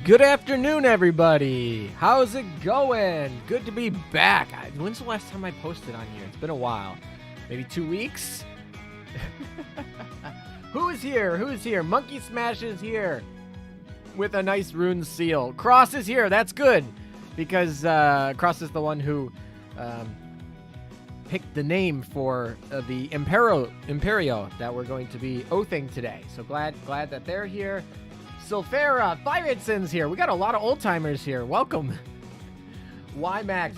Good afternoon, everybody. How's it going? Good to be back. When's the last time I posted on here? It's been a while. Maybe 2 weeks? Who is here? Who is here? Monkey Smash is here with a nice rune seal. Cross is here. That's good because Cross is the one who picked the name for the Impero that we're going to be oathing today. So glad that they're here. Sulfera, Firedson's here. We got a lot of old timers here. Welcome. YMax,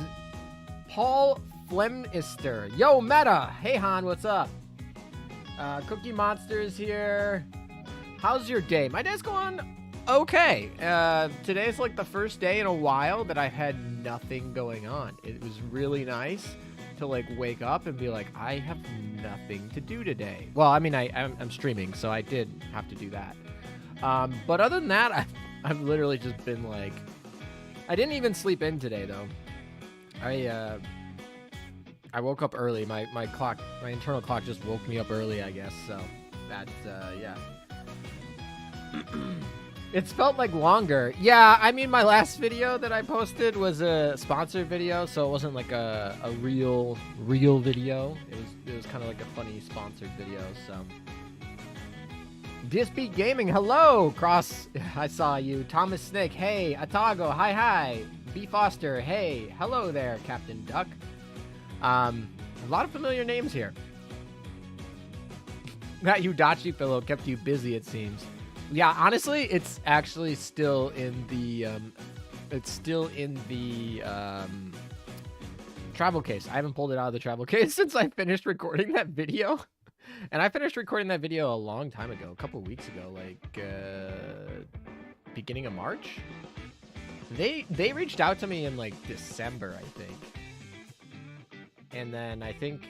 Paul Flemister. Yo, Meta. Hey, Han, what's up? Cookie Monster's here. How's your day? My day's going okay. Today's like the first day in a while that I've had nothing going on. It was really nice to like wake up and be like, I have nothing to do today. Well, I mean, I'm streaming, so I did have to do that. But other than that, I've literally just been like, I didn't even sleep in today though. I woke up early. My internal clock just woke me up early, I guess. So that's, yeah. It's felt like longer. Yeah, I mean, my last video that I posted was a sponsored video, so it wasn't like a real video. It was kind of like a funny sponsored video, so. Disbeat Gaming, hello! Cross, I saw you. Thomas Snake, hey. Atago, hi. B Foster, hey. Hello there, Captain Duck. A lot of familiar names here. That Udachi pillow kept you busy, it seems. Yeah, honestly, it's actually still in the, travel case. I haven't pulled it out of the travel case since I finished recording that video. And I finished recording that video a long time ago, a couple weeks ago, like beginning of March. They reached out to me in like December, I think. And then I think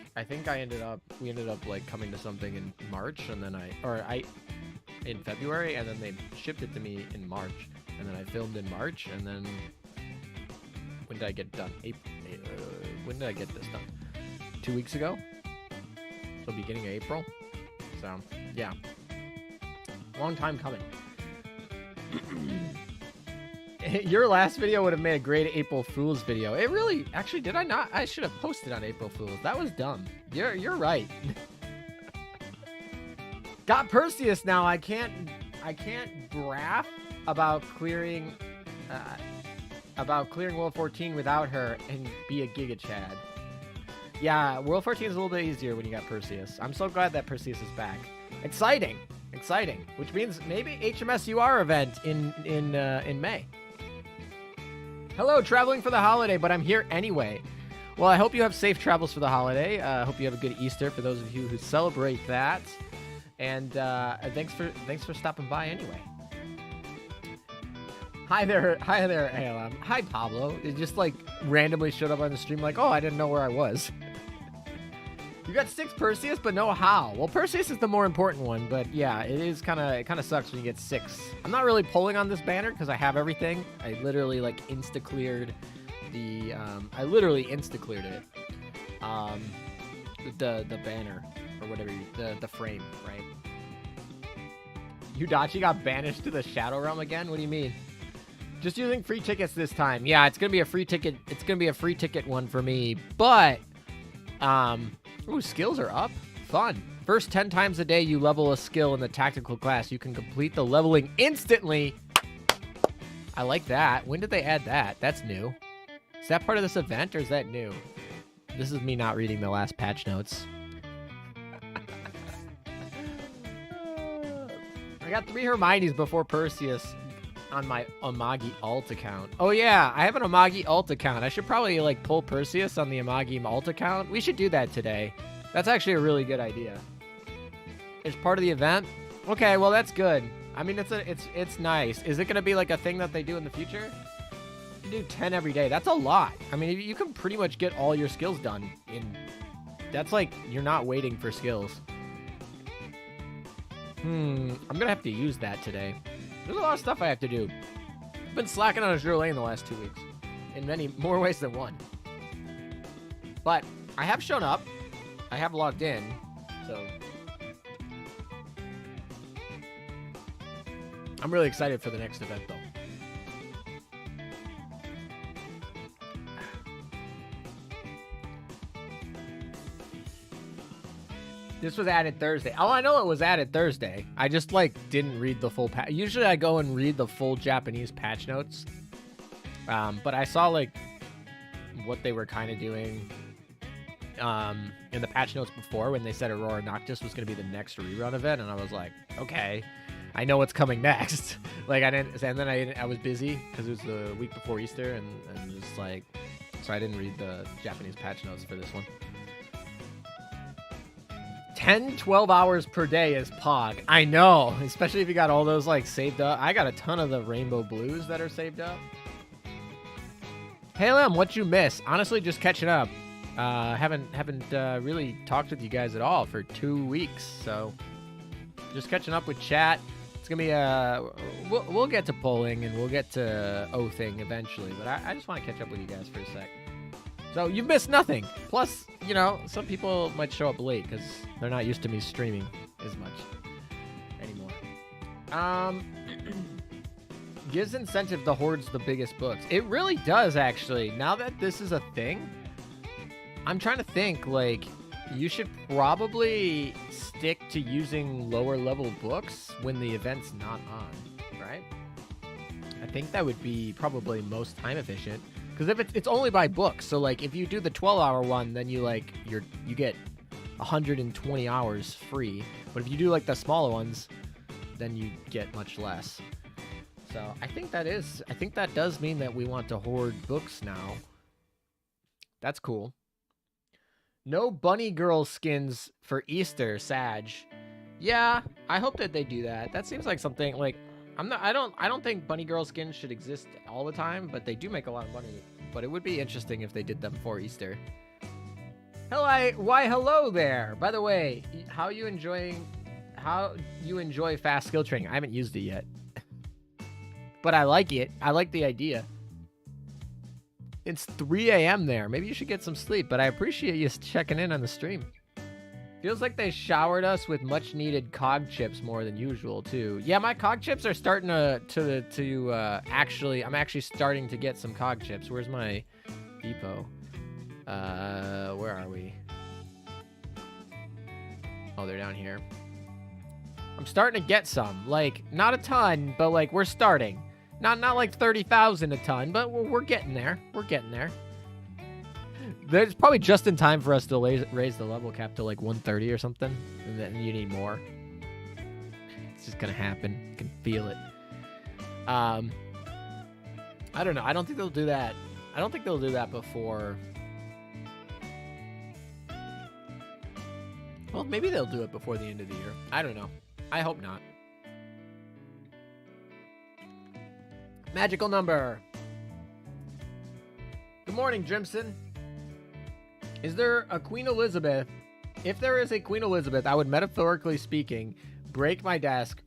we ended up like coming to something in March, and then in February, and then they shipped it to me in March, and then I filmed in March, and then when did I get done? When did I get this done? 2 weeks ago. So beginning of April. So yeah, long time coming. Your last video would have made a great April Fool's video. It really, actually, did I not? I should have posted on April Fool's. That was dumb. You're right. Got Perseus now. I can't graph about clearing World 14 without her and be a Giga Chad. Yeah, World 14 is a little bit easier when you got Perseus. I'm so glad that Perseus is back. Exciting. Which means maybe HMS UR event in May. Hello, traveling for the holiday, but I'm here anyway. Well, I hope you have safe travels for the holiday. I hope you have a good Easter for those of you who celebrate that. And thanks for stopping by anyway. Hi there, ALM. Hi, Pablo. It just like randomly showed up on the stream like, oh, I didn't know where I was. You got 6 Perseus, but no how. Well, Perseus is the more important one, but yeah, it kind of sucks when you get 6. I'm not really pulling on this banner because I have everything. I literally like insta-cleared the, I literally insta-cleared it. The banner, or whatever, the frame, right? Udachi got banished to the Shadow Realm again? What do you mean? Just using free tickets this time. Yeah, it's gonna be a free ticket. It's gonna be a free ticket one for me. But, ooh, skills are up. Fun. First 10 times a day you level a skill in the tactical class, you can complete the leveling instantly. I like that. When did they add that? That's new. Is that part of this event, or is that new? This is me not reading the last patch notes. I got 3 Hermiones before Perseus on my Amagi alt account. Oh yeah, I have an Amagi alt account. I should probably like pull Perseus on the Amagi alt account. We should do that today. That's actually a really good idea. It's part of the event. Okay, well that's good. I mean, it's nice. Is it gonna be like a thing that they do in the future? You do 10 every day. That's a lot. I mean, you can pretty much get all your skills done in. That's like you're not waiting for skills. I'm gonna have to use that today. There's a lot of stuff I have to do. I've been slacking on Azur Lane the last 2 weeks. In many more ways than one. But I have shown up. I have logged in. So I'm really excited for the next event, though. This was added Thursday. Oh, I know it was added Thursday. I just, like, didn't read the full patch. Usually I go and read the full Japanese patch notes. But I saw, like, what they were kind of doing in the patch notes before when they said Aurora Noctis was going to be the next rerun event. And I was like, okay, I know what's coming next. Like, I was busy because it was the week before Easter. And just, like, so I didn't read the Japanese patch notes for this one. 10, 12 hours per day is Pog. I know, especially if you got all those like saved up. I got a ton of the Rainbow Blues that are saved up. Hey Lem, what you miss? Honestly, just catching up. Haven't really talked with you guys at all for 2 weeks, so just catching up with chat. It's gonna be we'll get to polling and we'll get to O-Thing eventually, but I just want to catch up with you guys for a sec. So you've missed nothing. Plus, you know, some people might show up late because they're not used to me streaming as much anymore. Gives incentive to hoards the biggest books. It really does, actually. Now that this is a thing, I'm trying to think, like, you should probably stick to using lower level books when the event's not on, right? I think that would be probably most time efficient. Because if it's only by books, so like if you do the 12-hour one, then you get 120 hours free. But if you do like the smaller ones, then you get much less. So I think that does mean that we want to hoard books now. That's cool. No bunny girl skins for Easter, Sag. Yeah, I hope that they do that. That seems like something like I don't think bunny girl skins should exist all the time, but they do make a lot of money. But it would be interesting if they did them for Easter. Hello there. By the way, how you enjoy fast skill training? I haven't used it yet. But I like it. I like the idea. It's 3 a.m. there. Maybe you should get some sleep, but I appreciate you checking in on the stream. Feels like they showered us with much needed cog chips more than usual too. Yeah, my cog chips are starting to actually, I'm actually starting to get some cog chips. Where's my depot? Where are we? Oh, they're down here. I'm starting to get some, like not a ton, but like we're starting. Not like 30,000 a ton, but we're getting there. We're getting there. There's probably just in time for us to raise the level cap to like 130 or something, and then you need more. It's just gonna happen. You can feel it. I don't know. I don't think they'll do that. I don't think they'll do that before. Well, maybe they'll do it before the end of the year. I don't know. I hope not. Magical number. Good morning, Jimson. Is there a Queen Elizabeth? If there is a Queen Elizabeth, I would, metaphorically speaking, break my desk.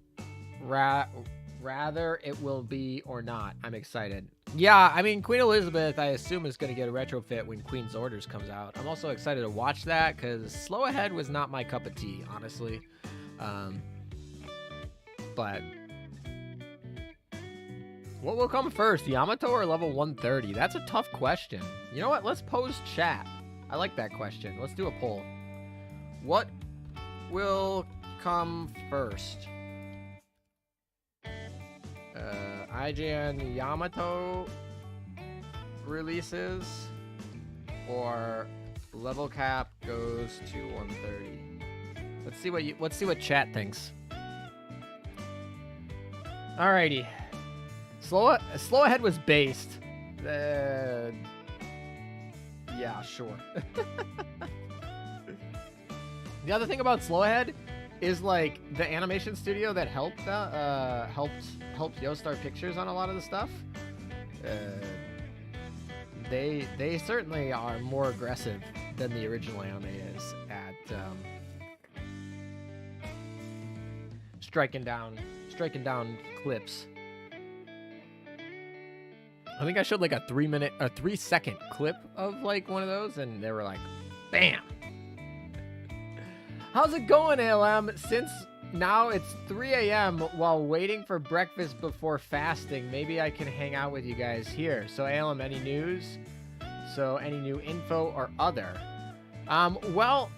Rather it will be or not. I'm excited. Yeah, I mean, Queen Elizabeth, I assume, is going to get a retrofit when Queen's Orders comes out. I'm also excited to watch that because Slow Ahead was not my cup of tea, honestly. But what will come first, Yamato or level 130? That's a tough question. You know what? Let's pose chat. I like that question. Let's do a poll. What will come first? IGN Yamato releases or level cap goes to 130. Let's see what chat thinks. Alrighty. Slow Ahead was based. Yeah, sure. The other thing about Slow Ahead is like the animation studio that helped Yoastar Pictures on a lot of the stuff. They certainly are more aggressive than the original anime is at striking down clips. I think I showed like a 3-second clip of like one of those, and they were like, bam. How's it going, ALM? Since now it's 3 a.m. while waiting for breakfast before fasting, maybe I can hang out with you guys here. So ALM, any news? So any new info or other? Well,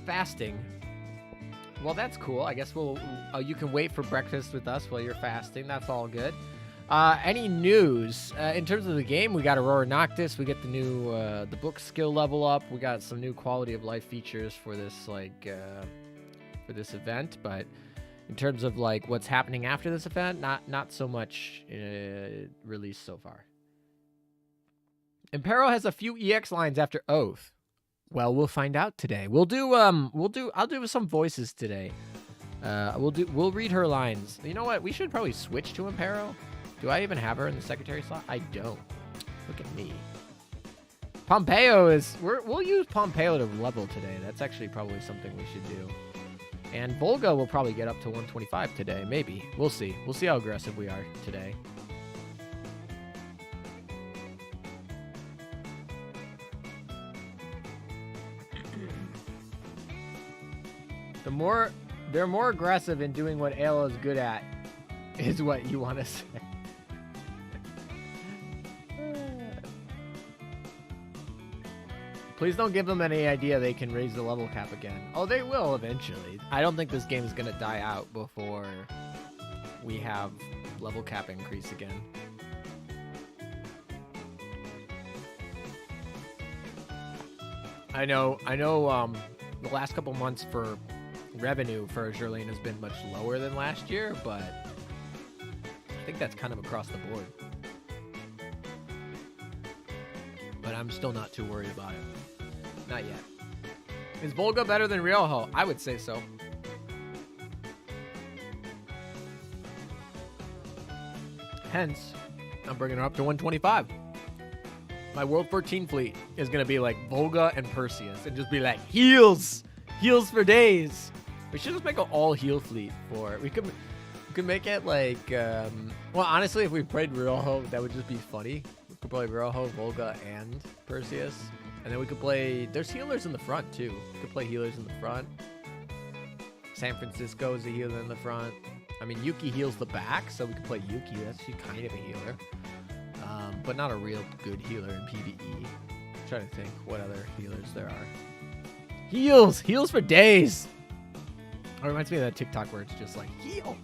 fasting. Well, that's cool. I guess you can wait for breakfast with us while you're fasting. That's all good. Any news in terms of the game? We got Aurora Noctis. We get the new the book skill level up. We got some new quality of life features for this for this event. But in terms of like what's happening after this event, not so much released so far. Impero has a few EX lines after Oath. Well, we'll find out today. I'll do some voices today. We'll read her lines. You know what? We should probably switch to Impero. Do I even have her in the secretary slot? I don't. Look at me. Pompeo is... We'll use Pompeo to level today. That's actually probably something we should do. And Volga will probably get up to 125 today. Maybe. We'll see. We'll see how aggressive we are today. They're more aggressive in doing what Ayla is good at, is what you want to say. Please don't give them any idea they can raise the level cap again. Oh, they will eventually. I don't think this game is going to die out before we have level cap increase again. I know, the last couple months for revenue for Azur has been much lower than last year, but I think that's kind of across the board. But I'm still not too worried about it. Not yet. Is Volga better than Ryoho? I would say so. Hence, I'm bringing her up to 125. My World 14 fleet is going to be like Volga and Perseus and just be like, heals! Heals for days! We should just make an all-heal fleet for... We could make it like... well, honestly, if we played Ryoho, that would just be funny. We could play Ryoho, Volga, and Perseus. And then we could play... There's healers in the front, too. We could play healers in the front. San Francisco is a healer in the front. I mean, Yuki heals the back, so we could play Yuki. That's kind of a healer. But not a real good healer in PvE. I'm trying to think what other healers there are. Heals! Heals for days! It reminds me of that TikTok where it's just like, heal!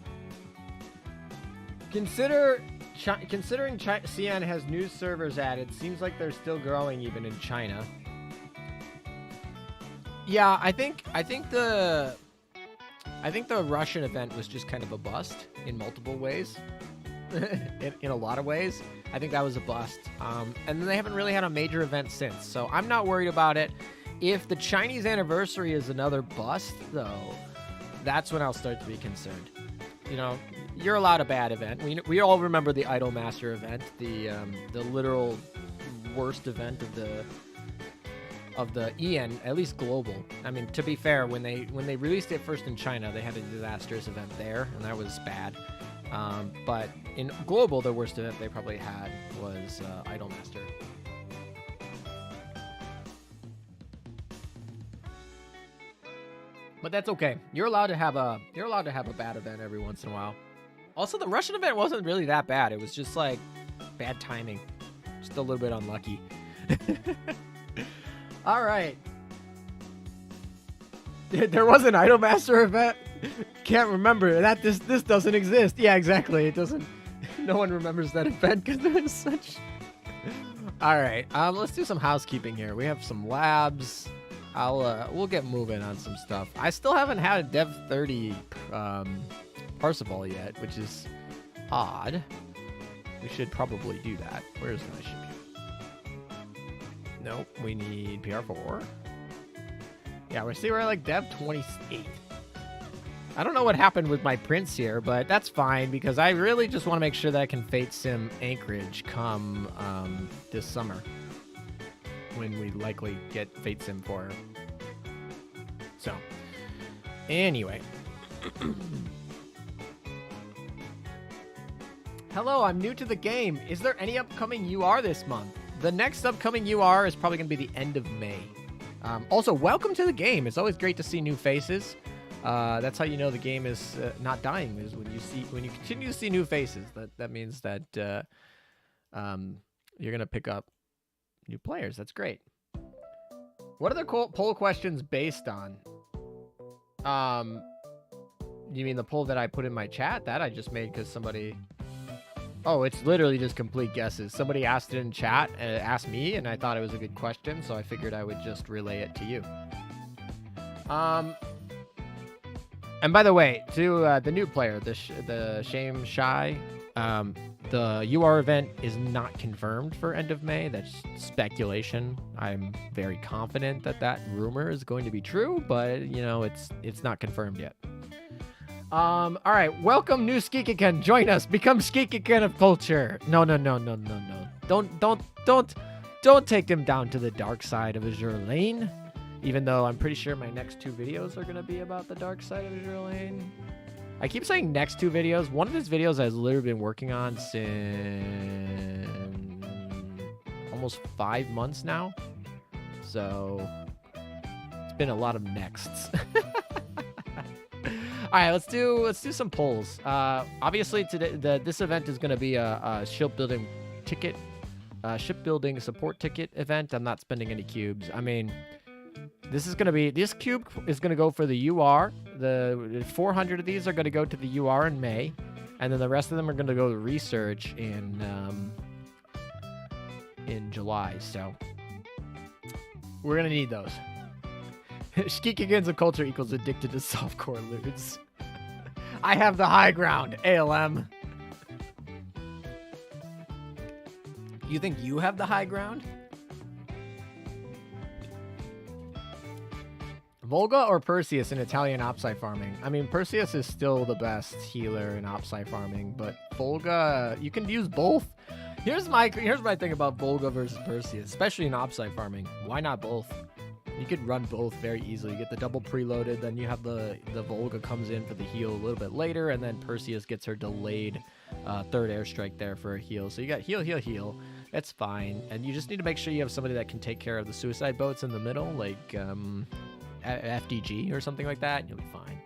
Considering Xi'an has new servers added, seems like they're still growing even in China. Yeah, I think the Russian event was just kind of a bust in multiple ways. in a lot of ways. I think that was a bust. And then they haven't really had a major event since, so I'm not worried about it. If the Chinese anniversary is another bust, though, that's when I'll start to be concerned. You know, you're allowed a bad event. We all remember the Idol Master event, the literal worst event of the EN, at least global. I mean, to be fair, when they released it first in China, they had a disastrous event there, and that was bad. But in global, the worst event they probably had was Idol Master. But that's okay. You're allowed to have a bad event every once in a while. Also, the Russian event wasn't really that bad. It was just like bad timing. Just a little bit unlucky. All right. There was an Idolmaster event. Can't remember that. This doesn't exist. Yeah, exactly. It doesn't. No one remembers that event because it was such. All right. Let's do some housekeeping here. We have some labs. We'll get moving on some stuff. I still haven't had a Dev 30 Parsifal yet, which is odd. We should probably do that. Where's my shipping? Nope, we need PR4. Yeah, we're like Dev 28. I don't know what happened with my prints here, but that's fine because I really just want to make sure that I can Fate Sim Anchorage come this summer, when we likely get Fate Sim for her. So, anyway. Hello, I'm new to the game. Is there any upcoming UR this month? The next upcoming UR is probably going to be the end of May. Also, welcome to the game. It's always great to see new faces. That's how you know the game is not dying. Is when you continue to see new faces. That means that you're going to pick up new players. That's great. What are the poll questions based on? You mean the poll that I put in my chat? That I just made because somebody... Oh, it's literally just complete guesses. Somebody asked it in chat, asked me, and I thought it was a good question, so I figured I would just relay it to you. And by the way, to the new player, the Shame Shy, the UR event is not confirmed for end of May. That's speculation. I'm very confident that that rumor is going to be true, but you know, it's not confirmed yet. All right, welcome new Skeekikan. Join us. Become Skeekikan of culture. No. Don't take them down to the dark side of Azur Lane. Even though I'm pretty sure my next 2 videos are gonna be about the dark side of Azur Lane. I keep saying next 2 videos. One of these videos I've literally been working on since almost 5 months now. So it's been a lot of nexts. All right, let's do some polls. Obviously today this event is going to be a shipbuilding ticket, shipbuilding support ticket event. I'm not spending any cubes. I mean, this cube is going to go for the UR. The 400 of these are going to go to the UR in May, and then the rest of them are going to go to research in July. So we're going to need those. Shikigans of culture equals addicted to softcore lewds. I have the high ground, ALM. You think you have the high ground? Volga or Perseus in Italian opsci farming? I mean, Perseus is still the best healer in opsci farming, but Volga, you can use both. Here's my thing about Volga versus Perseus, especially in opsci farming. Why not both? You could run both very easily. You get the double preloaded, then you have the Volga comes in for the heal a little bit later, and then Perseus gets her delayed 3rd airstrike there for a heal. So you got heal. That's fine. And you just need to make sure you have somebody that can take care of the suicide boats in the middle, like FDG or something like that, and you'll be fine.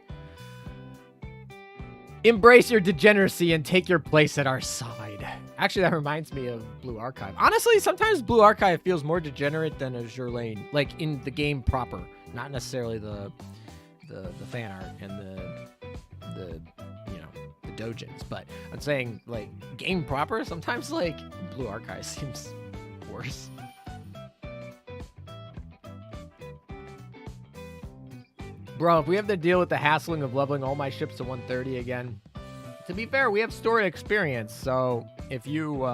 Embrace your degeneracy and take your place at our side. Actually, that reminds me of Blue Archive. Honestly, sometimes Blue Archive feels more degenerate than Azur Lane, like in the game proper, not necessarily the fan art and the dojins. But I'm saying like game proper. Sometimes like Blue Archive seems worse. Bro, if we have to deal with the hassling of leveling all my ships to 130 again, to be fair, we have story experience, so if you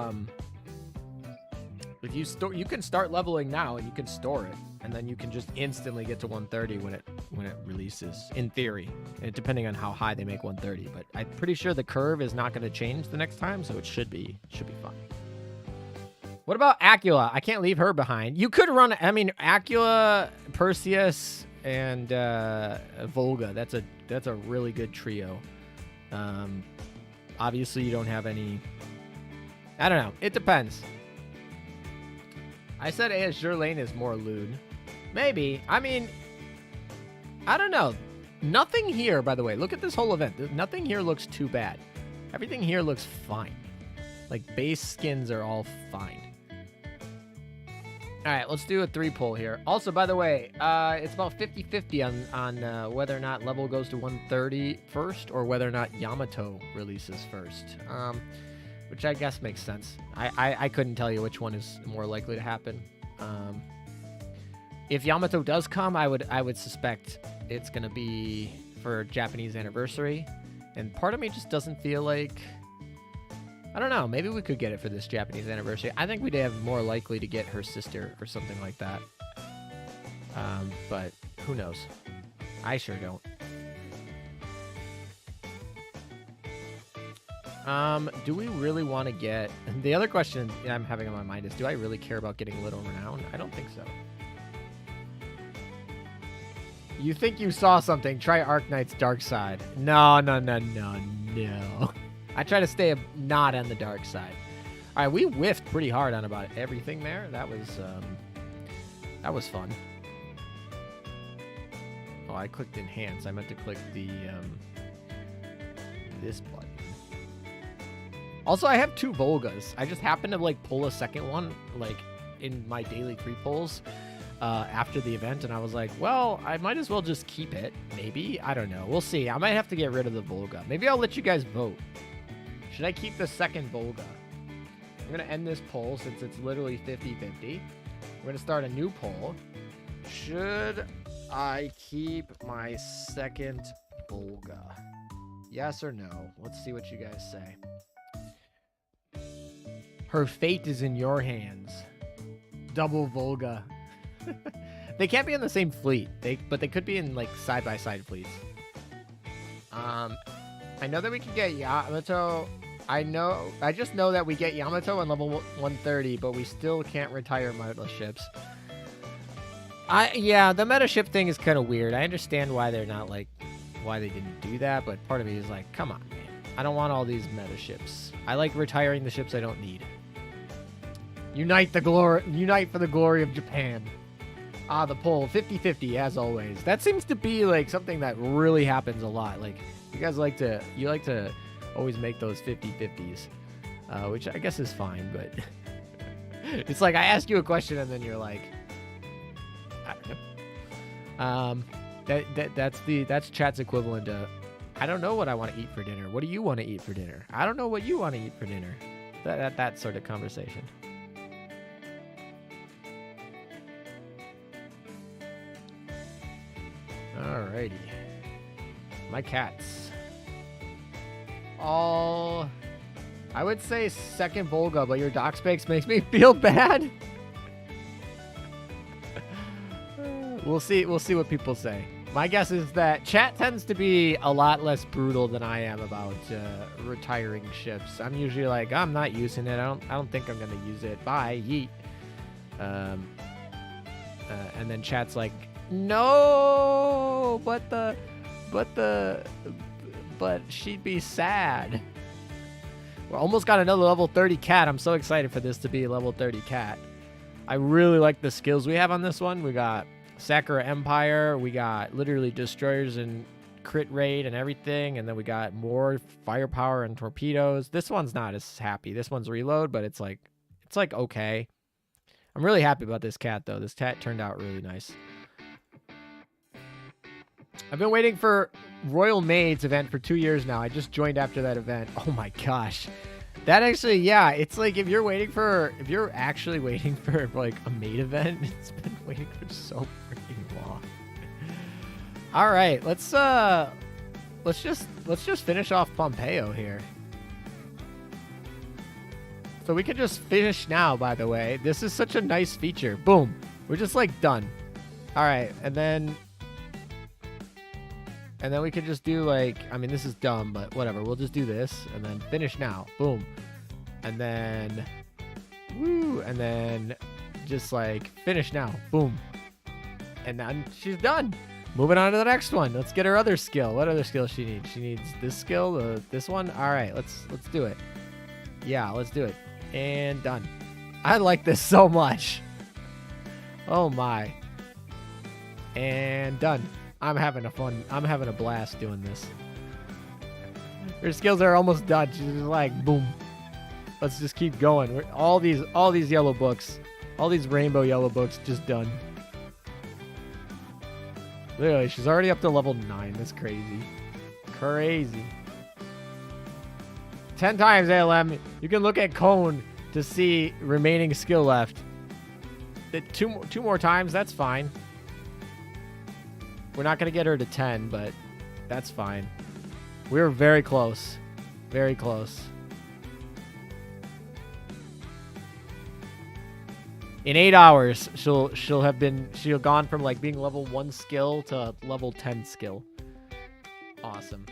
store, you can start leveling now and you can store it, and then you can just instantly get to 130 when it releases, in theory, and depending on how high they make 130. But I'm pretty sure the curve is not going to change the next time, so it should be fine. What about Acula? I can't leave her behind. You could run, I mean, Acula, Perseus, and Volga. That's a really good trio. Obviously you don't have any, I don't know, it depends. I said Azur Lane is more lewd. Maybe. I mean, I don't know. Nothing here, by the way, look at this whole event. Nothing here looks too bad. Everything here looks fine. Like, base skins are all fine. All right, let's do a 3 poll here. Also, by the way, it's about 50-50 on whether or not level goes to 130 first or whether or not Yamato releases first, which I guess makes sense. I couldn't tell you which one is more likely to happen. If Yamato does come, I would suspect it's going to be for Japanese anniversary, and part of me just doesn't feel like, I don't know, maybe we could get it for this Japanese anniversary. I think we'd have more likely to get her sister or something like that. But who knows? I sure don't. Do we really want to get... The other question I'm having on my mind is, do I really care about getting Little Renown? I don't think so. You think you saw something? Try Arknight's dark side. No. I try to stay not on the dark side. All right, we whiffed pretty hard on about everything there. That was fun. Oh, I clicked enhance. I meant to click the this button. Also, I have 2 Volgas. I just happened to like pull a second one like in my daily creep pulls. after the event, and I was like, well, I might as well just keep it. Maybe. I don't know. We'll see. I might have to get rid of the Volga. Maybe I'll let you guys vote. Should I keep the second Volga? I'm going to end this poll since it's literally 50-50. We're going to start a new poll. Should I keep my second Volga? Yes or no? Let's see what you guys say. Her fate is in your hands. Double Volga. They can't be in the same fleet. But they could be in like side-by-side fleets. I know that we can get Yamato. I just know that we get Yamato on level 130, but we still can't retire meta ships. Yeah, the meta ship thing is kind of weird. I understand why they're not like, why they didn't do that, but part of me is like, come on, man. I don't want all these meta ships. I like retiring the ships I don't need. Unite for the glory of Japan. Ah, the poll, 50-50 as always. That seems to be like something that really happens a lot. Like you guys like to always make those 50-50s, which I guess is fine, but it's like I ask you a question and then you're like, I don't know. That's chat's equivalent to, I don't know what I want to eat for dinner. What do you want to eat for dinner? I don't know what you want to eat for dinner. That sort of conversation. Alrighty. My cats. I would say second Volga, but your doc specs makes me feel bad. We'll see what people say. My guess is that chat tends to be a lot less brutal than I am about retiring ships. I'm usually like, I'm not using it. I don't think I'm gonna use it. Bye, yeet. And then chat's like, no, but she'd be sad. We almost got another level 30 cat. I'm so excited for this to be a level 30 cat. I really like the skills we have on this one. We got Sakura Empire. We got literally destroyers and crit rate and everything. And then we got more firepower and torpedoes. This one's not as happy. This one's reload, but it's like okay. I'm really happy about this cat though. This cat turned out really nice. I've been waiting for Royal Maids event for 2 years now. I just joined after that event. Oh my gosh. That actually, yeah, it's like if you're actually waiting for like a maid event, it's been waiting for so freaking long. All right, let's just finish off Pompeo here. So we can just finish now, by the way. This is such a nice feature. Boom. We're just like done. All right, and then we could just do like, I mean, this is dumb, but whatever. We'll just do this and then finish now. Boom. And then, woo. And then just like finish now. Boom. And then she's done. Moving on to the next one. Let's get her other skill. What other skill she needs? She needs this skill, this one. All right, let's do it. Yeah, let's do it. And done. I like this so much. Oh my. And done. I'm having a blast doing this. Her skills are almost done. She's just like, boom. Let's just keep going. All these yellow books, all these rainbow yellow books just done. Literally, she's already up to level 9. That's crazy. Crazy. 10 times ALM. You can look at Cone to see remaining skill left. Two more times, that's fine. We're not going to get her to 10, but that's fine. We're very close. Very close. In 8 hours, she'll have gone from like being level 1 skill to level 10 skill. Awesome.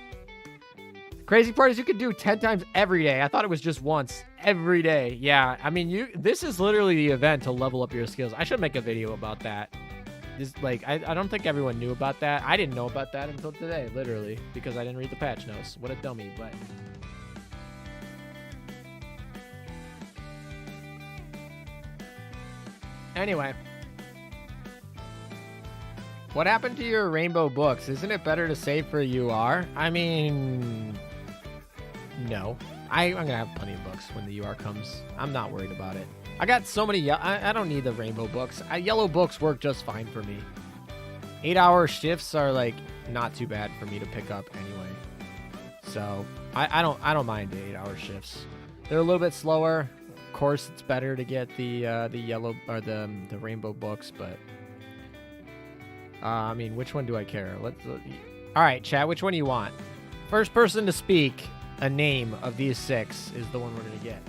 Crazy part is you can do 10 times every day. I thought it was just once. Every day. Yeah, I mean, this is literally the event to level up your skills. I should make a video about that. I don't think everyone knew about that. I didn't know about that until today, literally, because I didn't read the patch notes. What a dummy, but... Anyway. What happened to your rainbow books? Isn't it better to save for UR? I mean... No. I'm going to have plenty of books when the UR comes. I'm not worried about it. I got so many. I don't need the rainbow books. Yellow books work just fine for me. 8-hour shifts are like not too bad for me to pick up anyway. So I don't mind the 8-hour shifts. They're a little bit slower. Of course, it's better to get the yellow or the rainbow books, but I mean, which one do I care? All right, chat. Which one do you want? First person to speak a name of these 6 is the one we're gonna get.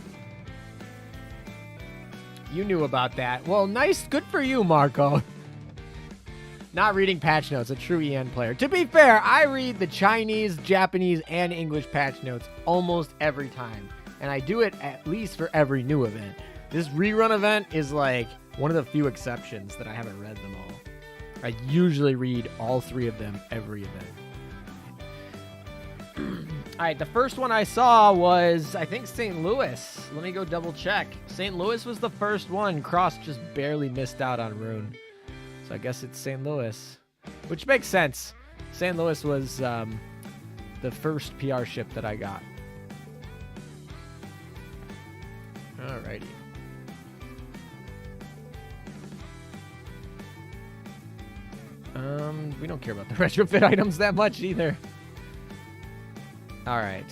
You knew about that. Well, nice. Good for you, Marco. Not reading patch notes, a true EN player. To be fair, I read the Chinese, Japanese, and English patch notes almost every time. And I do it at least for every new event. This rerun event is like one of the few exceptions that I haven't read them all. I usually read all 3 of them every event. All right, the first one I saw was, I think, St. Louis. Let me go double check. St. Louis was the first one. Cross just barely missed out on Rune. So I guess it's St. Louis, which makes sense. St. Louis was the first PR ship that I got. Alrighty. We don't care about the retrofit items that much either. All right.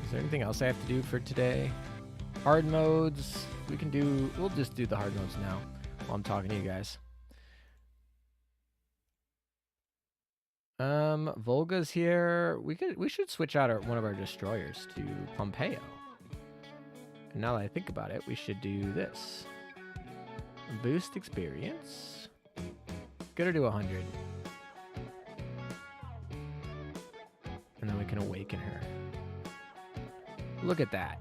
Is there anything else I have to do for today? Hard modes. We'll just do the hard modes now while I'm talking to you guys. Volga's here. We should switch out one of our destroyers to Pompeo. And now that I think about it, we should do this. Boost experience. Get her to 100. And then we can awaken her. Look at that.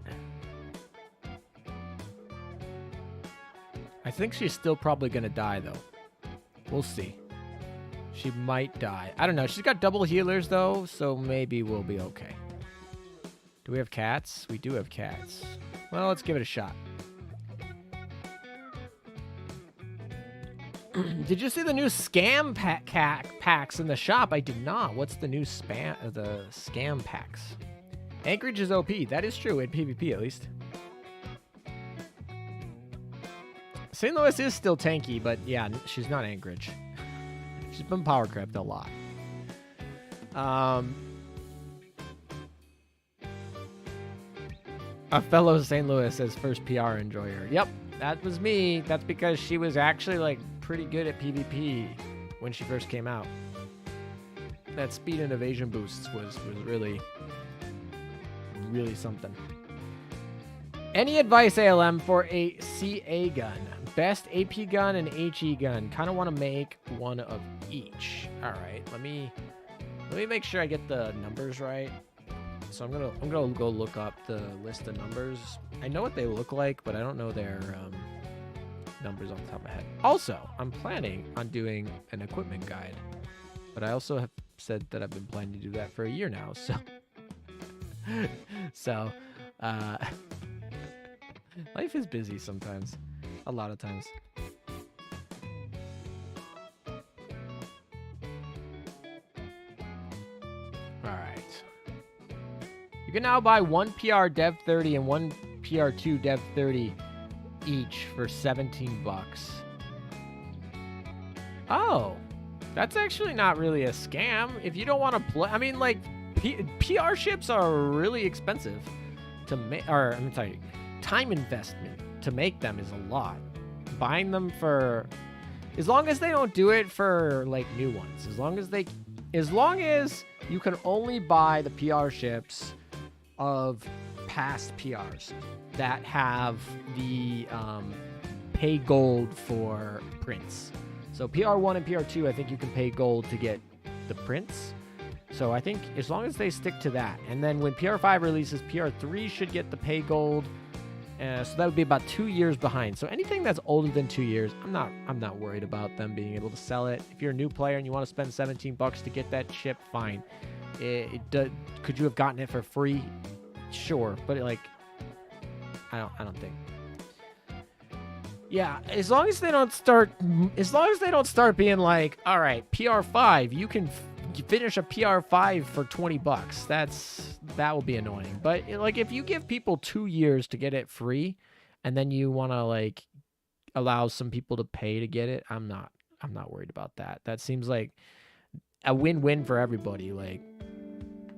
I think she's still probably going to die, though. We'll see. She might die. I don't know. She's got double healers, though, so maybe we'll be okay. Do we have cats? We do have cats. Well, let's give it a shot. Did you see the new scam packs in the shop? I did not. What's the new scam packs? Anchorage is OP. That is true in PvP, at least. St. Louis is still tanky, but yeah, she's not Anchorage. She's been power crept a lot. A fellow St. Louis says first PR enjoyer. Yep, that was me. That's because she was actually like pretty good at PvP when she first came out. That speed and evasion boosts was really something. Any advice, ALM, for a CA gun? Best AP gun and HE gun. Kind of want to make one of each. All right, let me make sure I get the numbers right. So I'm gonna go look up the list of numbers. I know what they look like, but I don't know their numbers off the top of my head. Also, I'm planning on doing an equipment guide, but I also have said that I've been planning to do that for a year now. So, life is busy sometimes, a lot of times. All right. You can now buy one PR Dev 30 and one PR2 Dev 30 each for 17 bucks. Oh, that's actually not really a scam. If you don't want to play, I mean, like, PR ships are really expensive to make, or I'm sorry, time investment to make them is a lot. Buying them for, as long as they don't do it for like new ones, as long as you can only buy the PR ships of past PRs that have the pay gold for prints. So PR1 and PR2, I think you can pay gold to get the prints. So I think as long as they stick to that, and then when PR5 releases, PR3 should get the pay gold. So that would be about 2 years behind. So anything that's older than 2 years, I'm not worried about them being able to sell it. If you're a new player and you want to spend 17 bucks to get that ship, fine. Could you have gotten it for free? Sure, but like, I don't think. Yeah, as long as they don't start being like, all right, PR5, you can you finish a PR5 for $20. That will be annoying. But like, if you give people 2 years to get it free, and then you want to like allow some people to pay to get it, I'm not worried about that. That seems like a win-win for everybody. Like,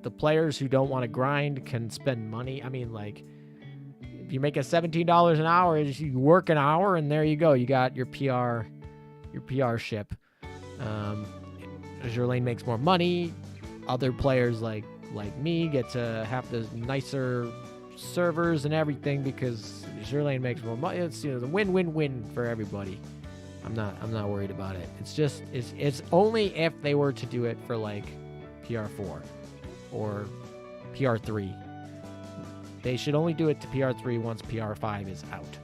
the players who don't want to grind can spend money. I mean, like, if you make a $17 an hour, you work an hour, and there you go. You got your PR ship. Azur Lane makes more money. Other players like me get to have the nicer servers and everything because Azur Lane makes more money. It's, you know, the win-win-win for everybody. I'm not worried about it. It's just it's only if they were to do it for like PR4 or PR3. They should only do it to PR3 once PR5 is out.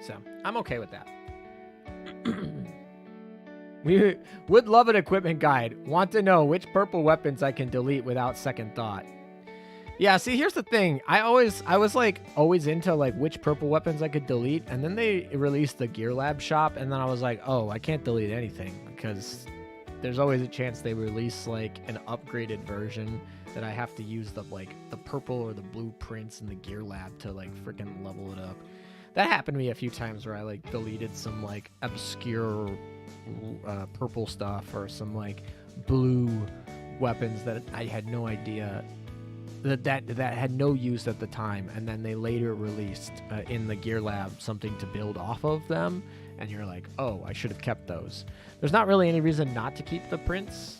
So I'm okay with that. We would love an equipment guide. Want to know which purple weapons I can delete without second thought. Yeah, see, here's the thing. I was like always into like which purple weapons I could delete, and then they released the Gear Lab shop, and then I was like, oh, I can't delete anything because there's always a chance they release like an upgraded version that I have to use the purple or the blue prints in the Gear Lab to like freaking level it up. That happened to me a few times where I like deleted some like obscure purple stuff or some like blue weapons that I had no idea that had no use at the time, and then they later released in the Gear Lab something to build off of them, and you're like, oh, I should have kept those. There's not really any reason not to keep the prints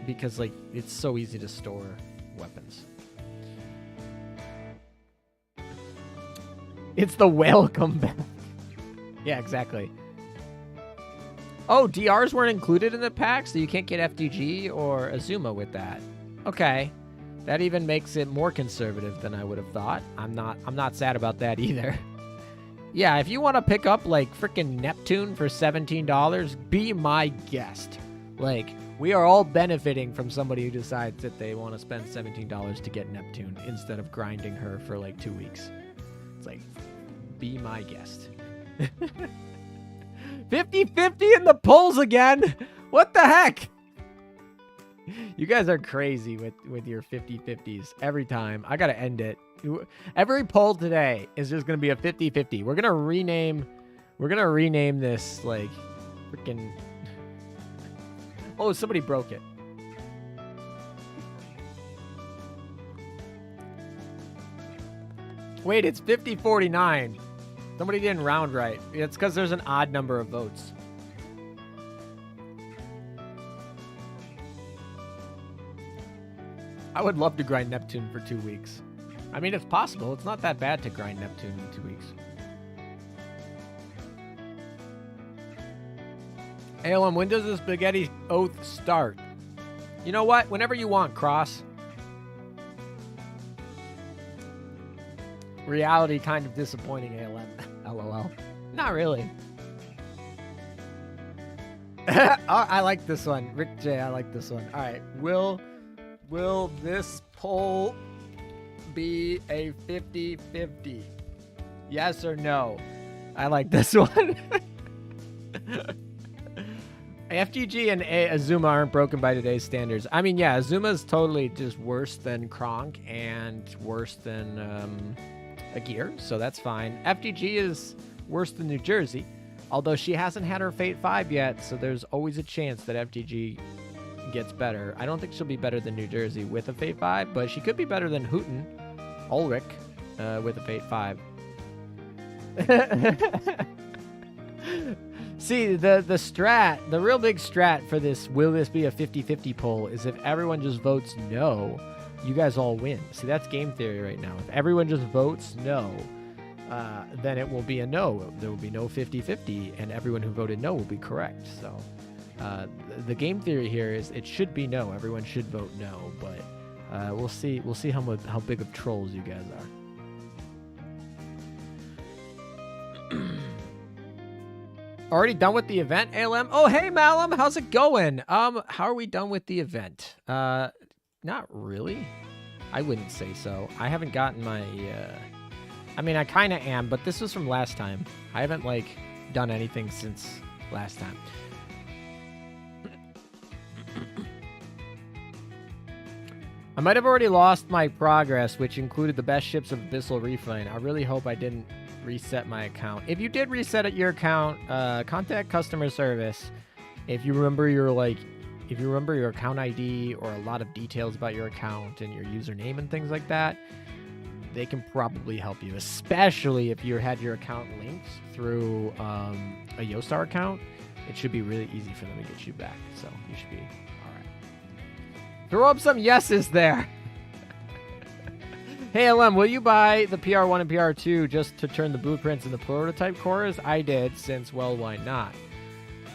because like it's so easy to store weapons. It's the whale comeback. Yeah, exactly. Oh, DRs weren't included in the pack, so you can't get FDG or Azuma with that. Okay. That even makes it more conservative than I would have thought. I'm not sad about that either. Yeah, if you want to pick up like freaking Neptune for $17, be my guest. Like, we are all benefiting from somebody who decides that they want to spend $17 to get Neptune instead of grinding her for like 2 weeks. It's like, be my guest. 50-50 in the polls again. What the heck? You guys are crazy with your 50-50s every time. I gotta end it. Every poll today is just gonna be a 50-50. We're gonna rename this like freaking. Oh, somebody broke it. Wait, it's 50-49. Somebody didn't round right. It's because there's an odd number of votes. I would love to grind Neptune for 2 weeks. I mean, it's possible. It's not that bad to grind Neptune in 2 weeks. ALM, when does the Spaghetti Oath start? You know what? Whenever you want, Cross. Reality kind of disappointing, ALM. LOL. Not really. Oh, I like this one. Rick J, I like this one. All right. Will this poll be a 50-50? Yes or no? I like this one. FGG and Azuma aren't broken by today's standards. I mean, yeah, Azuma's totally just worse than Kronk and worse than a gear, so that's fine. FGG is worse than New Jersey, although she hasn't had her Fate 5 yet, so there's always a chance that FGG gets better. I don't think she'll be better than New Jersey with a Fate 5, but she could be better than Hooten Ulrich with a Fate 5. See, the real big strat for this, will this be a 50-50 poll, is if everyone just votes no, you guys all win. See, that's game theory right now. If everyone just votes no, then it will be a no. There will be no 50-50, and everyone who voted no will be correct. So the game theory here is it should be no. Everyone should vote no, but we'll see. We'll see how big of trolls you guys are. Already done with the event, ALM? Oh, hey, Malum, how's it going? How are we done with the event? Not really. I wouldn't say so. I haven't gotten my, I mean, I kind of am, but this was from last time. I haven't, done anything since last time. I might have already lost my progress, which included the best ships of Abyssal Refine. I really hope I didn't reset my account. If you did reset your account, contact customer service. If you remember your account ID or a lot of details about your account and your username and things like that, they can probably help you, especially if you had your account linked through a Yostar account. It should be really easy for them to get you back, so you should be all right. Throw up some yeses there. Hey, LM, will you buy the PR1 and PR2 just to turn the blueprints into prototype cores? I did, since, well, why not?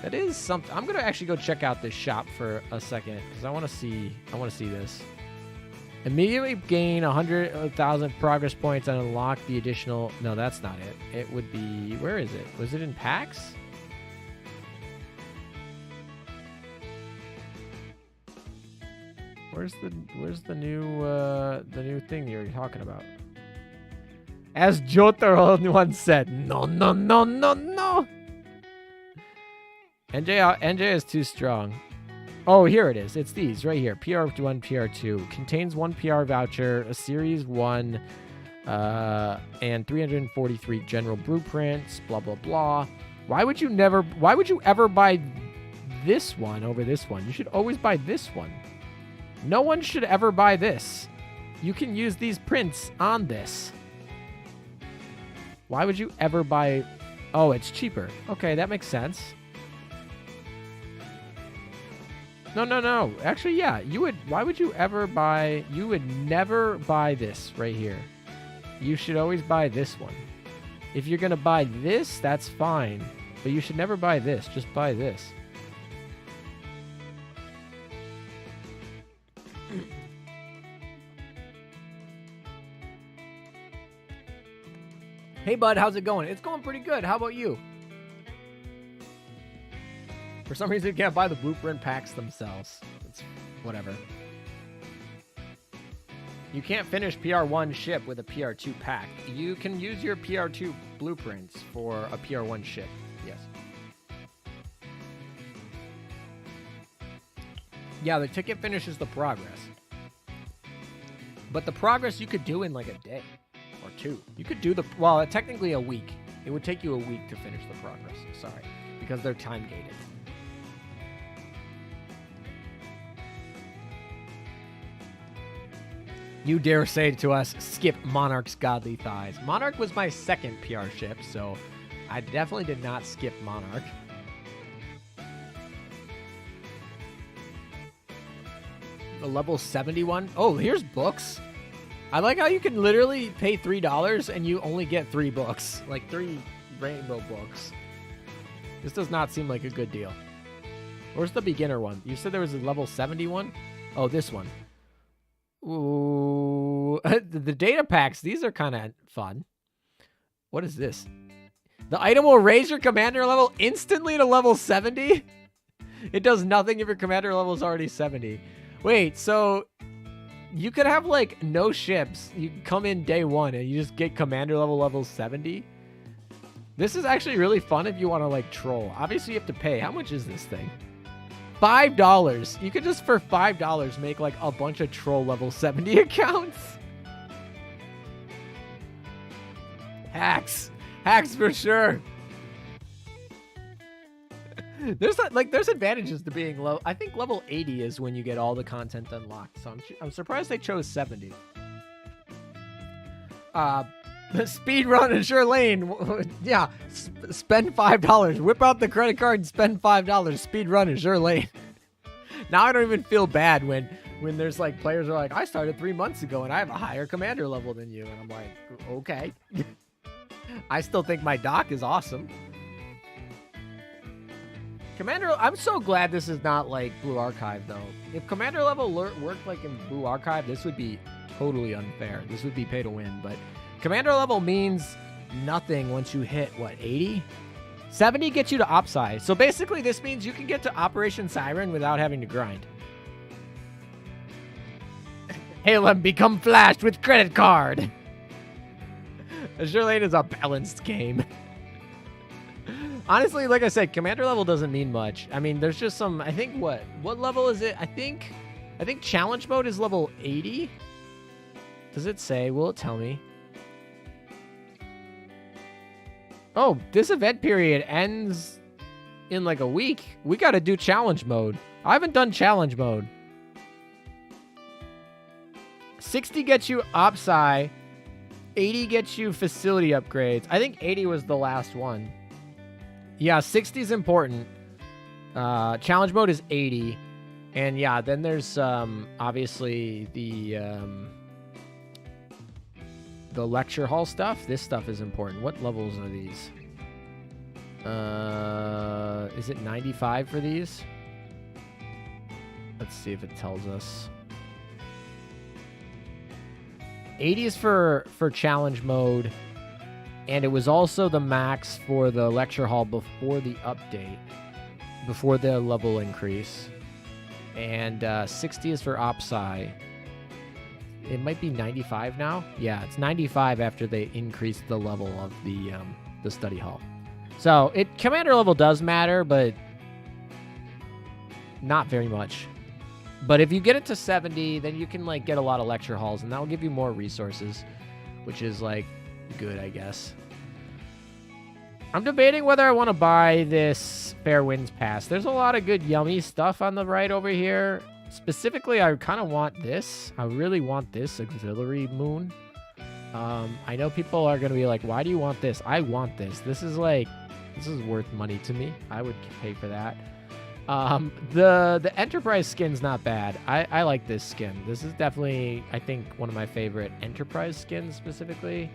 That is something. I'm going to actually go check out this shop for a second, because I want to see this. Immediately gain 100,000 progress points and unlock the additional... No, that's not it. It would be... Where is it? Was it in packs? Where's the new thing you're talking about? As Jotaro once said, no. NJ is too strong. Oh, here it is. It's these right here. PR1, PR2. Contains 1 PR voucher, a Series 1, and 343 general blueprints, blah, blah, blah. Why would you ever buy this one over this one? You should always buy this one. No one should ever buy this. You can use these prints on this. Why would you ever buy... Oh, it's cheaper. Okay, that makes sense. No. Actually, yeah, you would... Why would you ever buy... You would never buy this right here. You should always buy this one. If you're going to buy this, that's fine. But you should never buy this. Just buy this. Hey, bud, how's it going? It's going pretty good. How about you? For some reason, you can't buy the blueprint packs themselves. It's whatever. You can't finish PR1 ship with a PR2 pack. You can use your PR2 blueprints for a PR1 ship. Yes. Yeah, the ticket finishes the progress. But the progress you could do in like a day. Or 2. You could do well, technically a week. It would take you a week to finish the progress. Sorry. Because they're time gated. You dare say to us, skip Monarch's godly thighs. Monarch was my second PR ship, so I definitely did not skip Monarch. A level 71. Oh, here's books. I like how you can literally pay $3 and you only get 3 books. Like 3 rainbow books. This does not seem like a good deal. Where's the beginner one? You said there was a level 71? Oh, this one. Ooh. The data packs, these are kind of fun. What is this? The item will raise your commander level instantly to level 70? It does nothing if your commander level is already 70. Wait, so... You could have, like, no ships. You come in day 1 and you just get commander level 70. This is actually really fun if you want to, like, troll. Obviously, you have to pay. How much is this thing? $5. You could just, for $5, make, like, a bunch of troll level 70 accounts. Hacks. Hacks for sure. There's advantages to being low. I think level 80 is when you get all the content unlocked. So I'm surprised they chose 70. Speed run in Sure Lane. Yeah, spend $5. Whip out the credit card and spend $5. Speed run in Sure Lane. Now I don't even feel bad when there's like players are like, I started 3 months ago and I have a higher commander level than you, and I'm like, okay. I still think my doc is awesome. Commander, I'm so glad this is not like Blue Archive, though. If Commander level worked like in Blue Archive, this would be totally unfair. This would be pay to win, but Commander level means nothing once you hit, what, 80? 70 gets you to Opsai. So basically, this means you can get to Operation Siren without having to grind. Halem, become flashed with credit card! Azure Lane is a balanced game. Honestly, like I said, commander level doesn't mean much. I mean, there's just some, I think, what level is it? I think I think challenge mode is level 80. Does it say? Will it tell me? Oh, this event period ends in like a week. We got to do challenge mode. I haven't done challenge mode. 60 gets you OPSI. 80 gets you facility upgrades. I think 80 was the last one. Yeah, 60 is important. Challenge mode is 80. And yeah, then there's obviously the lecture hall stuff. This stuff is important. What levels are these? Is it 95 for these? Let's see if it tells us. 80 is for challenge mode, and it was also the max for the lecture hall before the update, before the level increase. And 60 is for OPSI. It might be 95 now. Yeah, it's 95 after they increased the level of the study hall. So commander level does matter, but not very much. But if you get it to 70, then you can like get a lot of lecture halls, and that will give you more resources, which is like good, I guess. I'm debating whether I want to buy this Fair Winds Pass. There's a lot of good yummy stuff on the right over here. Specifically, I kind of want this. I really want this auxiliary moon. I know people are going to be like, why do you want this? I want this. This is worth money to me. I would pay for that. The Enterprise skin's not bad. I like this skin. This is definitely, I think, one of my favorite Enterprise skins specifically.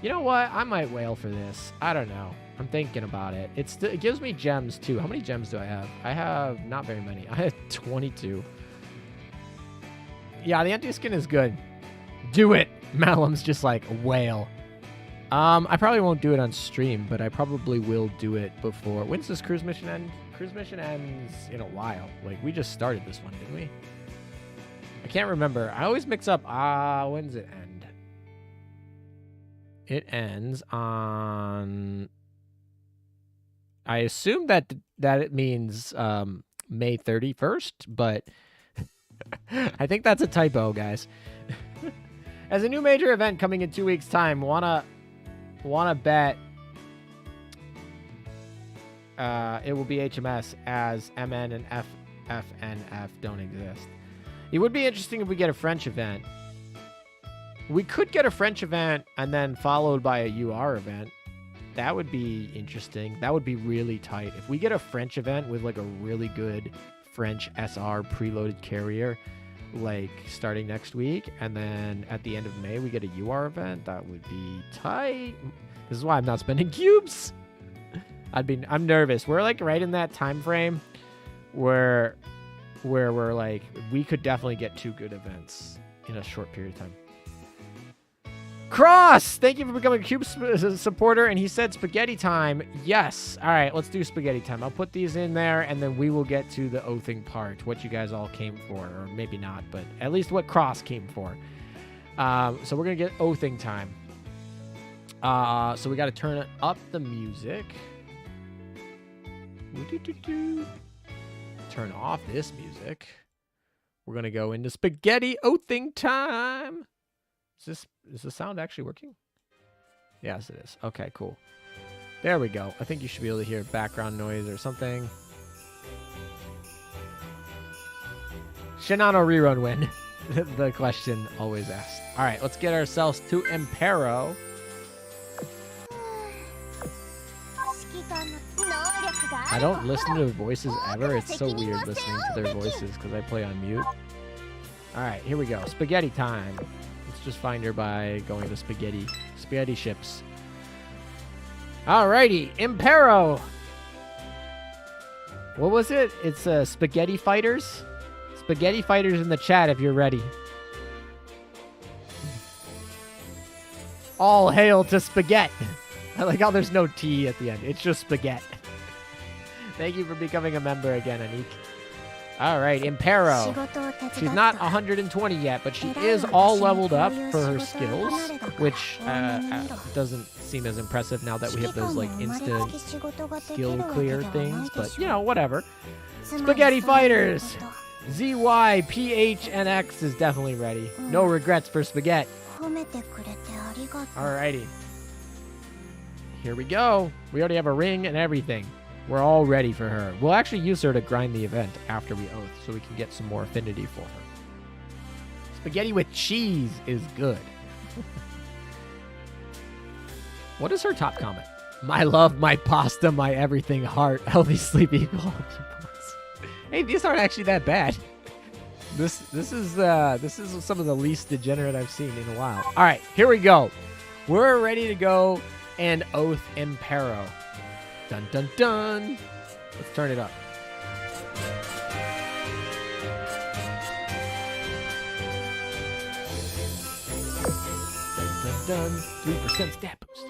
You know what? I might whale for this. I don't know. I'm thinking about it. It gives me gems, too. How many gems do I have? I have not very many. I have 22. Yeah, the empty skin is good. Do it. Malum's just like, whale. I probably won't do it on stream, but I probably will do it before. When's this cruise mission end? Cruise mission ends in a while. Like, we just started this one, didn't we? I can't remember. I always mix up. When does it end? It ends on... I assume that it means May 31st, but I think that's a typo, guys. As a new major event coming in 2 weeks' time, wanna bet it will be HMS, as MN and FFNF don't exist. It would be interesting if we get a French event. We could get a French event and then followed by a UR event. That would be interesting. That would be really tight. If we get a French event with like a really good French SR preloaded carrier, like starting next week, and then at the end of May we get a UR event, that would be tight. This is why I'm not spending cubes. I'm nervous. We're like right in that time frame where we're like, we could definitely get 2 good events in a short period of time. Cross! Thank you for becoming a Cube supporter, and he said spaghetti time. Yes. All right, let's do spaghetti time. I'll put these in there, and then we will get to the oathing part, what you guys all came for, or maybe not, but at least what Cross came for. So we're going to get oathing time. So we got to turn up the music. Turn off this music. We're going to go into spaghetti oathing time. Is the sound actually working? Yes, it is. Okay, cool. There we go. I think you should be able to hear background noise or something. Shinano rerun win. The question always asked. All right, let's get ourselves to Impero. I don't listen to voices ever. It's so weird listening to their voices because I play on mute. All right, here we go. Spaghetti time. Let's just find her by going to spaghetti ships. Alrighty, Impero. What was it? It's spaghetti fighters. Spaghetti fighters in the chat if you're ready. All hail to spaghetti. I like how there's no T at the end. It's just spaghetti. Thank you for becoming a member again, Anik. All right, Impero. She's not 120 yet, but she is all leveled up for her skills, which doesn't seem as impressive now that we have those like instant skill clear things. But you know, whatever. Spaghetti fighters. ZYPHNX is definitely ready. No regrets for spaghetti. 褒めてくれてありがとう。 Alrighty. Here we go. We already have a ring and everything. We're all ready for her. We'll actually use her to grind the event after we oath so we can get some more affinity for her. Spaghetti with cheese is good. What is her top comment? My love, my pasta, my everything, heart, healthy sleep equal. Hey, these aren't actually that bad. This is some of the least degenerate I've seen in a while. All right, here we go. We're ready to go and oath Impero. Dun dun dun. Let's turn it up. Dun dun dun. 3% stat boost.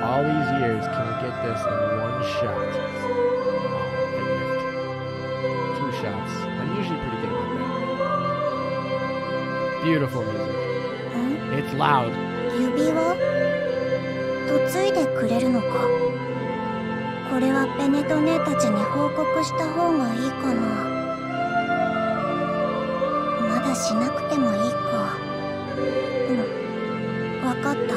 All these years, can we get this in one shot? Oh, I whiffed. 2 shots. I'm usually pretty good about that. Beautiful music. It's loud. 指輪嫁いでくれるのか。これはベネト姉たちに報告した方がいいかな。まだしなくてもいいか。わかった。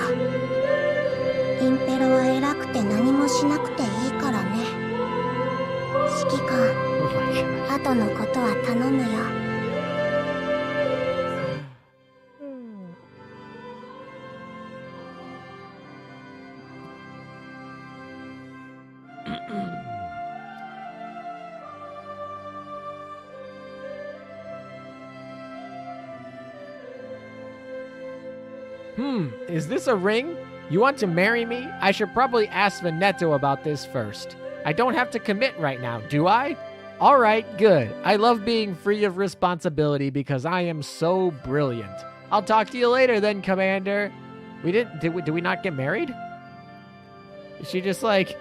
インペロは偉くて何もしなくていいからね。指揮官、後のことは頼むよ。Is this a ring? You want to marry me? I should probably ask Veneto about this first. I don't have to commit right now, do I? All right, good. I love being free of responsibility because I am so brilliant. I'll talk to you later then, Commander. Did we not get married? Is she's just like,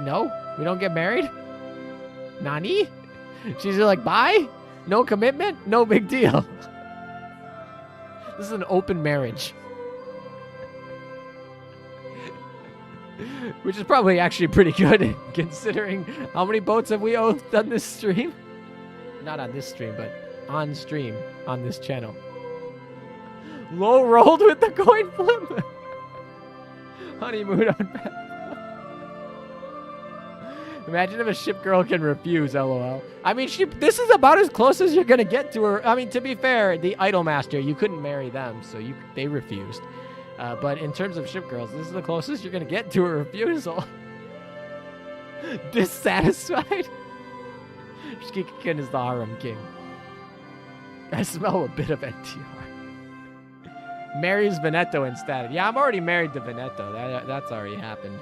no, we don't get married? Nani? She's just like, bye? No commitment? No big deal. This is an open marriage. Which is probably actually pretty good, considering how many boats have we oathed on this stream? Not on this stream, but on stream, on this channel. Low rolled with the coin flip. Honeymoon on back. Imagine if a ship girl can refuse, lol. I mean, this is about as close as you're going to get to her. I mean, to be fair, the Idolmaster, you couldn't marry them, so they refused. But in terms of ship girls, this is the closest you're going to get to a refusal. Dissatisfied? Shkikikin is the harem king. I smell a bit of NTR. Marries Veneto instead. Yeah, I'm already married to Veneto. That's already happened.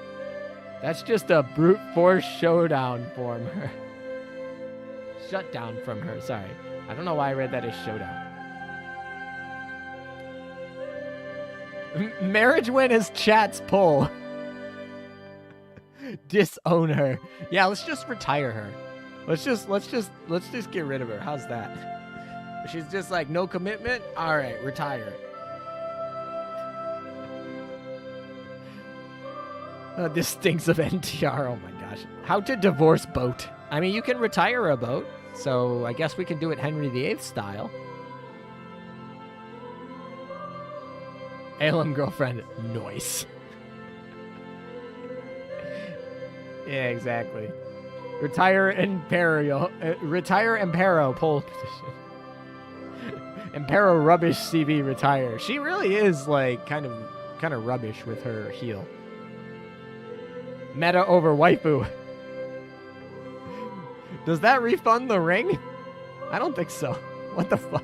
That's just a brute force showdown from her. Shutdown from her, sorry. I don't know why I read that as showdown. Marriage win is chat's pull. Disown her. Yeah, let's just retire her. Let's just get rid of her. How's that? She's just like, no commitment? Alright, retire. This stinks of NTR. Oh my gosh. How to divorce boat. I mean, you can retire a boat. So I guess we can do it Henry VIII style. ALM girlfriend. Noise. Yeah, exactly. Retire Imperial. Retire Impero. Poll petition. Impero rubbish CV retire. She really is like kind of rubbish with her heel. Meta over waifu. Does that refund the ring? I don't think so. What the fuck?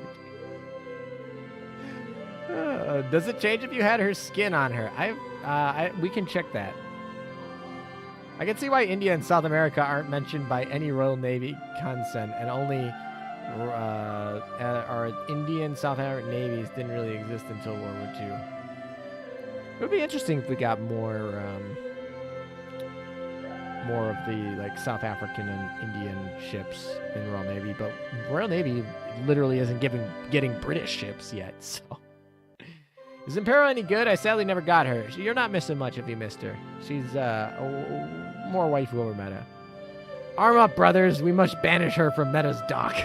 Does it change if you had her skin on her? We can check that. I can see why India and South America aren't mentioned by any Royal Navy consent, and only our Indian South American navies didn't really exist until World War II. It would be interesting if we got more more of the like South African and Indian ships in the Royal Navy, but Royal Navy literally isn't getting British ships yet. So, is Impero any good? I sadly never got her. You're not missing much if you missed her. She's more waifu over meta. Arm up, brothers. We must banish her from Meta's dock.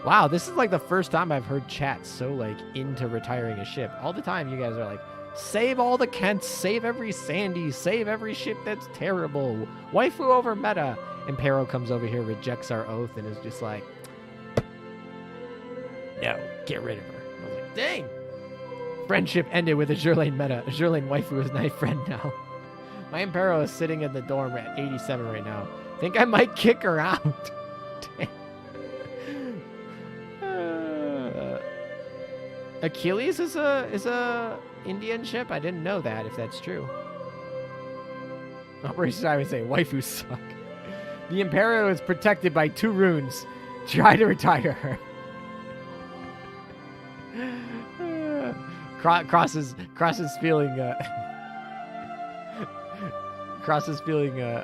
Wow, this is like the first time I've heard chat so like into retiring a ship. All the time you guys are like, save all the Kents, save every Sandy, save every ship that's terrible. Waifu over meta. Impero comes over here, rejects our oath, and is just like, no, get rid of her. I was like, dang. Friendship ended with a Azurlane meta. Azurlane waifu is my friend now. My Impero is sitting in the dorm at 87 right now. Think I might kick her out. Achilles is a Indian ship? I didn't know that, if that's true. Operation Simon saying, waifus suck. The Impero is protected by 2 runes. Try to retire her. Cross is feeling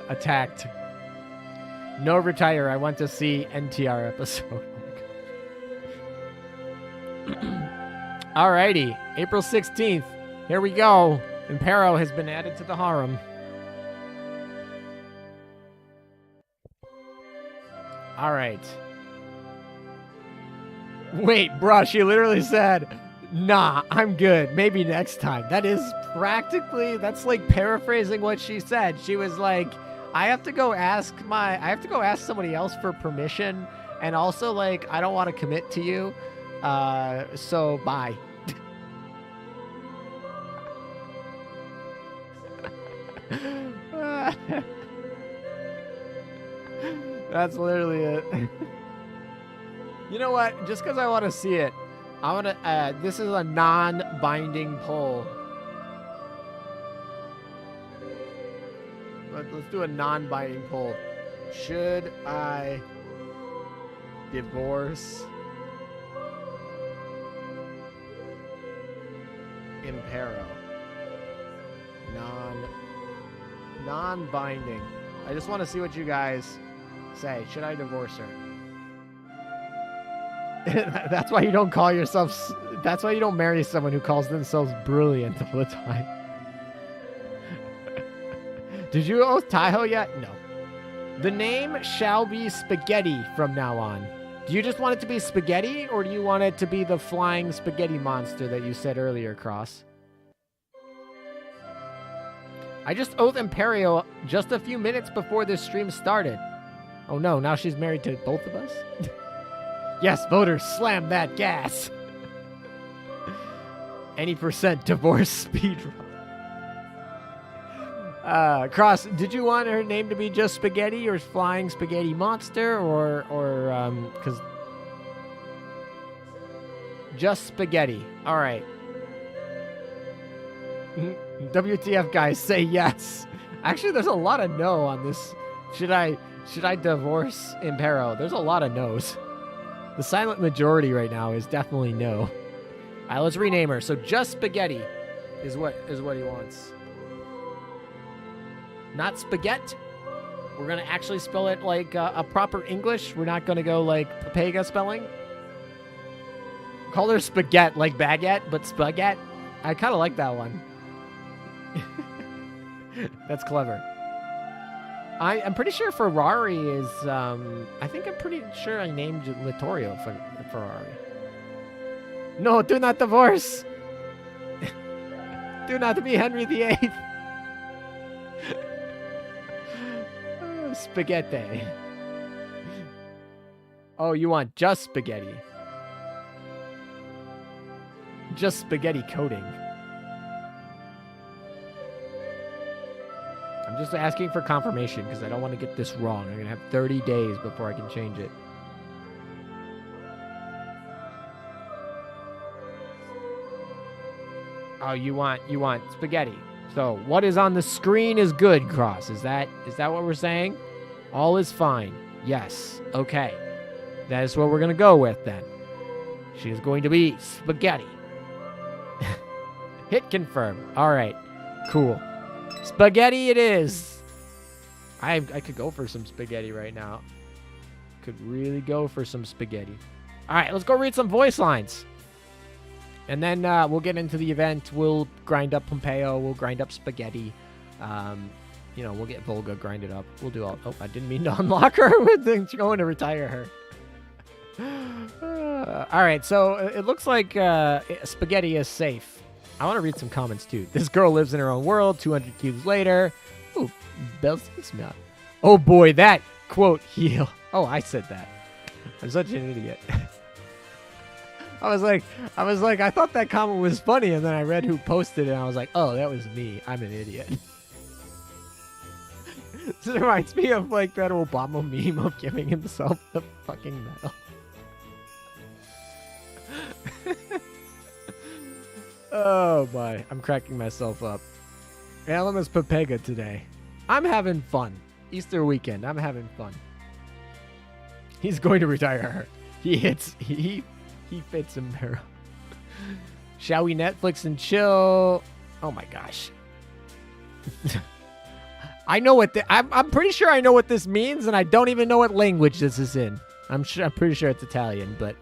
attacked. No retire. I want to see NTR episode. Alrighty, April 16th. Here we go. Impero has been added to the harem. Alright. Wait, bruh, she literally said, nah, I'm good. Maybe next time. That is practically, that's like paraphrasing what she said. She was like, I have to go ask somebody else for permission. And also, like, I don't want to commit to you. So bye. That's literally it. You know what? Just because I want to see it, I want to. This is a non-binding poll. Let's do a non-binding poll. Should I divorce Impero? Non-binding. I just want to see what you guys say. Should I divorce her? That's why you don't call yourself. That's why you don't marry someone who calls themselves brilliant all the time. Did you oath Taiho yet? No. The name shall be Spaghetti from now on. Do you just want it to be Spaghetti, or do you want it to be the flying spaghetti monster that you said earlier, Cross? I just oath Imperio just a few minutes before this stream started. Oh no, now she's married to both of us? Yes, voters, slam that gas. Any % divorce speedrun. Cross, did you want her name to be just Spaghetti or Flying Spaghetti Monster or because just Spaghetti. All right. WTF guys, say yes. Actually, there's a lot of no on this. Should I divorce Impero? There's a lot of no's. The silent majority right now is definitely no. All right, let's rename her. So just Spaghetti is what he wants. Not spaghetti. We're gonna actually spell it like a proper English. We're not gonna go like Papega spelling. Call her spaghetti like baguette, but spaghetti. I kind of like that one. That's clever. I'm pretty sure Ferrari is. I think I'm pretty sure I named Littorio for Ferrari. No, do not divorce. Do not be Henry VIII. Spaghetti. Oh, you want just spaghetti. Just spaghetti coating. I'm just asking for confirmation because I don't want to get this wrong. I'm going to have 30 days before I can change it. Oh, you want spaghetti. So, what is on the screen is good, Cross. Is that what we're saying? All is fine. Yes. Okay. That is what we're going to go with then. She is going to be spaghetti. Hit confirm. All right. Cool. Spaghetti it is. I could go for some spaghetti right now. Could really go for some spaghetti. All right, let's go read some voice lines. And then we'll get into the event. We'll grind up Pompeo. We'll grind up spaghetti. You know, we'll get Volga grinded up. We'll do all... Oh, I didn't mean to unlock her. We're going to retire her. All right, so it looks like spaghetti is safe. I want to read some comments, too. This girl lives in her own world. 200 cubes later. Ooh, Belsisma. Oh, boy, that quote heal. Oh, I said that. I'm such an idiot. I was like, I thought that comment was funny, and then I read who posted it, and I was like, oh, that was me. I'm an idiot. This reminds me of like that Obama meme of giving himself the fucking medal. Oh my, I'm cracking myself up. Alan is Pepega today. I'm having fun. Easter weekend, I'm having fun. He's going to retire her. He fits Impero. Shall we Netflix and chill? Oh my gosh. I know what I'm pretty sure I know what this means, and I don't even know what language this is in. I'm pretty sure it's Italian, but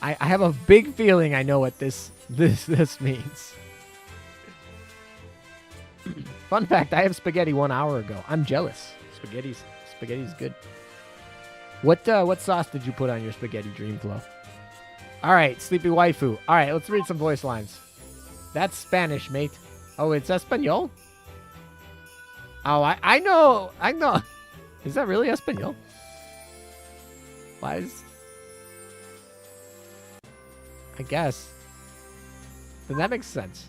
I have a big feeling I know what this means. Fun fact, I have spaghetti 1 hour ago. I'm jealous. Spaghetti's good. What sauce did you put on your spaghetti, Dreamflow? All right, sleepy waifu. All right, let's read some voice lines. That's Spanish, mate. Oh, it's Espanol? Oh, I know. Is that really Espanol? Why is... I guess. Then that makes sense.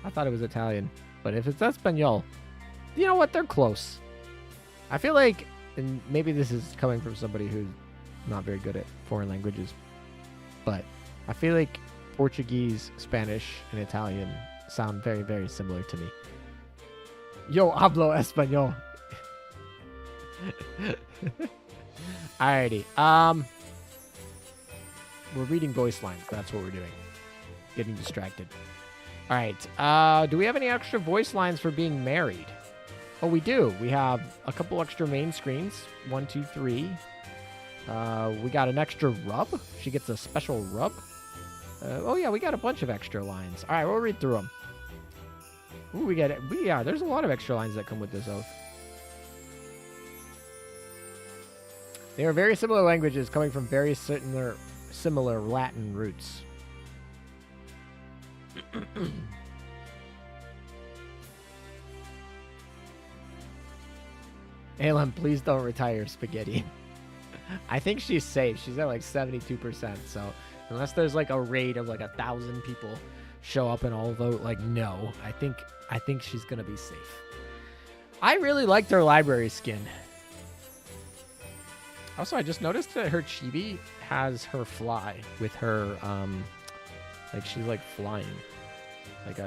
I thought it was Italian. But if it's Espanol, you know what? They're close. I feel like, and maybe this is coming from somebody who's not very good at foreign languages, but I feel like Portuguese, Spanish, and Italian sound very, very similar to me. Yo hablo español. Alrighty. We're reading voice lines. That's what we're doing. Getting distracted. Alright. Do we have any extra voice lines for being married? Oh, we do. We have a couple extra main screens. 1, 2, 3. We got an extra rub. She gets a special rub. Oh, yeah. We got a bunch of extra lines. Alright, we'll read through them. Ooh, we get it. Yeah, there's a lot of extra lines that come with this oath. They are very similar languages coming from very similar Latin roots. Alan, please don't retire spaghetti. I think she's safe. She's at like 72%. So unless there's like a raid of like 1,000 people show up and all vote, like no, I think she's gonna be safe. I really liked her library skin. Also, I just noticed that her chibi has her fly with her, like she's like flying, like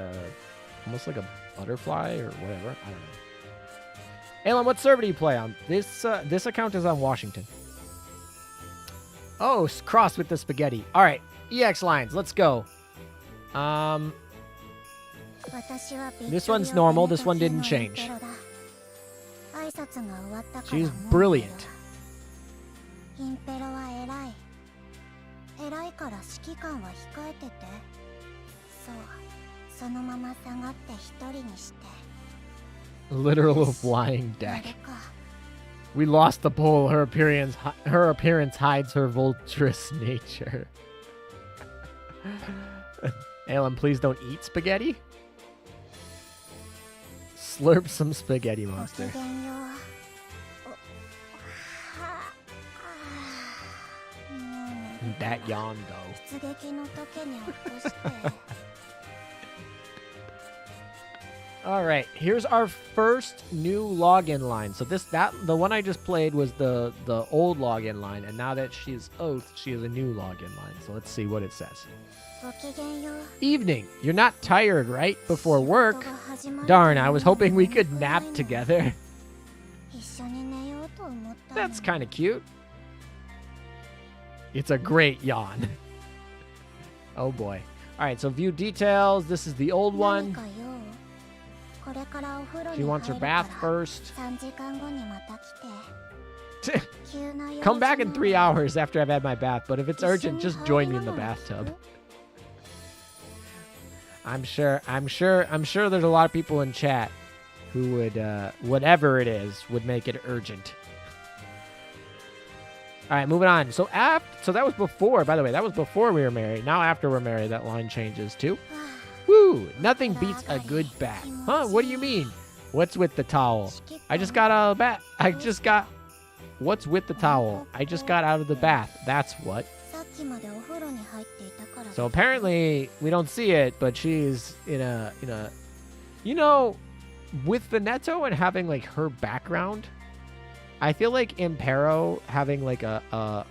almost like a butterfly or whatever. I don't know. Alan, what server do you play on? This account is on Washington. Oh, cross with the spaghetti. All right, EX lines. Let's go. This one's normal. This one didn't change. She's brilliant. Literal flying deck. We lost the poll. Her appearance hides her vulturous nature. Alan, please don't eat spaghetti. Slurp some spaghetti, monster. That yawn, though. All right, here's our first new login line. So the one I just played was the old login line, and now that she's oath, she has a new login line. So let's see what it says. Evening. You're not tired, right? Before work? Darn, I was hoping we could nap together. That's kind of cute. It's a great yawn. Oh boy. All right, so view details. This is the old one. She wants her bath first. 3時間後にまた来て Come back in 3 hours after I've had my bath, but if it's urgent, just join me in the bathtub. I'm sure there's a lot of people in chat who would, whatever it is, would make it urgent. All right, moving on. So that was before, by the way, that was before we were married. Now after we're married, that line changes too. Woo! Nothing beats a good bath. Huh? What do you mean? What's with the towel? I just got out of the bath. What's with the towel? I just got out of the bath. That's what. So apparently we don't see it, but she's in a, you know, with the Netto and having like her background, I feel like Impero having like a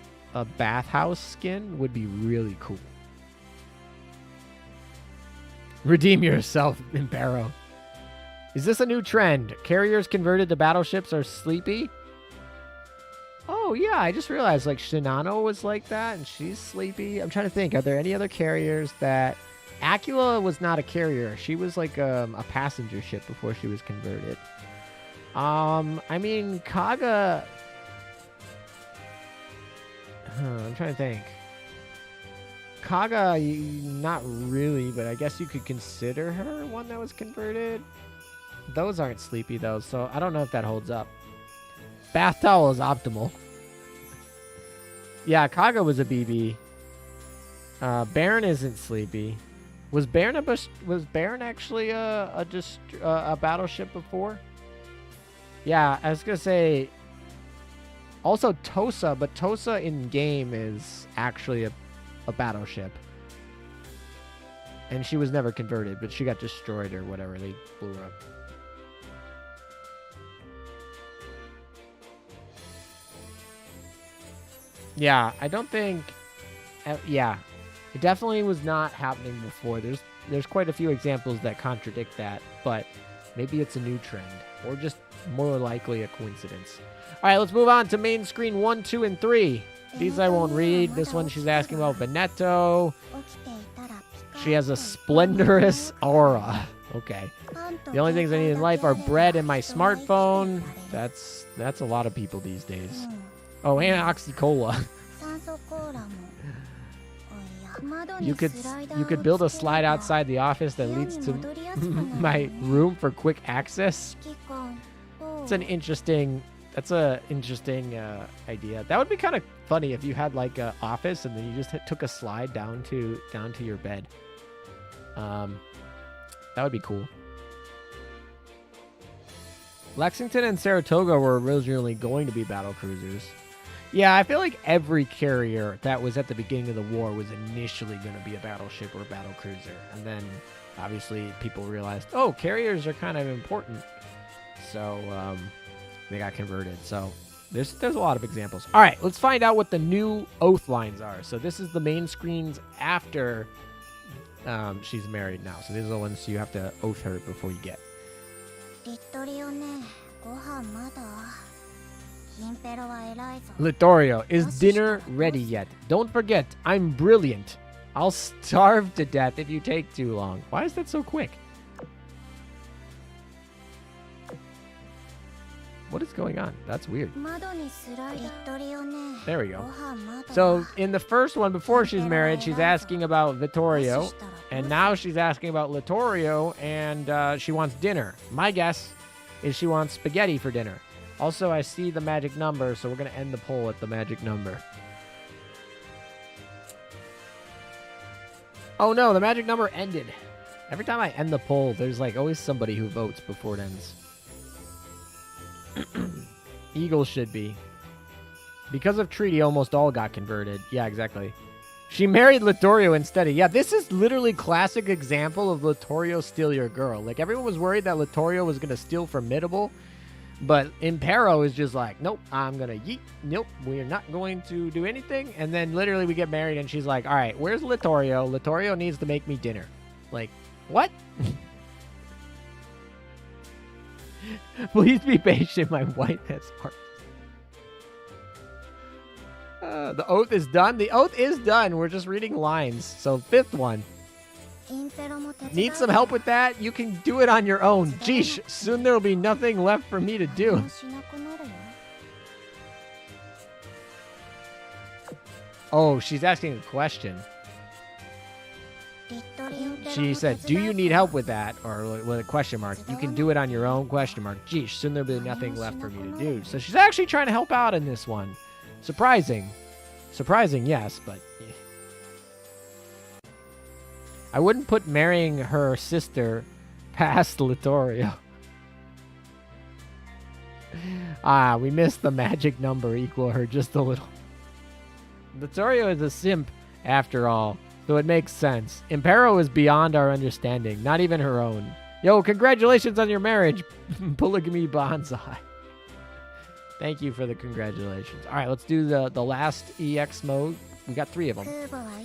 bathhouse skin would be really cool. Redeem yourself, Impero. Is this a new trend? Carriers converted to battleships are sleepy? Oh, yeah, I just realized, like, Shinano was like that, and she's sleepy. I'm trying to think, are there any other carriers that... Acula was not a carrier. She was, like, a passenger ship before she was converted. I mean, Kaga... I'm trying to think. Kaga, not really, but I guess you could consider her one that was converted. Those aren't sleepy, though, so I don't know if that holds up. Bath towel is optimal. Yeah, Kaga was a BB. Baron isn't sleepy. Was Baron actually a battleship before? Yeah, I was gonna say. Also Tosa, but Tosa in game is actually a battleship, and she was never converted, but she got destroyed or whatever. They blew her up. Yeah, I don't think... yeah, it definitely was not happening before. There's quite a few examples that contradict that, but maybe it's a new trend, or just more likely a coincidence. All right, let's move on to main screen 1, 2, and 3. These I won't read. This one she's asking about Veneto. She has a splendorous aura. Okay. The only things I need in life are bread and my smartphone. That's a lot of people these days. Oh, and Oxycola. You could build a slide outside the office that leads to my room for quick access. It's an interesting idea. That would be kind of funny if you had like an office and then you just took a slide down to your bed. That would be cool. Lexington and Saratoga were originally going to be battle cruisers. Yeah, I feel like every carrier that was at the beginning of the war was initially going to be a battleship or a battle cruiser. And then, obviously, people realized, oh, carriers are kind of important. So, they got converted. So, there's a lot of examples. All right, let's find out what the new oath lines are. So, this is the main screens after she's married now. So, these are the ones you have to oath her before you get. Littorio, is dinner ready yet? Don't forget, I'm brilliant. I'll starve to death if you take too long. Why is that so quick? What is going on? That's weird. There we go. So, in the first one, before she's married, she's asking about Vittorio. And now she's asking about Littorio, and she wants dinner. My guess is she wants spaghetti for dinner. Also, I see the magic number, so we're going to end the poll at the magic number. Oh no, the magic number ended. Every time I end the poll, there's like always somebody who votes before it ends. Eagle should be. Because of treaty, almost all got converted. Yeah, exactly. She married Littorio instead of... Yeah, this is literally classic example of Littorio steal your girl. Like, everyone was worried that Littorio was going to steal Formidable. But Impero is just like, nope, I'm going to yeet. Nope, we're not going to do anything. And then literally we get married and she's like, all right, where's Littorio? Littorio needs to make me dinner. Like, what? Please be patient, my wife has heart. The oath is done. The oath is done. We're just reading lines. So, fifth one. Need some help with that? You can do it on your own. Geesh, soon there'll be nothing left for me to do. Oh, she's asking a question. She said, do you need help with that? Or with a question mark. You can do it on your own, question mark. Geesh, soon there'll be nothing left for me to do. So she's actually trying to help out in this one. Surprising. Surprising, yes, but... I wouldn't put marrying her sister past Littorio. We missed the magic number equal her just a little. Littorio is a simp, after all, so it makes sense. Impero is beyond our understanding, not even her own. Yo, congratulations on your marriage, Polygamy Bonsai. Thank you for the congratulations. All right, let's do the last EX mode. We got 3 of them.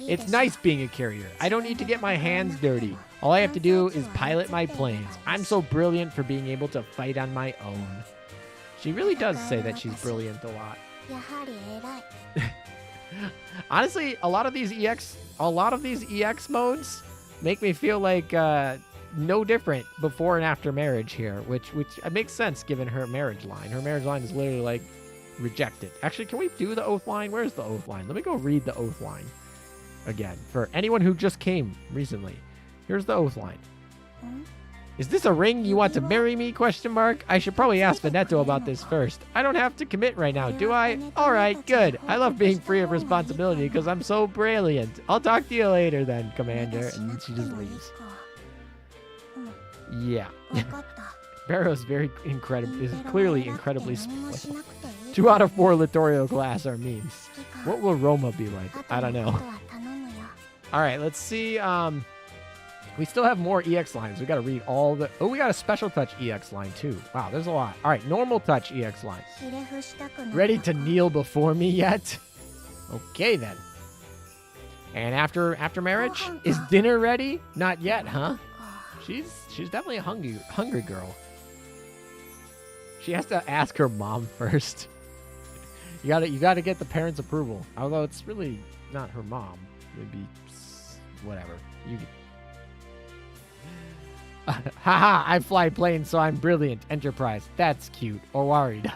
It's nice being a carrier. I don't need to get my hands dirty. All I have to do is pilot my planes. I'm so brilliant for being able to fight on my own. She really does say that she's brilliant a lot. Honestly, a lot of these EX modes make me feel like no different before and after marriage here, which makes sense given her marriage line. Her marriage line is literally like rejected. Actually, can we do the oath line? Where's the oath line? Let me go read the oath line again for anyone who just came recently. Here's the oath line. Is this a ring? You want to marry me? Question mark. I should probably ask Veneto about this first. I don't have to commit right now, do I? All right, good. I love being free of responsibility because I'm so brilliant. I'll talk to you later then, Commander. And she just leaves. Yeah. Barrow is clearly incredibly spoiled. 2 out of 4 Littorio class are memes. What will Roma be like? I don't know. All right, let's see. We still have more EX lines. We got to read all the... Oh, we got a special touch EX line, too. Wow, there's a lot. All right, normal touch EX line. Ready to kneel before me yet? Okay, then. And after marriage? Is dinner ready? Not yet, huh? She's definitely a hungry girl. She has to ask her mom first. You gotta get the parents' approval. Although it's really not her mom. Maybe whatever. Haha, I fly planes, so I'm brilliant. Enterprise. That's cute. Or worried.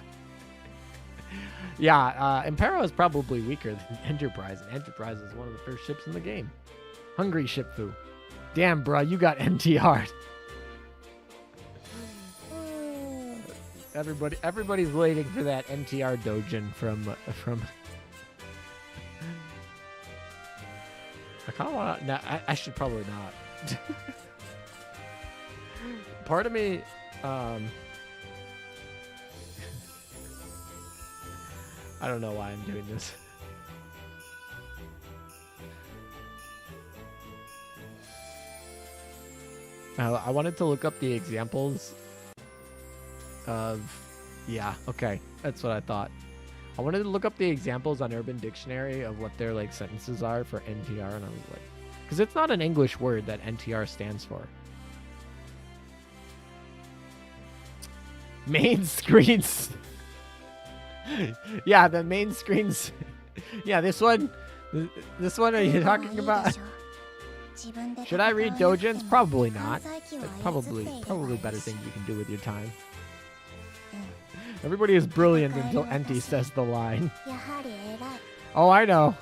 Yeah, Impero is probably weaker than Enterprise, and Enterprise is one of the first ships in the game. Hungry ship foo. Damn, bro, you got MTR'd. Everybody's waiting for that MTR Dojin from. I kind of want to. No, I should probably not. Part of me, I don't know why I'm doing this. I wanted to look up the examples of... Yeah, okay. That's what I thought. I wanted to look up the examples on Urban Dictionary of what their like sentences are for NTR, and I was like... Because it's not an English word that NTR stands for. Main screens. Yeah, the main screens. Yeah, this one. This one are you talking about? Should I read Dojins? Probably not. Probably better things you can do with your time. Everybody is brilliant until Enti says the line. Oh, I know.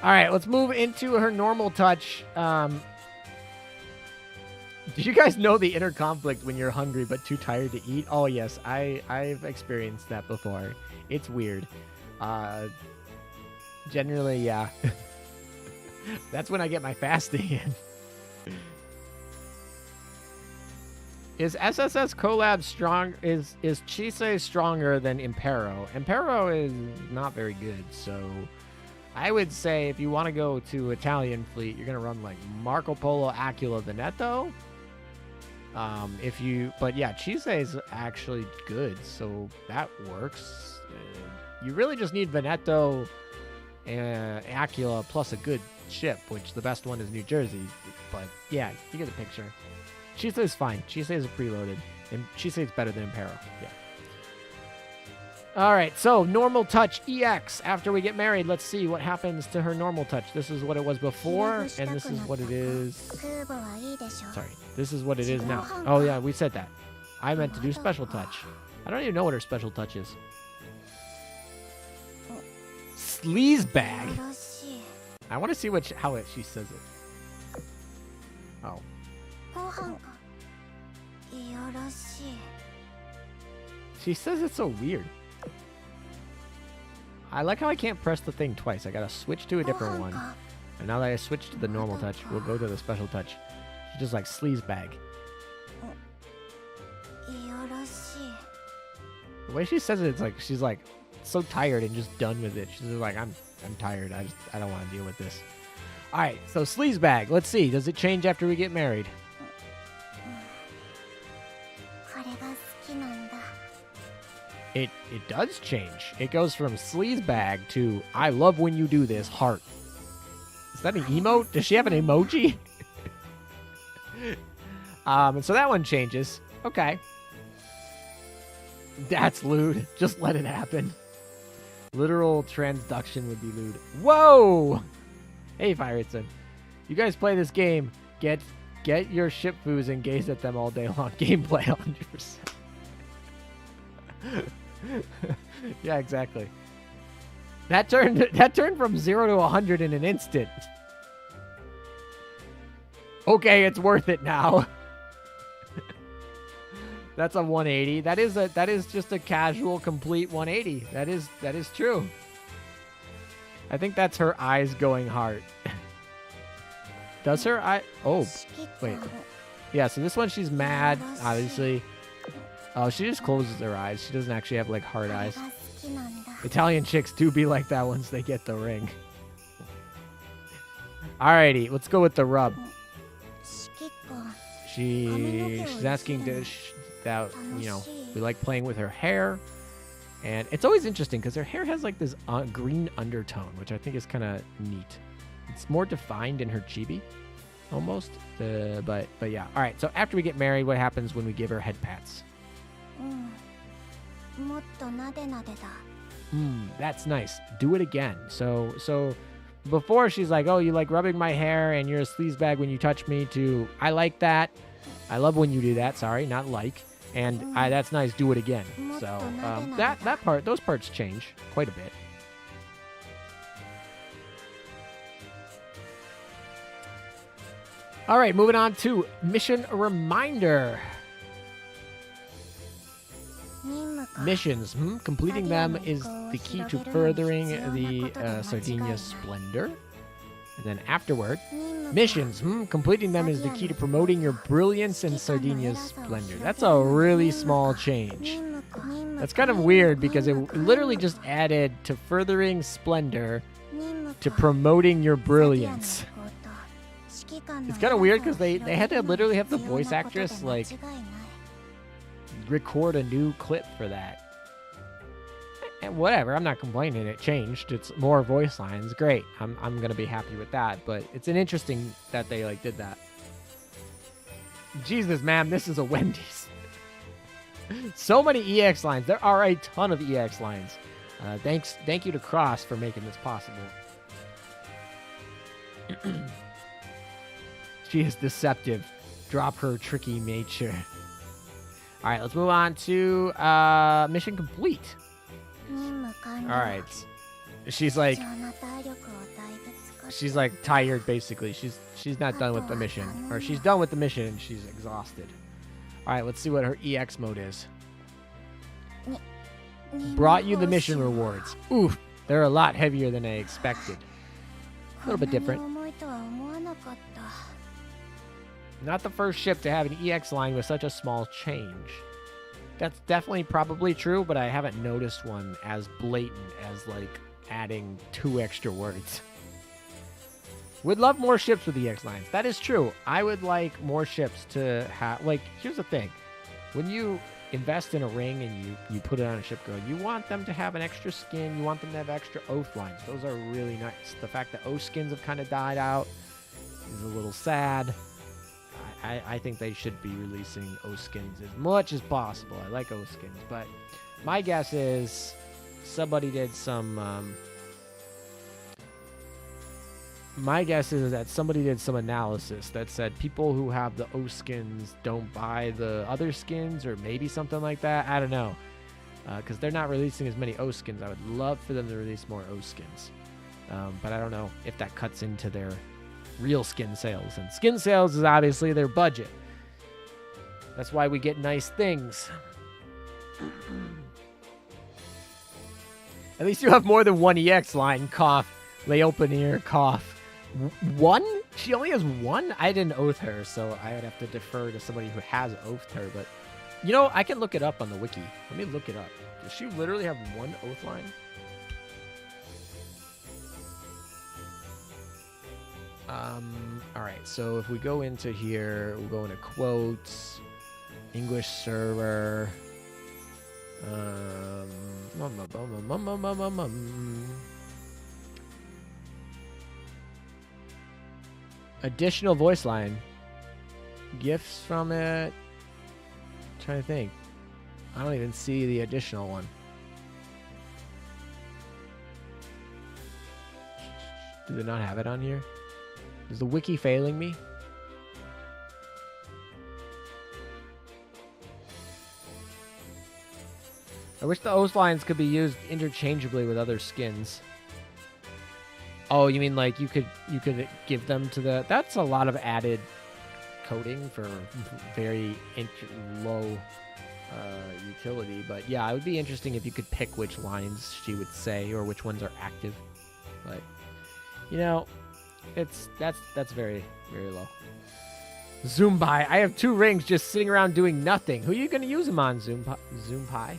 All right, let's move into her normal touch. Did you guys know the inner conflict when you're hungry but too tired to eat? Oh, yes, I've experienced that before. It's weird. Generally, yeah. That's when I get my fasting in. Is SSS Collab strong? Is Chise stronger than Impero? Impero is not very good, so I would say if you want to go to Italian fleet, you're gonna run like Marco Polo, Aquila, Veneto. But yeah, Chise is actually good, so that works. You really just need Veneto and Aquila plus a good ship, which the best one is New Jersey. But yeah, you get the picture. Chise is fine. Chise is preloaded, and Chise is better than Impero. Yeah. All right, so normal touch EX. After we get married, let's see what happens to her normal touch. This is what it was before, and this is what it is. Sorry, this is what it is now. Oh, yeah, we said that. I meant to do special touch. I don't even know what her special touch is. Sleaze bag. I want to see how she says it. Oh. She says it so weird. I like how I can't press the thing twice. I gotta switch to a different one. And now that I switched to the normal touch, we'll go to the special touch. She's just like sleaze bag. The way she says it, it's like she's like so tired and just done with it. She's just like, I'm tired. I don't want to deal with this. All right, so sleaze bag. Let's see. Does it change after we get married? It does change. It goes from sleaze bag to I love when you do this heart. Is that an emote? Does she have an emoji? And so that one changes. Okay. That's lewd. Just let it happen. Literal transduction would be lewd. Whoa! Hey, Fireson. You guys play this game. Get your shipfoos and gaze at them all day long. Gameplay 100%. Yeah, exactly. That turned from 0 to 100 in an instant. Okay, it's worth it now. That's a 180. That is just a casual complete 180. That is true. I think that's her eyes going hard. Does her eye? Oh, wait. Yeah, so this one she's mad, obviously. Oh, she just closes her eyes. She doesn't actually have like hard eyes. Italian chicks do be like that once they get the ring. Alrighty, let's go with the rub. She's asking that, you know, we like playing with her hair. And it's always interesting because her hair has like this green undertone, which I think is kind of neat. It's more defined in her chibi, almost. But yeah. All right, so after we get married, what happens when we give her head pats? That's nice. Do it again. So before she's like, oh, you like rubbing my hair and you're a sleaze bag when you touch me, to I like that. I love when you do that. Sorry, not like. And that's nice. Do it again. So those parts change quite a bit. All right, moving on to mission reminder. Missions. Completing them is the key to furthering the Sardinia's splendor. And then afterward, missions. Completing them is the key to promoting your brilliance and Sardinia's splendor. That's a really small change. That's kind of weird because it literally just added to furthering splendor to promoting your brilliance. It's kind of weird because they had to literally have the voice actress like record a new clip for that. And whatever, I'm not complaining. It changed. It's more voice lines. Great. I'm gonna be happy with that. But it's an interesting that they like did that. Jesus, ma'am, this is a Wendy's. So many EX lines. There are a ton of EX lines. Thank you to Cross for making this possible. She is deceptive. Drop her tricky nature. All right, let's move on to mission complete. All right. She's like tired basically. She's not done with the mission, or she's done with the mission and she's exhausted. All right, let's see what her EX mode is. Brought you the mission rewards. Oof, they're a lot heavier than I expected. A little bit different. Not the first ship to have an EX line with such a small change. That's definitely probably true, but I haven't noticed one as blatant as like adding 2 extra words. Would love more ships with EX lines. That is true. I would like more ships to have, like, here's the thing. When you invest in a ring and you put it on a ship girl, you want them to have an extra skin. You want them to have extra oath lines. Those are really nice. The fact that oath skins have kind of died out is a little sad. I think they should be releasing oath skins as much as possible. I like oath skins, but My guess is somebody did some... my guess is that somebody did some analysis that said people who have the O skins don't buy the other skins, or maybe something like that. I don't know. Because they're not releasing as many O skins. I would love for them to release more O skins. But I don't know if that cuts into their real skin sales. And skin sales is obviously their budget. That's why we get nice things. At least you have more than one EX line. Cough. Lay open ear. Cough. One? She only has one? I didn't oath her, so I would have to defer to somebody who has oathed her. But, you know, I can look it up on the wiki. Let me look it up. Does she literally have one oath line? All right, so if we go into here, we'll go into quotes, English server, additional voice line, gifts from it. I'm trying to think. I don't even see the additional one. Do they not have it on here? Is the wiki failing me? I wish the oath lines could be used interchangeably with other skins. Oh, you mean like you could give them to the... That's a lot of added coding for very low utility. But yeah, it would be interesting if you could pick which lines she would say or which ones are active. But, you know... That's very, very low. Zoompai. I have 2 rings just sitting around doing nothing. Who are you going to use them on, Zoompai?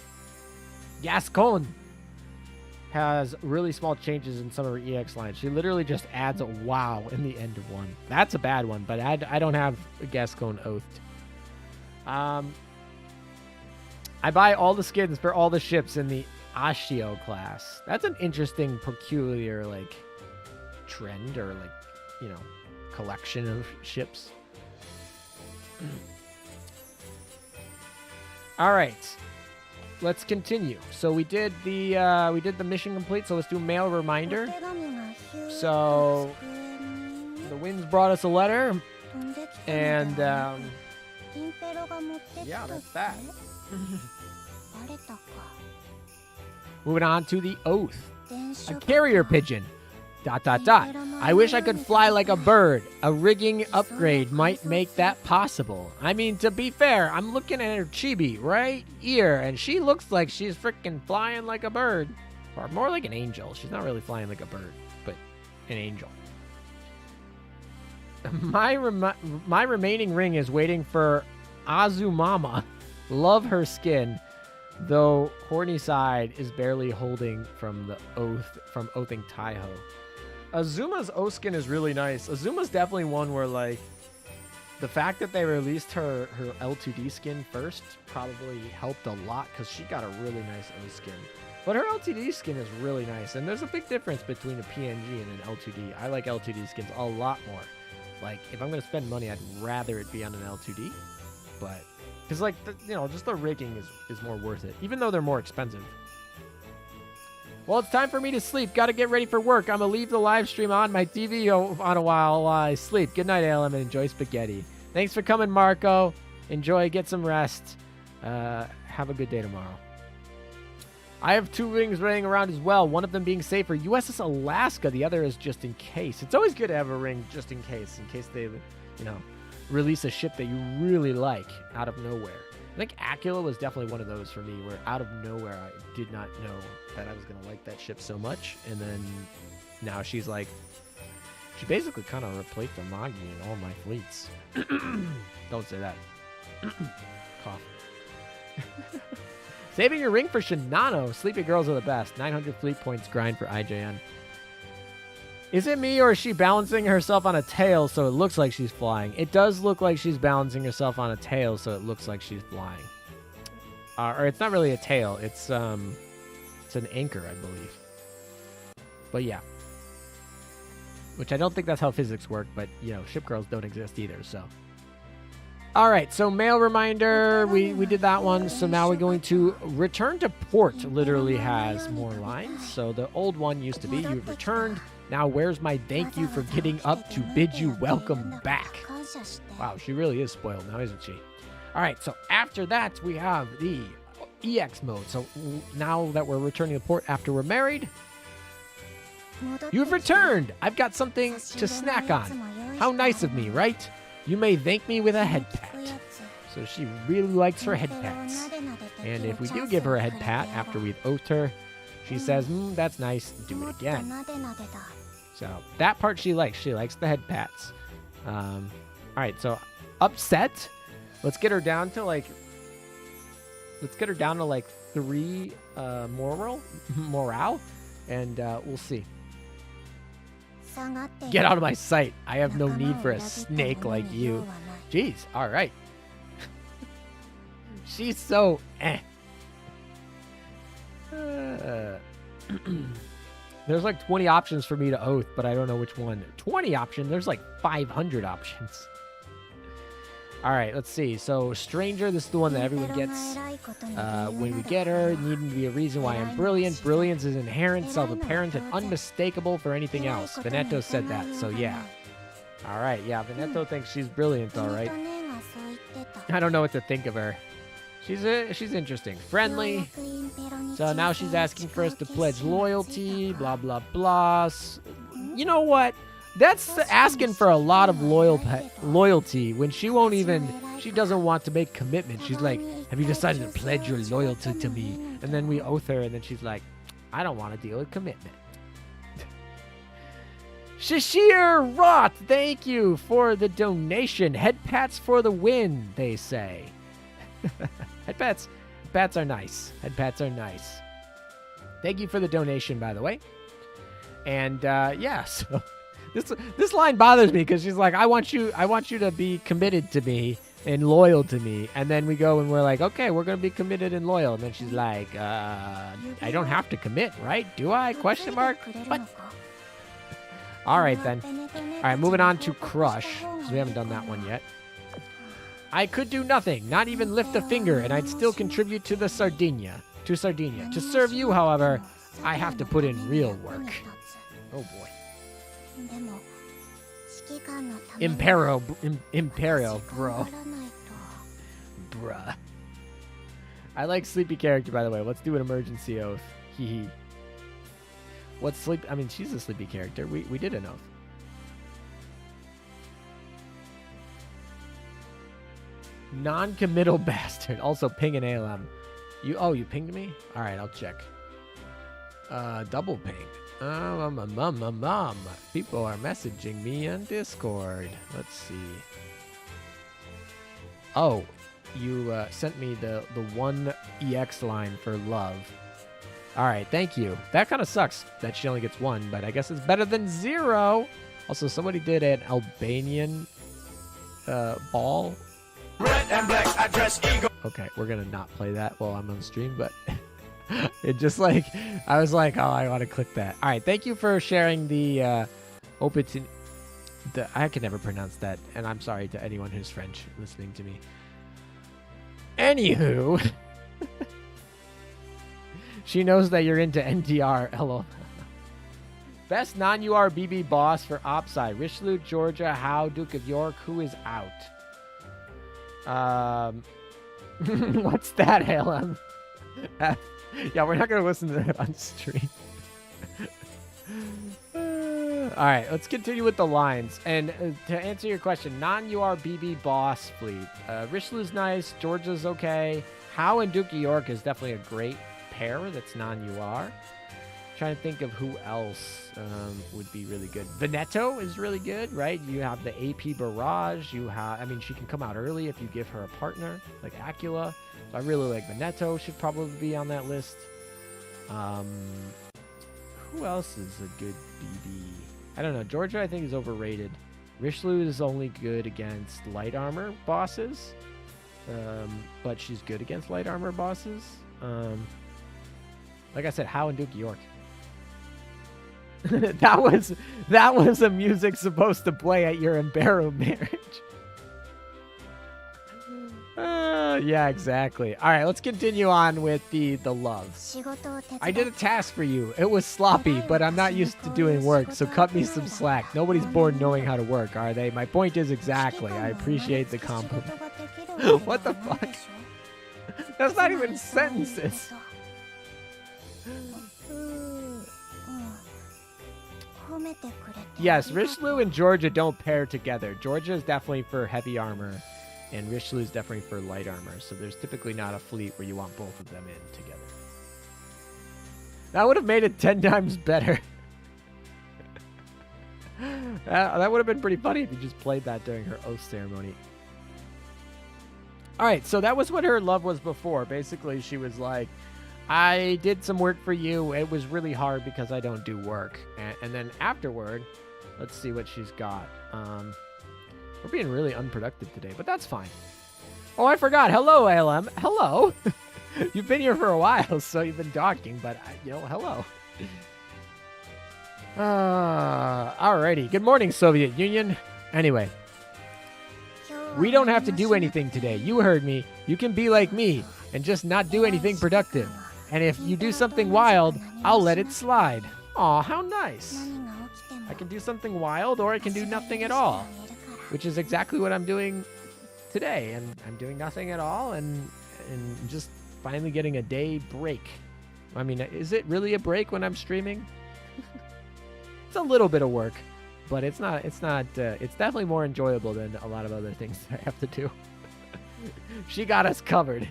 Gascon has really small changes in some of her EX lines. She literally just adds a wow in the end of one. That's a bad one, but I don't have a Gascon oathed. I buy all the skins for all the ships in the Ashio class. That's an interesting, peculiar, like... trend or like, you know, collection of ships. All right, let's continue. So we did the mission complete. So let's do mail reminder. So the winds brought us a letter, and yeah, that's that. Moving on to the oath. A carrier pigeon. ... I wish I could fly like a bird. A rigging upgrade might make that possible. I mean, to be fair, I'm looking at her chibi right here, and she looks like she's freaking flying like a bird. Or more like an angel. She's not really flying like a bird, but an angel. My remaining ring is waiting for Azumama. Love her skin, though horny side is barely holding from the oathing Taiho. Azuma's O-skin is really nice. Azuma's definitely one where, like, the fact that they released her L2D skin first probably helped a lot because she got a really nice O-skin. But her LTD skin is really nice, and there's a big difference between a PNG and an L2D. I like L2D skins a lot more. Like, if I'm going to spend money, I'd rather it be on an L2D. But, because, like, you know, just the rigging is more worth it, even though they're more expensive. Well, it's time for me to sleep. Got to get ready for work. I'm going to leave the live stream on my TV on a while I sleep. Good night, ALM, and enjoy spaghetti. Thanks for coming, Marco. Enjoy. Get some rest. Have a good day tomorrow. I have 2 rings running around as well. One of them being safe for USS Alaska. The other is just in case. It's always good to have a ring just in case they, you know, release a ship that you really like out of nowhere. I think Acula was definitely one of those for me, where out of nowhere I did not know that I was going to like that ship so much. And then now she's like, she basically kind of replaced Amagi in all my fleets. Don't say that. Cough. Saving your ring for Shinano. Sleepy girls are the best. 900 fleet points grind for IJN. Is it me, or is she balancing herself on a tail so it looks like she's flying? It does look like she's balancing herself on a tail so it looks like she's flying. Or it's not really a tail. It's an anchor, I believe. But yeah. Which I don't think that's how physics work, but, you know, ship girls don't exist either, so. All right, so mail reminder, we did that one. So now we're going to return to port. Literally has more lines. So the old one used to be you've returned. Now where's my thank you for getting up to bid you welcome back? Wow, she really is spoiled now, isn't she? All right, so after that we have the EX mode. So now that we're returning to port after we're married, you've returned. I've got something to snack on. How nice of me, right? You may thank me with a head pat. So she really likes her head pats. And if we do give her a head pat after we've oathed her, she says, that's nice, do it again. So that part she likes. She likes the head pats. All right, so upset. Let's get her down to like 3 morale, and we'll see. Get out of my sight. I have no need for a snake like you. Jeez, all right. She's so There's like 20 options for me to oath, but I don't know which one. 20 options? There's like 500 options. All right, let's see. So, stranger, this is the one that everyone gets when we get her. Needing to be a reason why I'm brilliant. Brilliance is inherent, self-apparent, and unmistakable for anything else. Veneto said that, so yeah. All right, yeah, Veneto thinks she's brilliant, all right. I don't know what to think of her. She's interesting. Friendly. So now she's asking for us to pledge loyalty, blah, blah, blah. You know what? That's asking for a lot of loyalty when she doesn't want to make commitment. She's like, have you decided to pledge your loyalty to me? And then we oath her, and then she's like, I don't want to deal with commitment. Shashir Roth, thank you for the donation. Head pats for the win, they say. Head pats are nice. Head pats are nice. Thank you for the donation, by the way. And yeah, so this line bothers me because she's like, I want you to be committed to me and loyal to me. And then we go and we're like, okay, we're gonna be committed and loyal. And then she's like, I don't have to commit, right? Do I? Question mark. What? All right then. All right, moving on to crush. So we haven't done that one yet. I could do nothing, not even lift a finger, and I'd still contribute to Sardinia. To serve you, however, I have to put in real work. Oh boy. Impero, bro. Bruh. I like sleepy character, by the way. Let's do an emergency oath. Hee hee. What's sleep? I mean, she's a sleepy character. We did an oath. Non-committal bastard. Also ping an ALM. You pinged me? All right, I'll check. Double ping. Mom. People are messaging me on Discord. Let's see. Oh, you sent me the one EX line for love. All right, thank you. That kind of sucks that she only gets one, but I guess it's better than 0. Also, somebody did an Albanian ball. Red and black, I dress eagle. Okay, we're gonna not play that while I'm on stream, but it just like I was like, oh, I want to click that. All right, thank you for sharing the I can never pronounce that, and I'm sorry to anyone who's French listening to me. Anywho, she knows that you're into NTR. Hello. Best non-URBB boss for Opsai. Richelieu, Georgia, Howe, Duke of York. Who is out? What's that, ALM? Yeah, we're not going to listen to that on stream. All right, let's continue with the lines. And to answer your question, non-URBB boss fleet. Richelieu's nice. Georgia's okay. Howe and Duke of York is definitely a great pair that's non-UR. Trying to think of who else would be really good. Veneto is really good, right? You have the AP Barrage. You have, I mean, she can come out early if you give her a partner, like Acula. So I really like Veneto. Should probably be on that list. Who else is a good BB? I don't know. Georgia, I think, is overrated. Richelieu is only good against light armor bosses, but she's good against light armor bosses. Like I said, Howe and Duke of York. that was a music supposed to play at your Impero marriage. Yeah, exactly. All right, let's continue on with the love. I did a task for you. It was sloppy, but I'm not used to doing work, so cut me some slack. Nobody's born knowing how to work, are they? My point is exactly. I appreciate the compliment. What the fuck? That's not even sentences. Yes, Richelieu and Georgia don't pair together. Georgia is definitely for heavy armor, and Richelieu is definitely for light armor. So there's typically not a fleet where you want both of them in together. That would have made it 10 times better. That would have been pretty funny if you just played that during her oath ceremony. All right, so that was what her love was before. Basically, she was like, I did some work for you. It was really hard because I don't do work. And then afterward, let's see what she's got. We're being really unproductive today, but that's fine. Oh, I forgot. Hello, ALM. Hello. You've been here for a while, so you've been talking, but, hello. Alrighty. Good morning, Soviet Union. Anyway. We don't have to do anything today. You heard me. You can be like me and just not do anything productive. And if you do something wild, I'll let it slide. Aw, how nice. I can do something wild or I can do nothing at all, which is exactly what I'm doing today. And I'm doing nothing at all and just finally getting a day break. I mean, is it really a break when I'm streaming? It's a little bit of work. But it's definitely more enjoyable than a lot of other things I have to do. She got us covered.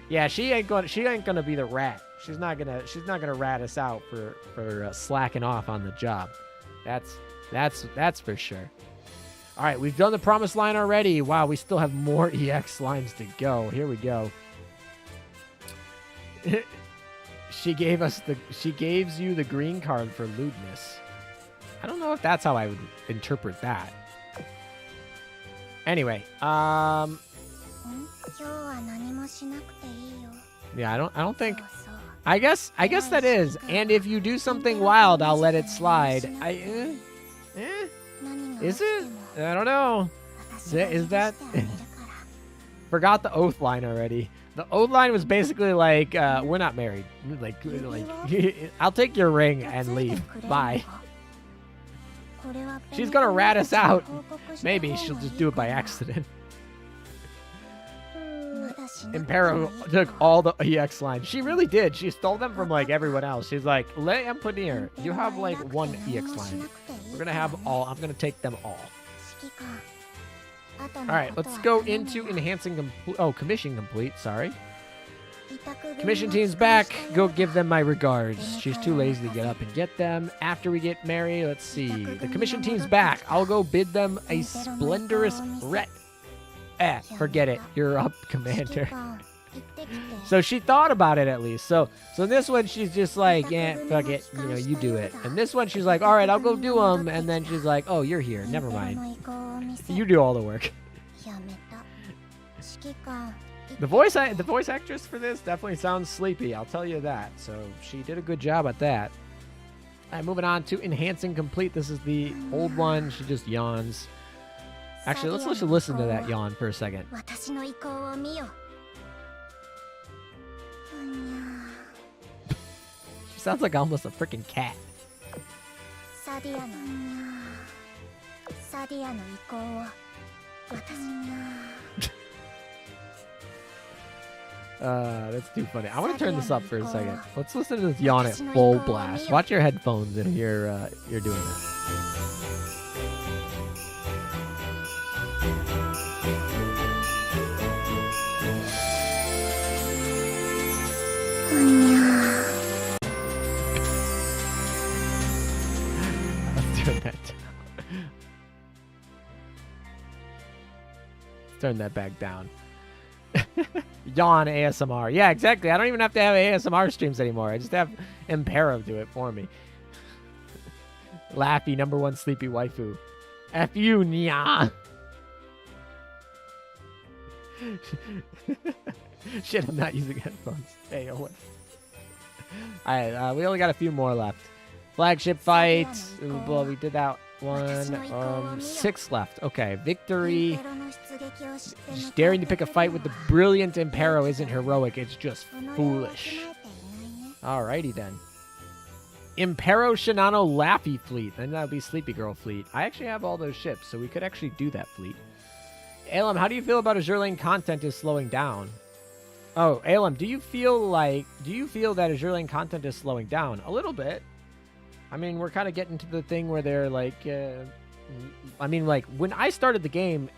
Yeah, she ain't gonna be the rat. She's not gonna rat us out for slacking off on the job. That's for sure. All right, we've done the promised line already. Wow, we still have more EX lines to go. Here we go. She gives you the green card for lewdness. I don't know if that's how I would interpret that. Anyway, yeah, I don't think. I guess that is. And if you do something wild, I'll let it slide. Is it? I don't know. Is that? Forgot the oath line already. The oath line was basically like, we're not married. Like, I'll take your ring and leave. Bye. She's gonna rat us out. Maybe she'll just do it by accident. Impero took all the EX lines. She really did. She stole them from like everyone else. She's like, Le Empanier, you have like one EX line. We're gonna have all. I'm gonna take them all. All right, let's go into enhancing. Commission complete. Sorry. Commission team's back. Go give them my regards. She's too lazy to get up and get them. After we get married, let's see. The commission team's back. I'll go bid them a splendorous forget it. You're up, Commander. So she thought about it at least. So this one she's just like, yeah, fuck it. You do it. And this one she's like, all right, I'll go do them. And then she's like, oh, you're here. Never mind. You do all the work. The voice actress for this definitely sounds sleepy. I'll tell you that. So she did a good job at that. All right, moving on to enhancing complete. This is the old one. She just yawns. Actually, let's just listen to that yawn for a second. She sounds like almost a freaking cat. That's too funny. I want to turn this up for a second. Let's listen to this yawn at full blast. Watch your headphones if you're doing this. Let's turn that down. Let's turn that back down. Yawn ASMR. Yeah, exactly. I don't even have to have ASMR streams anymore. I just have Impero do it for me. Laffy, #1 sleepy waifu. F you, nya. Shit, I'm not using headphones. Hey, what? Alright, we only got a few more left. Flagship fight. Well, we did that one. 6 left. Okay, victory. Just daring to pick a fight with the brilliant Impero isn't heroic, it's just foolish. Alrighty then. Impero Shinano Laffy Fleet. Then that would be Sleepy Girl Fleet. I actually have all those ships, so we could actually do that fleet. Alem, how do you feel about Azur Lane content is slowing down? Oh, Alem, do you feel that Azur Lane content is slowing down? A little bit. I mean, we're kind of getting to the thing where they're like, I mean, like when I started the game,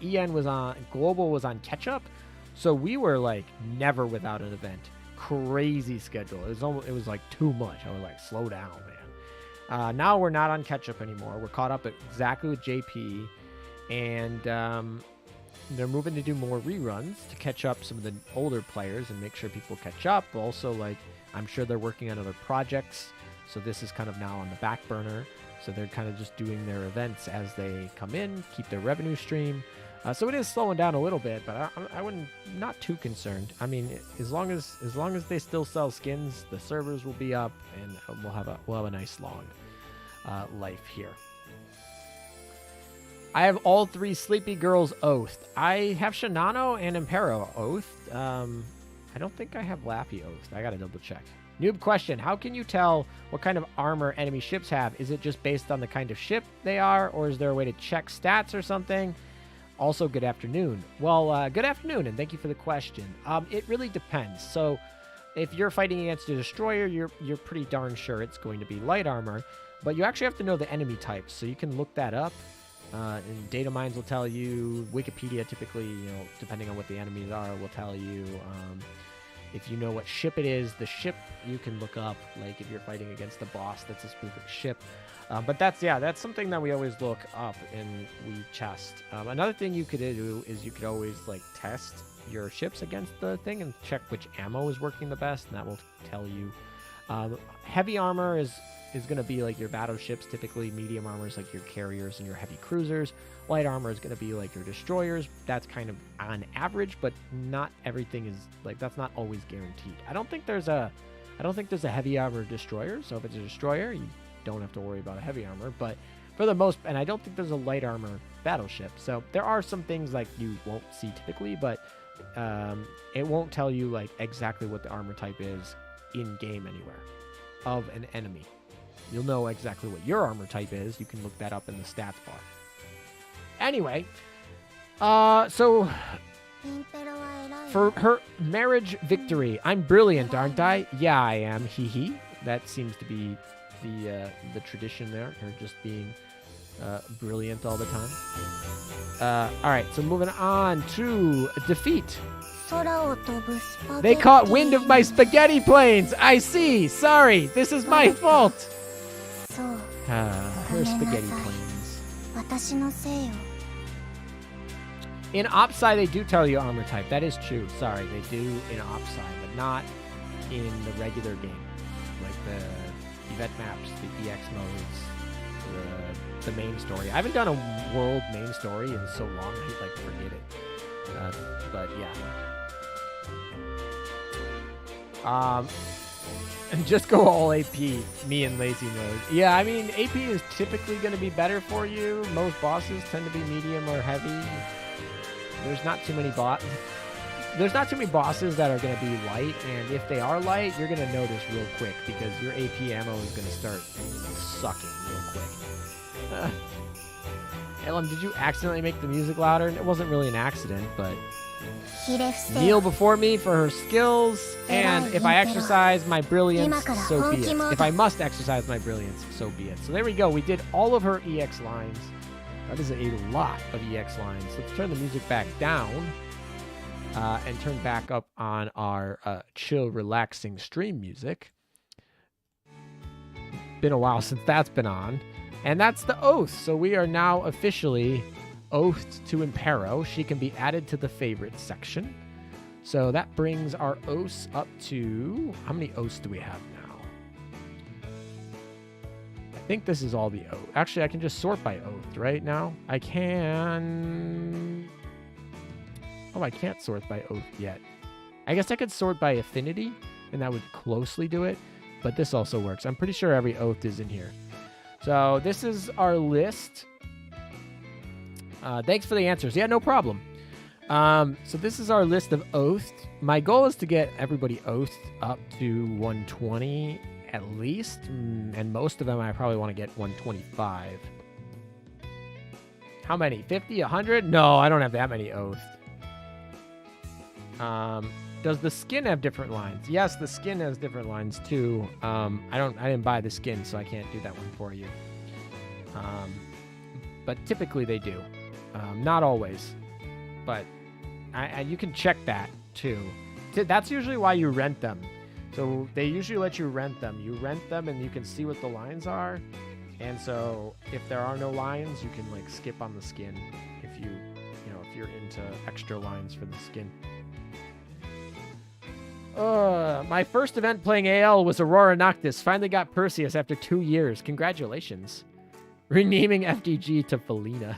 Global was on catch up, so we were like never without an event. Crazy schedule. It was like too much. I was like, slow down, man. Now we're not on catch up anymore. We're caught up exactly with JP, and they're moving to do more reruns to catch up some of the older players and make sure people catch up. Also, like, I'm sure they're working on other projects, so this is kind of now on the back burner. So they're kind of just doing their events as they come in, keep their revenue stream. So it is slowing down a little bit, but I wouldn't, not too concerned. I mean, as long as they still sell skins, the servers will be up, and we'll have a nice long life here. I have all 3 Sleepy Girls Oathed. I have Shinano and Impero Oathed. I don't think I have Laffy Oathed. I gotta double check. Noob question: how can you tell what kind of armor enemy ships have? Is it just based on the kind of ship they are, or is there a way to check stats or something? Also, good afternoon. Well, good afternoon, and thank you for the question. It really depends. So, if you're fighting against a destroyer, you're pretty darn sure it's going to be light armor, but you actually have to know the enemy types, so you can look that up. And data mines will tell you. Wikipedia typically, depending on what the enemies are, will tell you. If you know what ship it is, the ship you can look up. Like if you're fighting against the boss, that's a specific ship. But that's something that we always look up and we test. Another thing you could do is you could always like test your ships against the thing and check which ammo is working the best, and that will tell you. Heavy armor is going to be like your battleships. Typically, medium armor is like your carriers and your heavy cruisers. Light armor is going to be like your destroyers. That's kind of on average, but not everything is like, that's not always guaranteed. I don't think there's a heavy armor destroyer. So if it's a destroyer, you don't have to worry about a heavy armor. But for the most, and I don't think there's a light armor battleship. So there are some things like you won't see typically, but it won't tell you like exactly what the armor type is in game anywhere of an enemy. You'll know exactly what your armor type is. You can look that up in the stats bar. Anyway, so for her marriage victory, I'm brilliant, aren't I? Yeah, I am. Hee hee. That seems to be the tradition there. Her just being brilliant all the time. All right, so moving on to defeat. They caught wind of my spaghetti planes. I see. Sorry, this is my fault. Her spaghetti planes. In OpSci, they do tell you armor type. That is true. Sorry, they do in OpSci, but not in the regular game. Like the event maps, the EX modes, the main story. I haven't done a world main story in so long, I like forget it. But yeah. And just go all AP, me and lazy mode. Yeah, I mean, AP is typically going to be better for you. Most bosses tend to be medium or heavy. There's not too many bosses that are going to be light, and if they are light, you're going to notice real quick because your AP ammo is going to start sucking real quick. Elam, did you accidentally make the music louder? It wasn't really an accident, but kneel before me for her skills, and if I exercise my brilliance, so be it. If I must exercise my brilliance, so be it. So there we go. We did all of her EX lines. That is a lot of EX lines. Let's turn the music back down and turn back up on our chill, relaxing stream music. Been a while since that's been on. And that's the oath. So we are now officially oathed to Impero. She can be added to the favorite section. So that brings our oaths up to... How many oaths do we have now? I think this is all the oath. Actually, I can just sort by oath right now. I can... Oh, I can't sort by oath yet. I guess I could sort by affinity, and that would closely do it. But this also works. I'm pretty sure every oath is in here. So this is our list. Thanks for the answers. Yeah, no problem. So this is our list of oaths. My goal is to get everybody oathed up to 120 at least, and most of them I probably want to get 125. How many? 50? 100? No, I don't have that many oaths. Does the skin have different lines? Yes, the skin has different lines too. I didn't buy the skin, so I can't do that one for you. But typically they do. Not always, but you can check that too. That's usually why you rent them. So they usually let you rent them. You rent them and you can see what the lines are. And so if there are no lines, you can like skip on the skin if if you're into extra lines for the skin. My first event playing AL was Aurora Noctis. Finally got Perseus after 2 years. Congratulations. Renaming FDG to Felina.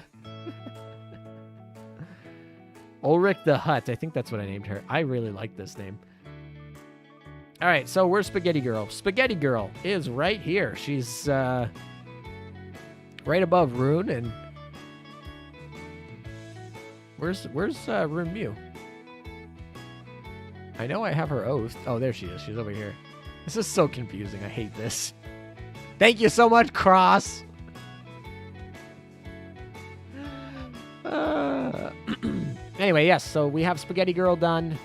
Ulrich the Hutt. I think that's what I named her. I really like this name. All right, so where's Spaghetti Girl? Spaghetti Girl is right here. She's right above Rune. And where's Rune Mew? I know I have her oath. Oh, there she is. She's over here. This is so confusing. I hate this. Thank you so much, Cross. Anyway, yes, so we have Spaghetti Girl done.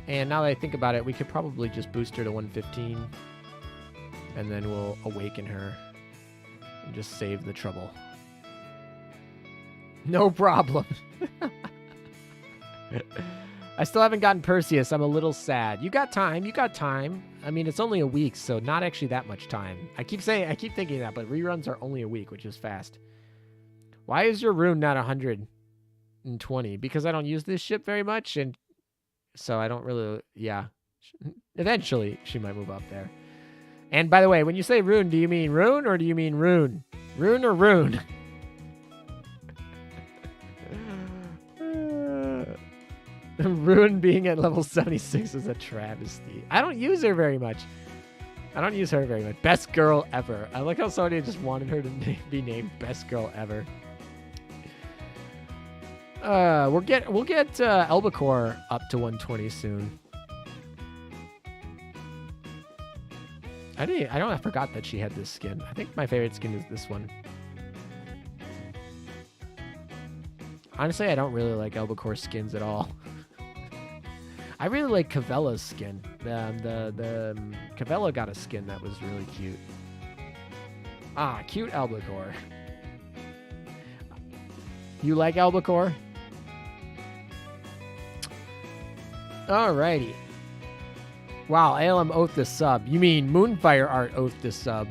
And now that I think about it, we could probably just boost her to 115. And then we'll awaken her. And just save the trouble. No problem. I still haven't gotten Perseus. I'm a little sad. You got time. You got time. I mean, it's only a week, so not actually that much time. I keep thinking that, but reruns are only a week, which is fast. Why is your rune not 120? Because I don't use this ship very much, and so I don't really, yeah. Eventually, she might move up there. And by the way, when you say rune, do you mean rune or do you mean rune? Rune or rune? Rune being at level 76 is a travesty. I don't use her very much. Best girl ever. I like how somebody just wanted her to be named Best Girl Ever. We'll get Albacore up to 120 soon. I forgot that she had this skin. I think my favorite skin is this one. Honestly, I don't really like Albacore skins at all. I really like Cavella's skin. The Cavella got a skin that was really cute. Ah, cute Albacore. You like Albacore? Alrighty. Wow, ALM oathed the sub. You mean Moonfire Art oathed the sub.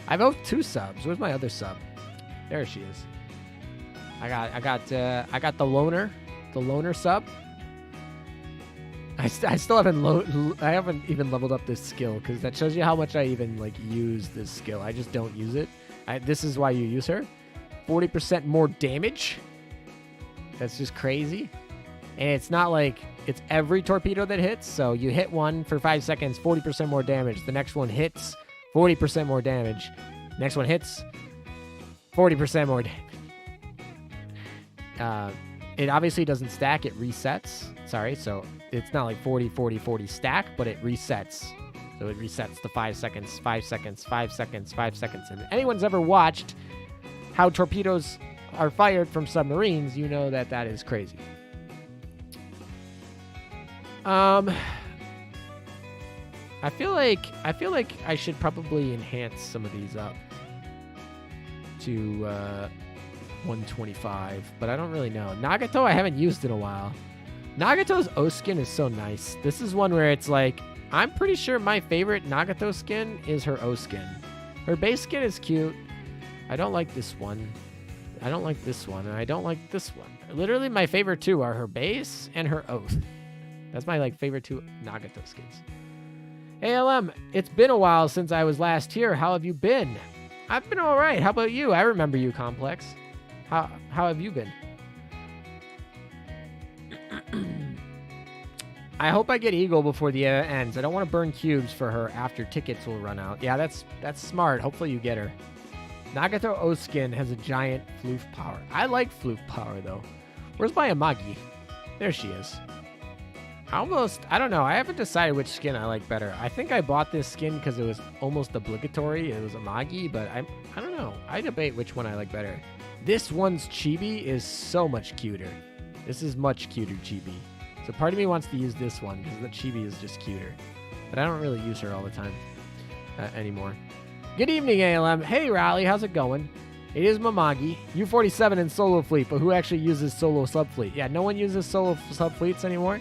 I've oathed 2 subs. Where's my other sub? There she is. I got the loner sub. I still haven't even leveled up this skill, because that shows you how much I even like use this skill. I just don't use it. This is why you use her. 40% more damage. That's just crazy. And it's not like it's every torpedo that hits. So you hit one for 5 seconds, 40% more damage. The next one hits, 40% more damage. Next one hits, 40% more damage. It obviously doesn't stack. It resets. Sorry, so it's not like 40, 40, 40 stack, but it resets. So it resets to 5 seconds, 5 seconds, 5 seconds, 5 seconds. And if anyone's ever watched how torpedoes are fired from submarines, you know that that is crazy. I feel like I should probably enhance some of these up to 125, but I don't really know. Nagato I haven't used in a while. Nagato's O skin is so nice. This is one where it's like, I'm pretty sure my favorite Nagato skin is her O skin. Her base skin is cute. I don't like this one. I don't like this one, and I don't like this one. Literally, my favorite 2 are her base and her oath. That's my favorite 2 Nagato skins. ALM, it's been a while since I was last here. How have you been? I've been all right. How about you? I remember you, Complex. How have you been? I hope I get Eagle before the ends. I don't want to burn cubes for her after tickets will run out. Yeah, that's smart. Hopefully you get her. Nagato O skin has a giant floof power. I like floof power though. Where's my Amagi? There she is. I don't know. I haven't decided which skin I like better. I think I bought this skin because it was almost obligatory. It was a Magi, but I don't know. I debate which one I like better. This one's chibi is so much cuter. This is much cuter chibi. So part of me wants to use this one because the chibi is just cuter. But I don't really use her all the time anymore. Good evening, ALM. Hey, Raleigh. How's it going? It is Mamagi. U-47 in solo fleet, but who actually uses solo subfleet? Yeah, no one uses solo subfleets anymore.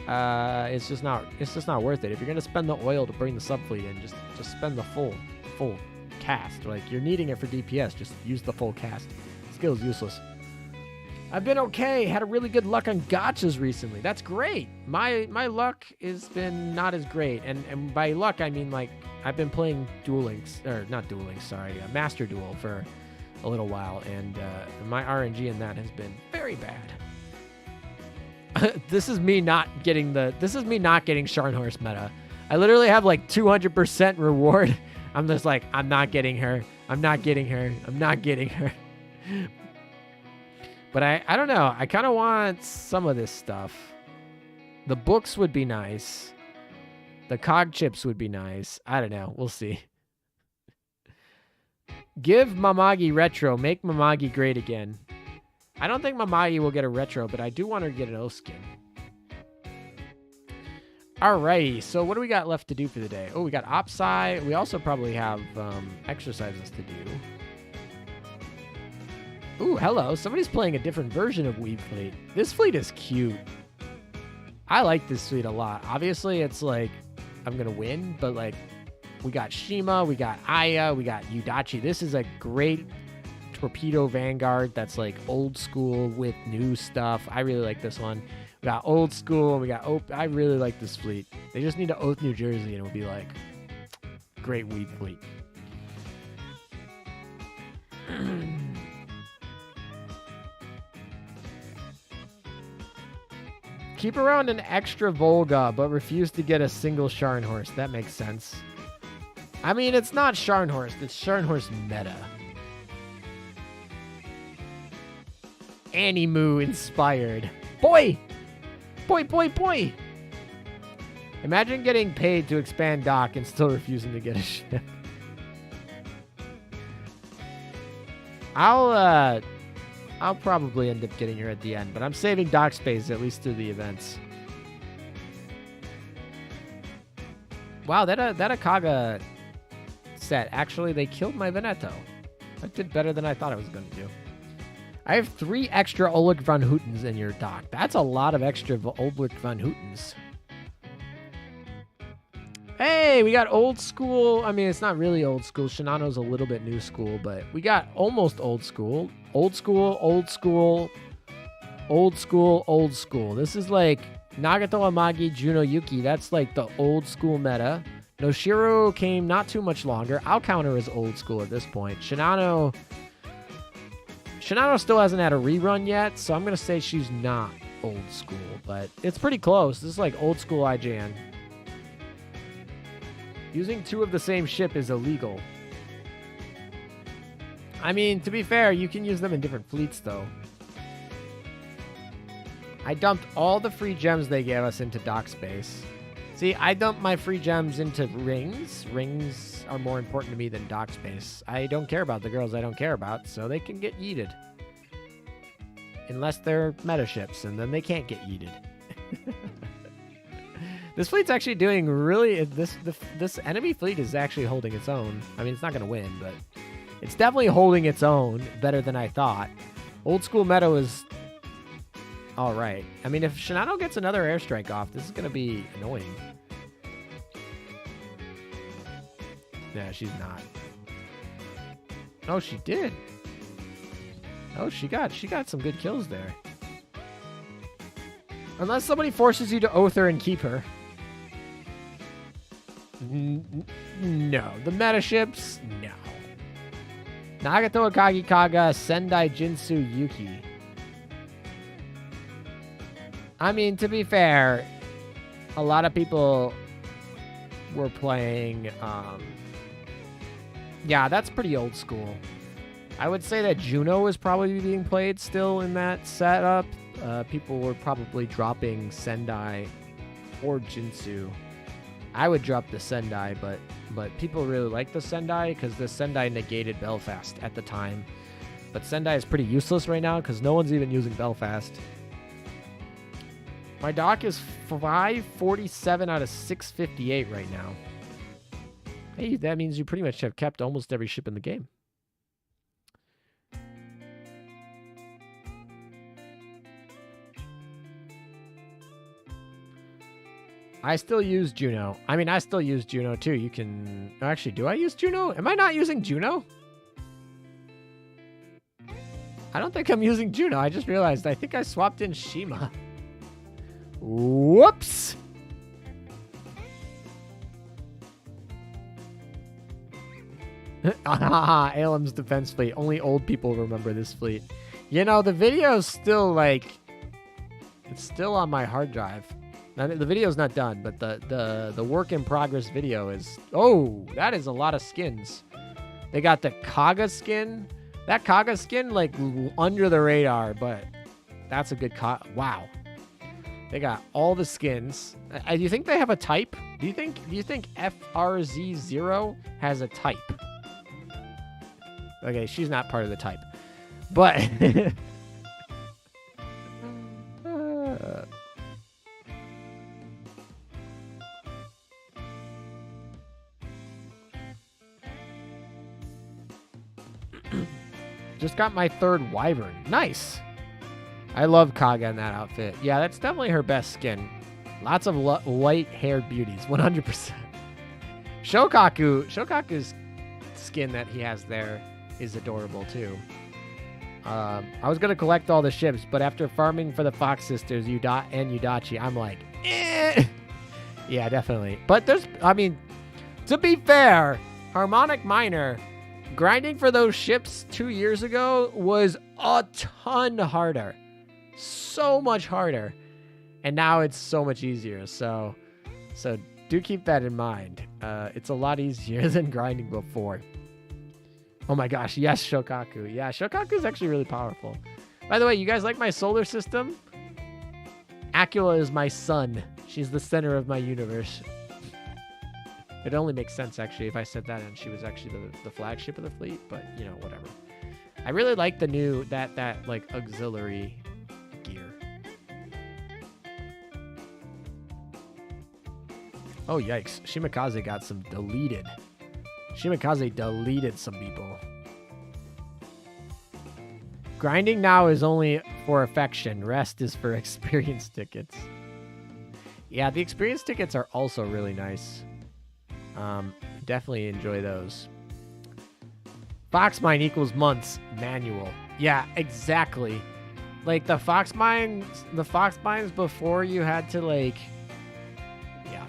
It's just not worth it. If you're gonna spend the oil to bring the subfleet in, just spend the full cast. Like, you're needing it for DPS, just use the full cast. Skill's useless. I've been okay. Had a really good luck on gotchas recently. That's great. My luck has been not as great, and by luck I mean, like, I've been playing Master Duel for a little while, and my RNG in that has been very bad. This is me not getting Scharnhorst meta. I literally have like 200% reward. I'm just like, I'm not getting her. I'm not getting her. I'm not getting her. But I don't know. I kind of want some of this stuff. The books would be nice. The cog chips would be nice. I don't know. We'll see. Give Mamagi retro. Make Mamagi great again. I don't think Mamagi will get a retro, but I do want her to get an O skin. Alrighty, so what do we got left to do for the day? Oh, we got Opsci. We also probably have exercises to do. Ooh, hello. Somebody's playing a different version of Weeb Fleet. This fleet is cute. I like this fleet a lot. Obviously, it's like, I'm going to win, but like, we got Shima, we got Aya, we got Yudachi. This is a great Torpedo Vanguard that's like old school with new stuff. I really like this one. We got old school, we got I really like this fleet. They just need to oath New Jersey and it'll be like great Weeb fleet. Keep around an extra Volga, but refuse to get a single Scharnhorst. That makes sense. I mean, it's not Scharnhorst, it's Scharnhorst meta. Animu inspired. Boy! Boy! Imagine getting paid to expand dock and still refusing to get a ship. I'll probably end up getting her at the end, but I'm saving dock space at least through the events. Wow, that Akaga set, actually, they killed my Veneto. That did better than I thought it was going to do. I have 3 extra Oleg von Houtens in your dock. That's a lot of extra Oleg von Houtens. Hey, we got old school. I mean, it's not really old school. Shinano's a little bit new school, but we got almost old school. Old school, old school, old school, old school. This is like Nagato Amagi, Juno Yuki. That's like the old school meta. Noshiro came not too much longer. I'll count her as old school at this point. Shinano still hasn't had a rerun yet, so I'm going to say she's not old school, but it's pretty close. This is like old school IJN. Using 2 of the same ship is illegal. I mean, to be fair, you can use them in different fleets, though. I dumped all the free gems they gave us into dock space. See, I dumped my free gems into rings. Rings are more important to me than dock space. I don't care about the girls I don't care about, so they can get yeeted. Unless they're meta ships, and then they can't get yeeted. This fleet's actually doing really... This enemy fleet is actually holding its own. I mean, it's not going to win, but... It's definitely holding its own better than I thought. Old school meta is... alright. I mean, if Shinano gets another airstrike off, this is going to be annoying. Yeah, she's not. Oh, she did. Oh, she got some good kills there. Unless somebody forces you to oath her and keep her. No. The meta ships? No. Nagato Akagi Kaga, Sendai Jinsu Yuki. I mean, to be fair, a lot of people were playing... yeah, that's pretty old school. I would say that Juno is probably being played still in that setup. people were probably dropping Sendai or Jinsu. I would drop the Sendai, but people really like the Sendai because the Sendai negated Belfast at the time. But Sendai is pretty useless right now because no one's even using Belfast. My dock is 547 out of 658 right now. Hey, that means you pretty much have kept almost every ship in the game. I still use Juno. I mean, I still use Juno too. You can... Actually, do I use Juno? Am I not using Juno? I don't think I'm using Juno. I just realized I think I swapped in Shima. Whoops! Alem's defense fleet. Only old people remember this fleet. You know, the video's still like... It's still on my hard drive. Now, the video's not done, but the work in progress video is... Oh, that is a lot of skins. They got the Kaga skin. That Kaga skin, like, under the radar, but that's a good... Wow. They got all the skins. Do you think they have a type? Do you think FRZ0 has a type? Okay, she's not part of the type. But... Just got my third Wyvern. Nice. I love Kaga in that outfit. Yeah, that's definitely her best skin. Lots of white-haired beauties. 100%. Shokaku's skin that he has there is adorable, too. I was going to collect all the ships, but after farming for the Fox Sisters and Yudachi, I'm like, eh. Yeah, definitely. But there's, I mean, to be fair, Harmonic Miner... Grinding for those ships 2 years ago was a ton harder. So much harder. And now it's so much easier. So do keep that in mind. It's a lot easier than grinding before. Oh my gosh, yes, Shokaku. Yeah, Shokaku is actually really powerful. By the way, you guys like my solar system? Aquila is my sun. She's the center of my universe. It only makes sense, actually, if I said that and she was actually the flagship of the fleet, but, you know, whatever. I really like the new, that like, auxiliary gear. Oh, yikes. Shimakaze got some deleted. Shimakaze deleted some people. Grinding now is only for affection. Rest is for experience tickets. Yeah, the experience tickets are also really nice. Definitely enjoy those. Fox mine equals months manual. Yeah, exactly. Like the fox mines before you had to like, yeah,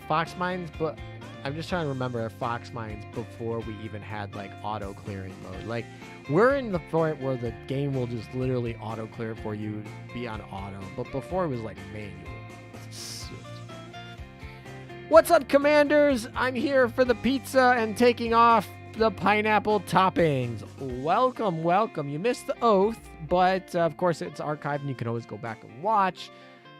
fox mines, but I'm just trying to remember fox mines before we even had like auto clearing mode. Like we're in the point where the game will just literally auto clear for you, be on auto, but before it was like manual. What's up, Commanders? I'm here for the pizza and taking off the pineapple toppings. Welcome, welcome. You missed the oath, but of course it's archived and you can always go back and watch.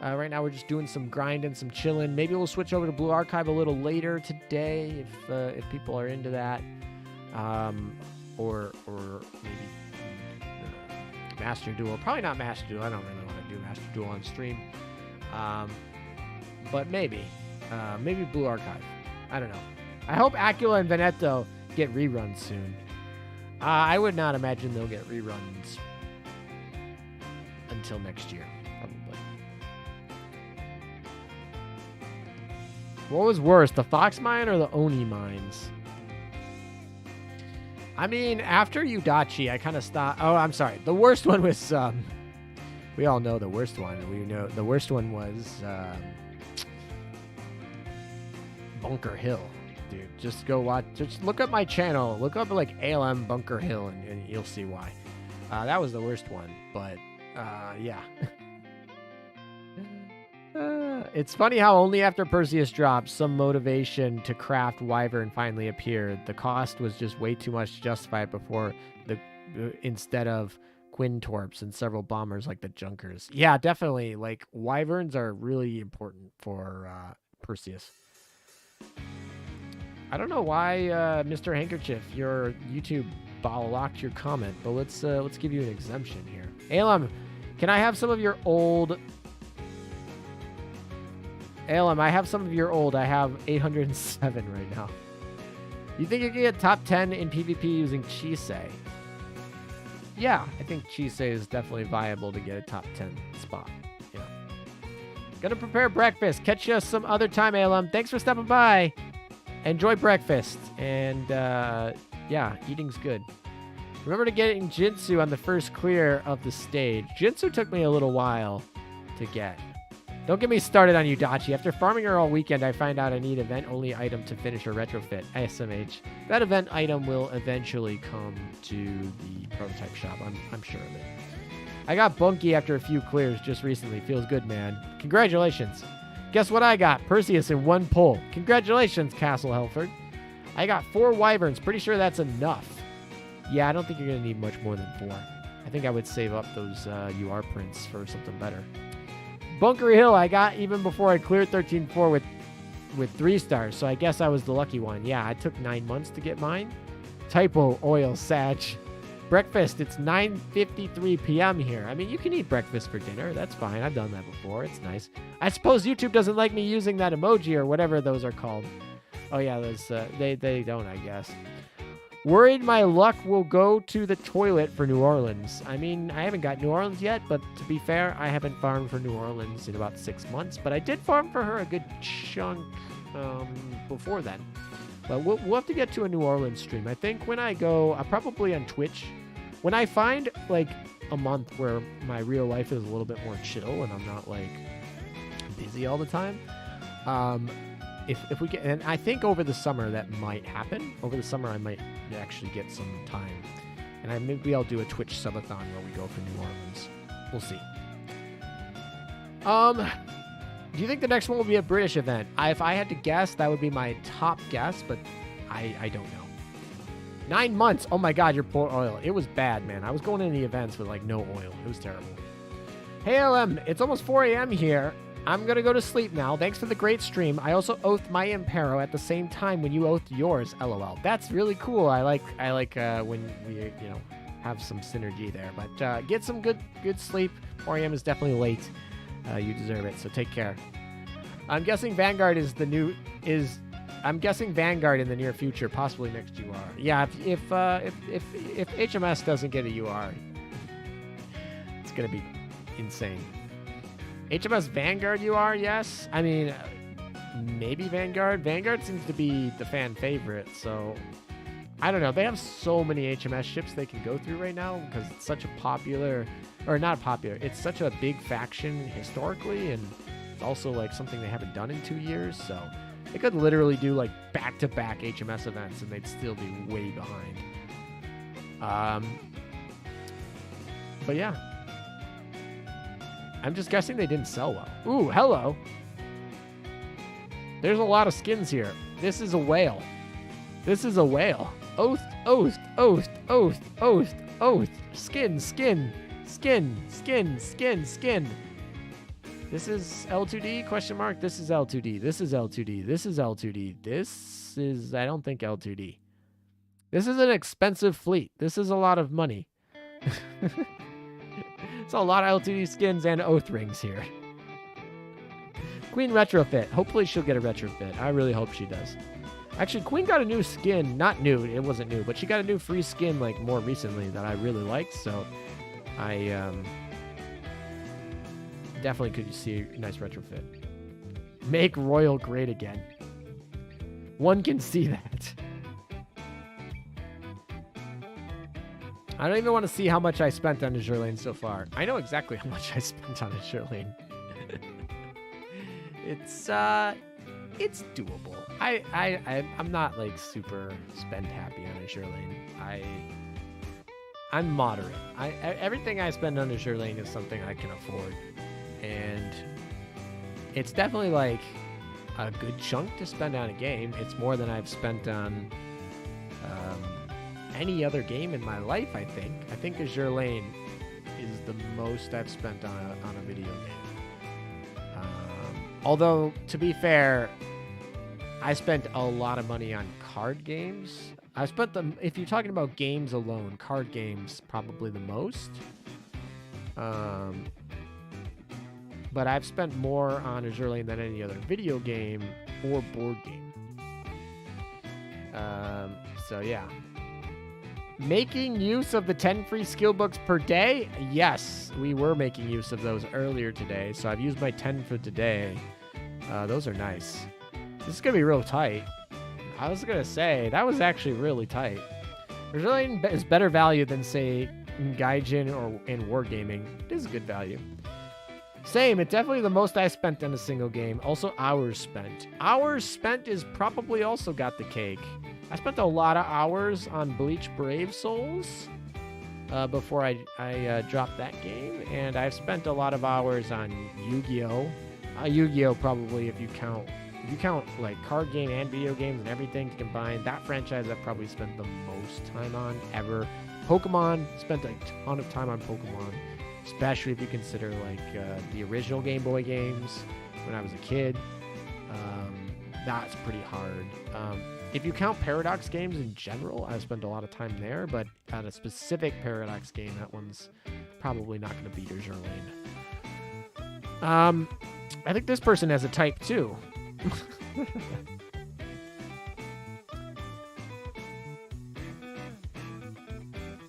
Right now we're just doing some grinding, some chilling. Maybe we'll switch over to Blue Archive a little later today if people are into that. Or maybe Master Duel. Probably not Master Duel. I don't really want to do Master Duel on stream. But maybe. Maybe Blue Archive. I don't know. I hope Aquila and Veneto get reruns soon. I would not imagine they'll get reruns until next year, probably. What was worse, the Fox Mine or the Oni mines? I mean, after Yudachi, I kind of stopped. Oh, I'm sorry. The worst one was, we all know the worst one. We know the worst one was, Bunker Hill, dude. Just go watch. Just look up my channel. Look up like ALM Bunker Hill, and you'll see why. That was the worst one, but yeah. It's funny how only after Perseus dropped, some motivation to craft Wyvern finally appeared. The cost was just way too much to justify it before instead of Quintorps and several bombers like the Junkers. Yeah, definitely. Like, wyverns are really important for Perseus. I don't know why, Mr. Handkerchief, your YouTube locked your comment, but let's give you an exemption here. Alem, can I have some of your old... Alem, I have some of your old. I have 807 right now. You think you can get top 10 in PvP using Chisei? Yeah, I think Chisei is definitely viable to get a top 10 spot. Yeah. Gonna prepare breakfast. Catch you some other time, Alem. Thanks for stopping by. Enjoy breakfast. And, yeah, eating's good. Remember to get in Jinsu on the first clear of the stage. Jinsu took me a little while to get. Don't get me started on Udachi. After farming her all weekend, I find out I need event-only item to finish her retrofit. SMH. That event item will eventually come to the prototype shop. I'm sure of it. I got Bunky after a few clears just recently. Feels good, man. Congratulations. Guess what I got? Perseus in one pull. Congratulations, Castle Helford. I got 4 wyverns. Pretty sure that's enough. Yeah, I don't think you're going to need much more than 4. I think I would save up those UR prints for something better. Bunker Hill, I got even before I cleared 13-4 with 3 stars, so I guess I was the lucky one. Yeah, I took 9 months to get mine. Typo, oil, Sag. Breakfast, it's 9:53 p.m. here. I mean, you can eat breakfast for dinner. That's fine. I've done that before. It's nice. I suppose YouTube doesn't like me using that emoji or whatever those are called. Oh, yeah, those they don't, I guess. Worried my luck will go to the toilet for New Orleans. I mean, I haven't got New Orleans yet, but to be fair, I haven't farmed for New Orleans in about 6 months. But I did farm for her a good chunk before then. But we'll have to get to a New Orleans stream. I think when I go, probably on Twitch, when I find, like, a month where my real life is a little bit more chill and I'm not, like, busy all the time, if we get, and I think over the summer that might happen. Over the summer, I might actually get some time, and maybe I'll do a Twitch subathon where we go for New Orleans. We'll see. Do you think the next one will be a British event? If I had to guess, that would be my top guess, but I don't know. 9 months. Oh my God, your poor oil. It was bad, man. I was going in the events with like no oil. It was terrible. Hey LM, it's almost 4 a.m. here. I'm going to go to sleep now. Thanks for the great stream. I also oathed my Impero at the same time when you oathed yours, LOL. That's really cool. I like when we, have some synergy there. But get some good sleep. 4 a.m. is definitely late. You deserve it, so take care. I'm guessing Vanguard I'm guessing Vanguard in the near future, possibly next UR. Yeah, if HMS doesn't get a UR, it's going to be insane. HMS Vanguard UR, yes. I mean, maybe Vanguard. Vanguard seems to be the fan favorite, so I don't know. They have so many HMS ships they can go through right now because it's such a popular, or not popular, it's such a big faction historically, and it's also like something they haven't done in 2 years, so they could literally do like back-to-back HMS events and they'd still be way behind. But yeah. I'm just guessing they didn't sell well. Ooh, hello. There's a lot of skins here. This is a whale. This is a whale. Oath, oath, oath, oath, oath, oath. Skin, skin, skin, skin, skin, skin. This is L2D, question mark. This is L2D. This is L2D. This is L2D. This is, I don't think, L2D. This is an expensive fleet. This is a lot of money. It's a lot of L2D skins and oath rings here. Queen retrofit. Hopefully she'll get a retrofit. I really hope she does. Actually, Queen got a new skin. Not new. It wasn't new. But she got a new free skin like more recently that I really liked. So I definitely could see a nice retrofit. Make Royal great again. One can see that. I don't even want to see how much I spent on Azure Lane so far. I know exactly how much I spent on Azure Lane. It's doable. I'm not like super spend happy on Azure Lane. I'm moderate. Everything I spend on Azure Lane is something I can afford, and it's definitely like a good chunk to spend on a game. It's more than I've spent on any other game in my life, I think. I think Azure Lane most I've spent on a video game. Although, to be fair, I spent a lot of money on card games. I spent them, if you're talking about games alone, card games probably the most. But I've spent more on Azur Lane than any other video game or board game. So yeah. Making use of the 10 free skill books per day? Yes, we were making use of those earlier today. So I've used my 10 for today. Those are nice. This is going to be real tight. I was going to say, that was actually really tight. Azur Lane is better value than, say, Gaijin or in Wargaming. It is a good value. Same, it's definitely the most I spent on a single game. Also, hours spent. Hours spent is probably also got the cake. I spent a lot of hours on Bleach Brave Souls before I dropped that game. And I've spent a lot of hours on Yu-Gi-Oh! Yu-Gi-Oh! Probably if you count like card game and video games and everything combined, that franchise I've probably spent the most time on ever. Pokemon, spent a ton of time on Pokemon, especially if you consider like the original Game Boy games when I was a kid. That's pretty hard. If you count Paradox games in general, I spent a lot of time there, but on a specific Paradox game, that one's probably not going to beat Azur Lane. I think this person has a type too.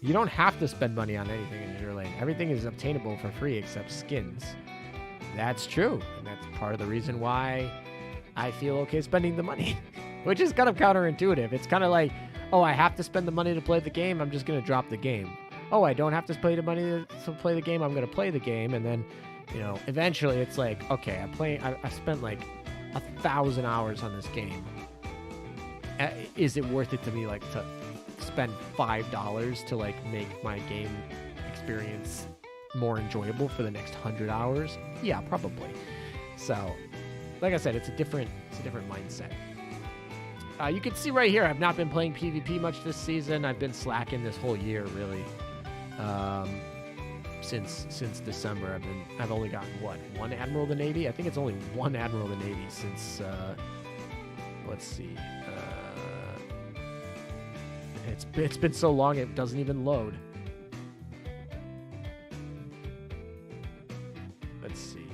You don't have to spend money on anything in Azur Lane. Everything is obtainable for free except skins. That's true. And that's part of the reason why I feel okay spending the money. Which is kind of counterintuitive. It's kind of like, oh, I have to spend the money to play the game. I'm just going to drop the game. Oh, I don't have to pay the money to play the game. I'm going to play the game. And then, you know, eventually it's like, okay, I spent like 1,000 hours on this game. Is it worth it to me, like, to spend $5 to, like, make my game experience more enjoyable for the next 100 hours? Yeah, probably. So, like I said, it's a different mindset. You can see right here, I've not been playing PvP much this season. I've been slacking this whole year, really. Since December, I've only gotten one Admiral of the Navy. I think it's only one Admiral of the Navy since let's see. It's been so long it doesn't even load. Let's see.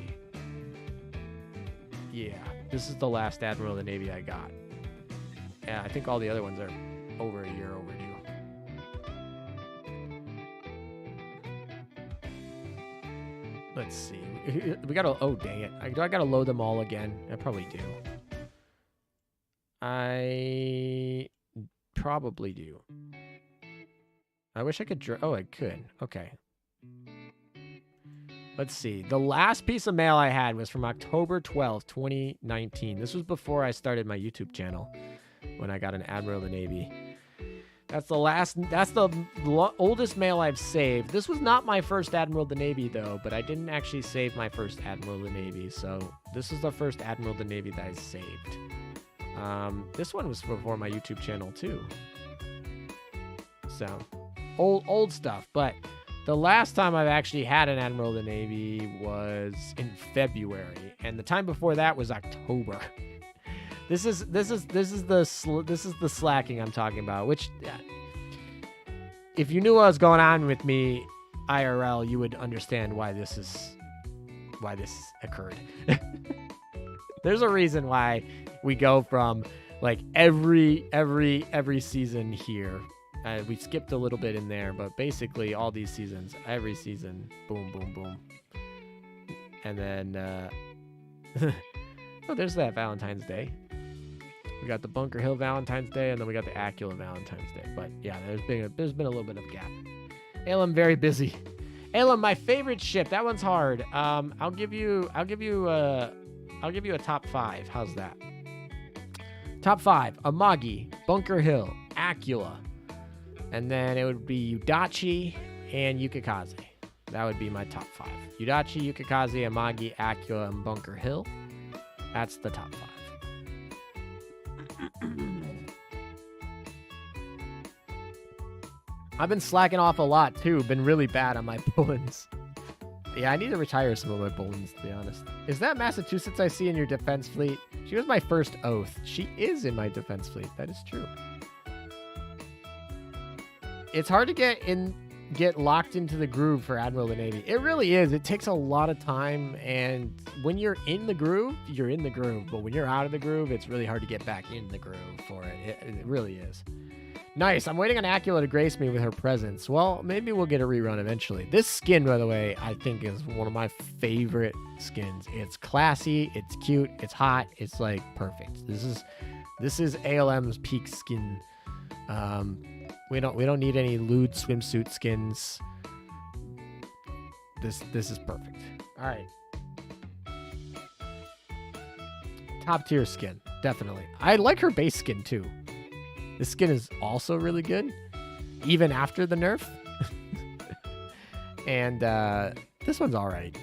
Yeah, this is the last Admiral of the Navy I got. Yeah, I think all the other ones are over a year overdue. Let's see. We gotta. Oh, dang it! Do I gotta load them all again? I probably do. I probably do. I wish I could. Oh, I could. Okay. Let's see. The last piece of mail I had was from October 12th, 2019. This was before I started my YouTube channel. When I got an Admiral of the Navy. That's the oldest mail I've saved. This was not my first Admiral of the Navy, though, but I didn't actually save my first Admiral of the Navy, so this is the first Admiral of the Navy that I saved. This one was before my YouTube channel, too. So, old stuff, but the last time I've actually had an Admiral of the Navy was in February, and the time before that was October. This is the slacking I'm talking about, which if you knew what was going on with me IRL, you would understand why this occurred. There's a reason why we go from like every season here. We skipped a little bit in there, but basically all these seasons, every season, boom, boom, boom. And then oh, there's that Valentine's Day. We got the Bunker Hill Valentine's Day, and then we got the Acula Valentine's Day. But yeah, there's been a little bit of gap. Alum very busy. Alum, my favorite ship. That one's hard. I'll give you a top 5. How's that? Top 5: Amagi, Bunker Hill, Acula, and then it would be Yudachi and Yukikaze. That would be my top 5. Yudachi, Yukikaze, Amagi, Acula, and Bunker Hill. That's the top 5. I've been slacking off a lot too. Been really bad on my pull-ins. Yeah, I need to retire some of my bones, to be honest. Is that Massachusetts I see in your defense fleet? She was my first oath. She is in my defense fleet. That is true. It's hard to get locked into the groove for Admiral of the Navy. It really is. It takes a lot of time, and when you're in the groove, you're in the groove. But when you're out of the groove, it's really hard to get back in the groove for it. It really is. Nice. I'm waiting on Acula to grace me with her presence. Well, maybe we'll get a rerun eventually. This skin, by the way, I think is one of my favorite skins. It's classy, it's cute, it's hot, it's like perfect. This is ALM's peak skin. We don't need any lewd swimsuit skins. This is perfect. All right. Top tier skin, definitely. I like her base skin too. This skin is also really good, even after the nerf. And this one's all right.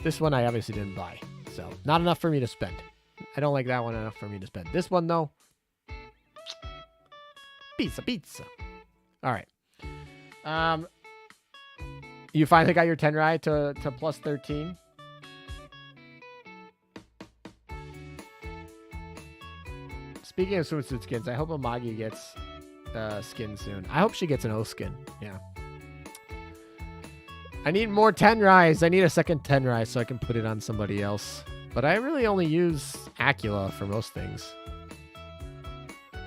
This one I obviously didn't buy, so not enough for me to spend. I don't like that one enough for me to spend. This one though, pizza. All right. You finally got your Tenrai to plus 13. Speaking of swimsuit skins, I hope Amagi gets skin soon. I hope she gets an O skin. Yeah. I need more Tenrais. I need a second Tenrai so I can put it on somebody else. But I really only use Acula for most things.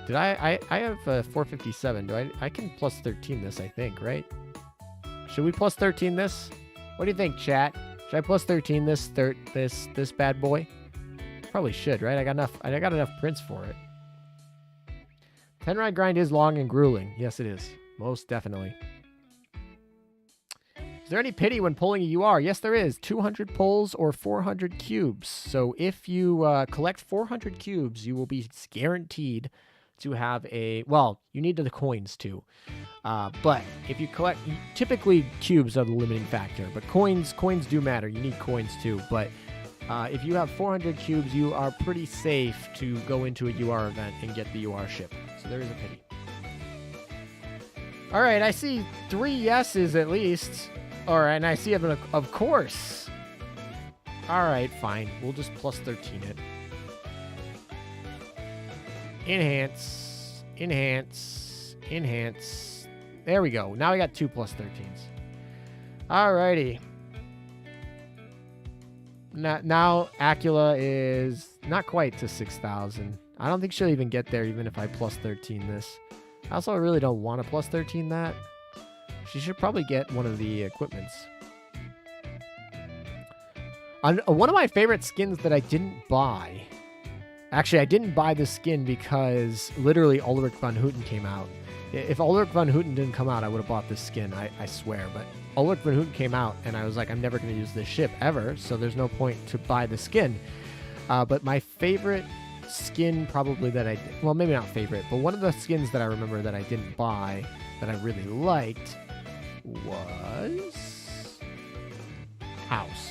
Did I have 457. I can plus 13 this, I think, right? Should we plus 13 this? What do you think, chat? Should I plus 13 this bad boy? Probably should, right? I got enough prints for it. Tenrai grind is long and grueling. Yes, it is. Most definitely. Is there any pity when pulling a UR? Yes, there is. 200 pulls or 400 cubes. So if you collect 400 cubes, you will be guaranteed to have a... Well, you need the coins too. But if you collect... Typically, cubes are the limiting factor. But coins do matter. You need coins too. But if you have 400 cubes, you are pretty safe to go into a UR event and get the UR ship. So there is a pity. All right, I see 3 yeses at least. All right, and I see of course. All right, fine. We'll just plus 13 it. Enhance. There we go. Now we got 2 plus 13s. All righty. Now Acula is not quite to 6,000. I don't think she'll even get there even if I plus 13 this. I also really don't want to plus 13 that. She should probably get one of the equipments. One of my favorite skins that I didn't buy. Actually, I didn't buy the skin because literally Ulrich von Hutten came out. If Ulrich von Hutten didn't come out, I would have bought this skin, I swear. But Ulrich von Hutten came out, and I was like, I'm never going to use this ship ever, so there's no point to buy the skin. But my favorite skin probably that I... Well, maybe not favorite, but one of the skins that I remember that I didn't buy that I really liked was... House.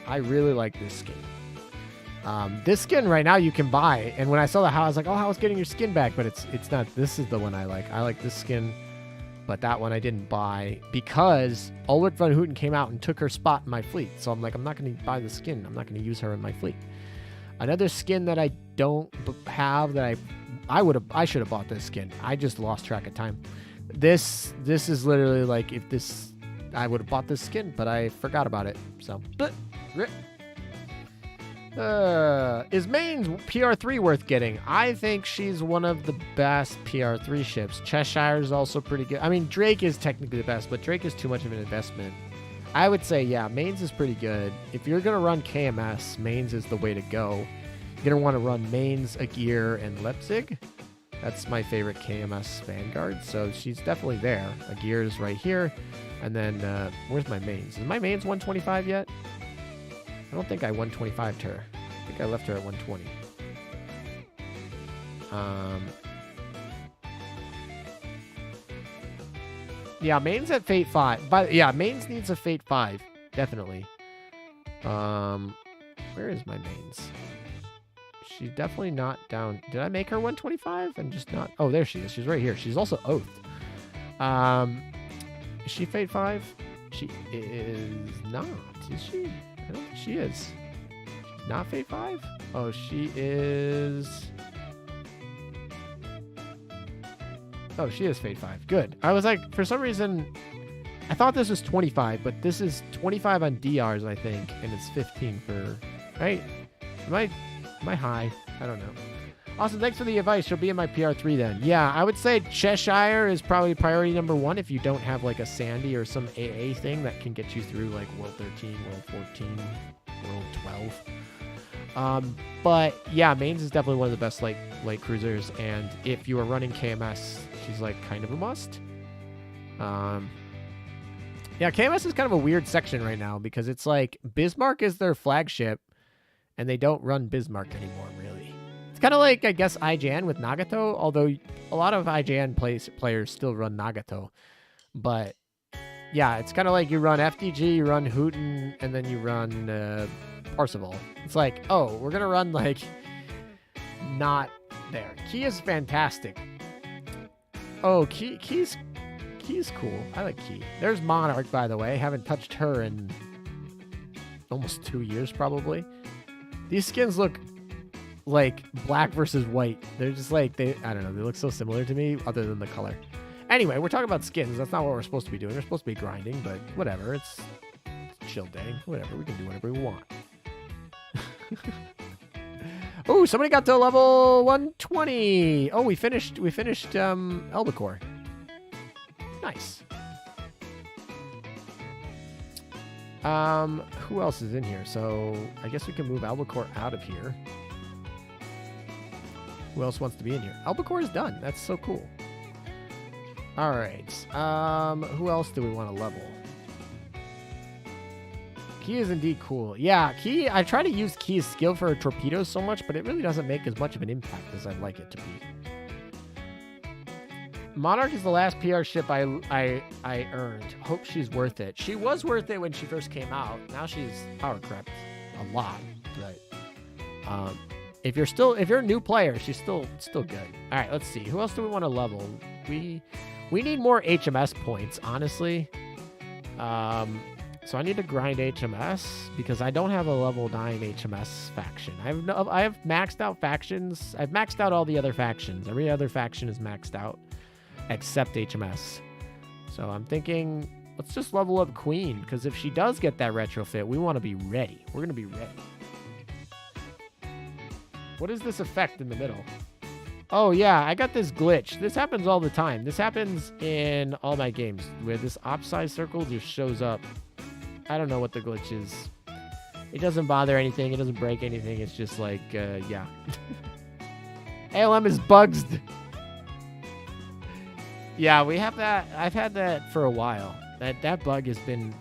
I really like this skin. This skin right now you can buy, and when I saw the House, I was like, oh, House getting your skin back, but it's not. This is the one I like. I like this skin, but that one I didn't buy because Ulrich von Hutten came out and took her spot in my fleet. So I'm like, I'm not going to buy the skin. I'm not going to use her in my fleet. Another skin that I don't have that I should have bought this skin. I just lost track of time. This is literally like if this I would have bought this skin, but I forgot about it. So, but. Is Maine's PR3 worth getting? I think she's one of the best PR3 ships. Cheshire's also pretty good. I mean, Drake is technically the best, but Drake is too much of an investment. I would say, yeah, Maine's is pretty good. If you're going to run KMS, Maine's is the way to go. You're going to want to run Maine's, Agir, and Leipzig. That's my favorite KMS Vanguard, so she's definitely there. Agir's right here. And then, where's my Maine's? Is my Maine's 125 yet? I don't think I 125'd her. I think I left her at 120. Yeah, Maine's at Fate 5. But yeah, Maine's needs a Fate 5. Definitely. Where is my Maine's? She's definitely not down. Did I make her 125? And just not... Oh, there she is. She's right here. She's also Oath. Is she Fate 5? She is not, is she? I don't think she is. She's not Fate 5? Oh, she is... Oh, she is Fate 5. Good. I was like, for some reason, I thought this was 25, but this is 25 on DRs, I think, and it's 15 for... Right? Am I high? I don't know. Awesome. Thanks for the advice. She'll be in my PR3 then. Yeah, I would say Cheshire is probably priority number 1 if you don't have like a Sandy or some AA thing that can get you through like World 13, World 14, World 12. But yeah, Mainz is definitely one of the best like light cruisers, and if you are running KMS, she's like kind of a must. Yeah, KMS is kind of a weird section right now because it's like Bismarck is their flagship, and they don't run Bismarck anymore, really. It's kind of like, I guess, IJN with Nagato, although a lot of IJN players still run Nagato. But yeah, it's kind of like you run FDG, you run Hooten, and then you run Parseval. It's like, oh, we're going to run like not there. Key is fantastic. Oh, Key's cool. I like Key. There's Monarch, by the way. Haven't touched her in almost 2 years, probably. These skins look like black versus white. They're just like, I don't know, they look so similar to me other than the color. Anyway, we're talking about skins. That's not what we're supposed to be doing. We're supposed to be grinding, but whatever. It's chill day. Whatever. We can do whatever we want. Oh, somebody got to level 120. Oh, we finished Albacore. Nice. Who else is in here? So I guess we can move Albacore out of here. Who else wants to be in here? Albacore is done. That's so cool. All right. Who else do we want to level? Key is indeed cool. Yeah, Key, I try to use Key's skill for torpedoes so much, but it really doesn't make as much of an impact as I'd like it to be. Monarch is the last PR ship I earned. Hope she's worth it. She was worth it when she first came out. Now she's power crept a lot. But if you're a new player, she's still good. All right, let's see. Who else do we want to level? We need more HMS points, honestly. So I need to grind HMS because I don't have a level 9 HMS faction. I have maxed out factions. I've maxed out all the other factions. Every other faction is maxed out except HMS. So I'm thinking, let's just level up Queen, because if she does get that retrofit, we want to be ready. We're going to be ready. What is this effect in the middle? Oh, yeah, I got this glitch. This happens all the time. This happens in all my games, where this op size circle just shows up. I don't know what the glitch is. It doesn't bother anything. It doesn't break anything. It's just like, yeah. ALM is bugged. Yeah, we have that. I've had that for a while. That bug has been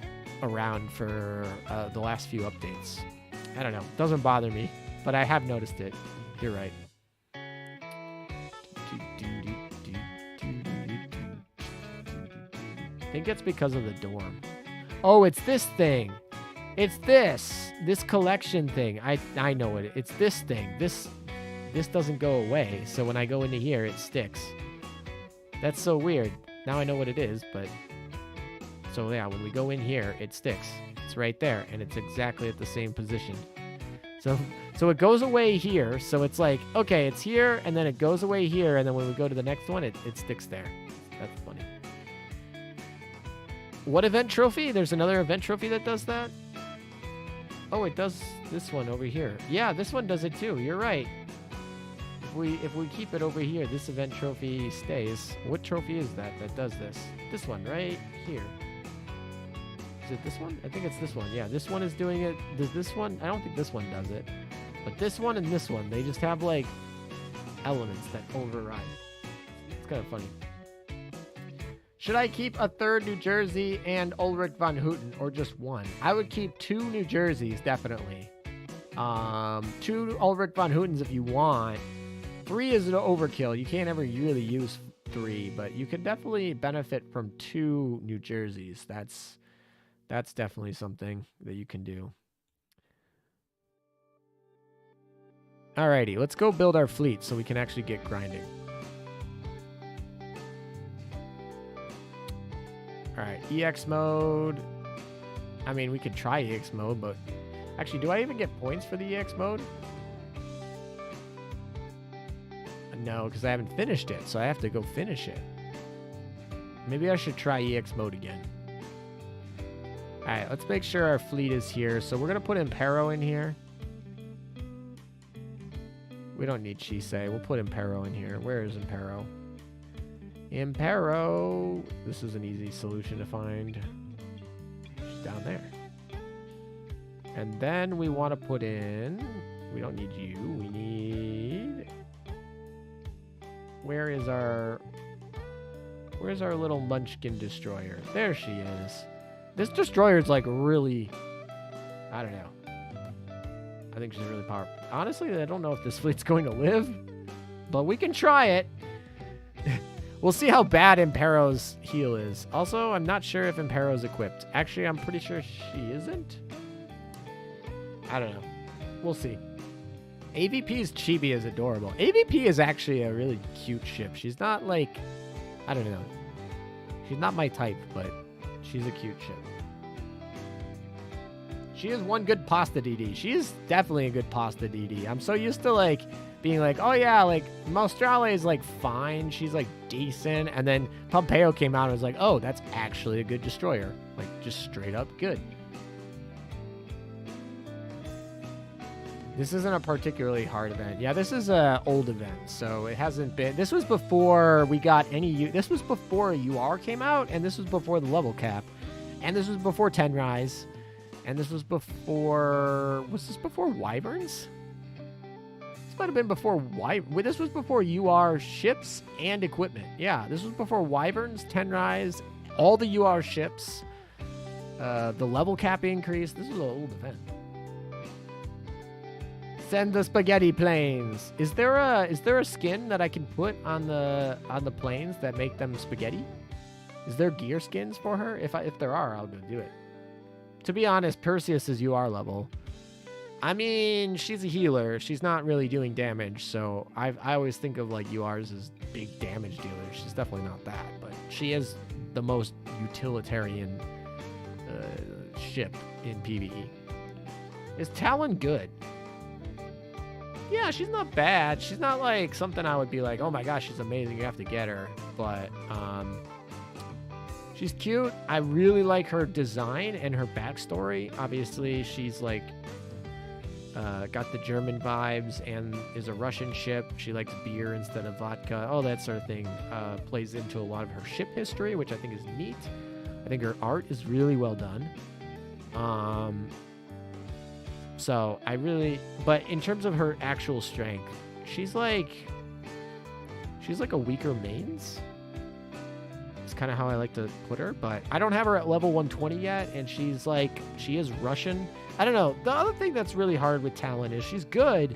around for the last few updates. I don't know. It doesn't bother me, but I have noticed it. You're right. I think it's because of the dorm. Oh, it's this thing. It's this collection thing. I know it. It's this thing. This doesn't go away. So when I go into here, it sticks. That's so weird. Now I know what it is, but so yeah, when we go in here, it sticks. It's right there, and it's exactly at the same position. So it goes away here. So it's like, okay, it's here, and then it goes away here, and then when we go to the next one, it sticks there. That's funny. What event trophy? There's another event trophy that does that? Oh, it does this one over here. Yeah, this one does it too. You're right. If we keep it over here, this event trophy stays. What trophy is that does this? This one right here. Is it this one? I think it's this one. Yeah, this one is doing it. Does this one? I don't think this one does it. But this one and this one, they just have like elements that override. It's kind of funny. Should I keep a third New Jersey and Ulrich von Houten, or just one? I would keep 2 New Jerseys, definitely. 2 Ulrich von Houtens if you want. 3 is an overkill. You can't ever really use 3, but you could definitely benefit from 2 New Jerseys. That's definitely something that you can do. Alrighty, let's go build our fleet so we can actually get grinding. Alright, EX mode. I mean, we could try EX mode, but actually, do I even get points for the EX mode? No, because I haven't finished it, so I have to go finish it. Maybe I should try EX mode again. Alright, let's make sure our fleet is here. So we're going to put Impero in here. We don't need Shisei. We'll put Impero in here. Where is Impero? Impero. This is an easy solution to find. She's down there. And then we want to put in... We don't need you. We need... Where's our little Munchkin destroyer? There she is. This destroyer is like really... I don't know. I think she's really powerful. Honestly, I don't know if this fleet's going to live, but we can try it. We'll see how bad Impero's heal is. Also, I'm not sure if Impero's equipped. Actually, I'm pretty sure she isn't. I don't know. We'll see. AVP's chibi is adorable. AVP is actually a really cute ship. She's not like... I don't know. She's not my type, but she's a cute ship. She is one good pasta DD. She is definitely a good pasta DD. I'm so used to like being like, oh yeah, like Mostrale is like fine. She's like decent. And then Pompeo came out and was like, oh, that's actually a good destroyer. Like just straight up good. This isn't a particularly hard event. Yeah, this is an old event, so it hasn't been... This was before we got any... This was before UR came out, and this was before the level cap. And this was before 10 Rise. And this was before... Was this before Wyverns? This might have been before This was before UR ships and equipment. Yeah, this was before Wyverns, 10 Rise, all the UR ships, the level cap increase. This was an old event. Send the spaghetti planes. Is there a skin that I can put on the planes that make them spaghetti? Is there gear skins for her? If there are, I'll go do it. To be honest, Perseus is UR level. I mean, she's a healer. She's not really doing damage, so I always think of like URs as big damage dealers. She's definitely not that, but she is the most utilitarian ship in PvE. Is Talon good? Yeah, she's not bad. She's not like something I would be like, oh my gosh, she's amazing, you have to get her. But she's cute. I really like her design and her backstory. Obviously, she's like got the German vibes and is a Russian ship. She likes beer instead of vodka. All that sort of thing plays into a lot of her ship history, which I think is neat. I think her art is really well done. So I really, but in terms of her actual strength, she's like a weaker mains. It's kind of how I like to put her, but I don't have her at level 120 yet. And she is Russian. I don't know. The other thing that's really hard with Talon is she's good,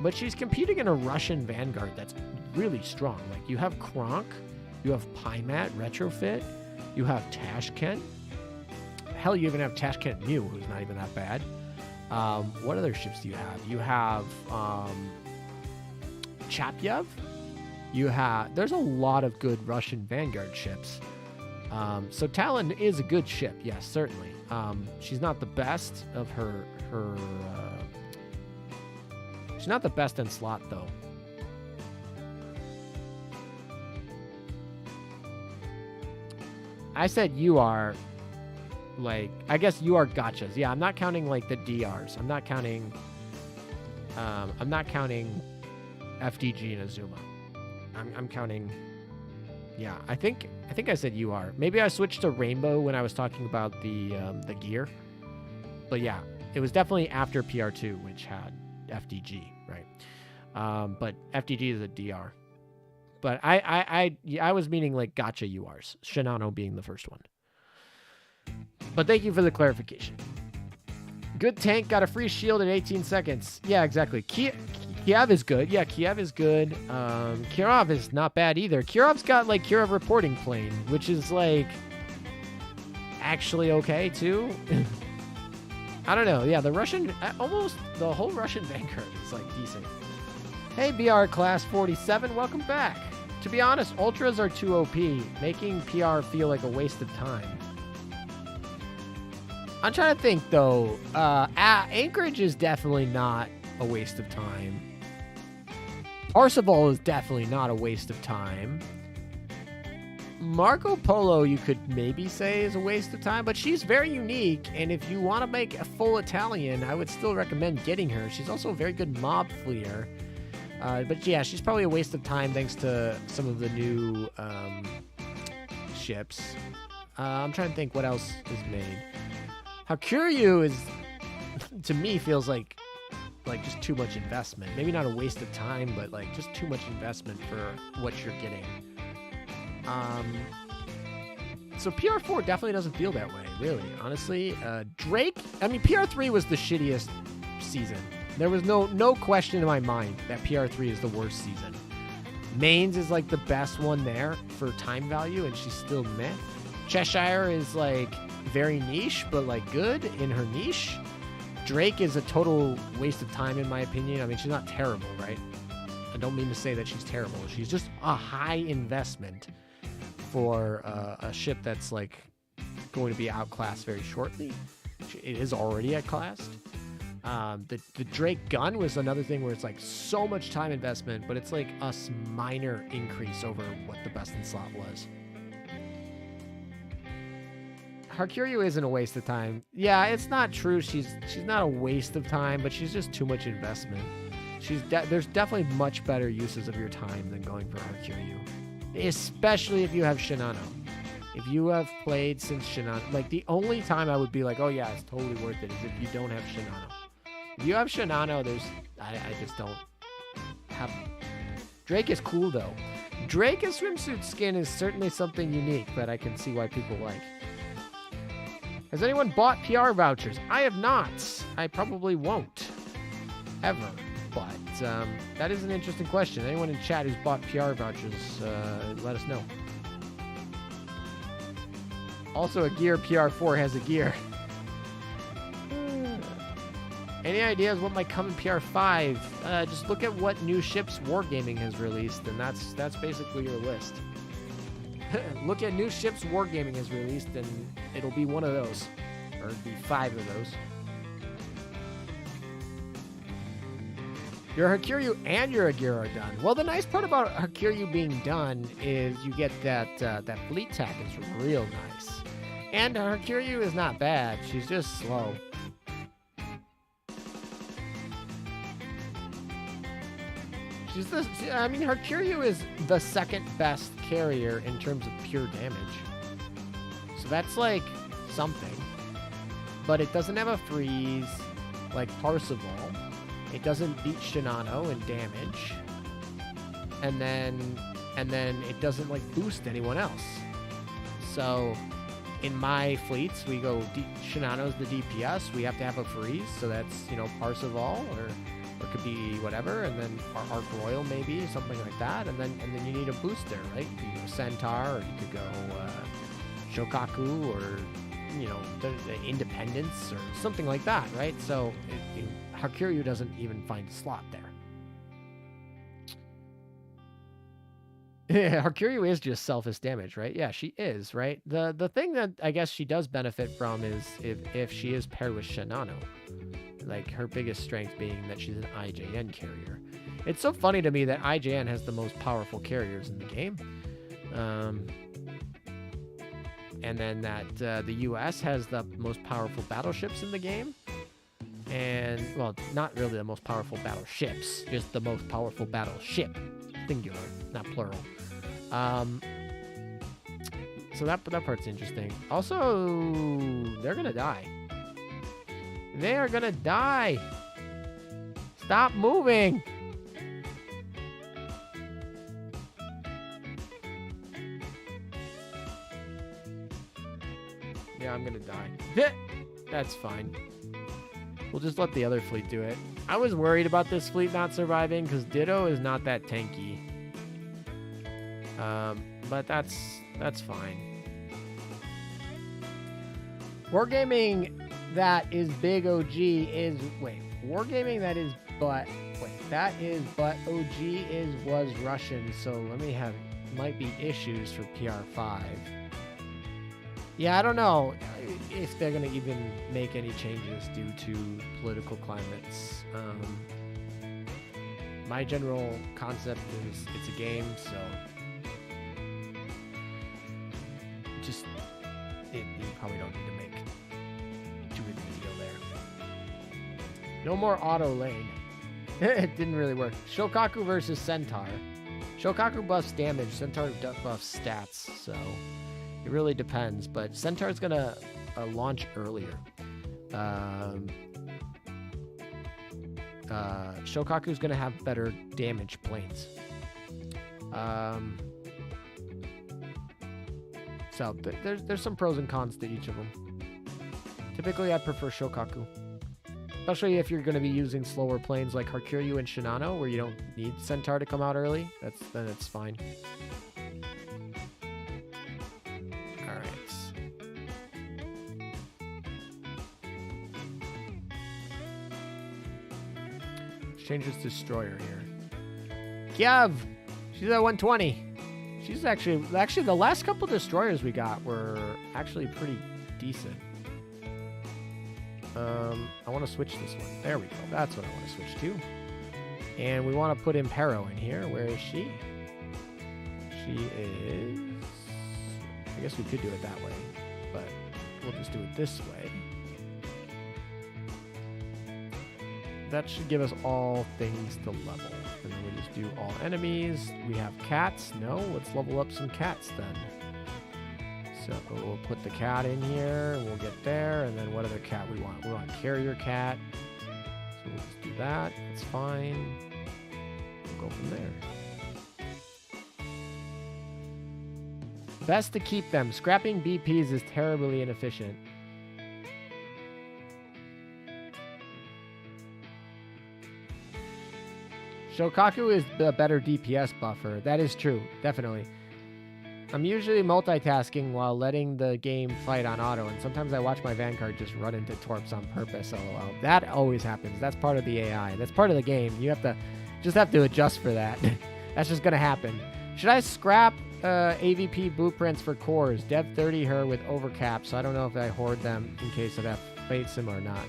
but she's competing in a Russian vanguard that's really strong. Like you have Kronk, you have Pymat Retrofit, you have Tashkent. Hell, you even have Tashkent Mew, who's not even that bad. What other ships do you have? You have Chapyev. There's a lot of good Russian vanguard ships. So Talon is a good ship, yes, certainly. She's not the best of her she's not the best in slot though. I said you are like, I guess you are gotchas. Yeah, I'm not counting like the DRs. I'm not counting FDG and Azuma. I'm counting. Yeah, I think I said you are. Maybe I switched to Rainbow when I was talking about the gear. But yeah, it was definitely after PR2, which had FDG, right? But FDG is a DR. But I was meaning like gotcha URs. Shinano being the first one. But thank you for the clarification. Good tank, got a free shield at 18 seconds. Yeah, exactly. Kiev is good. Yeah, Kiev is good. Kirov is not bad either. Kirov's got like Kirov reporting plane, which is like actually okay too. I don't know. Yeah, almost the whole Russian vanguard is like decent. Hey, BR class 47, welcome back. To be honest, ultras are too OP, making PR feel like a waste of time. I'm trying to think, though. Anchorage is definitely not a waste of time. Parsifal is definitely not a waste of time. Marco Polo, you could maybe say, is a waste of time, but she's very unique, and if you want to make a full Italian, I would still recommend getting her. She's also a very good mob fleer. But yeah, she's probably a waste of time thanks to some of the new ships. I'm trying to think what else is made. Hakuryu is, to me, feels like just too much investment. Maybe not a waste of time, but like just too much investment for what you're getting. So PR4 definitely doesn't feel that way, really, honestly. Drake, I mean, PR3 was the shittiest season. There was no question in my mind that PR3 is the worst season. Mains is like the best one there for time value, and she's still meh. Cheshire is like very niche, but like good in her niche. Drake is a total waste of time in my opinion. I mean, she's not terrible, right? I don't mean to say that she's terrible. She's just a high investment for a ship that's like going to be outclassed very shortly. It is already outclassed. The Drake gun was another thing where it's like so much time investment, but it's like a minor increase over what the best in slot was. Hakuryu isn't a waste of time. Yeah, it's not true. She's not a waste of time, but she's just too much investment. There's definitely much better uses of your time than going for Hakuryu, especially if you have Shinano. If you have played since Shinano, like the only time I would be like, oh yeah, it's totally worth it is if you don't have Shinano. If you have Shinano, I just don't have. Drake is cool though. Drake as swimsuit skin is certainly something unique that I can see why people like. Has anyone bought PR vouchers? I have not. I probably won't. Ever. But that is an interesting question. Anyone in chat who's bought PR vouchers, let us know. Also, a gear PR4 has a gear. Any ideas what might come in PR5? Just look at what new ships Wargaming has released, and that's basically your list. Look at new ships Wargaming has released, and it'll be one of those. Or it'll be 5 of those. Your Hakuryu and your Agira are done. Well, the nice part about Hakuryu being done is you get that fleet tack is real nice. And Hakuryu is not bad. She's just slow. Hakuryu is the second best carrier in terms of pure damage. So that's like something. But it doesn't have a freeze like Parsifal. It doesn't beat Shinano in damage. And then it doesn't like boost anyone else. So in my fleets, we go Shinano's the DPS. We have to have a freeze. So that's, Parsifal or it could be whatever, and then Arc Royal maybe, something like that, and then you need a booster, right? You could go Centaur, or you could go Shokaku, or the Independence, or something like that, right? So Hakuryu doesn't even find a slot there. Yeah, Hakuryu is just selfish damage, right? Yeah, she is, right? The thing that I guess she does benefit from is if she is paired with Shinano. Like, her biggest strength being that she's an IJN carrier. It's so funny to me that IJN has the most powerful carriers in the game. And then that the US has the most powerful battleships in the game. And, well, not really the most powerful battleships, just the most powerful battleship. Singular, not plural. So that part's interesting. Also, they're gonna die. They are gonna die. Stop moving. Yeah, I'm gonna die. That's fine. We'll just let the other fleet do it. I was worried about this fleet not surviving because Ditto is not that tanky. But that's fine. Wargaming that is big OG is Wargaming that is but OG was Russian, so might be issues for PR5. Yeah, I don't know if they're going to even make any changes due to political climates. My general concept is it's a game, so just you probably don't need to make too big of a deal there. No more auto lane. It didn't really work. Shokaku versus Centaur. Shokaku buffs damage, Centaur buffs stats, so it really depends. But Centaur's gonna launch earlier. Shokaku's gonna have better damage planes. So there's some pros and cons to each of them. Typically, I prefer Shokaku. Especially if you're going to be using slower planes like Harkiryu and Shinano, where you don't need Centaur to come out early. Then it's fine. Alright. Let's change this destroyer here. Kiev! She's at 120. She's actually the last couple of destroyers we got were actually pretty decent. I want to switch this one. There we go. That's what I want to switch to. And we want to put Impero in here. Where is she? She is... I guess we could do it that way, but we'll just do it this way. That should give us all things to level. And then we'll just do all enemies. We have cats. No, let's level up some cats then. So we'll put the cat in here, and we'll get there, and then what other cat we want? We want carrier cat. So we'll just do that. That's fine. We'll go from there. Best to keep them. Scrapping BPs is terribly inefficient. Shokaku is the better DPS buffer. That is true, definitely. I'm usually multitasking while letting the game fight on auto, and sometimes I watch my Vanguard just run into Torps on purpose, lol. That always happens. That's part of the AI. That's part of the game. You have to adjust for that. That's just gonna happen. Should I scrap AVP blueprints for cores? Dev 30 her with overcap, so I don't know if I hoard them in case of that Fate Sim or not.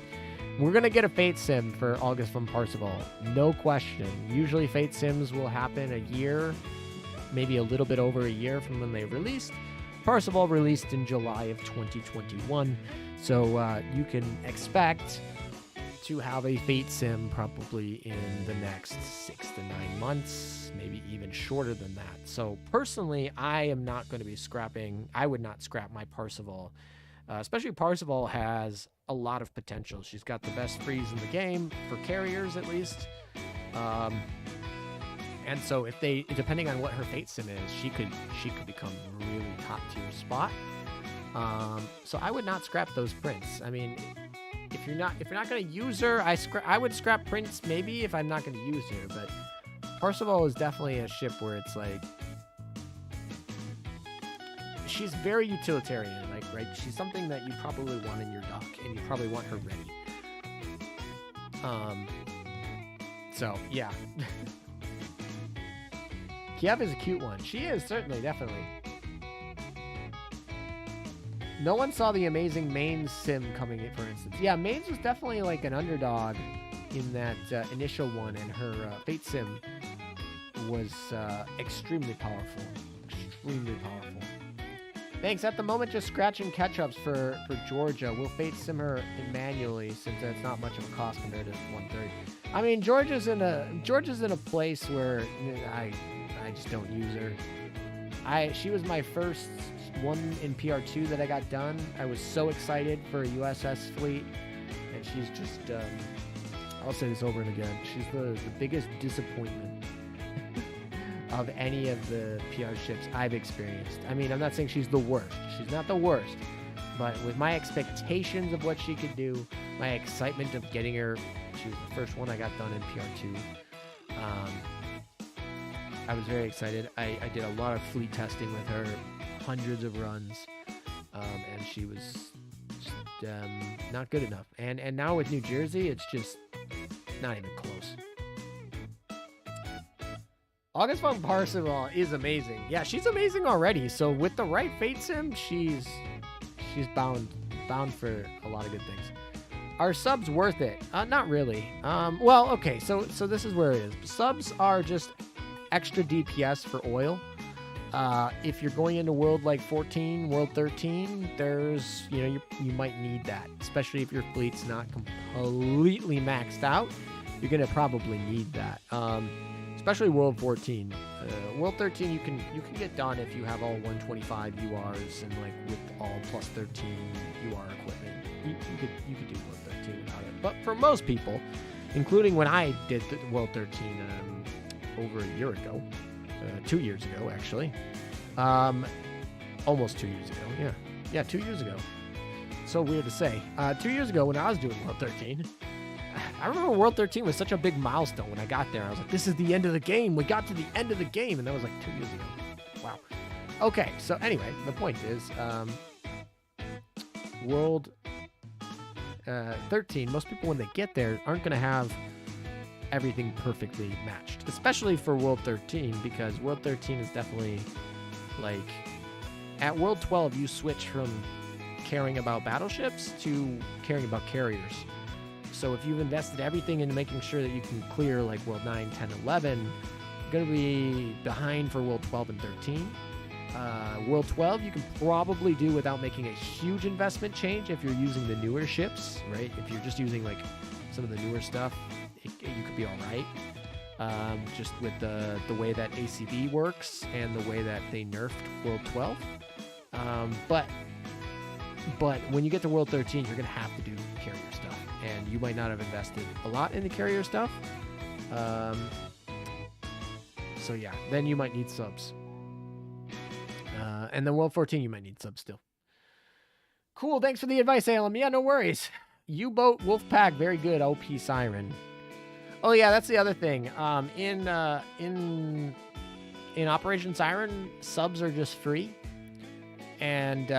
We're going to get a Fate Sim for August from Parsival. No question. Usually Fate Sims will happen a year, maybe a little bit over a year from when they released. Parsival released in July of 2021. So you can expect to have a Fate Sim probably in the next 6 to 9 months, maybe even shorter than that. So personally, I am not going to be scrapping. I would not scrap my Parsival. Especially Parsival has a lot of potential. She's got the best freeze in the game, for carriers at least. And so if they, depending on what her Fate Sim is, she could become really top tier spot. So I would not scrap those prints. I mean, if you're not going to use her, I would scrap prints maybe if I'm not going to use her. But Parsival is definitely a ship where it's like, she's very utilitarian, like, right? She's something that you probably want in your dock, and you probably want her ready. So yeah. Kiev is a cute one. She is, certainly, definitely. No one saw the amazing Mains sim coming in, for instance. Yeah, Mains was definitely like an underdog in that initial one, and her Fate Sim was extremely powerful. Extremely powerful. Thanks. At the moment, just scratching catch-ups for Georgia. We'll Fate Sim her manually since it's not much of a cost compared to 130. I mean, Georgia's in a place where I just don't use her. She was my first one in PR2 that I got done. I was so excited for a USS fleet, and she's just I'll say this over and again. She's the biggest disappointment of any of the PR ships I've experienced. I mean, I'm not saying she's the worst. She's not the worst. But with my expectations of what she could do, my excitement of getting her, she was the first one I got done in PR2. I was very excited. I did a lot of fleet testing with her, hundreds of runs, and she was just not good enough. And now with New Jersey, it's just not even close. August von Parsival is amazing. Yeah, she's amazing already. So with the right Fate Sim, she's she's bound for a lot of good things. Are subs worth it? Not really. Well, okay, so this is where it is. Subs are just extra DPS for oil. If you're going into World like 14, World 13, there's, you might need that, especially if your fleet's not completely maxed out. You're gonna probably need that. Especially World 14. World 13 you can get done if you have all 125 URs and like with all plus 13 UR equipment. You could do World 13 without it. But for most people, including when I did the World 13 over a year ago, 2 years ago actually, almost 2 years ago. Yeah, 2 years ago. So weird to say. 2 years ago when I was doing World 13. I remember World 13 was such a big milestone when I got there. I was like, this is the end of the game. We got to the end of the game. And that was like 2 years ago. Wow. Okay, so anyway, the point is, World 13, most people when they get there aren't going to have everything perfectly matched. Especially for World 13, because World 13 is definitely, like, at World 12, you switch from caring about battleships to caring about carriers. So if you've invested everything into making sure that you can clear like World 9, 10, 11, you're going to be behind for World 12 and 13. World 12 you can probably do without making a huge investment change if you're using the newer ships, right? If you're just using like some of the newer stuff, you could be all right. Just with the way that ACB works and the way that they nerfed World 12. But when you get to World 13, you're going to have to do carrier stuff. And you might not have invested a lot in the carrier stuff. So yeah, then you might need subs. And then World 14, you might need subs still. Cool, thanks for the advice, Alem. Yeah, no worries. U-Boat, Wolfpack, very good. OP Siren. Oh yeah, that's the other thing. In Operation Siren, subs are just free. And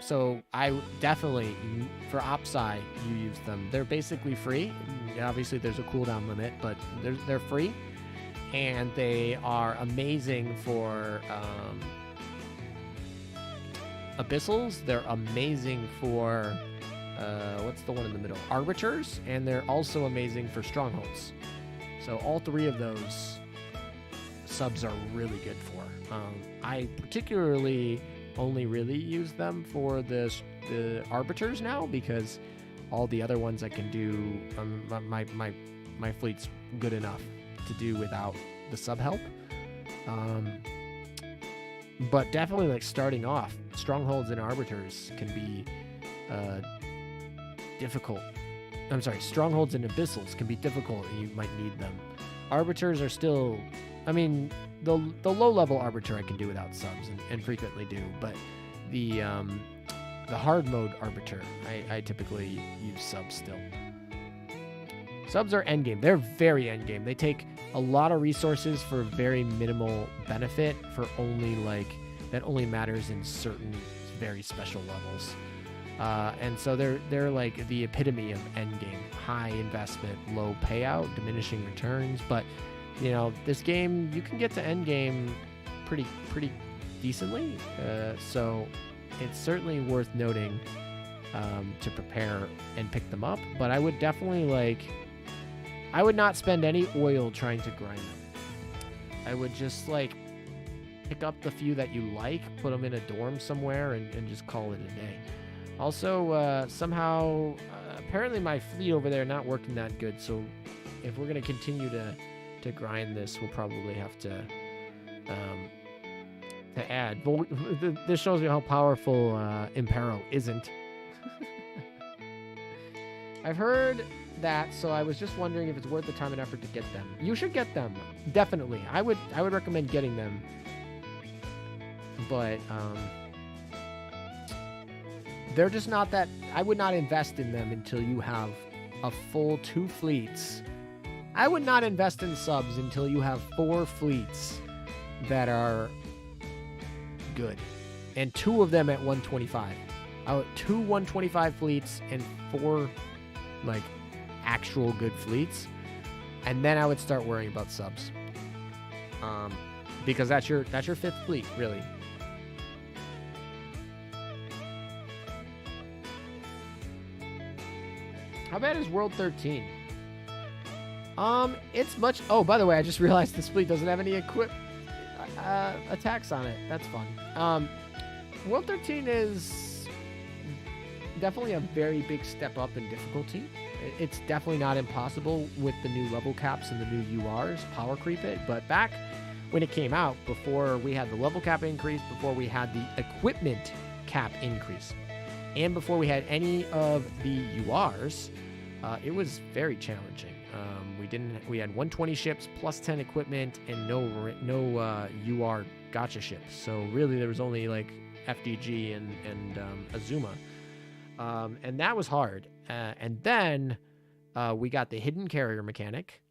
so I definitely, for OpSci, you use them. They're basically free. Obviously, there's a cooldown limit, but they're free. And they are amazing for Abyssals. They're amazing for, what's the one in the middle? Arbiters. And they're also amazing for Strongholds. So all three of those subs are really good for. I particularly only really use them for the arbiters now, because all the other ones I can do, my fleet's good enough to do without the sub help. But definitely, like, starting off, strongholds and arbiters can be difficult. I'm sorry, strongholds and abyssals can be difficult, and you might need them. Arbiters are still, I mean, the low-level arbiter I can do without subs, and frequently do, but the hard mode arbiter, I typically use subs still. Subs are endgame. They're very endgame. They take a lot of resources for very minimal benefit, for only, like, that only matters in certain very special levels. And so they're like the epitome of endgame. High investment, low payout, diminishing returns, but you know, this game, you can get to endgame pretty decently. So it's certainly worth noting to prepare and pick them up. But I would definitely, I would not spend any oil trying to grind them. I would just, pick up the few that you like, put them in a dorm somewhere, and just call it a day. Also, somehow, apparently my fleet over there not working that good. So if we're going to continue to grind this, we'll probably have to add. But this shows you how powerful Impero isn't. I've heard that, so I was just wondering if it's worth the time and effort to get them. You should get them, definitely. I would recommend getting them, but they're just not that. I would not invest in them until you have a full 2 fleets. I would not invest in subs until you have 4 fleets that are good, and 2 of them at 125. 2 125 fleets and 4 actual good fleets, and then I would start worrying about subs. Because that's your 5th fleet, really. How bad is World 13? It's much... Oh, by the way, I just realized this fleet doesn't have any attacks on it. That's fun. World 13 is definitely a very big step up in difficulty. It's definitely not impossible with the new level caps and the new URs, power creep it. But back when it came out, before we had the level cap increase, before we had the equipment cap increase, and before we had any of the URs, it was very challenging. We had 120 ships plus 10 equipment and no UR gotcha ships. So really there was only like FDG and Azuma. And that was hard. And then we got the hidden carrier mechanic.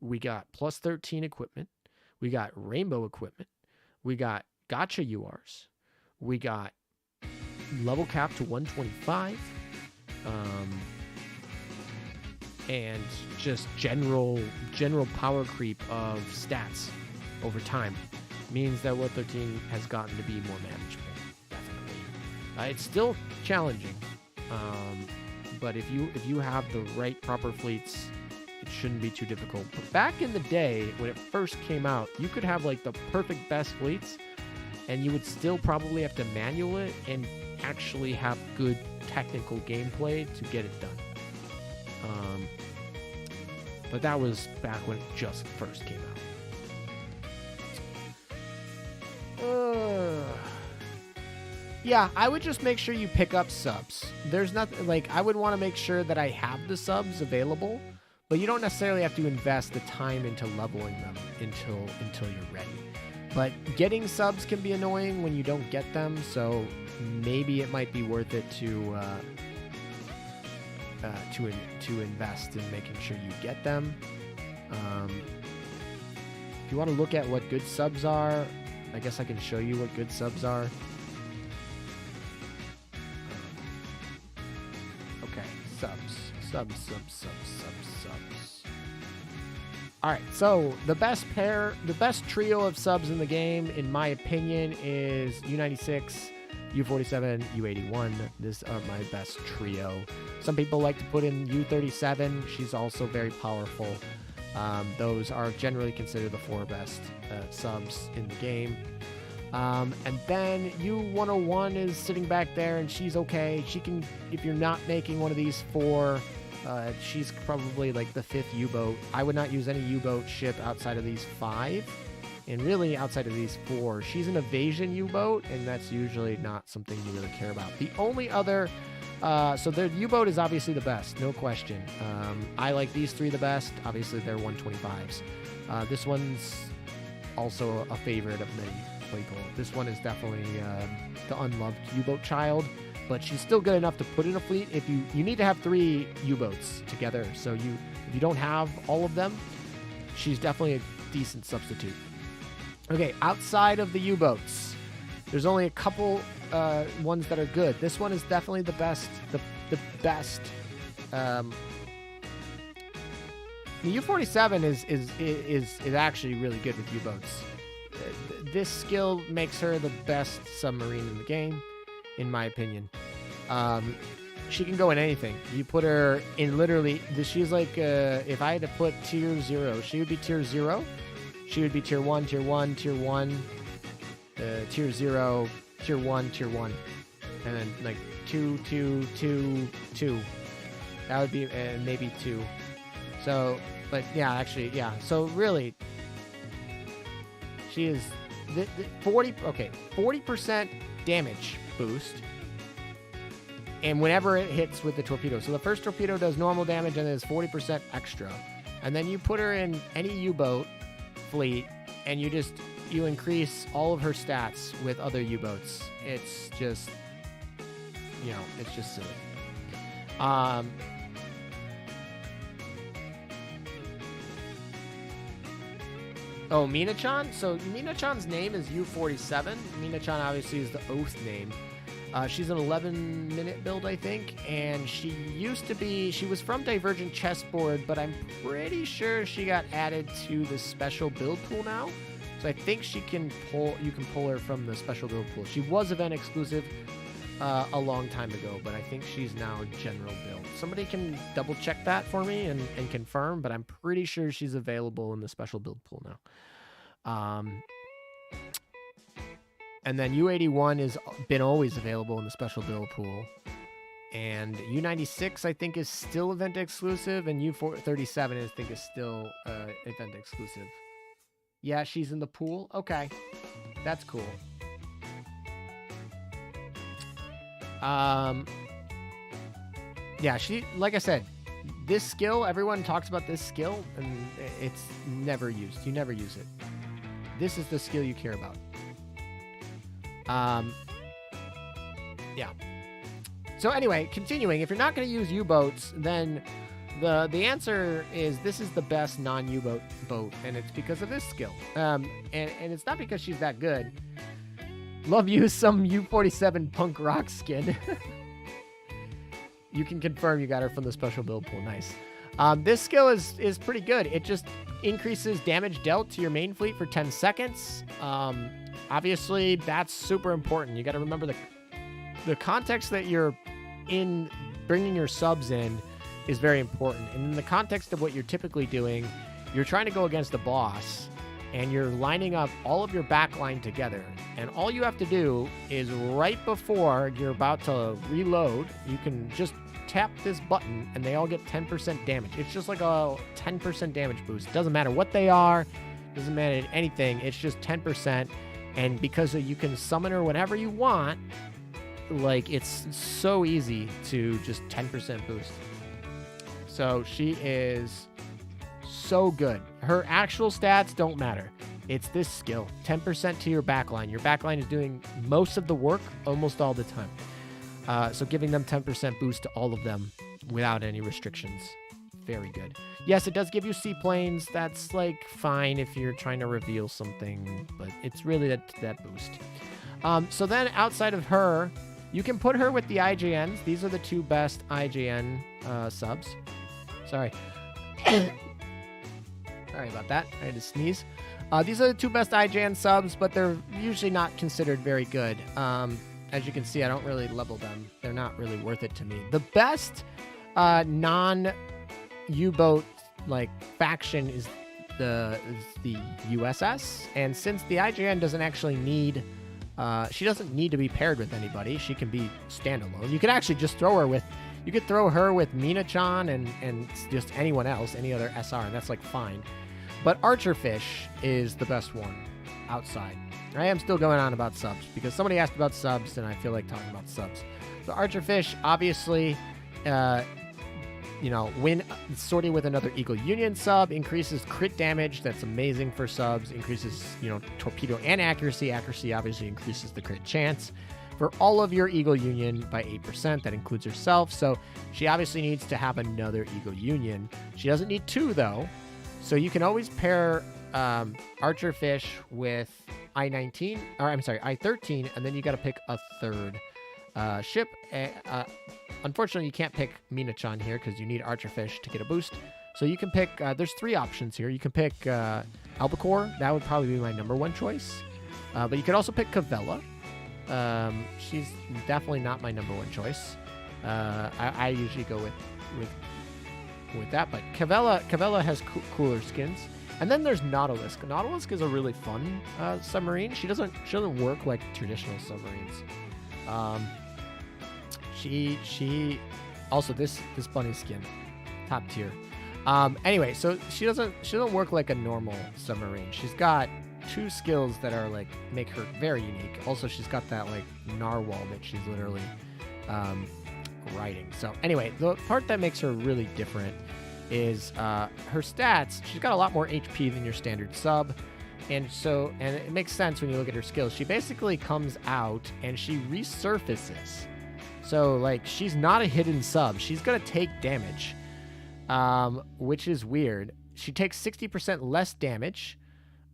We got plus 13 equipment. We got rainbow equipment. We got gotcha URs. We got level cap to 125. And just general power creep of stats over time means that World 13 has gotten to be more manageable. Definitely, it's still challenging, but if you have the right proper fleets, it shouldn't be too difficult. But back in the day when it first came out, you could have like the perfect best fleets, and you would still probably have to manual it and actually have good technical gameplay to get it done. But that was back when it just first came out. Yeah, I would just make sure you pick up subs. There's nothing like I would want to make sure that I have the subs available, but you don't necessarily have to invest the time into leveling them until you're ready. But getting subs can be annoying when you don't get them, so maybe it might be worth it to invest in making sure you get them. If you want to look at what good subs are, I guess I can show you what good subs are. Okay, subs. All right, so the best trio of subs in the game, in my opinion, is U96, U47, U81. These are my best trio. Some people like to put in U37. She's also very powerful. Those are generally considered the 4 best subs in the game. And then U101 is sitting back there, and she's okay. She can, if you're not making one of these 4, she's probably like the 5th U-boat. I would not use any U-boat ship outside of these 5. And really, outside of these 4, she's an evasion U-boat, and that's usually not something you really care about. The only other... so the U-boat is obviously the best, no question. I like these 3 the best. Obviously, they're 125s. This one's also a favorite of many people. This one is definitely the unloved U-boat child, but she's still good enough to put in a fleet. If you need to have 3 U-boats together, so if you don't have all of them, she's definitely a decent substitute. Okay, outside of the U-boats, there's only a couple ones that are good. This one is definitely the best. The best. The U47 is actually really good with U-boats. This skill makes her the best submarine in the game, in my opinion. She can go in anything. You put her in literally. She's like if I had to put tier 0, she would be tier 0. She would be tier 1, tier 1, tier 1, tier 0, tier 1, tier 1. And then like 2, 2, 2, 2. That would be maybe 2. So, but yeah, actually, yeah. So really, she is 40% damage boost. And whenever it hits with the torpedo. So the first torpedo does normal damage and then it's 40% extra. And then you put her in any U-boat fleet and you increase all of her stats with other U-boats. It's just, it's just silly. Oh, Mina-chan? So Mina-chan's name is U47. Mina-chan obviously is the Oath name. She's an 11-minute build, I think, and she was from Divergent Chessboard, but I'm pretty sure she got added to the special build pool now. So I think you can pull her from the special build pool. She was event exclusive, a long time ago, but I think she's now general build. Somebody can double check that for me and confirm, but I'm pretty sure she's available in the special build pool now. And then U81 has been always available in the special build pool. And U96, I think, is still event exclusive, and U37, I think, is still event exclusive. Yeah, she's in the pool? Okay. That's cool. Yeah, like I said, this skill, everyone talks about this skill, and it's never used. You never use it. This is the skill you care about. Yeah. So anyway, continuing, if you're not going to use U-boats, then the answer is this is the best non-U-boat boat, and it's because of this skill. And it's not because she's that good. Love you some U47 punk rock skin. You can confirm you got her from the special build pool. Nice. This skill is pretty good. It just increases damage dealt to your main fleet for 10 seconds. Obviously, that's super important. You got to remember the context that you're in bringing your subs in is very important. And in the context of what you're typically doing, you're trying to go against the boss, and you're lining up all of your backline together. And all you have to do is right before you're about to reload, you can just tap this button and they all get 10% damage. It's just like a 10% damage boost. Doesn't matter what they are, doesn't matter anything. It's just 10%. And because you can summon her whenever you want, like, it's so easy to just 10% boost. So she is so good. Her actual stats don't matter. It's this skill. 10% to your backline. Your backline is doing most of the work almost all the time. So giving them 10% boost to all of them without any restrictions. Very good. Yes, it does give you seaplanes. That's, like, fine if you're trying to reveal something, but it's really that boost. So then outside of her, you can put her with the IJNs. These are the two best IJN subs. Sorry. Sorry about that. I had to sneeze. These are the two best IJN subs, but they're usually not considered very good. As you can see, I don't really level them. They're not really worth it to me. The best non-U-boat like faction is the USS, and since the IJN doesn't actually need, she doesn't need to be paired with anybody. She can be standalone. You could actually just throw her with. You could throw her with Mina-chan and just anyone else, any other SR, and that's like fine. But Archerfish is the best one outside. I am still going on about subs because somebody asked about subs and I feel like talking about subs. So Archerfish, obviously, when sorting with another Eagle Union sub, increases crit damage. That's amazing for subs. Increases, torpedo and accuracy. Accuracy obviously increases the crit chance for all of your Eagle Union by 8%. That includes herself. So she obviously needs to have another Eagle Union. She doesn't need two, though. So you can always pair Archerfish with I-13, and then you got to pick a third ship. Unfortunately, you can't pick Mina-chan here because you need Archerfish to get a boost. So you can pick, there's three options here. You can pick Albacore. That would probably be my number one choice. But you could also pick Cavella. She's definitely not my number one choice. I usually go with that, but Cavella has cooler skins. And then there's Nautilus. Nautilus is a really fun submarine. She doesn't work like traditional submarines. She also this bunny skin, top tier. Anyway, so she doesn't work like a normal submarine. She's got two skills that are like make her very unique. Also, she's got that like narwhal that she's literally riding. So anyway, the part that makes her really different is her stats. She's got a lot more HP than your standard sub. And it makes sense when you look at her skills. She basically comes out and she resurfaces. So like she's not a hidden sub. She's going to take damage, which is weird. She takes 60% less damage,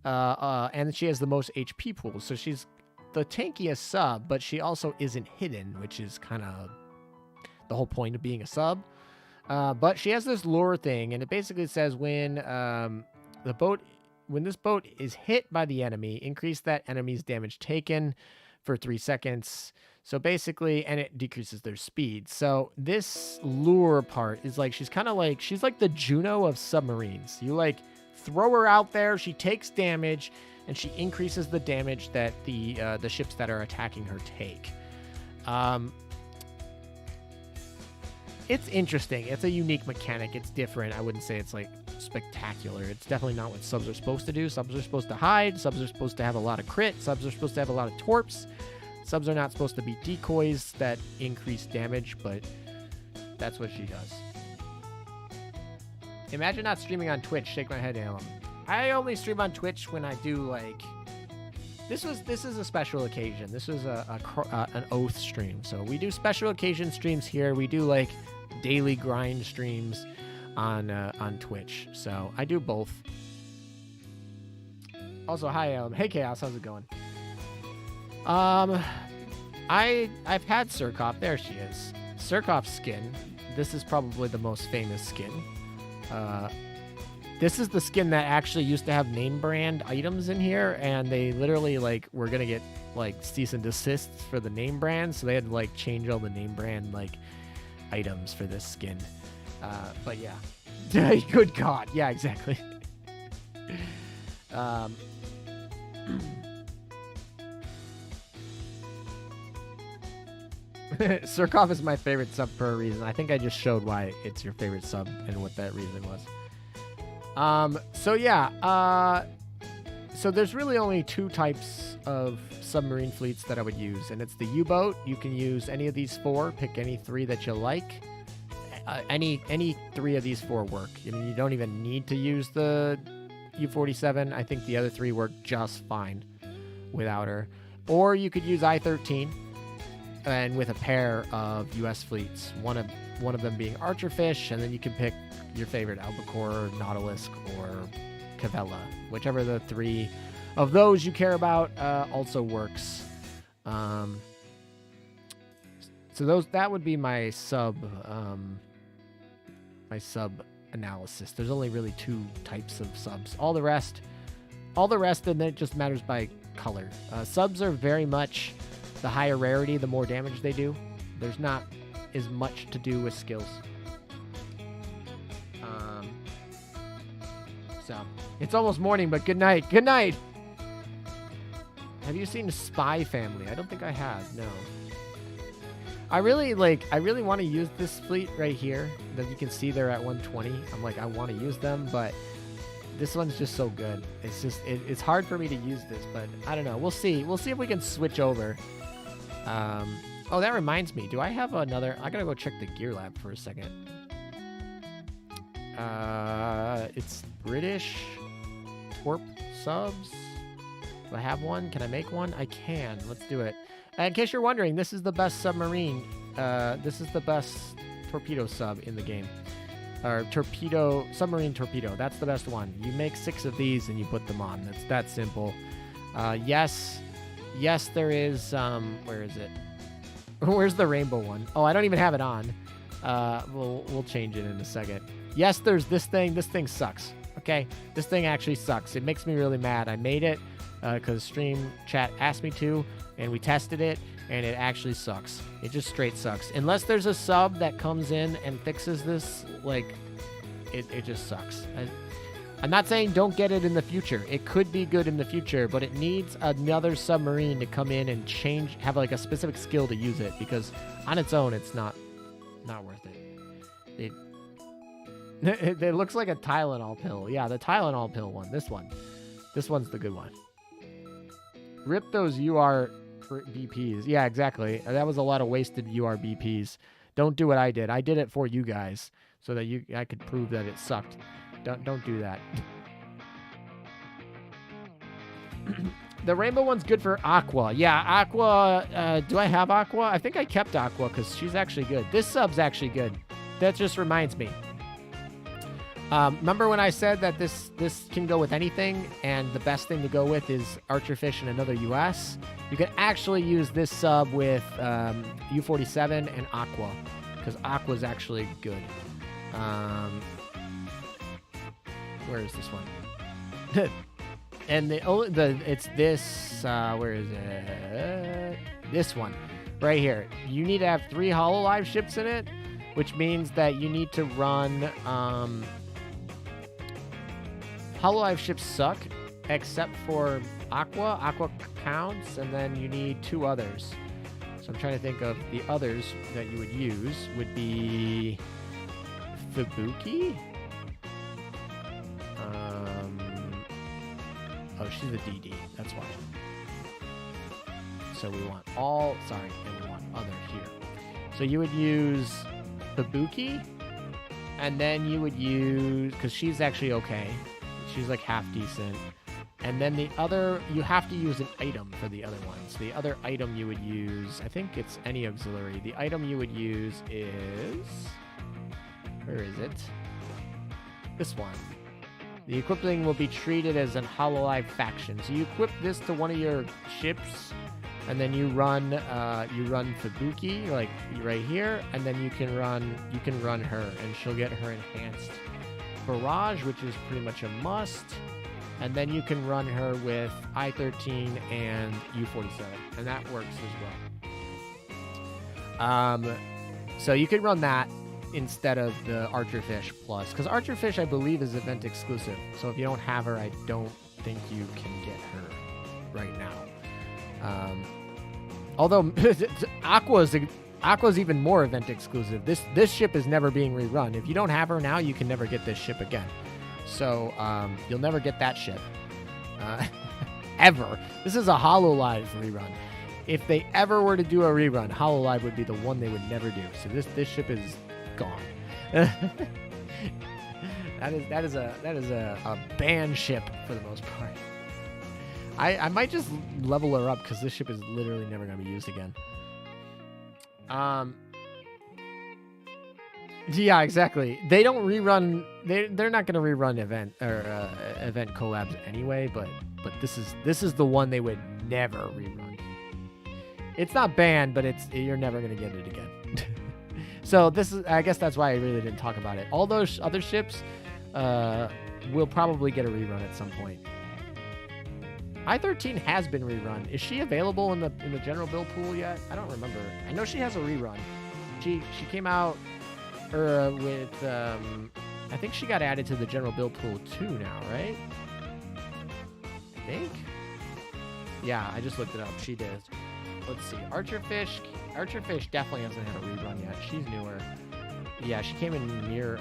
and she has the most HP pool. So she's the tankiest sub, but she also isn't hidden, which is kind of the whole point of being a sub. But she has this lure thing, and it basically says when this boat is hit by the enemy, increase that enemy's damage taken for 3 seconds. So basically, and it decreases their speed. So this lure part is like, she's like the Juno of submarines. You like throw her out there, she takes damage, and she increases the damage that the ships that are attacking her take. It's interesting. It's a unique mechanic. It's different. I wouldn't say it's like spectacular. It's definitely not what subs are supposed to do. Subs are supposed to hide. Subs are supposed to have a lot of crit. Subs are supposed to have a lot of torps. Subs are not supposed to be decoys that increase damage, but that's what she does. Imagine not streaming on Twitch. Shake my head, Alum. I only stream on Twitch when I do like... This is a special occasion. This was an oath stream. So we do special occasion streams here. We do like daily grind streams on Twitch. So I do both. Also, hi, Alum. Hey, Chaos. How's it going? I've had Surkov. There she is. Surkov's skin. This is probably the most famous skin. This is the skin that actually used to have name brand items in here, and they literally like were gonna get like cease and desists for the name brand, so they had to like change all the name brand like items for this skin. But yeah, good God, yeah, exactly. Surkov is my favorite sub for a reason. I think I just showed why it's your favorite sub and what that reason was. So yeah, so there's really only two types of submarine fleets that I would use, and it's the U-boat. You can use any of these four, pick any three that you like. Any three of these four work. I mean, you don't even need to use the U-47. I think the other three work just fine without her. Or you could use I-13, and with a pair of U.S. fleets, one of them being Archerfish, and then you can pick your favorite Albacore, Nautilus, or Cavella. Whichever the three of those you care about also works. So that would be my sub analysis. There's only really two types of subs. All the rest, and then it just matters by color. Subs are very much the higher rarity, the more damage they do. There's not as much to do with skills. So it's almost morning, but good night. Good night. Have you seen Spy Family? I don't think I have. No. I really want to use this fleet right here that you can see they're at 120. I'm like, I want to use them, but this one's just so good. It's just, it's hard for me to use this, but I don't know. We'll see. We'll see if we can switch over. Oh, that reminds me. Do I have another? I gotta go check the gear lab for a second. It's British Torp subs. Do I have one? Can I make one? I can. Let's do it. In case you're wondering, this is the best submarine. This is the best torpedo sub in the game. Or submarine torpedo. That's the best one. You make 6 of these and you put them on. That's that simple. Yes, there is. Where is it? Where's the rainbow one? Oh, I don't even have it on. We'll change it in a second. Yes, there's this thing. This thing sucks. Okay, this thing actually sucks. It makes me really mad. I made it because stream chat asked me to, and we tested it, and it actually sucks. It just straight sucks. Unless there's a sub that comes in and fixes this, like, it just sucks. I'm not saying don't get it in the future. It could be good in the future, but it needs another submarine to come in and have like a specific skill to use it, because on its own, it's not worth it. It looks like a Tylenol pill. Yeah, the Tylenol pill one. This one's the good one. Rip those UR BPs. Yeah, exactly. That was a lot of wasted UR BPs. Don't do what I did. I did it for you guys so that I could prove that it sucked. Don't do that. The rainbow one's good for Aqua. Yeah, Aqua. Do I have Aqua? I think I kept Aqua because she's actually good. This sub's actually good. That just reminds me. Remember when I said that this can go with anything, and the best thing to go with is Archerfish and another US? You can actually use this sub with U-47 and Aqua, because Aqua's actually good. Where is this one? And it's this. Where is it? This one. right here. You need to have 3 Hololive ships in it, which means that you need to run... Hololive ships suck, except for Aqua. Aqua counts, and then you need 2 others. So I'm trying to think of the others that you would use would be Fubuki. Oh, she's a DD. That's why. So we want all, sorry, and we want other here. So you would use Fubuki, and then you would use, because she's actually okay. She's like half decent. And then the other, you have to use an item for the other ones. The other item you would use, I think it's any auxiliary. The item you would use is, where is it? This one. The equipping will be treated as an Hololive faction. So you equip this to one of your ships, and then you run Fubuki, like right here, and then you can run her, and she'll get her enhanced barrage, which is pretty much a must. And then you can run her with I-13 and U-47, and that works as well. So you can run that instead of the Archerfish Plus, because Archerfish, I believe, is event exclusive. So if you don't have her, I don't think you can get her right now. Although Aqua's even more event exclusive. This ship is never being rerun. If you don't have her now, you can never get this ship again. So you'll never get that ship ever. This is a Hololive rerun. If they ever were to do a rerun, Hololive would be the one they would never do. So this ship is gone. that is a banned ship for the most part. I might just level her up because this ship is literally never going to be used again. Yeah, exactly. They don't rerun. They're not going to rerun event collabs anyway. But this is the one they would never rerun. It's not banned, but you're never going to get it again. So I guess that's why I really didn't talk about it. All those other ships will probably get a rerun at some point. I-13 has been rerun. Is she available in the general build pool yet? I don't remember. I know she has a rerun. She came out with I think she got added to the general build pool too now, right? I think. Yeah, I just looked it up. She did. Let's see. Archerfish definitely hasn't had a rerun yet. She's newer. Yeah, she came in Near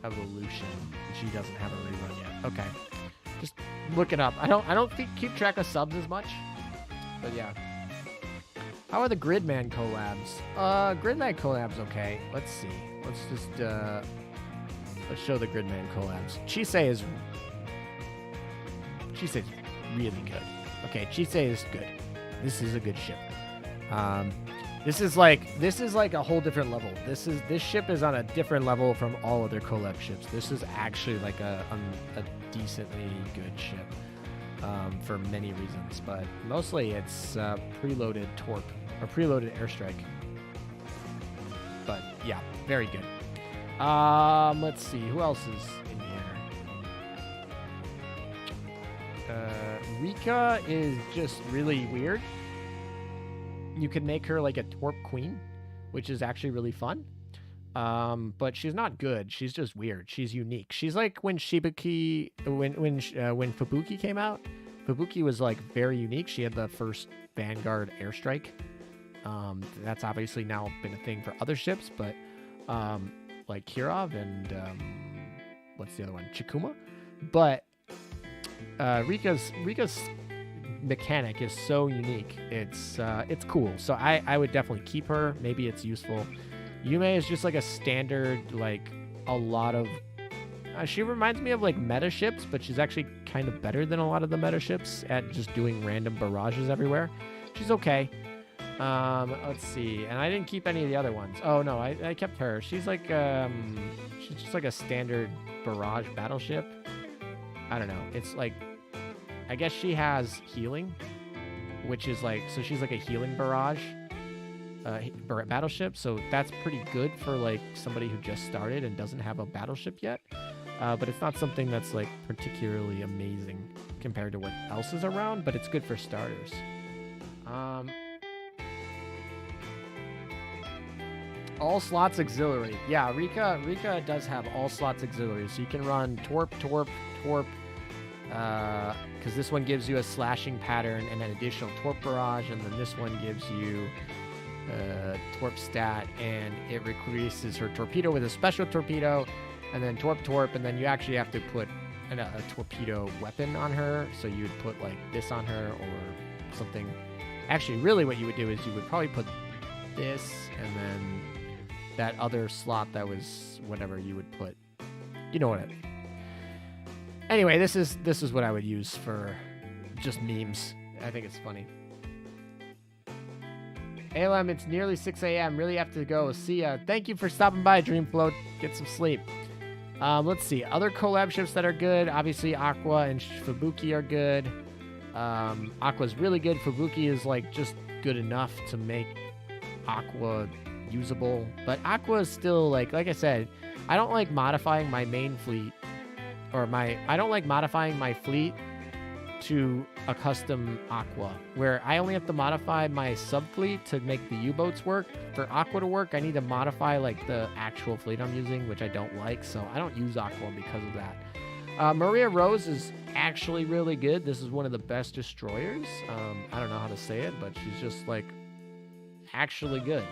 Evolution. She doesn't have a rerun yet. Okay. Just look it up. I don't keep track of subs as much. But yeah. How are the Gridman collabs? Gridman collabs okay. Let's see. Let's just let's show the Gridman collabs. Chisei is really good. Okay, Chisei is good. This is a good ship. This is like a whole different level. This ship is on a different level from all other collab ships. This is actually like a decently good ship for many reasons, but mostly it's preloaded torque or preloaded airstrike. But yeah, very good. Let's see who else is in here. Rika is just really weird. You can make her like a Torp Queen, which is actually really fun. But she's not good. She's just weird. She's unique. She's like when Fubuki came out. Fubuki was like very unique. She had the first Vanguard airstrike. That's obviously now been a thing for other ships, but like Kirov and what's the other one? Chikuma. But Rika's mechanic is so unique. It's cool. So I would definitely keep her. Maybe it's useful. Yume is just like a standard, like a lot of she reminds me of like meta ships, but she's actually kind of better than a lot of the meta ships at just doing random barrages everywhere. She's okay. Let's see. And I didn't keep any of the other ones. Oh no, I kept her. She's like she's just like a standard barrage battleship. I don't know. It's like I guess she has healing, which is like, so she's like a healing barrage battleship. So that's pretty good for like somebody who just started and doesn't have a battleship yet. But it's not something that's like particularly amazing compared to what else is around, but it's good for starters. All slots auxiliary. Yeah, Rika does have all slots auxiliary. So you can run Torp, because this one gives you a slashing pattern and an additional Torp barrage, and then this one gives you Torp stat, and it increases her torpedo with a special torpedo, and then Torp, and then you actually have to put a torpedo weapon on her, so you would put like this on her or something. Actually, really what you would do is you would probably put this, and then that other slot that was whatever you would put. You know what I mean. Anyway, this is what I would use for just memes. I think it's funny. ALM, it's nearly 6 a.m. Really have to go. See ya. Thank you for stopping by, Dreamfloat. Get some sleep. Let's see. Other collab ships that are good. Obviously, Aqua and Fubuki are good. Aqua's really good. Fubuki is like just good enough to make Aqua usable. But Aqua is still like I said, I don't like modifying my main fleet. I don't like modifying my fleet to a custom Aqua, where I only have to modify my sub-fleet to make the U-boats work. For Aqua to work, I need to modify like the actual fleet I'm using, which I don't like, so I don't use Aqua because of that. Maria Rose is actually really good. This is one of the best destroyers. I don't know how to say it, but she's just like actually good.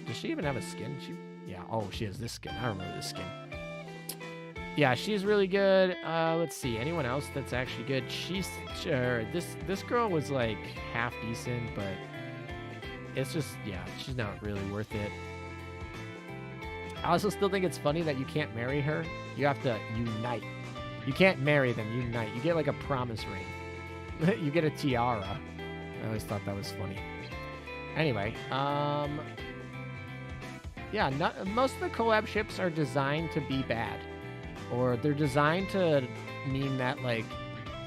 Does she even have a skin? She has this skin. I remember this skin. Yeah, she's really good. Let's see. Anyone else that's actually good? This girl was like half decent, but it's just, she's not really worth it. I also still think it's funny that you can't marry her. You have to unite. You can't marry them, unite. You get like a promise ring. You get a tiara. I always thought that was funny. Anyway, most of the collab ships are designed to be bad. Or they're designed to mean that, like,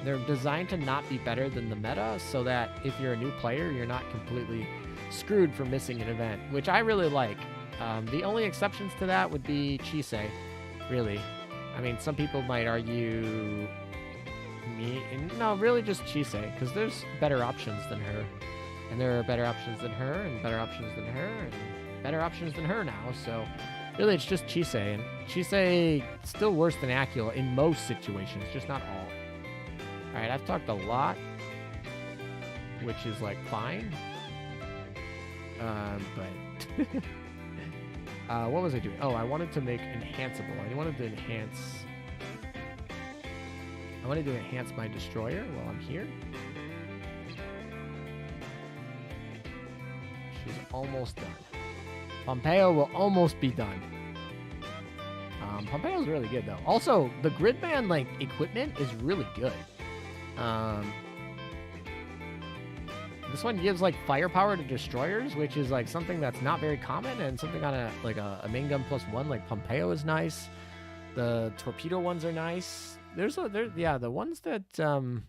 they're designed to not be better than the meta, so that if you're a new player, you're not completely screwed for missing an event, which I really like. The only exceptions to that would be Chisei, really. I mean, some people might argue no, really just Chisei, because there's better options than her. And there are better options than her, and better options than her, and better options than her now, so... Really, it's just Chisei, and Chisei still worse than Acula in most situations, just not all. Alright, I've talked a lot, which is, like, fine. But... what was I doing? Oh, I wanted to make enhanceable. I wanted to enhance my destroyer while I'm here. She's almost done. Pompeo will almost be done. Pompeo's really good, though. Also, the Gridman, like, equipment is really good. This one gives, like, firepower to destroyers, which is, like, something that's not very common, and something on a main gun +1, like Pompeo is nice. The torpedo ones are nice. The ones that, the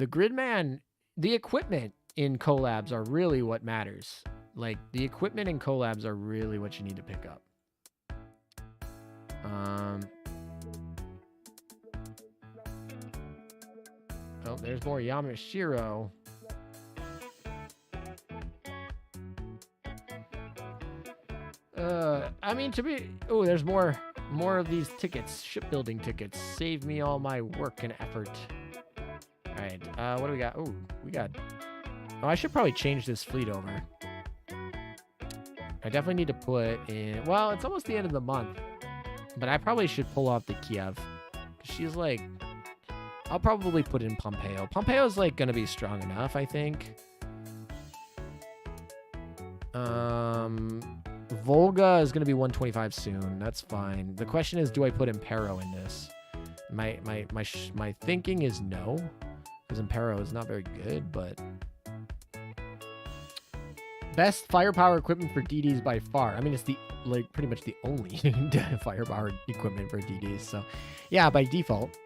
Gridman, the equipment in collabs are really what matters. Like, the equipment in collabs are really what you need to pick up. Oh, there's more Yamashiro. I mean, there's more of these tickets, shipbuilding tickets. Save me all my work and effort. All right, what do we got? Oh, I should probably change this fleet over. I definitely need to put in... Well, it's almost the end of the month. But I probably should pull off the Kiev. She's like... I'll probably put in Pompeo. Pompeo's like going to be strong enough, I think. Volga is going to be 125 soon. That's fine. The question is, do I put Impero in this? My thinking is no. Because Impero is not very good, but... Best firepower equipment for DDs by far. I mean, it's pretty much the only firepower equipment for DDs. So, yeah, by default.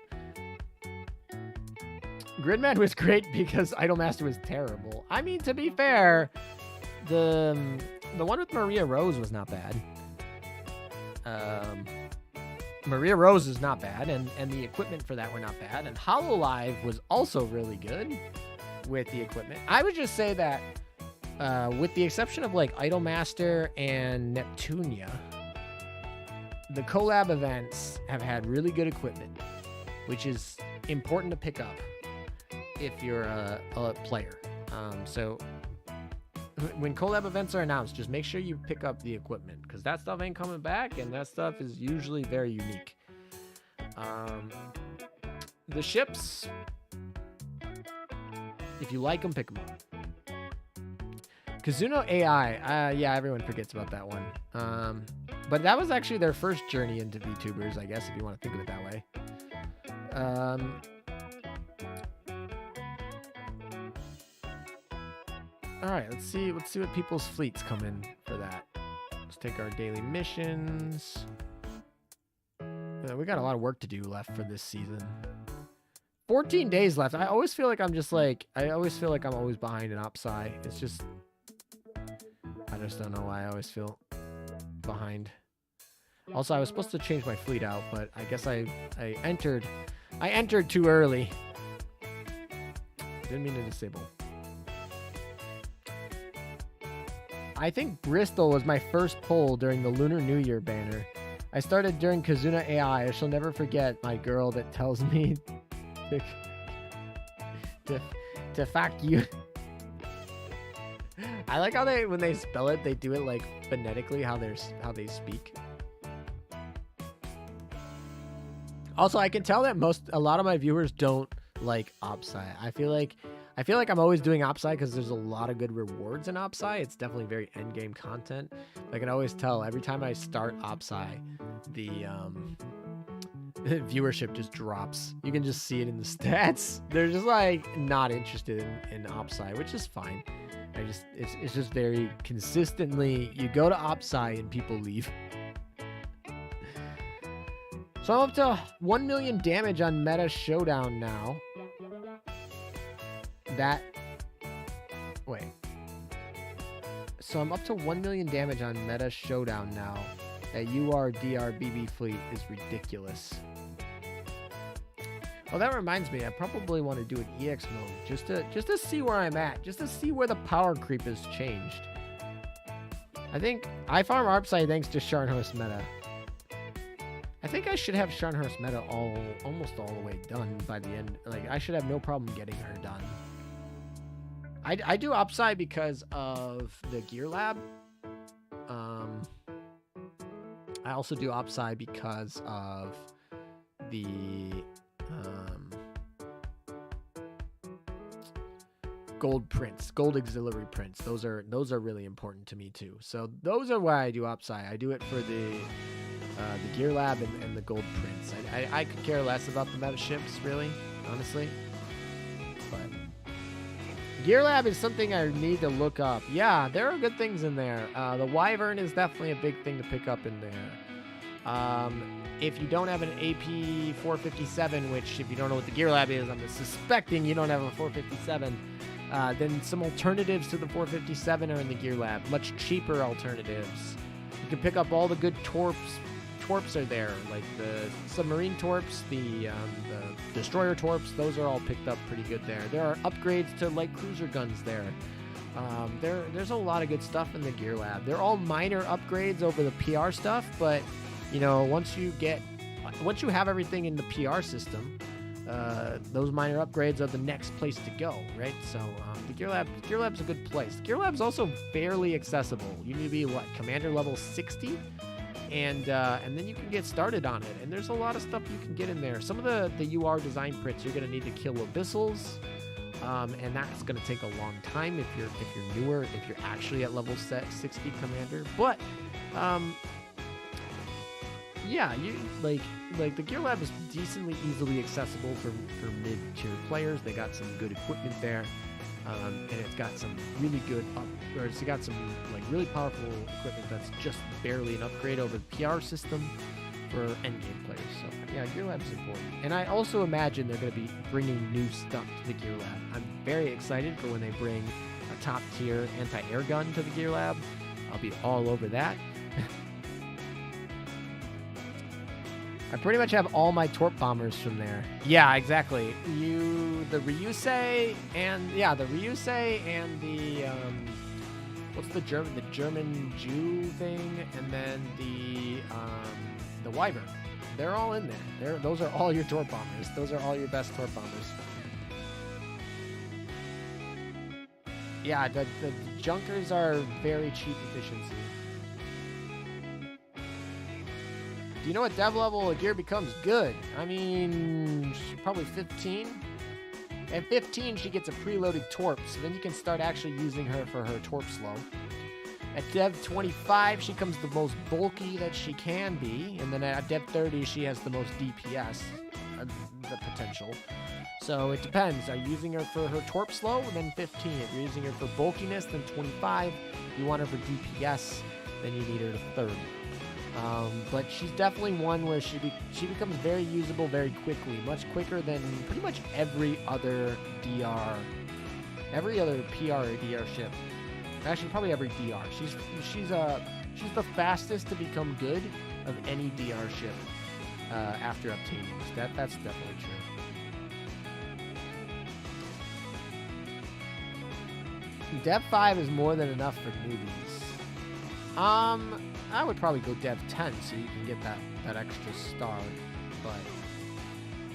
Gridman was great because Idolmaster was terrible. I mean, to be fair, the one with Maria Rose was not bad. Maria Rose is not bad, and the equipment for that were not bad. And HoloLive was also really good with the equipment. I would just say that with the exception of like Idolmaster and Neptunia, the collab events have had really good equipment, which is important to pick up if you're a player. So when collab events are announced, just make sure you pick up the equipment, because that stuff ain't coming back, and that stuff is usually very unique. The ships, if you like them, pick them up. Kazuno AI, yeah, everyone forgets about that one. But that was actually their first journey into VTubers, I guess, if you want to think of it that way. All right, let's see what people's fleets come in for that. Let's take our daily missions. We got a lot of work to do left for this season. 14 days left. I always feel like I'm always behind in OpSci. It's just, I just don't know why I always feel behind. Also, I was supposed to change my fleet out, but I guess I entered too early. Didn't mean to disable. I think Bristol was my first poll during the Lunar New Year banner. I started during Kazuna AI. I shall never forget my girl that tells me to fuck you. I like how when they spell it, they do it like phonetically, how they speak. Also, I can tell that a lot of my viewers don't like OpSci. I feel like I'm always doing OpSci because there's a lot of good rewards in OpSci. It's definitely very endgame content. I can always tell every time I start OpSci, the viewership just drops. You can just see it in the stats. They're just like not interested in OpSci, which is fine. It's just very consistently, you go to OpSci and people leave. So I'm up to 1 million damage on Meta Showdown now. So I'm up to 1 million damage on Meta Showdown now. That URDRBB fleet is ridiculous. Oh, that reminds me, I probably want to do an EX mode just to see where I'm at, just to see where the power creep has changed. I think I farm ARPSI thanks to Sharnhorst Meta. I think I should have Sharnhorst Meta almost all the way done by the end. Like, I should have no problem getting her done. I do OpSci because of the Gear Lab. I also do OpSci because of the gold prints, gold auxiliary prints. Those are really important to me too. So those are why I do OpSci. I do it for the Gear Lab and the gold prints. I could care less about the meta ships, really, honestly. But Gear Lab is something I need to look up. Yeah, there are good things in there. The Wyvern is definitely a big thing to pick up in there. If you don't have an AP 457, which if you don't know what the Gear Lab is, I'm suspecting you don't have a 457, then some alternatives to the 457 are in the Gear Lab. Much cheaper alternatives. You can pick up all the good torps. Torps are there, like the submarine torps, the destroyer torps. Those are all picked up pretty good there. There are upgrades to light cruiser guns there. There's a lot of good stuff in the Gear Lab. They're all minor upgrades over the PR stuff, but you know, once you have everything in the PR system, those minor upgrades are the next place to go, right? So the Gear Lab's a good place. The Gear Lab's also fairly accessible. You need to be commander level 60. And then you can get started on it. And there's a lot of stuff you can get in there. Some of the UR design prints, you're going to need to kill abyssals, and that's going to take a long time if you're newer, if you're actually at level 60 commander. But yeah, you like the Gear Lab is decently easily accessible for mid-tier players. They got some good equipment there. And it's got some really good it's got some really powerful equipment that's just barely an upgrade over the PR system for endgame players. So yeah, Gear Lab's important. And I also imagine they're going to be bringing new stuff to the Gear Lab. I'm very excited for when they bring a top tier anti-air gun to the Gear Lab. I'll be all over that. I pretty much have all my torp bombers from there. Yeah, exactly. The Ryusei and the what's the German Jew thing, and then the Wyvern. They're all in there. Those are all your torp bombers. Those are all your best torp bombers. Yeah, the Junkers are very cheap efficiency. Do you know what dev level a gear becomes good? I mean, probably 15. At 15, she gets a preloaded torp, so then you can start actually using her for her torp slow. At dev 25, she comes the most bulky that she can be, and then at dev 30, she has the most DPS, the potential. So it depends. Are you using her for her torp slow? Then 15. If you're using her for bulkiness, then 25. If you want her for DPS, then you need her to 30. But she's definitely one where she becomes very usable very quickly, much quicker than pretty much every other PR or DR ship. Actually, probably every DR. She's the fastest to become good of any DR ship after obtaining. That's definitely true. Dev 5 is more than enough for newbies. I would probably go Dev 10 so you can get that extra star. But,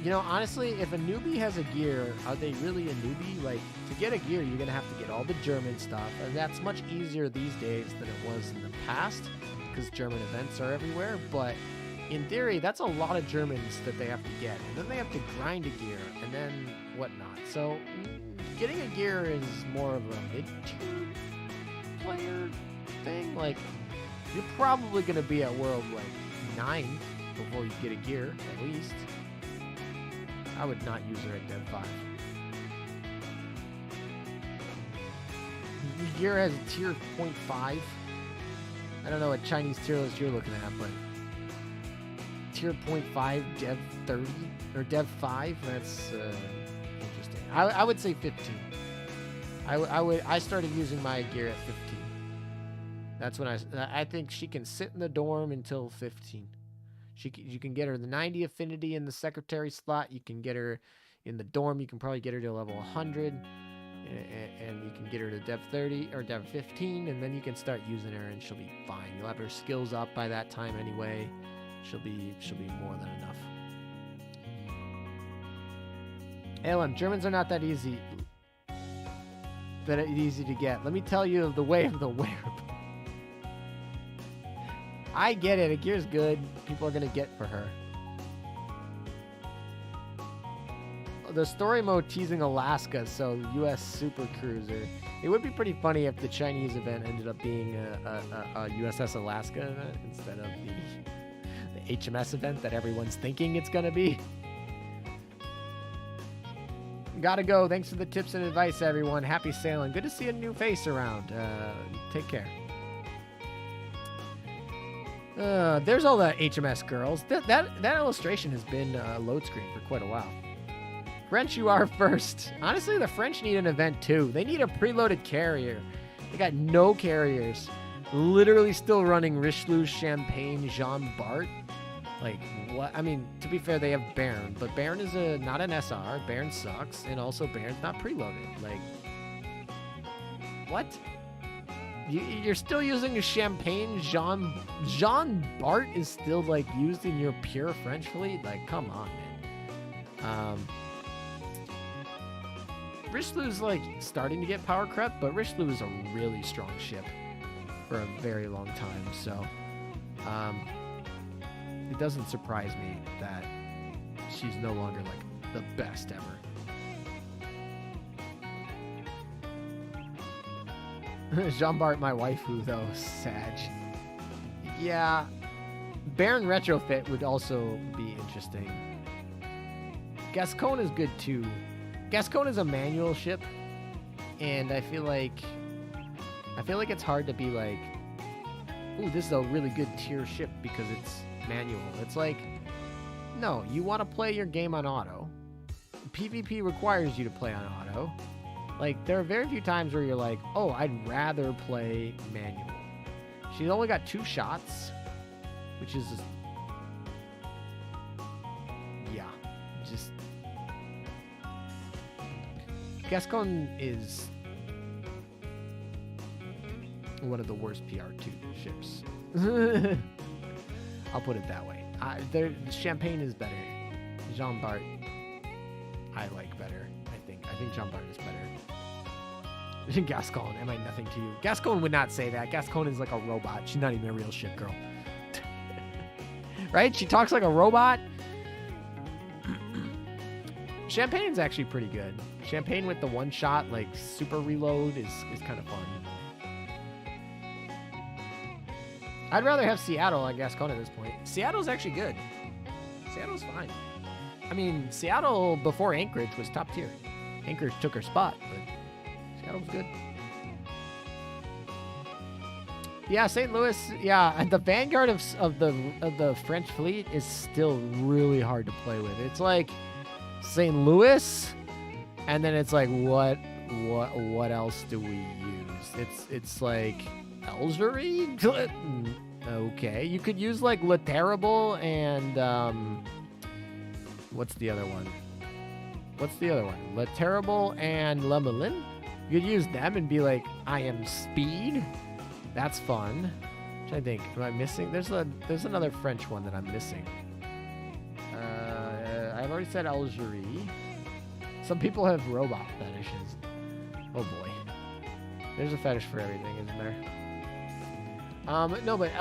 you know, honestly, if a newbie has a gear, are they really a newbie? Like, to get a gear, you're going to have to get all the German stuff. And that's much easier these days than it was in the past because German events are everywhere. But in theory, that's a lot of Germans that they have to get. And then they have to grind a gear and then whatnot. So getting a gear is more of a mid-tier player thing. Like, you're probably going to be at World, 9 before you get a gear, at least. I would not use her at Dev 5. The gear has a tier 0.5. I don't know what Chinese tier list you're looking at, but tier 0.5, Dev 30, or Dev 5, that's interesting. I would say 15. I started using my gear at 15. That's when I think she can sit in the dorm until 15. You can get her the 90 affinity in the secretary slot. You can get her in the dorm. You can probably get her to level 100, and you can get her to Dev 30 or Dev 15, and then you can start using her, and she'll be fine. You'll have her skills up by that time anyway. She'll be more than enough. ALM, Germans are not that easy to get. Let me tell you the way of the wearable. I get it. A gear's good. People are going to get for her. The story mode teasing Alaska, so U.S. Super Cruiser. It would be pretty funny if the Chinese event ended up being a USS Alaska event instead of the HMS event that everyone's thinking it's going to be. Gotta go. Thanks for the tips and advice, everyone. Happy sailing. Good to see a new face around. Take care. There's all the HMS girls. That illustration has been load screen for quite a while. French, you are first. Honestly, the French need an event too. They need a preloaded carrier. They got no carriers. Literally still running Richelieu, Champagne, Jean Bart. Like, what? I mean, to be fair, they have Baron, but Baron is not an SR. Baron sucks, and also Baron's not preloaded. Like, what? You're still using a Champagne? Jean Bart is still, like, used in your pure French fleet? Like, come on, man. Richelieu's, like, starting to get power crept, but Richelieu is a really strong ship for a very long time, so it doesn't surprise me that she's no longer, like, the best ever. Jean Bart, my waifu, though, Sag. Yeah, Baron Retrofit would also be interesting. Gascon is good, too. Gascon is a manual ship, and I feel like it's hard to be like, ooh, this is a really good tier ship because it's manual. It's like, no, you want to play your game on auto. PvP requires you to play on auto. Like, there are very few times where you're like, oh, I'd rather play manual. She's only got 2 shots, which is just, yeah, just, Gascon is, one of the worst PR2 ships. I'll put it that way. Champagne is better. Jean d'Arc, I like better. I think Jean d'Arc is better. Gascon, am I nothing to you? Gascon would not say that. Gascon is like a robot. She's not even a real ship girl. Right? She talks like a robot. Champagne's actually pretty good. Champagne with the one shot, like super reload is kind of fun. I'd rather have Seattle at Gascon at this point. Seattle's actually good. Seattle's fine. I mean, Seattle before Anchorage was top tier. Anchorage took her spot, but Seattle's good. Yeah, St. Louis. Yeah, the vanguard of the French fleet is still really hard to play with. It's like St. Louis, and then it's like what else do we use? It's like Elzery. Okay, you could use like Le Terrible and what's the other one? Le Terrible and Le Malin. You could use them and be like, I am speed. That's fun. I'm trying to think. Am I missing? There's another French one that I'm missing. I've already said Algerie. Some people have robot fetishes. Oh boy. There's a fetish for everything, isn't there? No, but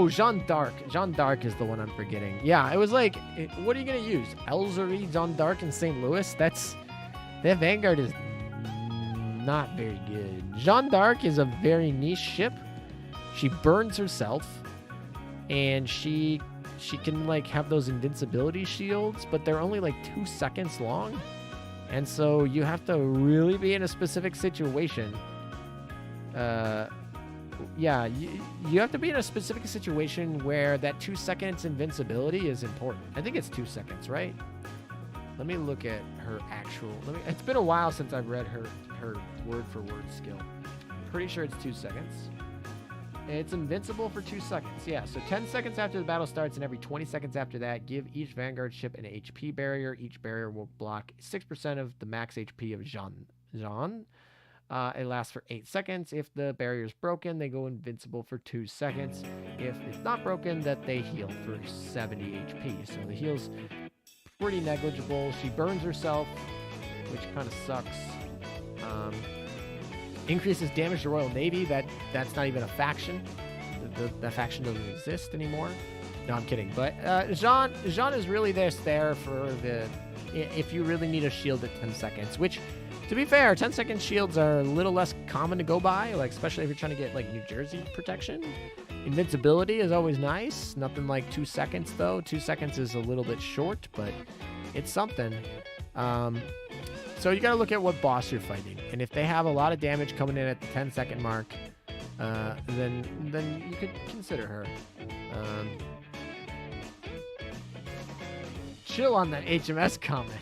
Jeanne d'Arc. Jeanne d'Arc is the one I'm forgetting. Yeah, it was like, what are you going to use? Elzery, Jeanne d'Arc, and St. Louis? That vanguard is not very good. Jeanne d'Arc is a very niche ship. She burns herself, and she can like have those invincibility shields, but they're only like 2 seconds long. And so you have to really be in a specific situation. Yeah, you have to be in a specific situation where that 2 seconds invincibility is important. I think it's 2 seconds, right? Let me look at her actual. It's been a while since I've read her word for word skill. Pretty sure it's 2 seconds. It's invincible for 2 seconds. Yeah, so 10 seconds after the battle starts and every 20 seconds after that, give each Vanguard ship an HP barrier. Each barrier will block 6% of the max HP of Jean. It lasts for 8 seconds. If the barrier is broken, they go invincible for 2 seconds. If it's not broken, that they heal for 70 HP. So the heal's pretty negligible. She burns herself, which kind of sucks. Increases damage to Royal Navy. That's not even a faction. That faction doesn't exist anymore. No, I'm kidding. But Jean is really there for if you really need a shield at 10 seconds, which, to be fair, 10-second shields are a little less common to go by, like especially if you're trying to get like New Jersey protection. Invincibility is always nice. Nothing like 2 seconds though. 2 seconds is a little bit short, but it's something. So you got to look at what boss you're fighting, and if they have a lot of damage coming in at the 10-second mark, then you could consider her. Chill on that HMS comment.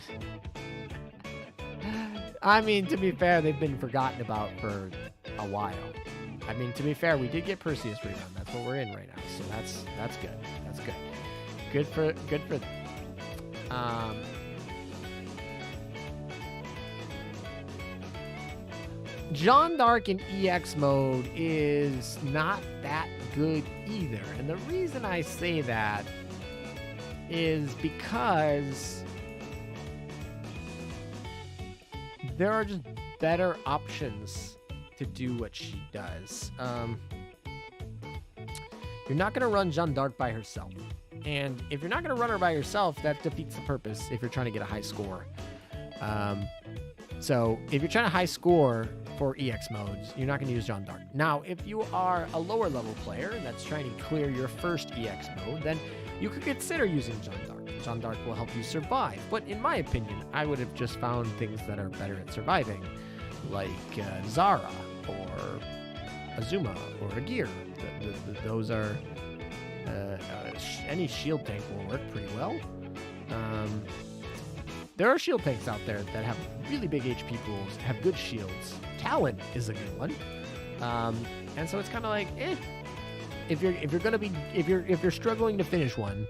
I mean, to be fair, they've been forgotten about for a while. I mean, to be fair, we did get Perseus redone. That's what we're in right now, so that's good. That's good. Good for them. Jeanne d'Arc in EX mode is not that good either. And the reason I say that is because there are just better options to do what she does. You're not going to run Jeanne d'Arc by herself. And if you're not going to run her by yourself, that defeats the purpose if you're trying to get a high score. So if you're trying to high score for EX modes, you're not going to use Jeanne d'Arc. Now, if you are a lower level player that's trying to clear your first EX mode, then you could consider using Jeanne d'Arc. Jeanne d'Arc will help you survive. But in my opinion, I would have just found things that are better at surviving, like Zara or Azuma or Agir. Those are... any shield tank will work pretty well. There are shield tanks out there that have really big HP pools, have good shields. Talon is a good one, and so it's kind of like, if you're struggling to finish one,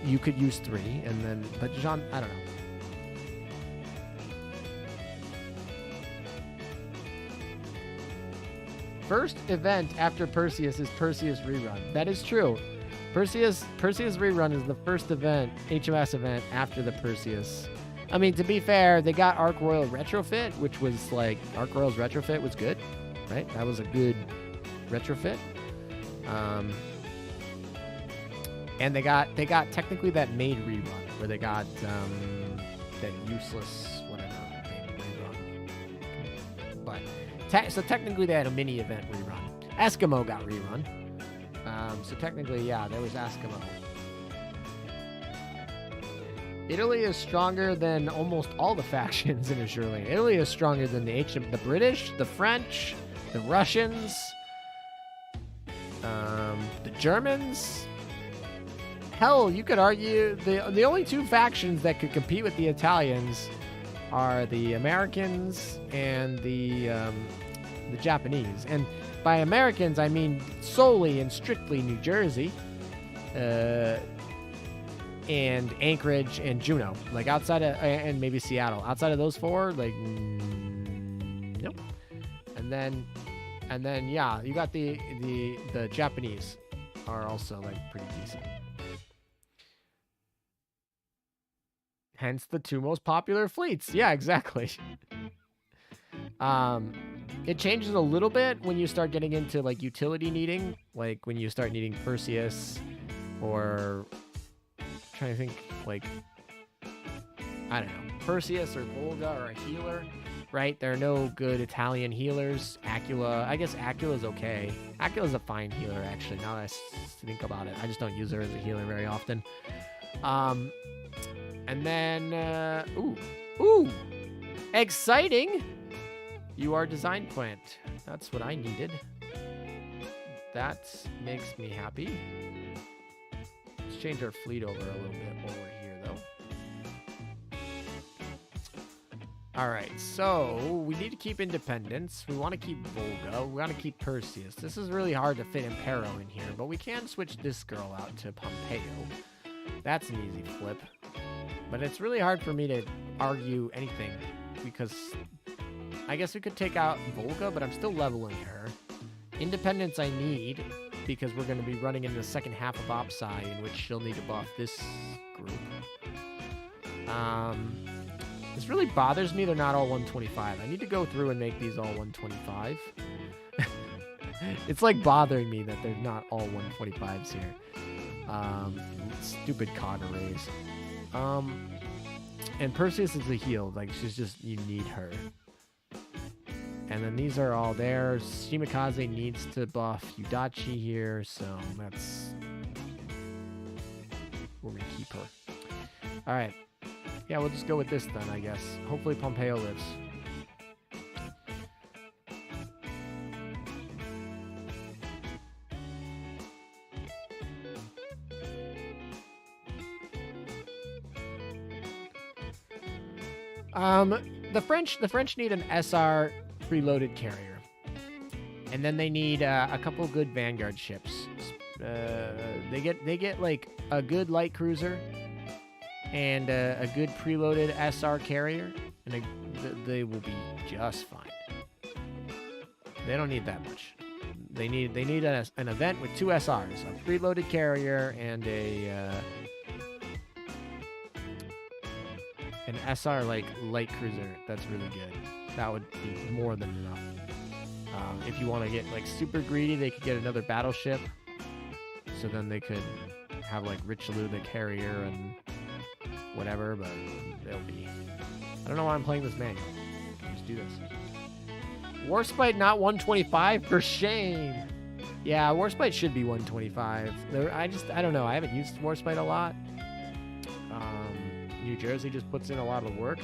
you could use 3, and then, but Jean, I don't know. First event after Perseus is Perseus Rerun. That is true. Perseus Rerun is the first event, HMS event, after the Perseus. I mean, to be fair, they got Ark Royal Retrofit, which was like, Ark Royal's Retrofit was good, right? That was a good retrofit. And they got technically that maid rerun, where they got that useless whatever thing rerun. But so technically they had a mini event rerun. Eskimo got rerun. So technically, yeah, there was Eskimo. Italy is stronger than almost all the factions in Azur Lane. Italy is stronger than the British, the French, the Russians, the Germans. Hell, you could argue the only two factions that could compete with the Italians are the Americans and the Japanese. And by Americans, I mean solely and strictly New Jersey, and Anchorage and Juneau. Like outside of, and maybe Seattle. Outside of those four, like, nope. And then, yeah, you got the Japanese are also like pretty decent. Hence the two most popular fleets. Yeah, exactly. It changes a little bit when you start getting into like utility needing, like when you start needing Perseus, or I'm trying to think, like, I don't know, Perseus or Volga or a healer, right? There are no good Italian healers. Acula, I guess Acula's okay. Acula's a fine healer, actually, now that I think about it. I just don't use her as a healer very often. And then, ooh, exciting! You are design plant. That's what I needed. That makes me happy. Let's change our fleet over a little bit while we're here, though. All right, so we need to keep Independence. We want to keep Volga. We want to keep Perseus. This is really hard to fit Impero in here, but we can switch this girl out to Pompeo. That's an easy flip. But it's really hard for me to argue anything, because I guess we could take out Volga, but I'm still leveling her. Independence I need, because we're going to be running into the second half of Opsai, in which she'll need to buff this group. This really bothers me they're not all 125. I need to go through and make these all 125. It's like bothering me that they're not all 125s here. Stupid cog arrays. And Perseus is a heal. Like, she's just, you need her. And then these are all there. Shimikaze needs to buff Yudachi here, so that's... we're gonna keep her. Alright. Yeah, we'll just go with this then, I guess. Hopefully Pompeo lives. The French need an SR preloaded carrier, and then they need a couple good Vanguard ships. They get like a good light cruiser and a good preloaded SR carrier, and they will be just fine. They don't need that much. They need an event with 2 SRs, a preloaded carrier and an SR like light cruiser. That's really good. That would be more than enough. If you want to get like super greedy, they could get another battleship. So then they could have like Richelieu the carrier and whatever, but they'll be... I don't know why I'm playing this manual. Just do this. Warspite not 125? For shame! Yeah, Warspite should be 125. I don't know. I haven't used Warspite a lot. New Jersey just puts in a lot of work.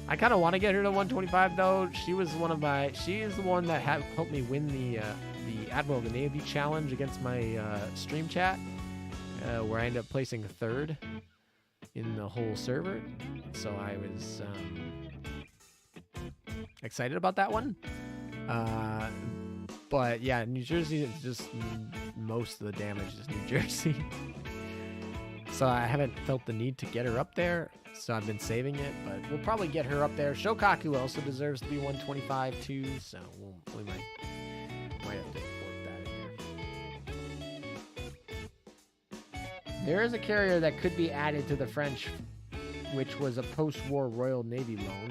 I kind of want to get her to 125 though. She is the one that helped me win the Admiral of the Navy challenge against my stream chat, where I ended up placing 3rd in the whole server. So I was excited about that one. But yeah, New Jersey is just most of the damage is New Jersey. So I haven't felt the need to get her up there, so I've been saving it, but we'll probably get her up there. Shokaku also deserves to be 125 too, so we might have to work that in there. There is a carrier that could be added to the French, which was a post-war Royal Navy loan.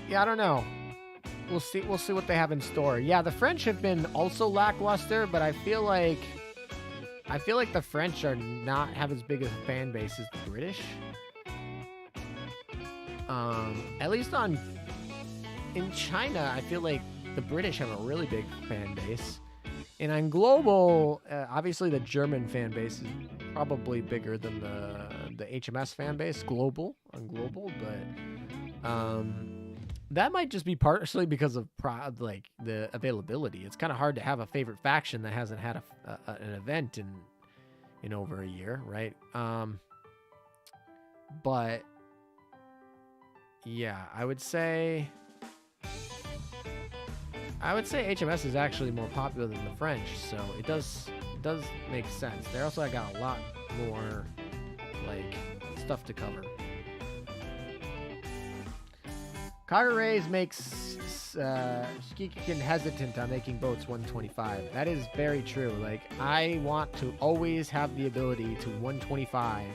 Yeah, I don't know. We'll see what they have in store. Yeah, the French have been also lackluster, but I feel like the French are not have as big a fan base as the British. At least in China, I feel like the British have a really big fan base. And on global, obviously the German fan base is probably bigger than the HMS fan base global, but that might just be partially because of the availability. It's kind of hard to have a favorite faction that hasn't had an event in over a year, right? But yeah, I would say HMS is actually more popular than the French, so it does make sense. They also got a lot more stuff to cover. Kagurays makes Shikikin hesitant on making boats 125. That is very true. I want to always have the ability to 125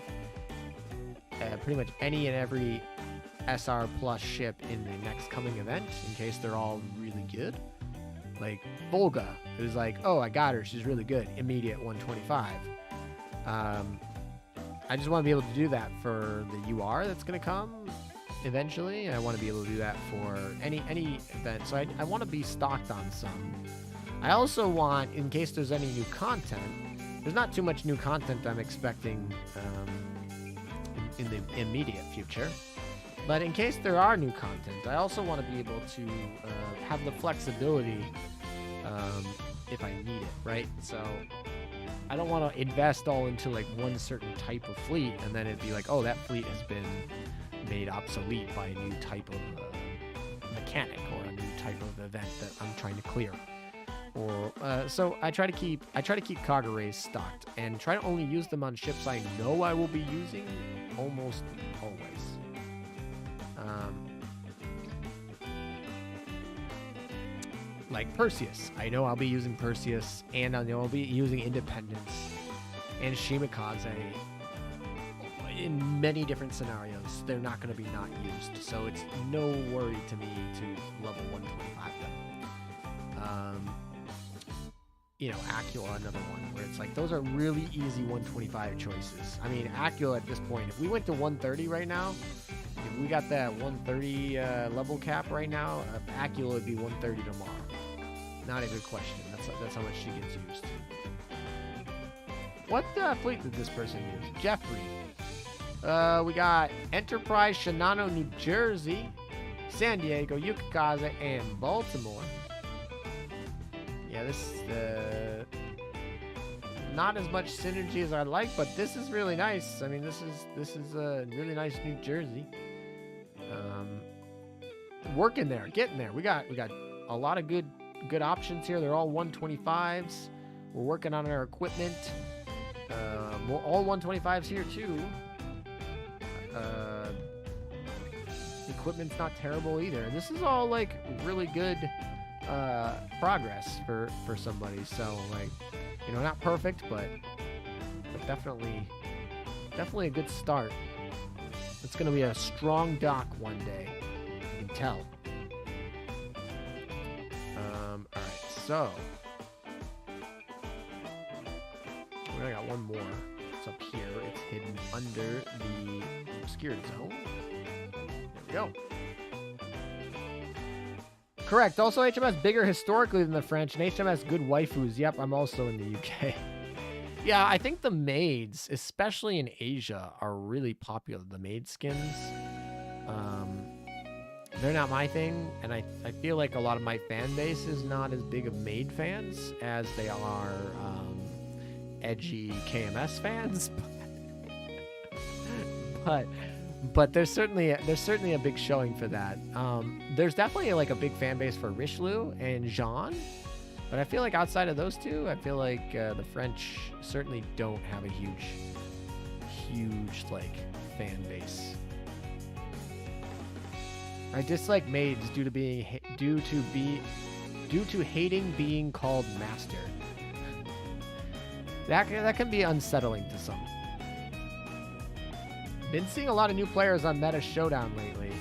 pretty much any and every SR plus ship in the next coming event, in case they're all really good. Like Volga, it was oh, I got her, she's really good, immediate 125. I just want to be able to do that for the UR that's going to come eventually, and I want to be able to do that for any event. So I want to be stocked on some. I also want, in case there's any new content, there's not too much new content I'm expecting in the immediate future. But in case there are new content, I also want to be able to have the flexibility if I need it, right? So I don't want to invest all into one certain type of fleet and then it'd be oh, that fleet has been made obsolete by a new type of mechanic or a new type of event that I'm trying to clear. Or so I try to keep Kagurays stocked and try to only use them on ships I know I will be using almost always. Like Perseus. I know I'll be using Perseus, and I know I'll be using Independence and Shimakaze in many different scenarios. They're not going to be not used, so it's no worry to me to level 125 them. Acula, another one, where it's those are really easy 125 choices. I mean, Acula at this point, if we went to 130 right now, if we got that 130 level cap right now, Acula would be 130 tomorrow. Not a good question. That's how much she gets used. What fleet did this person use? Jeffrey. We got Enterprise, Shinano, New Jersey, San Diego, Yukikaze, and Baltimore. Yeah, this not as much synergy as I'd like, but this is really nice. I mean, this is really nice New Jersey. Working there, getting there. We got a lot of good options here. They're all 125s. We're working on our equipment. We're all 125s here too. Equipment's not terrible either. This is all really good progress for somebody. So not perfect, but definitely a good start. It's gonna be a strong dock one day. You can tell. All right, so we got one more. It's up here. It's hidden under the obscured zone. There we go. Correct. Also, HMS bigger historically than the French, and HMS good waifus. Yep, I'm also in the UK. Yeah, I think the maids, especially in Asia, are really popular. The maid skins. They're not my thing, and I feel like a lot of my fan base is not as big of maid fans as they are edgy KMS fans. But But there's certainly a big showing for that. There's definitely like a big fan base for Richelieu and Jean, but I feel like outside of those two, I feel like the French certainly don't have a huge like fan base. I dislike maids due to hating being called master. That can be unsettling to some. Been seeing a lot of new players on Meta Showdown lately.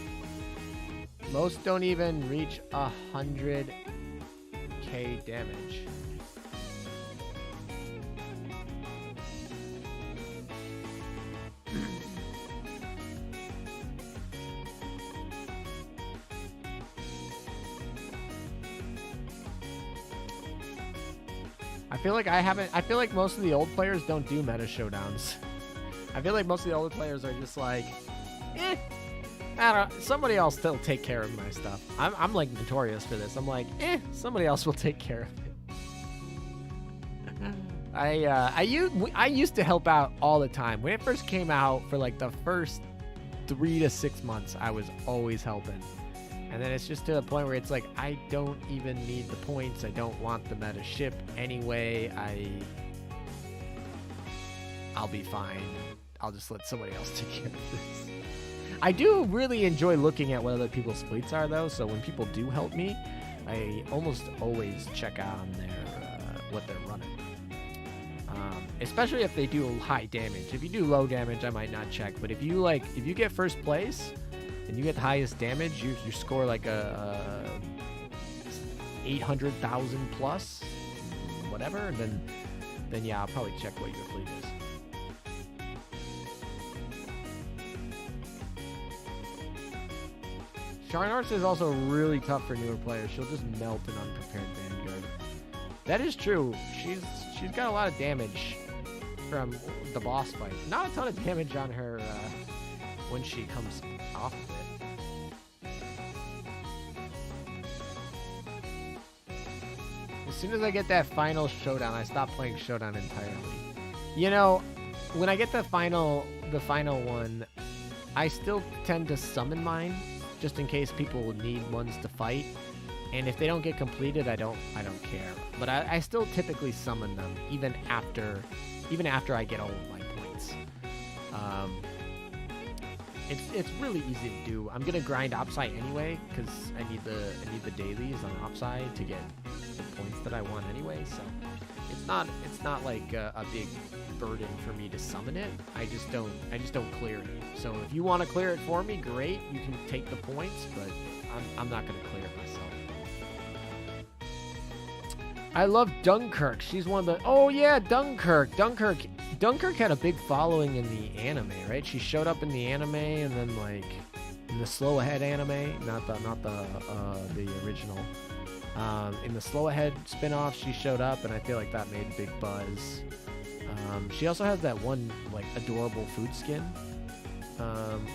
Most don't even reach 100k damage. I feel like most of the old players don't do Meta Showdowns. I feel like most of the older players are just like, I don't know, somebody else will take care of my stuff. I'm like notorious for this. I'm like, somebody else will take care of it. I used to help out all the time. When it first came out, for like the first 3 to 6 months, I was always helping. And then it's just to the point where it's like, I don't even need the points. I don't want the meta ship anyway. I'll be fine. I'll just let somebody else take care of this. I do really enjoy looking at what other people's fleets are, though. So when people do help me, I almost always check out on their what they're running. Especially if they do high damage. If you do low damage, I might not check. But if you get first place and you get the highest damage, you score like a 800,000 plus, whatever. And then yeah, I'll probably check what your fleet is. Sharnarts is also really tough for newer players. She'll just melt an unprepared Vanguard. That is true. She's got a lot of damage from the boss fight. Not a ton of damage on her when she comes off of it. As soon as I get that final showdown, I stop playing Showdown entirely. You know, when I get the final one, I still tend to summon mine, just in case people need ones to fight. And if they don't get completed, I don't care. But I still typically summon them even after I get all of my points. It's really easy to do. I'm gonna grind Opsai anyway because I need the dailies on Opsai to get the points that I want anyway. So it's not like a big burden for me to summon it. I just don't clear it. So if you want to clear it for me, great. You can take the points, but I'm not gonna clear it myself. I love Dunkirk. She's one of the... Oh, yeah, Dunkirk. Dunkirk had a big following in the anime, right? She showed up in the anime and then, like, in the Slow Ahead anime, not the original. In the Slow Ahead spin-off, she showed up, and I feel like that made a big buzz. She also has that one, like, adorable food skin,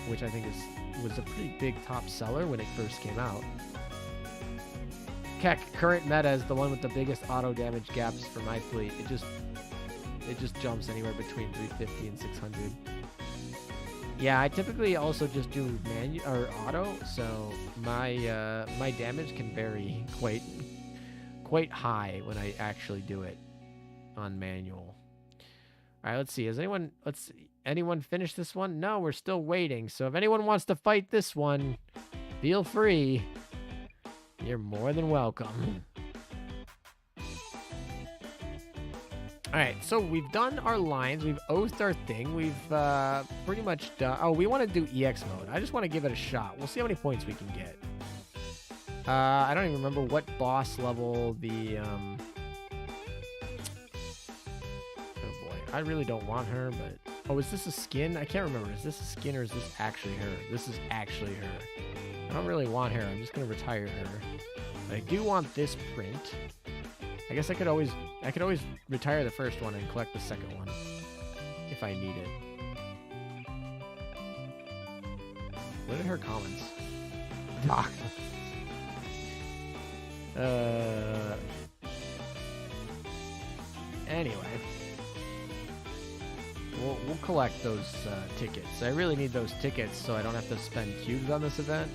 which I think was a pretty big top seller when it first came out. Heck, current meta is the one with the biggest auto damage gaps for my fleet. It just jumps anywhere between 350 and 600. Yeah, I typically also just do manual or auto, so my my damage can vary quite high when I actually do it on manual. All right, let's see. Anyone finish this one? No, we're still waiting. So if anyone wants to fight this one, feel free. You're more than welcome. Alright, so we've done our lines. We've oathed our thing. We've pretty much done... Oh, we want to do EX mode. I just want to give it a shot. We'll see how many points we can get. I don't even remember what boss level the... Oh boy, I really don't want her, but... Oh, is this a skin? I can't remember. Is this a skin or is this actually her? This is actually her. I don't really want her. I'm just going to retire her. But I do want this print. I guess I could always retire the first one and collect the second one if I need it. What are her comments? Doc. Anyway. We'll collect those tickets. I really need those tickets so I don't have to spend cubes on this event.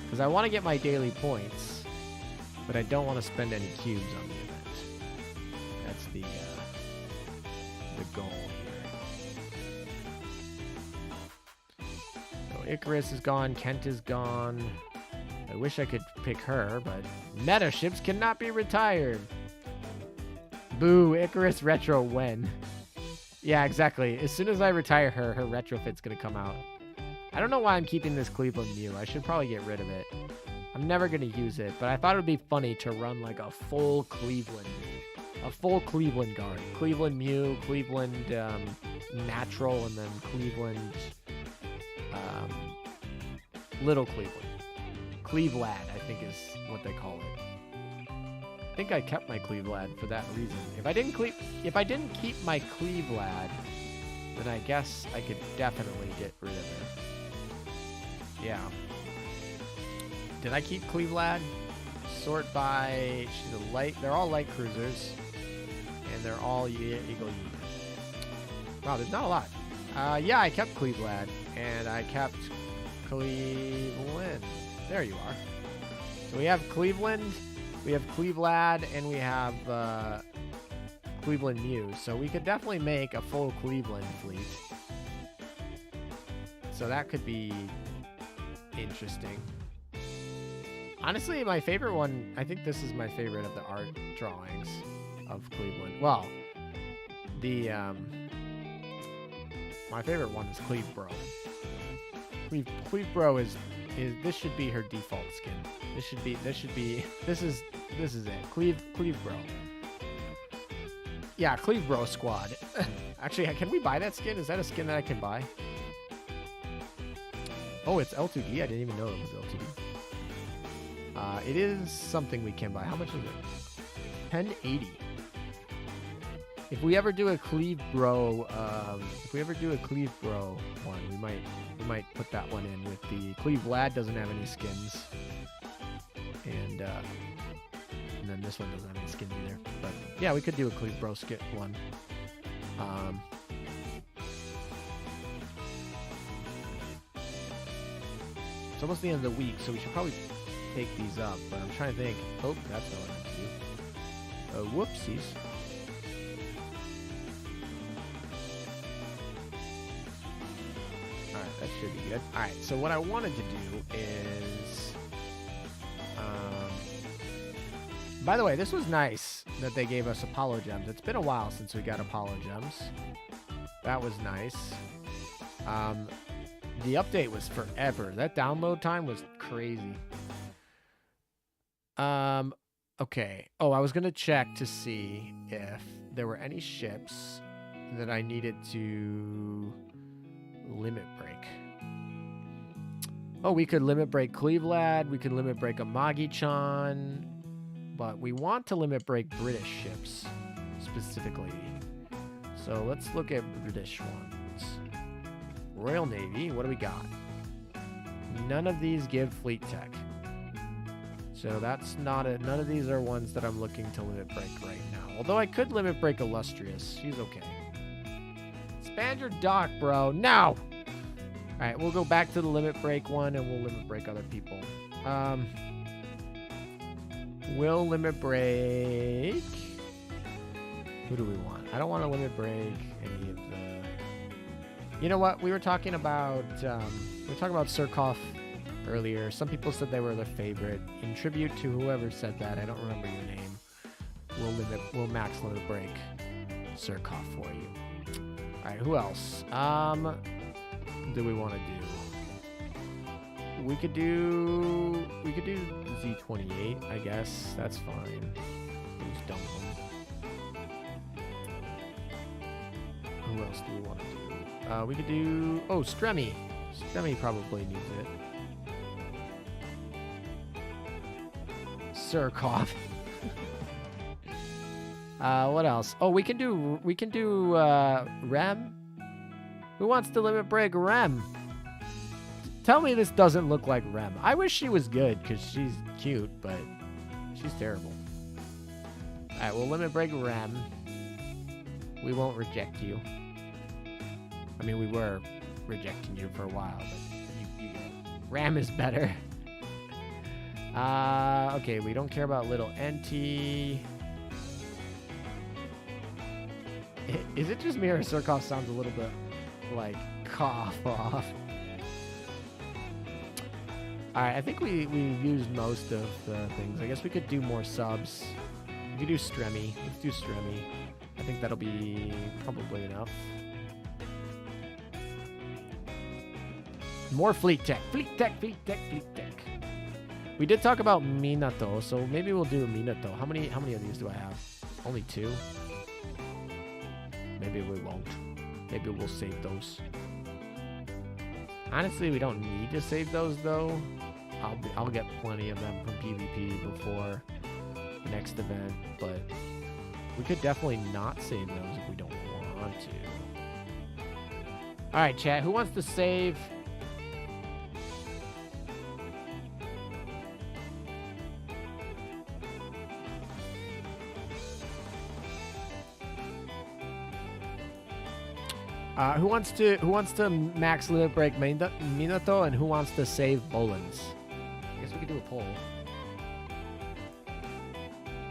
Because I want to get my daily points, but I don't want to spend any cubes on the event. That's the goal here. So Icarus is gone. Kent is gone. I wish I could pick her, but meta ships cannot be retired. Boo, Icarus retro when? Yeah, exactly. As soon as I retire her, her retrofit's gonna come out. I don't know why I'm keeping this Cleveland Mew. I should probably get rid of it. I'm never gonna use it, but I thought it would be funny to run like a full Cleveland guard. Cleveland Mew, Cleveland Natural, and then Cleveland Little Cleveland. Clevelad, I think is what they call it. I think I kept my Clevelad for that reason. If I didn't keep my Clevelad, then I guess I could definitely get rid of it. Yeah. Did I keep Clevelad? Sort by... She's a light... They're all light cruisers. And they're all Eagle Yeet. Wow, there's not a lot. Yeah, I kept Clevelad. And I kept Cleveland. There you are. So we have Cleveland, we have Clevelad, and we have Cleveland Mew. So we could definitely make a full Cleveland fleet. So that could be interesting. Honestly, my favorite one, I think this is my favorite of the art drawings of Cleveland. Well, the my favorite one is Clevebro. Clevebro is this should be her default skin. This is it. Clevebro. Yeah, Clevebro squad. Actually, can we buy that skin? Is that a skin that I can buy? Oh, it's L2D. I didn't even know it was L2D. It is something we can buy. How much is it? 1080. If we ever do a Clevebro, one, we might put that one in with the Clevelad. Doesn't have any skins, and then this one doesn't have any skins either. But yeah, we could do a Clevebro skit one. It's almost the end of the week, so we should probably take these up. But I'm trying to think. Oh, that's not what I meant to do. Whoopsies. Alright, that should be good. Alright, so what I wanted to do is... by the way, this was nice that they gave us Apollo Gems. It's been a while since we got Apollo Gems. That was nice. The update was forever. That download time was crazy. Okay. Oh, I was going to check to see if there were any ships that I needed to limit break. Oh, we could limit break Clevelad. We could limit break Amagi-chan. But we want to limit break British ships specifically. So let's look at British ones. Royal Navy, what do we got? None of these give fleet tech. So that's not it. None of these are ones that I'm looking to limit break right now. Although I could limit break Illustrious. She's okay. Expand your dock, bro. Now! Alright, we'll go back to the limit break one and we'll limit break other people. We'll limit break... Who do we want? I don't want to limit break any of the... You know what? We were talking about Surkoff earlier. Some people said they were their favorite. In tribute to whoever said that, I don't remember your name. We'll max limit break Surkoff for you. Alright, who else? Do we want to do? We could do Z28, I guess. That's fine. Just dump them. Who else do we want to do? We could do... Oh, Stremi. Stremi probably needs it. Surkoff. What else? Oh, we can do Rem. Who wants to limit break Rem? Tell me this doesn't look like Rem. I wish she was good because she's cute, but she's terrible. Alright, we'll limit break Rem. We won't reject you. I mean, we were rejecting you for a while, but you RAM is better. Okay, we don't care about little NT. Is it just me or Surkov sounds a little bit like cough off? Alright, I think we used most of the things. I guess we could do more subs. We could do Stremmy. Let's do Stremmy. I think that'll be probably enough. More Fleet Tech. Fleet Tech, Fleet Tech, Fleet Tech. We did talk about Minato, so maybe we'll do Minato. How many of these do I have? Only 2? Maybe we won't. Maybe we'll save those. Honestly, we don't need to save those though. I'll get plenty of them from PvP before the next event, but we could definitely not save those if we don't want to. All right, chat. Who wants to save? Who wants to max limit break Minato, and who wants to save Bolins? I guess we could do a poll.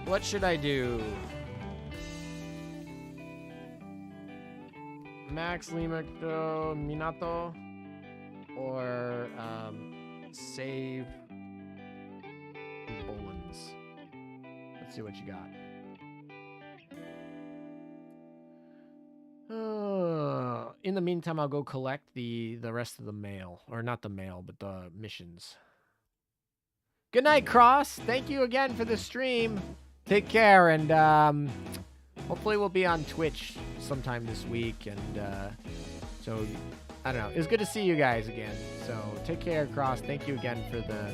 What should I do? Max limit Minato, or save Bolins? Let's see what you got. In the meantime, I'll go collect the rest of the mail. Or not the mail, but the missions. Good night, Cross. Thank you again for the stream. Take care, and hopefully we'll be on Twitch sometime this week. And so, I don't know. It's good to see you guys again. So, take care, Cross. Thank you again for the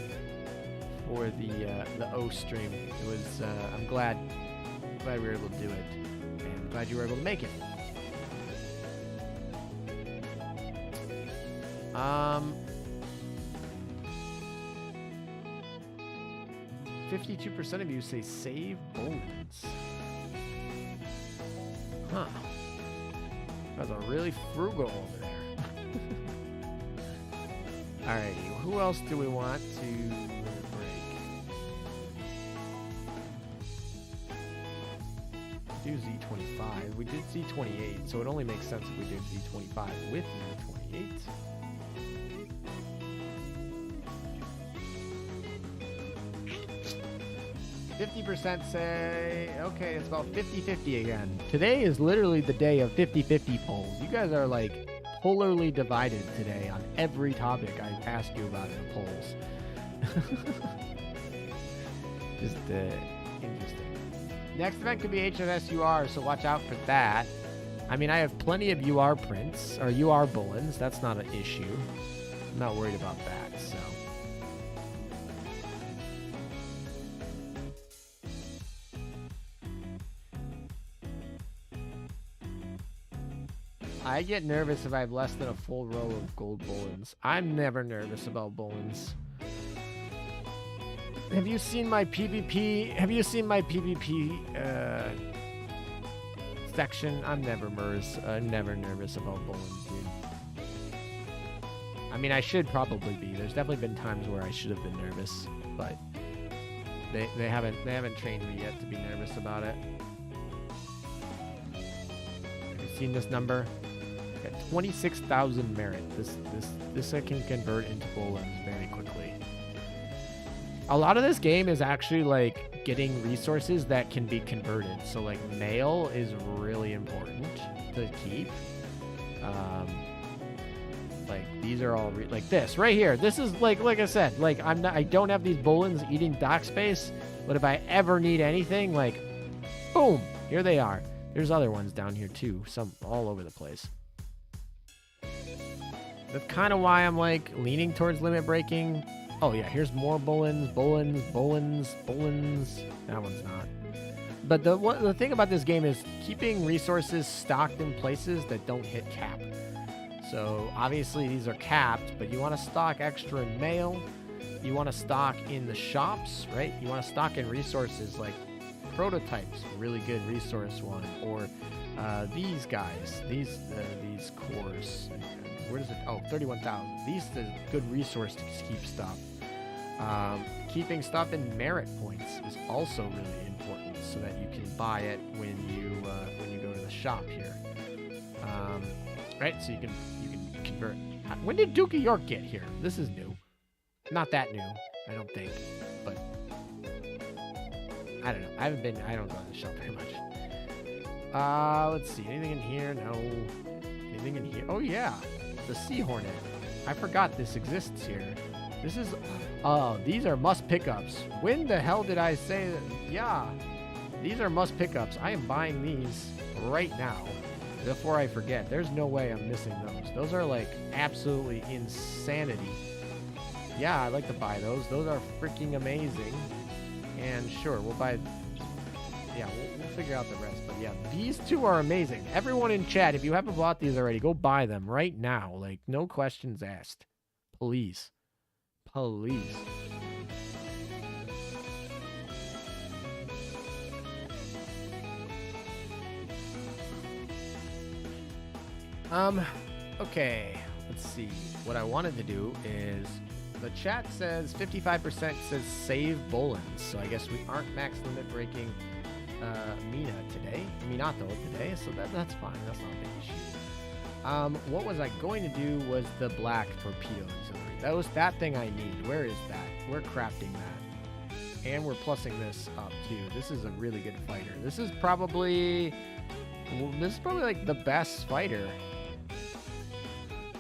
O stream. It was I'm glad we were able to do it, and glad you were able to make it. 52% of you say save Bolins. Huh. You guys are really frugal over there. Alrighty, who else do we want to break? Do Z25. We did Z28, so it only makes sense if we did Z25 with Z28. 50% say, okay, it's about 50-50 again. Today is literally the day of 50-50 polls. You guys are like polarly divided today on every topic I ask you about in the polls. Just interesting. Next event could be HMS UR, so watch out for that. I mean, I have plenty of UR prints, or UR Bullens. That's not an issue. I'm not worried about that, so. I get nervous if I have less than a full row of gold Bullens. I'm never nervous about Bullens. Have you seen my PvP? Have you seen my PvP section? I'm never nervous about Bullens, dude. I mean, I should probably be. There's definitely been times where I should have been nervous, but they haven't trained me yet to be nervous about it. Have you seen this number? Got 26,000 merit. This I can convert into Bullens very quickly. A lot of this game is actually like getting resources that can be converted. So like mail is really important to keep. Like these are all like this right here. This is like I said, like I don't have these Bullens eating dock space, but if I ever need anything, like boom, here they are. There's other ones down here too, some all over the place. That's kind of why I'm like leaning towards limit breaking. Oh yeah, here's more Bullens. That one's not. But the thing about this game is keeping resources stocked in places that don't hit cap. So obviously these are capped, but you want to stock extra in mail. You want to stock in the shops, right? You want to stock in resources like prototypes, really good resource one, or These guys, these cores, where does it? Oh, 31,000. These is a good resource to keep stuff. Keeping stuff in merit points is also really important, so that you can buy it when you go to the shop here. Right, so you can convert. When did Duke of York get here? This is new. Not that new, I don't think, but I don't know. I don't go to the shop very much. Let's see. Anything in here? No. Anything in here? Oh, yeah. The Sea Hornet. I forgot this exists here. This is... Oh, these are must pickups. When the hell did I say that? Yeah. These are must pickups. I am buying these right now before I forget. There's no way I'm missing those. Those are, like, absolutely insanity. Yeah, I'd like to buy those. Those are freaking amazing. And sure, we'll buy... Yeah, we'll figure out the rest. But yeah, these two are amazing. Everyone in chat, if you haven't bought these already, go buy them right now. Like, no questions asked. Please. Please. Okay. Let's see. What I wanted to do is... The chat says 55% says save Bolins. So I guess we aren't max limit breaking Minato today, so that's fine. That's not a big issue. What was I going to do was the black torpedo auxiliary. That was that thing I need. Where is that? We're crafting that. And we're plussing this up too. This is a really good fighter. This is probably like the best fighter.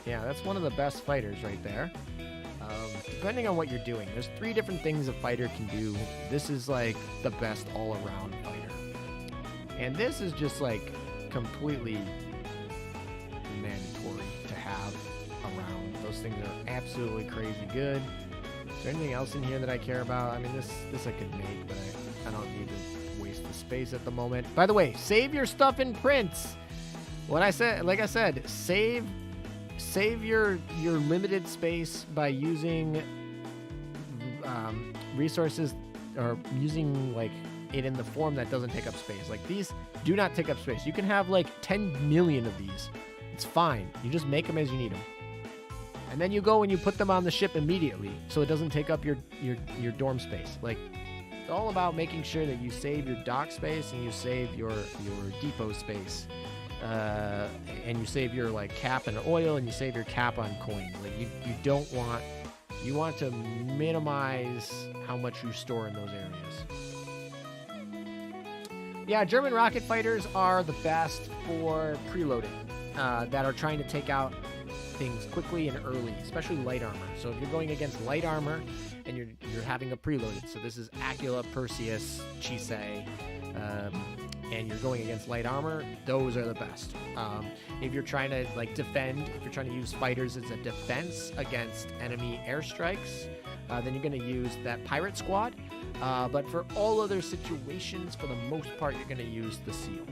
Yeah, that's one of the best fighters right there. Depending on what you're doing, there's 3 different things a fighter can do. This is like the best all-around fighter. And this is just like completely mandatory to have around. Those things are absolutely crazy good. Is there anything else in here that I care about? I mean, this I could make, but I don't need to waste the space at the moment. By the way, save your stuff in prints. Like I said, save your limited space by using resources or using like it in the form that doesn't take up space. Like these do not take up space. You can have like 10 million of these. It's fine. You just make them as you need them. And then you go and you put them on the ship immediately so it doesn't take up your dorm space. Like it's all about making sure that you save your dock space and you save your depot space. And you save your like cap and oil and you save your cap on coins. Like you want to minimize how much you store in those areas. Yeah, German rocket fighters are the best for preloading that are trying to take out things quickly and early, especially light armor. So if you're going against light armor and you're having a preloaded, so this is Aquila, Perseus, Chisei, and you're going against light armor, those are the best. If you're trying to like defend, if you're trying to use fighters as a defense against enemy airstrikes, then you're going to use that pirate squad. But for all other situations, for the most part, you're going to use the seal.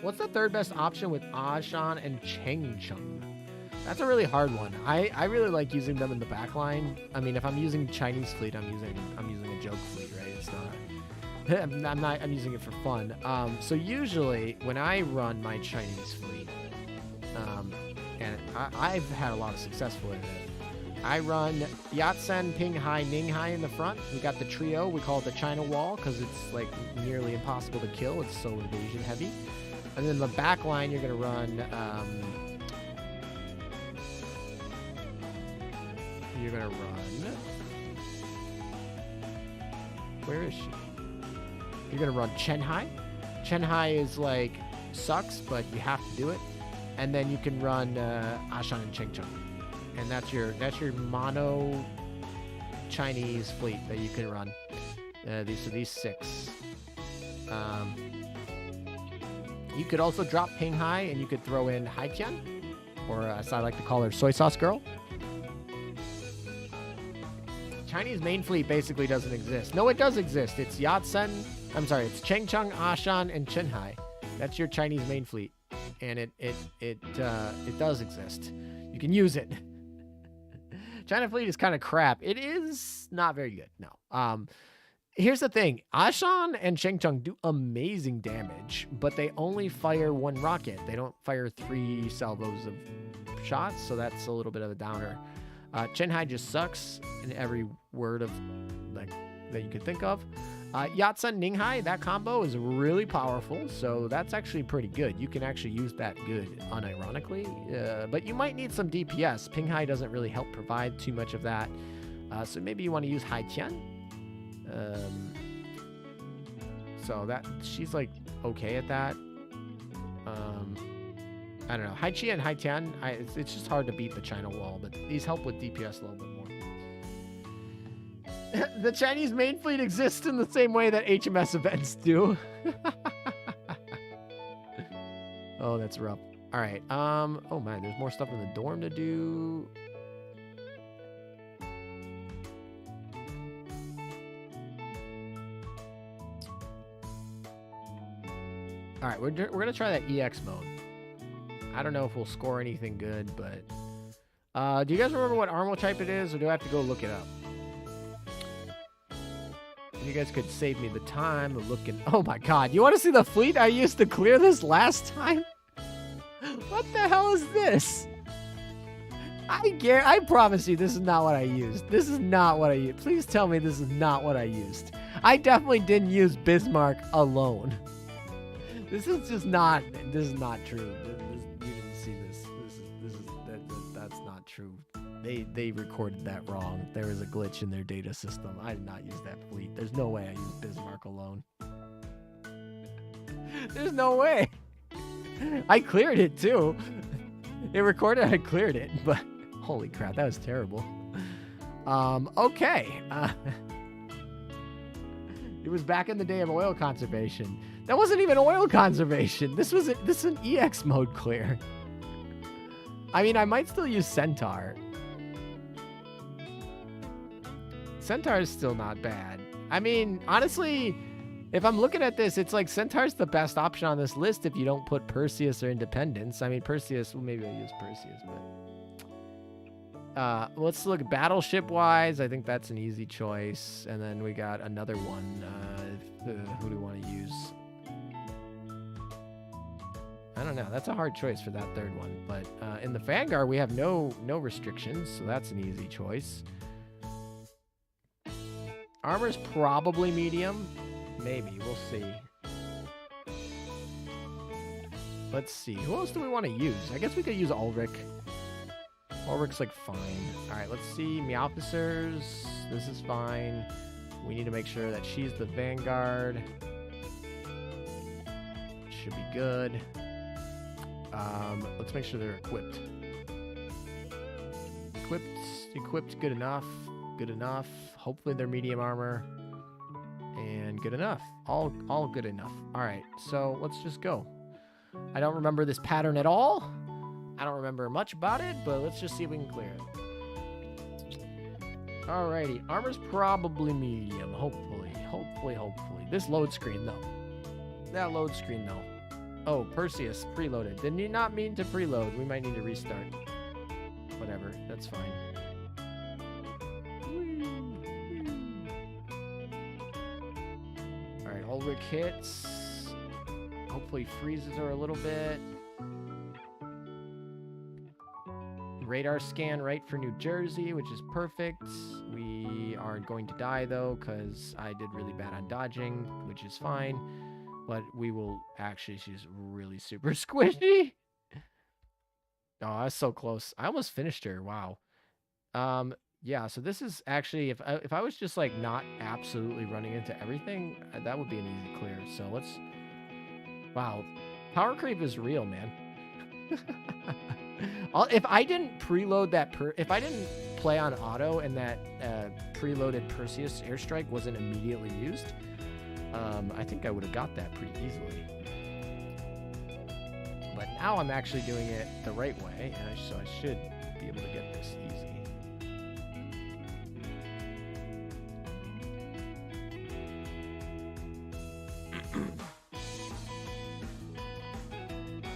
What's the third best option with Ashan and Changchun? That's a really hard one. I really like using them in the back line. I mean, if I'm using Chinese fleet, I'm using a joke fleet, right? It's not. I'm using it for fun. So usually when I run my Chinese fleet, and I've had a lot of success with it. I run Yatsen, Pinghai, Ninghai in the front. We got the trio. We call it the China Wall because it's like nearly impossible to kill. It's so invasion heavy. And then the back line, you're going to run... you're going to run... Where is she? You're going to run Chenhai. Chenhai is like, sucks, but you have to do it. And then you can run Ashan and Chengcheng. And that's your mono Chinese fleet that you can run. These 6. You could also drop Pinghai, and you could throw in Haipian, or as I like to call her, Soy Sauce Girl. Chinese main fleet basically doesn't exist. No, it does exist. It's Yatsen. I'm sorry. It's Chengcheng, Ashan, and Chenhai. That's your Chinese main fleet, and it does exist. You can use it. China fleet is kind of crap. It is not very good. No. Here's the thing. Ashan and Chengcheng do amazing damage, but they only fire one rocket. They don't fire 3 salvos of shots, so that's a little bit of a downer. Chenhai just sucks in every word of like that you could think of. Yatsen Ninghai, that combo is really powerful, so that's actually pretty good. You can actually use that good, unironically, but you might need some DPS. Pinghai doesn't really help provide too much of that, so maybe you want to use Hai Tian. So that she's like okay at that. I don't know. Hai Chi and Hai Tian, it's just hard to beat the China wall, but these help with DPS a little bit more. The Chinese main fleet exists in the same way that HMS events do. Oh, that's rough. All right. Oh man, there's more stuff in the dorm to do. All right, we're gonna try that EX mode. I don't know if we'll score anything good, but do you guys remember what archetype it is, or do I have to go look it up? You guys could save me the time of looking. Oh my god, you want to see the fleet I used to clear this last time? What the hell is this? I promise you this is not what I used. This is not what I used. Please tell me this is not what I used. I definitely didn't use Bismarck alone. This is just not. This is not true. You didn't see this. That's not true. They recorded that wrong. There was a glitch in their data system. I did not use that fleet. There's no way I used Bismarck alone. There's no way. I cleared it too. It recorded I cleared it, but holy crap, that was terrible. Okay. It was back in the day of oil conservation. That wasn't even oil conservation. This is an EX mode clear. I mean, I might still use Centaur. Centaur is still not bad. I mean, honestly, if I'm looking at this, it's like Centaur's the best option on this list if you don't put Perseus or Independence. I mean, Perseus, well, maybe I'll use Perseus, but... let's look battleship-wise. I think that's an easy choice. And then we got another one. Who do we want to use? I don't know. That's a hard choice for that third one. But in the Vanguard, we have no restrictions, so that's an easy choice. Armor's probably medium. Maybe. We'll see. Let's see. Who else do we want to use? I guess we could use Ulrich. Ulrich's like fine. All right, let's see. Meowficers. This is fine. We need to make sure that she's the Vanguard. Should be good. Let's make sure they're equipped. Equipped, good enough. Good enough. Hopefully they're medium armor. And good enough. All good enough. All right, so let's just go. I don't remember this pattern at all. I don't remember much about it, but let's just see if we can clear it. Alrighty, armor's probably medium, hopefully. This load screen, though. That load screen, though. Oh, Perseus, preloaded. Did you not mean to preload? We might need to restart. Whatever, that's fine. Alright, Ulrich hits. Hopefully freezes her a little bit. Radar scan right for New Jersey, which is perfect. We aren't going to die, though, because I did really bad on dodging, which is fine. But we will... Actually, she's really super squishy. Oh, that's so close. I almost finished her. Wow. Yeah, so this is actually... If I was just, like, not absolutely running into everything, that would be an easy clear. So let's... Wow. Power creep is real, man. If I didn't preload that if I didn't play on auto and that preloaded Perseus airstrike wasn't immediately used, I think I would have got that pretty easily. But now I'm actually doing it the right way, and so I should be able to get this easy.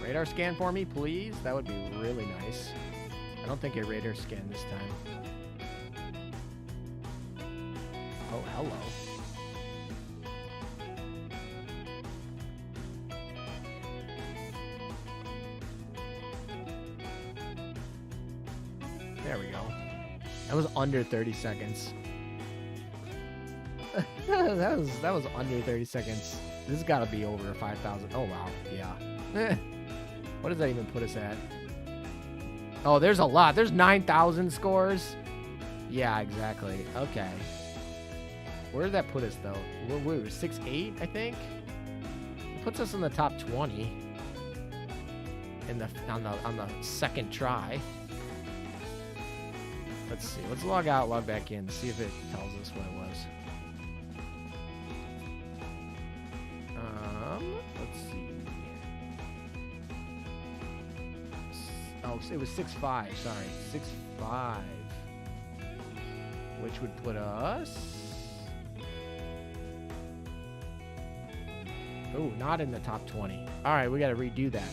Radar scan for me, please. That would be really nice. I don't think a radar scan this time. Oh, hello. There we go. That was under 30 seconds. that was under 30 seconds. This has got to be over 5,000. Oh, wow. Yeah. What does that even put us at? Oh, there's a lot. There's 9,000 scores. Yeah, exactly. Okay. Where did that put us, though? We were 6'8", I think. It puts us in the top 20 on the second try. Let's see. Let's log out, log back in, see if it tells us what it was. Let's see. Oh, it was 6'5". Sorry, 6'5", which would put us. Oh, not in the top 20. All right, we got to redo that.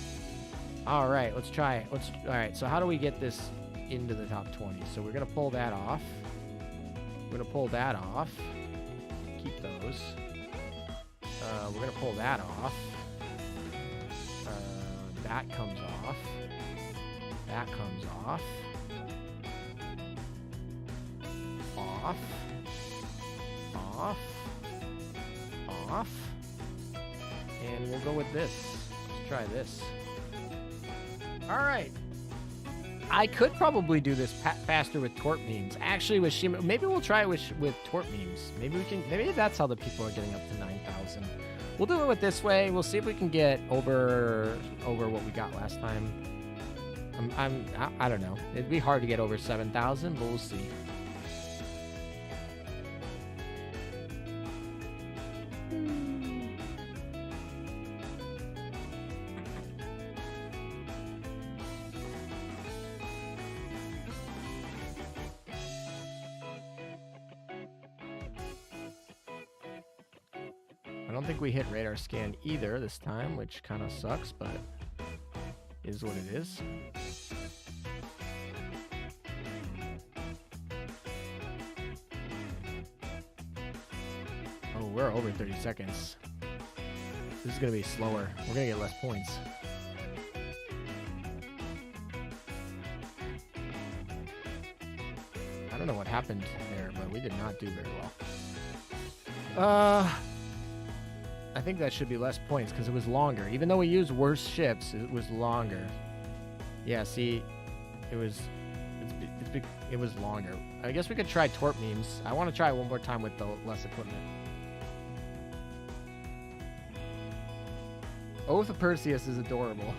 All right, let's try it. All right, so how do we get this into the top 20? So we're going to pull that off. We're going to pull that off. Keep those. We're going to pull that off. That comes off. That comes off. Off. Off. Off. And we'll go with this. Let's try this. All right. I could probably do this faster with tort memes. Actually, with Shima, maybe we'll try it with tort memes. Maybe we can. Maybe that's how the people are getting up to 9,000. We'll do it with this way. We'll see if we can get over what we got last time. I don't know. It'd be hard to get over 7,000, but we'll see. I don't think we hit radar scan either this time, which kind of sucks, but is what it is. Oh, we're over 30 seconds. This is going to be slower. We're going to get less points. I don't know what happened there, but we did not do very well. I think that should be less points because it was longer. Even though we used worse ships, it was longer. Yeah, see, it was longer. I guess we could try tort memes. I want to try it one more time with the less equipment. Oath of Perseus is adorable.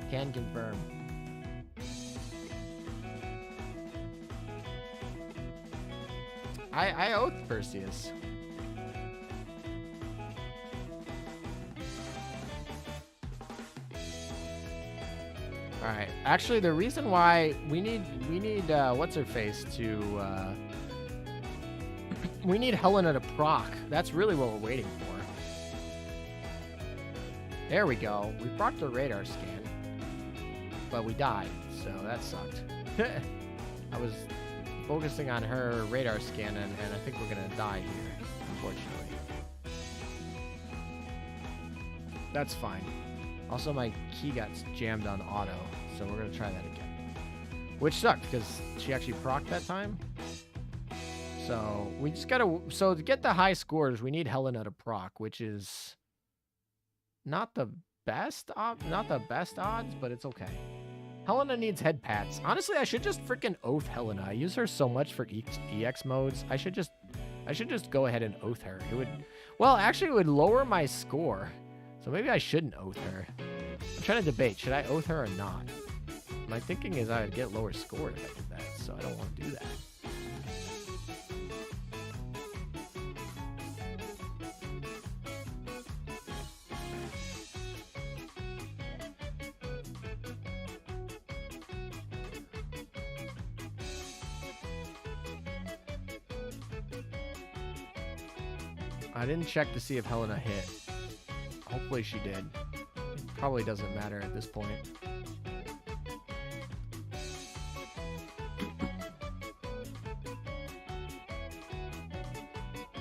Can confirm. I oath Perseus. All right. Actually, the reason why we need what's her face to we need Helena to proc. That's really what we're waiting for. There we go. We procced the radar scan, but we died, so that sucked. I was focusing on her radar scan, and I think we're gonna die here, unfortunately. That's fine. Also, my key got jammed on auto, so we're going to try that again. Which sucked, because she actually procced that time. So, we just got to... So, to get the high scores, we need Helena to proc, which is not the best odds, but it's okay. Helena needs head pats. Honestly, I should just freaking oath Helena. I use her so much for EX modes. I should just go ahead and oath her. It would... Well, actually, it would lower my score. So maybe I shouldn't oath her. I'm trying to debate, should I oath her or not? My thinking is I would get lower score if I did that, so I don't want to do that. I didn't check to see if Helena hit. Hopefully she did. It probably doesn't matter at this point.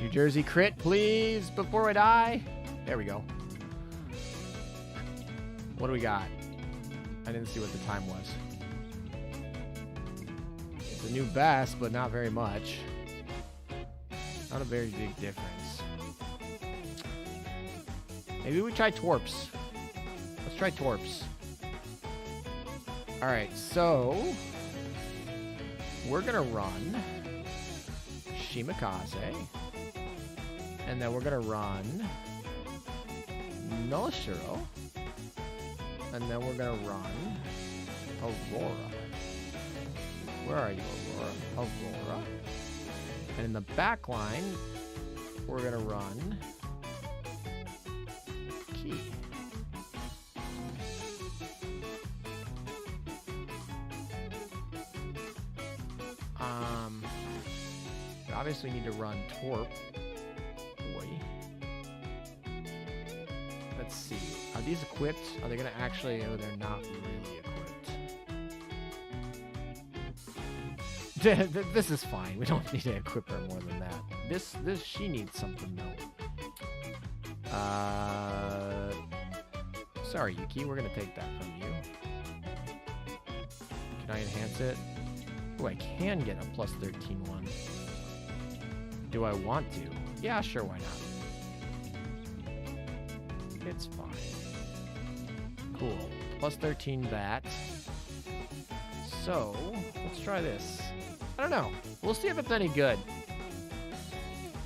New Jersey crit, please, before I die. There we go. What do we got? I didn't see what the time was. It's a new best, but not very much. Not a very big difference. Maybe we try Twerps. Let's try Twerps. Alright, so we're gonna run Shimakaze. And then we're gonna run Noshiro. And then we're gonna run Aurora. Where are you, Aurora? Aurora. And in the back line, we're gonna run Key. We obviously need to run Torp. Boy. Let's see. Are these equipped? Are they gonna actually? Oh, they're not really equipped. This is fine. We don't need to equip her more than that. This she needs something though. Sorry, Yuki. We're gonna take that from you. Can I enhance it? Oh, I can get a plus 13 one. Do I want to? Yeah, sure, why not? It's fine. Cool. Plus 13 that. So, let's try this. I don't know. We'll see if it's any good.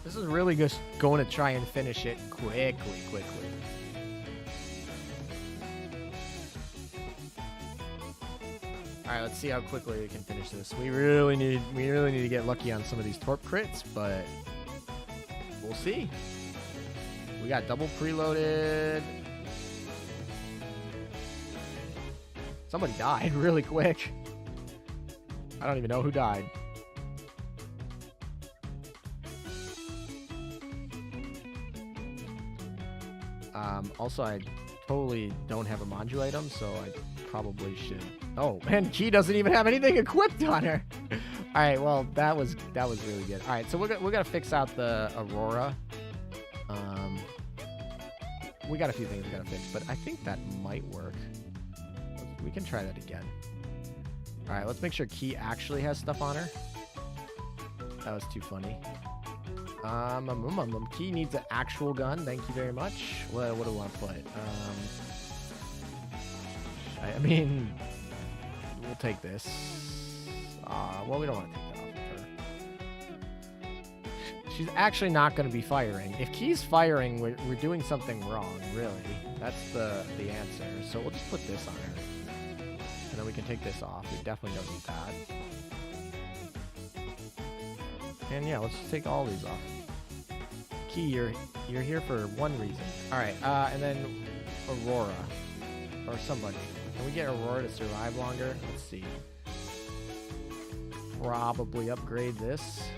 This is really just going to try and finish it quickly. All right, let's see how quickly we can finish this. We really need to get lucky on some of these Torp crits, but we'll see. We got double preloaded. Somebody died really quick. I don't even know who died. Also, I totally don't have a Manju item, so I probably should. Oh, man, Ki doesn't even have anything equipped on her. All right, well, that was really good. All right, so we're gonna fix out the Aurora. We got a few things we gotta fix, but I think that might work. We can try that again. All right, let's make sure Ki actually has stuff on her. That was too funny. Ki needs an actual gun. Thank you very much. What do I want to put? I mean, we'll take this. Well, we don't want to take that off of her. She's actually not going to be firing. If Ki's firing, we're doing something wrong, really. That's the answer. So we'll just put this on her. And then we can take this off. We definitely don't need that. And yeah, let's just take all these off. Ki, you're here for one reason. All right, and then Aurora or somebody. Can we get Aurora to survive longer? Let's see. Probably upgrade this.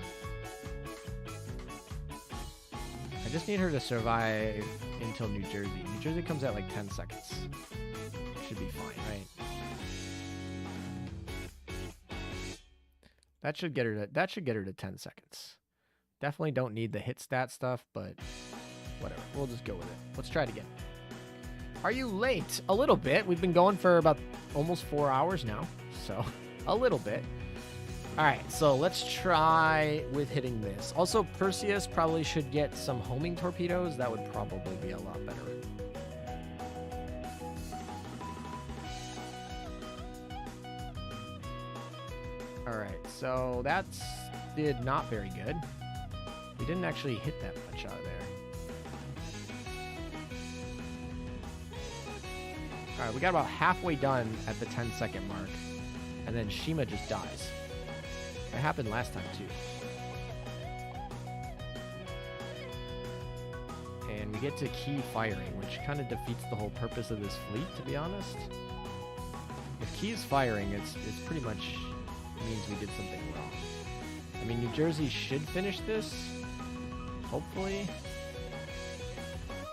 I just need her to survive until New Jersey. New Jersey comes at like 10 seconds. Should be fine, right? That should get her to 10 seconds. Definitely don't need the hit stat stuff, but whatever. We'll just go with it. Let's try it again. Are you late? A little bit. We've been going for about almost 4 hours now, so a little bit. All right, so let's try with hitting this. Also, Perseus probably should get some homing torpedoes. That would probably be a lot better. All right, so that's did not very good. We didn't actually hit that much out of there. All right, we got about halfway done at the 10-second mark, and then Shima just dies. It happened last time too. And we get to Ki firing, which kind of defeats the whole purpose of this fleet, to be honest. If Ki's firing, it's pretty much means we did something wrong. I mean, New Jersey should finish this, hopefully.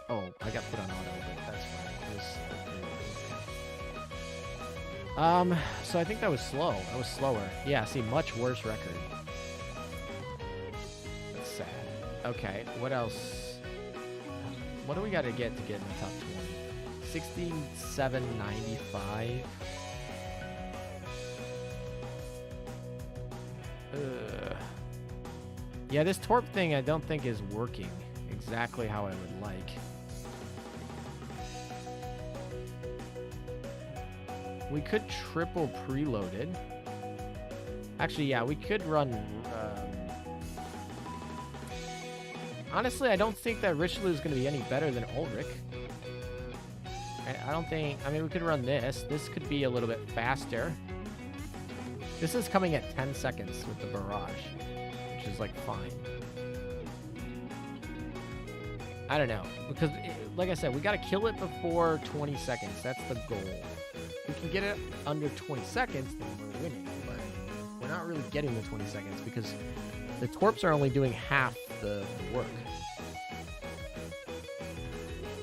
Oh, I got put on auto, but that's fine. So I think that was slow. That was slower. Yeah, see, much worse record. That's sad. Okay, what else? What do we got to get in the top 20? 67.95. Yeah, this torp thing I don't think is working exactly how I would like. We could triple preloaded. Actually, yeah, we could run... Honestly, I don't think that Richelieu is going to be any better than Ulrich. I don't think... I mean, we could run this. This could be a little bit faster. This is coming at 10 seconds with the barrage, which is, like, fine. I don't know. Because, like I said, we got to kill it before 20 seconds. That's the goal. If we can get it under 20 seconds, then we're winning. But we're not really getting the 20 seconds because the torps are only doing half the work.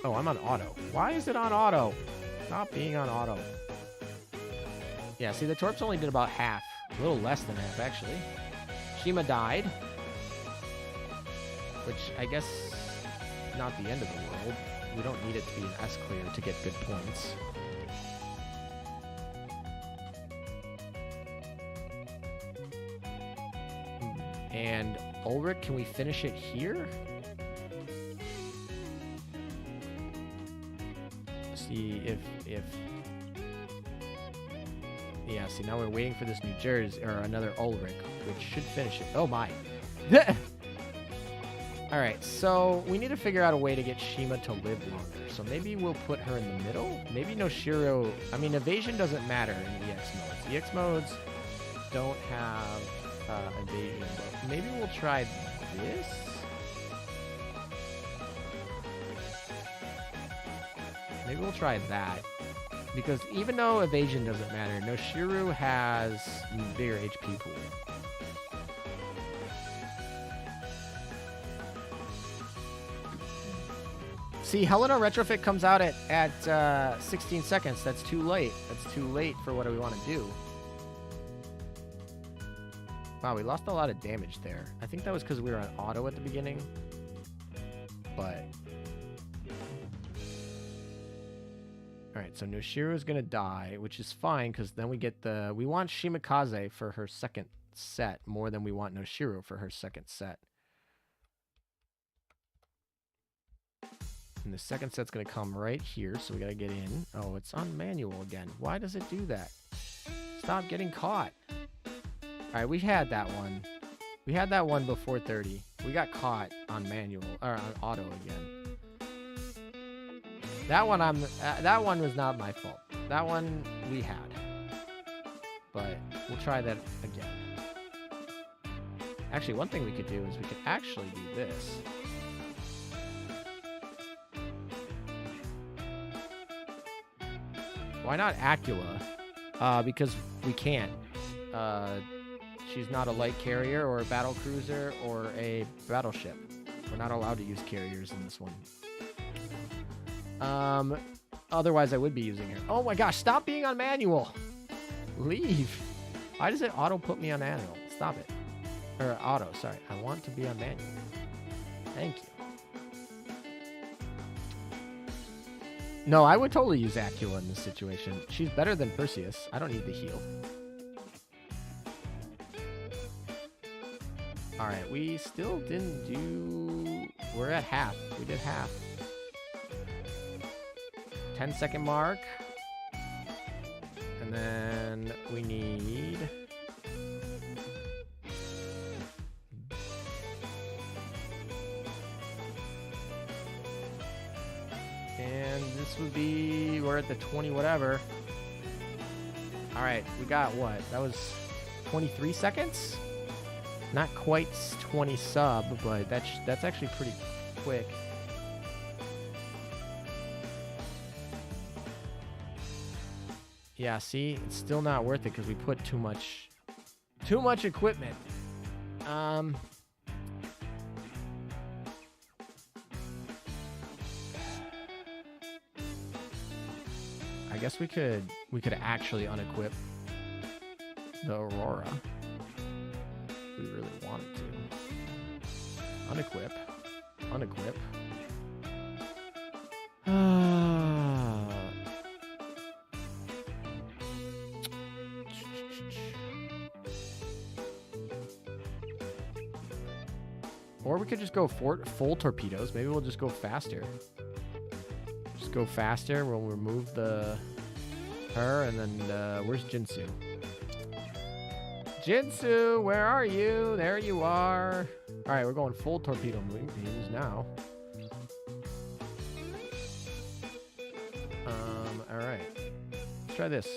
Oh, I'm on auto. Why is it on auto? Stop being on auto. Yeah, see, the torps only did about half. A little less than half, actually. Shima died. Which, I guess, not the end of the world. We don't need it to be an S clear to get good points. And Ulrich, can we finish it here? See if yeah, see, now we're waiting for this New Jersey or another Ulrich, which should finish it. Oh my. Alright, so we need to figure out a way to get Shima to live longer. So maybe we'll put her in the middle. Maybe Noshiro... I mean, evasion doesn't matter in EX modes. EX modes don't have evasion, but maybe we'll try this? Maybe we'll try that. Because even though evasion doesn't matter, Noshiro has bigger HP pool. See, Helena Retrofit comes out at 16 seconds. That's too late. That's too late for what we want to do. Wow, we lost a lot of damage there. I think that was because we were on auto at the beginning. But... Alright, so Noshiro is going to die, which is fine, because then we get the... We want Shimakaze for her second set more than we want Noshiro for her second set. And the second set's going to come right here, so we got to get in. Oh, it's on manual again. Why does it do that? Stop getting caught. Alright, we had that one. We had that one before 30. We got caught on manual, or on auto again. That one was not my fault. That one we had. But we'll try that again. Actually, one thing we could do is we could actually do this. Why not Acula? Because we can't. She's not a light carrier or a battle cruiser or a battleship. We're not allowed to use carriers in this one. Otherwise I would be using her. Oh my gosh, stop being on manual. Leave. Why does it auto put me on manual? Stop it. Or auto, sorry. I want to be on manual. Thank you. No, I would totally use Acula in this situation. She's better than Perseus. I don't need the heal. Alright, we still didn't do... We're at half. We did half. 10-second mark. And then we need... And this would be... We're at the 20 whatever. Alright, we got what? That was 23 seconds? Not quite 20 sub, but that's actually pretty quick. Yeah, see, it's still not worth it because we put too much equipment. I guess we could actually unequip the Aurora. We really wanted to. Unequip. Unequip. Or we could just go full torpedoes. Maybe we'll just go faster. Just go faster. We'll remove her, and then where's Jinsu? Jinsu, where are you? There you are. All right, we're going full torpedo moves now. All right. Let's try this.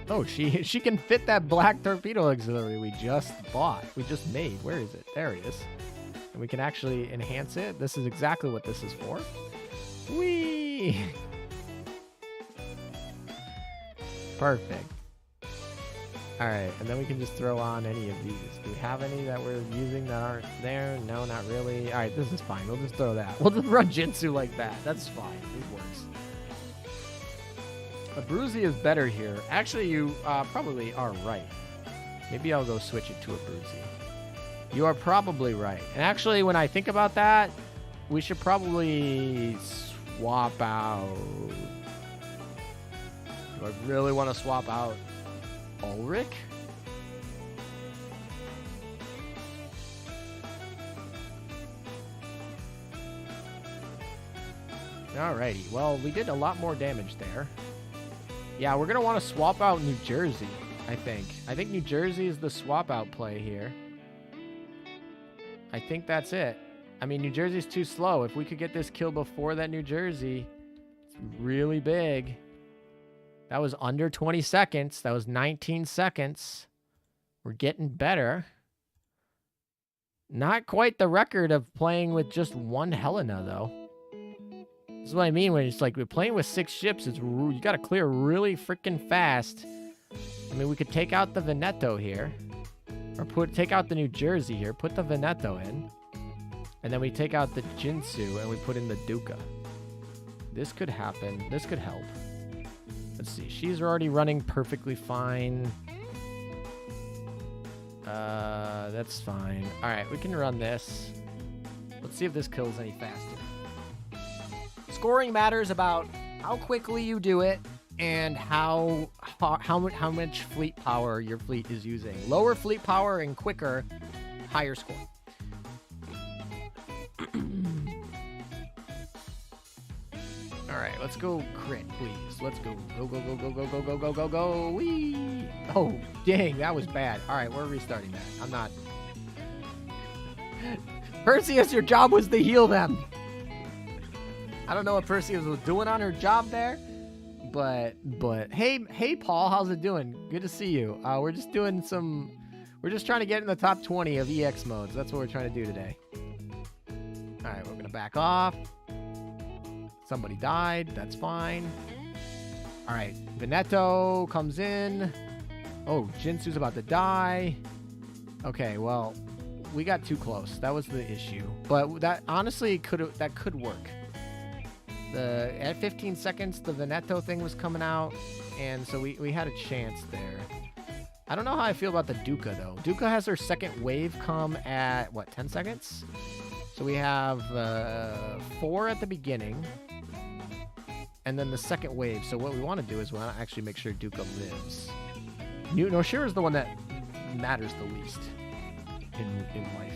Oh, she can fit that black torpedo auxiliary we just bought. We just made. Where is it? There it is. And we can actually enhance it. This is exactly what this is for. Whee! Perfect. All right, and then we can just throw on any of these. Do we have any that we're using that aren't there? No, not really. All right, this is fine. We'll just throw that. We'll just run Jinsu like that. That's fine. It works. A Bruzy is better here. Actually, you probably are right. Maybe I'll go switch it to a Bruzy. You are probably right. And actually, when I think about that, we should probably swap out... Do I really want to swap out Ulrich? Alrighty. Well, we did a lot more damage there. Yeah, we're going to want to swap out New Jersey, I think. I think New Jersey is the swap out play here. I think that's it. I mean, New Jersey's too slow. If we could get this kill before that New Jersey, it's really big. That was under 20 seconds. That was 19 seconds. We're getting better. Not quite the record of playing with just one Helena, though. This is what I mean when it's like we're playing with 6 ships. It's you got to clear really freaking fast. I mean, we could take out the Veneto here. Or take out the New Jersey here. Put the Veneto in. And then we take out the Jinsu and we put in the Duca. This could happen. This could help. Let's see. She's already running perfectly fine. That's fine. All right, we can run this. Let's see if this kills any faster. Scoring matters about how quickly you do it and how much fleet power your fleet is using. Lower fleet power and quicker, higher score. All right, let's go crit, please. Let's go. Go, go, go, go, go, go, go, go, go, go. Whee! Oh, dang, that was bad. All right, we're restarting that. I'm not... Perseus, your job was to heal them. I don't know what Perseus was doing on her job there, but hey, Paul, how's it doing? Good to see you. We're just doing some... We're just trying to get in the top 20 of EX modes. That's what we're trying to do today. All right, we're going to back off. Somebody died. That's fine. All right. Veneto comes in. Oh, Jinsu's about to die. Okay, well, we got too close. That was the issue. But that honestly could work. At 15 seconds, the Veneto thing was coming out, and so we had a chance there. I don't know how I feel about the Duca, though. Duca has her second wave come at, what, 10 seconds? So we have 4 at the beginning. And then the second wave. So what we want to do is we want to actually make sure Duca lives. Noshira is the one that matters the least in life.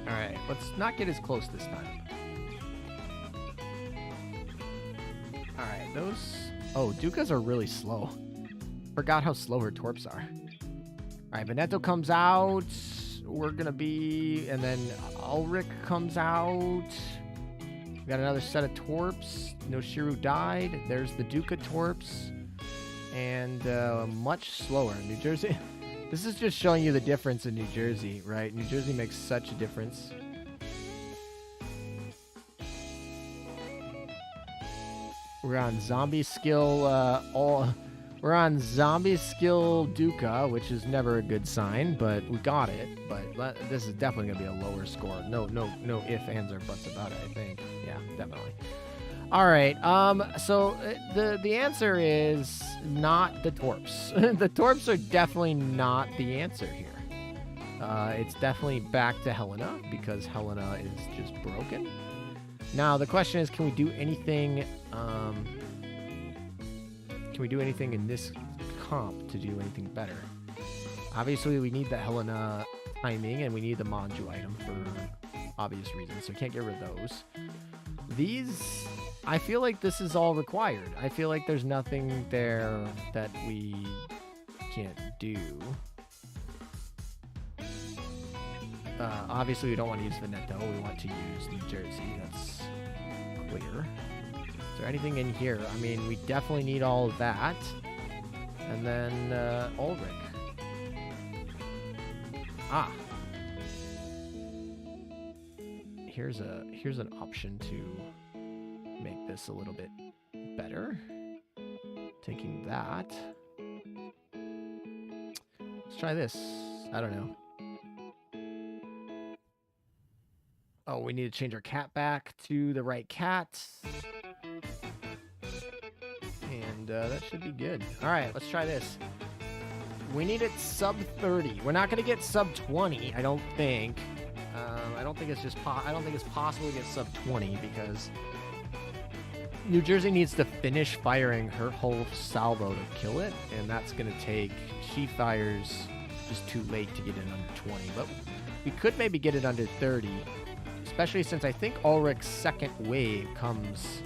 All right, let's not get as close this time. All right, those... Oh, Ducas are really slow. Forgot how slow her torps are. All right, Veneto comes out. We're going to be... And then Ulrich comes out. We got another set of torps. Noshiru died. There's the Duca torps. And much slower. New Jersey. This is just showing you the difference in New Jersey, right? New Jersey makes such a difference. We're on zombie skill. We're on zombie skill Duca, which is never a good sign, but we got it. But this is definitely gonna be a lower score. No ifs, ands, or buts about it. I think. Yeah, definitely. All right. So the answer is not the torps. The torps are definitely not the answer here. It's definitely back to Helena because Helena is just broken. Now the question is, can we do anything? Can we do anything in this comp to do anything better. Obviously, we need the Helena timing, and we need the Manju item for obvious reasons, so can't get rid of those. These, I feel like this is all required. I feel like there's nothing there that we can't do. Obviously, we don't want to use Veneto. We want to use New Jersey. That's clear. Is there anything in here? I mean, we definitely need all of that. And then Ulrich. Ah. Here's an option to make this a little bit better. Taking that. Let's try this. I don't know. Oh, we need to change our cat back to the right cat. And that should be good. All right, let's try this. We need it sub 30. We're not going to get sub 20, I don't think. I don't think it's just I don't think it's possible to get sub 20 because New Jersey needs to finish firing her whole salvo to kill it, and that's going to take... She fires just too late to get it under 20, but we could maybe get it under 30. Especially since I think Ulrich's second wave comes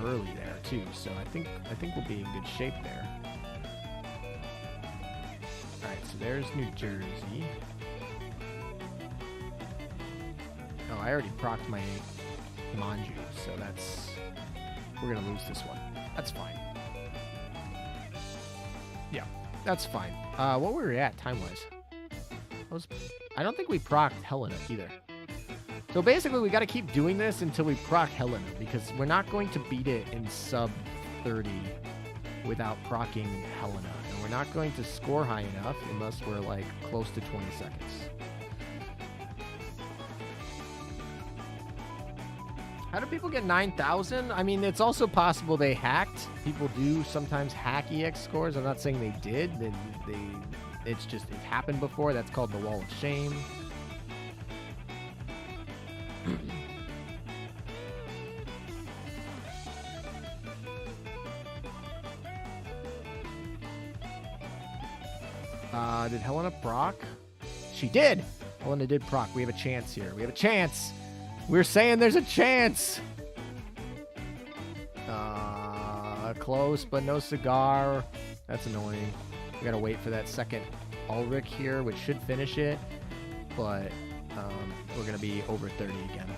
early there too, so I think we'll be in good shape there. All right, so there's New Jersey. Oh, I already procced my Manju, so we're gonna lose this one. That's fine. Yeah, that's fine. What were we at time-wise? I don't think we procced Helena either. So basically, we got to keep doing this until we proc Helena, because we're not going to beat it in sub 30 without proccing Helena. And we're not going to score high enough unless we're like close to 20 seconds. How do people get 9,000? I mean, it's also possible they hacked. People do sometimes hack EX scores. I'm not saying they did. It's just, it's happened before. That's called the wall of shame. Did Helena proc? She did! Helena did proc. We have a chance here. We have a chance! We're saying there's a chance! Close, but no cigar. That's annoying. We gotta wait for that second Ulrich here, which should finish it, but we're gonna be over 30 again.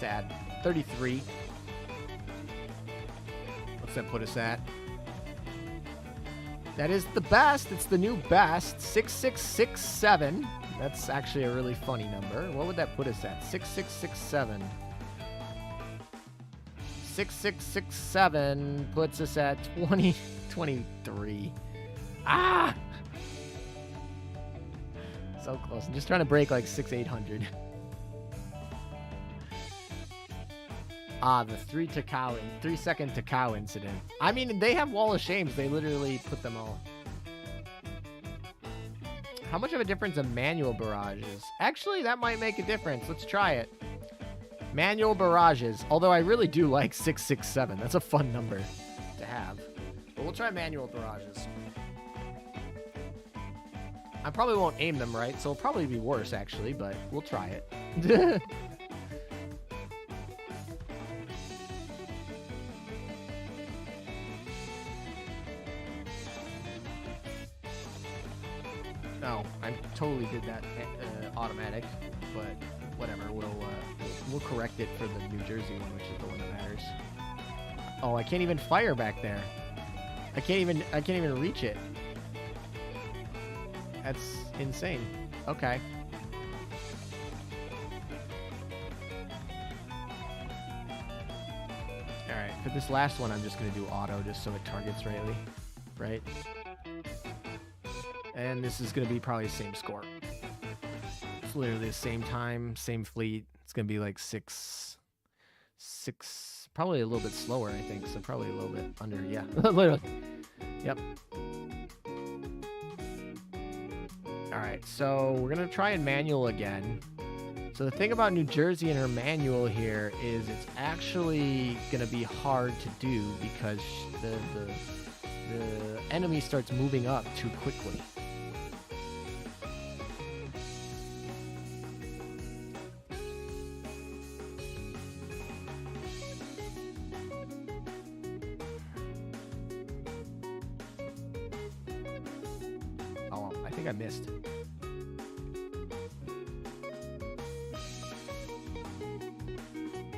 Sad. 33. What's that put us at? That is the best. It's the new best. 6667. That's actually a really funny number. What would that put us at? 6667. 6667 puts us at 2023. Ah! So close. I'm just trying to break like 6,800. Ah, the 3-second Takao incident. I mean, they have Wall of Shames. They literally put them all. How much of a difference a manual barrage is? Actually, that might make a difference. Let's try it. Manual barrages. Although I really do like 667. That's a fun number to have. But we'll try manual barrages. I probably won't aim them right, so it'll probably be worse, actually, but we'll try it. No, I totally did that automatic, but whatever. We'll correct it for the New Jersey one, which is the one that matters. Oh, I can't even fire back there. I can't even reach it. That's insane. Okay. All right, for this last one, I'm just gonna do auto just so it targets rightly, right? And this is gonna be probably the same score. It's literally the same time, same fleet. It's gonna be like six, probably a little bit slower, I think. So probably a little bit under, yeah, literally. Yep. All right, so we're gonna try and manual again. So the thing about New Jersey and her manual here is it's actually going to be hard to do because the enemy starts moving up too quickly. Oh, I think I missed.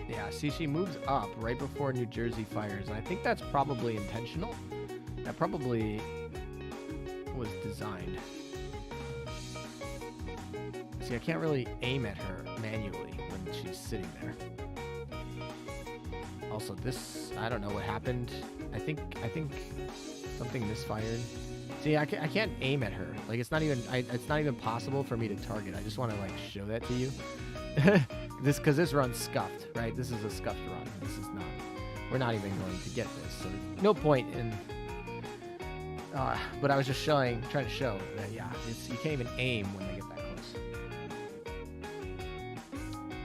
Yeah, see, she moves up right before New Jersey fires, and I think that's probably intentional. That probably was designed. See, I can't really aim at her manually when she's sitting there. Also, this, I don't know what happened. I think something misfired. See, I can't aim at her. Like, it's not even possible for me to target. I just want to, like, show that to you. Because this run's scuffed, right? This is a scuffed run. This is not. We're not even going to get this. So no point in. But I was just trying to show that, yeah, you can't even aim when they get that close.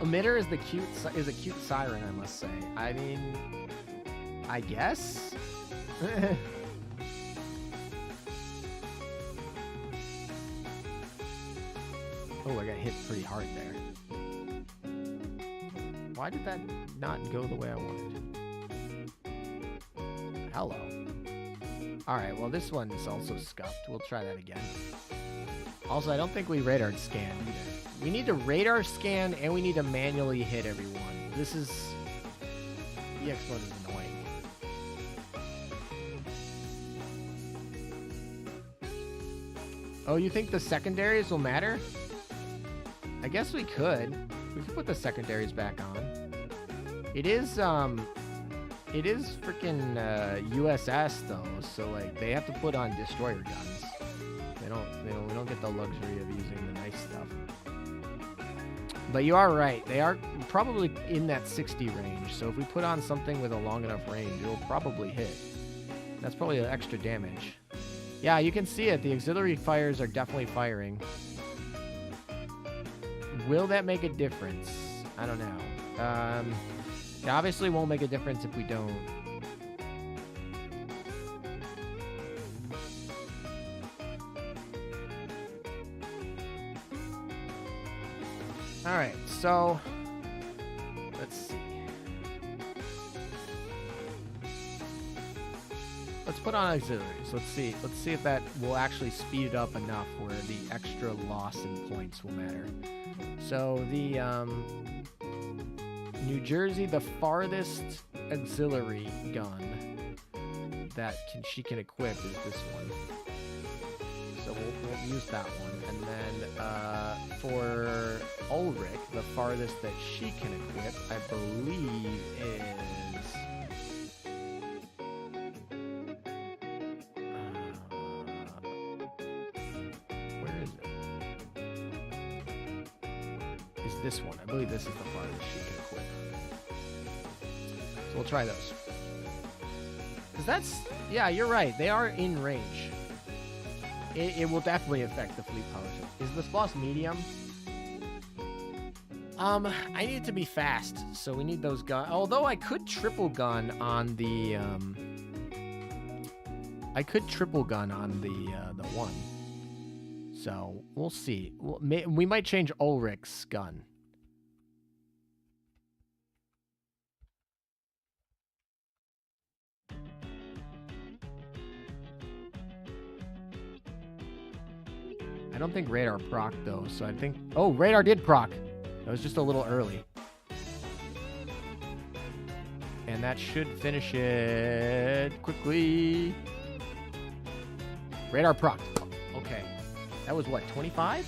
Emitter is a cute siren, I must say. I mean, I guess. Oh, I got hit pretty hard there. Why did that not go the way I wanted? Hello. Alright, well this one is also scuffed. We'll try that again. Also, I don't think we radar scanned either. We need to radar scan and we need to manually hit everyone. This is... EX mode is annoying. Oh, you think the secondaries will matter? I guess we could. We could put the secondaries back on. It is freaking USS though, so like they have to put on destroyer guns. We don't get the luxury of using the nice stuff. But you are right. They are probably in that 60 range. So if we put on something with a long enough range, it'll probably hit. That's probably extra damage. Yeah, you can see it. The auxiliary fires are definitely firing. Will that make a difference? I don't know. It obviously won't make a difference if we don't. Alright, so let's see. Let's put on auxiliaries. Let's see if that will actually speed it up enough where the extra loss in points will matter. So the New Jersey, the farthest auxiliary gun that she can equip is this one. So we'll use that one. And then for Ulrich, the farthest that she can equip, I believe, is... where is it? Is this one. I believe this is the farthest she can equip. So we'll try those. Because that's... yeah, you're right. They are in range. It will definitely affect the fleet power. Is this boss medium? I need it to be fast, so we need those guns. Although I could triple gun on the the one. So we'll see. We might change Ulrich's gun. I don't think radar proc though, so I think... oh, radar did proc. That was just a little early. And that should finish it quickly. Radar proc. Okay. That was what, 25?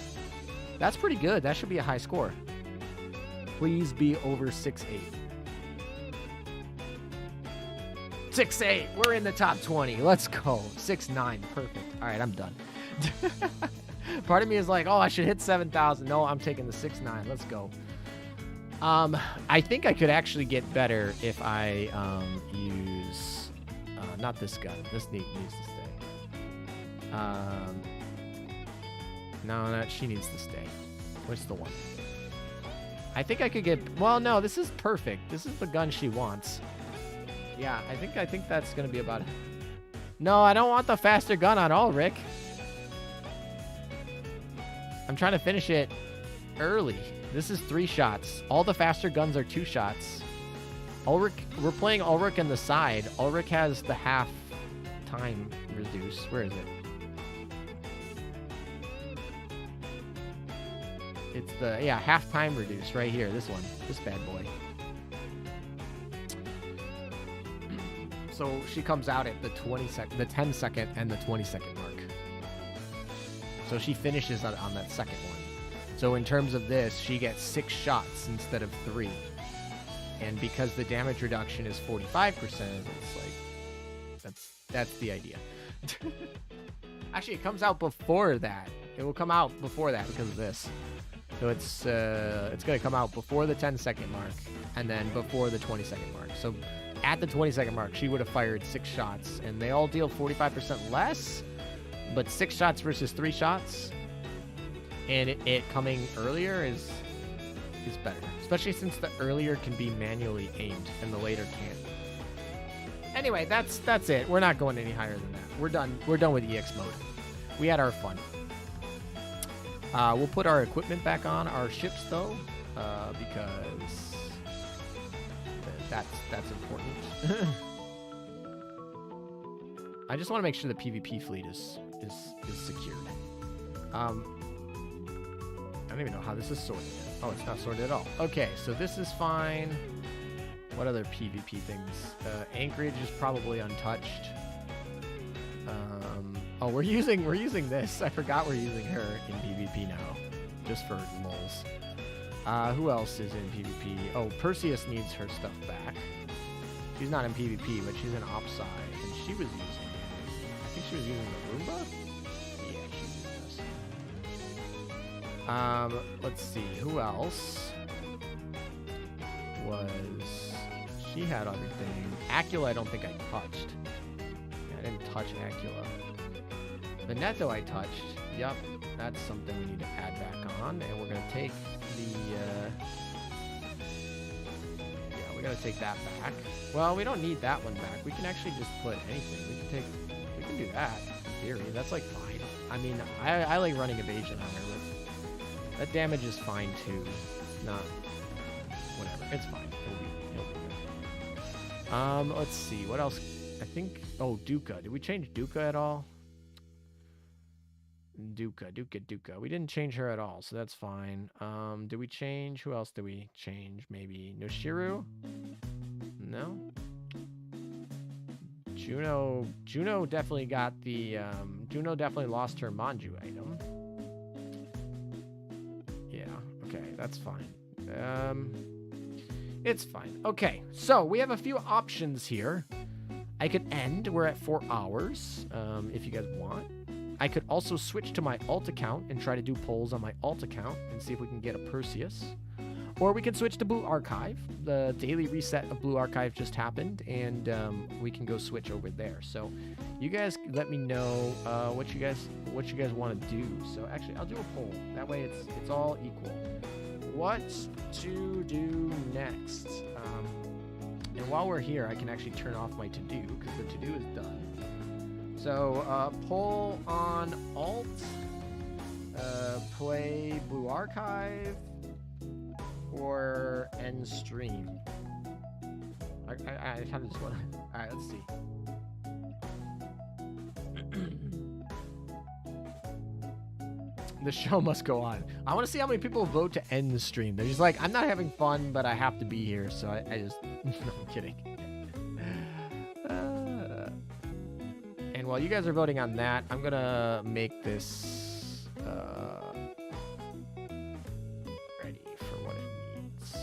That's pretty good. That should be a high score. Please be over 6.8. 6.8. We're in the top 20. Let's go. 6.9. Perfect. All right, I'm done. Part of me is like, oh, I should hit 7,000. No, I'm taking the 6.9. Let's go. I think I could actually get better if I use not this gun. This needs to stay. No, she needs to stay. Where's the one? I think I could get... Well, no, this is perfect. This is the gun she wants. Yeah, I think that's going to be about it. No, I don't want the faster gun at all, Rick. I'm trying to finish it early. This is 3 shots. All the faster guns are 2 shots. Ulrich, we're playing Ulrich in the side. Ulrich has the half time reduce. Where is it? It's the, yeah, half time reduce right here. This one. This bad boy. So she comes out at the 10 second and the 20 second mark. So she finishes on that second one. So in terms of this, she gets 6 shots instead of 3. And because the damage reduction is 45%, it's like, that's the idea. Actually, it comes out before that. It will come out before that because of this. So it's going to come out before the 10 second mark and then before the 20 second mark. So at the 20 second mark, she would have fired 6 shots, and they all deal 45% less, but 6 shots versus 3 shots, and it coming earlier is better, especially since the earlier can be manually aimed and the later can't. Anyway, that's it. We're not going any higher than that. We're done with EX mode. We had our fun. We'll put our equipment back on our ships though, because that's important. I just want to make sure the PvP fleet is secured. I don't even know how this is sorted. Oh, it's not sorted at all. Okay, so this is fine. What other PvP things? Anchorage is probably untouched. Oh, we're using this. I forgot we're using her in PvP now, just for lulz. Who else is in PvP? Oh, Perseus needs her stuff back. She's not in PvP, but she's in Opside, and she was using... I think she was using the Roomba? Yeah, she was using this. Let's see, who else was... She had everything. Acula, I don't think I touched. I didn't touch Acula. The Netto I touched. Yep, that's something we need to add back on, and we're gonna take the... Yeah, we gotta take that back. Well, we don't need that one back. We can actually just put anything. We can do that, in theory. That's, like, fine. I mean, I like running evasion on her. That damage is fine, too. Not... Whatever. It's fine. It'll be good. Let's see. What else? I think... Oh, Duca. Did we change Duca at all? Duca. We didn't change her at all, so that's fine. Did we change? Who else did we change? Maybe Noshiru? No? Juno definitely got the, Juno definitely lost her Manju item. Yeah, okay, that's fine. It's fine. Okay, so we have a few options here. I could end. We're at 4 hours, if you guys want. I could also switch to my alt account and try to do polls on my alt account and see if we can get a Perseus. Or we can switch to Blue Archive. The daily reset of Blue Archive just happened, and we can go switch over there. So you guys let me know what you guys want to do. So actually, I'll do a poll. That way it's all equal. What to do next? And while we're here, I can actually turn off my to-do because the to-do is done. So, poll on alt, play Blue Archive, or end stream. I kind of just want to... Alright, let's see. The show must go on. I want to see how many people vote to end the stream. They're just like, I'm not having fun, but I have to be here, so I just... No, I'm kidding. And while you guys are voting on that, I'm gonna make this ready for what it needs.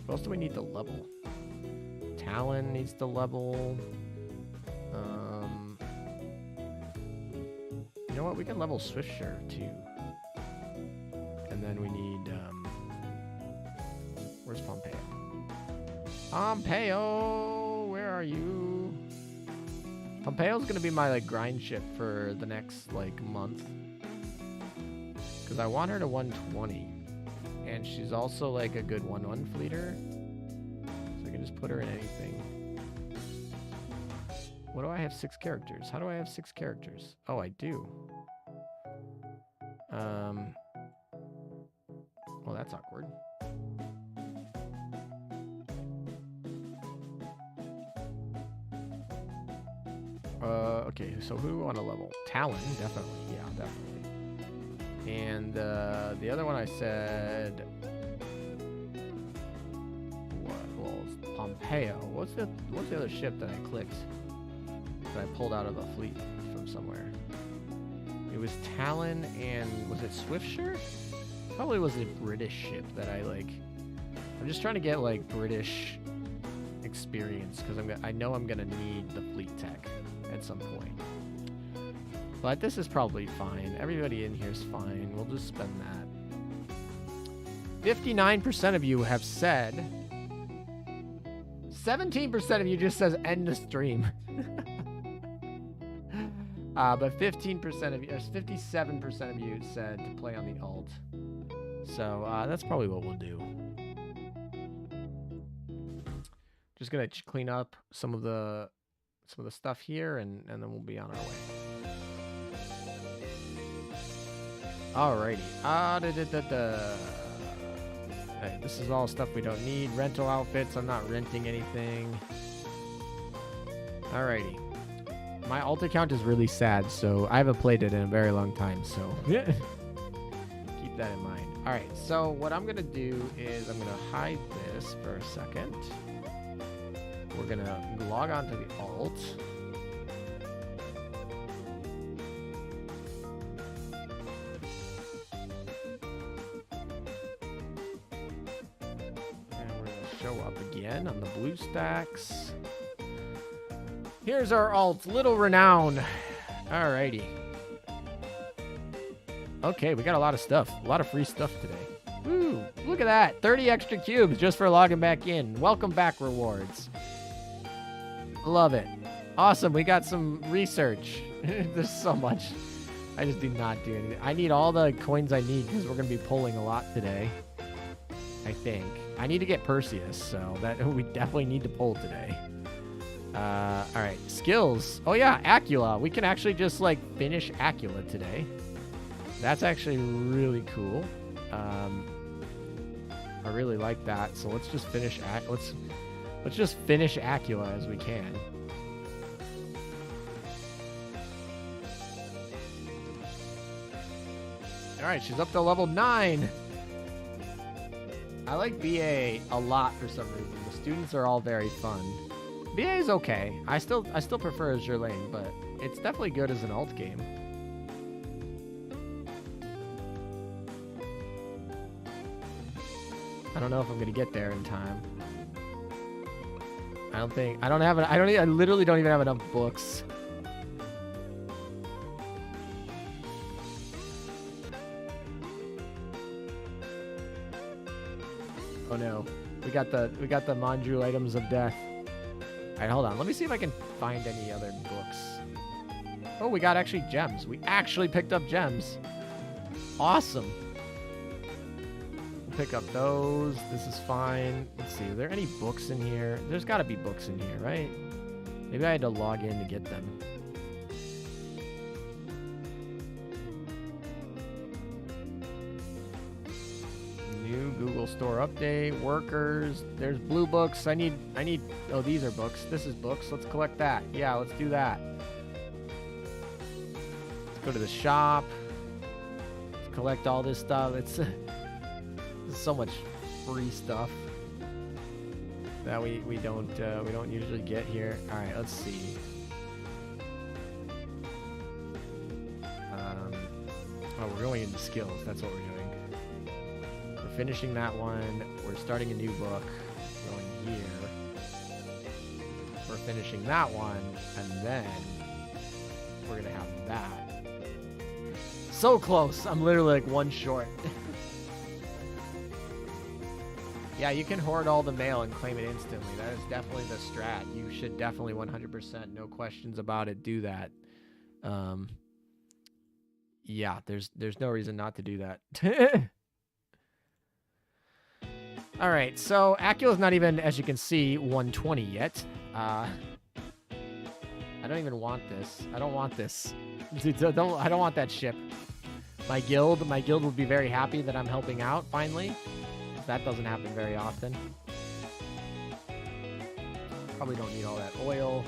What else do we need to level? Talon needs to level. You know what? We can level Swiftsure too. And then we need where's Pompeo? Pompeo, where are you? Pompeo's gonna be my like grind ship for the next like month. Because I want her to 120. And she's also like a good 1-1 fleeter. So I can just put her in anything. What do I have 6 characters? How do I have 6 characters? Oh, I do. Well, that's awkward. Okay, so who do we want to level? Talon, definitely. Yeah, definitely. And the other one I said... What? Well, it's Pompeo. What's the other ship that I clicked? That I pulled out of the fleet from somewhere? It was Talon and... Was it Swiftsure? Probably was a British ship that I like... I'm just trying to get like British experience because I know I'm gonna need the fleet tech at some point. But this is probably fine. Everybody in here is fine. We'll just spend that. 59% of you have said. 17% of you just says end the stream. But 15% of you, 57% of you said to play on the alt. So that's probably what we'll do. Just gonna clean up some of the stuff here, and then we'll be on our way. Alrighty. Hey, this is all stuff we don't need. Rental outfits. I'm not renting anything. Alrighty. My alt account is really sad, so I haven't played it in a very long time, so keep that in mind. Alright, so what I'm gonna do is I'm gonna hide this for a second. We're gonna log on to the alt. And we're gonna show up again on the blue stacks. Here's our alt, Little Renown. Alrighty. Okay, we got a lot of stuff. A lot of free stuff today. Woo, look at that. 30 extra cubes just for logging back in. Welcome back rewards. Love it. Awesome. We got some research. There's so much. I just do not do anything. I need all the coins I need because we're going to be pulling a lot today. I think. I need to get Perseus, so that we definitely need to pull today. All right. Skills. Oh, yeah. Acula. We can actually just, like, finish Acula today. That's actually really cool. I really like that. So let's just finish... Let's just finish Acula as we can. Alright, she's up to level 9. I like BA a lot for some reason. The students are all very fun. BA is okay. I still prefer Azur Lane, but it's definitely good as an alt game. I don't know if I'm gonna get there in time. I literally don't even have enough books. Oh no. We got the Manju items of death. Alright, hold on. Let me see if I can find any other books. Oh, we got actually gems. We actually picked up gems. Awesome. Pick up those. This is fine. Let's see. Are there any books in here? There's got to be books in here, right? Maybe I had to log in to get them. New Google Store update. Workers. There's blue books. I need. Oh, these are books. This is books. Let's collect that. Yeah, let's do that. Let's go to the shop. Let's collect all this stuff. It's so much free stuff that we don't usually get here. All right, let's see. Oh, we're going into skills. That's what we're doing. We're finishing that one. We're starting a new book. Going here. We're finishing that one, and then we're gonna have that. So close. I'm literally like one short. Yeah, you can hoard all the mail and claim it instantly. That is definitely the strat. You should definitely 100%, no questions about it, do that. Yeah, there's no reason not to do that. All right, so Acula's not even, as you can see, 120 yet. I don't even want this. I don't want this. I don't want that ship. My guild will be very happy that I'm helping out finally. That doesn't happen very often. Probably don't need all that oil.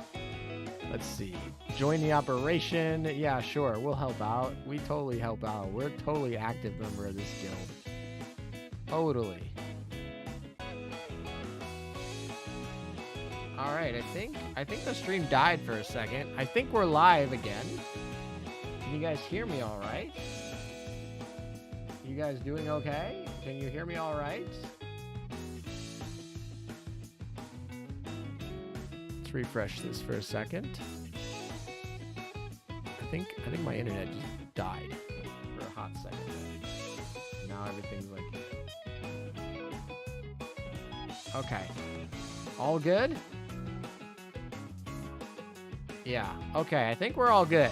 Let's see. Join the operation. Yeah, sure. We'll help out. We totally help out. We're a totally active member of this guild. Totally. All right, I think the stream died for a second. I think we're live again. Can you guys hear me all right? You guys doing okay? Can you hear me all right? Let's refresh this for a second. I think my internet just died for a hot second. Now everything's like... Okay. All good? Yeah. Okay, I think we're all good.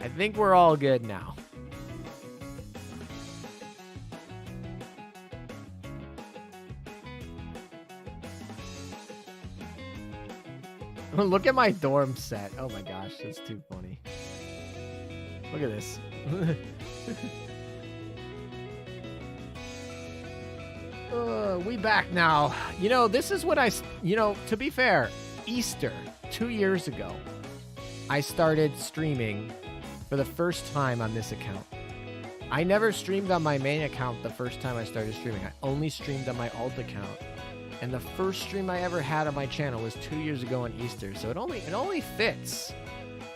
I think we're all good now. Look at my dorm set. Oh my gosh, that's too funny. Look at this. We back now. You know, this is what to be fair, Easter 2 years ago, I started streaming for the first time on this account. I never streamed on my main account the first time I started streaming. I only streamed on my alt account. And the first stream I ever had on my channel was 2 years ago on Easter. So it only fits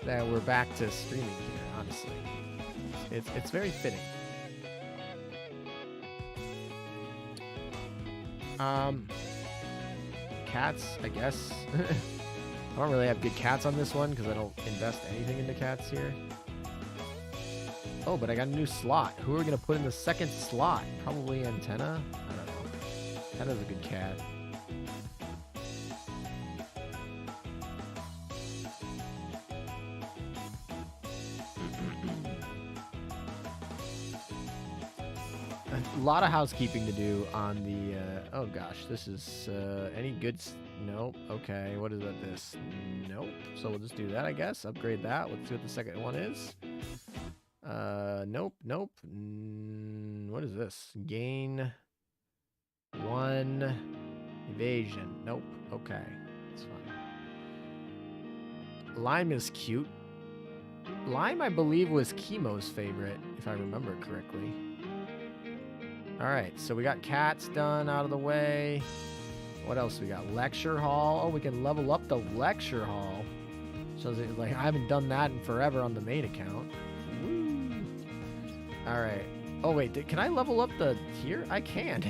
that we're back to streaming here, honestly. It's very fitting. Cats, I guess. I don't really have good cats on this one because I don't invest anything into cats here. Oh, but I got a new slot. Who are we going to put in the second slot? Probably Antenna? I don't know. Antenna's a good cat. A lot of housekeeping to do on the, oh gosh, this is, any good, nope, okay, what is that, this, nope, so we'll just do that, I guess, upgrade that, let's see what the second one is, nope, what is this, gain 1 evasion, nope, okay, that's fine. Lime is cute. Lime, I believe, was Chemo's favorite, if I remember correctly. Alright, so we got cats done out of the way. What else we got? Lecture hall. Oh, we can level up the lecture hall. So like I haven't done that in forever on the main account. Woo. Alright. Oh wait, can I level up the here? I can.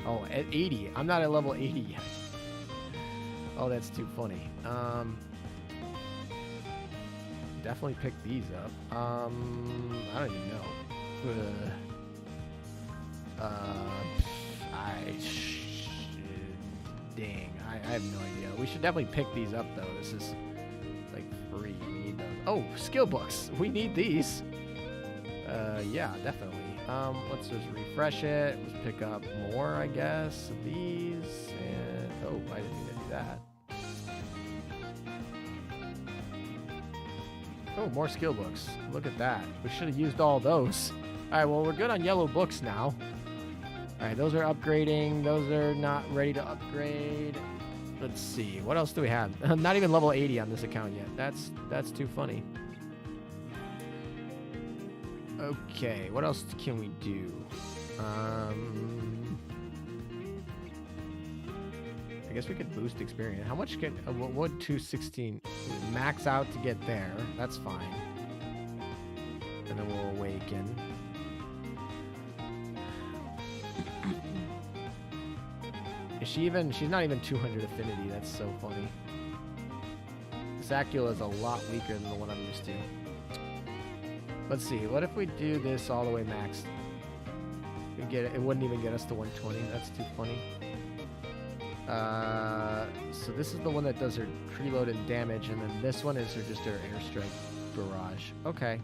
Oh, at 80. I'm not at level 80 yet. Oh, that's too funny. Definitely pick these up. I don't even know. Dang, I have no idea. We should definitely pick these up though. This is like free. We need those. Oh, skill books. We need these. Yeah, definitely. Let's just refresh it. Let's pick up more, I guess, of these. And oh, I didn't need to do that. Oh, more skill books. Look at that. We should have used all those. All right, well, we're good on yellow books now. All right, those are upgrading. Those are not ready to upgrade. Let's see. What else do we have? I'm not even level 80 on this account yet. That's too funny. Okay, what else can we do? I guess we could boost experience. How much can... what 216? Max out to get there. That's fine. And then we'll awaken. Is she even... She's not even 200 affinity. That's so funny. Zacula is a lot weaker than the one I'm used to. Let's see. What if we do this all the way maxed? We get it. It wouldn't even get us to 120. That's too funny. So this is the one that does her preload and damage, and then this one is just her airstrike barrage. Okay.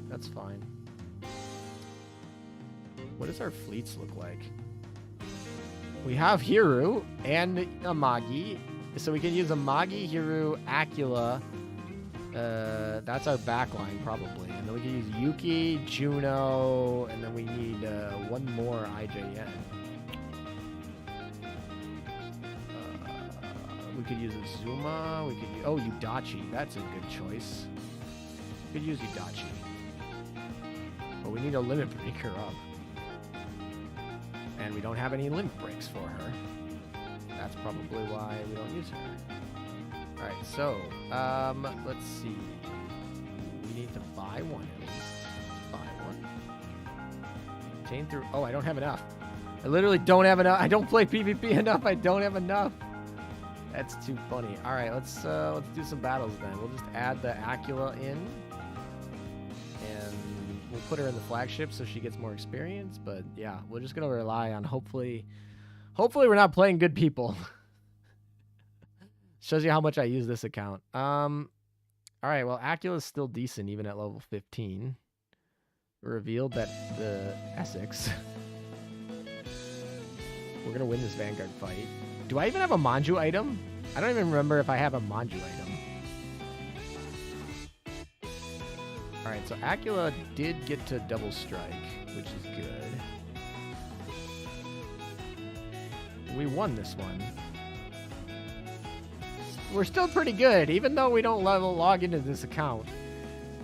That's fine. What does our fleets look like? We have Hiru and Amagi. So we can use Amagi, Hiru, Acula. That's our backline, probably. And then we can use Yuki, Juno, and then we need one more IJN. We could use Azuma. We could use... Oh, Udachi. That's a good choice. We could use Udachi. But we need a limit breaker up. And we don't have any limit breaks for her. That's probably why we don't use her. Alright, so, let's see. We need to buy one at least. Buy one. Chain through... Oh, I don't have enough. I literally don't have enough. I don't play PvP enough. I don't have enough. That's too funny. Alright, let's do some battles then. We'll just add the Acula in. And we'll put her in the flagship so she gets more experience. But yeah, we're just going to rely on hopefully we're not playing good people. Shows you how much I use this account. Alright, well, Acula is still decent even at level 15. Revealed that the Essex. We're going to win this Vanguard fight. Do I even have a Manju item? I don't even remember if I have a Manju item. Alright, so Acula did get to double strike, which is good. We won this one. We're still pretty good, even though we don't log into this account.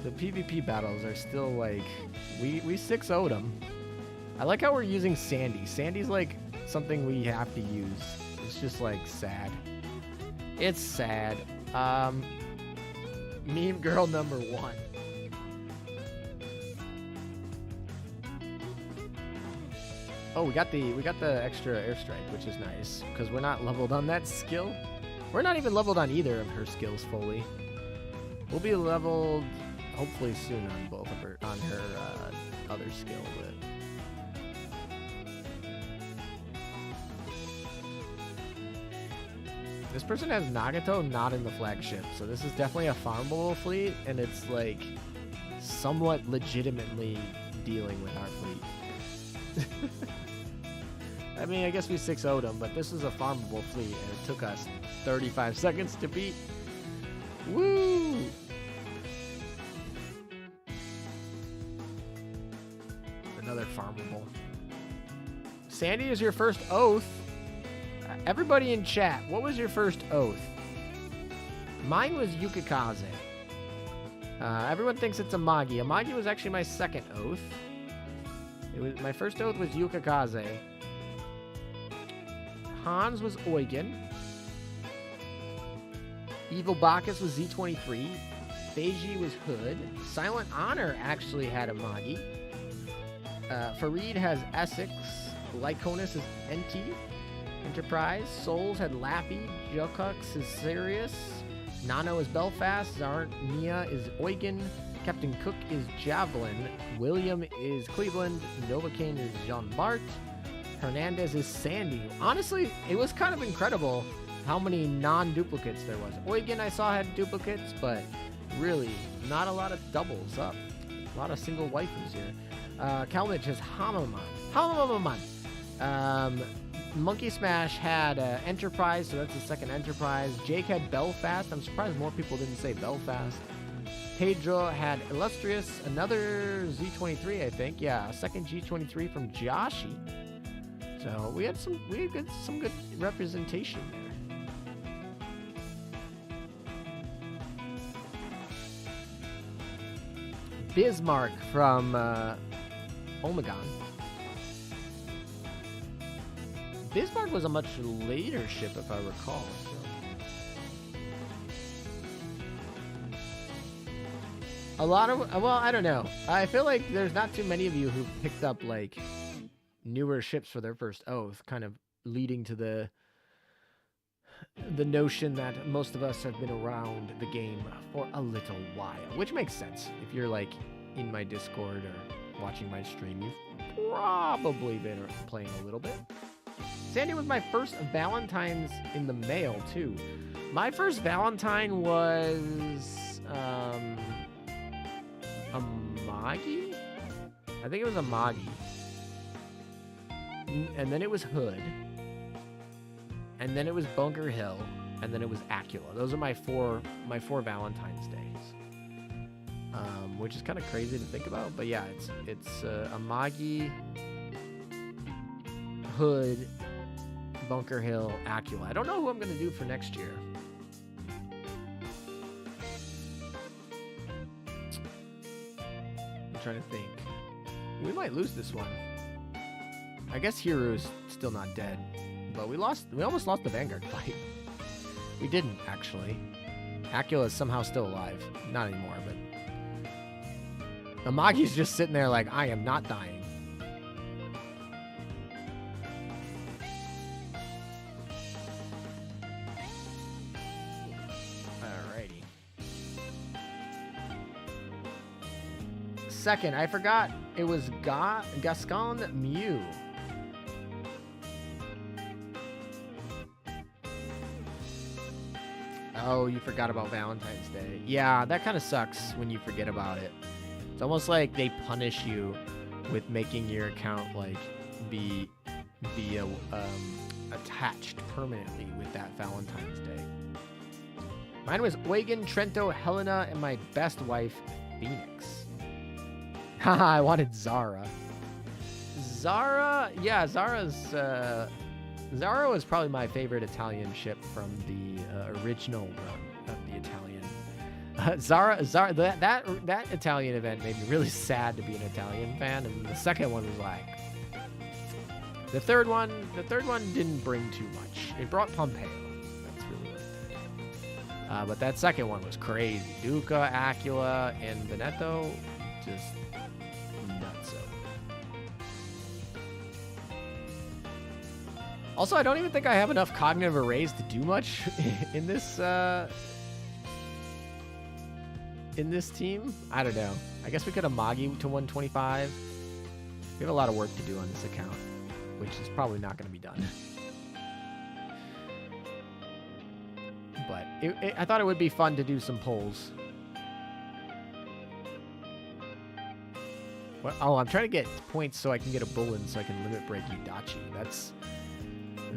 The PvP battles are still like... We 6-0'd them. I like how we're using Sandy. Sandy's like something we have to use. It's just like sad. It's sad. Meme girl number 1. Oh, we got the extra airstrike, which is nice because we're not leveled on that skill. We're not even leveled on either of her skills fully. We'll be leveled hopefully soon on both of her other skill, but. This person has Nagato not in the flagship, so this is definitely a farmable fleet, and it's like somewhat legitimately dealing with our fleet. I mean, I guess we 6-0'd them, but this is a farmable fleet, and it took us 35 seconds to beat. Woo! Another farmable. Sandy is your first oath. Everybody in chat, what was your first oath? Mine was Yukikaze. Everyone thinks it's Amagi. Amagi was actually my second oath. My first oath was Yukikaze. Hans was Eugen. Evil Bacchus was Z23. Feiji was Hood. Silent Honor actually had Amagi. Farid has Essex. Lyconis is Enti. Enterprise. Souls had Laffy. Jokux is Sirius. Nano is Belfast. Zarnia is Eugen. Captain Cook is Javelin. William is Cleveland. Novocaine is Jean Bart. Hernandez is Sandy. Honestly, it was kind of incredible how many non-duplicates there was. Eugen I saw had duplicates, but really not a lot of doubles up. A lot of single waifus here. Kalmich has Hamaman. Monkey Smash had Enterprise, so that's the second Enterprise. Jake had Belfast. I'm surprised more people didn't say Belfast. Pedro had Illustrious, another Z23, I think. Yeah, a second G23 from Joshi. So we had some good representation there. Bismarck from Omegon. Bismarck was a much later ship, if I recall. A lot of, well, I don't know. I feel like there's not too many of you who picked up like newer ships for their first oath, kind of leading to the notion that most of us have been around the game for a little while, which makes sense. If you're like in my Discord or watching my stream, you've probably been playing a little bit. Sandy was my first Valentine's in the mail too. My first Valentine was Amagi? I think it was Amagi. And then it was Hood. And then it was Bunker Hill. And then it was Acula. Those are my four Valentine's Days. Which is kind of crazy to think about. But yeah, it's Amagi, Hood, Bunker Hill, Acula. I don't know who I'm going to do for next year. I'm trying to think. We might lose this one. I guess Hiru's still not dead. But we almost lost the Vanguard fight. We didn't, actually. Acula is somehow still alive. Not anymore, but... Amagi's just sitting there like, I am not dying. Alrighty. Second, I forgot. It was Gascon Mew. Oh, you forgot about Valentine's Day. Yeah, that kind of sucks when you forget about it. It's almost like they punish you with making your account like be attached permanently with that Valentine's Day. Mine was Eugen, Trento, Helena, and my best wife, Phoenix. Haha, I wanted Zara. Zara, yeah, Zara was probably my favorite Italian ship from the original run of the Italian. Zara, that Italian event made me really sad to be an Italian fan, and the second one was like, the third one didn't bring too much. It brought Pompeo. That's really what it did. But that second one was crazy. Duca, Acula, and Veneto, just nutso. Also, I don't even think I have enough cognitive arrays to do much in this team. I don't know. I guess we could Amagi to 125. We have a lot of work to do on this account, which is probably not going to be done. But I thought it would be fun to do some polls. Well, oh, I'm trying to get points so I can get a Bullen so I can limit break Yudachi.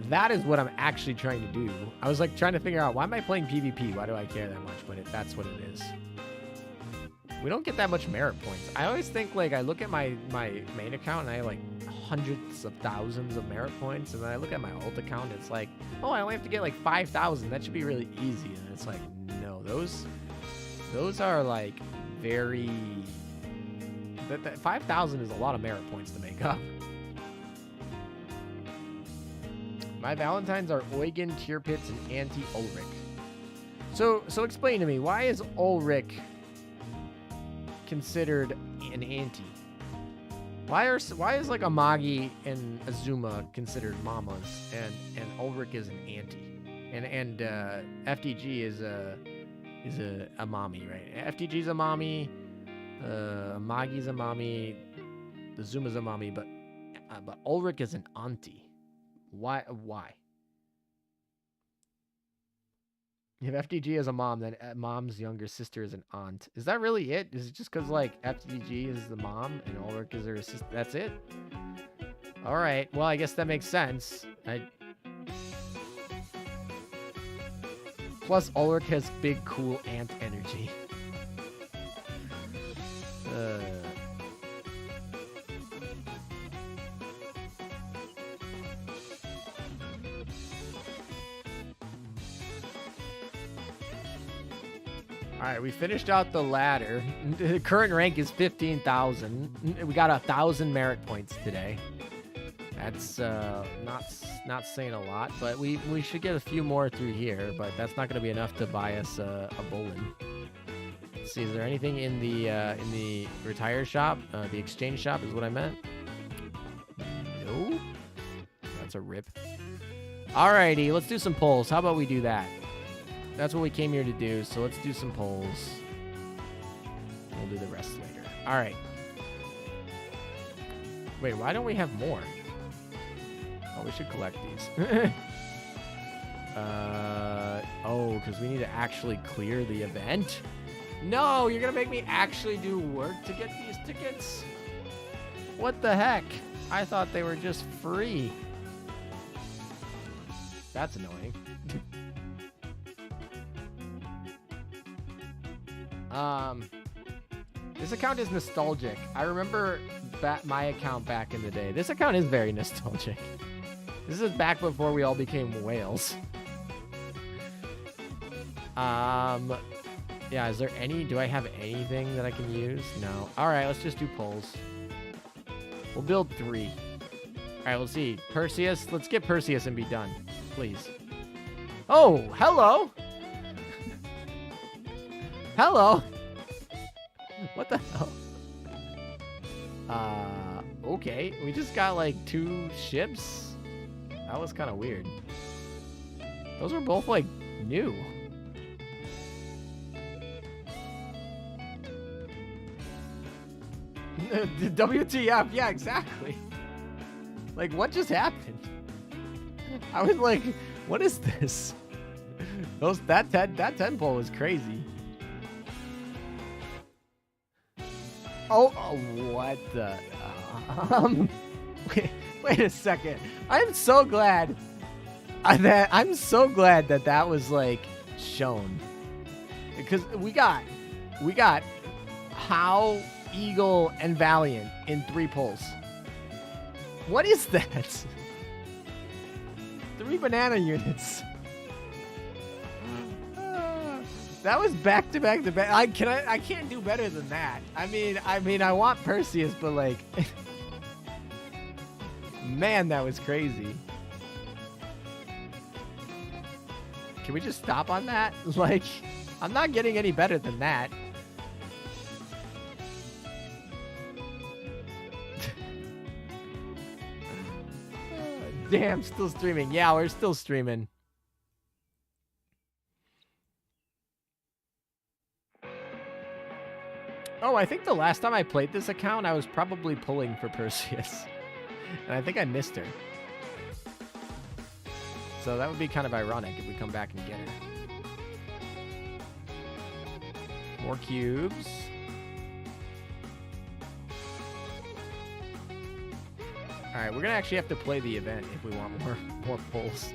That is what I'm actually trying to do. I was like trying to figure out, why am I playing PvP? Why do I care that much? But that's what it is. We don't get that much merit points. I always think, like, I look at my main account and I have like hundreds of thousands of merit points, and then I look at my alt account, it's like, oh, I only have to get like 5,000. That should be really easy. And it's like, no, those are like very... That 5,000 is a lot of merit points to make up. My Valentines are Eugen, Tierpitz, and Anti-Ulrich. So explain to me, why is Ulrich considered an anti? Why is like Amagi and Azuma considered mamas, and Ulrich is an anti, and FTG is a mommy, right? FTG's a mommy, Amagi's a mommy, the Zuma's a mommy, but Ulrich is an auntie. Why? If FTG is a mom, then mom's younger sister is an aunt. Is that really it? Is it just because, like, FTG is the mom and Ulrich is her sister? That's it? Alright, well, I guess that makes sense. Plus, Ulrich has big, cool aunt energy. Alright, we finished out the ladder. The current rank is 15,000. We got 1,000 merit points today. That's not saying a lot, but we should get a few more through here, but that's not going to be enough to buy us a Bullen. Let's see, is there anything in the retire shop? The exchange shop is what I meant. No? That's a rip. Alrighty, let's do some polls. How about we do that? That's what we came here to do, so let's do some polls. We'll do the rest later. All right. Wait, why don't we have more? Oh, we should collect these. Oh, because we need to actually clear the event? No, you're gonna make me actually do work to get these tickets? What the heck? I thought they were just free. That's annoying. This account is nostalgic. I remember my account back in the day. This account is very nostalgic. This is back before we all became whales. Yeah, is there do I have anything that I can use? No. All right, let's just do polls. We'll build 3. All right, let's see. Perseus, let's get Perseus and be done, please. Oh, hello. Hello. What the hell? Okay. We just got like 2 ships. That was kind of weird. Those were both like new. WTF? Yeah, exactly. Like, what just happened? I was like, what is this? That 10 pole was crazy. Oh, what the? Wait a second. I'm so glad that was like shown, because we got How, Eagle, and Valiant in 3 pulls. What is that? 3 banana units. That was back to back to back. I can't do better than that. I mean, I want Perseus, but like, man, that was crazy. Can we just stop on that? Like, I'm not getting any better than that. Damn, still streaming. Yeah, we're still streaming. Oh, I think the last time I played this account, I was probably pulling for Perseus. And I think I missed her. So that would be kind of ironic if we come back and get her. More cubes. Alright, we're going to actually have to play the event if we want more pulls.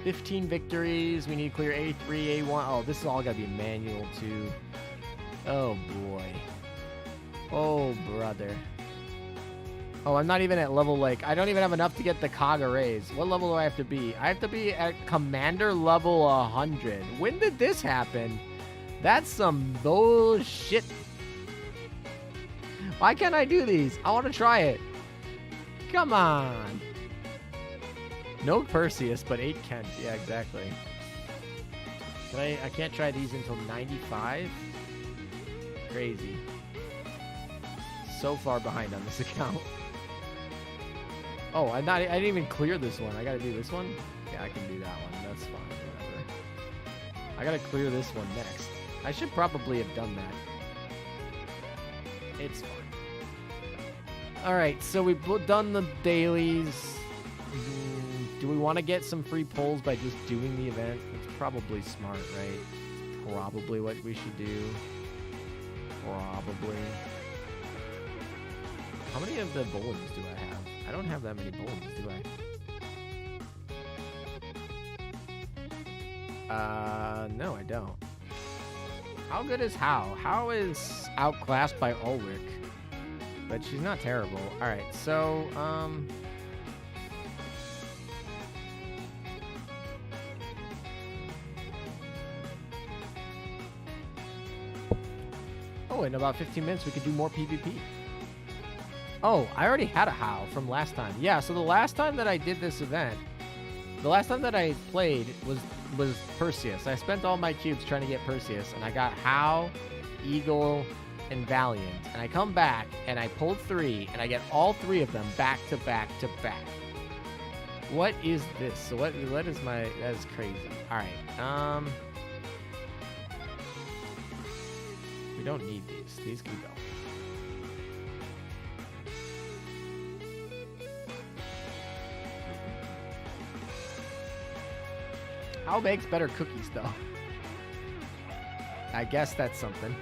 15 victories. We need to clear A3, A1. Oh, this is all got to be manual, too. Oh, boy. Oh, brother. Oh, I'm not even at level, like, I don't even have enough to get the cog arrays. What level do I have to be? I have to be at commander level 100. When did this happen? That's some bullshit. Why can't I do these? I want to try it. Come on. No Perseus, but 8 Kent. Yeah, exactly. I can't try these until 95? Crazy. So far behind on this account. Oh, I didn't even clear this one. I gotta do this one? Yeah, I can do that one. That's fine. Whatever. I gotta clear this one next. I should probably have done that. It's fine. Alright, so we've done the dailies. Do we want to get some free pulls by just doing the event? It's probably smart, right? It's probably what we should do. Probably. How many of the bullets do I have? I don't have that many bullets, do I? No, I don't. How good is How? How is outclassed by Ulrich, but she's not terrible. All right, so oh, in about 15 minutes we could do more PvP. Oh, I already had a How from last time. Yeah, so the last time that I did this event, the last time that I played was Perseus. I spent all my cubes trying to get Perseus, and I got How, Eagle, and Valiant. And I come back, and I pulled 3, and I get all 3 of them back to back to back. What is this? So what is my... That is crazy. All right. We don't need these. These can go. How makes better cookies, though? I guess that's something.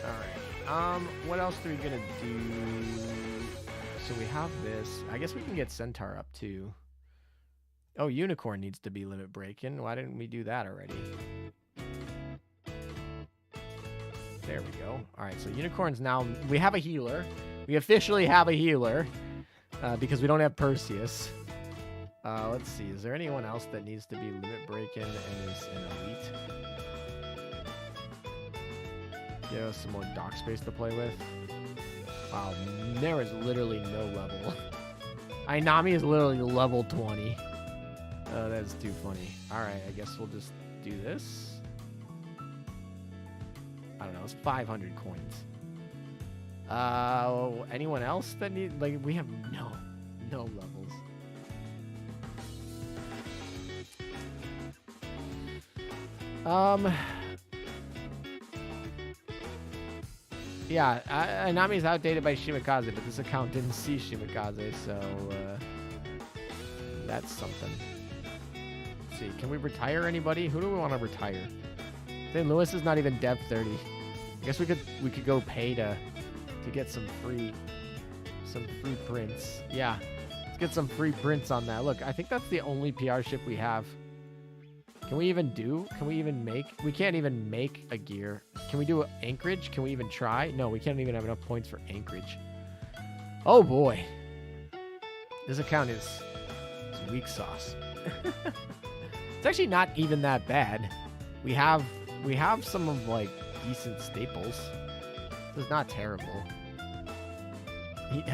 Alright. What else are we gonna do? So we have this. I guess we can get Centaur up too. Oh, Unicorn needs to be limit breaking. Why didn't we do that already? There we go. Alright, so Unicorn's now... We have a healer. We officially have a healer. Because we don't have Perseus. Let's see. Is there anyone else that needs to be limit breaking and is an elite? Give us some more dock space to play with. Wow, there is literally no level. Ainami is literally level 20. Oh, that's too funny. Alright, I guess we'll just do this. I don't know, it's 500 coins. Anyone else that need, like, we have no levels. Yeah, Ainami's outdated by Shimikaze, but this account didn't see Shimikaze, so, that's something. Let's see, can we retire anybody? Who do we want to retire? St. Louis is not even Dev 30. I guess we could go pay to get some free prints. Yeah, let's get some free prints on that. Look, I think that's the only PR ship we have. Can we even make? We can't even make a gear. Can we do Anchorage? Can we even try? No, we can't even have enough points for Anchorage. Oh boy. This account is weak sauce. It's actually not even that bad. We have some of like decent staples. This is not terrible.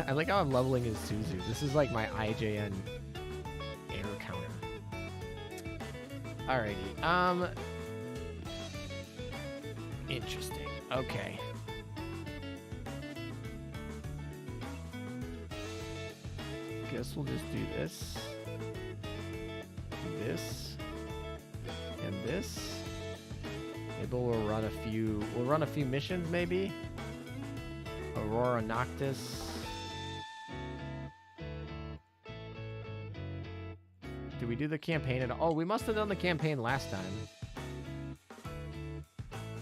I like how I'm leveling his Suzu. This is like my IJN air counter. Alrighty. Interesting. Okay. Guess we'll just do this. This. And this. Maybe we'll run a few missions maybe. Aurora Noctis. Did we do the campaign at all? Oh, we must have done the campaign last time.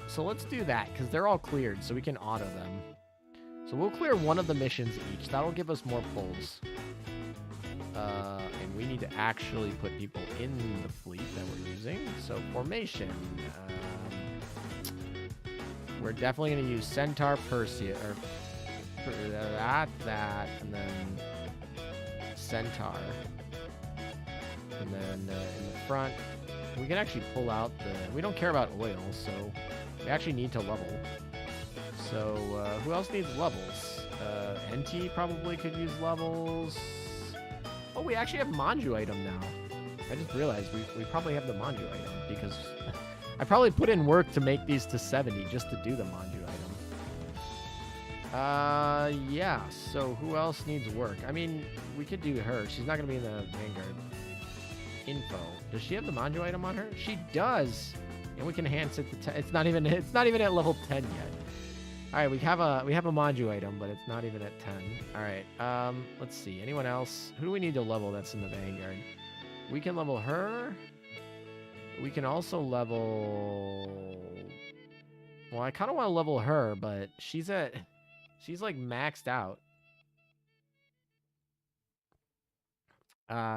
So let's do that, because they're all cleared, so we can auto them. So we'll clear one of the missions each. That'll give us more pulls. And we need to actually put people in the fleet that we're using. So formation. We're definitely going to use Centaur, Perseus, or that, and then Centaur. And then in the front, we can actually pull out the... We don't care about oil, so we actually need to level. So who else needs levels? NT probably could use levels. Oh, we actually have Manju item now. I just realized we probably have the Manju item because I probably put in work to make these to 70 just to do the Manju item. Yeah, so who else needs work? I mean, we could do her. She's not going to be in the Vanguard. Info. Does she have the Manju item on her? She does. And we can enhance it to 10. It's not even at level 10 yet. All right, we have a Manju item, but it's not even at 10. All right. Let's see. Anyone else? Who do we need to level that's in the Vanguard? We can level her. We can also level... Well, I kind of want to level her, but she's like maxed out.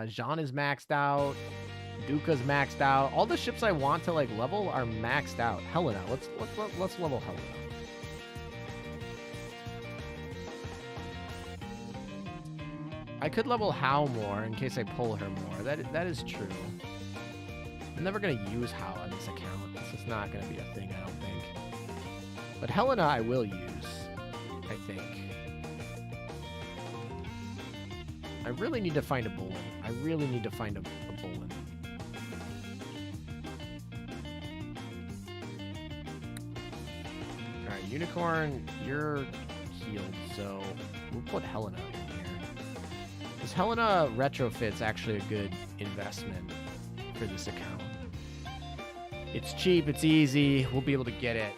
Jean is maxed out. Duca's maxed out. All the ships I want to like level are maxed out. Helena, let's level Helena. I could level Hao more in case I pull her more. That is true. I'm never gonna use Hao on this account. This is not gonna be a thing, I don't think. But Helena I will use, I think. I really need to find a Bullen. I really need to find a Bullen. Alright, Unicorn, you're healed, so we'll put Helena in here. Because Helena retrofit's actually a good investment for this account. It's cheap, it's easy, we'll be able to get it.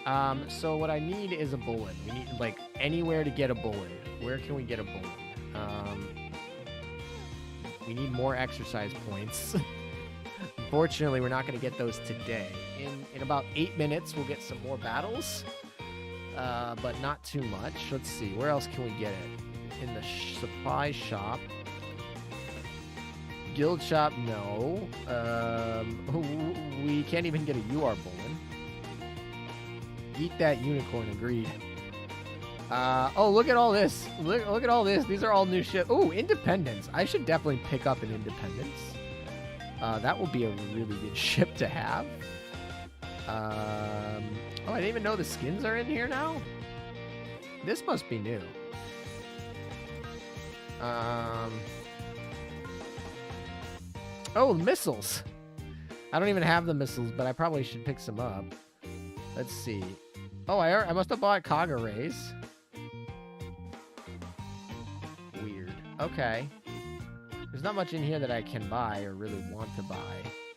So what I need is a Bullen. We need, like, anywhere to get a Bullen. Where can we get a Bullen? We need more exercise points. Unfortunately, we're not going to get those today. In about 8 minutes, we'll get some more battles, but not too much. Let's see. Where else can we get it? In the supply shop. Guild shop, no. We can't even get a UR Bullen. Eat that unicorn, agreed. Oh, look at all this. Look at all this. These are all new shit. Oh, Independence. I should definitely pick up an Independence. That will be a really good ship to have. Oh, I didn't even know the skins are in here now. This must be new. Oh, missiles. I don't even have the missiles, but I probably should pick some up. Let's see. Oh, I must have bought Kaga Rays. Weird. Okay. There's not much in here that I can buy or really want to buy.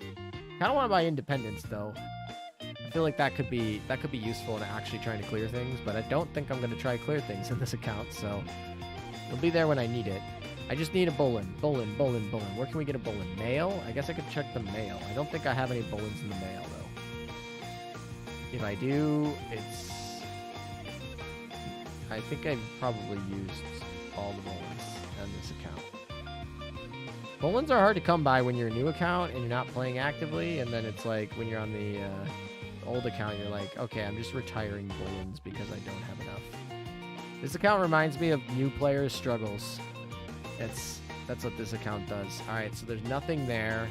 I don't want to buy Independence though. I feel like that could be useful in actually trying to clear things, but I don't think I'm going to try clear things in this account, so it'll be there when I need it. I just need a Bullen. Bullen. Where can we get a Bullen? Mail? I guess I could check the mail. I don't think I have any Bullens in the mail, though. If I do, it's... I think I've probably used all the Bullens on this account. Bullens are hard to come by when you're a new account and you're not playing actively, and then it's like when you're on the old account, you're like, okay, I'm just retiring Bullens because I don't have enough. This account reminds me of new players' struggles. That's what this account does. All right, so there's nothing there.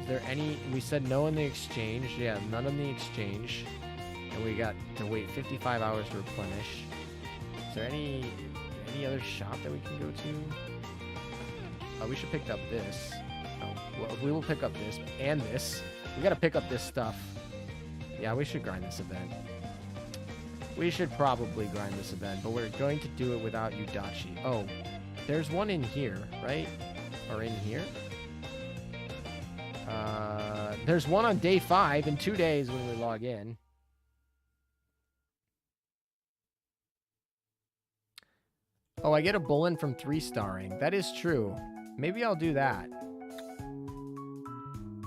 Is there any... We said no in the exchange. Yeah, none in the exchange. And we got to wait 55 hours to replenish. Is there any other shop that we can go to? Oh, we should pick up this. Oh, well, we will pick up this and this. We got to pick up this stuff. Yeah, we should grind this event. We should probably grind this event, but we're going to do it without Udachi. Oh, there's one in here, right? Or in here? There's one on day 5 in 2 days when we log in. Oh, I get a Bullen from 3-starring. That is true. Maybe I'll do that.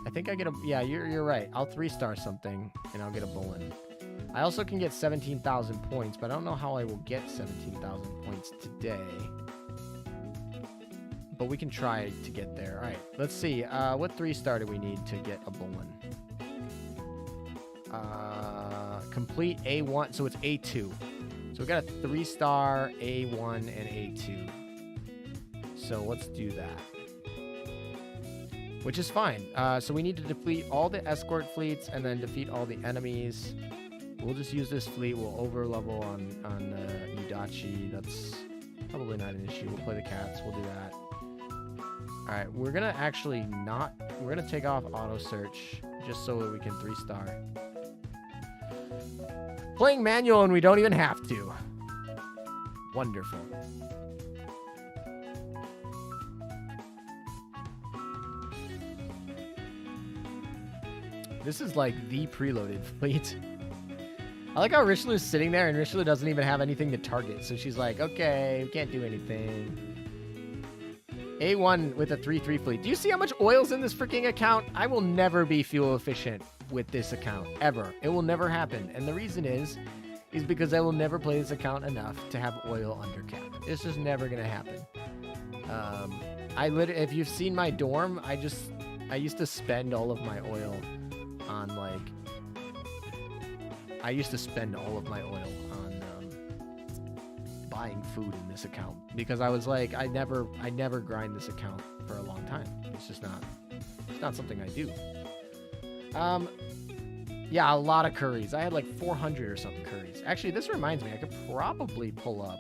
I think I get a... Yeah, you're right. I'll 3-star something, and I'll get a Bullen. I also can get 17,000 points, but I don't know how I will get 17,000 points today. But we can try to get there. All right, let's see. What 3-star do we need to get a Bullen? Complete A1, so it's A2. So we got a 3-star, A1, and A2. So let's do that. Which is fine. So we need to defeat all the escort fleets and then defeat all the enemies. We'll just use this fleet. We'll over-level on Udachi. That's probably not an issue. We'll play the cats. We'll do that. All right, we're gonna actually not... We're gonna take off auto search just so that we can 3-star. Playing manual and we don't even have to. Wonderful. This is like the preloaded fleet. I like how Richelieu's sitting there and Richelieu doesn't even have anything to target. So she's like, okay, we can't do anything. A1 with a 3-3 fleet. Do you see how much oil's in this freaking account? I will never be fuel efficient with this account, ever. It will never happen. And the reason is because I will never play this account enough to have oil under cap. It's just never going to happen. If you've seen my dorm, I used to spend all of my oil on, like... I used to spend all of my oil on buying food in this account because I was like, I never grind this account for a long time. It's just not something I do. Yeah, a lot of curries. I had like 400 or something curries. Actually, this reminds me, I could probably pull up.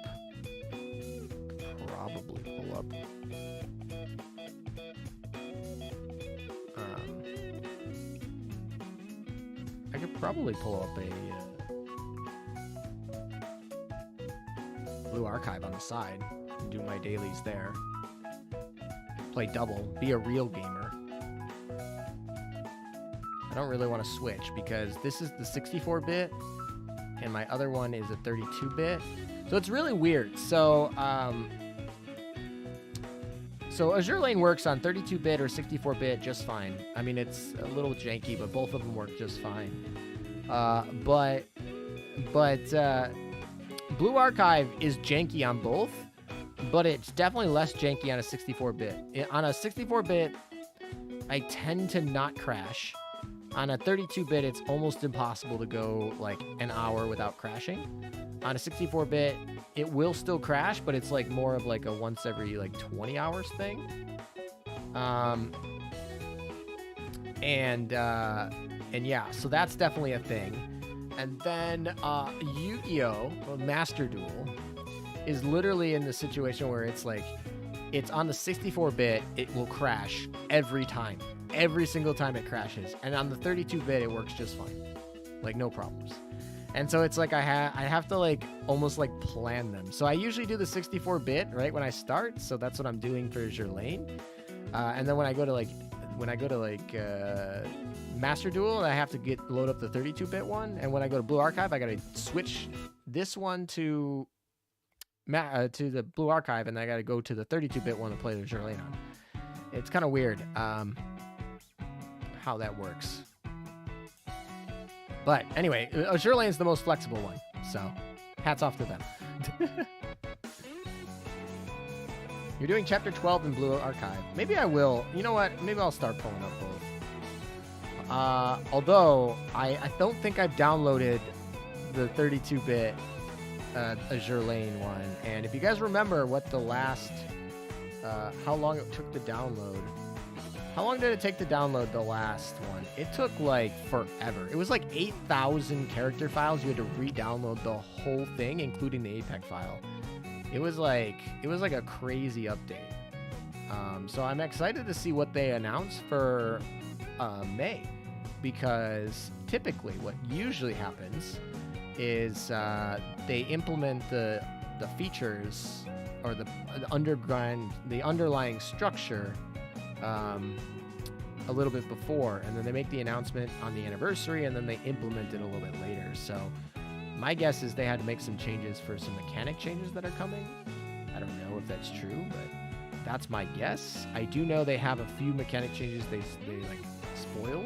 I could probably pull up a Blue Archive on the side and do my dailies there. Play double, be a real gamer. I don't really want to switch because this is the 64-bit and my other one is a 32-bit. So it's really weird. So So Azur Lane works on 32-bit or 64-bit just fine. I mean, it's a little janky, but both of them work just fine. But Blue Archive is janky on both, but it's definitely less janky on a 64-bit. On a 64-bit, I tend to not crash. On a 32-bit, it's almost impossible to go like an hour without crashing. On a 64-bit, it will still crash, but it's like more of like a once every like 20 hours thing. And yeah, so that's definitely a thing. And then Yu-Gi-Oh! Master Duel is literally in the situation where it's like, it's on the 64-bit, it will crash every time. Every single time it crashes. And on the 32-bit, it works just fine. Like, no problems. And so it's like I have to like almost like plan them. So I usually do the 64-bit right when I start. So that's what I'm doing for Azur Lane. And then when I go to Master Duel, I have to load up the 32-bit one. And when I go to Blue Archive, I got to switch this one to the Blue Archive, and I got to go to the 32-bit one to play the Azur Lane on. It's kind of weird how that works. But anyway, Azur Lane is the most flexible one, so hats off to them. You're doing Chapter 12 in Blue Archive. Maybe I will. You know what? Maybe I'll start pulling up both. Although, I don't think I've downloaded the 32-bit Azur Lane one. And if you guys remember what the last... how long it took to download... How long did it take to download the last one? It took like forever. It was like 8,000 character files. You had to re-download the whole thing, including the APEC file. It was like a crazy update. So I'm excited to see what they announce for May, because typically what usually happens is they implement the features or the underlying structure a little bit before, and then they make the announcement on the anniversary, and then they implement it a little bit later. So my guess is they had to make some changes for some mechanic changes that are coming. I don't know if that's true, but that's my guess. I do know they have a few mechanic changes they like spoiled.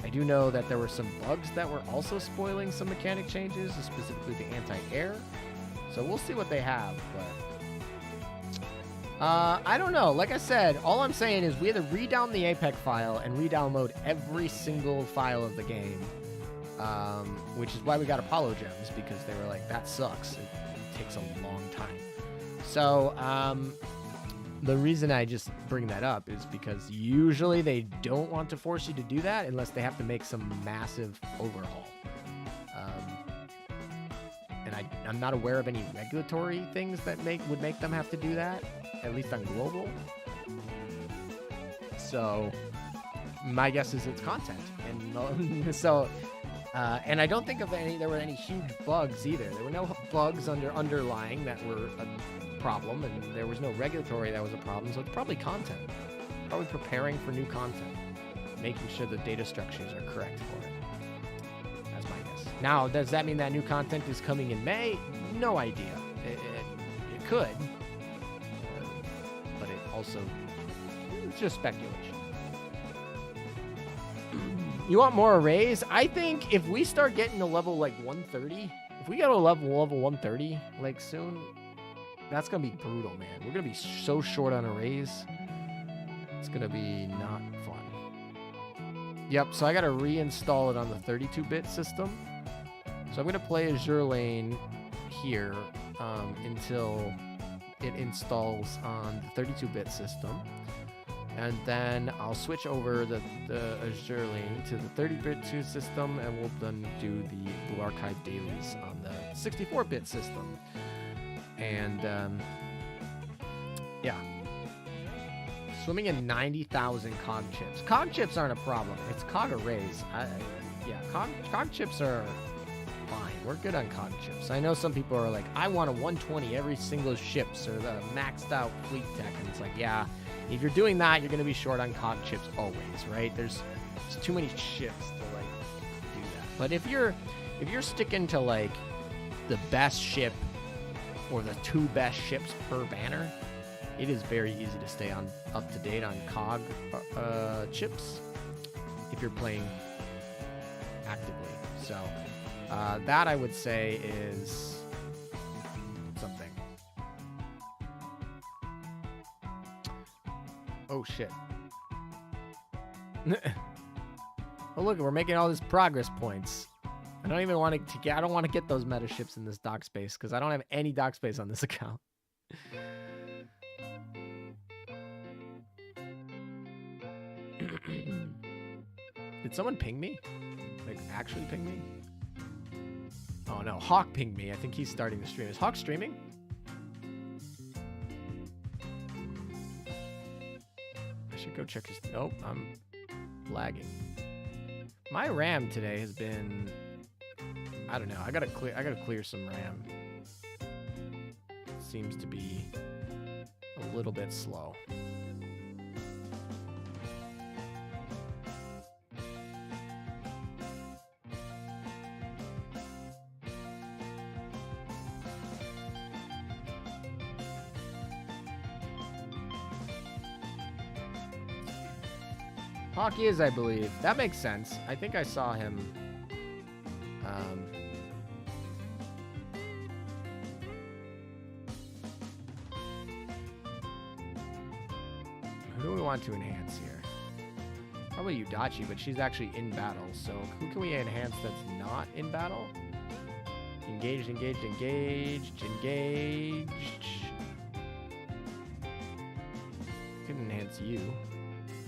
I do know that there were some bugs that were also spoiling some mechanic changes, specifically the anti-air. So we'll see what they have, but I don't know. Like I said, all I'm saying is we had to re-down the APEC file and re-download every single file of the game, which is why we got Apollo Gems, because they were like, that sucks. It takes a long time. So the reason I just bring that up is because usually they don't want to force you to do that unless they have to make some massive overhaul. And I'm not aware of any regulatory things that would make them have to do that, at least on global. So my guess is it's content. And so, and I don't think there were any huge bugs either. There were no bugs underlying that were a problem, and there was no regulatory that was a problem. So it's probably content. Probably preparing for new content, making sure the data structures are correct for it. That's my guess. Now, does that mean that new content is coming in May? No idea. It could. But it also, it's just speculation. You want more arrays? I think if we start getting to level like 130, if we get to level 130 like soon, that's going to be brutal, man. We're going to be so short on arrays. It's going to be not fun. Yep, so I got to reinstall it on the 32-bit system. So I'm going to play Azur Lane here until it installs on the 32-bit system. And then I'll switch over the Azur Lane to the 30-bit system, and we'll then do the Blue Archive dailies on the 64-bit system. And, yeah. Swimming in 90,000 cog chips. Cog chips aren't a problem. It's cog arrays. Cog chips are fine. We're good on cog chips. I know some people are like, I want a 120 every single ships or the maxed out fleet tech. And it's like, yeah, if you're doing that, you're going to be short on cog chips always, right? There's too many ships to like do that. But if you're sticking to like the best ship or the two best ships per banner, It is very easy to stay up to date on COG chips if you're playing actively. So that I would say is something. Oh shit. Oh look, we're making all this progress points. I don't even want to get. I don't want to get those meta ships in this dock space because I don't have any dock space on this account. Did someone ping me? Like actually ping me? Oh no, Hawk pinged me. I think he's starting the stream. Is Hawk streaming? I should go check his. Nope, I'm lagging. My RAM today has been. I don't know. I gotta clear some RAM. It seems to be a little bit slow. Hockey is, I believe. That makes sense. I think I saw him. Who do we want to enhance here? Probably Udachi, but she's actually in battle. So who can we enhance that's not in battle? Engaged, engaged, engaged, engaged. I can enhance you,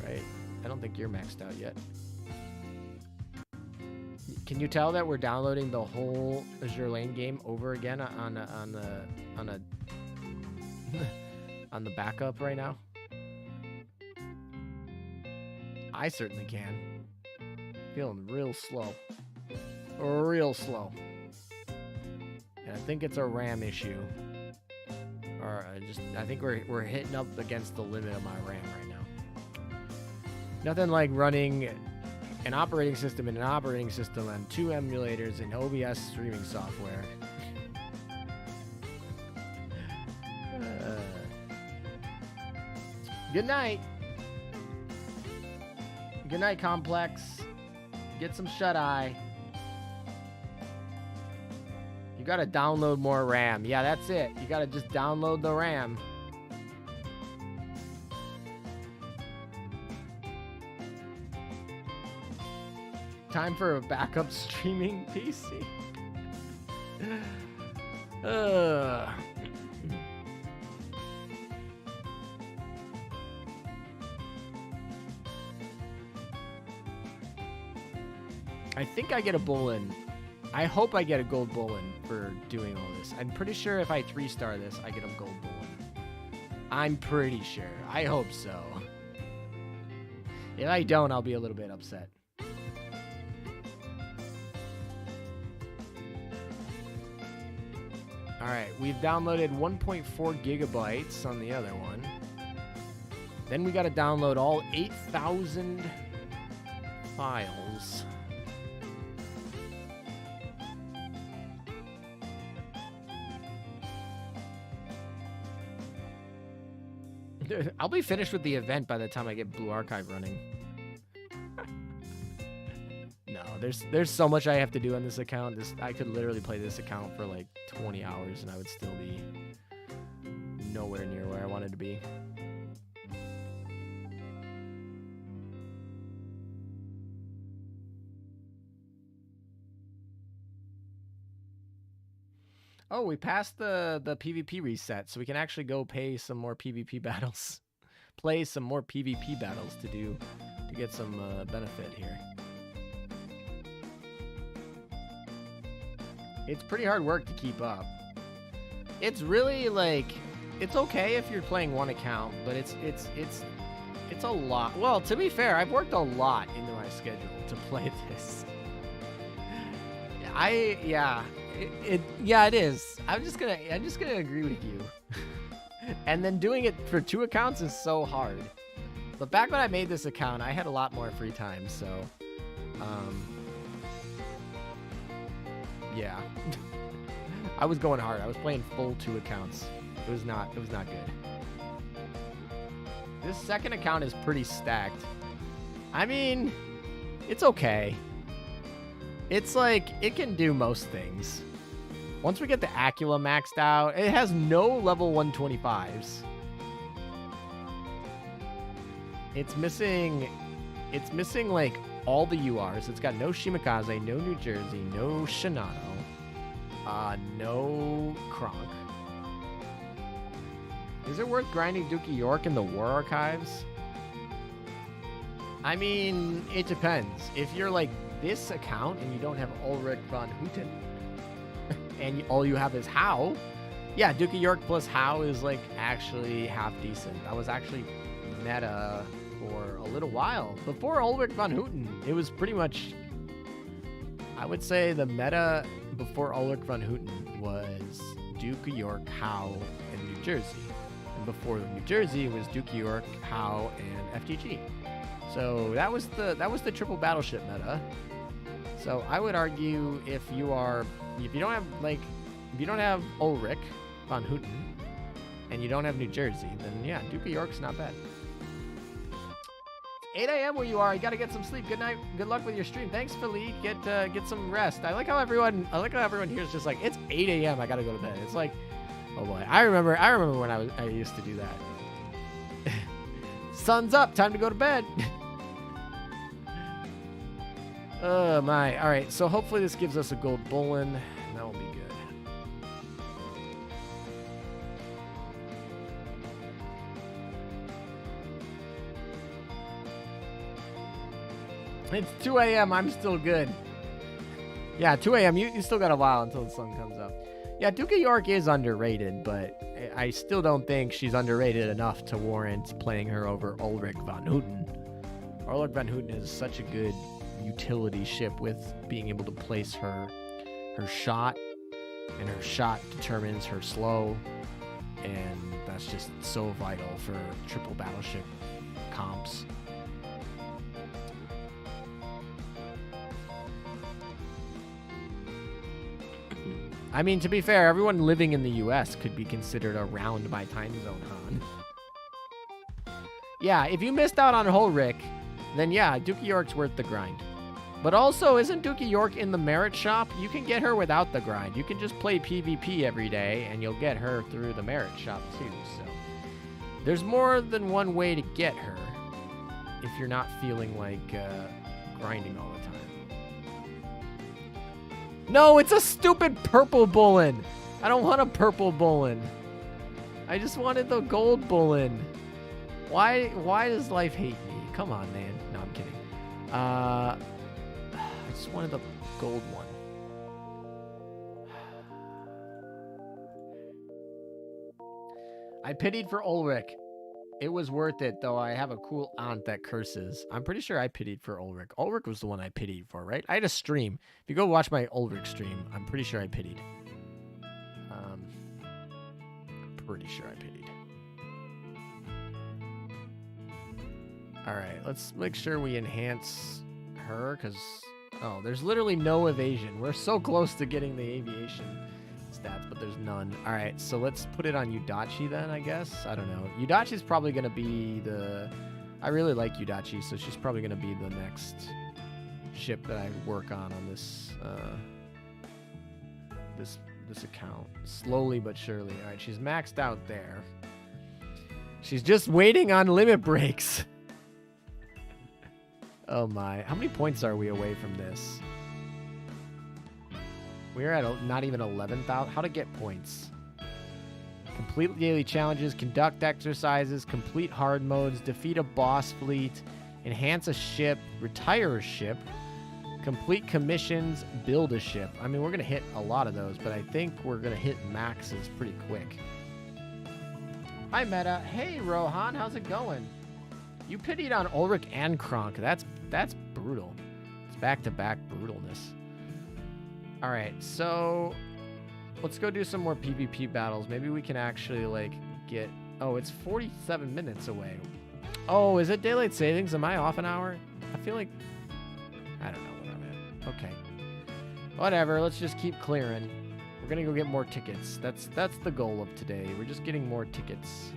right? I don't think you're maxed out yet. Can you tell that we're downloading the whole Azur Lane game over again on the backup right now? I certainly can. Feeling real slow. Real slow. And I think it's a RAM issue. Or I think we're hitting up against the limit of my RAM right now. Nothing like running an operating system in an operating system on 2 emulators and OBS streaming software. Good night. Good night, Complex. Get some shut-eye. You gotta download more RAM. Yeah, that's it. You gotta just download the RAM. Time for a backup streaming PC. I think I get a Bullen. I hope I get a gold Bullen for doing all this. I'm pretty sure if I 3-star this, I get a gold Bullen. I'm pretty sure. I hope so. If I don't, I'll be a little bit upset. Alright, we've downloaded 1.4 gigabytes on the other one. Then we gotta download all 8,000 files. I'll be finished with the event by the time I get Blue Archive running. No, there's so much I have to do on this account. I could literally play this account for like 20 hours and I would still be nowhere near where I wanted to be. Oh, we passed the PvP reset, so we can actually go pay some more PvP battles. Play some more PvP battles to get some benefit here. It's pretty hard work to keep up. It's really like, it's okay if you're playing one account, but it's a lot. Well, to be fair, I've worked a lot into my schedule to play this. Yeah, it is. I'm just gonna agree with you. And then doing it for 2 accounts is so hard. But back when I made this account, I had a lot more free time, so yeah. I was going hard. I was playing full 2 accounts. It was not good. This second account is pretty stacked. I mean, it's okay. It's like, it can do most things. Once we get the Acula maxed out, it has no level 125s. It's missing like all the URs. It's got no Shimakaze, no New Jersey, no Shinano, no Kronk. Is it worth grinding Dookie York in the War Archives? I mean, it depends. If you're like this account and you don't have Ulrich von Hutten and all you have is Hau, yeah, Dookie York plus Hau is like actually half decent. That was actually meta for a little while. Before Ulrich von Hutten, it was pretty much, I would say the meta before Ulrich von Hutten was Dookie York, Hau, and New Jersey. And before New Jersey, it was Dookie York, Hau, and FTG. So that was the triple battleship meta. So I would argue if you don't have Ulrich von Hutten and you don't have New Jersey, then yeah, Dookie York's not bad. 8 a.m. where you are. You gotta get some sleep. Good night. Good luck with your stream. Thanks, Philippe. Get some rest. I like how everyone here is just like, it's 8 a.m. I gotta go to bed. It's like, oh boy. I remember when I used to do that. Sun's up. Time to go to bed. Oh my. All right. So hopefully this gives us a gold bullion. That will be good. It's 2 a.m. I'm still good. Yeah, 2 a.m. You still got a while until the sun comes up. Yeah, Dookie York is underrated, but I still don't think she's underrated enough to warrant playing her over Ulrich von Hutten. Ulrich von Hutten is such a good utility ship with being able to place her shot, and her shot determines her slow, and that's just so vital for triple battleship comps. I mean, to be fair, everyone living in the US could be considered around my time zone, Han. Yeah, if you missed out on Ulrich, then yeah, Dookie York's worth the grind. But also, isn't Dookie York in the merit shop? You can get her without the grind. You can just play PvP every day, and you'll get her through the merit shop too. So there's more than one way to get her if you're not feeling like grinding all the time. No, it's a stupid purple bullion. I don't want a purple bullion. I just wanted the gold bullion. Why does life hate me? Come on, man. No, I'm kidding. I just wanted the gold one. I pitied for Ulrich. It was worth it, though. I have a cool aunt that curses. I'm pretty sure I pitied for Ulrich. Ulrich was the one I pitied for, right? I had a stream. If you go watch my Ulrich stream, I'm pretty sure I pitied. Pretty sure I pitied. All right, let's make sure we enhance her, because... Oh, there's literally no evasion. We're so close to getting the aviation stats, but there's none. All right, so let's put it on Yudachi then, I guess. I don't know. Yudachi's probably going to be the... I really like Yudachi, so she's probably going to be the next ship that I work on this this account. Slowly but surely. All right, she's maxed out there. She's just waiting on limit breaks. Oh my. How many points are we away from this? We're at not even 11,000. How to get points? Complete daily challenges, conduct exercises, complete hard modes, defeat a boss fleet, enhance a ship, retire a ship, complete commissions, build a ship. I mean, we're going to hit a lot of those, but I think we're going to hit maxes pretty quick. Hi, Meta. Hey, Rohan. How's it going? You pitied on Ulrich and Kronk. That's brutal. It's back-to-back brutalness. All right, so let's go do some more PvP battles. Maybe we can actually, like, get... Oh, it's 47 minutes away. Oh, is it daylight savings? Am I off an hour? I feel like... I don't know what I'm at. Okay. Whatever, let's just keep clearing. We're gonna go get more tickets. That's the goal of today. We're just getting more tickets.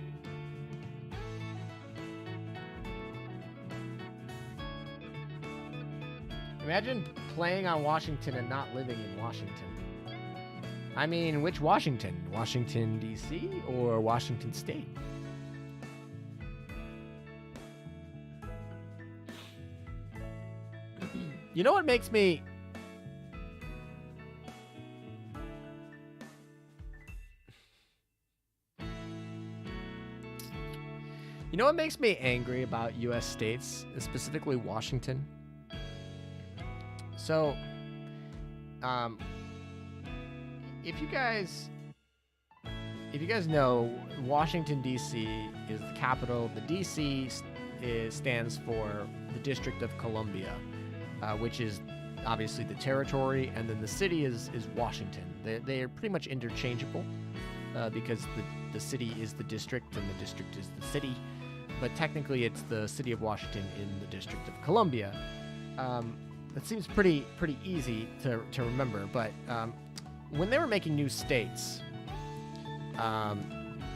Imagine playing on Washington and not living in Washington. I mean, which Washington? Washington, D.C. or Washington State? You know what makes me... You know what makes me angry about U.S. states, specifically Washington? So, if you guys know, Washington, D.C. is the capital. The D.C. stands for the District of Columbia, which is obviously the territory, and then the city is Washington. They are pretty much interchangeable because the city is the district and the district is the city. But technically, it's the city of Washington in the District of Columbia. That seems pretty easy to remember. But when they were making new states,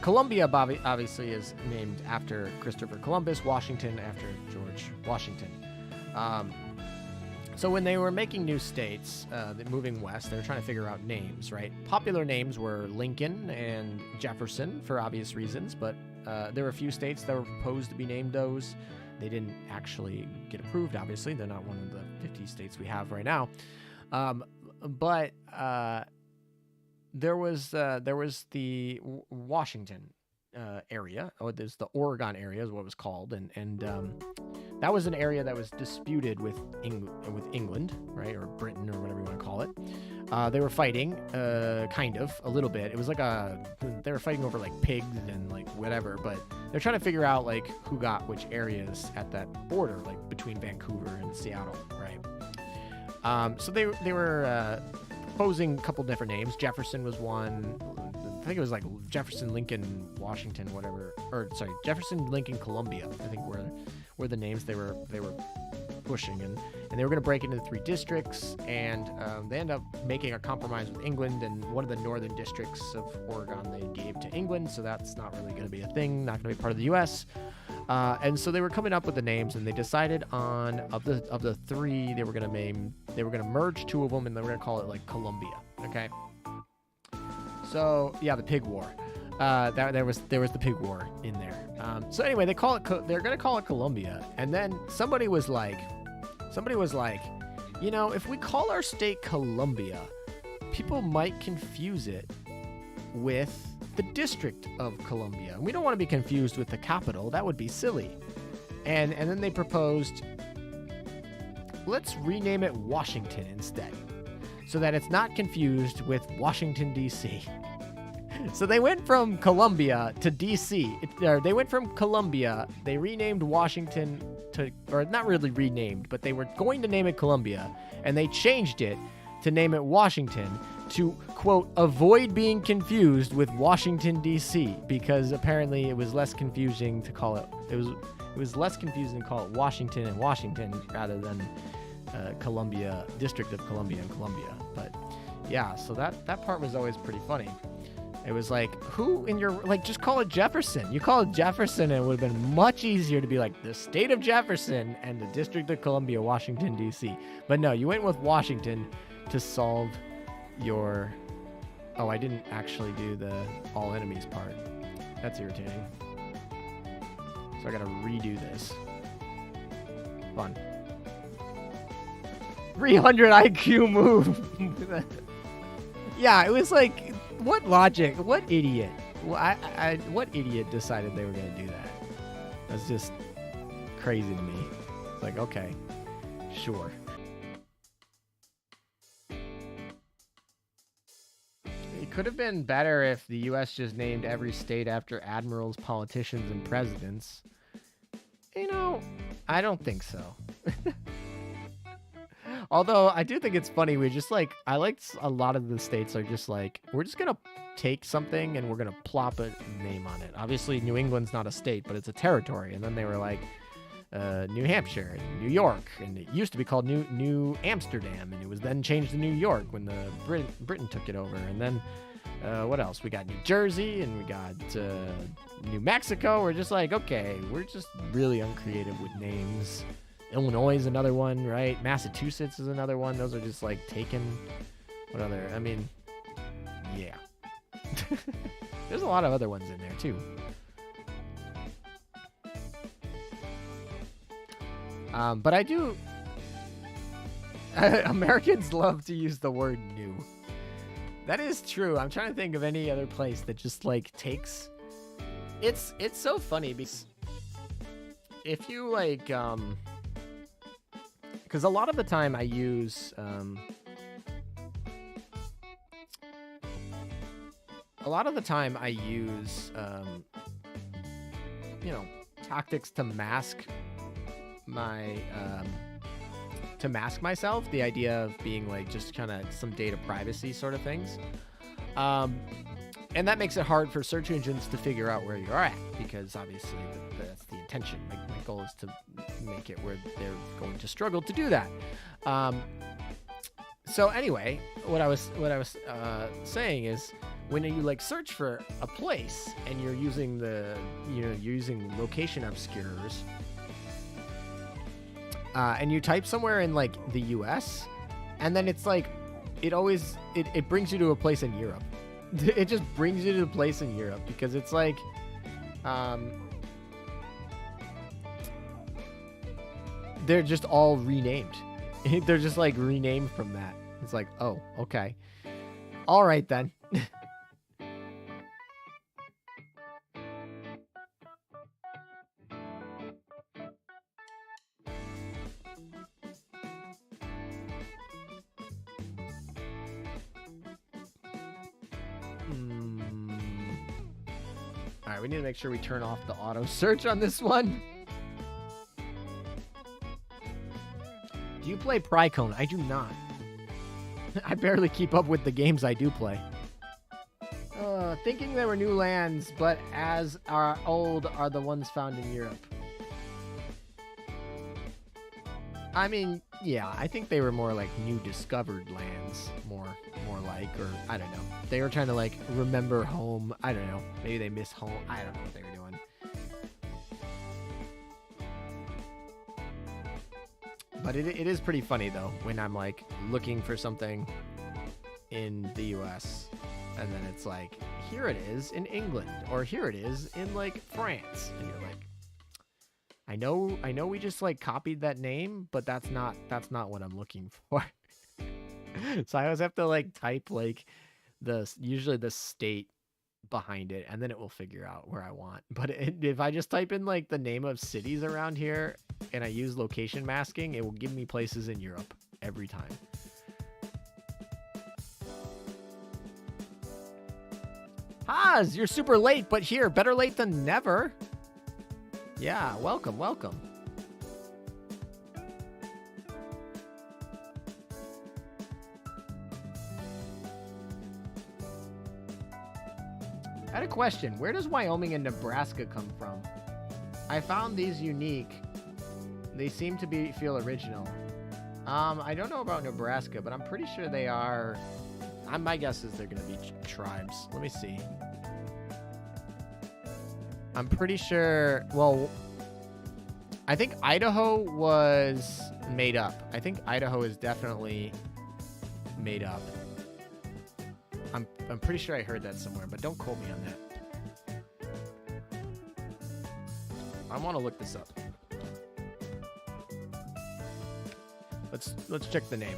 Columbia obviously is named after Christopher Columbus. Washington after George Washington. So when they were making new states, moving west, they were trying to figure out names, right? Popular names were Lincoln and Jefferson for obvious reasons, but there were a few states that were proposed to be named those. They didn't actually get approved, obviously. They're not one of the 50 states we have right now. But there was the Washington area, or there's the Oregon area is what it was called, and that was an area that was disputed with England, right, or Britain, or whatever you want to call it. They were fighting, kind of, a little bit. It was like they were fighting over like pigs and like whatever, but they're trying to figure out like who got which areas at that border, like between Vancouver and Seattle, right? So they were proposing a couple different names. Jefferson was one. I think it was like Jefferson, Lincoln, Washington, whatever, or sorry, Jefferson, Lincoln, Columbia. I think were the names they were pushing, and they were going to break it into 3 districts, and they ended up making a compromise with England, and one of the northern districts of Oregon they gave to England, so that's not really going to be a thing, not going to be part of the U.S. And so they were coming up with the names, and they decided on of the 3 they were going to merge 2 of them, and they were going to call it like Columbia. Okay. So yeah, the pig war. There was the pig war in there. So anyway, they're gonna call it Columbia, and then somebody was like, you know, if we call our state Columbia, people might confuse it with the District of Columbia. We don't want to be confused with the capital. That would be silly. And then they proposed, let's rename it Washington instead, so that it's not confused with Washington, D.C. So they went from Columbia to D.C. They went from Columbia, they renamed Washington to, or not really renamed, but they were going to name it Columbia, and they changed it to name it Washington to, quote, avoid being confused with Washington, D.C., because apparently it was less confusing to call it, it was less confusing to call it Washington and Washington rather than Columbia, District of Columbia and Columbia. But yeah, so that part was always pretty funny. It was like, who in your, like, just call it Jefferson. You call it Jefferson, and it would have been much easier to be like the state of Jefferson and the District of Columbia, Washington, D.C. But no, you went with Washington to solve your, oh, I didn't actually do the all enemies part. That's irritating. So I gotta redo this. Fun. 300 IQ move. Yeah, it was like, what logic? What idiot? What idiot decided they were going to do that? That's just crazy to me. It's like, okay, sure. It could have been better if the U.S. just named every state after admirals, politicians, and presidents. You know, I don't think so. Although I do think it's funny, we just like, I like a lot of the states are just like, we're just going to take something and we're going to plop a name on it. Obviously, New England's not a state, but it's a territory. And then they were like, New Hampshire and New York. And it used to be called New Amsterdam. And it was then changed to New York when the Britain took it over. And then what else? We got New Jersey and we got New Mexico. We're just like, okay, we're just really uncreative with names. Illinois is another one, right? Massachusetts is another one. Those are just like taken. What other? I mean, yeah. There's a lot of other ones in there too. But I do. Americans love to use the word new. That is true. I'm trying to think of any other place that just like takes. It's so funny because if you like, because a lot of the time I use you know, tactics to mask my to mask myself, the idea of being like just kind of some data privacy sort of things, and that makes it hard for search engines to figure out where you're at, because obviously that's the intention. My goal is to make it where they're going to struggle to do that. So anyway, what I was saying is, when you like search for a place and you're using using location obscurers, and you type somewhere in like the US, and then it's like it brings you to a place in Europe. It just brings you to a place in Europe because it's like they're just all renamed. They're just like renamed from that. It's like, oh, okay. All right then. All right, we need to make sure we turn off the auto search on this one. Do you play Prycone? I do not. I barely keep up with the games I do play. Thinking there were new lands, but as are old are the ones found in Europe. I mean, yeah, I think they were more like new discovered lands, more like, or I don't know. They were trying to like remember home. I don't know. Maybe they miss home. I don't know what they were doing. But it is pretty funny though when I'm like looking for something in the US and then it's like, here it is in England, or here it is in like France, and you're like, I know we just like copied that name, but that's not what I'm looking for. So I always have to like type like usually the state behind it, and then it will figure out where I want. But if I just type in like the name of cities around here and I use location masking, it will give me places in Europe every time. Haas, you're super late, but here, better late than never. Yeah, welcome. I had a question. Where does Wyoming and Nebraska come from? I found these unique. They seem to feel original. I don't know about Nebraska, but I'm pretty sure they are. My guess is they're going to be tribes. Let me see. I'm pretty sure. Well, I think Idaho was made up. I think Idaho is definitely made up. I'm pretty sure I heard that somewhere, but don't quote me on that. I want to look this up. Let's check the name.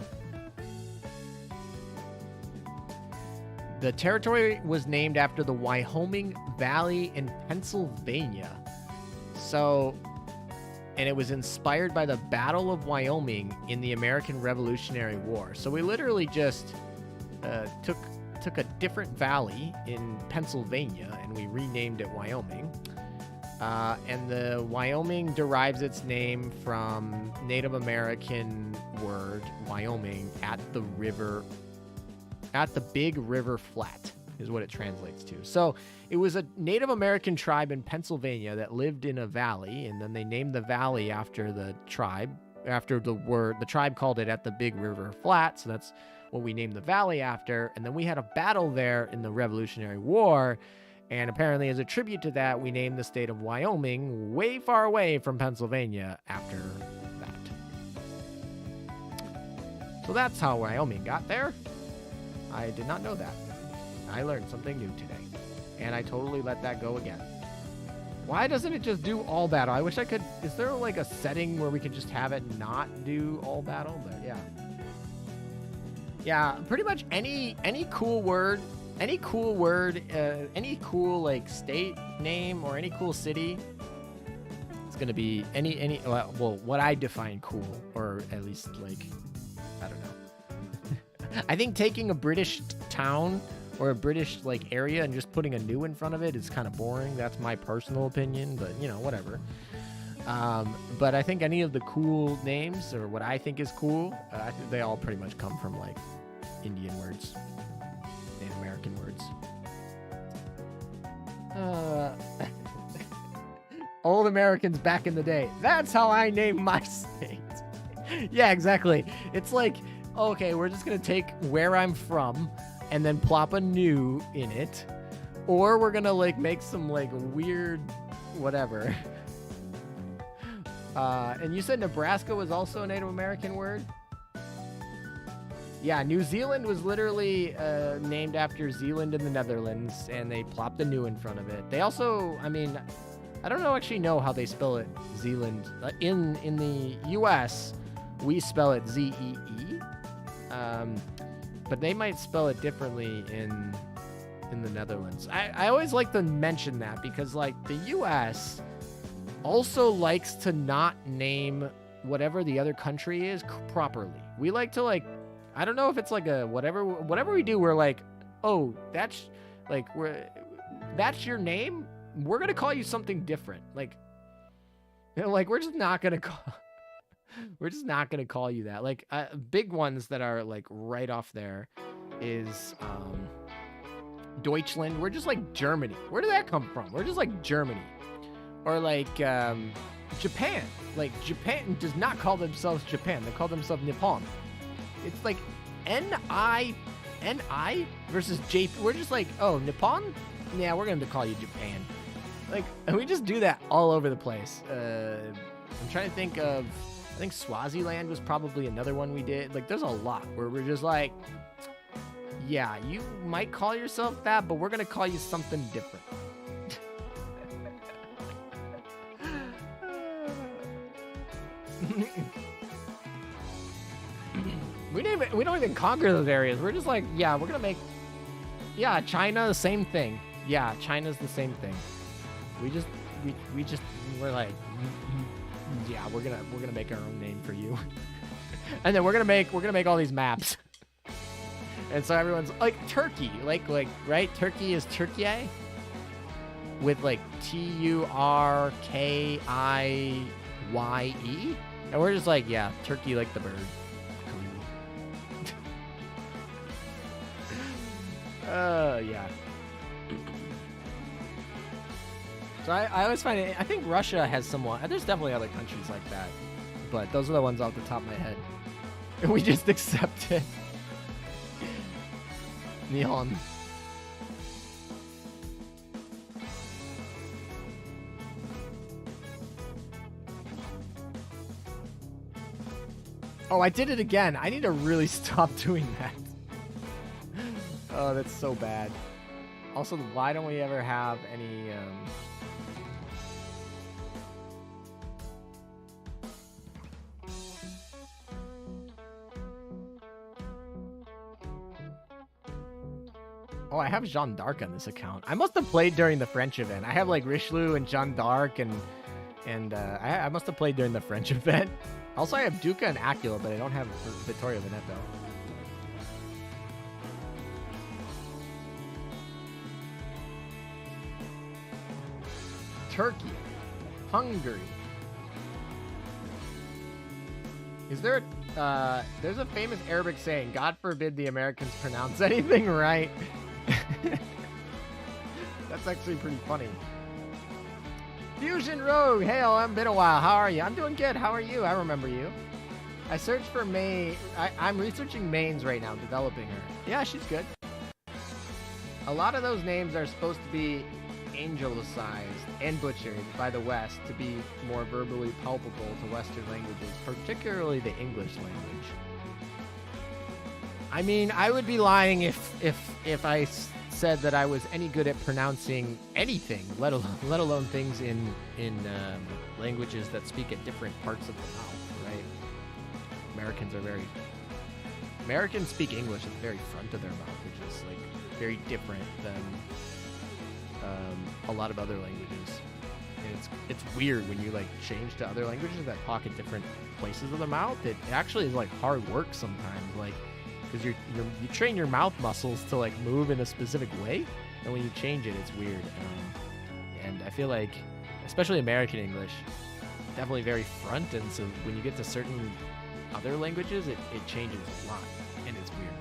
The territory was named after the Wyoming Valley in Pennsylvania. So, and it was inspired by the Battle of Wyoming in the American Revolutionary War. So we literally just took a different valley in Pennsylvania and we renamed it Wyoming. And the Wyoming derives its name from Native American word Wyoming at the big river flat is what it translates to. So it was a Native American tribe in Pennsylvania that lived in a valley, and then they named the valley after the tribe, after the tribe called it at the big river flat. So that's what we named the valley after. And then we had a battle there in the Revolutionary War. And apparently as a tribute to that, we named the state of Wyoming, way far away from Pennsylvania, after that. So that's how Wyoming got there. I did not know that. I learned something new today. And I totally let that go again. Why doesn't it just do all battle? I wish I could. Is there like a setting where we could just have it not do all battle? But yeah. Yeah, pretty much any cool word, any cool like state name or any cool city. It's gonna be well, what I define cool, or at least like, I don't know. I think taking a British town or a British like area and just putting a new in front of it is kind of boring. That's my personal opinion, but you know, whatever. But I think any of the cool names, or what I think is cool, I think they all pretty much come from like Indian words, Native American words. Old Americans back in the day. That's how I named my state. Yeah, exactly. It's like, okay, we're just gonna take where I'm from and then plop a new in it, or we're gonna like make some like weird whatever. And you said Nebraska was also a Native American word? Yeah, New Zealand was literally named after Zealand in the Netherlands, and they plopped a new in front of it. They also, I mean, I don't actually know how they spell it, Zealand. In the U.S., we spell it Z-E-E. But they might spell it differently in the Netherlands. I always like to mention that because like the US also likes to not name whatever the other country is properly. We like to like, I don't know if it's like a whatever we do, we're like, oh, that's like, that's your name? We're going to call you something different. Like, you know, like we're just not going to call you that. Like big ones that are like right off there is Deutschland. We're just like Germany. Where did that come from? We're just like Germany. Or like Japan. Like Japan does not call themselves Japan. They call themselves Nippon. It's like N-I versus JP. We're just like, oh, Nippon? Yeah, we're going to call you Japan. Like, and we just do that all over the place. I'm trying to think of, I think Swaziland was probably another one we did. Like, there's a lot where we're just like, yeah, you might call yourself that, but we're going to call you something different. We don't even conquer those areas. We're just like, yeah, we're going to make, yeah, China, the same thing. Yeah, China's the same thing. We're like, yeah, we're gonna make our own name for you. And then we're gonna make all these maps. And so everyone's like Turkey, like right? Turkey is Turkey with like Turkiye. And we're just like, yeah, Turkey like the bird. Cool. Yeah. So I always find it, I think Russia has somewhat, there's definitely other countries like that, but those are the ones off the top of my head. And we just accept it. Nihon. Oh, I did it again. I need to really stop doing that. Oh, that's so bad. Also, why don't we ever have any, Oh, I have Jeanne d'Arc on this account. I must have played during the French event. I have like Richelieu and Jeanne d'Arc, and I must have played during the French event. Also, I have Duca and Acula, but I don't have Vittorio Veneto. Turkey, Hungary. Is there there's a famous Arabic saying, God forbid the Americans pronounce anything right. That's actually pretty funny. Fusion Rogue, hey, it's been a while. How are you? I'm doing good. How are you? I remember you. I searched for May. I'm researching Maine's right now, developing her. Yeah, she's good. A lot of those names are supposed to be angelicized and butchered by the West to be more verbally palpable to Western languages, particularly the English language. I mean, I would be lying if I said that I was any good at pronouncing anything, let alone things in languages that speak at different parts of the mouth, right? Americans speak English at the very front of their mouth, which is like very different than a lot of other languages. And it's weird when you like change to other languages that talk in different places of the mouth. It actually is like hard work sometimes, like because you train your mouth muscles to like move in a specific way, and when you change it, it's weird. And I feel like, especially American English, definitely very front, and so when you get to certain other languages, it changes a lot, and it's weird.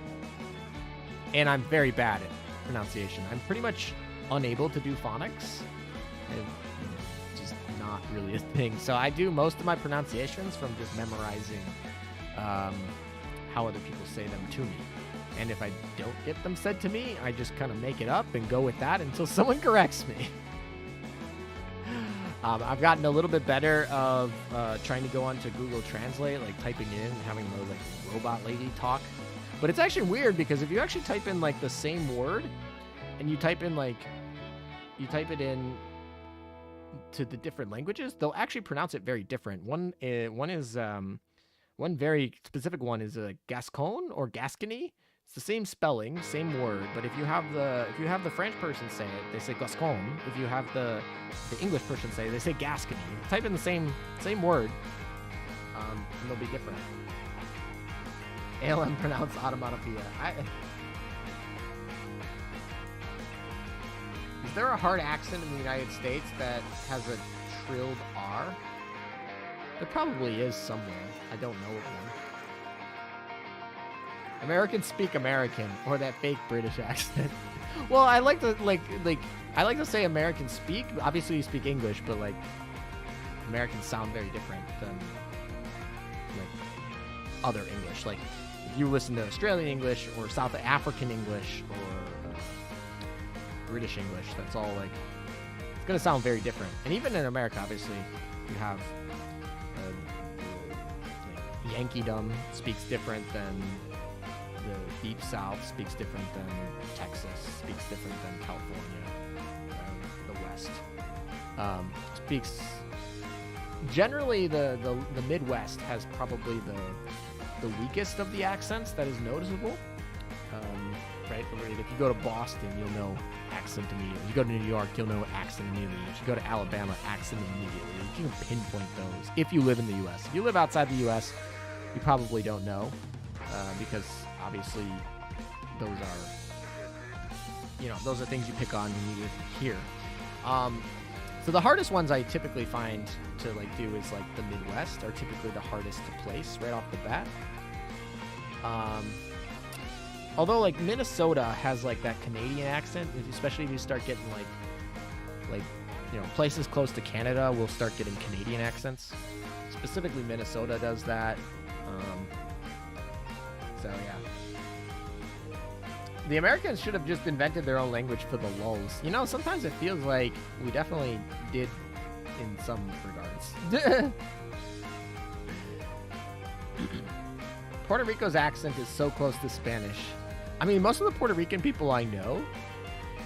And I'm very bad at pronunciation. I'm pretty much unable to do phonics. It's just not really a thing. So I do most of my pronunciations from just memorizing how other people say them to me. And if I don't get them said to me, I just kind of make it up and go with that until someone corrects me. I've gotten a little bit better of trying to go onto Google Translate, like typing in and having the like robot lady talk. But it's actually weird because if you actually type in like the same word and you type it in to the different languages, they'll actually pronounce it very different. One very specific one is a Gascon or Gascony. It's the same spelling, same word, but if you have the French person say it, they say Gascon. If you have the English person say it, they say Gascony. Type in the same word, and they'll be different. ALM pronounced automatopoeia. Is there a hard accent in the United States that has a trilled R? There probably is somewhere. I don't know of one. Americans speak American, or that fake British accent. Well, I like to say Americans speak. Obviously, you speak English, but like Americans sound very different than like other English. Like if you listen to Australian English or South African English or British English, that's all like it's gonna sound very different. And even in America, obviously, you have Yankeedom speaks different than the Deep South, speaks different than Texas, speaks different than California, the West. Speaks generally the Midwest has probably the weakest of the accents that is noticeable. Right? If you go to Boston, you'll know accent immediately. If you go to New York, you'll know accent immediately. If you go to Alabama, accent immediately. You can pinpoint those if you live in the U.S. If you live outside the U.S., you probably don't know because obviously those are things you pick on when you live here. So the hardest ones I typically find to like do is like the Midwest are typically the hardest to place right off the bat. Although like Minnesota has like that Canadian accent, especially if you start getting like places close to Canada will start getting Canadian accents. Specifically Minnesota does that. So yeah. The Americans should have just invented their own language for the lulz. Sometimes it feels like we definitely did in some regards. Puerto Rico's accent is so close to Spanish. I mean, most of the Puerto Rican people I know,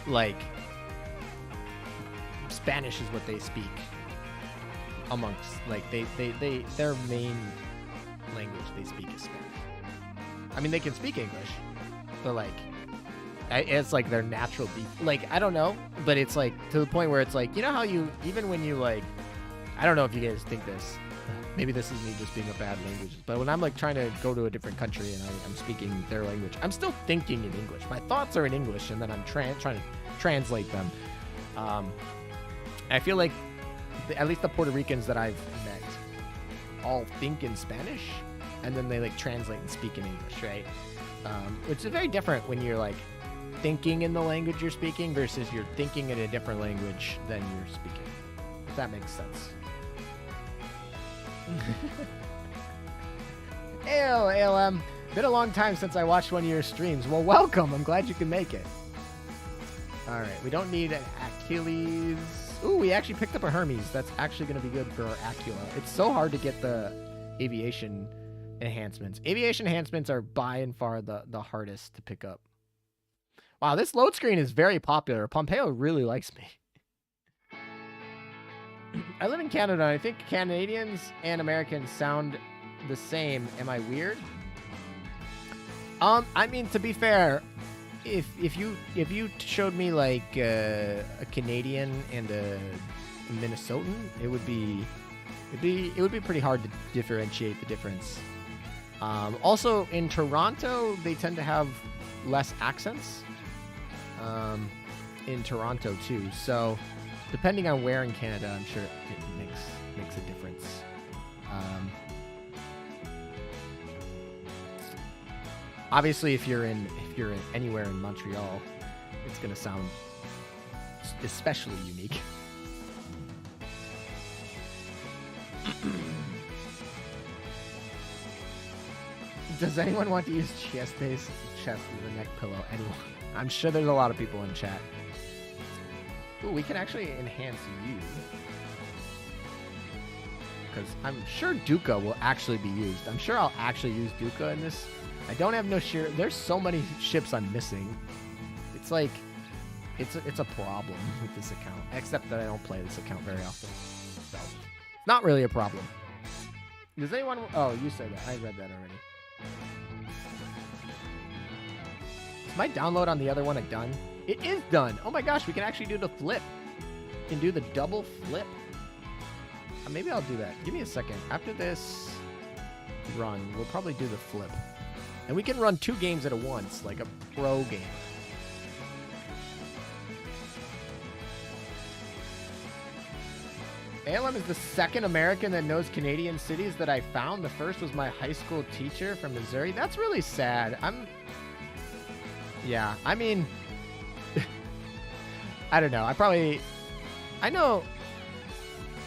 like, Spanish is what they speak amongst, like, their main language they speak is Spanish. I mean, they can speak English, but, like, it's, like, their natural like, I don't know, but it's, like, to the point where it's, like, how even when you, like, I don't know if you guys think this, maybe this is me just being a bad language, but when I'm like trying to go to a different country and I'm speaking their language, I'm still thinking in English. My thoughts are in English, and then I'm trying to translate them. I feel like at least the Puerto Ricans that I've met all think in Spanish, and then they like translate and speak in English, right? Which is very different when you're like thinking in the language you're speaking versus you're thinking in a different language than you're speaking. If that makes sense. Ew, ALM. Been a long time since I watched one of your streams. Well, welcome. I'm glad you can make it. All right, we don't need an Achilles. Ooh, we actually picked up a Hermes. That's actually going to be good for our Acula. It's so hard to get the aviation enhancements. Aviation enhancements are by and far the hardest to pick up. Wow, this load screen is very popular. Pompeo really likes me. I live in Canada, and I think Canadians and Americans sound the same. Am I weird? I mean, to be fair, if you showed me like a Canadian and a Minnesotan, it would be pretty hard to differentiate the difference. Also, in Toronto, they tend to have less accents. In Toronto too, so depending on where in Canada, I'm sure it makes a difference. Obviously, if you're anywhere in Montreal, it's gonna sound especially unique. Does anyone want to use chest as a neck pillow? Anyone? I'm sure there's a lot of people in chat. Ooh, we can actually enhance you. Because I'm sure Duca will actually be used. I'm sure I'll actually use Duca in this. I don't have no sheer... There's so many ships I'm missing. It's like... It's a problem with this account. Except that I don't play this account very often. So, not really a problem. Does anyone... Oh, you said that. I read that already. Is my download on the other one done? It is done. Oh my gosh, we can actually do the flip. We can do the double flip. Maybe I'll do that. Give me a second. After this run, we'll probably do the flip. And we can run 2 games at once, like a pro game. ALM is the second American that knows Canadian cities that I found. The first was my high school teacher from Missouri. That's really sad. Yeah, I mean... I don't know. I know...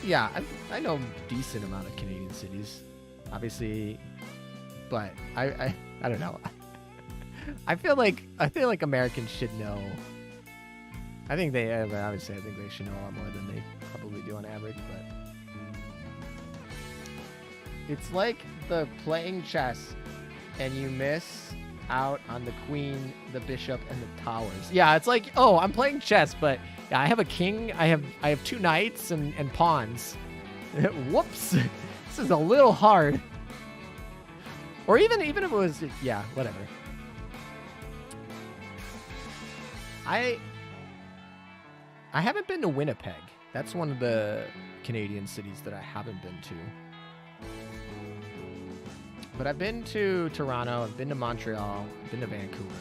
Yeah, I know a decent amount of Canadian cities. Obviously... But I don't know. I feel like Americans should know. I think they obviously I think they should know a lot more than they probably do on average, but it's like the playing chess and you miss out on the queen, the bishop, and the towers. Yeah, it's like, oh, I'm playing chess, but yeah, I have a king, I have 2 knights and pawns. Whoops. This is a little hard. Or even if it was, yeah, whatever. I haven't been to Winnipeg. That's one of the Canadian cities that I haven't been to. But I've been to Toronto, I've been to Montreal, I've been to Vancouver.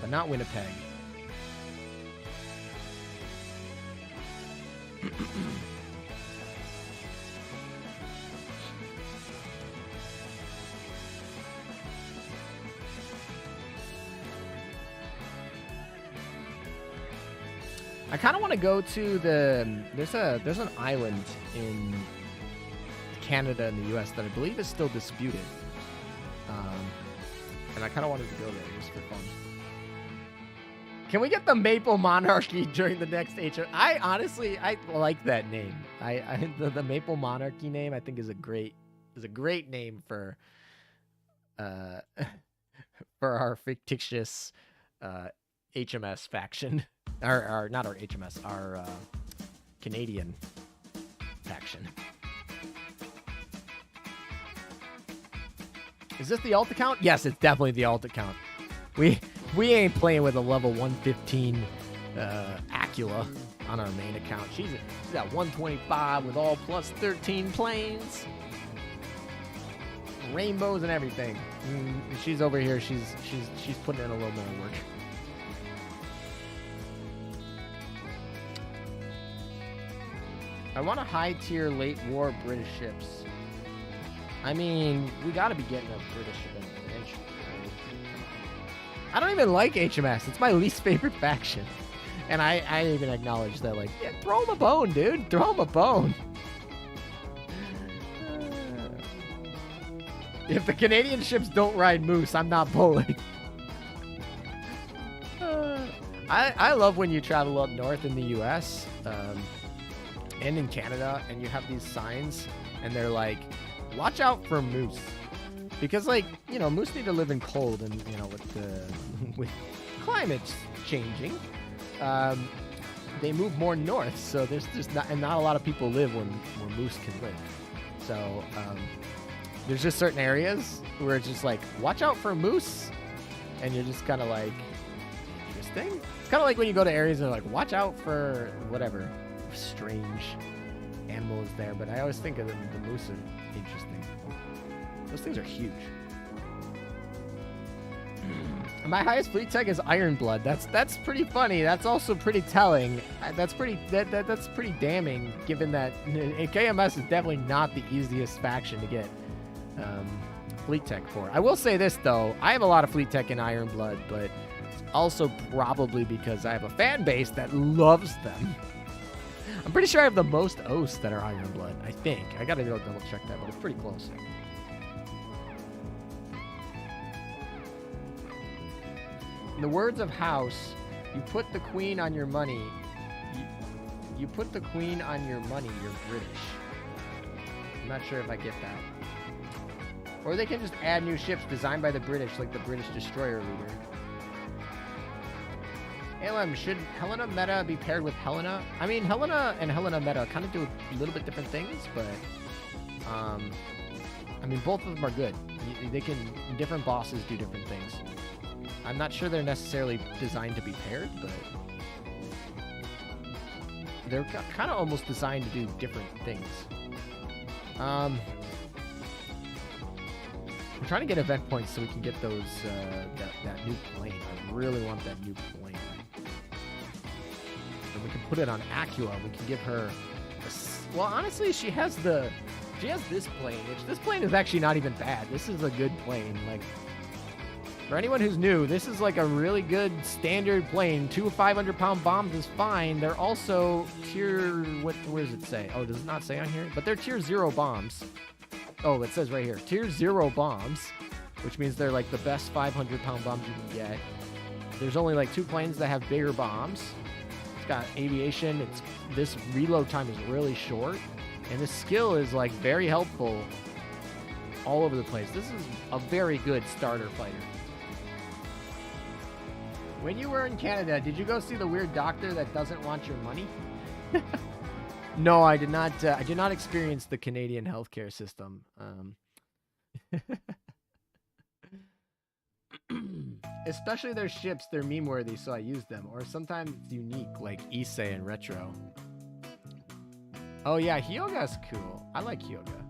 But not Winnipeg. I kind of want to go to there's an island in Canada and the U.S. that I believe is still disputed, and I kind of wanted to go there just for fun. Can we get the Maple Monarchy during the next HO? I like that name. The Maple Monarchy name I think is a great name for our fictitious HMS faction. Our not our HMS, our Canadian faction. Is this the alt account? Yes, it's definitely the alt account. We ain't playing with a level 115 Acula on our main account. She's at 125 with all plus 13 planes, rainbows and everything. She's over here. She's putting in a little more work. I want a high-tier late-war British ships. I mean, we gotta be getting a British ship eventually. I don't even like HMS. It's my least favorite faction. And I even acknowledge that, like, yeah, throw him a bone, dude. Throw him a bone. If the Canadian ships don't ride moose, I'm not bowling. I love when you travel up north in the U.S., and in Canada, and you have these signs and they're like, watch out for moose. Because, like, you know, moose need to live in cold, and, you know, with climate changing, they move more north, so there's just not a lot of people live where moose can live. So, there's just certain areas where it's just like, watch out for moose, and you're just kind of like, interesting? It's kind of like when you go to areas and they're like, watch out for whatever strange animal is there, but I always think of the moose are interesting. Those things are huge. My highest fleet tech is Iron Blood. That's pretty funny. That's also pretty telling. That's pretty damning, given that KMS is definitely not the easiest faction to get fleet tech for. I will say this though, I have a lot of fleet tech in Iron Blood, but it's also probably because I have a fan base that loves them. I'm pretty sure I have the most oaths that are Iron Blood. I think. I gotta go double check that, but it's pretty close. In the words of House, you put the queen on your money. You put the queen on your money, you're British. I'm not sure if I get that. Or they can just add new ships designed by the British, like the British destroyer leader. ALM, should Helena meta be paired with Helena? I mean, Helena and Helena meta kind of do a little bit different things, but I mean, both of them are good. They can, different bosses do different things. I'm not sure they're necessarily designed to be paired, but they're kind of almost designed to do different things. I'm trying to get event points so we can get those that new plane. I really want that new plane. And we can put it on Acula. We can give her well, honestly, she has this plane, which this plane is actually not even bad. This is a good plane. Like, for anyone who's new, this is like a really good standard plane. 2 500-pound bombs is fine. They're also tier, where does it say? Oh, does it not say on here? But they're tier 0 bombs. Oh, it says right here, tier 0 bombs, which means they're like the best 500-pound bombs you can get. There's only like 2 planes that have bigger bombs. It's got aviation. This reload time is really short, and this skill is like very helpful all over the place. This is a very good starter fighter. When you were in Canada, did you go see the weird doctor that doesn't want your money? No, I did not. I did not experience the Canadian healthcare system. Especially their ships, they're meme-worthy, so I use them. Or sometimes it's unique, like Issei and Retro. Oh yeah, Hyoga's cool. I like Hyoga.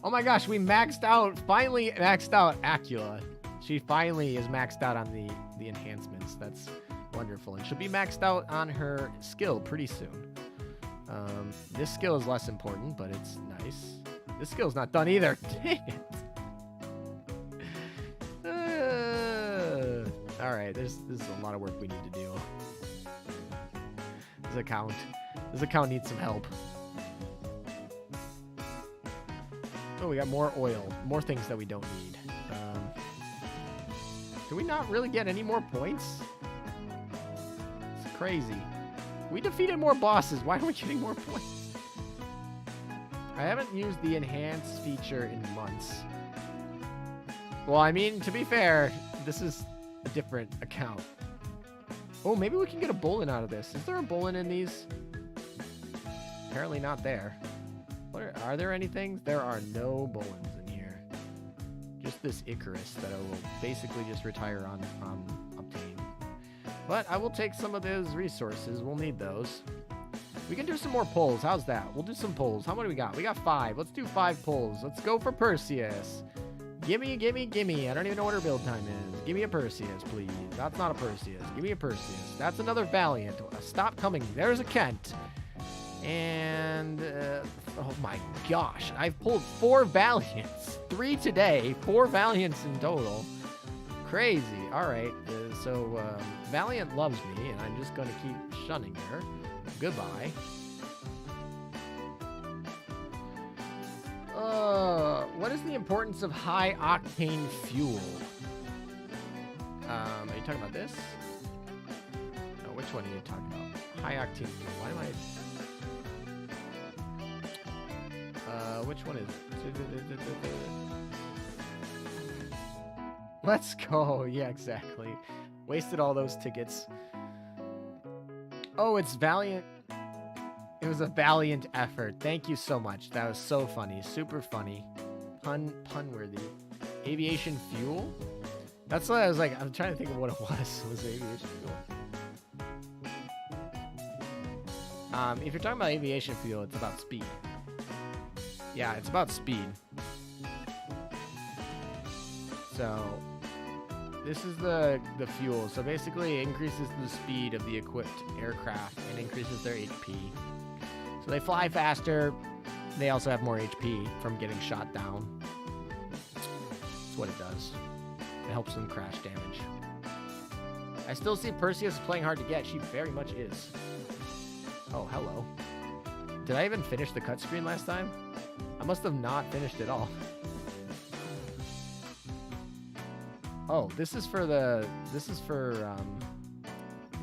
Oh my gosh, we finally maxed out Acula. She finally is maxed out on the enhancements. That's wonderful. And she'll be maxed out on her skill pretty soon. This skill is less important, but it's nice. This skill's not done either. Dang it. Alright, this is a lot of work we need to do. This account needs some help. Oh, we got more oil. More things that we don't need. Do we not really get any more points? It's crazy. We defeated more bosses. Why are we getting more points? I haven't used the enhance feature in months. Well, I mean, to be fair, this is a different account. Oh, maybe we can get a Bolin out of this. Is there a Bolin in these? Apparently not there. Are there anything? There are no Bolins in here. Just this Icarus that I will basically just retire on obtain. But I will take some of those resources. We'll need those. We can do some more pulls. How's that? We'll do some pulls. How many we got? We got 5. Let's do 5 pulls. Let's go for Perseus. Gimme, gimme, gimme. I don't even know what her build time is. Give me a Perseus, please. That's not a Perseus. Give me a Perseus. That's another Valiant. Stop coming. There's a Kent. And, oh my gosh. I've pulled 4 Valiants. 3 today. 4 Valiants in total. Crazy. All right. So Valiant loves me, and I'm just going to keep shunning her. Goodbye. What is the importance of high octane fuel? Are you talking about this? No, which one are you talking about? High octane fuel. Why am Which one is it? Let's go. Yeah, exactly. Wasted all those tickets. Oh, it's Valiant. It was a valiant effort. Thank you so much. That was so funny. Super funny. Pun-worthy. Aviation fuel? That's what I was like. I'm trying to think of what it was. It was aviation fuel. If you're talking about aviation fuel, it's about speed. Yeah, it's about speed. So this is the fuel. So basically it increases the speed of the equipped aircraft and increases their HP. So they fly faster. They also have more HP from getting shot down. That's what it does. It helps them crash damage. I still see Perseus playing hard to get. She very much is. Oh, hello. Did I even finish the cut screen last time? I must have not finished it all. Oh, this is for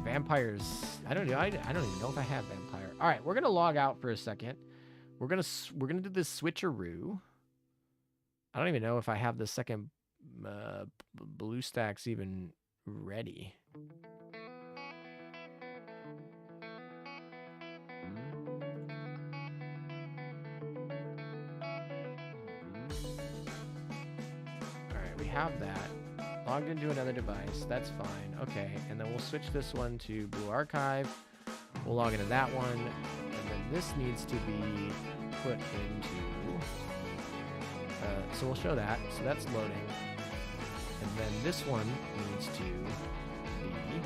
vampires. I don't even know if I have vampire. All right, we're gonna log out for a second. We're gonna do this switcheroo. I don't even know if I have the second blue stacks even ready. We have that. Logged into another device. That's fine. Okay, and then we'll switch this one to Blue Archive. We'll log into that one. And then this needs to be put into... so we'll show that. So that's loading. And then this one needs to be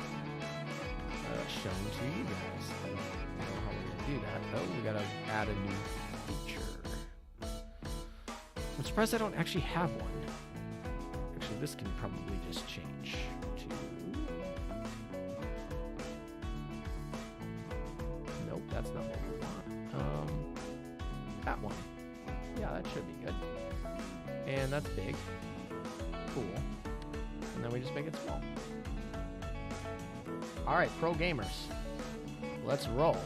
shown to you guys. I don't know how we're going to do that. Oh, we got to add a new feature. I'm surprised I don't actually have one. This can probably just change to... Nope, that's not what we want. That one. Yeah, that should be good. And that's big. Cool. And then we just make it small. Alright, pro gamers. Let's roll.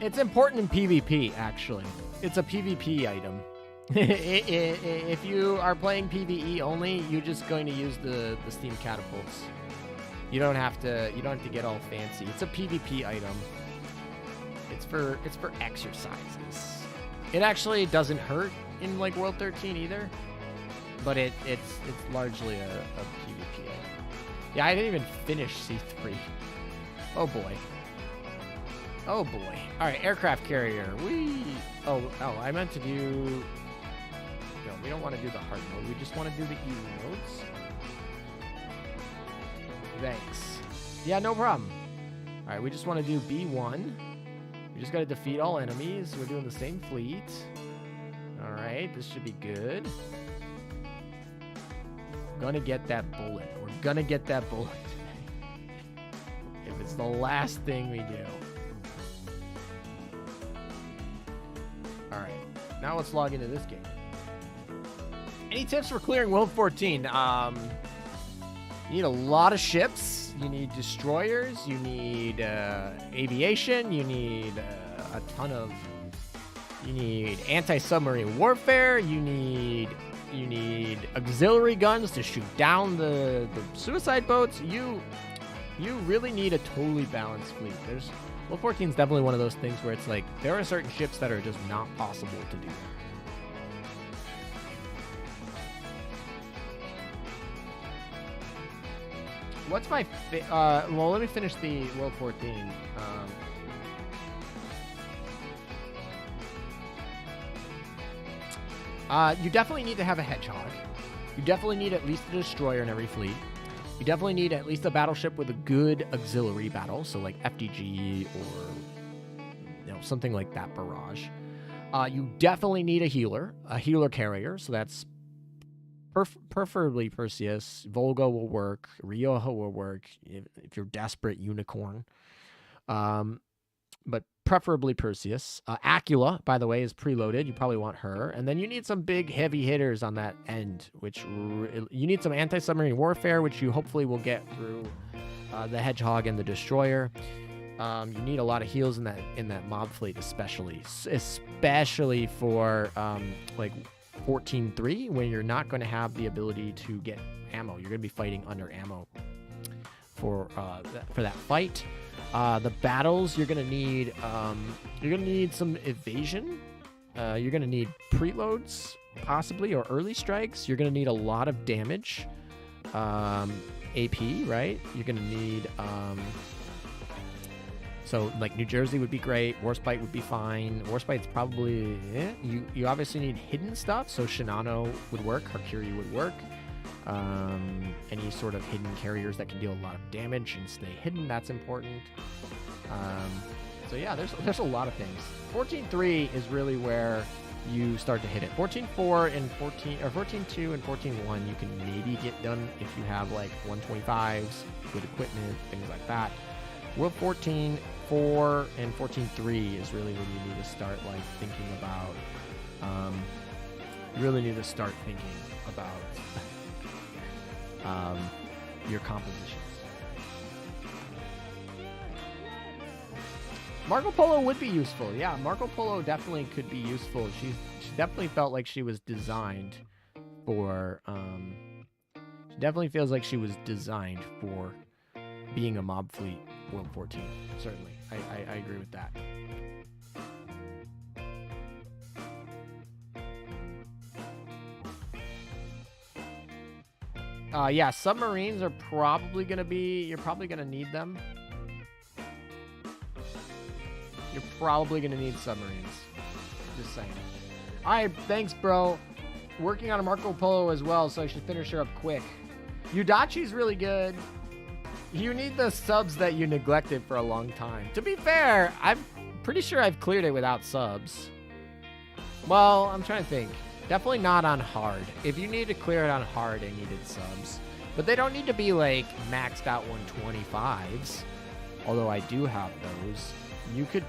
It's important in PvP, actually. It's a PvP item. If you are playing PvE only, you're just going to use the steam catapults. You don't have to get all fancy. It's a PvP item. It's for exercises. It actually doesn't hurt in like World 13 either, but it's largely a PvP item. Yeah, I didn't even finish C3. Oh boy. Oh boy. All right, aircraft carrier. Oh, I meant to do... No, we don't want to do the hard mode. We just want to do the easy modes. Thanks. Yeah, no problem. All right, we just want to do B1. We just got to defeat all enemies. We're doing the same fleet. All right, this should be good. Gonna get that bullet. We're gonna get that bullet today. If it's the last thing we do. Alright, now let's log into this game. Any tips for clearing World 14? You need a lot of ships. You need destroyers. You need aviation. You need a ton of... You need anti-submarine warfare. You need auxiliary guns to shoot down the suicide boats. You really need a totally balanced fleet. World 14 is definitely one of those things where it's like, there are certain ships that are just not possible to do. What's my... well, let me finish the World 14. You definitely need to have a hedgehog. You definitely need at least a destroyer in every fleet. You definitely need at least a battleship with a good auxiliary battle, so like FDG or something like that barrage. You definitely need a healer carrier, so that's preferably Perseus. Volga will work. Rioja will work if you're desperate, Unicorn. But preferably Perseus. Acula, by the way, is preloaded. You probably want her. And then you need some big heavy hitters on that end, which you need some anti-submarine warfare, which you hopefully will get through the Hedgehog and the Destroyer. You need a lot of heals in that mob fleet, especially for like 14-3, when you're not going to have the ability to get ammo. You're going to be fighting under ammo for that fight. The battles, you're going to need some evasion. You're going to need preloads, possibly, or early strikes. You're going to need a lot of damage. AP, right? You're going to need... So, like, New Jersey would be great. Warspite would be fine. Warspite's probably... You obviously need hidden stuff, so Shinano would work. Harkiri would work. Any sort of hidden carriers that can deal a lot of damage and stay hidden, that's important. So, yeah, there's a lot of things. 14-3 is really where you start to hit it. 14-4 and 14-2 and 14-1 you can maybe get done if you have, like, 125s, good equipment, things like that. World 14-4 and 14-3 is really when you need to start, like, thinking about, your compositions. Marco Polo would be useful. Yeah, Marco Polo definitely could be useful. She definitely felt like she was designed for, she definitely feels like she was designed for being a mob fleet World 14. Certainly. I agree with that. Yeah, submarines are probably going to be... You're probably going to need them. You're probably going to need submarines. Just saying. Alright, thanks, bro. Working on a Marco Polo as well, so I should finish her up quick. Yudachi's really good. You need the subs that you neglected for a long time. To be fair, I'm pretty sure I've cleared it without subs. Well, I'm trying to think. Definitely not on hard. If you need to clear it on hard, I needed subs. But they don't need to be, like, maxed out 125s. Although I do have those. You could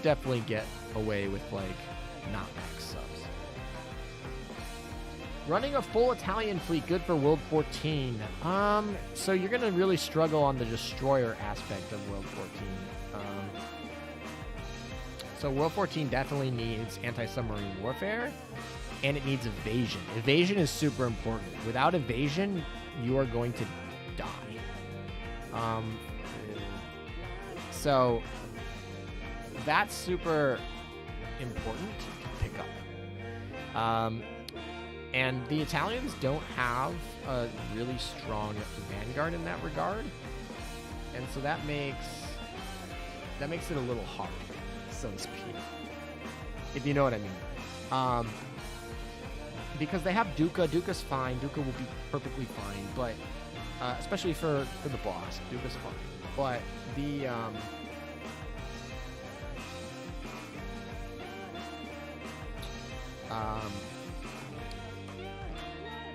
definitely get away with, like, not max subs. Running a full Italian fleet, good for World 14. So you're going to really struggle on the destroyer aspect of World 14. So World 14 definitely needs anti-submarine warfare, and it needs evasion. Evasion is super important. Without evasion, you are going to die. So that's super important to pick up. And the Italians don't have a really strong vanguard in that regard. And so that makes it a little hard, so to speak. If you know what I mean. Because they have Duca. Duca's fine. Duca will be perfectly fine. But, especially for the boss, Duca's fine. But the,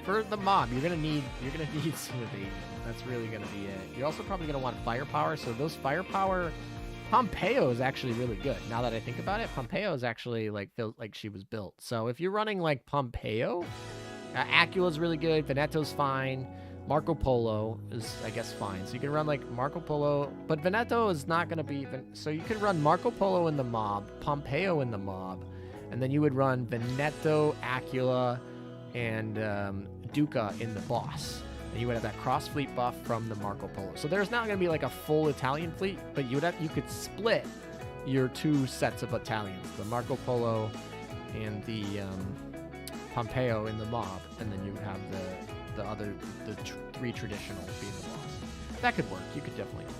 for the mob, you're gonna need some evasion. That's really gonna be it. You're also probably gonna want firepower. So those firepower, Pompeo is actually really good. Now that I think about it, Pompeo is actually feels like she was built. So if you're running like Pompeo, Acula's really good. Veneto's fine. Marco Polo is, I guess, fine. So you can run like Marco Polo, but Veneto is not gonna be. So you can run Marco Polo in the mob, Pompeo in the mob, and then you would run Veneto, Acula, and Duca in the boss. And you would have that cross fleet buff from the Marco Polo. So there's not going to be like a full Italian fleet, but you could split your two sets of Italians, the Marco Polo and the Pompeo in the mob, and then you would have the three traditional being the boss. That could work. You could definitely do that.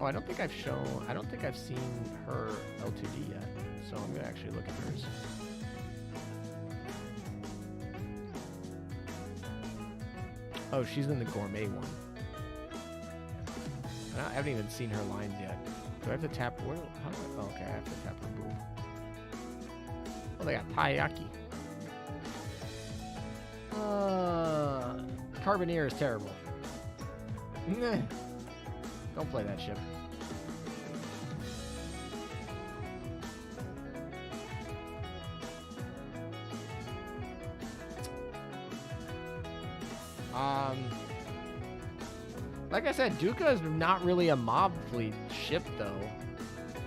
Oh, I don't think I've seen her L2D yet, so I'm gonna actually look at hers. Oh, she's in the gourmet one. I haven't even seen her lines yet. Do I have to tap? Okay, I have to tap remove. Oh, they got Taiyaki. Carboneer is terrible. Don't play that ship. Like I said, Duca is not really a mob fleet ship, though.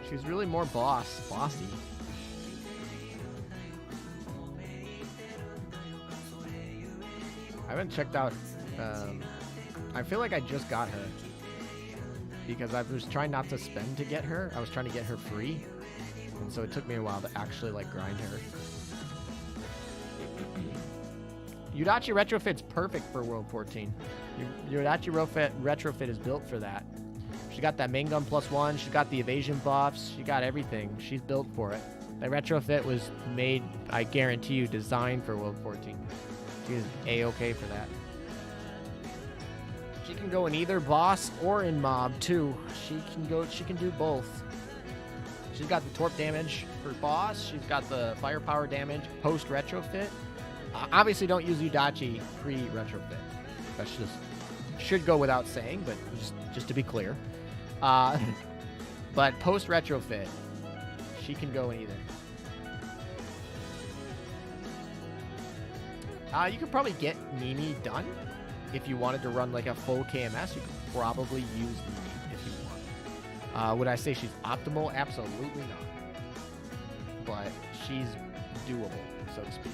She's really more bossy. I haven't checked out. I feel like I just got her because I was trying not to spend to get her. I was trying to get her free, and so it took me a while to actually like grind her. Yudachi retrofit's perfect for World 14. Yudachi retrofit is built for that. She got that main gun +1. She got the evasion buffs. She got everything. She's built for it. That retrofit was made, I guarantee you, designed for World 14. She is A-okay for that. She can go in either boss or in mob too. She can do both. She's got the torp damage for boss. She's got the firepower damage post retrofit. Obviously, don't use Yudachi pre-retrofit. That should go without saying, but just to be clear. But post-retrofit, she can go in either. You could probably get Mimi done. If you wanted to run like a full KMS, you could probably use Mimi if you want. Would I say she's optimal? Absolutely not. But she's doable, so to speak.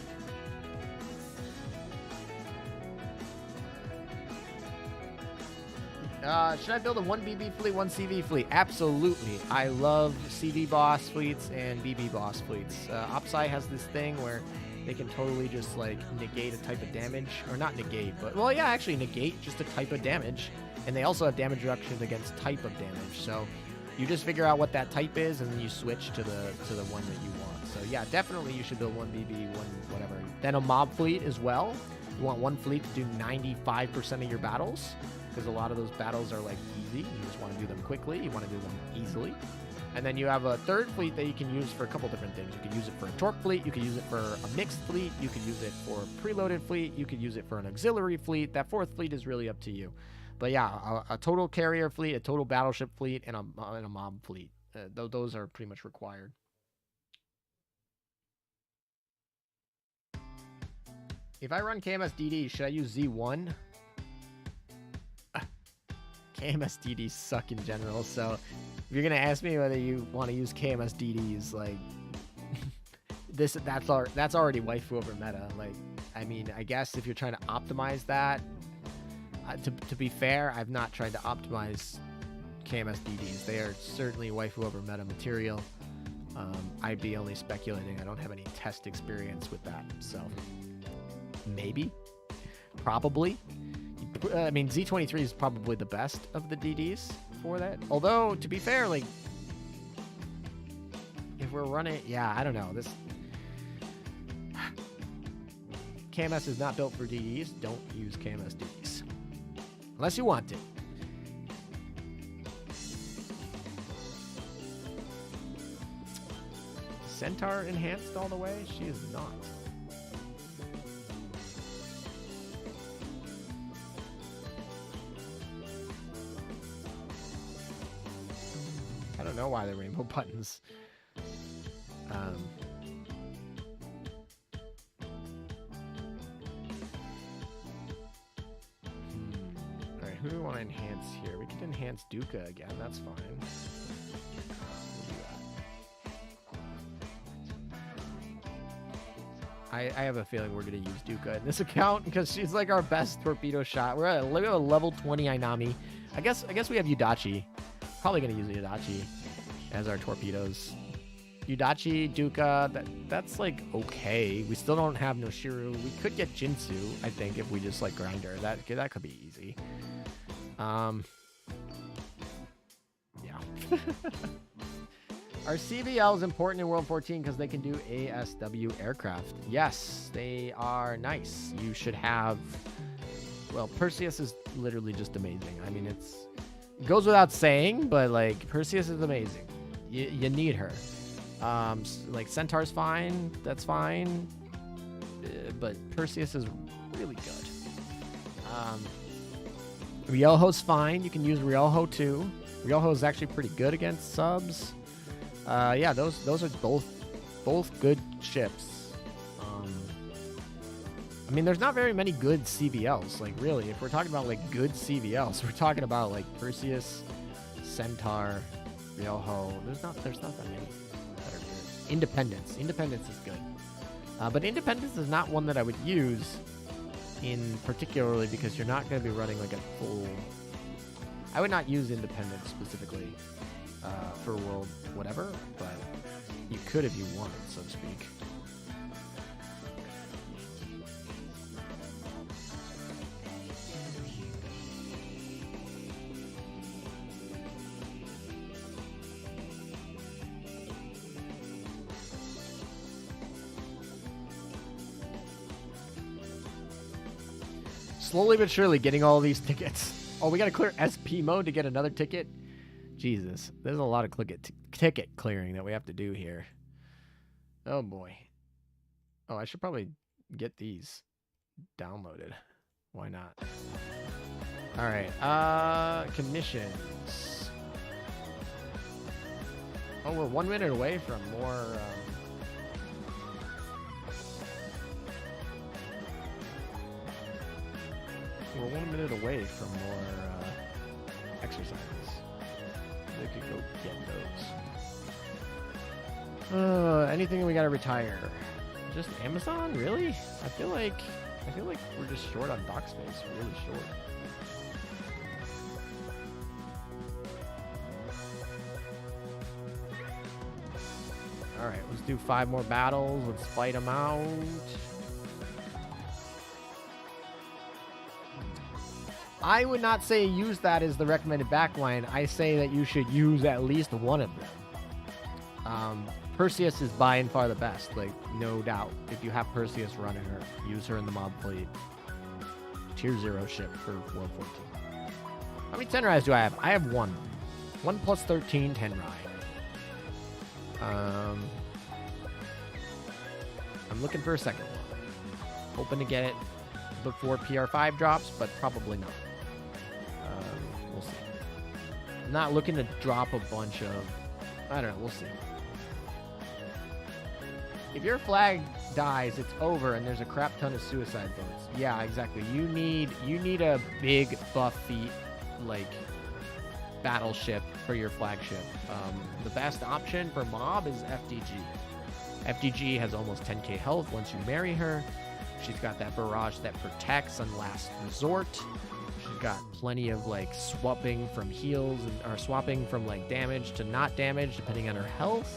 Should I build a 1 BB fleet, 1 CV fleet? Absolutely. I love CV boss fleets and BB boss fleets. Opsai has this thing where they can totally just like negate a type of damage, or not negate, but well, yeah, actually negate just a type of damage, and they also have damage reduction against type of damage. So you just figure out what that type is, and then you switch to the one that you want. So yeah, definitely you should build 1 BB, 1 whatever. Then a mob fleet as well. You want one fleet to do 95% of your battles, because a lot of those battles are like easy. You just want to do them quickly. You want to do them easily. And then you have a third fleet that you can use for a couple different things. You could use it for a torque fleet. You could use it for a mixed fleet. You could use it for a preloaded fleet. You could use it for an auxiliary fleet. That fourth fleet is really up to you. But yeah, a total carrier fleet, a total battleship fleet, and a mob fleet. Those are pretty much required. If I run KMS DD, should I use Z1? KMS DDs suck in general, so if you're gonna ask me whether you want to use KMS DDs, like that's already waifu over meta. Like, I mean, I guess if you're trying to optimize that, to be fair, I've not tried to optimize KMS DDs. They are certainly waifu over meta material. I'd be only speculating. I don't have any test experience with that, so maybe, probably. I mean, Z23 is probably the best of the DDs for that. Although, to be fair, like, if we're running, yeah, I don't know. This KMS is not built for DDs. Don't use KMS DDs unless you want to. Centaur enhanced all the way? She is not. I don't know why they're rainbow buttons. Alright, who do we want to enhance here? We could enhance Duca again, that's fine. I have a feeling we're going to use Duca in this account because she's like our best torpedo shot. We're at a level 20 Ainami. I guess we have Yudachi. Probably going to use Yudachi as our torpedoes. Yudachi, Duca, that's like okay. We still don't have Noshiru. We could get Jinsu, I think, if we just like grind her. That could be easy. Yeah. Are CVLs important in World 14 because they can do ASW aircraft? Yes, they are nice. You should have... Well, Perseus is literally just amazing. I mean, it goes without saying, but like Perseus is amazing. You need her. Like Centaur's fine, that's fine, but Perseus is really good. Ryuho's fine. You can use Ryuho too. Ryuho is actually pretty good against subs. Yeah, those are both good ships. I mean, there's not very many good CVLs. Like, really, if we're talking about, like, good CVLs, we're talking about, like, Perseus, Centaur, Ryoho. There's not that many that are good. Independence. Independence is good. But Independence is not one that I would use in particularly because you're not going to be running, like, a full... I would not use Independence specifically for World whatever, but you could if you wanted, so to speak. Slowly but surely getting all these tickets. Oh, we got to clear SP mode to get another ticket? Jesus, there's a lot of ticket clearing that we have to do here. Oh, boy. Oh, I should probably get these downloaded. Why not? All right, commissions. Oh, we're 1 minute away from more... We're 1 minute away from more exercises. We could go get those. Anything we gotta retire? Just Amazon, really? I feel like we're just short on dock space. Really short. All right, let's do 5 more battles. Let's fight them out. I would not say use that as the recommended backline. I say that you should use at least one of them. Perseus is by and far the best, like, no doubt. If you have Perseus running her, use her in the mob fleet. Tier 0 ship for World 14. How many 10 rides do I have? I have 1. 1 plus 13, 10 ride. I'm looking for a second one. Hoping to get it before PR5 drops, but probably not. We'll see. I'm not looking to drop a bunch of... I don't know, we'll see. If your flag dies, it's over, and there's a crap ton of suicide boats. Yeah, exactly. You need a big buff feat, like, battleship for your flagship. The best option for mob is FDG. FDG has almost 10k health once you marry her. She's got that barrage that protects on last resort. She's got plenty of, like, swapping from heals or swapping from, like, damage to not damage depending on her health.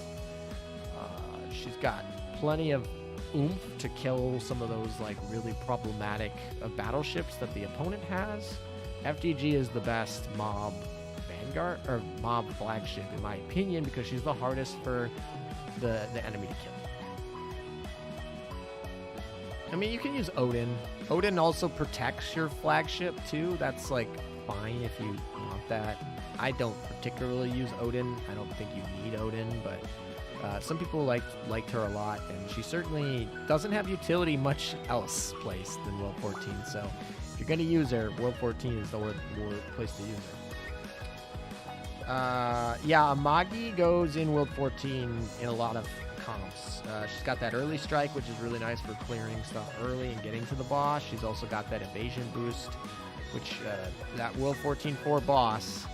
She's got plenty of oomph to kill some of those, like, really problematic battleships that the opponent has. FDG is the best mob vanguard or mob flagship in my opinion because she's the hardest for the enemy to kill. I mean, you can use Odin. Odin also protects your flagship, too. That's, like, fine if you want that. I don't particularly use Odin. I don't think you need Odin, but some people liked her a lot, and she certainly doesn't have utility much else placed than World 14. So if you're going to use her, World 14 is the place to use her. Yeah, Amagi goes in World 14 in a lot of comps. She's got that early strike, which is really nice for clearing stuff early and getting to the boss. She's also got that evasion boost, which that World 14-4 boss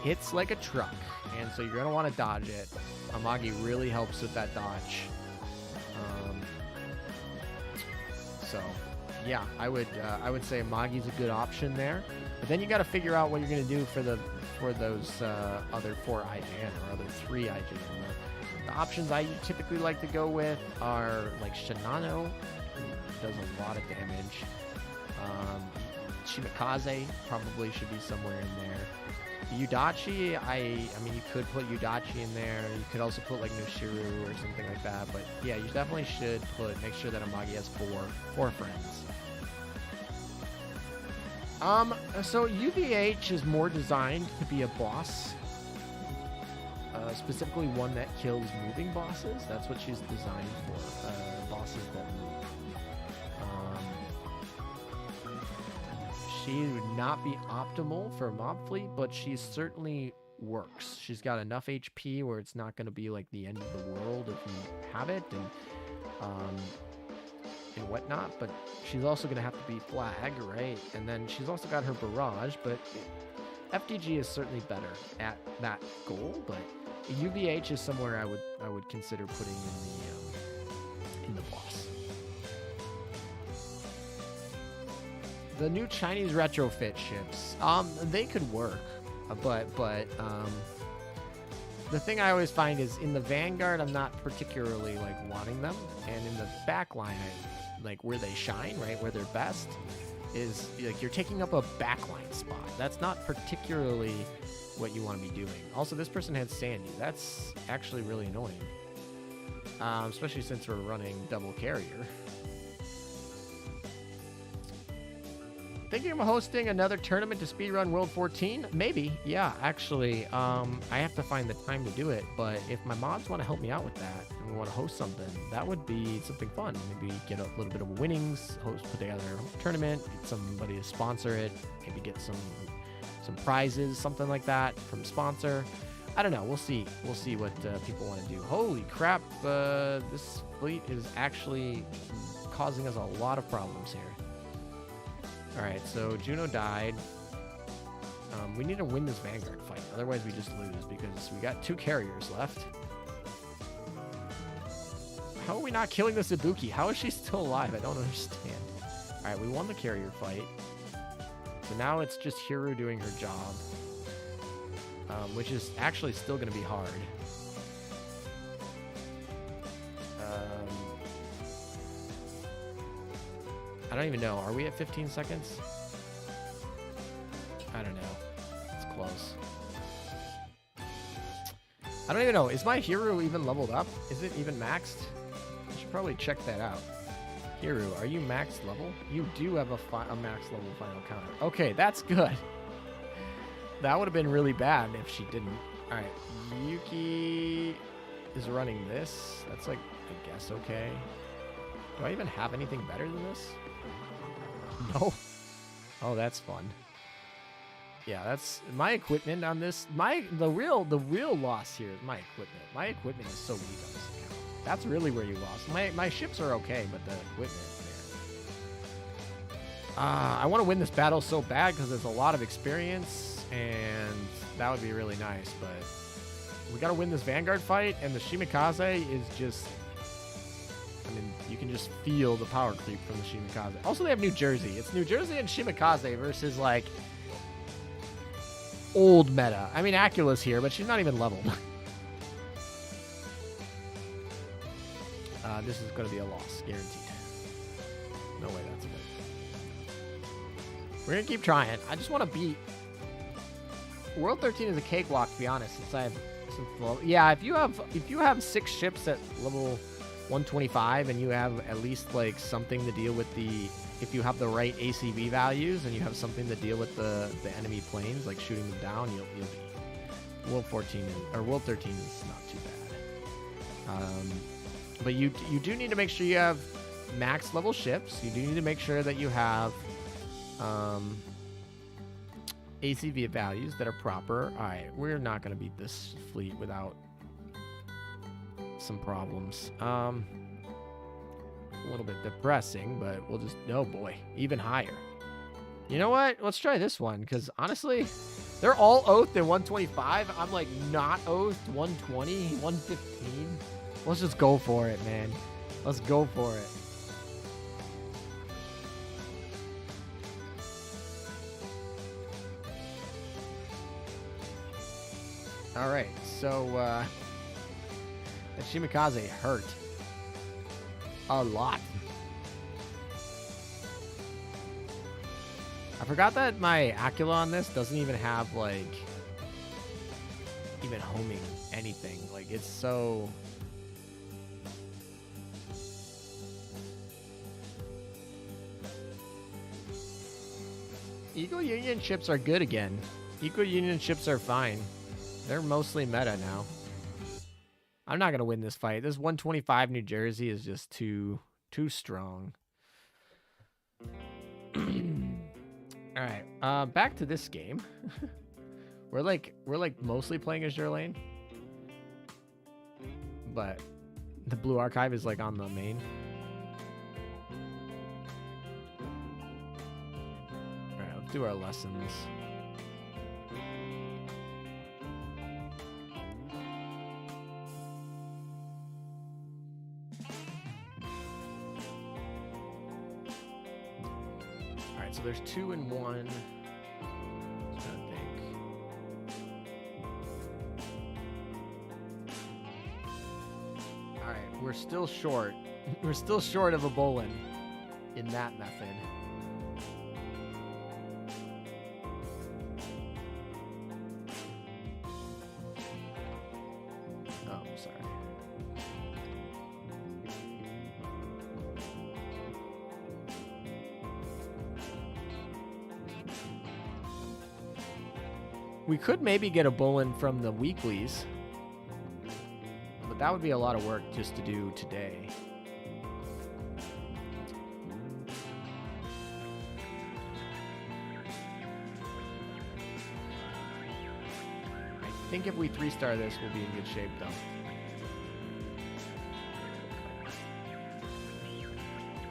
hits like a truck, and so you're going to want to dodge it. Amagi really helps with that dodge. So yeah, I would say Amagi's a good option there. But then you got to figure out what you're going to do for those other 4 IGN or other 3 IGN. The options I typically like to go with are like Shinano, who does a lot of damage. Shimikaze probably should be somewhere in there. Yudachi, I mean, you could put Yudachi in there. You could also put like Noshiru or something like that. But yeah, you definitely should make sure that Amagi has four friends. So UVH is more designed to be a boss. Specifically one that kills moving bosses. That's what she's designed for. Bosses that move. She would not be optimal for mob fleet, but she certainly works. She's got enough HP where it's not going to be like the end of the world if you have it. And and whatnot, but she's also going to have to be flag, right? And then she's also got her barrage, but FDG is certainly better at that goal, but UVH is somewhere I would consider putting in the boss. The new Chinese retrofit ships, they could work, but the thing I always find is in the Vanguard, I'm not particularly like wanting them, and in the backline, like where they shine, right, where they're best, is like you're taking up a backline spot. That's not particularly what you want to be doing. Also, this person had Sandy. That's actually really annoying, especially since we're running double carrier. Thinking of hosting another tournament to speedrun World 14? Maybe, yeah, actually. I have to find the time to do it, but if my mods want to help me out with that and we want to host something, that would be something fun. Maybe get a little bit of winnings, put together a tournament, get somebody to sponsor it, maybe get some prizes, something like that from sponsor. I don't know. We'll see. We'll see what people want to do. Holy crap! This fleet is actually causing us a lot of problems here. All right, so Juno died. We need to win this Vanguard fight. Otherwise, we just lose because we got 2 carriers left. How are we not killing this Ibuki? How is she still alive? I don't understand. All right, we won the carrier fight. So now it's just Hiru doing her job, which is actually still going to be hard. I don't even know. Are we at 15 seconds? I don't know. It's close. I don't even know. Is my hero even leveled up? Is it even maxed? I should probably check that out. Hero, are you maxed level? You do have a max level final counter. Okay, that's good. That would have been really bad if she didn't. All right, Yuki is running this. That's like, I guess, okay. Do I even have anything better than this? No. Oh, that's fun. Yeah, that's my equipment on this. The real loss here is my equipment. My equipment is so weak on this account. That's really where you lost. My ships are okay, but the equipment, man. I want to win this battle so bad because there's a lot of experience, and that would be really nice. But we got to win this Vanguard fight, and the Shimikaze is just. I mean, you can just feel the power creep from the Shimikaze. Also, they have New Jersey. It's New Jersey and Shimikaze versus, like, old meta. I mean, Acula's here, but she's not even leveled. This is going to be a loss, guaranteed. No way that's good. We're going to keep trying. I just want to beat... World 13 is a cakewalk, to be honest, yeah, if you have 6 ships at level... 125 and you have at least like something to deal with if you have the right ACV values and you have something to deal with the enemy planes, like shooting them down, you'll be World 14 or World 13 is not too bad. But you do need to make sure you have max level ships. You do need to make sure that you have ACV values that are proper. All right, we're not going to beat this fleet without some problems. A little bit depressing, but we'll just, oh boy, even higher. You know what? Let's try this one, because honestly, they're all oathed at 125. I'm like not oathed 120, 115. Let's just go for it, man. Let's go for it. All right, so that Shimikaze hurt a lot. I forgot that my Acula on this doesn't even have like even homing anything. Like it's so. Eco Union ships are good again. Eco Union ships are fine. They're mostly meta now. I'm not gonna win this fight. This 125 New Jersey is just too strong. All right, back to this game. we're like mostly playing Azur lane, but the Blue Archive is like on the main. do our lessons. Alright, so there's 2 and 1. Just trying to think. Alright, we're still short. We're still short of a bowling in that method. Oh, I'm sorry. We could maybe get a bowling from the weeklies, but that would be a lot of work just to do today. I think if we 3-star this, we'll be in good shape, though.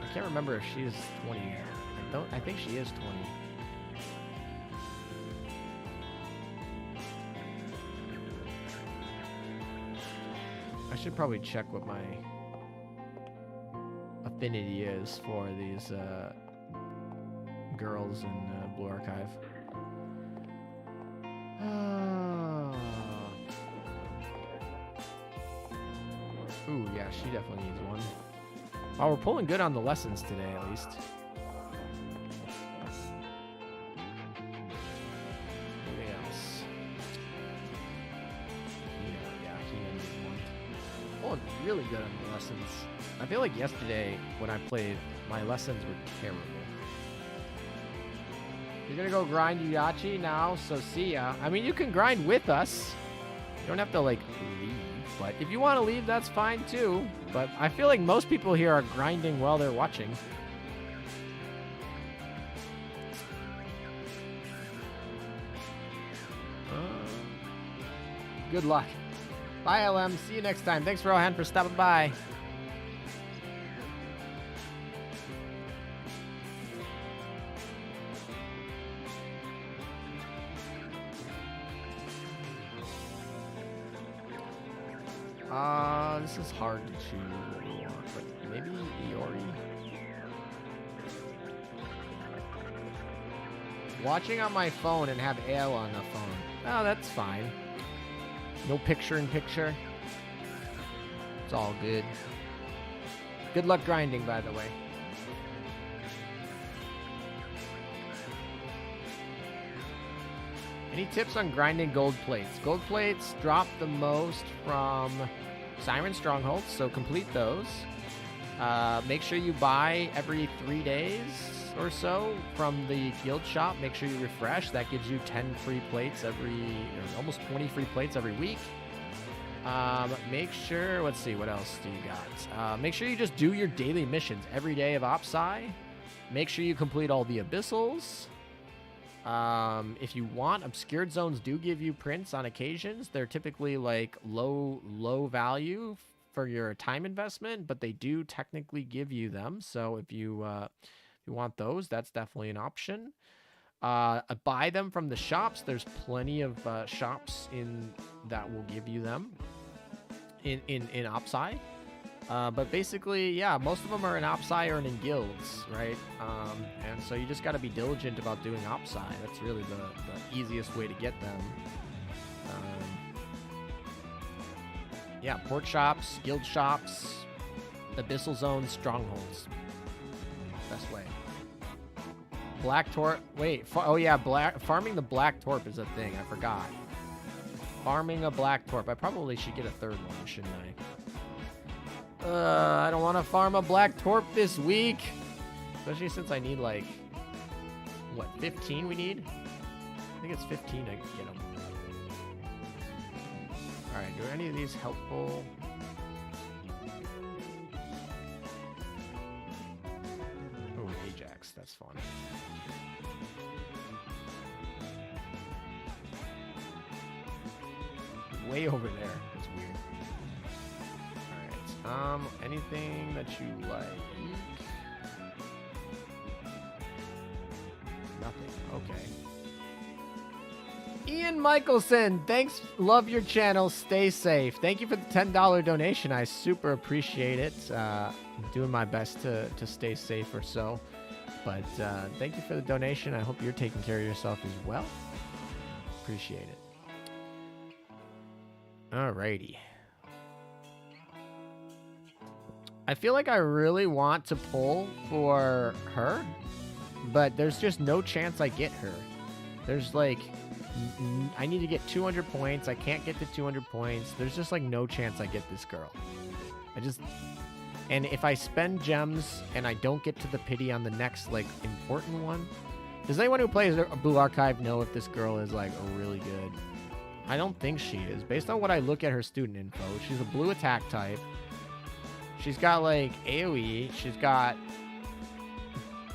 I can't remember if she is 20. I think she is 20. I should probably check what my affinity is for these girls in Blue Archive. Ooh, yeah, she definitely needs one. Oh, we're pulling good on the lessons today, at least. Anything else? Yeah, he needs one. Pulling really good on the lessons. I feel like yesterday, when I played, my lessons were terrible. You're gonna go grind Yuyachi now, so see ya. I mean, you can grind with us. You don't have to, like, leave. But if you want to leave, that's fine, too. But I feel like most people here are grinding while they're watching. Good luck. Bye, LM. See you next time. Thanks, Rohan, for stopping by. This is hard to choose what we want, but maybe Iori? Watching on my phone and have Ale on the phone. Oh, that's fine. No picture-in-picture. It's all good. Good luck grinding, by the way. Any tips on grinding gold plates? Gold plates drop the most from Siren Strongholds, so complete those. Make sure you buy every 3 days or so from the guild shop. Make sure you refresh. That gives you 10 free plates or almost 20 free plates every week. Make sure, let's see, what else do you got? Make sure you just do your daily missions every day of Opsai. Make sure you complete all the abyssals. If you want, obscured zones do give you prints on occasions. They're typically like low value for your time investment, but they do technically give you them. So if you want those, that's definitely an option. Buy them from the shops. There's plenty of shops that will give you them in Opsai. But basically, yeah, most of them are in Opsai or in guilds, right? And so you just got to be diligent about doing Opsai. That's really the easiest way to get them. Yeah, port shops, guild shops, abyssal zones, strongholds. Best way. Black Torp. Wait. Oh, yeah. Farming the Black Torp is a thing. I forgot. Farming a Black Torp. I probably should get a third one, shouldn't I? I don't want to farm a Black Torp this week. Especially since I need, like, what, 15 we need? I think it's 15 I can get them. Alright, do any of these helpful? Oh, Ajax. That's fun. Way over there. That's weird. Anything that you like? Nothing. Okay. Ian Michelson, thanks. Love your channel. Stay safe. Thank you for the $10 donation. I super appreciate it. I'm doing my best to stay safe or so. But thank you for the donation. I hope you're taking care of yourself as well. Appreciate it. Alrighty. I feel like I really want to pull for her, but there's just no chance I get her. There's like, I need to get 200 points. I can't get to 200 points. There's just like no chance I get this girl. And if I spend gems and I don't get to the pity on the next like important one, does anyone who plays a Blue Archive know if this girl is like really good? I don't think she is. Based on what I look at her student info, she's a blue attack type. She's got like AoE. She's got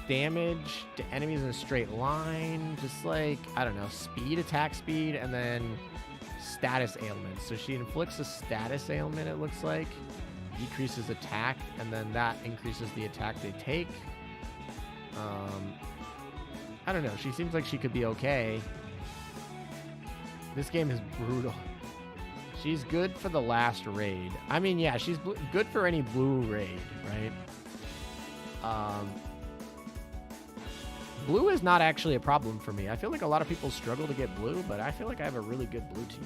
damage to enemies in a straight line. Just like, I don't know, speed, attack speed, and then status ailments. So she inflicts a status ailment, it looks like. Decreases attack, and then that increases the attack they take. I don't know. She seems like she could be okay. This game is brutal. She's good for the last raid. I mean, yeah, she's good for any blue raid, right? Blue is not actually a problem for me. I feel like a lot of people struggle to get blue, but I feel like I have a really good blue team.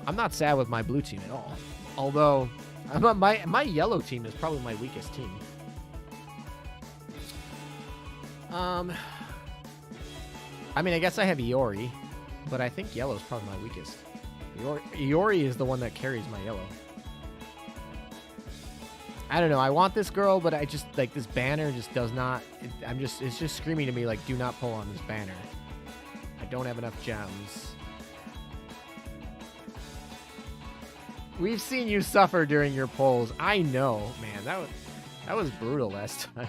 I'm not sad with my blue team at all. Although, my yellow team is probably my weakest team. I mean, I guess I have Iori, but I think yellow is probably my weakest. Iori is the one that carries my yellow. I don't know. I want this girl, but I just, like, this banner just does not... it's just screaming to me, like, do not pull on this banner. I don't have enough gems. We've seen you suffer during your pulls. I know, man. That was brutal last time.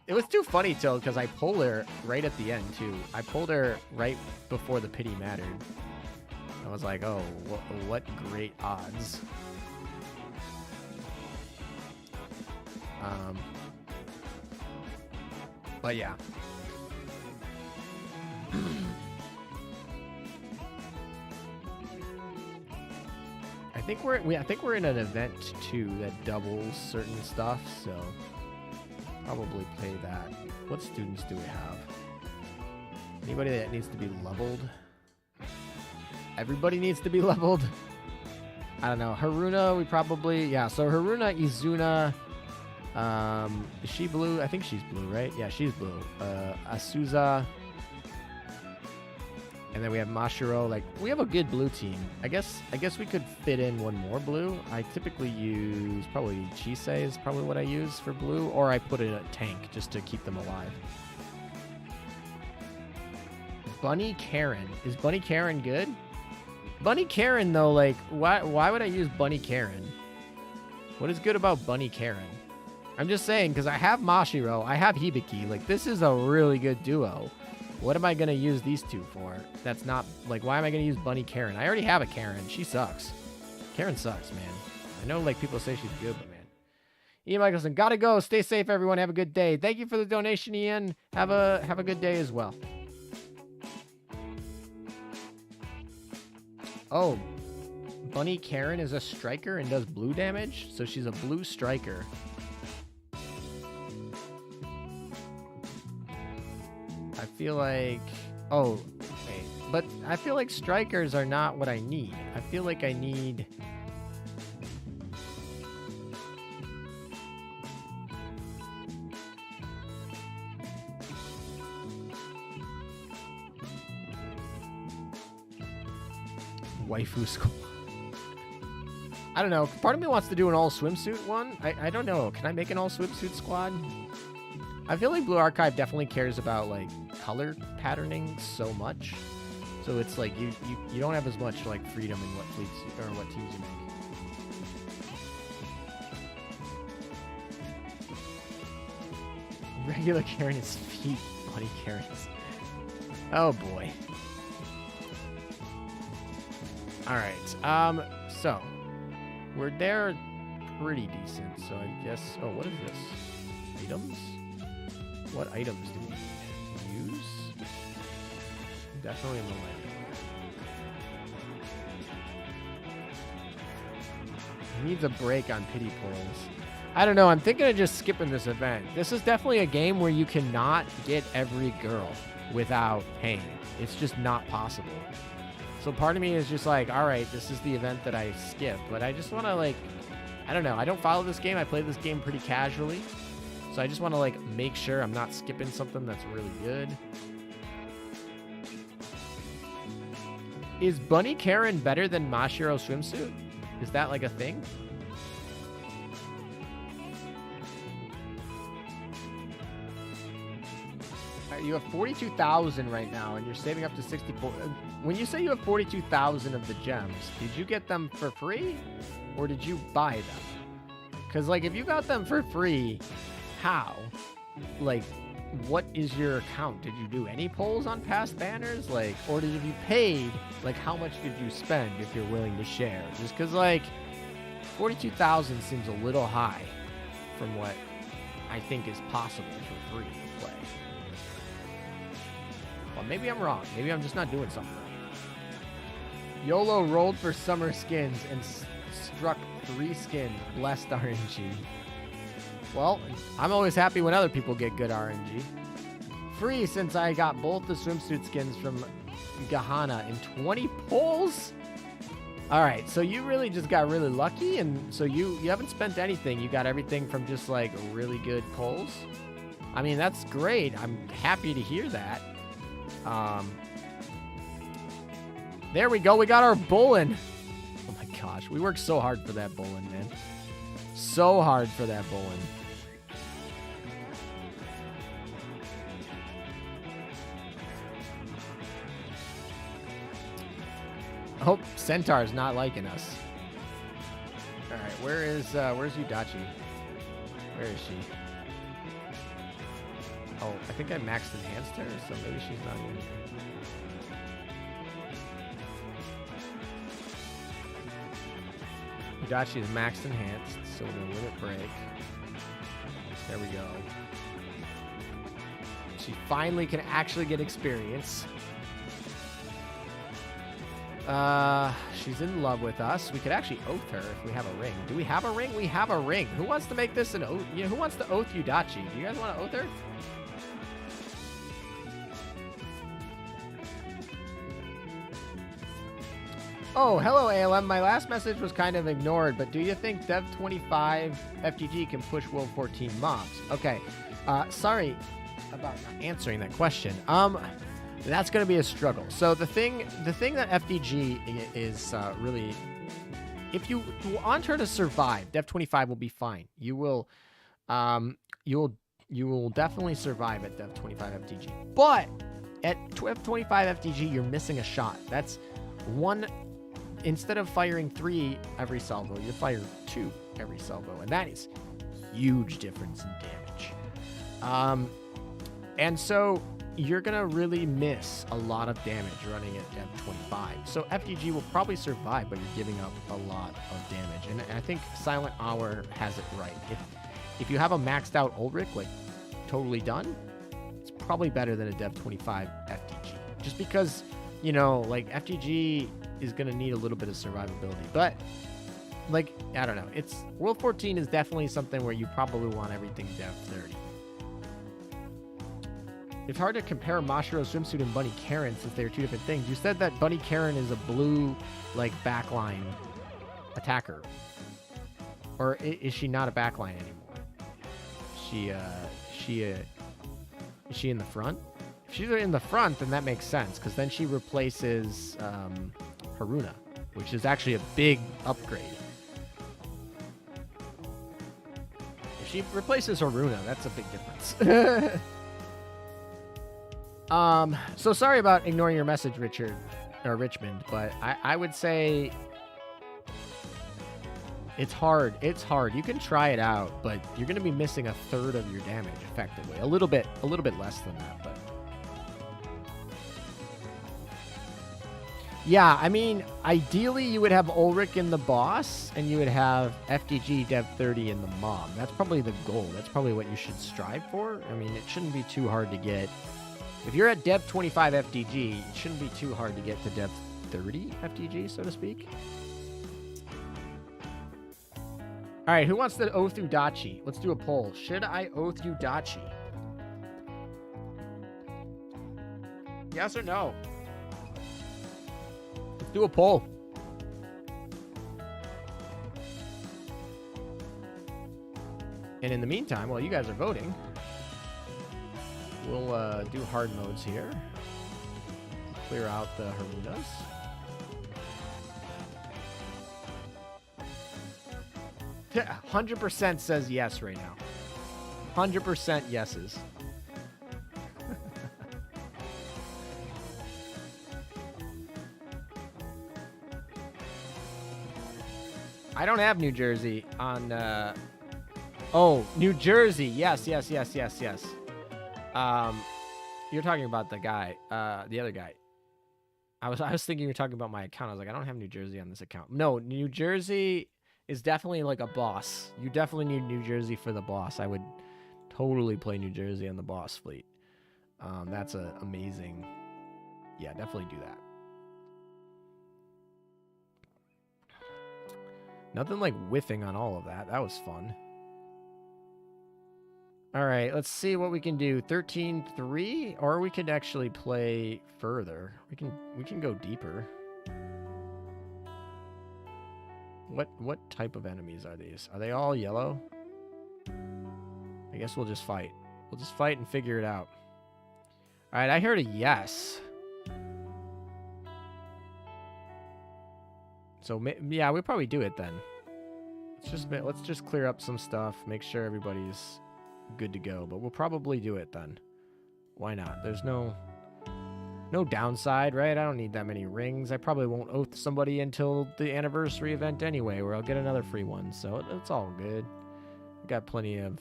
It was too funny, till, because I pulled her right at the end, too. I pulled her right before the pity mattered. I was like, oh, what great odds. But yeah. I think we're in an event too that doubles certain stuff, so probably play that. What students do we have? Anybody that needs to be leveled? Everybody needs to be leveled. I don't know. Haruna, we probably, yeah. So Haruna, Izuna, is she blue? I think she's blue, right? Yeah, she's blue. Asuza, and then we have Mashiro. Like, we have a good blue team. I guess we could fit in one more blue. I typically use probably Chisei is probably what I use for blue, or I put in a tank just to keep them alive. Bunny Karen. Is Bunny Karen good? Bunny Karen, though, like, why would I use Bunny Karen? What is good about Bunny Karen? I'm just saying, because I have Mashiro, I have Hibiki. Like, this is a really good duo. What am I going to use these two for? That's not, like, why am I going to use Bunny Karen? I already have a Karen. She sucks. Karen sucks, man. I know, like, people say she's good, but, man. Ian Michelson, gotta go. Stay safe, everyone. Have a good day. Thank you for the donation, Ian. Have a good day as well. Oh, Bunny Karen is a striker and does blue damage, so she's a blue striker. I feel like... Oh, wait. But I feel like strikers are not what I need. I feel like I need... Waifu squad. I don't know. Part of me wants to do an all swimsuit one. I don't know. Can I make an all swimsuit squad? I feel like Blue Archive definitely cares about like color patterning so much. So it's like you don't have as much like freedom in what fleets or what teams you make. Regular Karen is feet, Bunny Karens. Oh boy. Alright, so we're there pretty decent, so I guess, oh, what is this? Items? What items do we need? Definitely a millennial. Needs a break on pity pulls. I don't know. I'm thinking of just skipping this event. This is definitely a game where you cannot get every girl without paying. It's just not possible. So part of me is just like, all right, this is the event that I skip. But I just want to, like, I don't know. I don't follow this game. I play this game pretty casually. So I just want to, like, make sure I'm not skipping something that's really good. Is Bunny Karen better than Mashiro Swimsuit? Is that like a thing? You have 42,000 right now, and you're saving up to 64. When you say you have 42,000 of the gems, did you get them for free, or did you buy them? Because, like, if you got them for free, how? Like, what is your account? Did you do any polls on past banners? Like, or did you paid? Like, how much did you spend if you're willing to share? Just because, like, 42,000 seems a little high from what I think is possible for free to play. Well, maybe I'm wrong. Maybe I'm just not doing something right. YOLO rolled for summer skins and struck 3 skins. Blessed RNG. Well, I'm always happy when other people get good RNG. Free since I got both the swimsuit skins from Gahana in 20 pulls. All right, so you really just got really lucky, and so you haven't spent anything. You got everything from just, like, really good pulls. I mean, that's great. I'm happy to hear that. There we go. We got our Bullen. Oh my gosh, we worked so hard for that Bullen, man. So hard for that Bullen. I hope Centaur's not liking us. All right, where's Udachi? Where is she? Oh, I think I maxed enhanced her, so maybe she's not in here. Udachi is maxed enhanced, so we're gonna limit break. There we go. She finally can actually get experience. She's in love with us. We could actually oath her if we have a ring. Do we have a ring? We have a ring. Who wants to make this an oath? You know, who wants to oath Udachi? Do you guys want to oath her? Oh, hello, ALM. My last message was kind of ignored, but do you think Dev 25 FTG can push World 14 mobs? Okay. Sorry about not answering that question. That's going to be a struggle. So the thing that FTG is really, if you want her to survive, Dev 25 will be fine. You will definitely survive at Dev 25 FTG. But at Dev 25 FTG, you're missing a shot. That's one. Instead of firing 3 every salvo, you fire 2 every salvo, and that is huge difference in damage. And so you're gonna really miss a lot of damage running at Dev 25. So FTG will probably survive, but you're giving up a lot of damage. And I think Silent Hour has it right. If you have a maxed out Ulrich, like totally done, it's probably better than a Dev 25 FTG. Just because, you know, like FTG is going to need a little bit of survivability. But, like, I don't know. World 14 is definitely something where you probably want everything Dev 30. It's hard to compare Mashiro Swimsuit and Bunny Karen since they're 2 different things. You said that Bunny Karen is a blue, like, backline attacker. Or is she not a backline anymore? Is she in the front? If she's in the front, then that makes sense, because then she replaces Haruna, which is actually a big upgrade. If she replaces Haruna, that's a big difference. So sorry about ignoring your message, Richmond, but I would say it's hard. It's hard. You can try it out, but you're going to be missing a third of your damage effectively. A little bit less than that, but yeah, I mean, ideally you would have Ulrich in the boss, and you would have FTG Dev 30 in the mob. That's probably the goal. That's probably what you should strive for. I mean, it shouldn't be too hard to get If you're at depth 25 FDG, it shouldn't be too hard to get to depth 30 FDG, so to speak. All right, who wants to oath Udachi? Let's do a poll. Should I oath Udachi? Yes or no? Let's do a poll. And in the meantime, while you guys are voting, we'll do hard modes here. Clear out the Harunas. Yeah, 100% says yes right now. 100% yeses. I don't have New Jersey on... Oh, New Jersey. Yes. You're talking about the guy, the other guy. I was thinking you were talking about my account. I was like, I don't have New Jersey on this account. No, New Jersey is definitely like a boss. You definitely need New Jersey for the boss. I would totally play New Jersey on the boss fleet. That's amazing. Yeah, definitely do that. Nothing like whiffing on all of that. That was fun. All right, let's see what we can do. 13-3, or we could actually play further. We can go deeper. What type of enemies are these? Are they all yellow? I guess we'll just fight. We'll just fight and figure it out. All right, I heard a yes. So yeah, we'll probably do it then. Let's just clear up some stuff, make sure everybody's good to go, but we'll probably do it then. Why not? There's no downside, right? I don't need that many rings. I probably won't oath somebody until the anniversary event anyway, where I'll get another free one, so it's all good. I got plenty of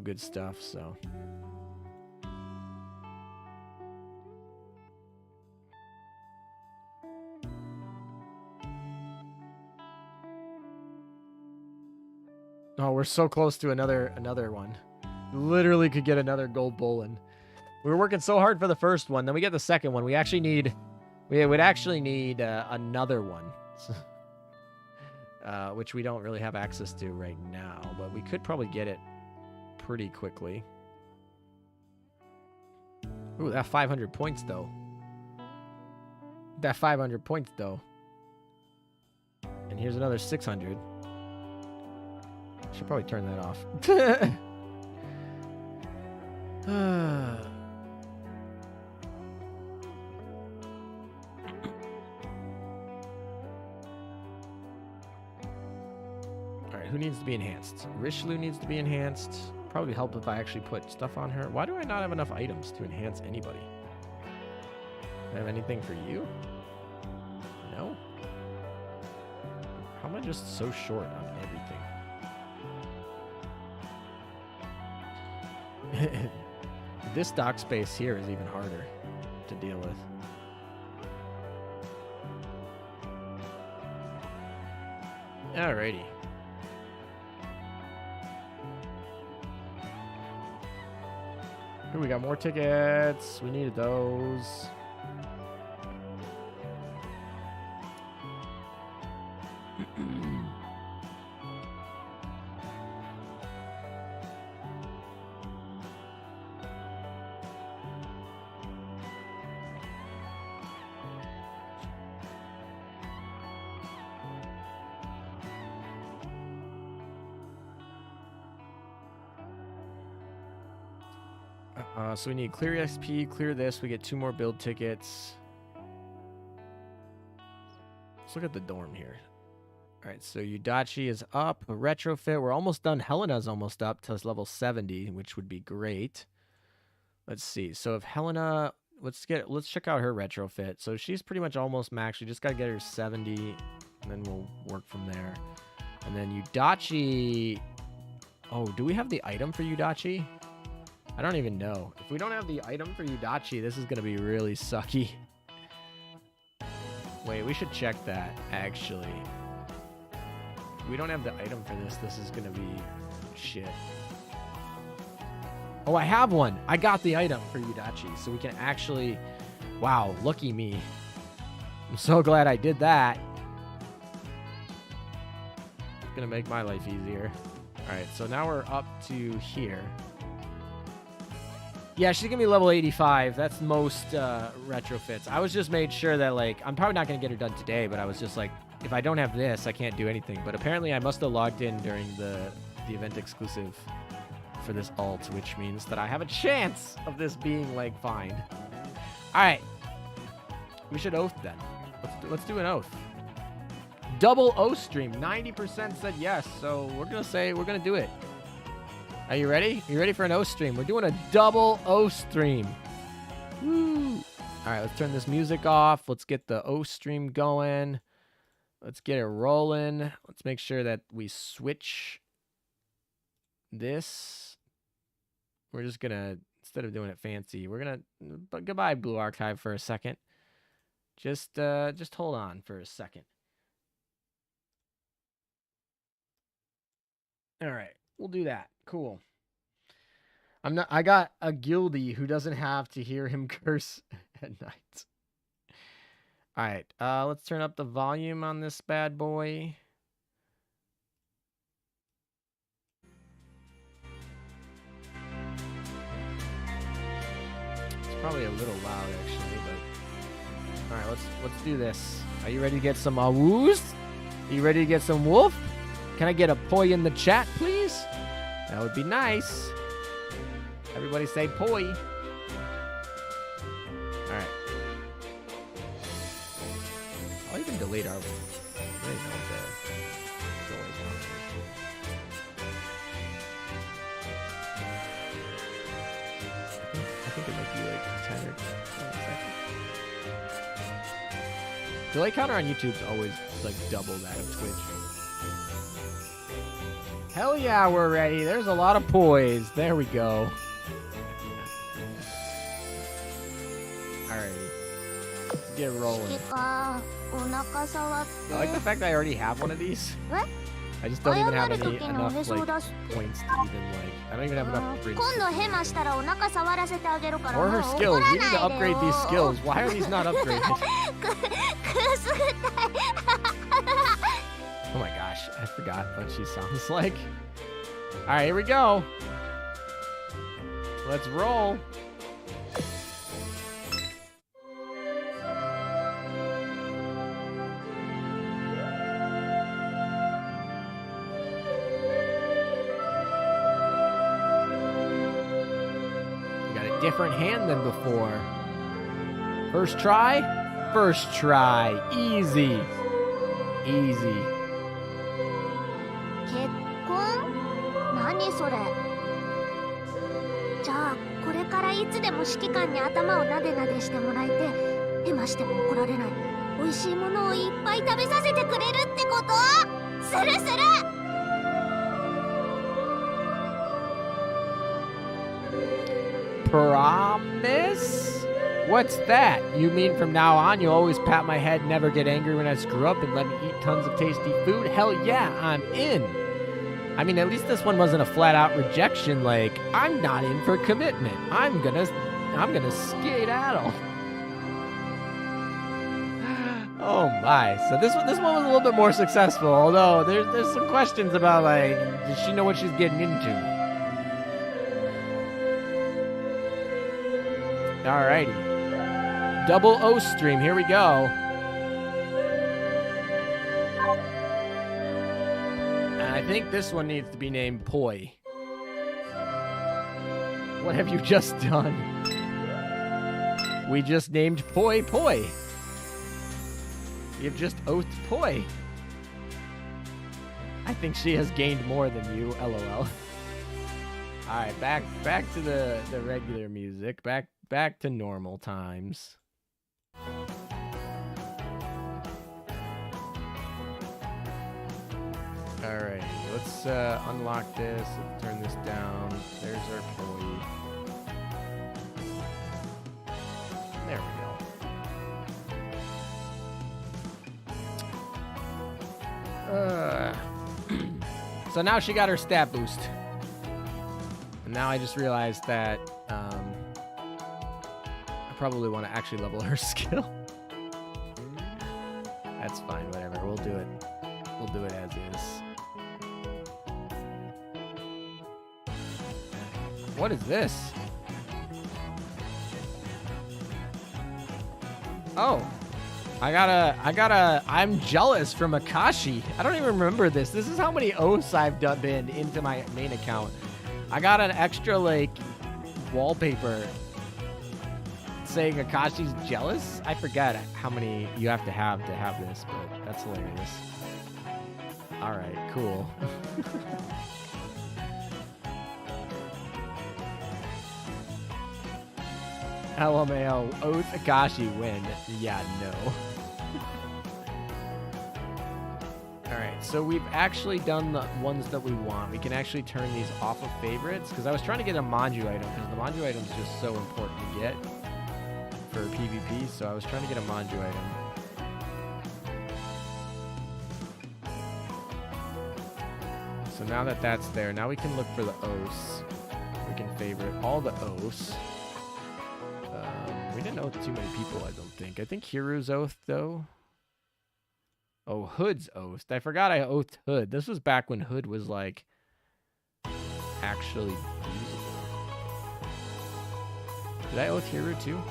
good stuff, so. Oh, we're so close to another one. Literally could get another gold Bolin. We were working so hard for the first one, then we get the second one. We would actually need another one, which we don't really have access to right now, but we could probably get it pretty quickly. Ooh, that 500 points though. That 500 points though. And here's another 600. Should probably turn that off. Alright, who needs to be enhanced? Richelieu needs to be enhanced. Probably help if I actually put stuff on her. Why do I not have enough items to enhance anybody? Do I have anything for you? No? How am I just so short on everything? This dock space here is even harder to deal with. Alrighty. Ooh, we got more tickets. We needed those. So we need clear XP, clear this. We get 2 more build tickets. Let's look at the dorm here. All right, so Udachi is up. A retrofit. We're almost done. Helena's almost up to level 70, which would be great. Let's see. So if Helena, let's check out her retrofit. So she's pretty much almost max. We just got to get her 70, and then we'll work from there. And then Udachi. Oh, do we have the item for Udachi? I don't even know. If we don't have the item for Udachi, this is going to be really sucky. Wait, we should check that, actually. If we don't have the item for this, this is going to be shit. Oh, I have one. I got the item for Yudachi, so we can actually... Wow, lucky me. I'm so glad I did that. It's gonna make my life easier. Alright, so now we're up to here. Yeah, she's gonna be level 85. That's most retrofits. I was just made sure that, like, I'm probably not gonna get her done today, but I was just like, if I don't have this, I can't do anything. But apparently I must have logged in during the event exclusive for this alt, which means that I have a chance of this being, like, fine. Alright. We should oath then. Let's do an oath. Double oath stream. 90% said yes, so we're gonna do it. Are you ready? Are you ready for an oath stream? We're doing a double oath stream. Woo! Alright, let's turn this music off. Let's get the oath stream going. Let's get it rolling. Let's make sure that we switch this. We're just gonna, instead of doing it fancy, we're gonna, goodbye Blue Archive for a second. Just hold on for a second. All right, we'll do that. Cool. I got a guildie who doesn't have to hear him curse at night. All right, let's turn up the volume on this bad boy. It's probably a little loud actually, but all right, let's do this. Are you ready to get some woos? Are you ready to get some wolf? Can I get a poi in the chat, please? That would be nice. Everybody say poi. All right. I'll even delete our... Wait, no, the delay counter. I think it might be like 10 or 20 seconds. Delay counter on YouTube's always like double that of Twitch. Hell yeah, we're ready. There's a lot of poise. There we go. Alrighty. Let's get rolling. I like the fact that I already have one of these. What? I just don't even have enough like points to even like. I don't even have enough upgrades. Or her skills. We need to upgrade these skills. Why are these not upgraded? Oh my gosh, I forgot what she sounds like. Alright, here we go. Let's roll. Got a different hand than before. First try? First try. Easy. Easy. 結婚？何それ？じゃあこれからいつでも指揮官に頭をなでなでしてもらえて、ヘマしても怒られない。美味しいものをいっぱい食べさせてくれるってこと？するする。Promise? What's that? You mean from now on you'll always pat my head, never get angry when I screw up, and let me eat tons of tasty food? Hell yeah, I'm in. I mean, at least this one wasn't a flat-out rejection. Like, I'm not in for commitment. I'm gonna skedaddle. Oh my! So this one was a little bit more successful. Although there's some questions about like, does she know what she's getting into? Alrighty. Double O stream, here we go. And I think this one needs to be named Poi. What have you just done? We just named Poi Poi. You've just oathed Poi. I think she has gained more than you, LOL. Alright, back to the regular music. Back to normal times. Alright, let's unlock this, let's turn this down. There's our poi. There we go. So now she got her stat boost. And now I just realized that I probably want to actually level her skill. That's fine, whatever. We'll do it. We'll do it as is. What is this? Oh. I'm jealous from Akashi. I don't even remember this. This is how many oaths I've done into my main account. I got an extra, like, wallpaper saying Akashi's jealous. I forget how many you have to have this, but that's hilarious. All right, cool. LMAO, Oath Akashi win. Yeah, no. Alright, so we've actually done the ones that we want. We can actually turn these off of favorites, because I was trying to get a Manju item, because the Manju item is just so important to get for PvP, so I was trying to get a Manju item. So now that that's there, now we can look for the oaths. We can favorite all the oaths. We didn't oath too many people, I don't think. I think Hiru's oath, though. Oh, Hood's oath. I forgot I oathed Hood. This was back when Hood was, like, actually usable. Did I oath Hiru, too?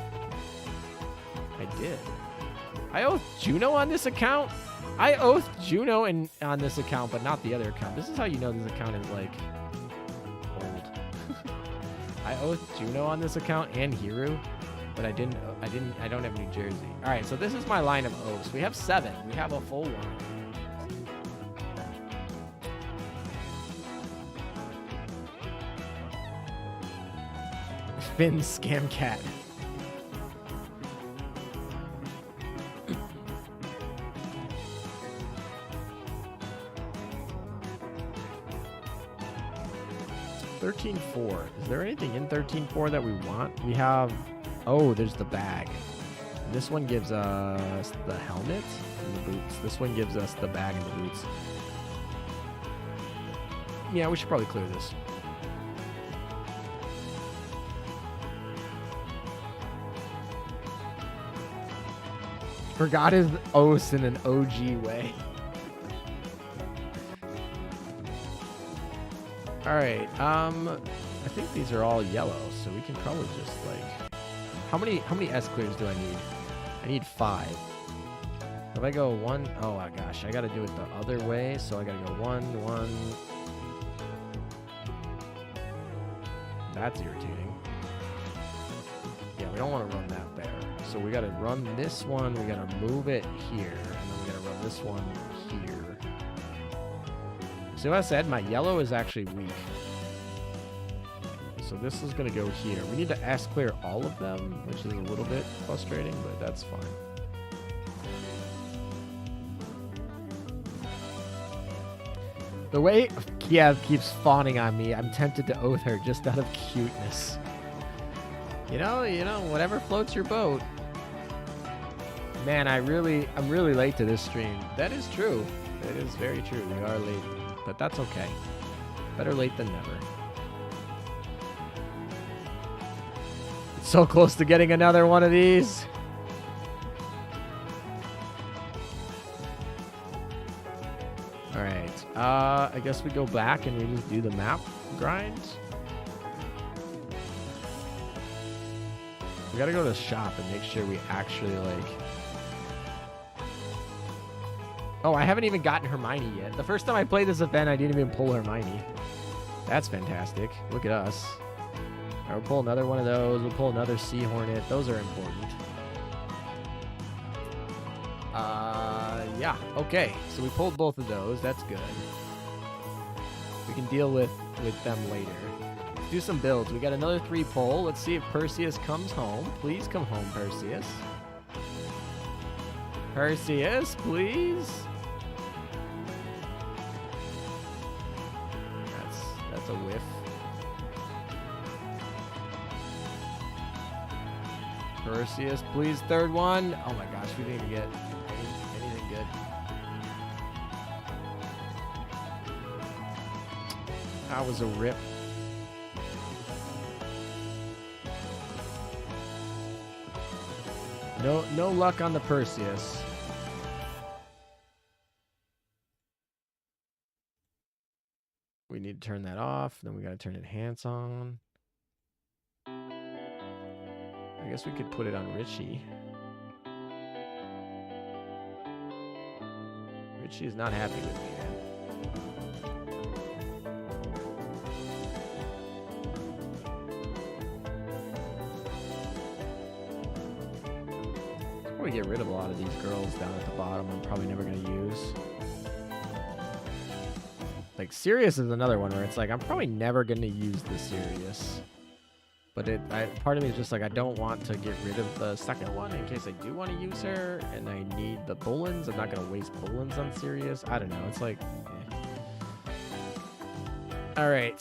I did. I oathed Juno on this account? I oathed Juno on this account, but not the other account. This is how you know this account is, like, old. I oathed Juno on this account and Hiru. But I don't have New Jersey. All right, so this is my line of oaths. We have 7. We have a full one. Finn Scam Cat. $13.4. Is there anything in $13.4 that we want? We have... Oh, there's the bag. This one gives us the helmet and the boots. This one gives us the bag and the boots. Yeah, we should probably clear this. Forgot his oaths in an OG way. Alright, I think these are all yellow, so we can probably just, like... How many S clears do I need? I need 5. If I go 1, oh my gosh, I gotta do it the other way, so I gotta go 1, 1. That's irritating. Yeah, we don't want to run that there. So we gotta run this one, we gotta move it here, and then we gotta run this one here. See what I said? My yellow is actually weak. So this is going to go here. We need to S clear all of them, which is a little bit frustrating, but that's fine. The way Kiev keeps fawning on me, I'm tempted to oath her just out of cuteness. You know, whatever floats your boat. Man, I'm really late to this stream. That is true. It is very true. We are late, but that's okay. Better late than never. So close to getting another one of these. All right. I guess we go back and we just do the map grind. We gotta go to the shop and make sure we actually, like... Oh, I haven't even gotten Hermione yet. The first time I played this event, I didn't even pull Hermione. That's fantastic. Look at us. All right, we'll pull another one of those. We'll pull another Sea Hornet. Those are important. Yeah. Okay. So we pulled both of those. That's good. We can deal with them later. Let's do some builds. We got another 3 pull. Let's see if Perseus comes home. Please come home, Perseus. Perseus, please. That's a whiff. Perseus, please, 3rd one. Oh my gosh, we didn't even get anything good. That was a rip. No luck on the Perseus. We need to turn that off. Then we got to turn enhance on. I guess we could put it on Richie. Richie is not happy with me, man. I'll probably get rid of a lot of these girls down at the bottom I'm probably never going to use. Like, Sirius is another one where it's like, I'm probably never going to use the Sirius. But part of me is just like, I don't want to get rid of the second one in case I do want to use her and I need the Bolins. I'm not going to waste Bolins on Sirius. I don't know. It's like, All right.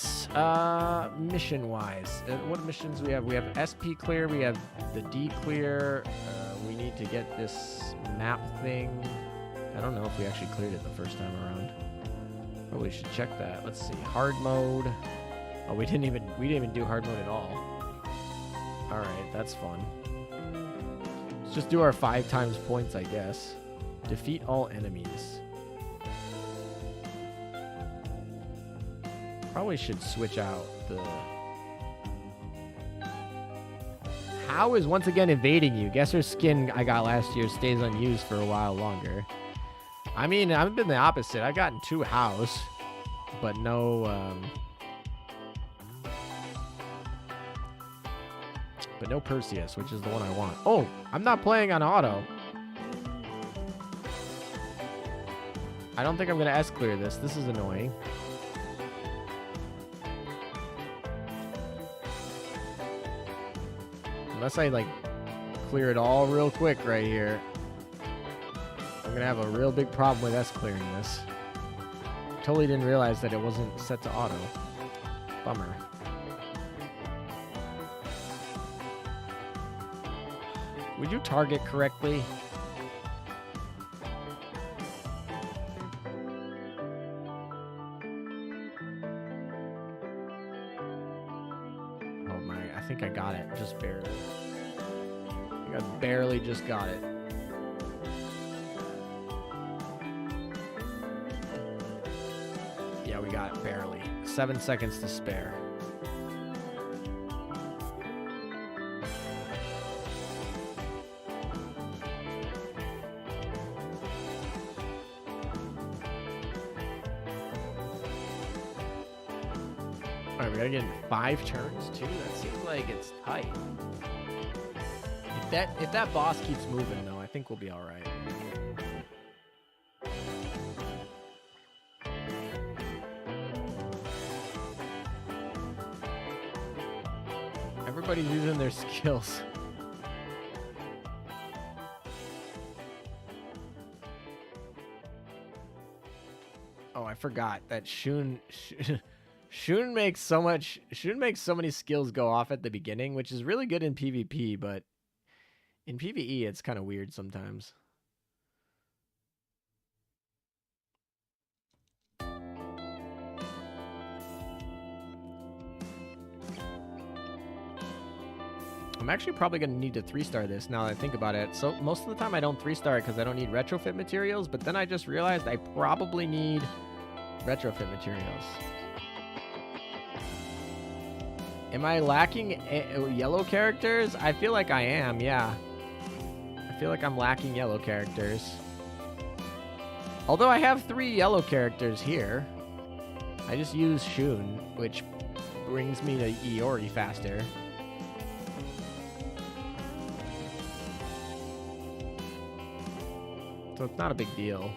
Mission-wise, what missions we have? We have SP clear. We have the D clear. We need to get this map thing. I don't know if we actually cleared it the first time around. Probably should check that. Let's see. Hard mode. Oh, we didn't even do hard mode at all. All right, that's fun. Let's just do our 5 times points, I guess. Defeat all enemies. Probably should switch out the... How is once again evading you? Guess her skin I got last year stays unused for a while longer. I mean, I've been the opposite. I've gotten 2 house, but no... But no Perseus, which is the one I want. Oh, I'm not playing on auto. I don't think I'm going to S-clear this. This is annoying. Unless I, like, clear it all real quick right here. I'm going to have a real big problem with S-clearing this. Totally didn't realize that it wasn't set to auto. Bummer. Would you target correctly? Oh my, I think I got it, just barely. I think I barely just got it. Yeah, we got it, barely. 7 seconds to spare. Alright, we gotta get in 5 turns too? That seems like it's tight. If that boss keeps moving though, I think we'll be alright. Everybody's using their skills. Oh, I forgot that Shun makes so many skills go off at the beginning, which is really good in PvP, but in PvE it's kind of weird sometimes. I'm actually probably going to need to 3-star this now that I think about it. So most of the time I don't 3-star it because I don't need retrofit materials, but then I just realized I probably need retrofit materials. Am I lacking yellow characters? I feel like I am, yeah. I feel like I'm lacking yellow characters. Although I have 3 yellow characters here. I just use Shun, which brings me to Iori faster. So it's not a big deal.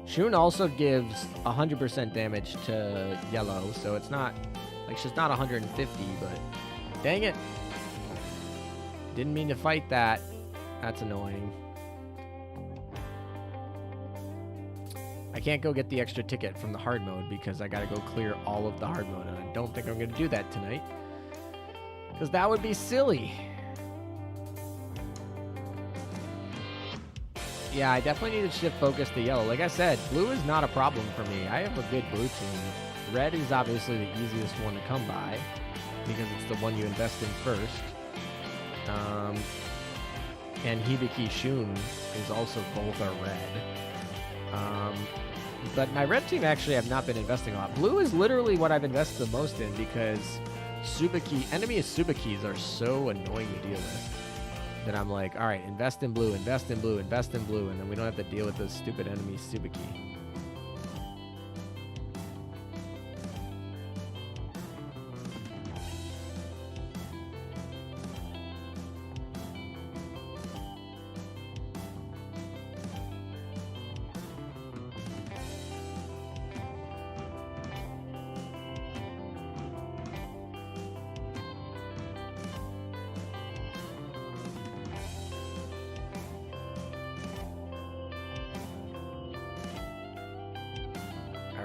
Shun also gives 100% damage to yellow, so it's not... Like, she's not 150, but... Dang it! Didn't mean to fight that. That's annoying. I can't go get the extra ticket from the hard mode because I gotta go clear all of the hard mode, and I don't think I'm gonna do that tonight. Because that would be silly. Yeah, I definitely need to shift focus to yellow. Like I said, blue is not a problem for me. I have a good blue team. Red is obviously the easiest one to come by because it's the one you invest in first. and Hibiki Shun is also both are red. But my red team actually have not been investing a lot. Blue is literally what I've invested the most in because enemy Subakis are so annoying to deal with that I'm like, all right, invest in blue, invest in blue, invest in blue, and then we don't have to deal with this stupid enemy Subaki.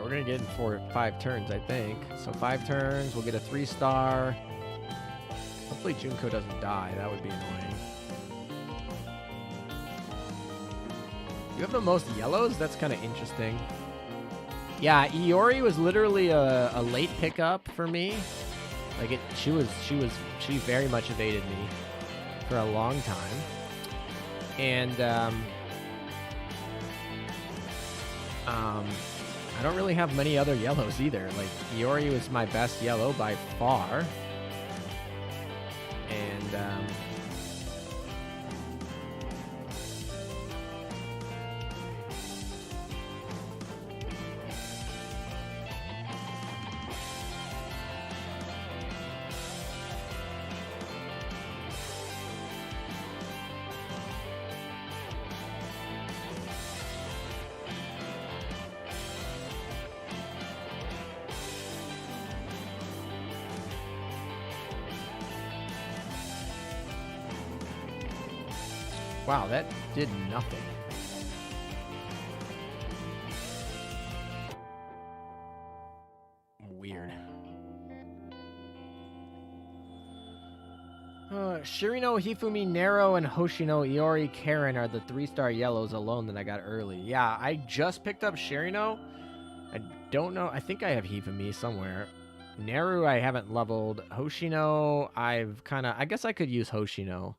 We're going to get in 5 turns, I think. So 5 turns, we'll get a 3-star. Hopefully Junko doesn't die. That would be annoying. You have the most yellows? That's kind of interesting. Yeah, Iori was literally a late pickup for me. Like she very much evaded me for a long time. And I don't really have many other yellows either. Like, Iori was my best yellow by far. And, wow, that did nothing. Weird. Shirino, Hifumi, Nero, and Hoshino, Iori, Karen are the 3-star yellows alone that I got early. Yeah, I just picked up Shirino. I don't know. I think I have Hifumi somewhere. Neru, I haven't leveled. Hoshino, I guess I could use Hoshino.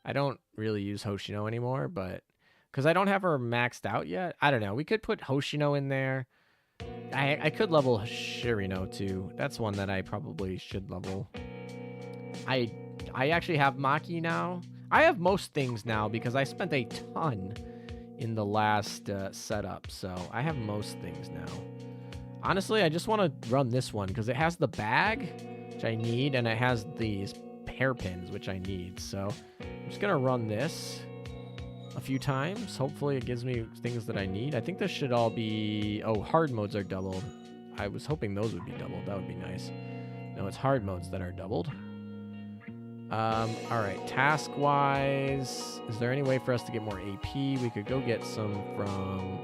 I don't really use Hoshino anymore, but because I don't have her maxed out yet. I don't know. We could put Hoshino in there. I could level Shirino too. That's one that I probably should level. I actually have Maki now. I have most things now because I spent a ton in the last setup, so I have most things now. Honestly, I just want to run this one because it has the bag, which I need, and it has these hairpins, which I need. So I'm just gonna run this a few times. Hopefully it gives me things that I need. I think this should all be... Oh, hard modes are doubled. I was hoping those would be doubled. That would be nice. No, it's hard modes that are doubled. All right, task-wise, is there any way for us to get more AP? We could go get some from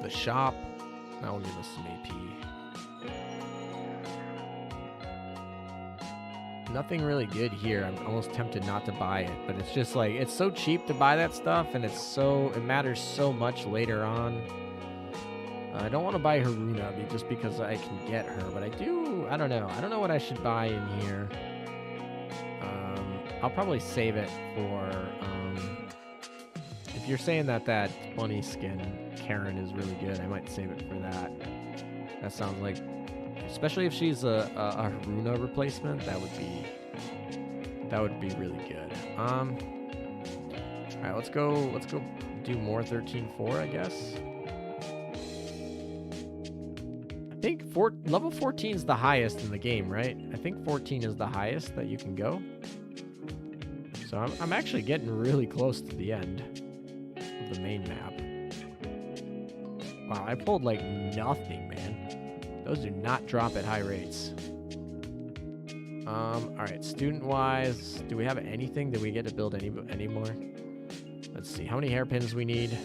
the shop. That will give us some AP. Nothing really good here. I'm almost tempted not to buy it, but it's just like, it's so cheap to buy that stuff, and it matters so much later on. I don't want to buy Haruna just because I can get her, but I don't know. I don't know what I should buy in here. I'll probably save it for, if you're saying that bunny skin Karen is really good, I might save it for that. That sounds like, especially if she's a Haruna replacement, that would be really good. All right, let's go do more 13-4, I guess. I think level 14 is the highest in the game, right? I think 14 is the highest that you can go. So I'm actually getting really close to the end of the main map. Wow, I pulled like nothing, man. Those do not drop at high rates. All right, student-wise, do we have anything? Did we get to build any more? Let's see, how many hairpins we need?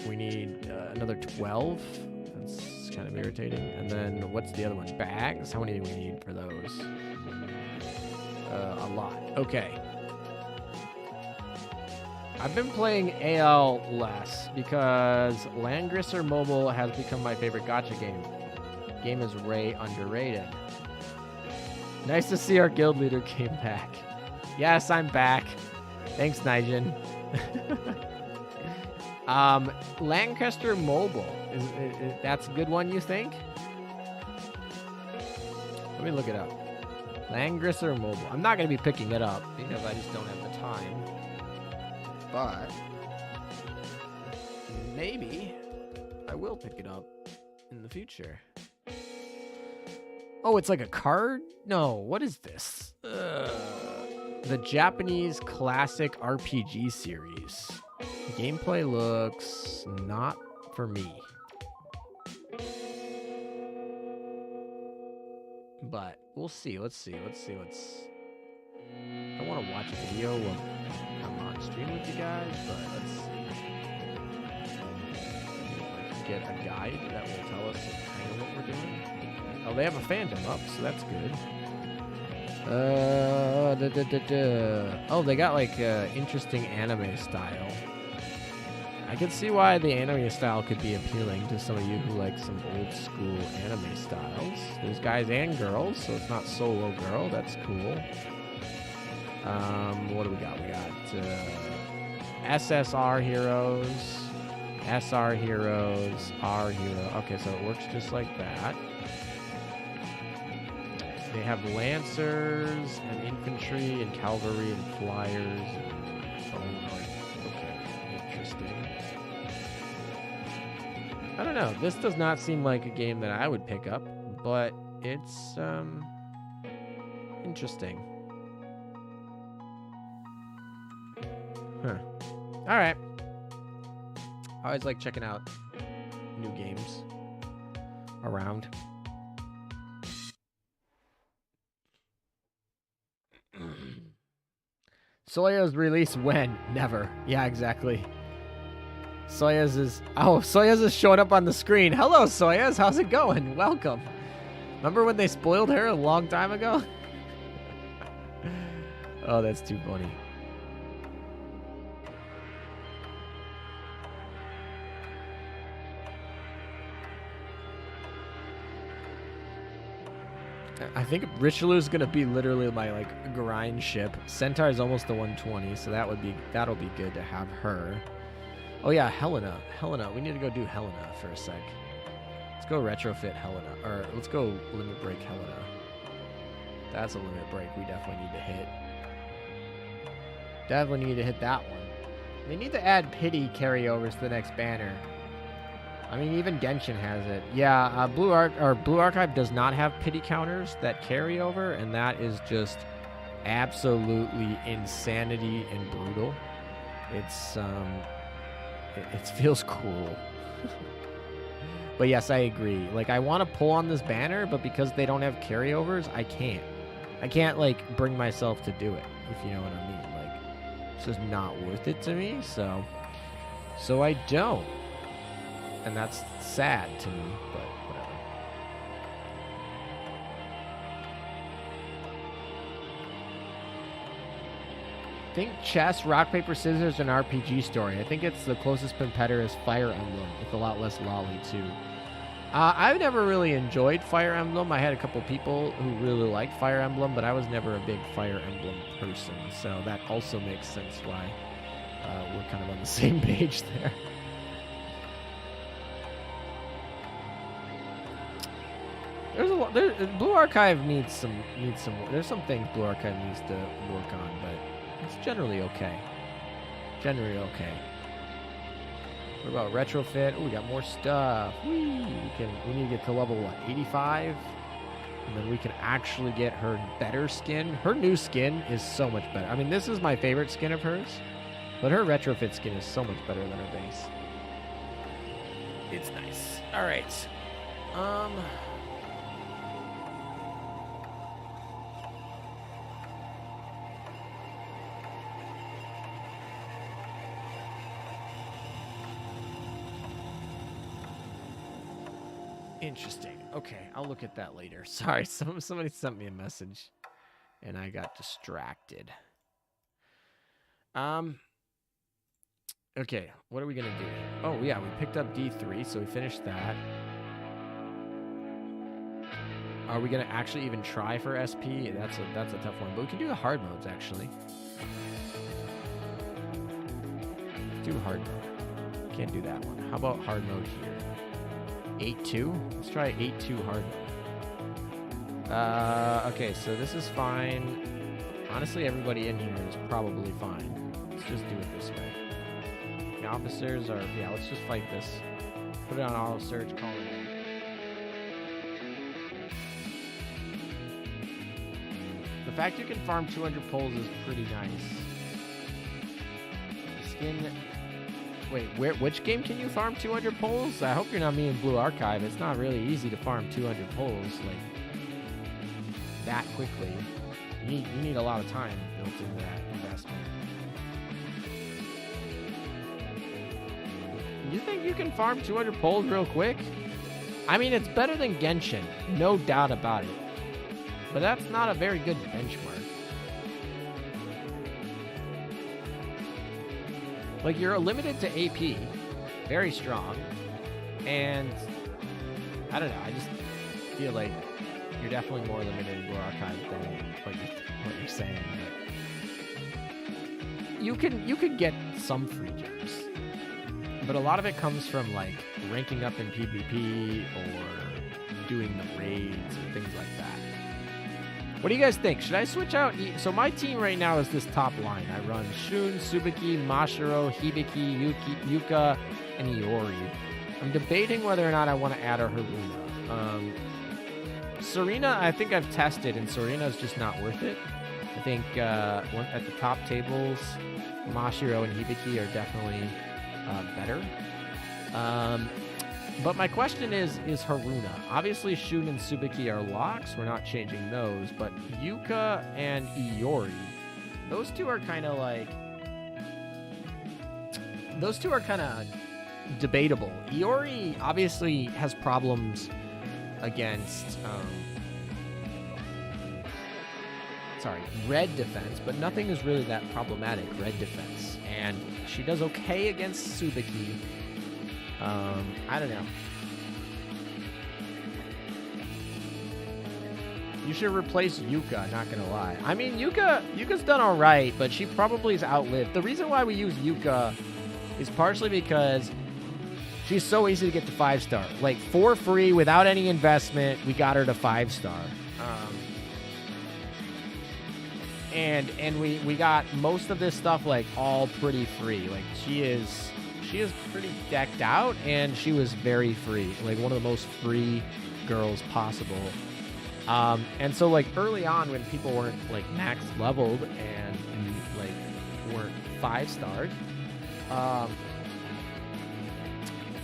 We need another 12. That's kind of irritating. And then what's the other one? Bags? How many do we need for those? A lot. Okay. I've been playing AL less because Landgrisser Mobile has become my favorite gacha game. The game is way underrated. Nice to see our guild leader came back. Yes, I'm back. Thanks, Nigel. Lancaster Mobile. Is that's a good one, you think? Let me look it up. Lancaster Mobile. I'm not going to be picking it up because I just don't have the time. But maybe I will pick it up in the future. Oh, it's like a card? No, what is this? The Japanese classic RPG series. Gameplay looks not for me. But we'll see. Let's see. I want to watch a video of I'm on stream with you guys, but let's see. If I can get a guide that will tell us kind of what we're doing. Oh, they have a fandom up, so that's good. Oh, they got like interesting anime style. I can see why the anime style could be appealing to some of you who like some old school anime styles. There's guys and girls, so it's not solo girl. That's cool. What do we got? We got SSR heroes, SR heroes, R hero. Okay, so it works just like that. They have lancers and infantry and cavalry and flyers. Okay, interesting. I don't know. This does not seem like a game that I would pick up, but it's interesting. Huh. All right. I always like checking out new games around. Soya's release when? Never. Yeah, exactly. Soya's is showing up on the screen. Hello, Soya's. How's it going? Welcome. Remember when they spoiled her a long time ago? Oh, that's too funny. I think Richelieu is gonna be literally my like grind ship. Centaur is almost the 120, so that'll be good to have her. Oh yeah, Helena. We need to go do Helena for a sec. Let's go retrofit Helena, or let's go limit break Helena. That's a limit break we definitely need to hit. Definitely need to hit that one. They need to add pity carryovers to the next banner. I mean, even Genshin has it. Yeah, Blue Archive does not have pity counters that carry over, and that is just absolutely insanity and brutal. It's it feels cool. But yes, I agree. Like, I want to pull on this banner, but because they don't have carryovers, I can't. I can't like bring myself to do it, if you know what I mean. Like, it's just not worth it to me. So I don't. And that's sad to me, but whatever. I think chess, rock, paper, scissors, and RPG story. I think it's the closest competitor is Fire Emblem, with a lot less lolly, too. I've never really enjoyed Fire Emblem. I had a couple people who really liked Fire Emblem, but I was never a big Fire Emblem person. So that also makes sense why we're kind of on the same page there. There's a lot. Blue Archive needs some. There's some things Blue Archive needs to work on, but it's generally okay. Generally okay. What about retrofit? Oh, we got more stuff. Whee! We need to get to level what? 85, and then we can actually get her better skin. Her new skin is so much better. I mean, this is my favorite skin of hers, but her retrofit skin is so much better than her base. It's nice. All right. Interesting. Okay, I'll look at that later. Sorry, somebody sent me a message, and I got distracted. Okay, what are we gonna do here? Oh yeah, we picked up D3, so we finished that. Are we gonna actually even try for SP? That's a tough one. But we can do the hard modes actually. Do hard mode. Can't do that one. How about hard mode here? 8-2? Let's try 8-2 hard mode. Okay, so this is fine. Honestly, everybody in here is probably fine. Let's just do it this way. The officers are... Yeah, let's just fight this. Put it on auto search, call it in. The fact you can farm 200 pulls is pretty nice. Skin... Wait, which game can you farm 200 pulls? I hope you're not me in Blue Archive. It's not really easy to farm 200 pulls, like, that quickly. You need a lot of time built into that investment. You think you can farm 200 pulls real quick? I mean, it's better than Genshin, no doubt about it. But that's not a very good benchmark. Like, you're limited to AP, very strong, and I don't know, I just feel like you're definitely more limited in Blue Archive than what you're saying. But you can get some free gems, but a lot of it comes from like ranking up in PvP or doing the raids and things like that. What do you guys think? Should I switch out? So my team right now is this top line. I run Shun, Tsubaki, Mashiro, Hibiki, Yuka, and Iori. I'm debating whether or not I want to add a Haruna. Serena, I think I've tested, and Serena's just not worth it. I think at the top tables, Mashiro and Hibiki are definitely better. But my question is Haruna. Obviously, Shun and Tsubaki are locks. We're not changing those. But Yuka and Iori, those two are kind of like... Those two are kind of debatable. Iori obviously has problems against... red defense, but nothing is really that problematic, red defense. And she does okay against Tsubaki. I don't know. You should replace Yuka, not gonna lie. I mean, Yuka's done alright, but she probably is outlived. The reason why we use Yuka is partially because she's so easy to get to 5-star. Like, for free, without any investment, we got her to 5-star. And we got most of this stuff, like, all pretty free. Like, she is pretty decked out, and she was very free. Like, one of the most free girls possible. And so, like, early on when people weren't, like, max leveled and like, weren't 5-starred,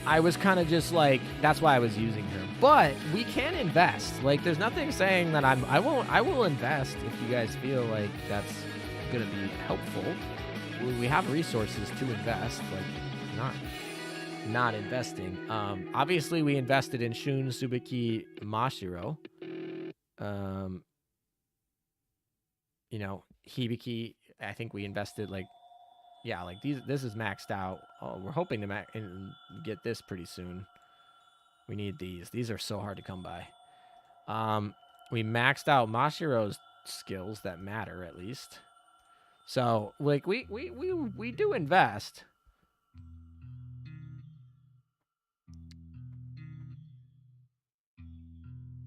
I was kind of just like, that's why I was using her. But we can invest. Like, there's nothing saying that I will invest if you guys feel like that's gonna be helpful. We have resources to invest, like, not investing. Obviously we invested in Shun, Tsubaki, Mashiro. You know, Hibiki, I think we invested, like, yeah, like this is maxed out. Oh, we're hoping to get this pretty soon. We need these. These are so hard to come by. We maxed out Mashiro's skills that matter, at least. So, like, we do invest.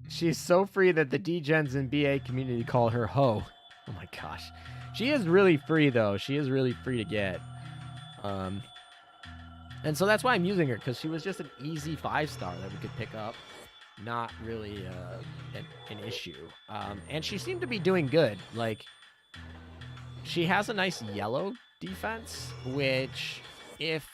She's so free that the D-Gens and BA community call her Ho. Oh my gosh. She is really free, though. She is really free to get. And so that's why I'm using her, because she was just an easy 5-star that we could pick up. Not really an issue. And she seemed to be doing good. Like, she has a nice yellow defense, which if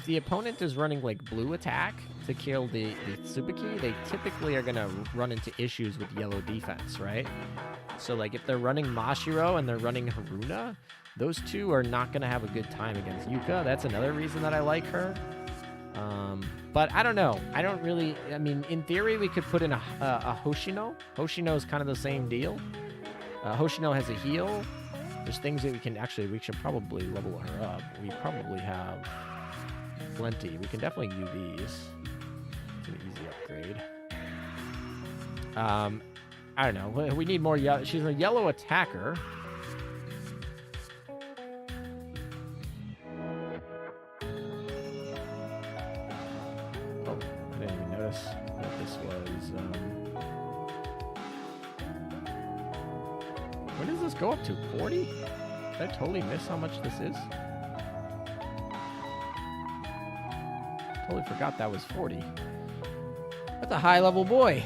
the opponent is running, like, blue attack to kill the Tsubaki, they typically are going to run into issues with yellow defense, right? So, like, if they're running Mashiro and they're running Haruna, those two are not going to have a good time against Yuka. That's another reason that I like her. But I don't know. I don't really... I mean, in theory, we could put in a Hoshino. Hoshino is kind of the same deal. Hoshino has a heal. There's things that we can... Actually, we should probably level her up. We probably have... plenty. We can definitely do these. It's an easy upgrade. I don't know. We need more yellow. She's a yellow attacker. Oh, I didn't even notice that this was. When does this go up to? 40? Did I totally miss how much this is? Totally forgot that was 40. That's a high-level boy.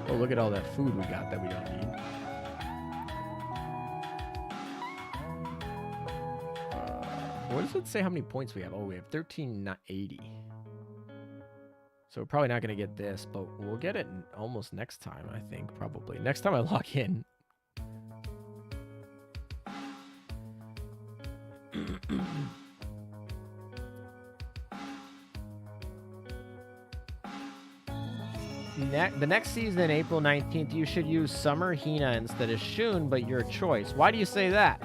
Oh, look at all that food we got that we don't need. What does it say how many points we have? Oh, we have 1380. So we're probably not going to get this, but we'll get it almost next time, I think, probably. Next time I log in. The next season, April 19th, you should use Summer Hina instead of Shun, but your choice. Why do you say that?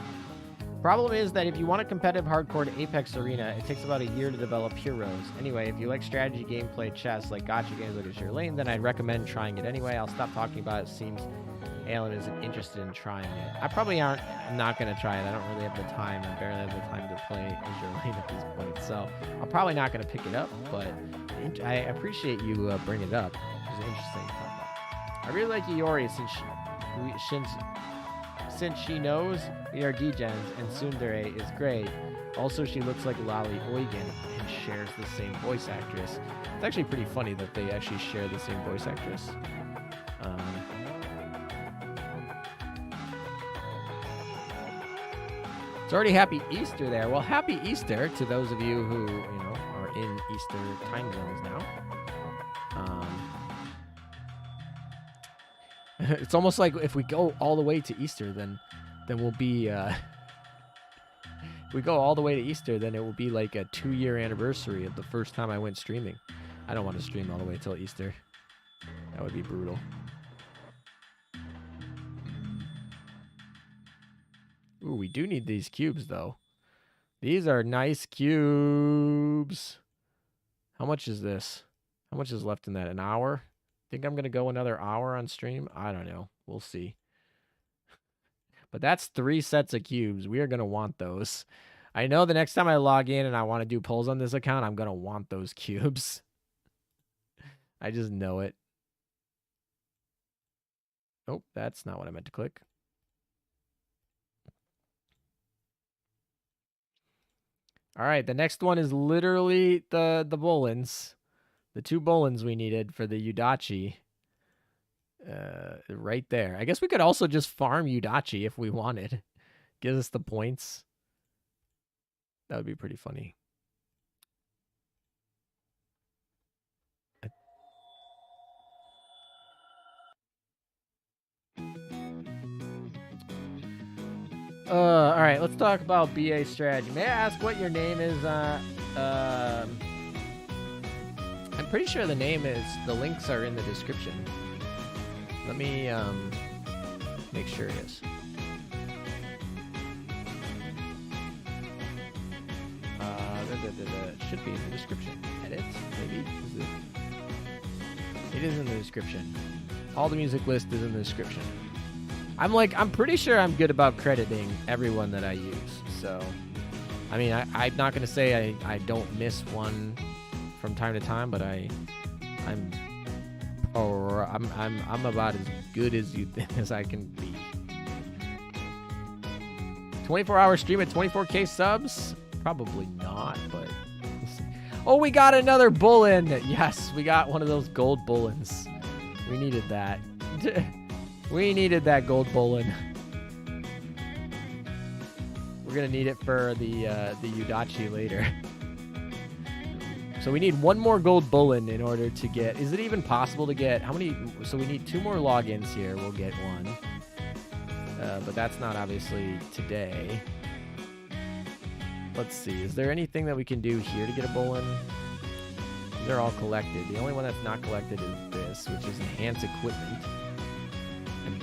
Problem is that if you want a competitive hardcore Apex Arena, it takes about a year to develop heroes. Anyway, if you like strategy, gameplay, chess, like gacha games like your lane, then I'd recommend trying it anyway. I'll stop talking about it. Seems Alan isn't interested in trying it. I probably I'm not going to try it. I don't really have the time. I barely have the time to play Azure Lane at this point. So I'm probably not going to pick it up, but I appreciate you bringing it up. It's interesting to talk about. I really like Iori since she knows we are D-Gens and Tsundere is great. Also, she looks like Lali Oigan and shares the same voice actress. It's actually pretty funny that they actually share the same voice actress. It's already Happy Easter there. Well, Happy Easter to those of you who, are in Easter time zones now. It's almost like if we go all the way to Easter, then we'll be... if we go all the way to Easter, then it will be like a 2-year anniversary of the first time I went streaming. I don't want to stream all the way till Easter. That would be brutal. Ooh, we do need these cubes, though. These are nice cubes. How much is this? How much is left in that? An hour? Think I'm going to go another hour on stream? I don't know. We'll see. But that's 3 sets of cubes. We are going to want those. I know the next time I log in and I want to do polls on this account, I'm going to want those cubes. I just know it. Oh, that's not what I meant to click. All right, the next one is literally the Bolins. The 2 Bolins we needed for the Yudachi. Right there. I guess we could also just farm Yudachi if we wanted. Give us the points. That would be pretty funny. All right, let's talk about BA strategy. May I ask what your name is? I'm pretty sure the name is, the links are in the description. Let me make sure it is. It should be in the description. Edit, maybe? Is it? It is in the description. All the music list is in the description. I'm pretty sure I'm good about crediting everyone that I use. So, I mean, I'm not gonna say I don't miss one from time to time, but I'm about as good as as I can be. 24-hour stream at 24K subs? Probably not, but we'll see. Oh, we got another Bullin. Yes, we got one of those gold Bullins. We needed that. We needed that gold Bullin. We're gonna need it for the Yudachi later. So we need one more gold Bullin in order to get... Is it even possible to get... How many... So we need 2 more logins here. We'll get 1. But that's not obviously today. Let's see. Is there anything that we can do here to get a Bullin? They're all collected. The only one that's not collected is this, which is enhance equipment.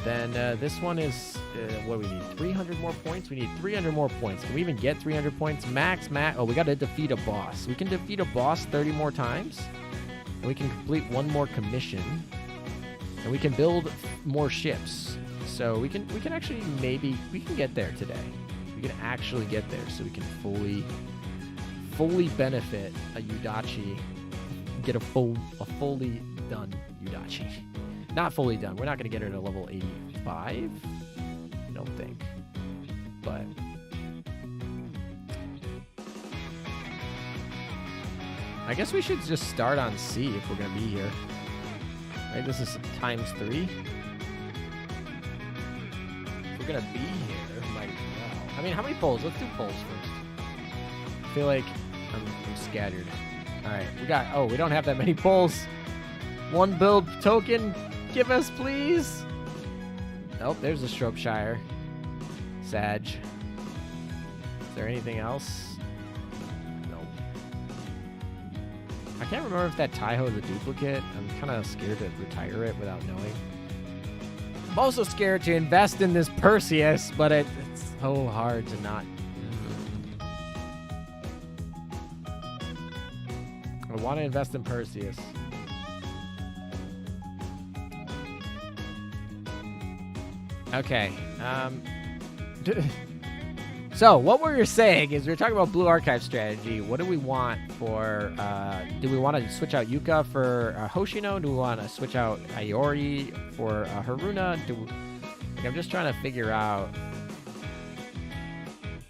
Then this one is, what do we need? 300 more points? We need 300 more points. Can we even get 300 points? Max. Oh, we got to defeat a boss. We can defeat a boss 30 more times. And we can complete one more commission. And we can build more ships. So we can actually we can get there today. We can actually get there so we can fully benefit a Yudachi. Get a fully done Yudachi. Not fully done. We're not going to get her to level 85. I don't think. But I guess we should just start on C if we're going to be here. Right? This is times 3. If we're going to be here, might as well. I mean, how many polls? Let's do polls first. I feel like I'm scattered. All right. We don't have that many polls. 1 build token. Give us, please. Nope, there's a Shropshire. Sag. Is there anything else? Nope. I can't remember if that Taiho is a duplicate. I'm kind of scared to retire it without knowing. I'm also scared to invest in this Perseus, but it's so hard to not. I want to invest in Perseus. Okay. So what we were saying is we were talking about Blue Archive strategy. What do we want for? Do we want to switch out Yuka for Hoshino? Do we want to switch out Iori for Haruna? I'm just trying to figure out.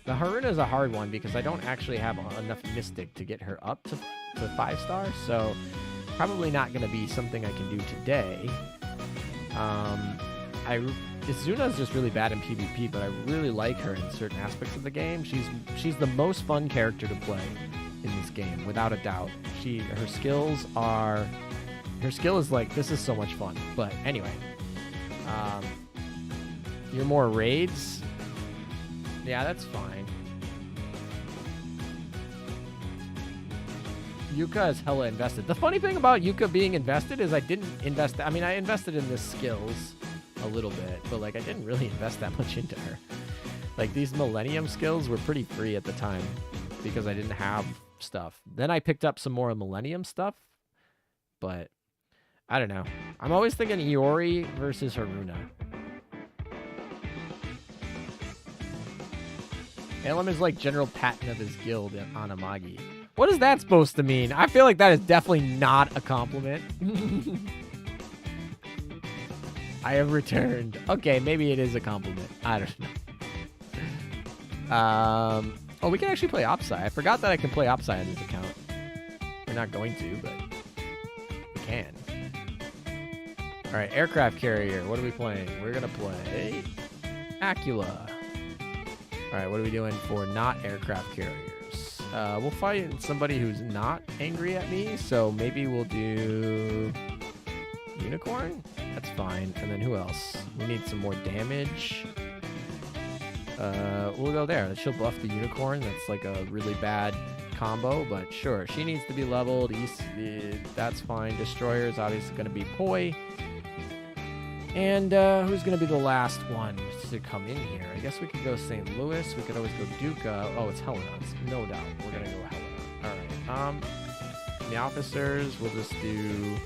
The Haruna is a hard one because I don't actually have enough Mystic to get her up to 5 stars. So probably not going to be something I can do today. Izuna's just really bad in PvP, but I really like her in certain aspects of the game. She's the most fun character to play in this game, without a doubt. Her skill is like, this is so much fun. But anyway, you're more raids. Yeah, that's fine. Yuka is hella invested. The funny thing about Yuka being invested is I didn't invest. I mean, I invested in the skills a little bit, but like I didn't really invest that much into her. Like these Millennium skills were pretty free at the time because I didn't have stuff. Then I picked up some more Millennium stuff, but I don't know. I'm always thinking Iori versus Haruna. Elam is like General Patton of his guild on Amagi. What is that supposed to mean? I feel like that is definitely not a compliment. I have returned. Okay, maybe it is a compliment. I don't know. Oh, we can actually play Opsai. I forgot that I can play Opsai on this account. We're not going to, but we can. All right, aircraft carrier. What are we playing? We're going to play Acula. All right, what are we doing for not aircraft carriers? We'll fight somebody who's not angry at me, so maybe we'll do Unicorn? That's fine. And then who else? We need some more damage. We'll go there. She'll buff the Unicorn. That's like a really bad combo, but sure. She needs to be leveled. That's fine. Destroyer is obviously going to be Poi. And who's going to be the last one to come in here? I guess we could go St. Louis. We could always go Duca. Oh, it's Helena. No doubt. We're going to go Helena. All right. The officers, we'll just do...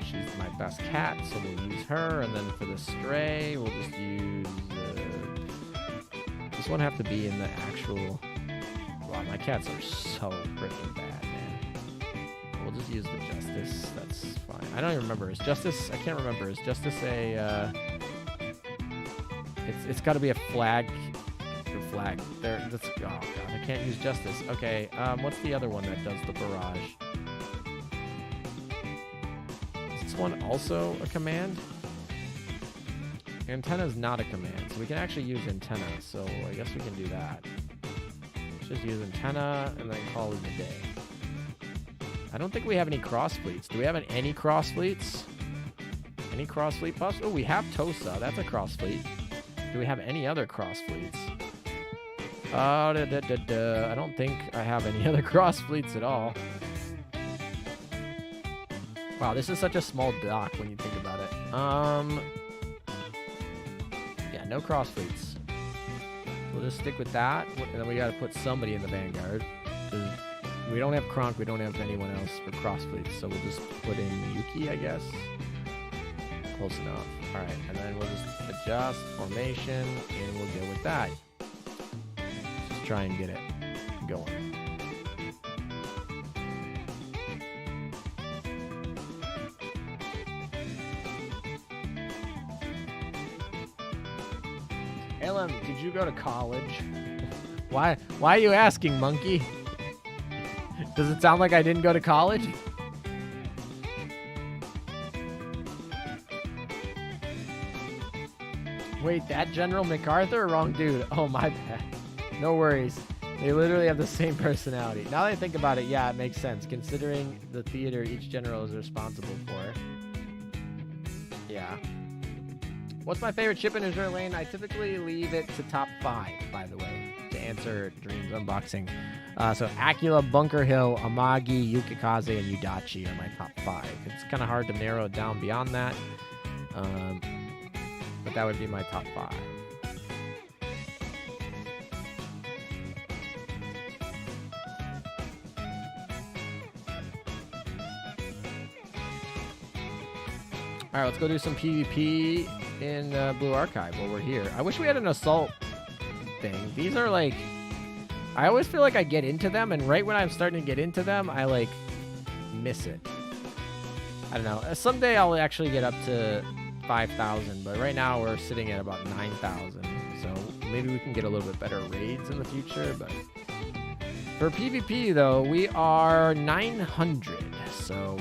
She's my best cat, so we'll use her. And then for the stray, we'll just use... this one have to be in the actual... Wow, my cats are so freaking bad, man. We'll just use the Justice. That's fine. I don't even remember. Is Justice... I can't remember. Is Justice a... It's got to be a flag... Flag. There. That's... Oh, God. I can't use Justice. Okay. What's the other one that does the barrage? This one also a command? Antenna's not a command, so we can actually use antenna, so I guess we can do that. Just use antenna and then call it a day. I don't think we have any cross fleets. Do we have any cross fleets? Any cross fleet buffs? Oh, we have Tosa. That's a cross fleet. Do we have any other cross fleets? I don't think I have any other cross fleets at all. Wow, this is such a small dock when you think about it. Yeah, no cross fleets. We'll just stick with that, and then we gotta put somebody in the Vanguard. We don't have Kronk, we don't have anyone else for cross fleets, so we'll just put in Yuki, I guess. Close enough. Alright, and then we'll just adjust formation, and we'll go with that. Just try and get it going. Elam, did you go to college? Why are you asking, monkey? Does it sound like I didn't go to college? Wait, that General MacArthur? Wrong dude. Oh, my bad. No worries. They literally have the same personality. Now that I think about it, yeah, it makes sense, considering the theater each general is responsible for. Yeah. What's my favorite ship in Azur Lane? I typically leave it to top 5, by the way, to answer Dream's unboxing. So Aquila, Bunker Hill, Amagi, Yukikaze, and Udachi are my top 5. It's kind of hard to narrow it down beyond that. But that would be my top 5. All right, let's go do some PvP in Blue Archive while we're here. I wish we had an assault thing. These are like... I always feel like I get into them, and right when I'm starting to get into them, I, like, miss it. I don't know. Someday I'll actually get up to 5,000, but right now we're sitting at about 9,000. So maybe we can get a little bit better raids in the future, but... For PvP, though, we are 900, so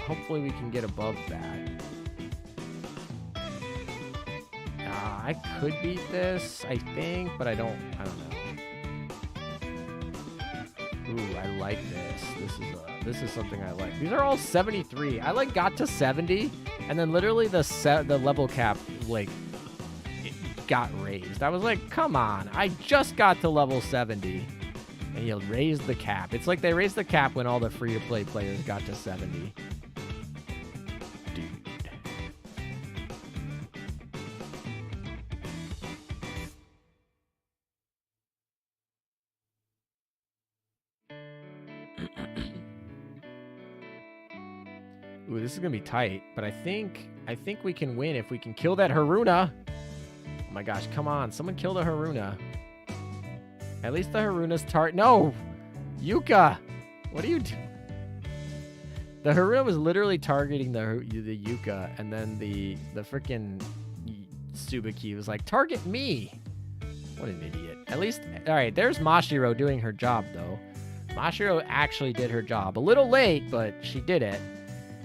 hopefully we can get above that. I could beat this, I think, but I don't know. Ooh, I like this. This is something I like. These are all 73. I like got to 70, and then literally the level cap like it got raised. I was like, come on, I just got to level 70, and you'll raise the cap. It's like they raised the cap when all the free-to-play players got to 70. Dude. Ooh, this is gonna be tight, but I think we can win if we can kill that Haruna. Oh my gosh, come on, someone kill the Haruna. At least the Haruna's No, Yuka, what are you doing? The Haruna was literally targeting the Yuka, and then the freaking Tsubaki was like, target me. What an idiot. At least, all right, there's Mashiro doing her job though. Mashiro actually did her job. A little late, but she did it.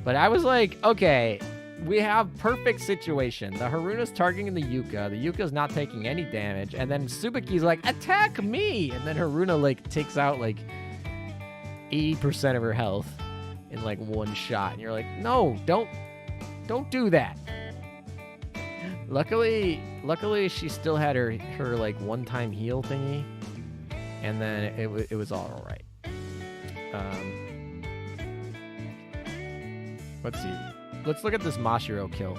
But I was like, okay, we have perfect situation. The Haruna's targeting the Yuka. The Yuka's not taking any damage. And then Tsubaki's like, attack me! And then Haruna, like, takes out, like, 80% of her health in, like, one shot. And you're like, no, don't do that. Luckily, she still had her like, one-time heal thingy. And then it was all right. Let's see. Let's look at this Mashiro kill.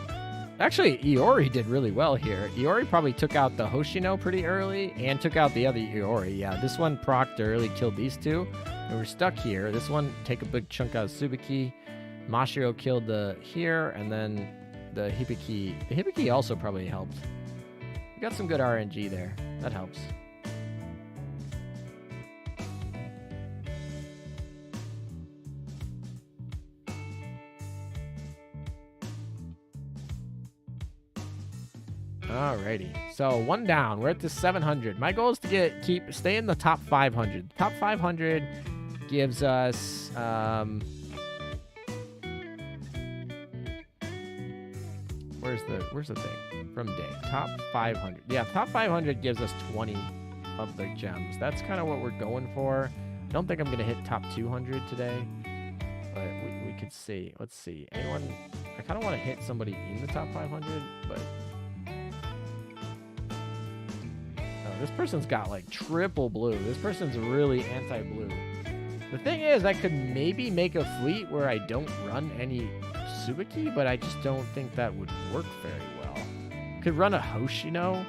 Actually, Iori did really well here. Iori probably took out the Hoshino pretty early and took out the other Iori. Yeah, this one procced early, killed these two. And we're stuck here. This one, take a big chunk out of Tsubaki. Mashiro killed the here, and then the Hibiki. The Hibiki also probably helped. We got some good RNG there. That helps. Alrighty, so one down. We're at the 700. My goal is to stay in the top 500. Top 500 gives us where's the thing from day top 500. Yeah, top 500 gives us 20 of the gems. That's kind of what we're going for. I don't think I'm gonna hit top 200 today, but we could see. Let's see. Anyone? I kind of want to hit somebody in the top 500, but. This person's got like triple blue. This person's really anti-blue. The thing is, I could maybe make a fleet where I don't run any Tsubaki, but I just don't think that would work very well. Could run a Hoshino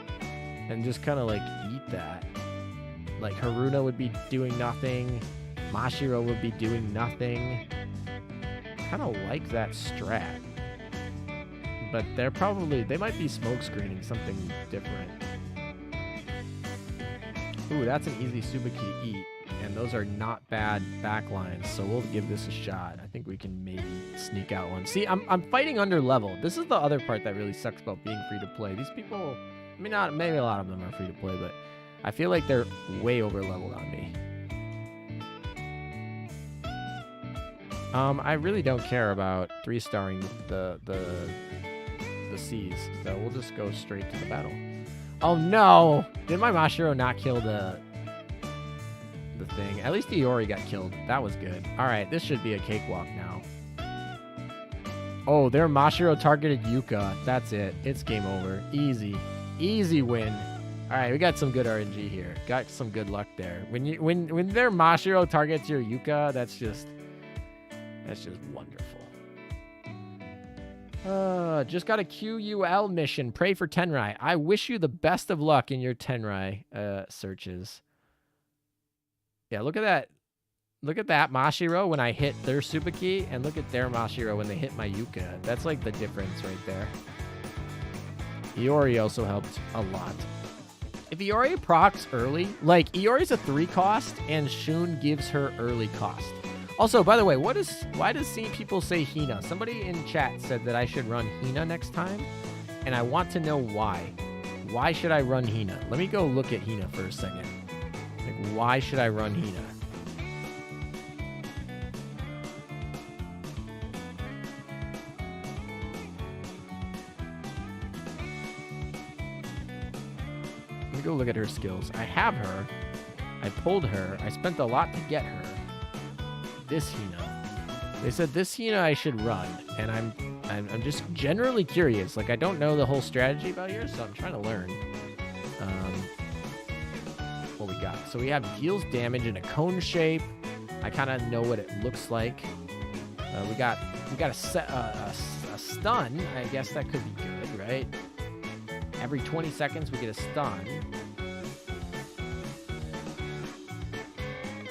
and just kind of like eat that. Like Haruna would be doing nothing. Mashiro would be doing nothing. Kind of like that strat. But they might be smoke screening something different. Ooh, that's an easy Tsubaki eat. And those are not bad backlines, so we'll give this a shot. I think we can maybe sneak out one. See, I'm fighting under level. This is the other part that really sucks about being free to play. These people, I mean, maybe a lot of them are free to play, but I feel like they're way over leveled on me. I really don't care about 3-starring the C's, so we'll just go straight to the battle. Oh no! Did my Mashiro not kill the thing? At least Iori got killed. That was good. Alright, this should be a cakewalk now. Oh, their Mashiro targeted Yuka. That's it. It's game over. Easy. Easy win. Alright, we got some good RNG here. Got some good luck there. When their Mashiro targets your Yuka, that's just wonderful. Just got a QUL mission. Pray for Tenrai. I wish you the best of luck in your Tenrai searches. Yeah, look at that. Look at that Mashiro when I hit their Tsubaki, and look at their Mashiro when they hit my Yuka. That's like the difference right there. Iori also helped a lot. If Iori procs early, like Iori's a 3 cost, and Shun gives her early cost. Also, by the way, why does people say Hina? Somebody in chat said that I should run Hina next time, and I want to know why. Why should I run Hina? Let me go look at Hina for a second. Like, why should I run Hina? Let me go look at her skills. I have her. I pulled her. I spent a lot to get her. This Hina. They said this Hina I should run, and I'm just generally curious. Like, I don't know the whole strategy about here, so I'm trying to learn. What we got? So we have deals damage in a cone shape. I kind of know what it looks like. We got a stun. I guess that could be good, right? Every 20 seconds we get a stun.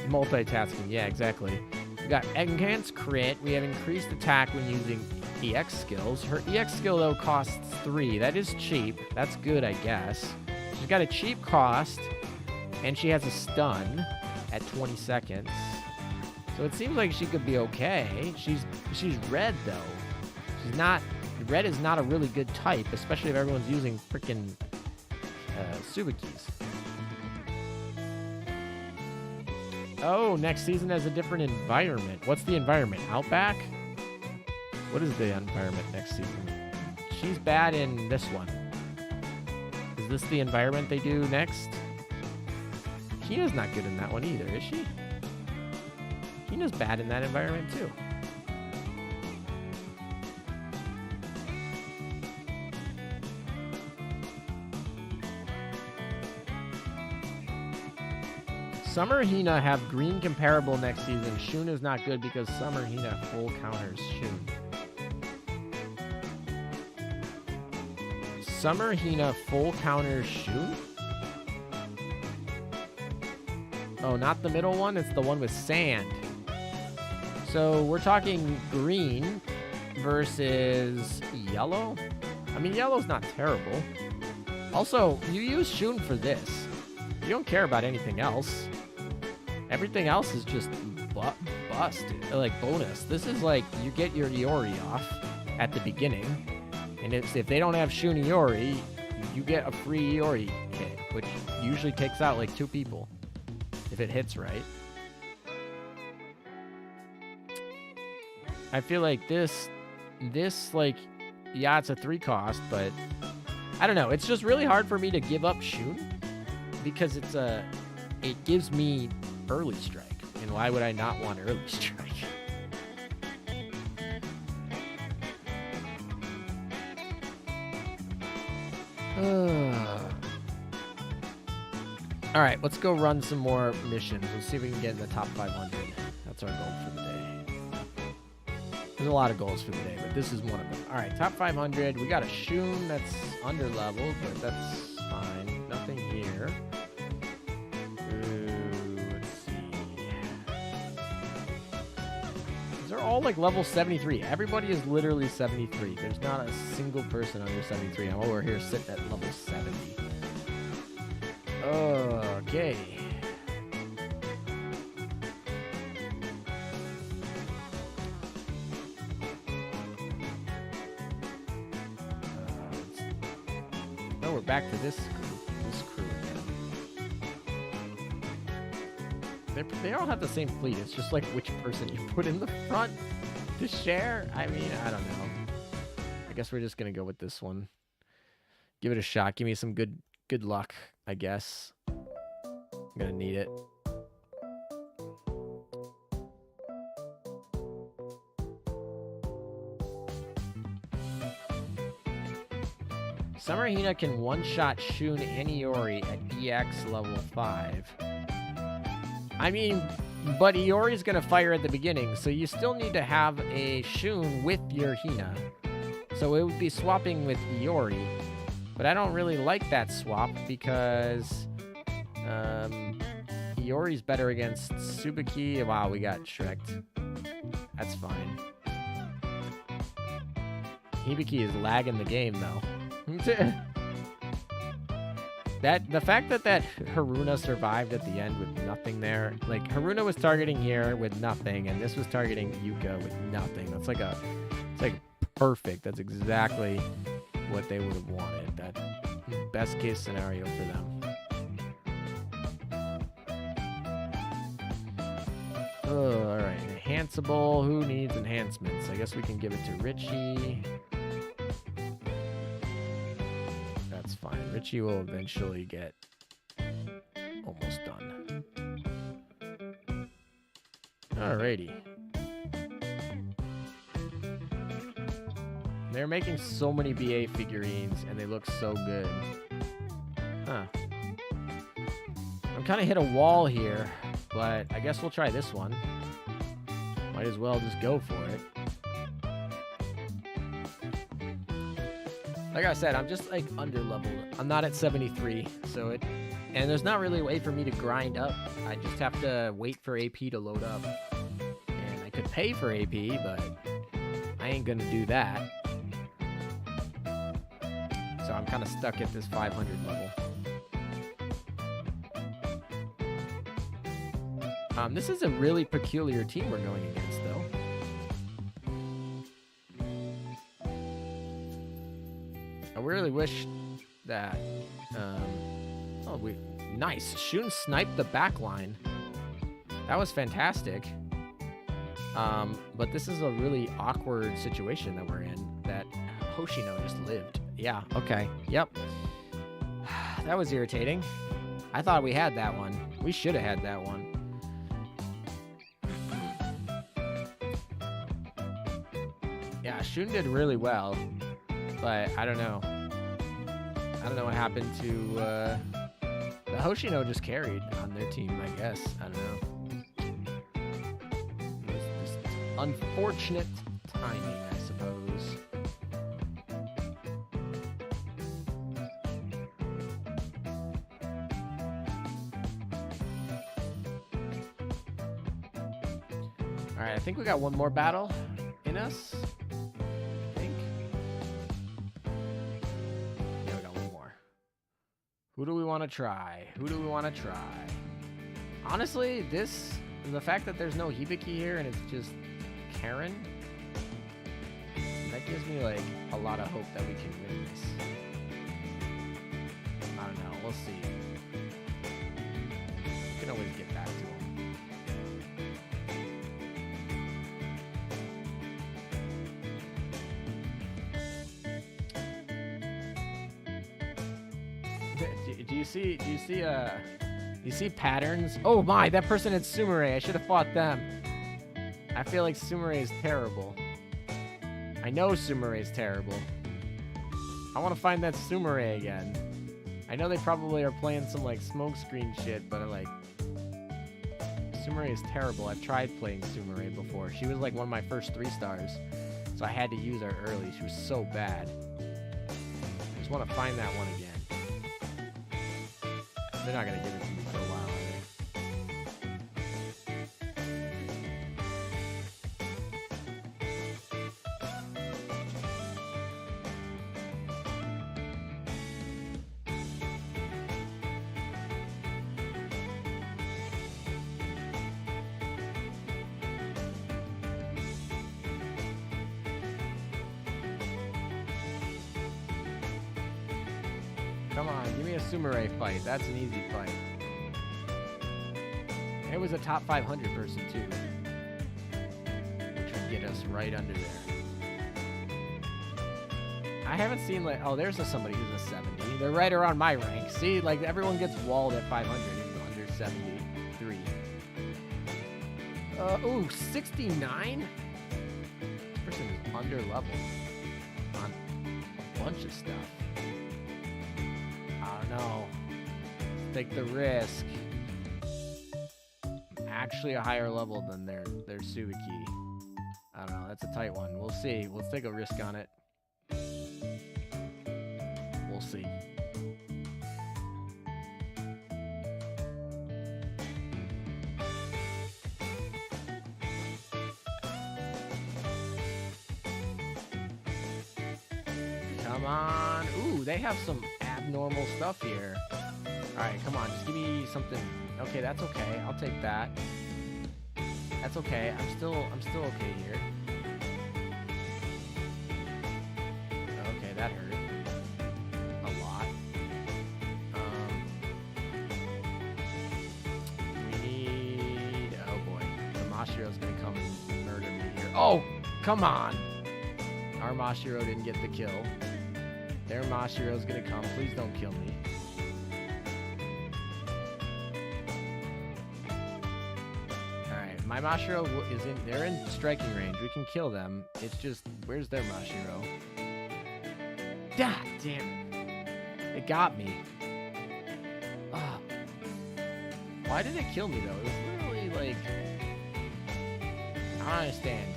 Multitasking, yeah, exactly. We got enhanced crit. We have increased attack when using EX skills. Her EX skill, though, costs 3. That is cheap. That's good, I guess. She's got a cheap cost, and she has a stun at 20 seconds. So it seems like she could be okay. She's red, though. She's not... Red is not a really good type, especially if everyone's using freaking Tsubakis. Oh, next season has a different environment. What's the environment? Outback? What is the environment next season? She's bad in this one. Is this the environment they do next? Hina's not good in that one either, is she? Hina's bad in that environment too. Summer Hina have green comparable next season. Shun is not good because Summer Hina full counters Shun. Summer Hina full counters Shun? Oh, not the middle one. It's the one with sand. So we're talking green versus yellow. I mean, yellow's not terrible. Also, you use Shun for this. You don't care about anything else. Everything else is just bust, like bonus. This is like you get your Iori off at the beginning, and if they don't have Shun Iori, you get a free Iori hit, which usually takes out like 2 people if it hits right. I feel like this like, yeah, it's a 3 cost, but I don't know. It's just really hard for me to give up Shun because it gives me early strike, and why would I not want early strike? All right, let's go run some more missions. Let's see if we can get in the top 500. What's our goal for the day? There's a lot of goals for the day, but this is one of them. All right, top 500. We got a Shun that's under-leveled, but that's fine. Nothing here. Let's see. These are all like level 73. Everybody is literally 73. There's not a single person under 73. I'm over here sitting at level 70. Okay. Oh, we're back to this crew again. They all have the same fleet. It's just like which person you put in the front to share. I mean, I don't know. I guess we're just gonna go with this one. Give it a shot. Give me some good luck, I guess. I'm gonna need it. Summer Hina can one-shot Shun and Iori at EX level 5. I mean, but Iori's gonna fire at the beginning, so you still need to have a Shun with your Hina. So it would be swapping with Iori. But I don't really like that swap because Iori's better against Tsubaki. Wow, we got Shrek'd. That's fine. Hibiki is lagging the game, though. The fact that Haruna survived at the end with nothing there. Like, Haruna was targeting here with nothing, and this was targeting Yuka with nothing. It's like perfect. That's exactly what they would have wanted. That best case scenario for them. Oh, all right. Enhanceable. Who needs enhancements? I guess we can give it to Richie. That's fine. Richie will eventually get almost done. Alrighty. They're making so many BA figurines, and they look so good. Huh. I'm kind of hit a wall here, but I guess we'll try this one. Might as well just go for it. Like I said, I'm just like under-leveled. I'm not at 73, so and there's not really a way for me to grind up. I just have to wait for AP to load up. And I could pay for AP, but I ain't gonna do that. So I'm kind of stuck at this 500 level. This is a really peculiar team we're going against, though. I really wish that... nice. Shun sniped the back line. That was fantastic. But this is a really awkward situation that we're in, that Hoshino just lived. Yeah, okay. Yep. That was irritating. I thought we had that one. We should have had that one. Yeah, Shun did really well, but I don't know. I don't know what happened to the Hoshino just carried on their team, I guess. I don't know. It was just unfortunate timing, I suppose. All right, I think we got one more battle in us. Who do we want to try? Honestly, the fact that there's no Hibiki here and it's just Karen, that gives me like a lot of hope that we can win this. I don't know. We'll see. We can always get back to him. Do you see patterns? Oh my, that person had Sumire. I should have fought them. I feel like Sumire is terrible. I know Sumire is terrible. I want to find that Sumire again. I know they probably are playing some like smoke screen shit, but like Sumire is terrible. I've tried playing Sumire before. She was like one of my first 3 stars. So I had to use her early. She was so bad. I just want to find that one again. They're not going to give it to me for a while, are they? Come on, give me a Sumire fight. That's an easy fight. It was a top 500 person too, which would get us right under there. I haven't seen like, oh, there's somebody who's a 70. They're right around my rank. See, like everyone gets walled at 500 and under 73. Ooh, 69? This person is under level on a bunch of stuff. No. Take the risk. I'm actually a higher level than their Suzuki. I don't know. That's a tight one. We'll see. Let's take a risk on it. We'll see. Come on. Ooh, they have some abnormal stuff here. Alright, come on. Just give me something. Okay, that's okay. I'll take that. That's okay. I'm still okay here. Okay, that hurt. A lot. We need... Oh, boy. The Mashiro's gonna come and murder me here. Oh! Come on! Our Mashiro didn't get the kill. Their Mashiro's gonna come. Please don't kill me. Alright, my Mashiro is in... They're in striking range. We can kill them. It's just... Where's their Mashiro? God damn it. It got me. Oh. Why did it kill me, though? It was literally, like... I don't understand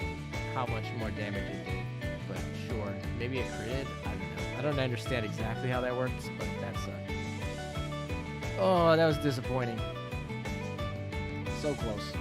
how much more damage it did. But sure. Maybe it critted? I don't know. I don't understand exactly how that works, but that sucked. Oh, that was disappointing. So close.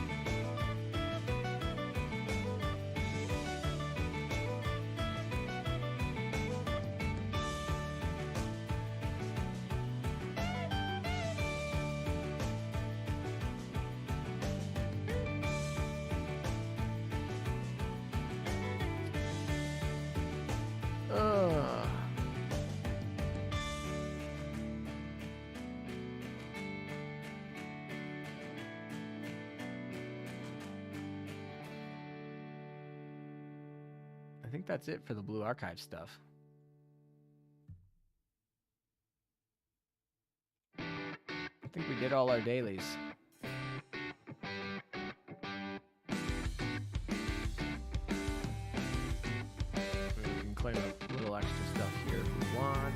I think that's it for the Blue Archive stuff. I think we did all our dailies. We can claim a little extra stuff here if we want.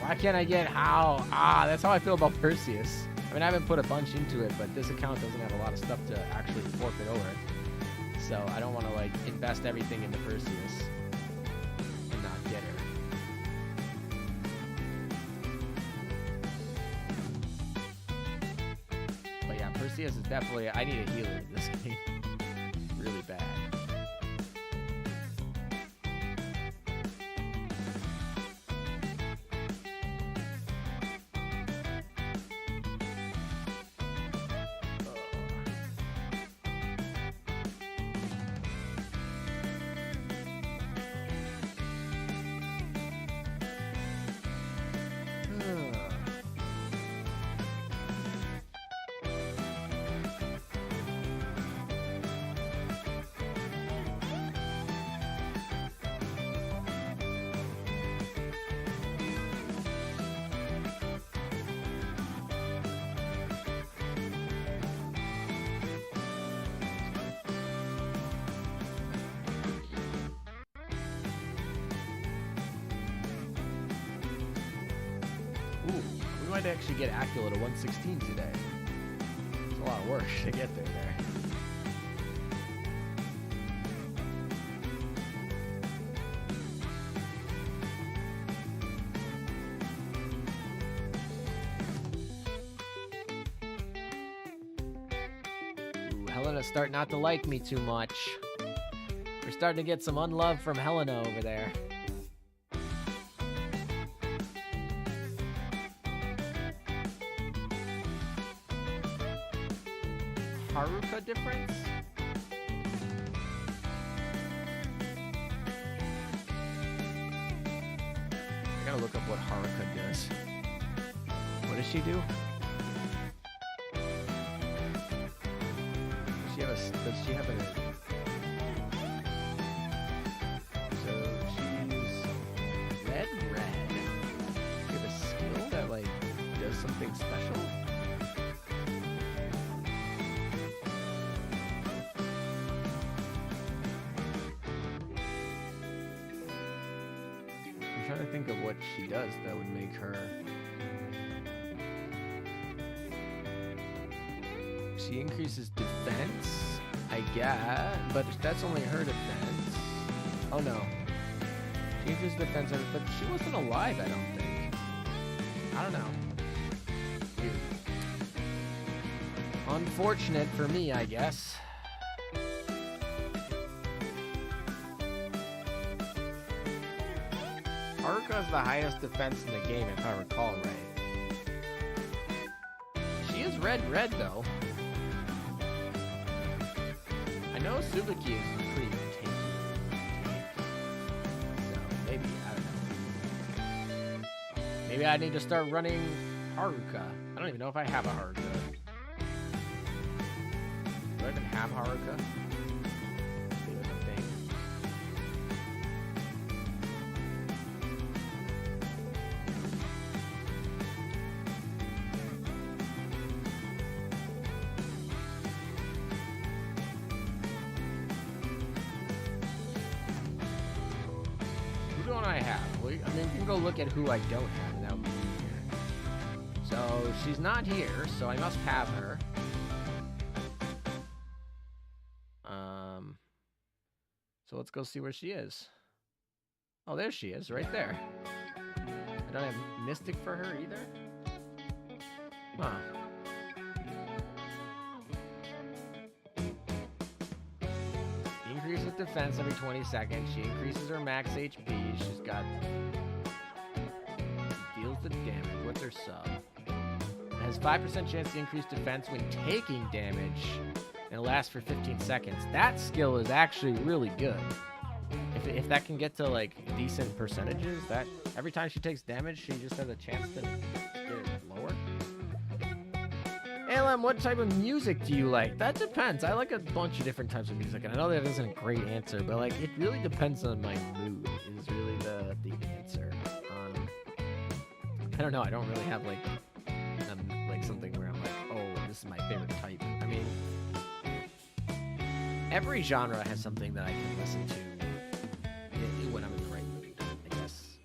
Why can't I get how? Ah, that's how I feel about Perseus. I mean, I haven't put a bunch into it, but this account doesn't have a lot of stuff to actually forfeit over. So I don't want to like invest everything into Perseus and not get her. But yeah, Perseus is definitely... I need a healer in this game. Really bad. We might actually get Acula to 116 today. a lot of work to get there. Ooh, Helena's starting not to like me too much. We're starting to get some unlove from Helena over there. Haruka difference? I gotta look up what Haruka does. What does she do? Does she have a... So she's red. She have a skill that like does something special? I'm trying to think of what she does that would make her... She increases defense, I guess, but that's only her defense. Oh no. She increases defense, but she wasn't alive, I don't think. I don't know. Weird. Unfortunate for me, I guess. Haruka has the highest defense in the game, if I recall right. She is red, though. I know Suzuki is pretty tanky. So maybe, I don't know. Maybe I need to start running Haruka. I don't even know if I have a Haruka. Do I even have Haruka? Maybe that's a thing. Who don't I have? Well, I mean, you can go look at who I don't have, and that would be easier. So she's not here, so I must have her. So let's go see where she is. Oh, there she is, right there. I don't have Mystic for her either. Huh. Increases defense every 20 seconds. She increases her max HP. She's got... Deals the damage. What's her sub? It has 5% chance to increase defense when taking damage. And it lasts for 15 seconds. That skill is actually really good. If that can get to like decent percentages, that every time she takes damage, she just has a chance to get it lower. ALM, what type of music do you like? That depends. I like a bunch of different types of music, and I know that isn't a great answer, but like it really depends on my mood. Is really the answer. I don't know. I don't really have like something where I'm like, oh, this is my favorite type. I mean, every genre has something that I can listen to when I'm in the right mood, I guess.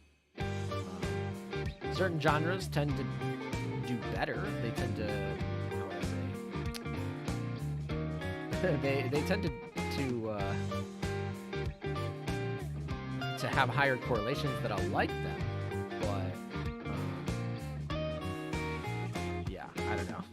Certain genres tend to do better. They tend to, how would I say? they tend to have higher correlations that I'll like them. But yeah, I don't know.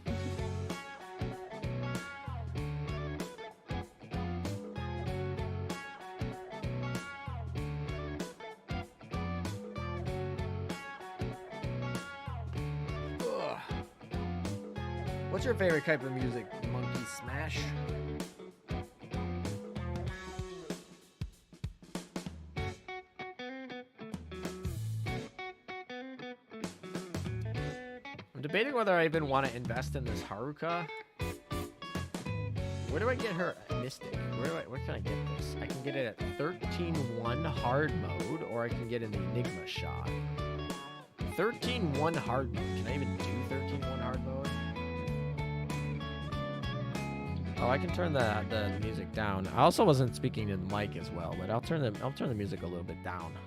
What's your favorite type of music? Monkey Smash? I'm debating whether I even want to invest in this Haruka. Where do I get her Mystic? Where can I get this? I can get it at 13-1 hard mode, or I can get in the Enigma shot. 13-1 hard mode. Can I even do 13-1 hard mode? Oh, I can turn the music down. I also wasn't speaking to the mic as well, but I'll turn the music a little bit down.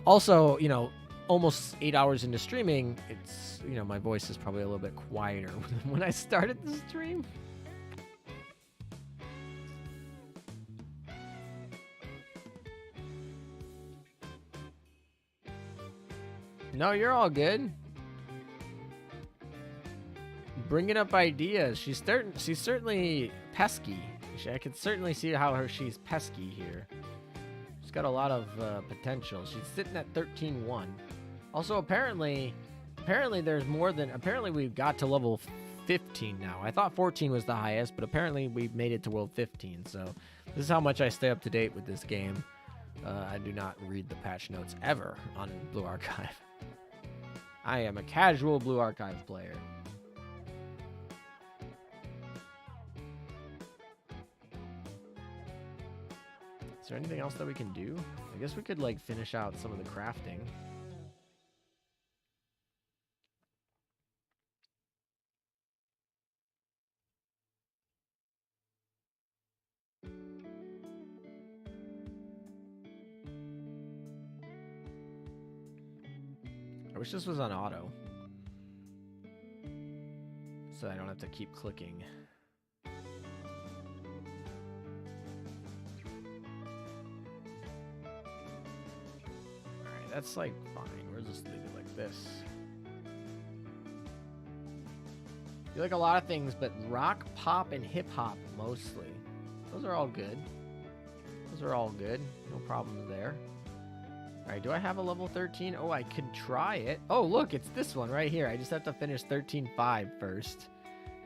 Also, you know, almost 8 hours into streaming, it's, you know, my voice is probably a little bit quieter than when I started the stream. No, you're all good. Bringing up ideas. She's certainly pesky. I can certainly see how she's pesky here. She's got a lot of potential. She's sitting at 13-1. Also, apparently there's more than... Apparently we got to level 15 now. I thought 14 was the highest, but apparently we've made it to world 15. So this is how much I stay up to date with this game. I do not read the patch notes ever on Blue Archive. I am a casual Blue Archive player. Is there anything else that we can do? I guess we could, like, finish out some of the crafting. I wish this was on auto, so I don't have to keep clicking. Alright, that's like fine. We'll just leave it like this. You like a lot of things, but rock, pop, and hip hop mostly. Those are all good. Those are all good. No problems there. Alright, do I have a level 13? Oh, I could try it. Oh, look, it's this one right here. I just have to finish 13.5 first,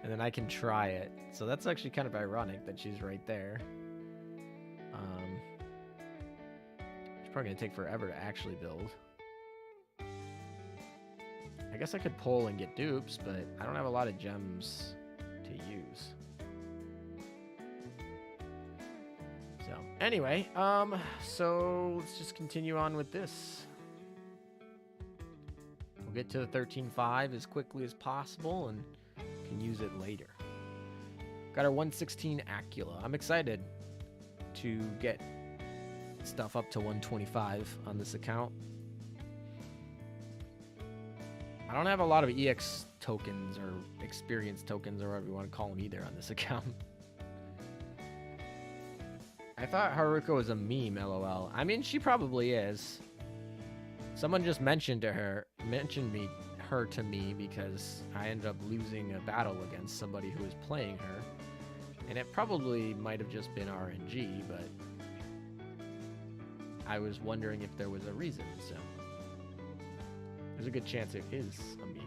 and then I can try it. So that's actually kind of ironic that she's right there. It's probably going to take forever to actually build. I guess I could pull and get dupes, but I don't have a lot of gems to use. So, anyway, so let's just continue on with this. We'll get to the 13.5 as quickly as possible and can use it later. Got our 116 Acula. I'm excited to get stuff up to 125 on this account. I don't have a lot of EX tokens or experience tokens or whatever you want to call them either on this account. I thought Haruko was a meme, lol. I mean, she probably is. Someone just mentioned her to me because I ended up losing a battle against somebody who was playing her. And it probably might have just been RNG, but I was wondering if there was a reason, so there's a good chance it is a meme.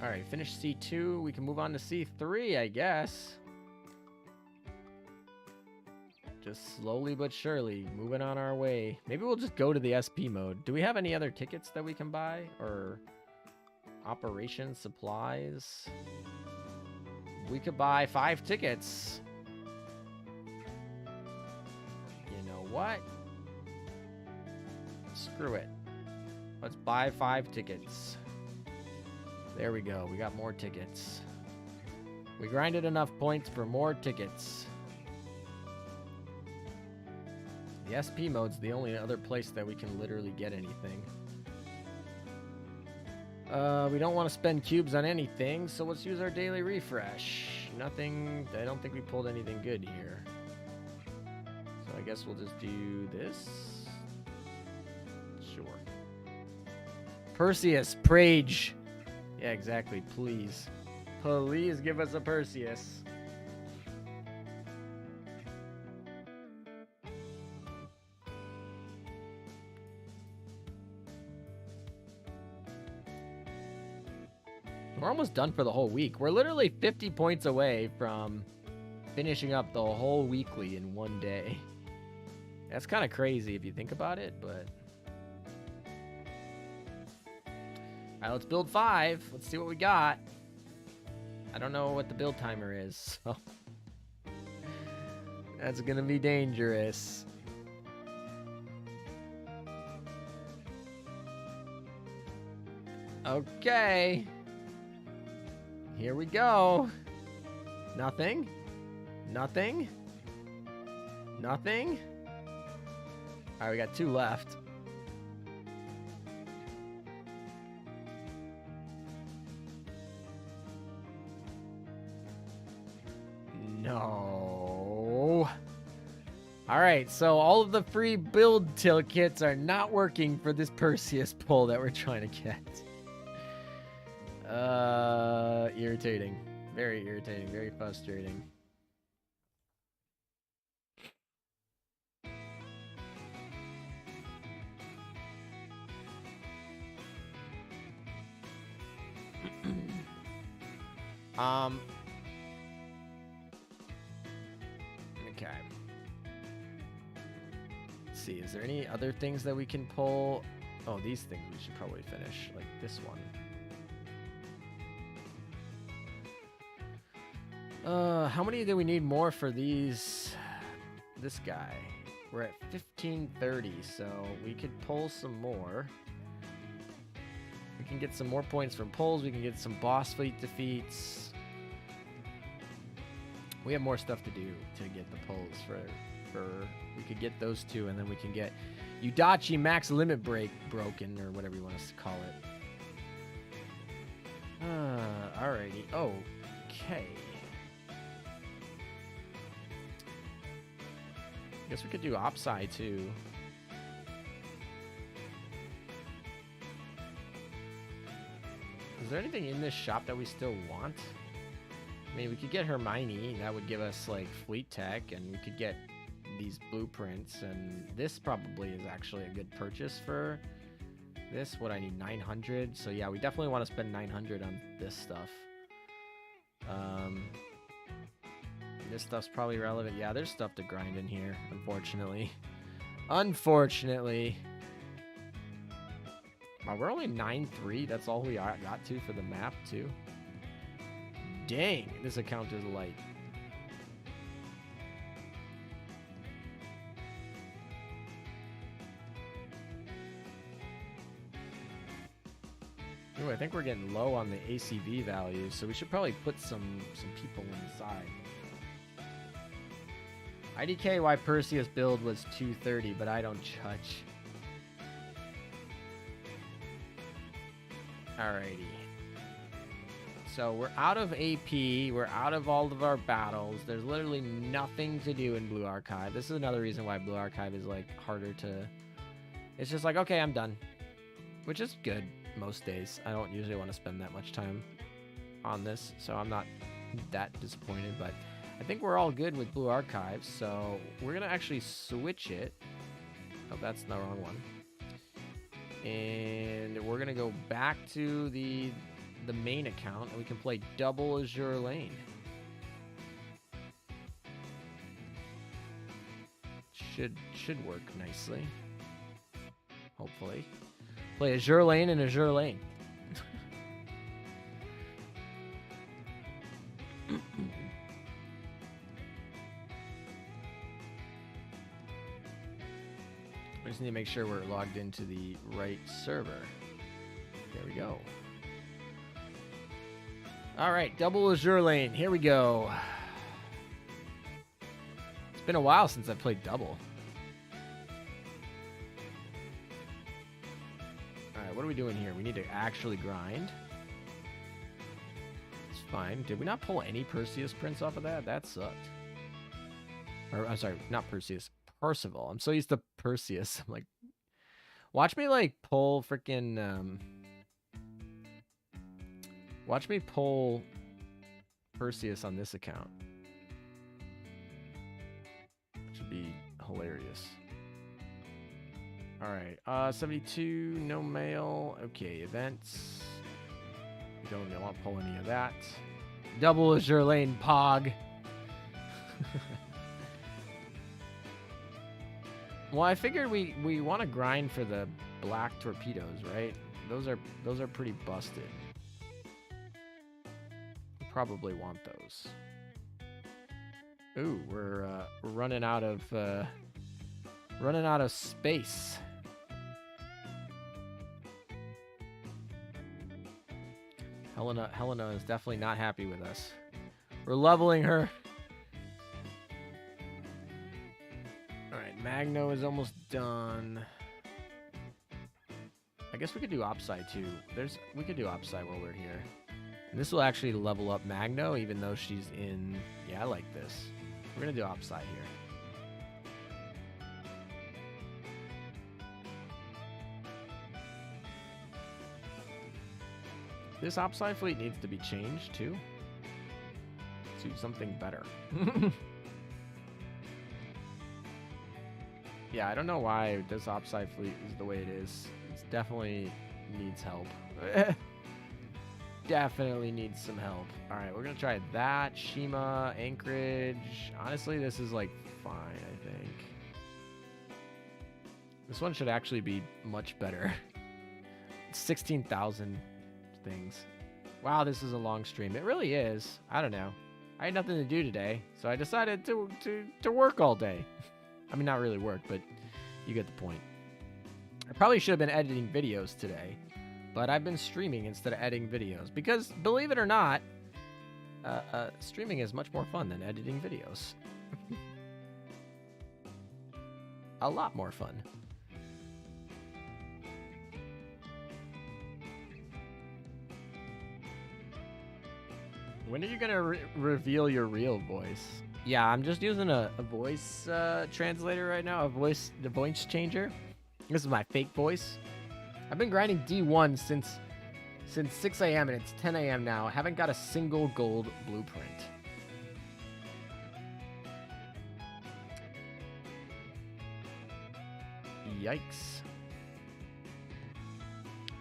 Alright, finish C2. We can move on to C3, I guess. Just slowly but surely, moving on our way. Maybe we'll just go to the SP mode. Do we have any other tickets that we can buy? Or operation supplies? We could buy 5 tickets. You know what? Screw it. Let's buy 5 tickets. There we go. We got more tickets. We grinded enough points for more tickets. The SP mode's the only other place that we can literally get anything. We don't want to spend cubes on anything, so let's use our daily refresh. Nothing. I don't think we pulled anything good here. So I guess we'll just do this. Sure. Perseus, Prage. Yeah, exactly. Please. Please give us a Perseus. We're almost done for the whole week. We're literally 50 points away from finishing up the whole weekly in one day. That's kind of crazy if you think about it, but... Alright, let's build 5. Let's see what we got. I don't know what the build timer is, so... That's gonna be dangerous. Okay. Here we go. Nothing. Nothing. Nothing. All right, we got 2 left. No. All right, so all of the free build till kits are not working for this Perseus pull that we're trying to get. Irritating. Very irritating, very frustrating. Okay. Let's see, is there any other things that we can pull? Oh, these things we should probably finish, like this one. How many do we need more for these? This guy. We're at 1530, so we could pull some more. We can get some more points from pulls. We can get some boss fleet defeats. We have more stuff to do to get the pulls for we could get those 2, and then we can get Udachi max limit break broken, or whatever you want us to call it. Alrighty. Okay. Guess we could do Opsai too. Is there anything in this shop that we still want? I mean, we could get Hermione. That would give us, like, fleet tech, and we could get these blueprints, and this probably is actually a good purchase for this. What, I need 900? So, yeah, we definitely want to spend 900 on this stuff. This stuff's probably relevant. Yeah, there's stuff to grind in here, unfortunately. Unfortunately. Wow, we're only 9-3. That's all we got to for the map, too. Dang, this account is light. Ooh, I think we're getting low on the ACV values, so we should probably put some people inside. IDK why Perseus build was 230, but I don't judge. Alrighty. So we're out of AP. We're out of all of our battles. There's literally nothing to do in Blue Archive. This is another reason why Blue Archive is, like, harder to... It's just like, okay, I'm done. Which is good most days. I don't usually want to spend that much time on this, so I'm not that disappointed, but I think we're all good with Blue Archive, so we're going to actually switch it. Oh, that's the wrong one. And we're going to go back to the main account, and we can play double Azur lane. Should work nicely. Hopefully. Play Azur lane and Azur lane. We just need to make sure we're logged into the right server. There we go. All right, double Azur lane. Here we go. It's been a while since I played double. All right, what are we doing here? We need to actually grind. It's fine. Did we not pull any Perseus prints off of that? That sucked. Or, I'm sorry, not Perseus. Percival. I'm so used to Perseus. I'm like, watch me, like, pull freaking, watch me pull Perseus on this account. Which would be hilarious. All right, 72, no mail. Okay, events. We don't want to pull any of that. Double Azur lane pog. Well, I figured we want to grind for the black torpedoes, right? Those are pretty busted. Probably want those. Ooh, we're running out of space. Helena is definitely not happy with us. We're leveling her. Alright, Magno is almost done. I guess we could do Opsai too. We could do Opsai while we're here. And this will actually level up Magno, even though she's in... Yeah, I like this. We're going to do Opsai here. This Opsai fleet needs to be changed too. To something better. Yeah, I don't know why this Opsai fleet is the way it is. It definitely needs help. Definitely needs some help. Alright, we're going to try that. Shima, Anchorage. Honestly, this is like fine, I think. This one should actually be much better. 16,000 things. Wow, this is a long stream. It really is. I don't know. I had nothing to do today, so I decided to work all day. I mean, not really work, but you get the point. I probably should have been editing videos today, but I've been streaming instead of editing videos because, believe it or not, streaming is much more fun than editing videos. A lot more fun. When are you gonna reveal your real voice? Yeah, I'm just using a voice translator right now, the voice changer. This is my fake voice. I've been grinding D1 since 6 a.m. and it's 10 a.m. now. I haven't got a single gold blueprint. Yikes.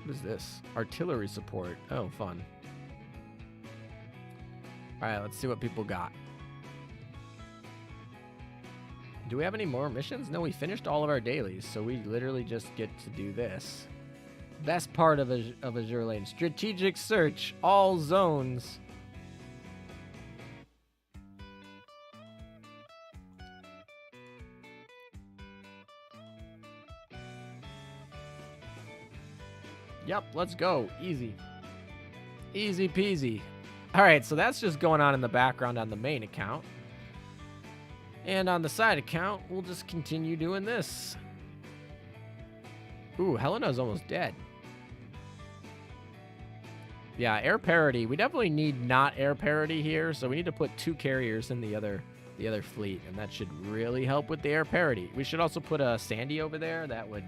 What is this? Artillery support. Oh, fun. Alright, let's see what people got. Do we have any more missions? No, we finished all of our dailies, so we literally just get to do this. Best part of Azur Lane. Strategic search. All zones. Yep, let's go. Easy. Easy peasy. Alright, so that's just going on in the background on the main account. And on the side account, we'll just continue doing this. Ooh, Helena's almost dead. Yeah, air parity. We definitely need not air parity here, so we need to put 2 carriers in the other fleet, and that should really help with the air parity. We should also put a Sandy over there. That would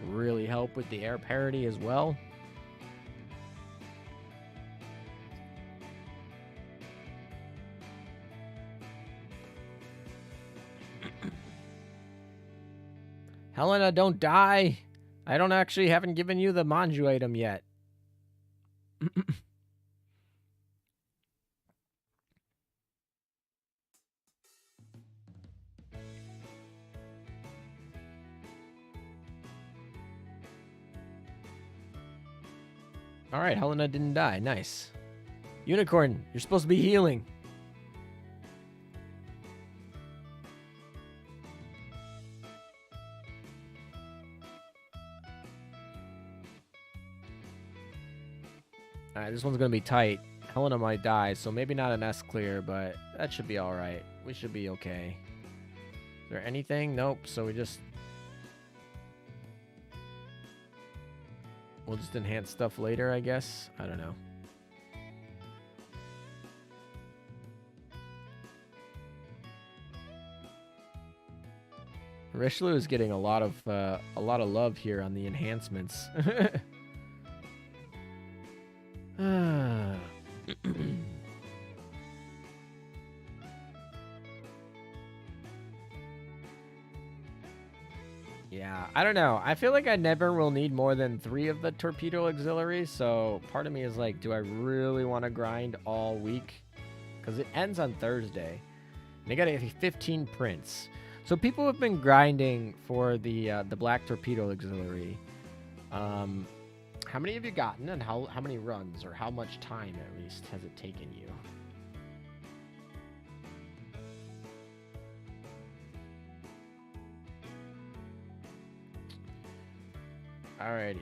really help with the air parity as well. Helena, don't die. I haven't given you the Manju item yet. All right, Helena didn't die. Nice. Unicorn, you're supposed to be healing. Alright, this one's going to be tight. Helena might die, so maybe not an S clear, but that should be alright. We should be okay. Is there anything? Nope, so we'll just enhance stuff later, I guess. I don't know. Richelieu is getting a lot of love here on the enhancements. Yeah, I don't know. I feel like I never will need more than 3 of the torpedo auxiliaries, so part of me is like, do I really want to grind all week? Because it ends on Thursday. And I got 15 prints. So people have been grinding for the black torpedo auxiliary. How many have you gotten, and how many runs, or how much time at least has it taken you? Alrighty.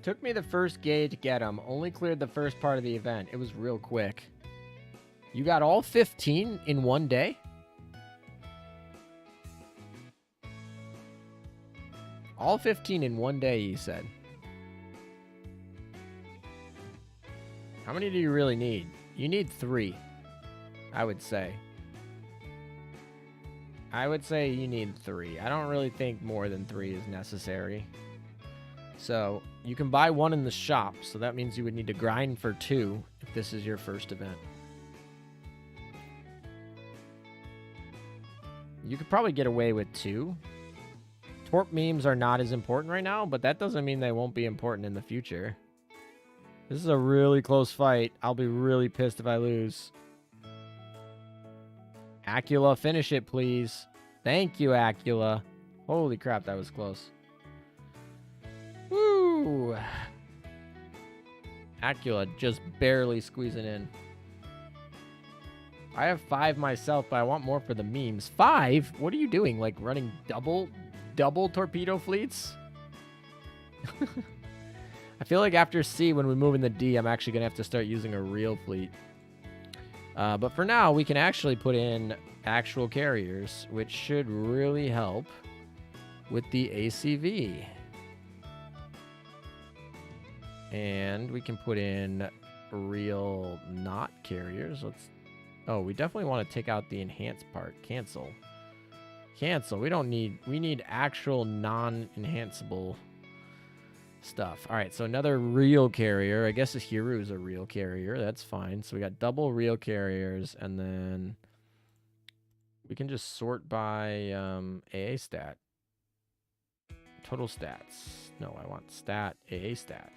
Took me the first gay to get them. Only cleared the first part of the event. It was real quick. You got all 15 in one day? All 15 in one day, you said. How many do you really need? You need 3, I would say. I would say you need 3. I don't really think more than 3 is necessary. So, you can buy 1 in the shop, so that means you would need to grind for 2 if this is your first event. You could probably get away with 2. Torp memes are not as important right now, but that doesn't mean they won't be important in the future. This is a really close fight. I'll be really pissed if I lose. Acula, finish it, please. Thank you, Acula. Holy crap, that was close. Woo! Acula just barely squeezing in. I have 5 myself, but I want more for the memes. 5? What are you doing? Like running double torpedo fleets? I feel like after C, when we move in the D, I'm actually going to have to start using a real fleet. But for now, we can actually put in actual carriers, which should really help with the ACV. And we can put in real not carriers. Oh, we definitely want to take out the enhanced part. Cancel. Cancel. We need actual non-enhanceable stuff. All right, so another real carrier. I guess the Hiru is a real carrier. That's fine. So we got double real carriers, and then we can just sort by AA stat. Total stats. No, I want stat, AA stat.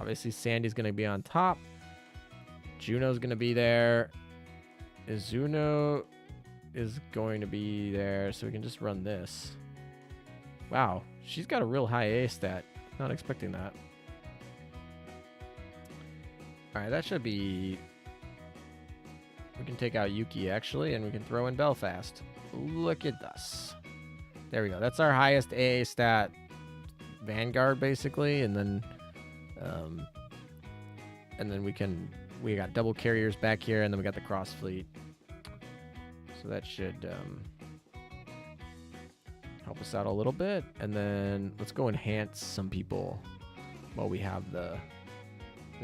Obviously, Sandy's going to be on top. Juno's going to be there. Izuno is going to be there, so we can just run this. Wow, she's got a real high A stat. Not expecting that. Alright, that should be... We can take out Yuki, actually, and we can throw in Belfast. Look at this. There we go. That's our highest AA stat Vanguard, basically, and then we got double carriers back here, and then we got the cross fleet. So that should help us out a little bit. And then let's go enhance some people while we have the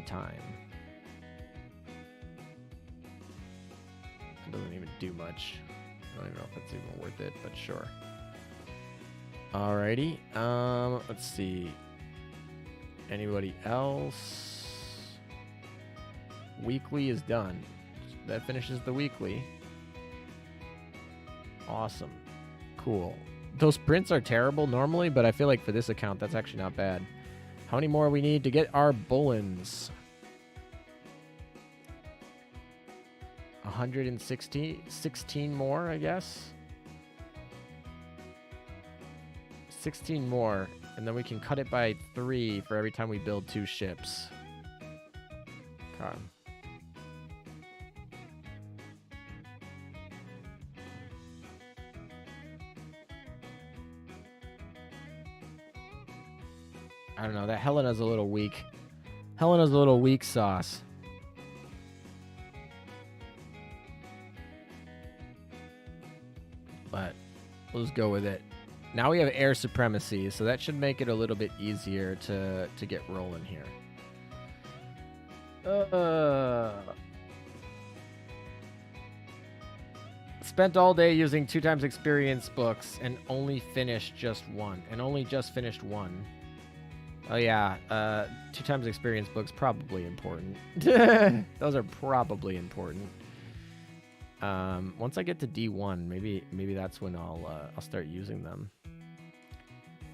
time. It doesn't even do much. I don't even know if it's even worth it, but sure. Alrighty. Let's see. Anybody else? Weekly is done. That finishes the weekly. Awesome. Cool. Those prints are terrible normally, but I feel like for this account, that's actually not bad. How many more we need to get our Bullens? 16 more, I guess. 16 more, and then we can cut it by 3 for every time we build 2 ships. Okay. I don't know, that Helena's a little weak. Helena's a little weak sauce. But we'll just go with it. Now we have air supremacy, so that should make it a little bit easier to get rolling here. Spent all day using 2x experience books and only finished just one. Oh yeah, 2x experience books probably important. Those are probably important. Once I get to D1, maybe that's when I'll start using them.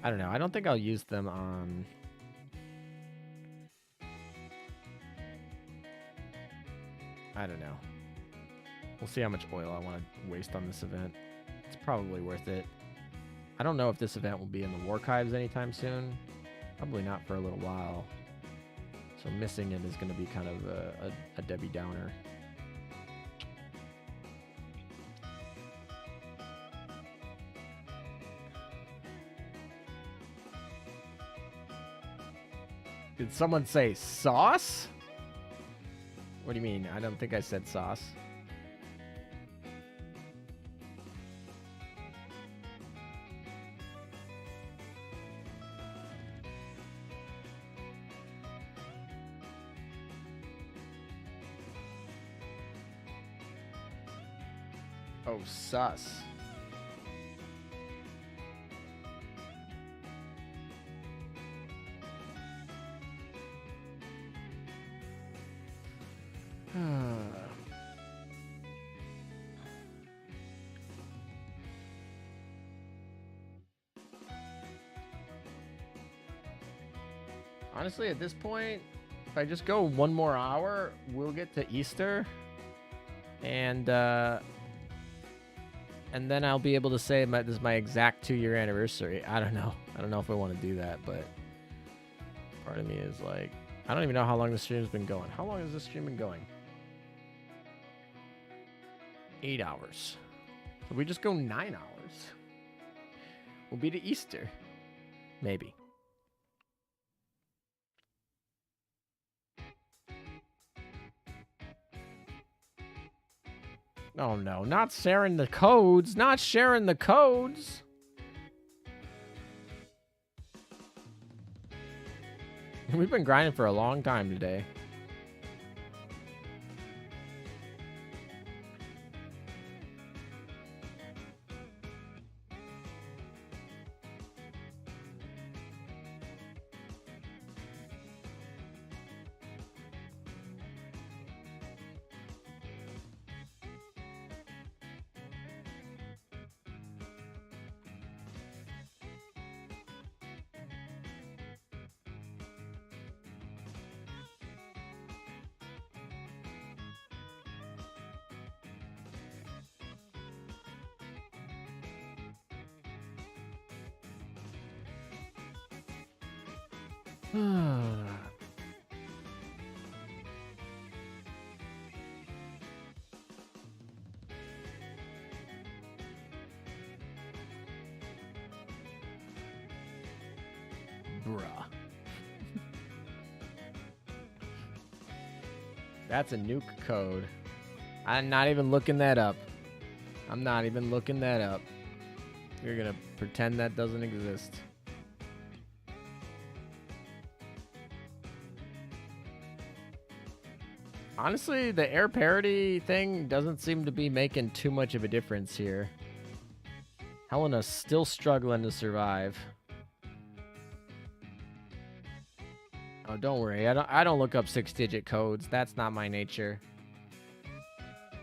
I don't know. I don't think I'll use them on. I don't know. We'll see how much oil I want to waste on this event. It's probably worth it. I don't know if this event will be in the Warchives anytime soon. Probably not for a little while. So missing it is going to be kind of a Debbie Downer. Did someone say sauce? What do you mean? I don't think I said sauce. Oh, sus. Honestly, at this point, if I just go one more hour, we'll get to Easter. And then I'll be able to say this is my exact 2-year anniversary. I don't know. I don't know if I want to do that, but part of me is like, I don't even know how long the stream's been going. How long has this stream been going? 8 hours. So we just go 9 hours. We'll be to Easter. Maybe. Oh no, not sharing the codes. Not sharing the codes. We've been grinding for a long time today. Bruh. That's a nuke code. I'm not even looking that up. I'm not even looking that up. You're gonna pretend that doesn't exist. Honestly, the air parity thing doesn't seem to be making too much of a difference here. Helena's still struggling to survive. Oh, don't worry. I don't look up 6-digit codes. That's not my nature.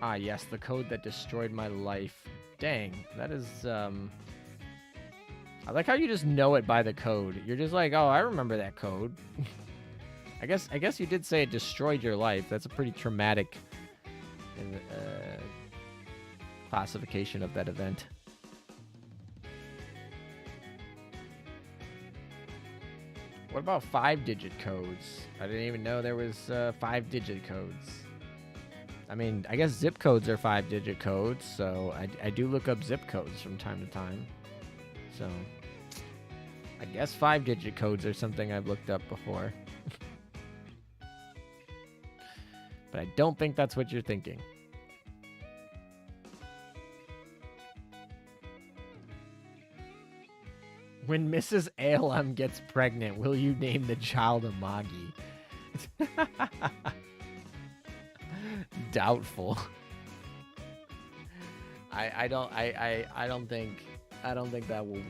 Ah, yes, the code that destroyed my life. Dang, that is I like how you just know it by the code. You're just like, "Oh, I remember that code." I guess you did say it destroyed your life. That's a pretty traumatic classification of that event. What about 5-digit codes? I didn't even know there was 5-digit codes. I mean, I guess zip codes are 5-digit codes, so I do look up zip codes from time to time. So I guess 5-digit codes are something I've looked up before. But I don't think that's what you're thinking. When Mrs. ALM gets pregnant, will you name the child Amagi? Doubtful. I don't think that will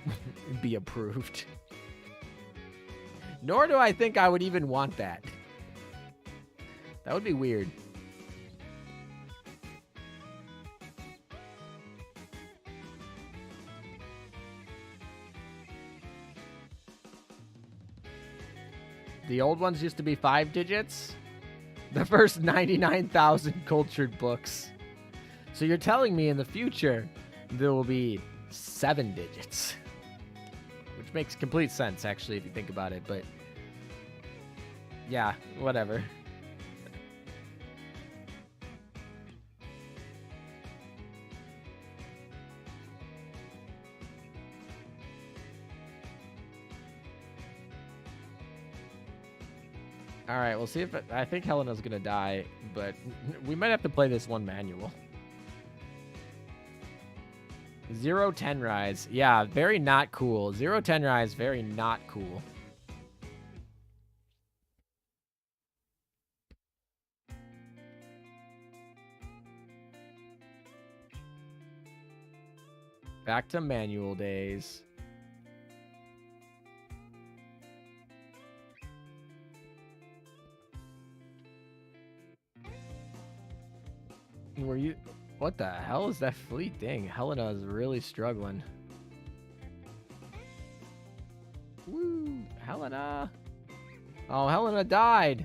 be approved. Nor do I think I would even want that. That would be weird. The old ones used to be 5 digits. The first 99,000 cultured books. So you're telling me in the future there will be 7 digits. Which makes complete sense, actually, if you think about it. But yeah, whatever. All right, we'll see if I think Helena's gonna die, but we might have to play this one manual. 0-10 rise. Yeah, very not cool. 0-10 rise, very not cool. Back to manual days. Were you... What the hell is that fleet? Dang, Helena is really struggling. Woo! Helena! Oh, Helena died!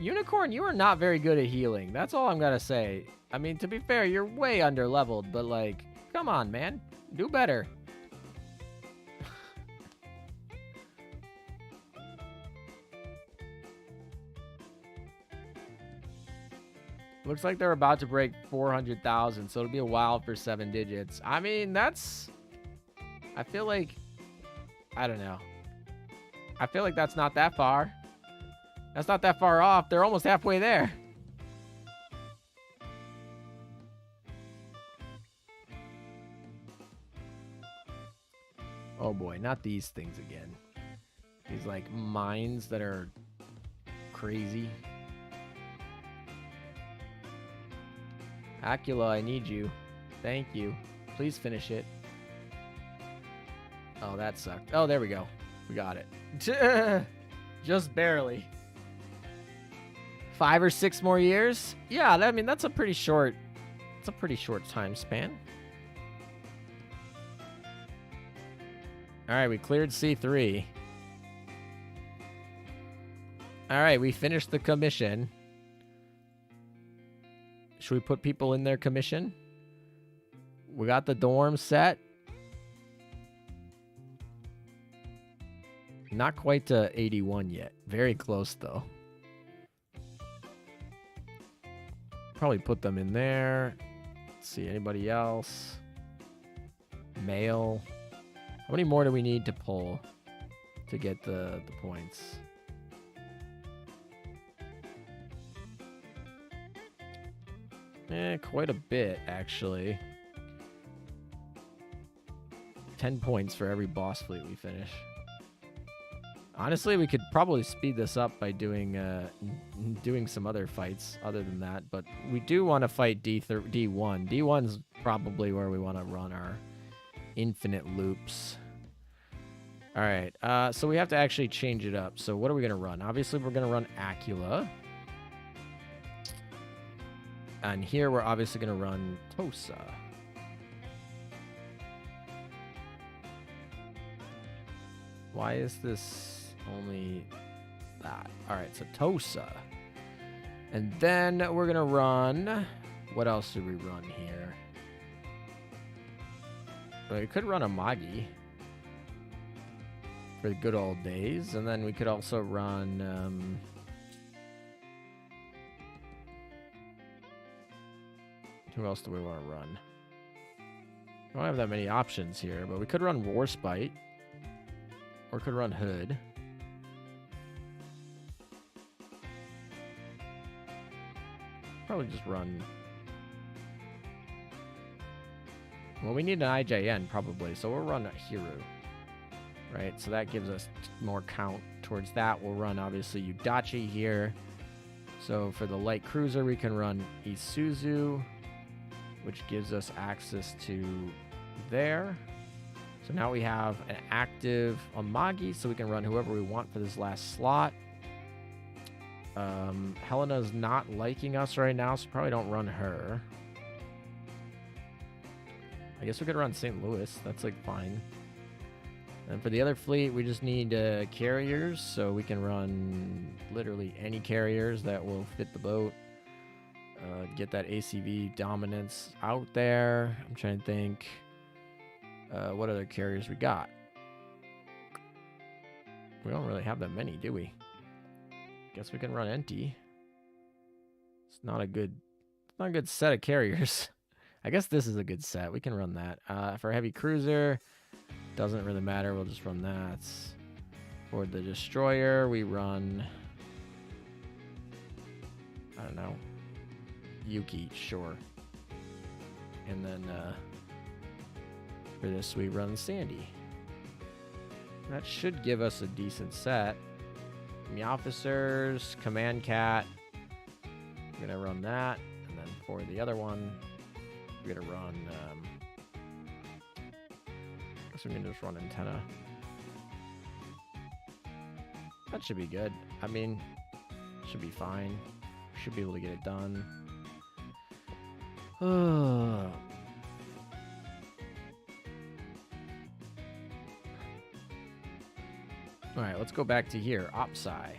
Unicorn, you are not very good at healing. That's all I'm gonna say. I mean, to be fair, you're way under-leveled, but, like, come on, man. Do better. Looks like they're about to break 400,000, so it'll be a while for 7 digits. I mean, that's... I feel like... I don't know. I feel like that's not that far. That's not that far off. They're almost halfway there. Oh boy, not these things again. These, like, mines that are crazy. Acula, I need you. Thank you. Please finish it. Oh, that sucked. Oh, there we go. We got it. Just barely. 5 or 6 more years? Yeah, I mean, that's a pretty short... It's a pretty short time span. Alright, we cleared C3. Alright, we finished the commission. Should we put people in their commission? We got the dorm set. Not quite to 81 yet. Very close, though. Probably put them in there. Let's see, anybody else? Male. How many more do we need to pull to get the points? Quite a bit, actually. 10 points for every boss fleet we finish. Honestly, we could probably speed this up by doing some other fights other than that, but we do want to fight D1. D1's probably where we want to run our infinite loops. All right, so we have to actually change it up. So what are we going to run? Obviously, we're going to run Acula. And here we're obviously going to run Tosa. Why is this only that? All right, so Tosa. And then we're going to run... What else do we run here? Well, we could run a Magi for the good old days. And then we could also run... who else do we want to run? I don't have that many options here, but we could run Warspite. Or could run Hood. Probably just run... Well, we need an IJN, probably, so we'll run a Hero. Right, so that gives us more count towards that. We'll run, obviously, Yudachi here. So for the light cruiser, we can run Isuzu, which gives us access to there. So now we have an active Amagi, so we can run whoever we want for this last slot. Helena's not liking us right now, so probably don't run her. I guess we could run St. Louis. That's, like, fine. And for the other fleet, we just need carriers, so we can run literally any carriers that will fit the boat. Get that ACV dominance out there. I'm trying to think what other carriers we got. We don't really have that many, do we? Guess we can run Enti. It's not a good set of carriers. I guess this is a good set. We can run that. For heavy cruiser, doesn't really matter. We'll just run that. For the destroyer, we run, I don't know, Yuki, sure. And then for this, we run Sandy. That should give us a decent set. The officers, command cat. We're gonna run that, and then for the other one, we're gonna run. I guess we're gonna just run antenna. That should be good. I mean, should be fine. Should be able to get it done. All right, let's go back to here. OpSci.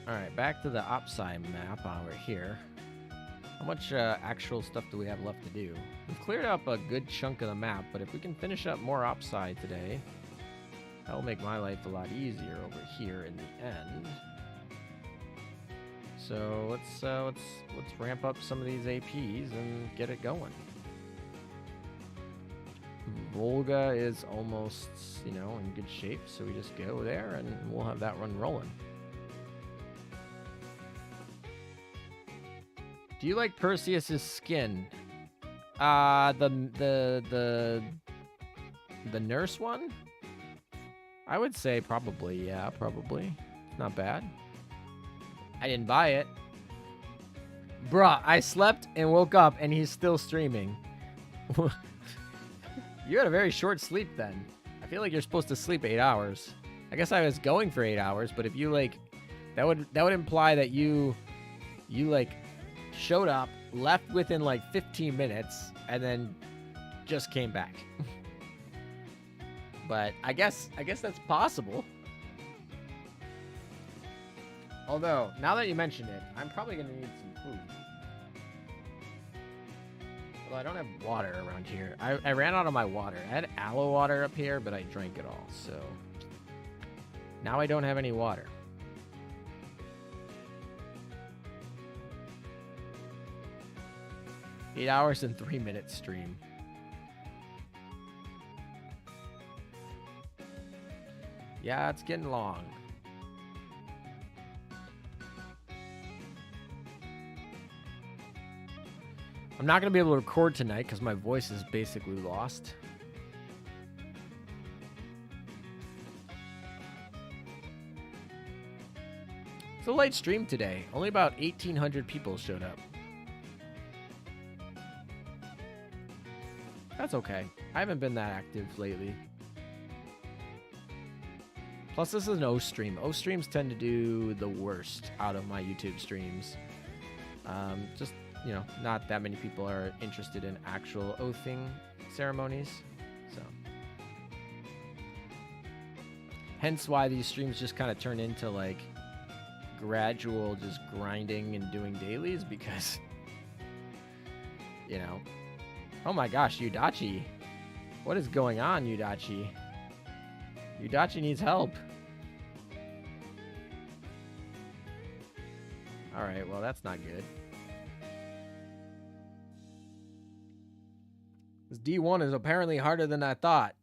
All right, back to the OpSci map over here. How much actual stuff do we have left to do? We've cleared up a good chunk of the map, but if we can finish up more OpSci today, that will make my life a lot easier over here in the end. So let's ramp up some of these APs and get it going. Volga is almost, you know, in good shape, so we just go there and we'll have that run rolling. Do you like Perseus's skin? The nurse one? I would say probably, yeah, probably. Not bad. I didn't buy it. Bruh, I slept and woke up and he's still streaming. You had a very short sleep then. I feel like you're supposed to sleep 8 hours. I guess I was going for 8 hours, but if you like, that would imply that you like showed up, left within like 15 minutes, and then just came back. But I guess that's possible. Although, now that you mention it, I'm probably gonna need some food. Well, I don't have water around here. I ran out of my water. I had aloe water up here, but I drank it all, so now I don't have any water. Eight hours and 3 minutes stream. Yeah, it's getting long. I'm not going to be able to record tonight because my voice is basically lost. It's a light stream today. Only about 1,800 people showed up. That's okay. I haven't been that active lately. Plus, this is an O stream. O streams tend to do the worst out of my YouTube streams. Just, you know, not that many people are interested in actual oathing ceremonies. So, hence why these streams just kind of turn into like gradual just grinding and doing dailies because, you know. Oh my gosh, Yudachi. What is going on, Yudachi? Yudachi needs help. Alright, well, that's not good. This D1 is apparently harder than I thought.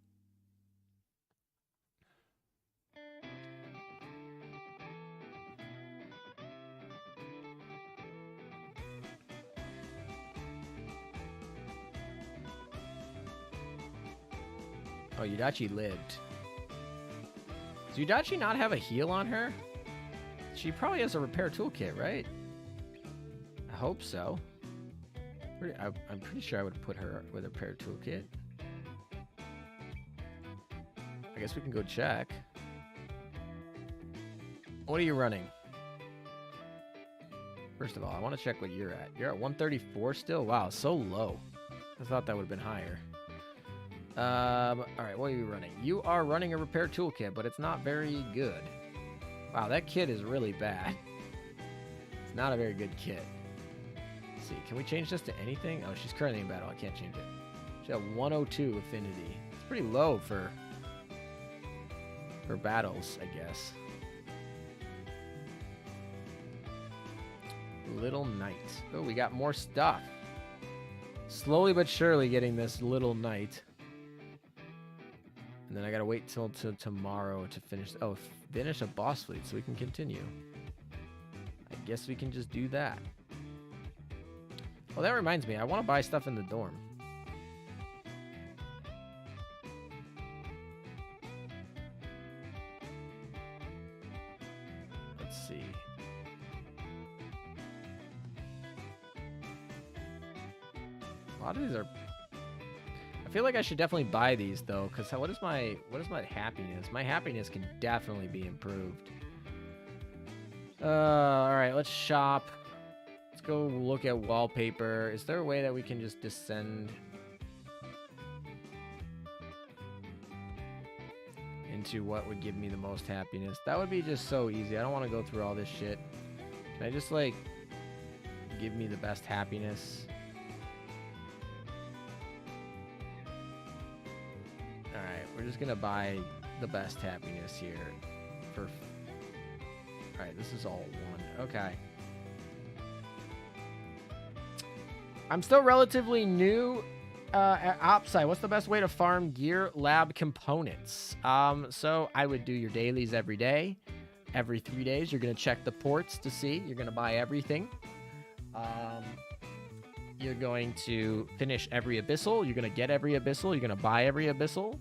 Oh, Yudachi lived. Does Yudachi not have a heal on her? She probably has a repair toolkit, right? I hope so. I'm pretty sure I would put her with a repair toolkit. I guess we can go check. What are you running? First of all, I want to check what you're at. You're at 134 still? Wow, so low. I thought that would have been higher. Alright, what are you running? You are running a repair toolkit, but it's not very good. Wow, that kit is really bad. It's not a very good kit. Let's see, can we change this to anything? Oh, she's currently in battle. I can't change it. She has 102 affinity. It's pretty low for battles, I guess. Little Knight. Oh, we got more stuff. Slowly but surely getting this Little Knight. And And then I gotta wait till tomorrow to finish. Oh, finish a boss fleet so we can continue. I guess we can just do that. Well, that reminds me. I want to buy stuff in the dorm. Let's see. A lot of these are... I feel like I should definitely buy these though, because what is my happiness? My happiness can definitely be improved. All right, let's shop. Let's go look at wallpaper. Is there a way that we can just descend into what would give me the most happiness? That would be just so easy. I don't want to go through all this shit. Can I just like give me the best happiness? We're just gonna buy the best happiness here for... Alright, this is all one. Okay. I'm still relatively new at OpSci. What's the best way to farm gear lab components? So I would do your dailies every day. Every 3 days, you're gonna check the ports to see. You're gonna buy everything. You're going to finish every abyssal. You're gonna get every abyssal. You're gonna buy every abyssal.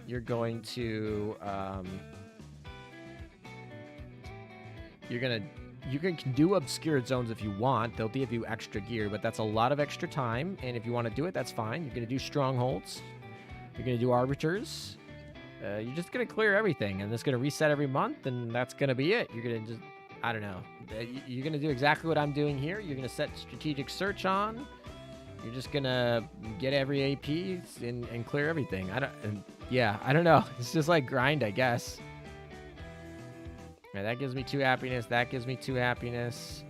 You're going to, you can do obscured zones if you want. They'll give you extra gear, but that's a lot of extra time. And if you want to do it, that's fine. You're going to do strongholds. You're going to do arbiters. You're just going to clear everything, and it's going to reset every month, and that's going to be it. You're going to just, I don't know. You're going to do exactly what I'm doing here. You're going to set strategic search on. You're just going to get every AP and clear everything. Yeah, I don't know. It's just like grind, I guess. Right, that gives me 2 happiness. That gives me 2 happiness.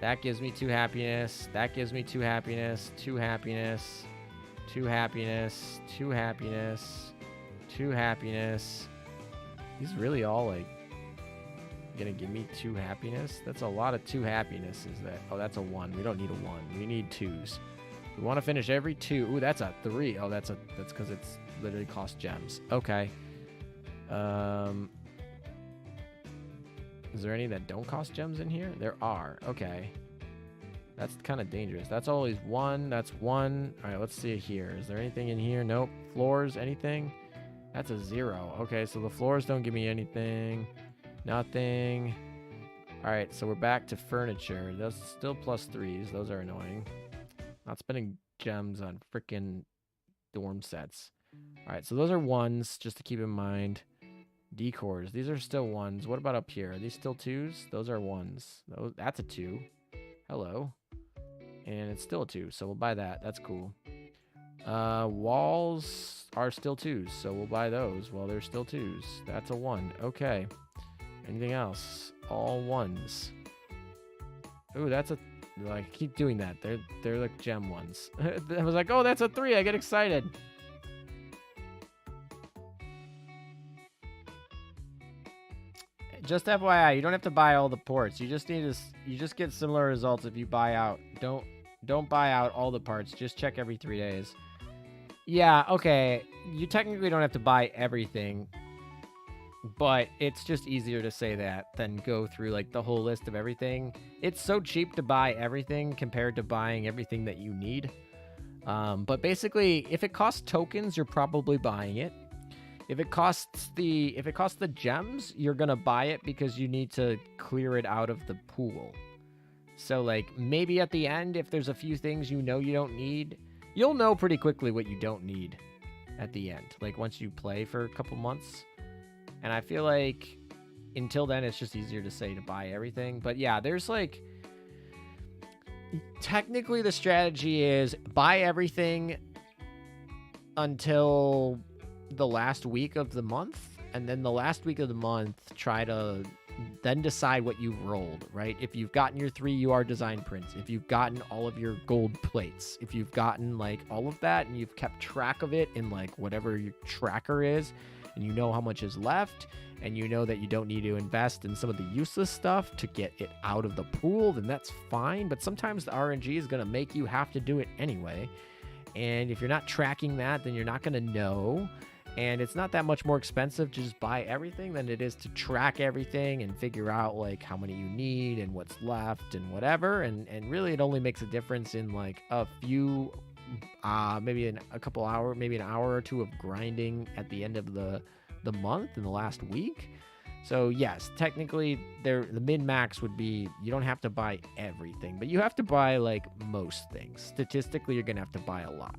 That gives me 2 happiness. That gives me 2 happiness. 2 happiness. 2 happiness. 2 happiness. 2 happiness. These really all like gonna give me 2 happiness? That's a lot of 2 happinesses. Oh, that's a 1. We don't need a 1. We need 2s. We want to finish every 2. Ooh, that's a 3. Oh, that's because it's literally cost gems. Okay. Is there any that don't cost gems in here? There are. Okay. That's kind of dangerous. That's always 1. That's 1. All right, let's see here. Is there anything in here? Nope. Floors, anything? That's a 0. Okay, so the floors don't give me anything. Nothing. All right, so we're back to furniture. Those still +3s. Those are annoying. Not spending gems on freaking dorm sets. All right, so those are 1s, just to keep in mind. Decors, these are still 1s. What about up here? Are these still 2s? Those are 1s. That's a 2. Hello. And it's still a 2, so we'll buy that. That's cool. Walls are still 2s, so we'll buy those. Well, they're still 2s. That's a 1. Okay. Anything else? All 1s. Ooh, that's a... Like, keep doing that. They're like gem ones. I was like, oh, that's a 3. I get excited. Just FYI, you don't have to buy all the ports. You just need to. You just get similar results if you buy out. Don't buy out all the parts. Just check every 3 days. Yeah, okay. You technically don't have to buy everything. But it's just easier to say that than go through like the whole list of everything. It's so cheap to buy everything compared to buying everything that you need. But basically, if it costs tokens, you're probably buying it. If it costs the gems, you're gonna buy it because you need to clear it out of the pool. So like maybe at the end, if there's a few things you don't need, you'll know pretty quickly what you don't need at the end. Like once you play for a couple months. And I feel like until then, it's just easier to say to buy everything. But yeah, there's like... Technically, the strategy is buy everything until the last week of the month. And then the last week of the month, try to then decide what you've rolled, right? If you've gotten your 3 UR design prints, if you've gotten all of your gold plates, if you've gotten like all of that and you've kept track of it in like whatever your tracker is, and you know how much is left, and you know that you don't need to invest in some of the useless stuff to get it out of the pool, then that's fine. But sometimes the RNG is going to make you have to do it anyway. And if you're not tracking that, then you're not going to know. And it's not that much more expensive to just buy everything than it is to track everything and figure out like how many you need and what's left and whatever. And really it only makes a difference in like a few, maybe a couple hours, maybe an hour or two of grinding at the end of the month in the last week. So yes, technically the min-max would be you don't have to buy everything, but you have to buy like most things. Statistically, you're going to have to buy a lot.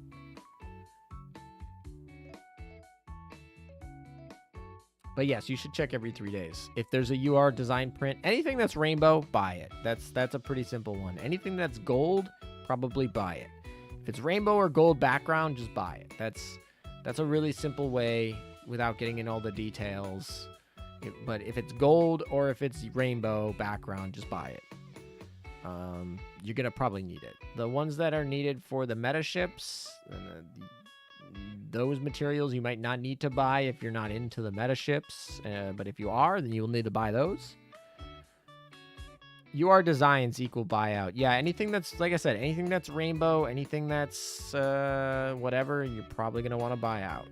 But yes, you should check every 3 days. If there's a UR design print, anything that's rainbow, buy it. That's a pretty simple one. Anything that's gold, probably buy it. If it's rainbow or gold background, just buy it. That's a really simple way without getting in all the details. But if it's gold or if it's rainbow background, just buy it. You're going to probably need it. The ones that are needed for the meta ships, those materials you might not need to buy if you're not into the meta ships. But if you are, then you'll need to buy those. UR designs equal buyout. Yeah, anything that's, like I said, anything that's rainbow, anything that's whatever, you're probably going to want to buy out.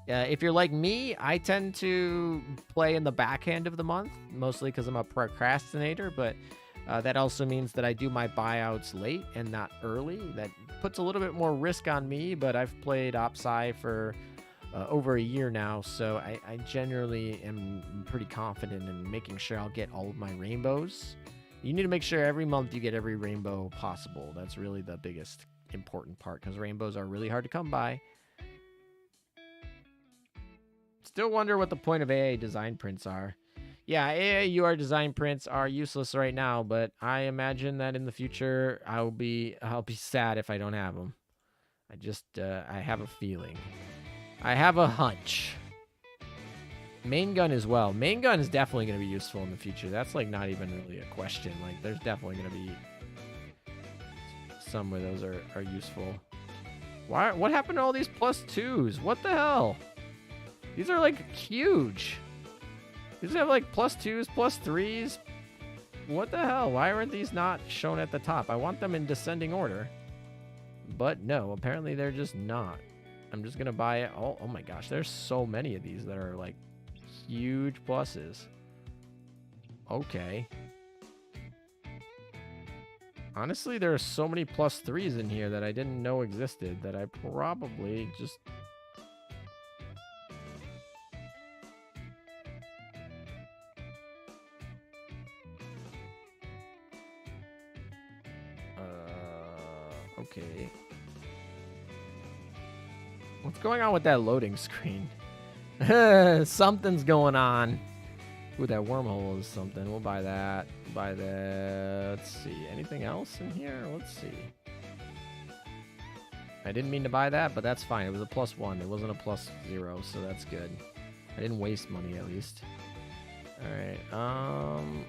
If you're like me, I tend to play in the back end of the month, mostly because I'm a procrastinator, but that also means that I do my buyouts late and not early. That puts a little bit more risk on me, but I've played OpSci for over a year now, so I generally am pretty confident in making sure I'll get all of my rainbows. You need to make sure every month you get every rainbow possible. That's really the biggest important part, because rainbows are really hard to come by. Still wonder what the point of AA design prints are. Yeah, AA UR design prints are useless right now, but I imagine that in the future I'll be sad if I don't have them. I have a feeling. I have a hunch. Main gun as well. Main gun is definitely going to be useful in the future. That's like not even really a question. Like there's definitely going to be some where those are useful. What happened to all these +2s? What the hell? These are like huge. These have like +2s, +3s. What the hell? Why aren't these not shown at the top? I want them in descending order. But no, apparently they're just not. I'm just going to buy it. Oh my gosh, there's so many of these that are like huge pluses. Okay. Honestly, there are so many +3s in here that I didn't know existed that I probably just... Okay. What's going on with that loading screen? Something's going on. Ooh, that wormhole is something. We'll buy that. Buy that. Let's see. Anything else in here? Let's see. I didn't mean to buy that, but that's fine. It was a +1. It wasn't a +0, so that's good. I didn't waste money, at least. Alright,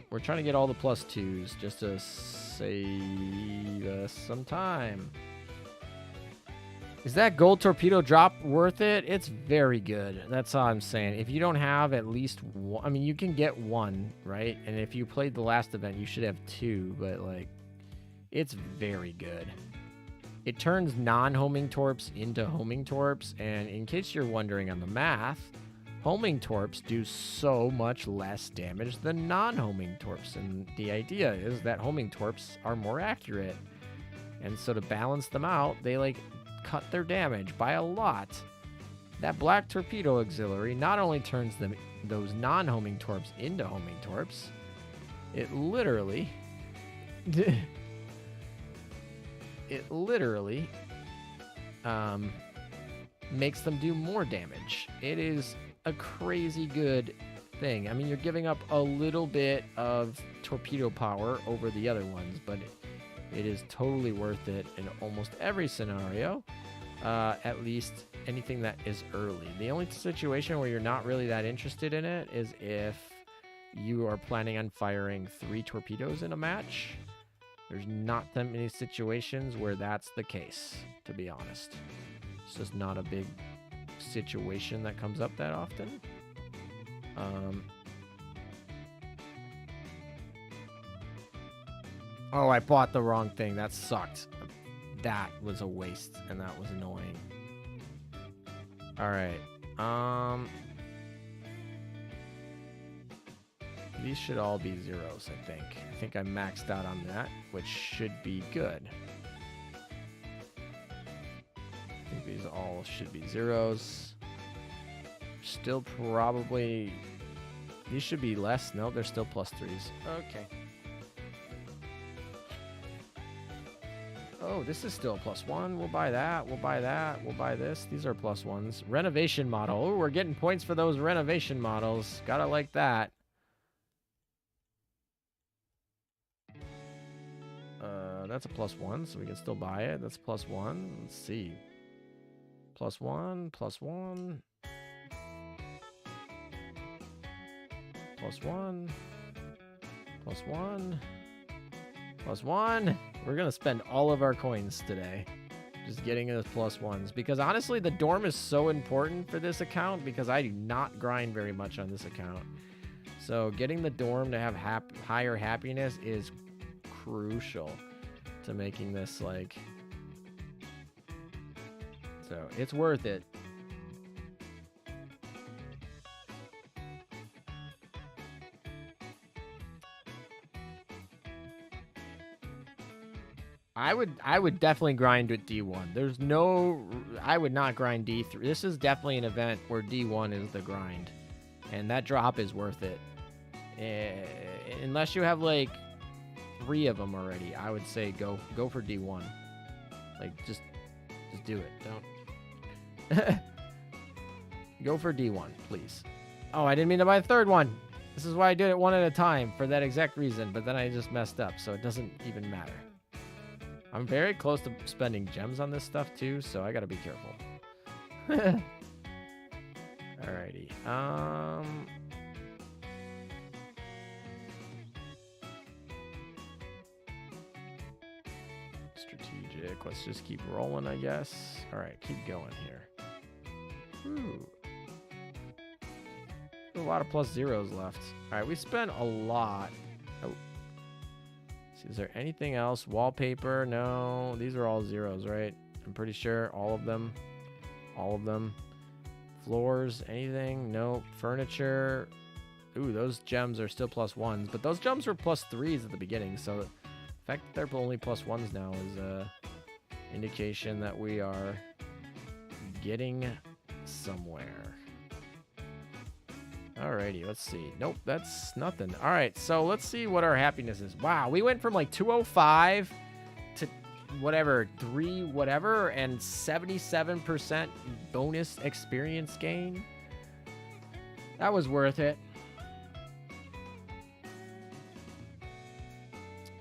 we're trying to get all the +2s just to save us some time. Is that gold torpedo drop worth it? It's very good. That's all I'm saying. If you don't have at least one, I mean, you can get one, right? And if you played the last event, you should have 2, but like, it's very good. It turns non-homing torps into homing torps, and in case you're wondering on the math, homing torps do so much less damage than non-homing torps, and the idea is that homing torps are more accurate. And so to balance them out, they like cut their damage by a lot. That black torpedo auxiliary not only turns those non-homing torps into homing torps, it literally makes them do more damage. It is a crazy good thing. I mean, you're giving up a little bit of torpedo power over the other ones, but it is totally worth it in almost every scenario, at least anything that is early. The only situation where you're not really that interested in it is if you are planning on firing 3 torpedoes in a match. There's not that many situations where that's the case, to be honest. It's just not a big situation that comes up that often. Oh, I bought the wrong thing. That sucked. That was a waste, and that was annoying. All right. These should all be zeros, I think. I think I maxed out on that, which should be good. I think these all should be zeros. Still probably... These should be less. No, they're still plus 3s. Okay. Oh, this is still a +1. We'll buy that. We'll buy that. We'll buy this. These are +1s. Renovation model. Oh, we're getting points for those renovation models. Gotta like that. That's a +1, so we can still buy it. That's +1. Let's see. +1, +1. +1. +1. +1. We're gonna spend all of our coins today just getting those +1s, because honestly the dorm is so important for this account, because I do not grind very much on this account. So getting the dorm to have higher happiness is crucial to making this, like, so it's worth it. I would definitely grind with D1. There's no... I would not grind D3. This is definitely an event where D1 is the grind. And that drop is worth it. Unless you have, like, 3 of them already, I would say go for D1. Like, just do it. Don't... Go for D1, please. Oh, I didn't mean to buy the 3rd one. This is why I did it one at a time, for that exact reason. But then I just messed up, so it doesn't even matter. I'm very close to spending gems on this stuff too, so I gotta be careful. Alrighty. Strategic. Let's just keep rolling, I guess. Alright, keep going here. Ooh. A lot of +0s left. Alright, we spent a lot. Oh. Is there anything else? Wallpaper? No. These are all zeros, right? I'm pretty sure. All of them. All of them. Floors? Anything? No. Furniture? Ooh, those gems are still +1s. But those gems were +3s at the beginning. So the fact that they're only +1s now is a indication that we are getting somewhere. Alrighty, let's see. Nope, that's nothing. All right, so let's see what our happiness is. Wow, we went from like 205 to whatever, 3 whatever, and 77% bonus experience gain. That was worth it.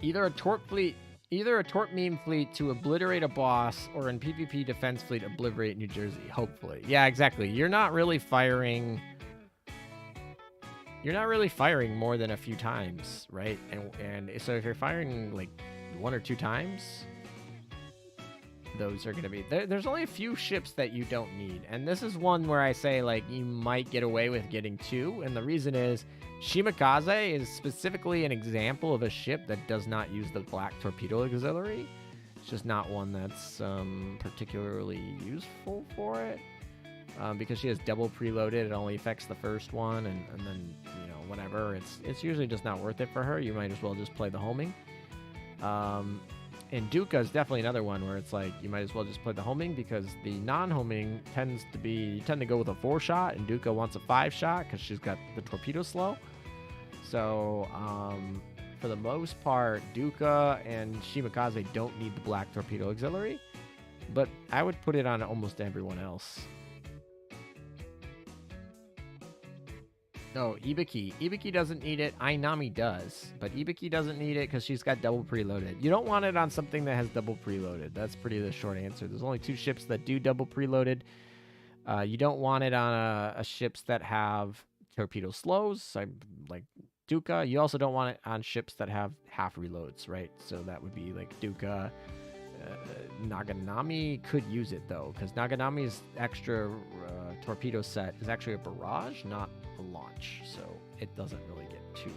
Either a torp meme fleet to obliterate a boss, or in PvP defense fleet obliterate New Jersey, hopefully. Yeah, exactly. You're not really firing more than a few times, right? And so if you're firing like 1 or 2 times, those are going to be... There's only a few ships that you don't need. And this is one where I say, like, you might get away with getting 2. And the reason is, Shimakaze is specifically an example of a ship that does not use the black torpedo auxiliary. It's just not one that's particularly useful for it. Because she has double preloaded, it only affects the first one, and then, you know, whatever. It's usually just not worth it for her. You might as well just play the homing. And Duca is definitely another one where it's like, you might as well just play the homing, because the non-homing tend to go with a 4-shot, and Duca wants a 5-shot because she's got the torpedo slow. So, for the most part, Duca and Shimakaze don't need the black torpedo auxiliary, but I would put it on almost everyone else. No, Ibiki. Ibiki doesn't need it. Ainami does. But Ibiki doesn't need it because she's got double preloaded. You don't want it on something that has double preloaded. That's pretty the short answer. There's only 2 ships that do double preloaded. You don't want it on a ships that have torpedo slows, like Duca. You also don't want it on ships that have half reloads, right? So that would be like Duca. Naganami could use it though, because Naganami's extra torpedo set is actually a barrage, not a launch, so it doesn't really get too.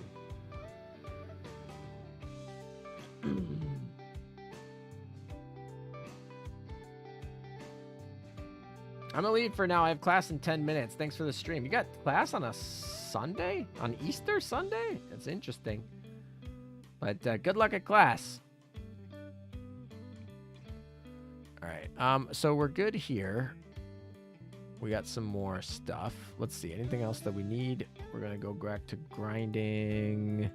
I'm gonna leave for now. I have class in 10 minutes. Thanks for the stream. You got class on a Sunday? On Easter Sunday? That's interesting. But good luck at class. All right. So we're good here. We got some more stuff. Let's see. Anything else that we need? We're gonna go back to grinding.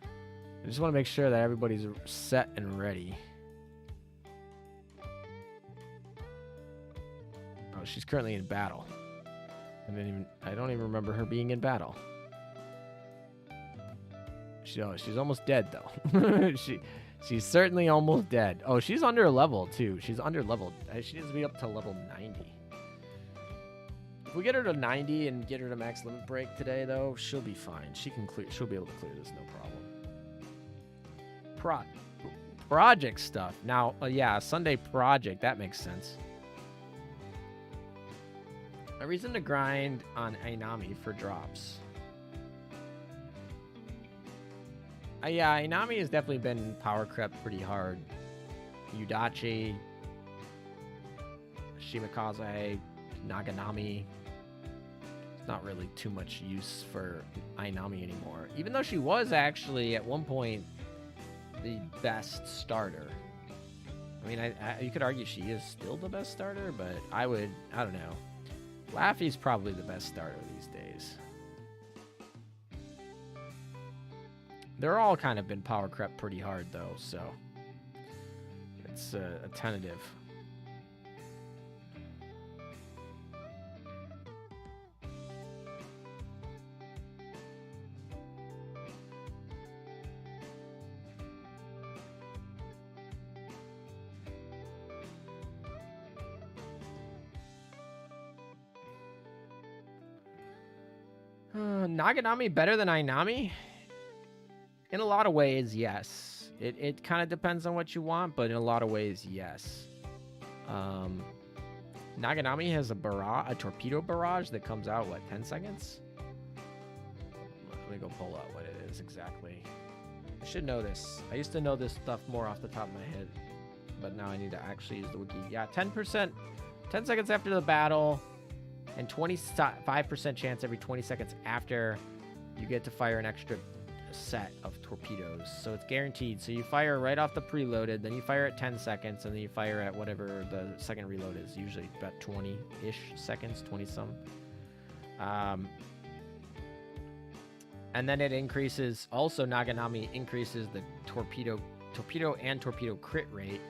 I just want to make sure that everybody's set and ready. Oh, she's currently in battle. I don't even remember her being in battle. She's almost dead though. She's certainly almost dead. Oh, she's under a level too. She's under leveled. She needs to be up to level 90. If we get her to 90 and get her to max limit break today though, she'll be fine. She'll be able to clear this, no problem. Project stuff. Now, yeah, Sunday project, that makes sense. A reason to grind on Ainami for drops. Yeah, Ainami has definitely been power crept pretty hard. Yudachi, Shimakaze, Naganami. It's not really too much use for Ainami anymore. Even though she was actually, at one point, the best starter. I mean, you could argue she is still the best starter, but I don't know. Laffy's probably the best starter these days. They're all kind of been power crept pretty hard, though, so it's a tentative. Naganami better than Ainami? In a lot of ways, yes. It kind of depends on what you want, but in a lot of ways, yes. Naganami has a torpedo barrage that comes out, what, 10 seconds? Let me go pull out what it is exactly. I should know this. I used to know this stuff more off the top of my head, but now I need to actually use the wiki. Yeah, 10%, 10 seconds after the battle, and 25% chance every 20 seconds after you get to fire an extra set of torpedoes. So it's guaranteed. So you fire right off the preloaded, then you fire at 10 seconds, and then you fire at whatever the second reload is, usually about 20-ish seconds, 20-some. And then it increases, also Naganami increases the torpedo and torpedo crit rate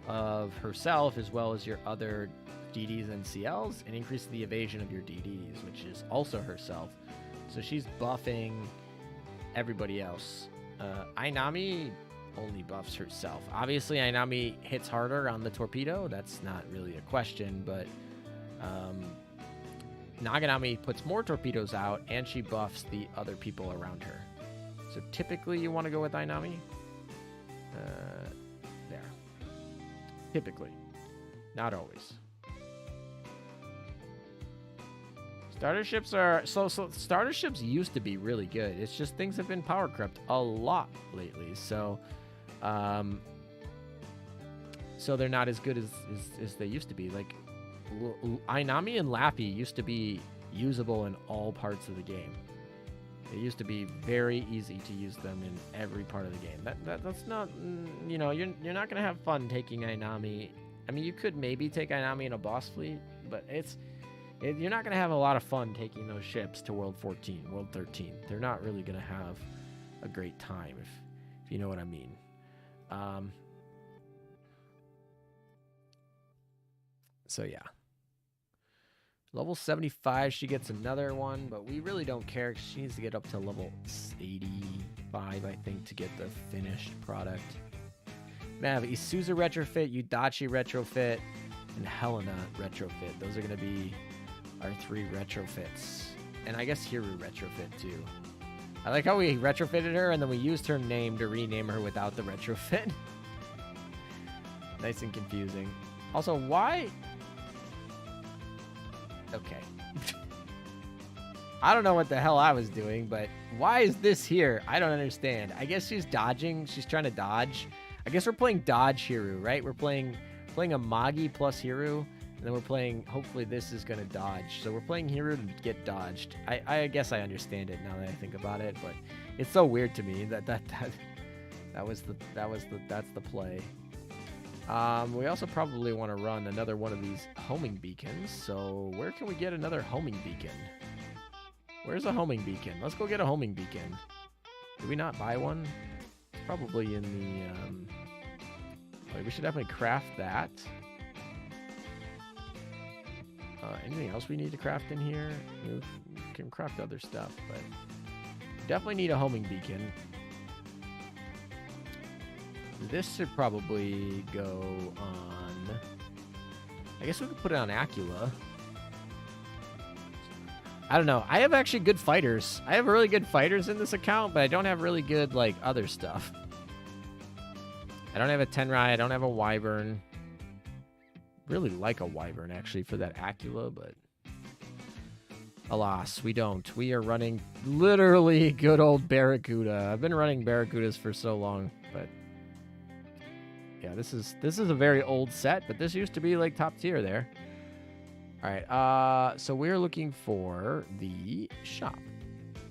of herself, as well as your other DDs and CLs, and increases the evasion of your DDs, which is also herself. So she's buffing everybody else. Ainami only buffs herself. Obviously, Ainami hits harder on the torpedo. That's not really a question, but Naganami puts more torpedoes out, and she buffs the other people around her. So typically, you want to go with Ainami. There. Typically. Not always. Starter ships are so starter ships used to be really good. It's just things have been power crept a lot lately. So so they're not as good as they used to be. Like Ainami and Laffy used to be usable in all parts of the game. It used to be very easy to use them in every part of the game. That's not, you know, you're not gonna have fun taking Ainami. I mean, you could maybe take Ainami in a boss fleet, but you're not going to have a lot of fun taking those ships to World 14, World 13. They're not really going to have a great time, if you know what I mean. So, yeah. Level 75, she gets another one, but we really don't care because she needs to get up to level 85, I think, to get the finished product. We have Isuzu retrofit, Yudachi retrofit, and Helena retrofit. Those are going to be our 3 retrofits. And I guess Hiru retrofit too. I like how we retrofitted her and then we used her name to rename her without the retrofit. Nice and confusing. Also, why? Okay. I don't know what the hell I was doing, but why is this here? I don't understand. I guess she's dodging. She's trying to dodge. I guess we're playing dodge Hiru, right? We're playing a Magi plus Hiru. And then we're playing, hopefully this is going to dodge. So we're playing hero to get dodged. I guess I understand it now that I think about it, but it's so weird to me that's the play. We also probably want to run another one of these homing beacons. So where can we get another homing beacon? Where's a homing beacon? Let's go get a homing beacon. Did we not buy one? It's probably in the... we should definitely craft that. Anything else we need to craft in here? We can craft other stuff, but definitely need a homing beacon. This should probably go on... I guess we could put it on Acula. I don't know. I have actually good fighters. I have really good fighters in this account, but I don't have really good, like, other stuff. I don't have a Tenrai. I don't have a Wyvern. Really like a Wyvern, actually, for that Acula, but... Alas, we don't. We are running literally good old Barracuda. I've been running Barracudas for so long, but... Yeah, this is a very old set, but this used to be, like, top tier there. All right, so we're looking for the shop.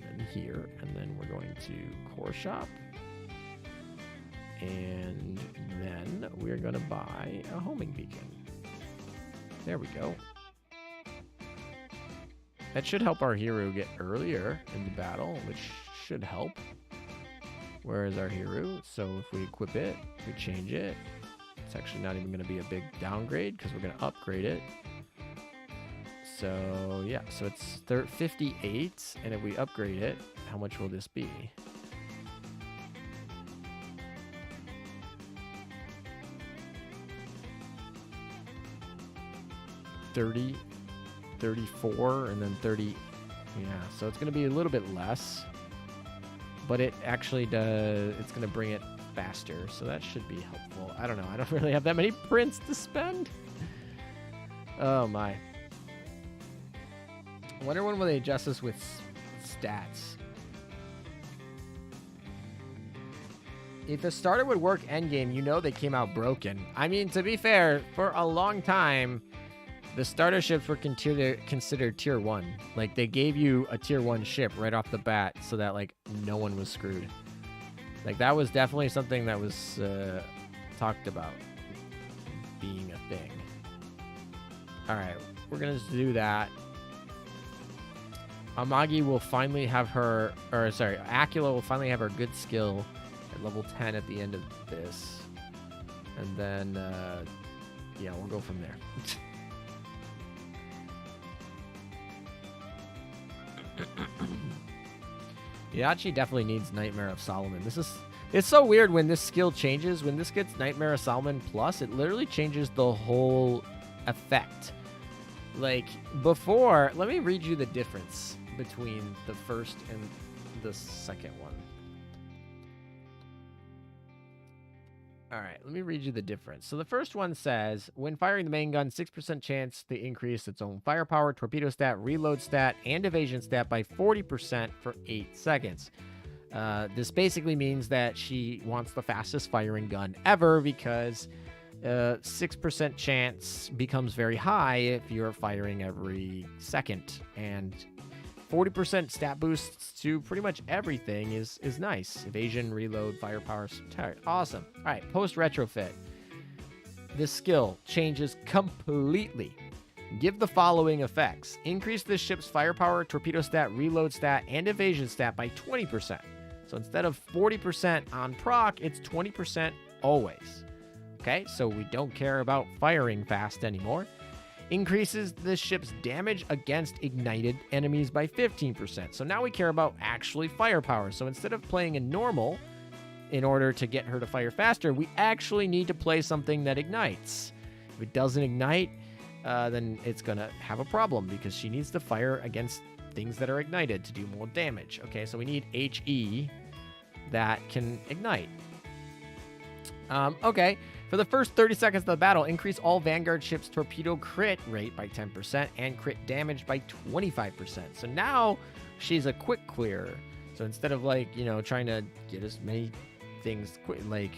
And here, and then we're going to core shop. And then we're going to buy a homing beacon. There we go. That should help our hero get earlier in the battle, which should help. Where is our hero? So if we equip it, we change it. It's actually not even going to be a big downgrade because we're going to upgrade it. So yeah, so it's 58, and if we upgrade it, how much will this be? $30, $34, and then 30. Yeah, so it's going to be a little bit less, but it actually does. It's going to bring it faster, so that should be helpful. I don't know. I don't really have that many prints to spend. Oh my. I wonder when will they adjust this with stats. If a starter would work endgame, you know they came out broken. I mean, to be fair, for a long time, the starter ships were considered tier 1. Like, they gave you a tier 1 ship right off the bat so that, like, no one was screwed. Like, that was definitely something that was talked about being a thing. Alright, we're going to do that. Amagi will finally have her, or sorry, Acula will finally have her good skill at level 10 at the end of this. And then, yeah, we'll go from there. Yachi definitely needs Nightmare of Solomon. It's so weird when this skill changes. When this gets Nightmare of Solomon Plus, it literally changes the whole effect. Like, before, let me read you the difference between the first and the second one. All right, let me read you the difference. So the first one says, when firing the main gun, 6% chance to increase its own firepower, torpedo stat, reload stat, and evasion stat by 40% for 8 seconds. This basically means that she wants the fastest firing gun ever because 6% chance becomes very high if you're firing every second, and 40% stat boosts to pretty much everything is nice. Evasion, reload, firepower, awesome. All right, post retrofit. This skill changes completely. Give the following effects. Increase this ship's firepower, torpedo stat, reload stat, and evasion stat by 20%. So instead of 40% on proc, it's 20% always. Okay, so we don't care about firing fast anymore. Increases this ship's damage against ignited enemies by 15%. So now we care about actually firepower. So instead of playing a normal in order to get her to fire faster, we actually need to play something that ignites. If it doesn't ignite, then it's going to have a problem because she needs to fire against things that are ignited to do more damage. Okay, so we need HE that can ignite. Okay. For the first 30 seconds of the battle, increase all Vanguard ships' torpedo crit rate by 10% and crit damage by 25%. So now she's a quick clearer. So instead of, like, you know, trying to get as many things like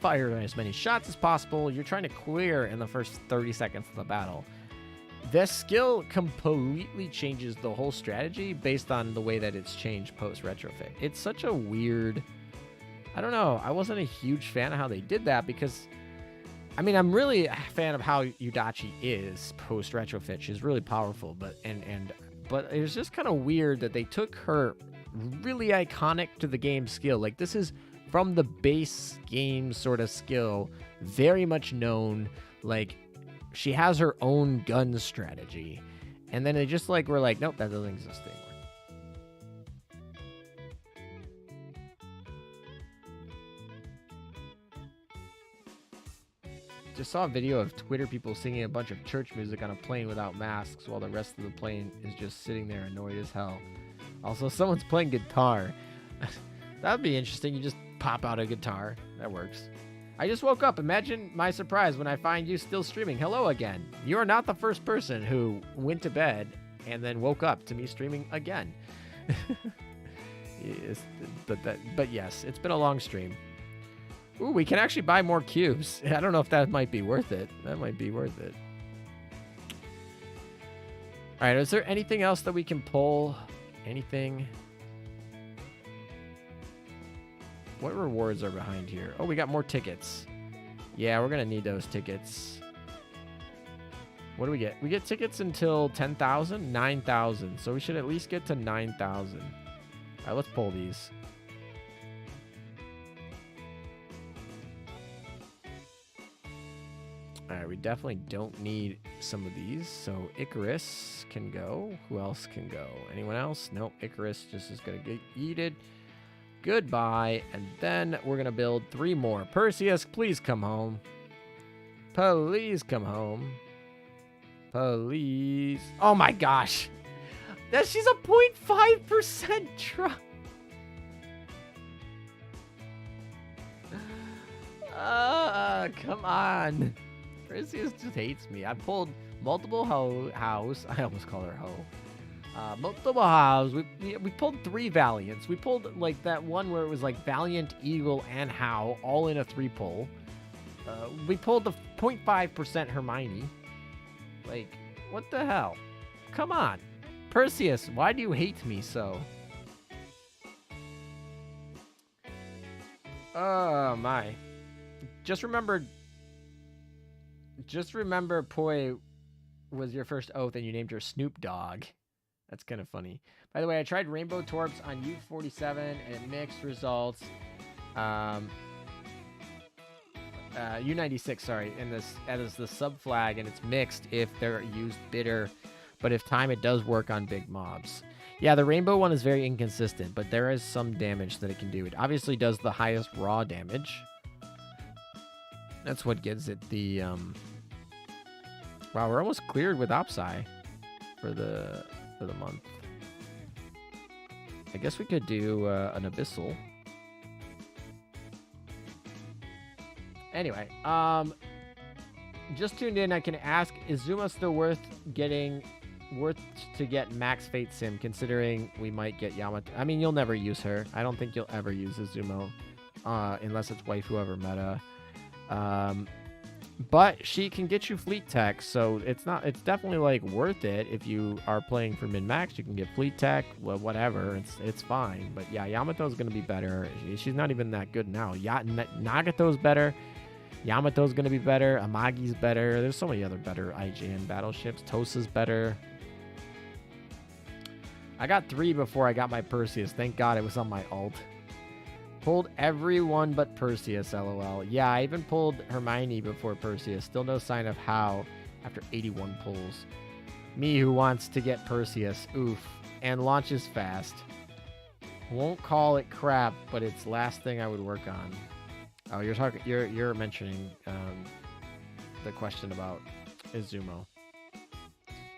fire as many shots as possible. You're trying to clear in the first 30 seconds of the battle. This skill completely changes the whole strategy based on the way that it's changed post-retrofit. It's such a weird... I don't know. I wasn't a huge fan of how they did that because... I mean, I'm really a fan of how Yudachi is post-retrofit. She's really powerful, but it was just kind of weird that they took her really iconic to the game skill. Like, this is from the base game sort of skill, very much known. Like, she has her own gun strategy. And then they just, like, were like, nope, that doesn't exist anymore. Just saw a video of Twitter people singing a bunch of church music on a plane without masks while the rest of the plane is just sitting there annoyed as hell. Also, someone's playing guitar. That would be interesting. You just pop out a guitar. That works. I just woke up. Imagine my surprise when I find you still streaming. Hello again. You are not the first person who went to bed and then woke up to me streaming again. Yes, but yes, it's been a long stream. Ooh, we can actually buy more cubes. I don't know if that might be worth it. That might be worth it. All right, is there anything else that we can pull? Anything? What rewards are behind here? Oh, we got more tickets. Yeah, we're going to need those tickets. What do we get? We get tickets until 10,000? 9,000. So we should at least get to 9,000. All right, let's pull these. All right, we definitely don't need some of these. So Icarus can go. Who else can go? Anyone else? Nope. Icarus just is going to get yeeted. Goodbye. And then we're going to build 3 more. Perseus, please come home. Please come home. Please. Oh my gosh. She's a 0.5% truck. Come on. Perseus just hates me. I pulled multiple house. I almost call her Ho. Multiple house. We pulled 3 Valiants. We pulled like that one where it was like Valiant, Eagle, and How all in a 3-pull. We pulled the 0.5% Hermione. Like, what the hell? Come on. Perseus, why do you hate me so? Oh my. Just remember Poi was your first oath and you named her Snoop Dogg. That's kind of funny. By the way, I tried Rainbow Torps on U47 and it mixed results. U96, sorry, and this as the sub flag, and it's mixed if they're used bitter, but if time, it does work on big mobs. Yeah, the rainbow one is very inconsistent, but there is some damage that it can do. It obviously does the highest raw damage. That's what gives it the wow, we're almost cleared with Opsai for the month. I guess we could do an Abyssal. Anyway, just tuned in. I can ask, is Zuma still worth to get Max Fate Sim, considering we might get Yamato? I mean, you'll never use her. I don't think you'll ever use Izumo, unless it's waifu over meta. But she can get you fleet tech, so it's definitely like worth it. If you are playing for min-max, you can get fleet tech, well, whatever, it's fine. But yeah, Yamato's gonna be better. She's not even that good now. Nagato's better. Yamato's gonna be better. Amagi's better. There's so many other better IGN battleships. Tosa's better. I got 3 before I got my Perseus. Thank God it was on my alt. Pulled everyone but Perseus, lol. Yeah, I even pulled Hermione before Perseus. Still no sign of how after 81 pulls. Me who wants to get Perseus. Oof. And launches fast. Won't call it crap, but it's last thing I would work on. Oh, you're mentioning the question about Izumo.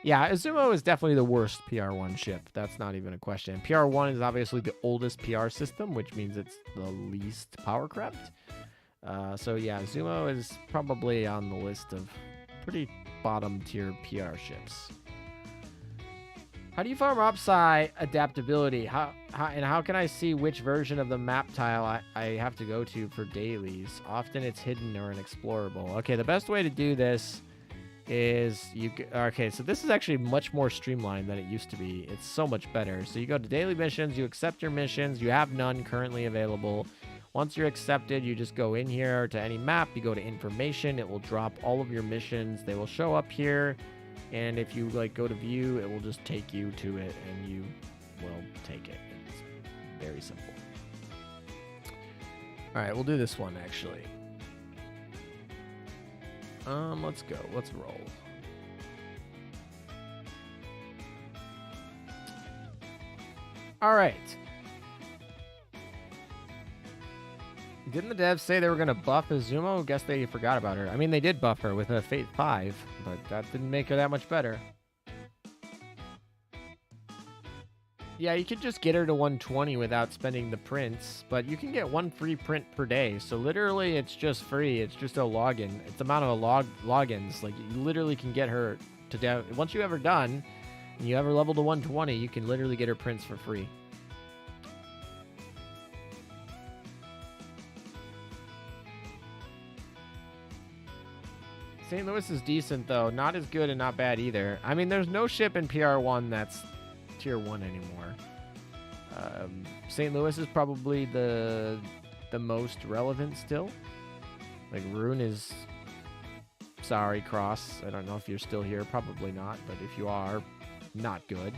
Yeah, Izumo is definitely the worst PR1 ship. That's not even a question. PR1 is obviously the oldest PR system, which means it's the least power crept. So yeah, Izumo is probably on the list of pretty bottom tier PR ships. How do you farm upside adaptability? How can I see which version of the map tile I have to go to for dailies? Often it's hidden or inexplorable. Okay, the best way to do this is okay, so this is actually much more streamlined than it used to be. It's so much better. So you go to daily missions, you accept your missions, you have none currently available. Once you're accepted, you just go in here to any map, you go to information, it will drop all of your missions. They will show up here. And if you like go to view, it will just take you to it and you will take it. It's very simple. All right, we'll do this one actually. Let's go. Let's roll. All right. Didn't the devs say they were going to buff Azumo? Guess they forgot about her. I mean, they did buff her with a Fate 5, but that didn't make her that much better. Yeah, you could just get her to 120 without spending the prints, but you can get one free print per day. So literally, it's just free. It's just a login. It's the amount of logins. Like, you literally can get her to once you have her done, and you have her level to 120, you can literally get her prints for free. St. Louis is decent, though. Not as good and not bad either. I mean, there's no ship in PR1 that's tier 1 anymore. St. Louis is probably the most relevant still. Like, Rune is... Sorry, Cross. I don't know if you're still here. Probably not. But if you are, not good.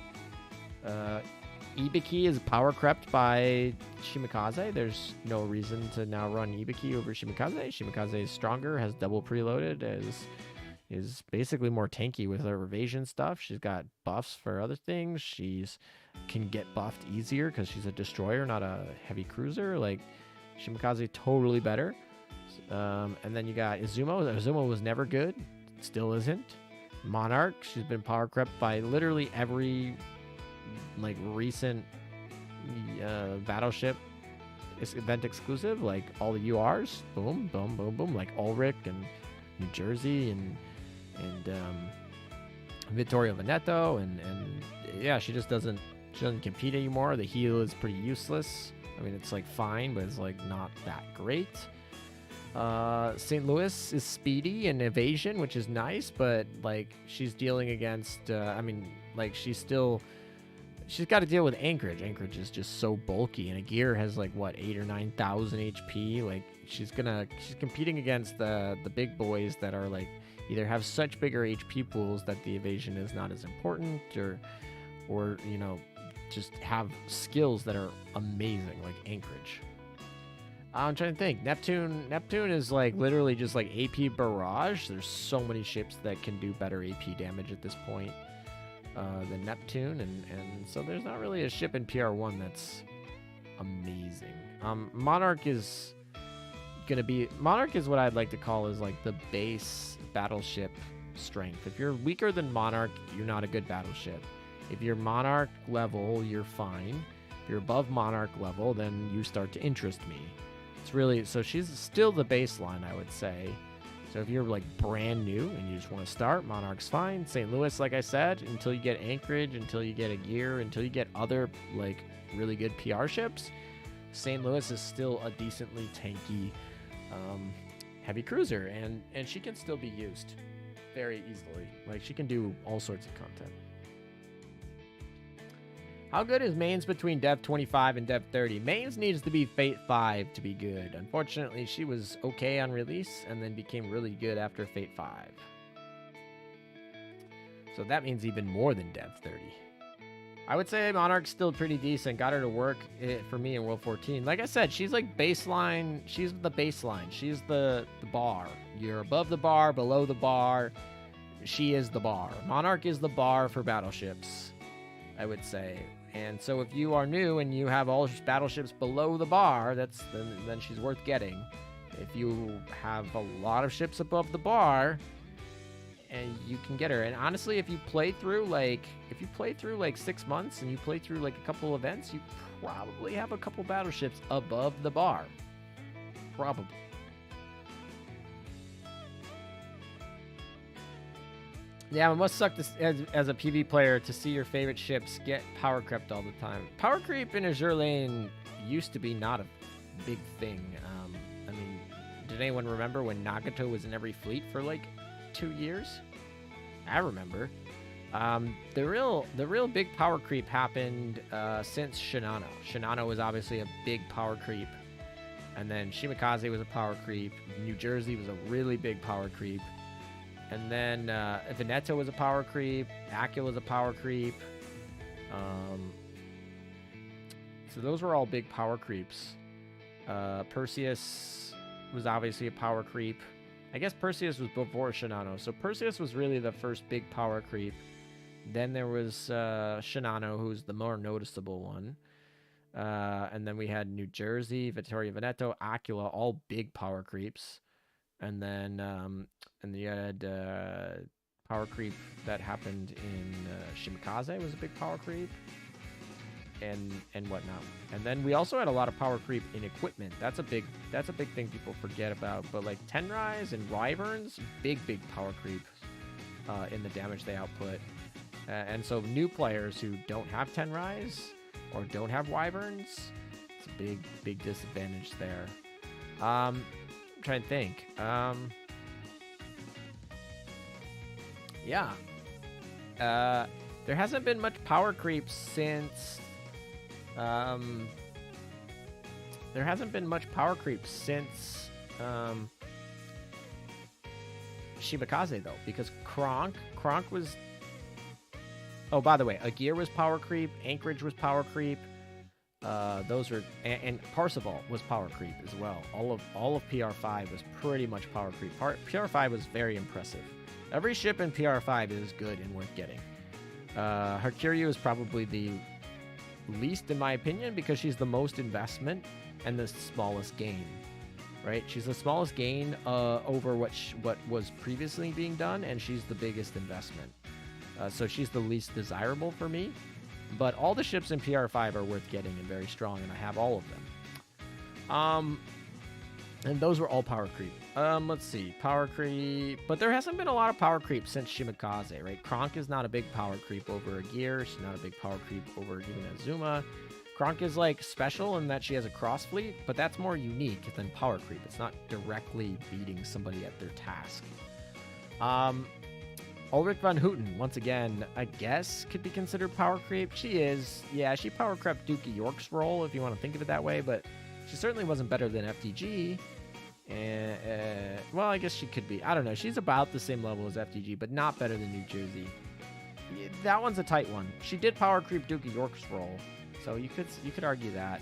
Ibiki is power crept by Shimikaze. There's no reason to now run Ibiki over Shimikaze. Shimikaze is stronger, has double preloaded, is basically more tanky with her evasion stuff. She's got buffs for other things. She's can get buffed easier because she's a destroyer, not a heavy cruiser. Like, Shimikaze totally better. And then you got Izumo. Izumo was never good. Still isn't. Monarch, she's been power crept by literally every like recent battleship event exclusive, like all the URs, boom, boom, boom, boom, like Ulrich and New Jersey and Vittorio Veneto, and yeah, she doesn't compete anymore. The heal is pretty useless. I mean, it's like fine, but it's like not that great. St. Louis is speedy and evasion, which is nice, but like she's dealing against I mean, like she's got to deal with Anchorage. Anchorage is just so bulky, and a gear has like what 8,000 or 9,000 HP. Like she's competing against the big boys that are like either have such bigger HP pools that the evasion is not as important, or you know, just have skills that are amazing like Anchorage. I'm trying to think. Neptune is like literally just like AP barrage. There's so many ships that can do better AP damage at this point than Neptune, and so there's not really a ship in PR1 that's amazing. Monarch is what I'd like to call is like the base battleship strength. If you're weaker than Monarch, you're not a good battleship. If you're Monarch level, you're fine. If you're above Monarch level, then you start to interest me. It's really, so she's still the baseline, I would say. So if you're like brand new and you just want to start, Monarch's fine. St. Louis, like I said, until you get Anchorage, until you get a gear, until you get other like really good PR ships, St. Louis is still a decently tanky heavy cruiser, and she can still be used very easily. Like, she can do all sorts of content. How good is mains between Dev 25 and Dev 30? Mains needs to be Fate 5 to be good. Unfortunately, she was okay on release and then became really good after Fate 5. So that means even more than Dev 30. I would say Monarch's still pretty decent. Got her to work for me in World 14. Like I said, she's like baseline. She's the baseline. She's the bar. You're above the bar, below the bar. She is the bar. Monarch is the bar for battleships, I would say. And so if you are new and you have all battleships below the bar, then she's worth getting. If you have a lot of ships above the bar, and you can get her. And honestly, if you play through like 6 months and you play through like a couple events, you probably have a couple battleships above the bar. Probably. Yeah, it must suck as a PV player to see your favorite ships get power crept all the time. Power creep in Azur lane used to be not a big thing. I mean, did anyone remember when Nagato was in every fleet for like 2 years? I remember. The real big power creep happened since Shinano. Shinano was obviously a big power creep. And then Shimakaze was a power creep. New Jersey was a really big power creep. And then Veneto was a power creep. Acula was a power creep. So those were all big power creeps. Perseus was obviously a power creep. I guess Perseus was before Shinano. So Perseus was really the first big power creep. Then there was Shinano, who's the more noticeable one. And then we had New Jersey, Vittoria Veneto, Acula, all big power creeps. And then you had power creep that happened in Shimakaze was a big power creep, and whatnot. And then we also had a lot of power creep in equipment. That's a big thing people forget about. But like Tenrais and Wyverns, big power creep in the damage they output. And so new players who don't have Tenrais or don't have Wyverns, it's a big disadvantage there. I'm trying to think. Yeah. There hasn't been much power creep since. There hasn't been much power creep since Shimakaze though, because Kronk was. Oh, by the way, Agir was power creep. Anchorage was power creep. Those were and Parseval was power creep as well. All of PR5 was pretty much power creep. PR5 was very impressive. Every ship in PR5 is good and worth getting. Hercureu is probably the least in my opinion because she's the most investment and the smallest gain. Right? She's the smallest gain over what was previously being done, and she's the biggest investment. So she's the least desirable for me. But all the ships in PR5 are worth getting and very strong, and I have all of them. And those were all power creep. Let's see. Power creep. But there hasn't been a lot of power creep since Shimakaze, right? Kronk is not a big power creep over Agir. She's not a big power creep over even Azuma. Kronk is, like, special in that she has a cross fleet, but that's more unique than power creep. It's not directly beating somebody at their task. Ulrich von Houten, once again, I guess could be considered power creep. She is. Yeah, she power crept Duke of York's role, if you want to think of it that way, but she certainly wasn't better than FTG. Well, I guess she could be. I don't know. She's about the same level as FTG, but not better than New Jersey. That one's a tight one. She did power creep Duke of York's role, so you could argue that.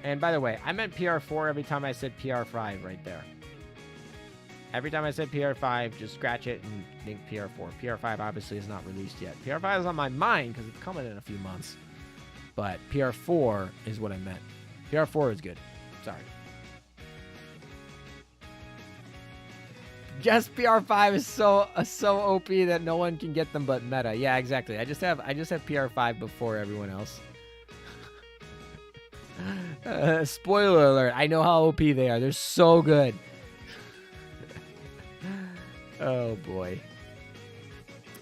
And by the way, I meant PR4 every time I said PR5 right there. Every time I said PR5, just scratch it and think PR4. PR5 obviously is not released yet. PR5 is on my mind because it's coming in a few months. But PR4 is what I meant. PR4 is good. Sorry. Just PR5 is so OP that no one can get them but meta. Yeah, exactly. I just have PR5 before everyone else. Spoiler alert, I know how OP they are. They're so good. Oh boy.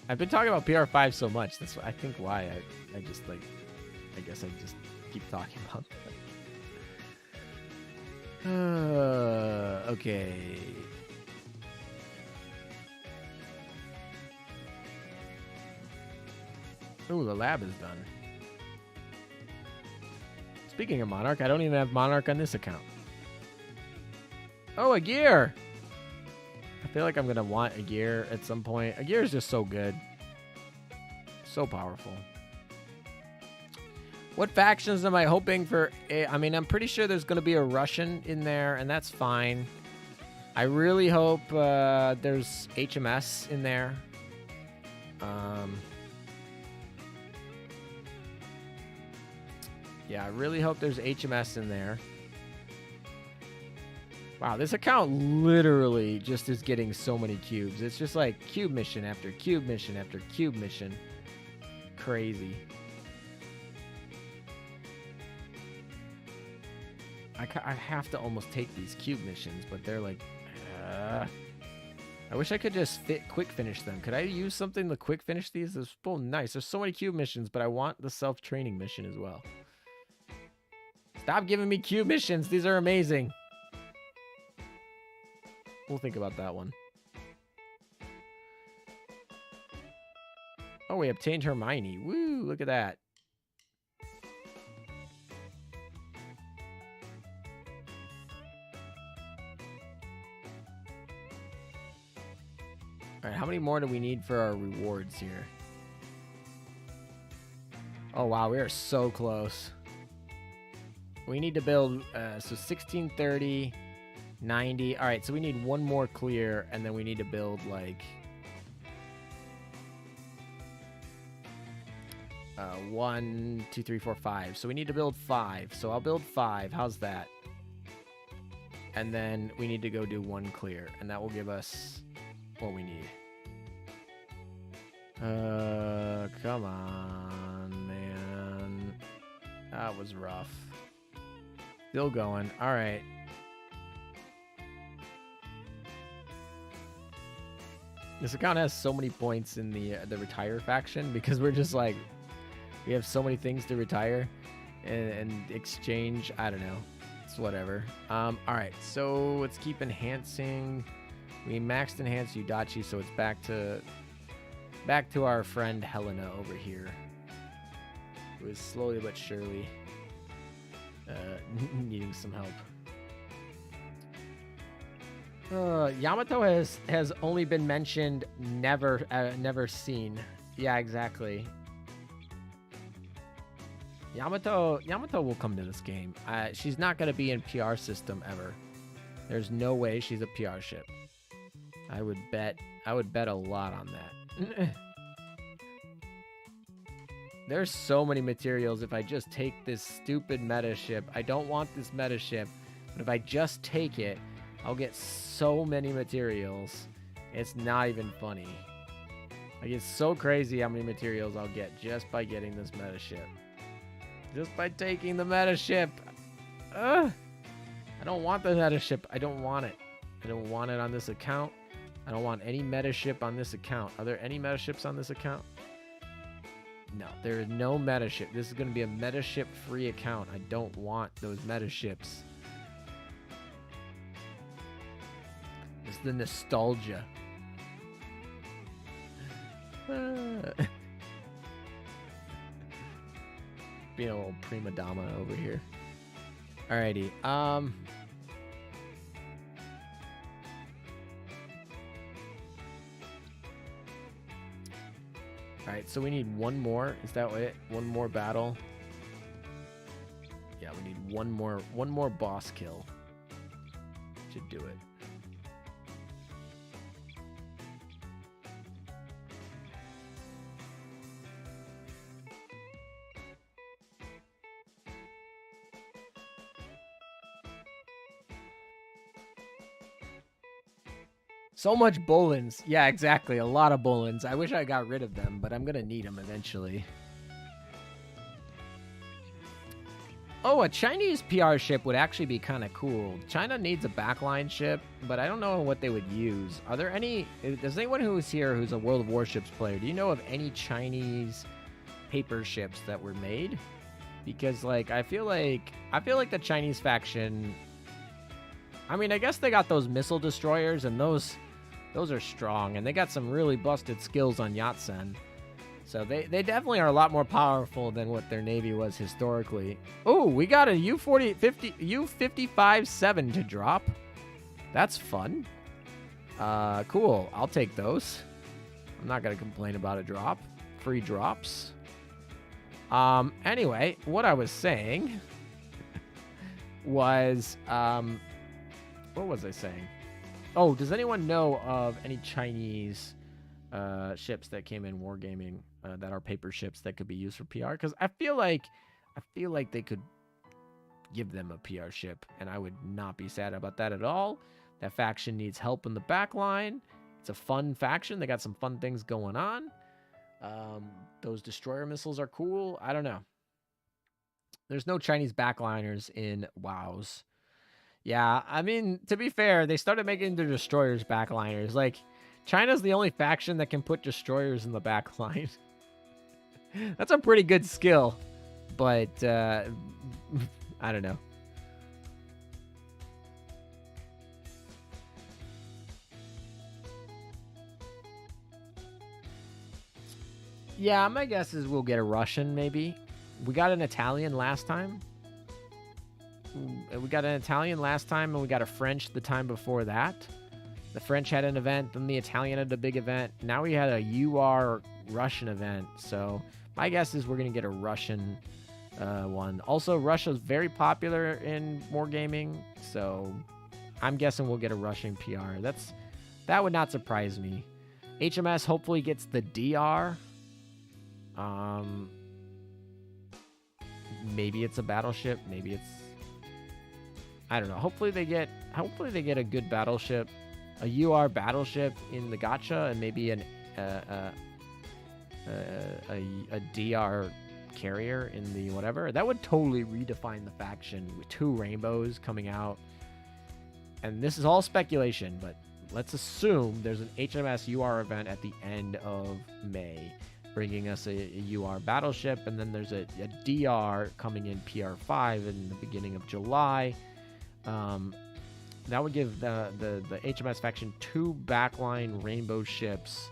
I've been talking about PR5 so much. That's I think why I just like I guess I just keep talking about that. Okay. Ooh, the lab is done. Speaking of Monarch, I don't even have Monarch on this account. Oh, a gear! I feel like I'm going to want a gear at some point. A gear is just so good. So powerful. What factions am I hoping for? I mean, I'm pretty sure there's going to be a Russian in there, and that's fine. I really hope there's HMS in there. Yeah, I really hope there's HMS in there. Wow, this account literally just is getting so many cubes. It's just like cube mission after cube mission after cube mission. Crazy. I have to almost take these cube missions, but they're like... I wish I could just quick finish them. Could I use something to quick finish these? It's so nice. There's so many cube missions, but I want the self-training mission as well. Stop giving me cube missions. These are amazing. We'll think about that one. Oh, we obtained Hermione. Woo, look at that. All right, how many more do we need for our rewards here? Oh, wow, we are so close. We need to build, so 1630, 90. All right, so we need one more clear, and then we need to build, like, 1, 2, 3, 4, 5. So we need to build 5. So I'll build 5. How's that? And then we need to go do 1 clear, and that will give us what we need. Come on, man. That was rough. Still going. All right. This account has so many points in the retire faction because we're just like, we have so many things to retire and exchange. I don't know. It's whatever. All right. So let's keep enhancing. We maxed enhance Udachi, so it's back to our friend Helena over here, who is slowly but surely needing some help. Yamato has only been mentioned, never seen. Yeah, exactly. Yamato will come to this game. She's not going to be in PR system ever. There's no way she's a PR ship. I would bet a lot on that. There's so many materials. If I just take this stupid meta ship, I don't want this meta ship, but if I just take it, I'll get so many materials. It's not even funny. Like, it's so crazy how many materials I'll get just by getting this meta ship. Just by taking the meta ship. I don't want the meta ship. I don't want it. I don't want it on this account. I don't want any meta ship on this account. Are there any meta ships on this account? No, there is no meta ship. This is going to be a meta ship free account. I don't want those meta ships. It's the nostalgia. Being a little prima donna over here. Alrighty. Alright, so we need one more. Is that it? One more battle? Yeah, we need one more boss kill. Should do it. So much Bolins. Yeah, exactly. A lot of Bolins. I wish I got rid of them, but I'm going to need them eventually. Oh, a Chinese PR ship would actually be kind of cool. China needs a backline ship, but I don't know what they would use. Are there any... Does anyone who's here who's a World of Warships player, do you know of any Chinese paper ships that were made? Because, like, I feel like the Chinese faction... I mean, I guess they got those missile destroyers, and those are strong, and they got some really busted skills on Yatsen. So they definitely are a lot more powerful than what their navy was historically. Oh, we got a U-55-7 to drop. That's fun. Cool. I'll take those. I'm not going to complain about a drop. Free drops. Anyway, what I was saying was... what was I saying? Oh, does anyone know of any Chinese ships that came in Wargaming that are paper ships that could be used for PR? Because I feel like they could give them a PR ship, and I would not be sad about that at all. That faction needs help in the back line. It's a fun faction. They got some fun things going on. Those destroyer missiles are cool. I don't know. There's no Chinese backliners in WoWs. Yeah, I mean, to be fair, they started making the destroyers backliners. Like, China's the only faction that can put destroyers in the back line. That's a pretty good skill, but I don't know. Yeah, my guess is we'll get a Russian, maybe. We got an Italian last time. We got an Italian last time, and we got a French the time before that. The French had an event, then the Italian had a big event. Now we had a UR Russian event, so my guess is we're going to get a Russian one. Also, Russia's very popular in wargaming, so I'm guessing we'll get a Russian PR. That would not surprise me. HMS hopefully gets the DR. Maybe it's a battleship. Maybe it's, I don't know. Hopefully they get a good battleship, a UR battleship in the gacha, and maybe a DR carrier in the whatever. That would totally redefine the faction with 2 rainbows coming out. And this is all speculation, but let's assume there's an HMS UR event at the end of May, bringing us a UR battleship, and then there's a DR coming in PR5 in the beginning of July. That would give the HMS faction 2 backline rainbow ships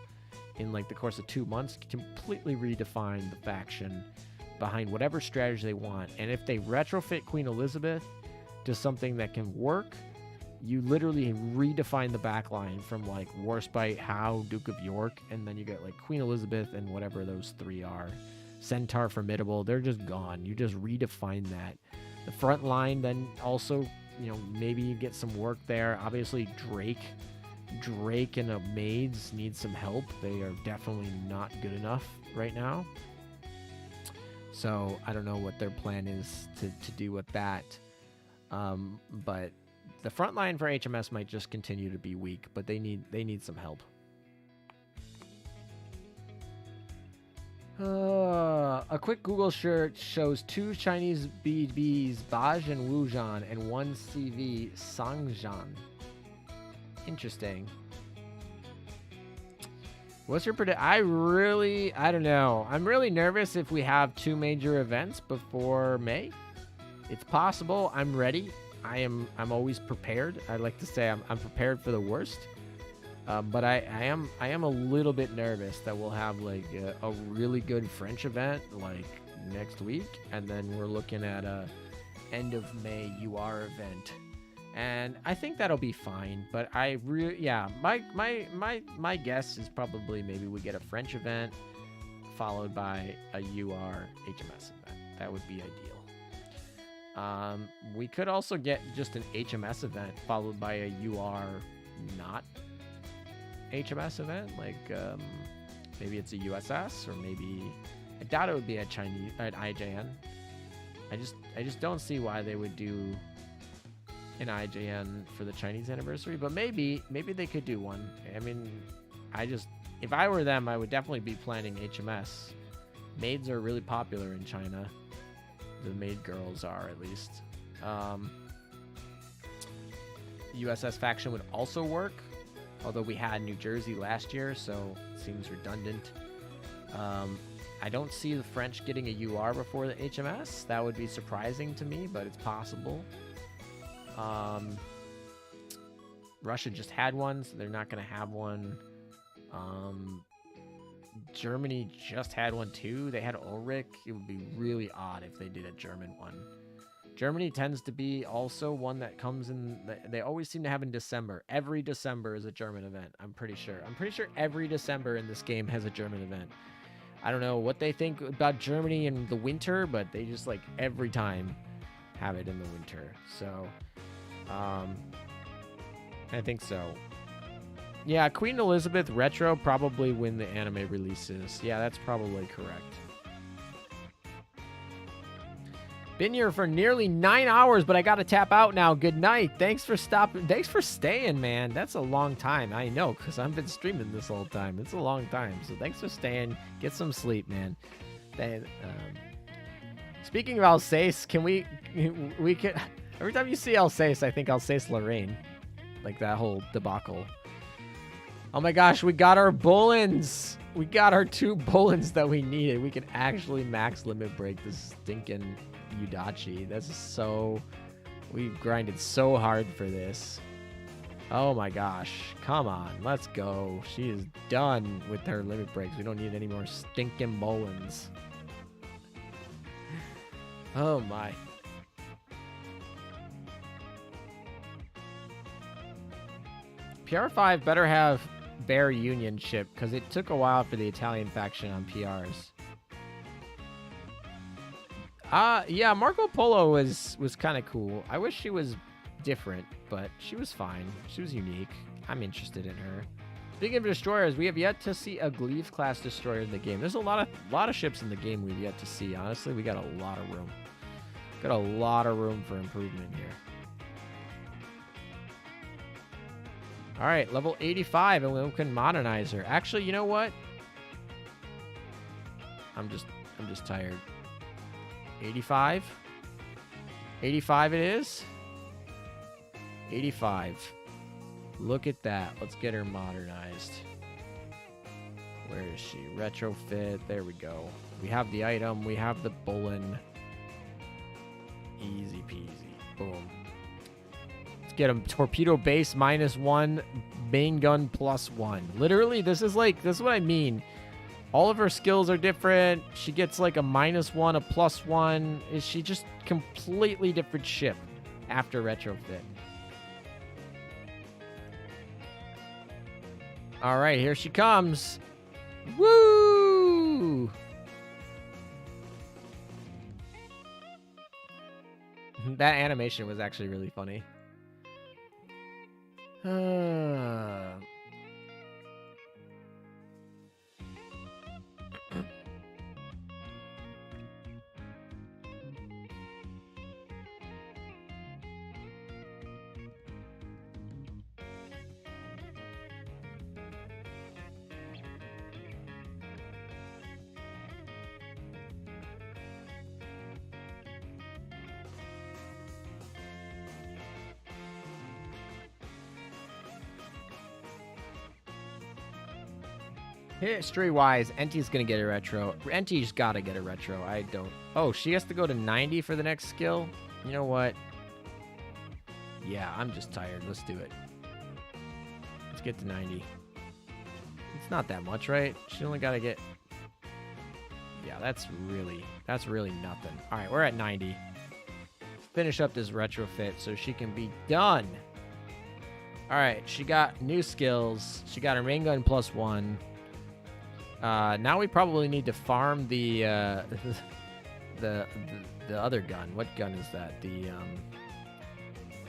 in like the course of 2 months, completely redefine the faction behind whatever strategy they want. And if they retrofit Queen Elizabeth to something that can work, you literally redefine the backline from like Warspite, Howe, Duke of York, and then you get like Queen Elizabeth and whatever those 3 are. Centaur, Formidable, they're just gone. You just redefine that. The front line then also, maybe you get some work there. Obviously Drake and the Maids need some help. They are definitely not good enough right now. So I don't know what their plan is to do with that. But the front line for HMS might just continue to be weak, but they need some help. A quick Google search shows 2 Chinese BBs, Baj and Wujan, and 1 CV, Sangjian. Interesting. What's your prediction? I don't know. I'm really nervous if we have 2 major events before May. It's possible. I'm ready. I'm always prepared. I like to say I'm prepared for the worst. But I am a little bit nervous that we'll have like a really good French event like next week, and then we're looking at a end of May UR event, and I think that'll be fine. But my guess is probably maybe we get a French event followed by a UR HMS event. That would be ideal. We could also get just an HMS event followed by a UR not HMS event, like maybe it's a USS, or maybe I doubt it would be an IJN. I just don't see why they would do an IJN for the Chinese anniversary, but maybe they could do one. I mean, if I were them, I would definitely be planning HMS. Maids are really popular in China. The maid girls are, at least. USS faction would also work, although we had New Jersey last year, so it seems redundant. I don't see the French getting a UR before the HMS. That would be surprising to me, but it's possible. Russia just had one, so they're not going to have one. Germany just had one too. They had Ulrich. It would be really odd if they did a German one. Germany tends to be also one that comes in, they always seem to have in December. Every December is a German event, I'm pretty sure. I'm pretty sure every December in this game has a German event. I don't know what they think about Germany in the winter, but they just like every time have it in the winter. So, I think so. Yeah, Queen Elizabeth Retro probably when the anime releases. Yeah, that's probably correct. Been here for nearly 9 hours, but I gotta tap out now. Good night. Thanks for stopping. Thanks for staying, man. That's a long time. I know, because I've been streaming this whole time. It's a long time. So thanks for staying. Get some sleep, man. Speaking of Alsace, can we could Every time you see Alsace, I think Alsace Lorraine. Like that whole debacle. Oh my gosh, we got our Bullens! We got our 2 Bullens that we needed. We can actually max limit break this stinking Udachi. This is so... We've grinded so hard for this. Oh my gosh. Come on, let's go. She is done with her limit breaks. We don't need any more stinking Bullens. Oh my. PR5 better have Bear Union ship, because it took a while for the Italian faction on PRs. Yeah, Marco Polo was kind of cool. I wish she was different, but she was fine. She was unique. I'm interested in her. Speaking of destroyers, we have yet to see a Gleave class destroyer in the game. There's a lot of ships in the game we've yet to see. Honestly, we got a lot of room. Got a lot of room for improvement here. All right, level 85, and we can modernize her. Actually, you know what? I'm just tired. 85? 85 it is? 85. Look at that. Let's get her modernized. Where is she? Retrofit. There we go. We have the item. We have the Bullen. Easy peasy. Boom. Let's get him. Torpedo base -1. Main gun +1. Literally, this is what I mean. All of her skills are different. She gets like a -1, a +1. Is she just completely different ship after retrofit? All right, here she comes. Woo! That animation was actually really funny. History-wise, Enti's gonna get a retro. Enti's gotta get a retro. I don't... Oh, she has to go to 90 for the next skill? You know what? Yeah, I'm just tired. Let's do it. Let's get to 90. It's not that much, right? She only gotta get... Yeah, that's really nothing. All right, we're at 90. Finish up this retrofit so she can be done. All right, she got new skills. She got her main gun +1. Now we probably need to farm the other gun. What gun is that? We're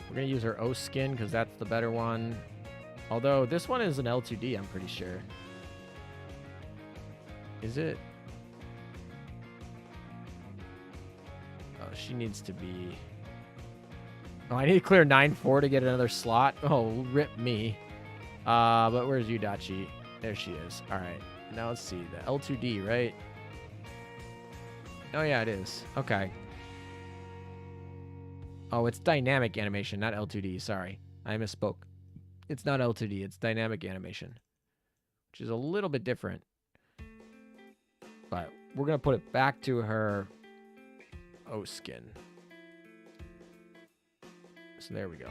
gonna use her O skin because that's the better one. Although this one is an L2D, I'm pretty sure. Is it? Oh, she needs to be. Oh, I need to clear 9-4 to get another slot. Oh, rip me. But where's Udachi? There she is. All right. Now let's see. The L2D, right? Oh, yeah, it is. Okay. Oh, it's dynamic animation, not L2D. Sorry. I misspoke. It's not L2D. It's dynamic animation, which is a little bit different. But we're going to put it back to her O skin. So there we go.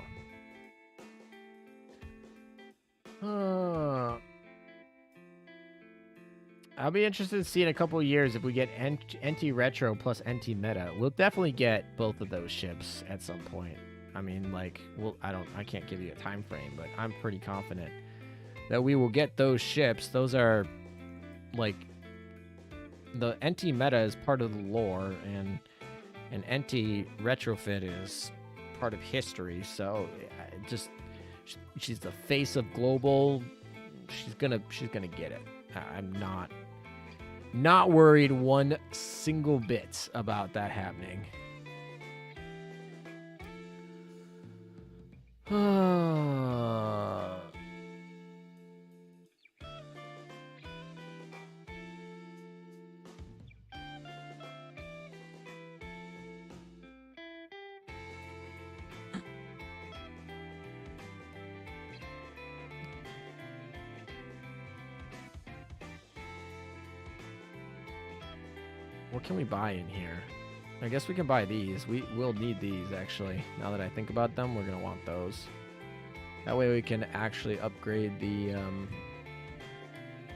I'll be interested to see in a couple of years if we get NT Retro plus NT Meta. We'll definitely get both of those ships at some point. I mean, like, I can't give you a time frame, but I'm pretty confident that we will get those ships. Those are, like, the NT Meta is part of the lore, and NT Retrofit is part of history. So, she's the face of global. She's gonna get it. I'm not worried one single bit about that happening. What can we buy in here? I guess we can buy these. We will need these, actually. Now that I think about them, we're going to want those. That way we can actually upgrade the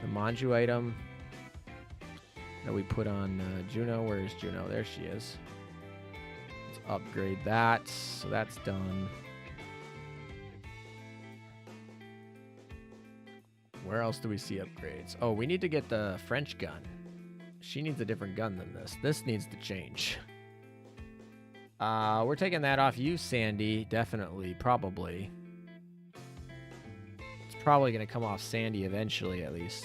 Manju item that we put on Juno. Where is Juno? There she is. Let's upgrade that. So that's done. Where else do we see upgrades? Oh, we need to get the French gun. She needs a different gun than this. This needs to change. We're taking that off you, Sandy. Definitely. Probably. It's probably going to come off Sandy eventually, at least.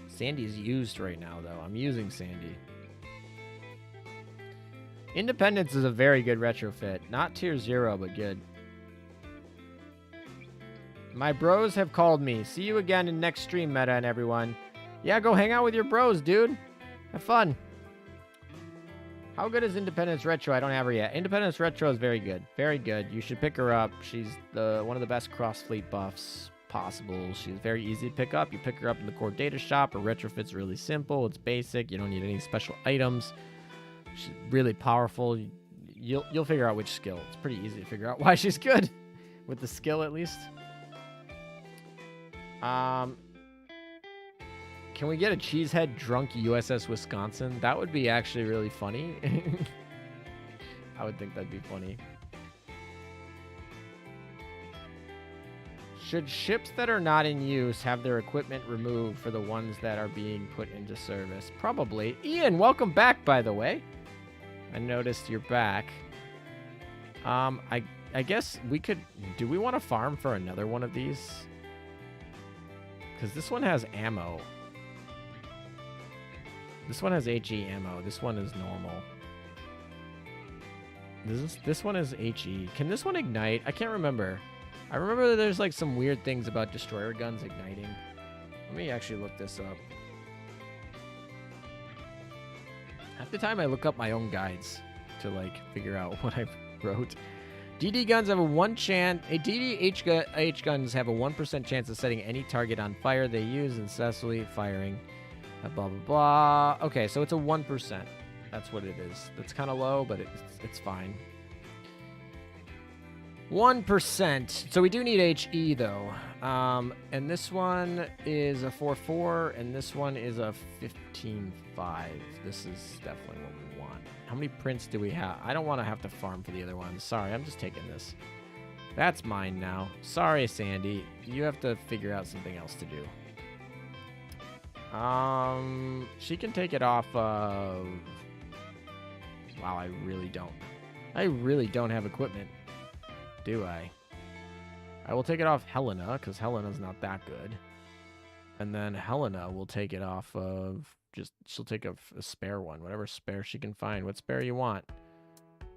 Sandy's used right now, though. I'm using Sandy. Independence is a very good retrofit. Not tier 0, but good. My bros have called me. See you again in next stream, Meta and everyone. Yeah, go hang out with your bros, dude. Have fun. How good is Independence Retro? I don't have her yet. Independence Retro is very good. Very good. You should pick her up. She's one of the best cross-fleet buffs possible. She's very easy to pick up. You pick her up in the core data shop. Her retrofit's really simple. It's basic. You don't need any special items. She's really powerful. You'll figure out which skill. It's pretty easy to figure out why she's good. With the skill, at least. Can we get a cheesehead drunk USS Wisconsin? That would be actually really funny. I would think that'd be funny. Should ships that are not in use have their equipment removed for the ones that are being put into service? Probably. Ian, welcome back, by the way. I noticed you're back. I guess we could... Do we want to farm for another one of these? Because this one has ammo. This one has HE ammo. This one is normal. This one is HE. Can this one ignite? I can't remember. I remember that there's like some weird things about destroyer guns igniting. Let me actually look this up. Half the time I look up my own guides to like figure out what I wrote. DD guns have a 1 chance. DD guns have a 1% chance of setting any target on fire they use incessantly firing. Blah, blah, blah. Okay, so it's a 1%. That's what it is. That's kind of low, but it's fine. 1%. So we do need HE, though. And this one is a 4-4, and this one is a 15-5. This is definitely what we want. How many prints do we have? I don't want to have to farm for the other ones. Sorry, I'm just taking this. That's mine now. Sorry, Sandy. You have to figure out something else to do. She can take it off of... Wow, I really don't have equipment, do I? I will take it off Helena, because Helena's not that good. And then Helena will take it off of... She'll take a spare one, whatever spare she can find. What spare you want?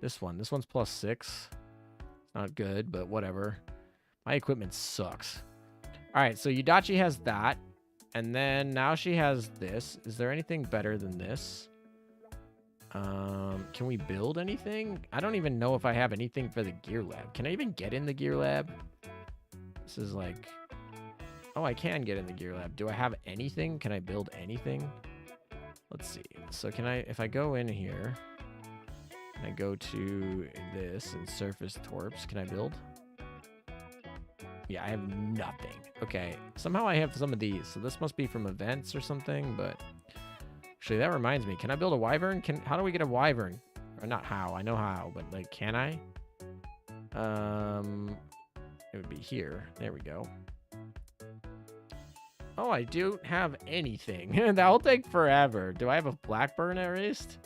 This one. This one's +6. It's not good, but whatever. My equipment sucks. Alright, so Yudachi has that. And then now she has this. Is there anything better than this? Can we build anything? I don't even know if I have anything for the gear lab. Can I even get in the gear lab? This is like... Oh, I can get in the gear lab. Do I have anything? Can I build anything? Let's see. So can I... If I go in here... And I go to this and surface torps, can I build? Yeah, I have nothing. Okay, somehow I have some of these. So this must be from events or something, but... Actually, that reminds me. Can I build a wyvern? How do we get a wyvern? Or not how. I know how, but, like, can I? It would be here. There we go. Oh, I don't have anything. That'll take forever. Do I have a Blackburn at least?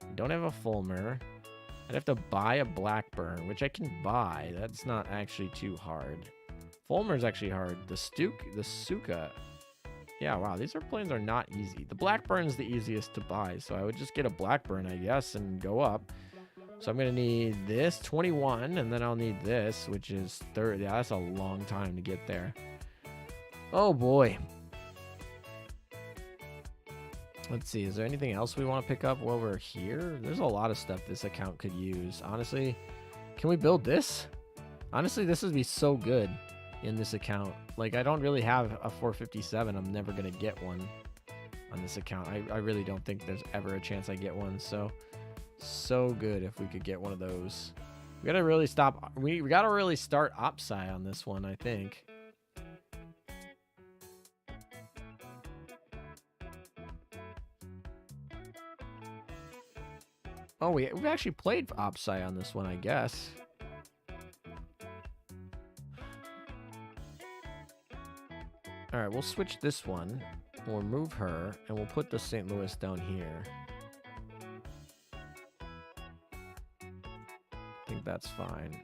I don't have a Fulmer. I'd have to buy a Blackburn, which I can buy. That's not actually too hard. Fulmer's actually hard. The Suka. Yeah, wow, these planes are not easy. The Blackburn's the easiest to buy, so I would just get a Blackburn, I guess, and go up. So I'm going to need this, 21, and then I'll need this, which is 30. Yeah, that's a long time to get there. Oh, boy. Let's see, is there anything else we want to pick up while we're here? There's a lot of stuff this account could use. Honestly, can we build this? Honestly, this would be so good in this account. Like, I don't really have a 457. I'm never going to get one. on this account. I really don't think there's ever a chance I get one. So good if we could get one of those. We gotta really stop. We gotta really start Opsai on this one, I think. Oh, we've actually played Opsai on this one, I guess. All right, we'll switch this one. We'll remove her, and we'll put the St. Louis down here. I think that's fine.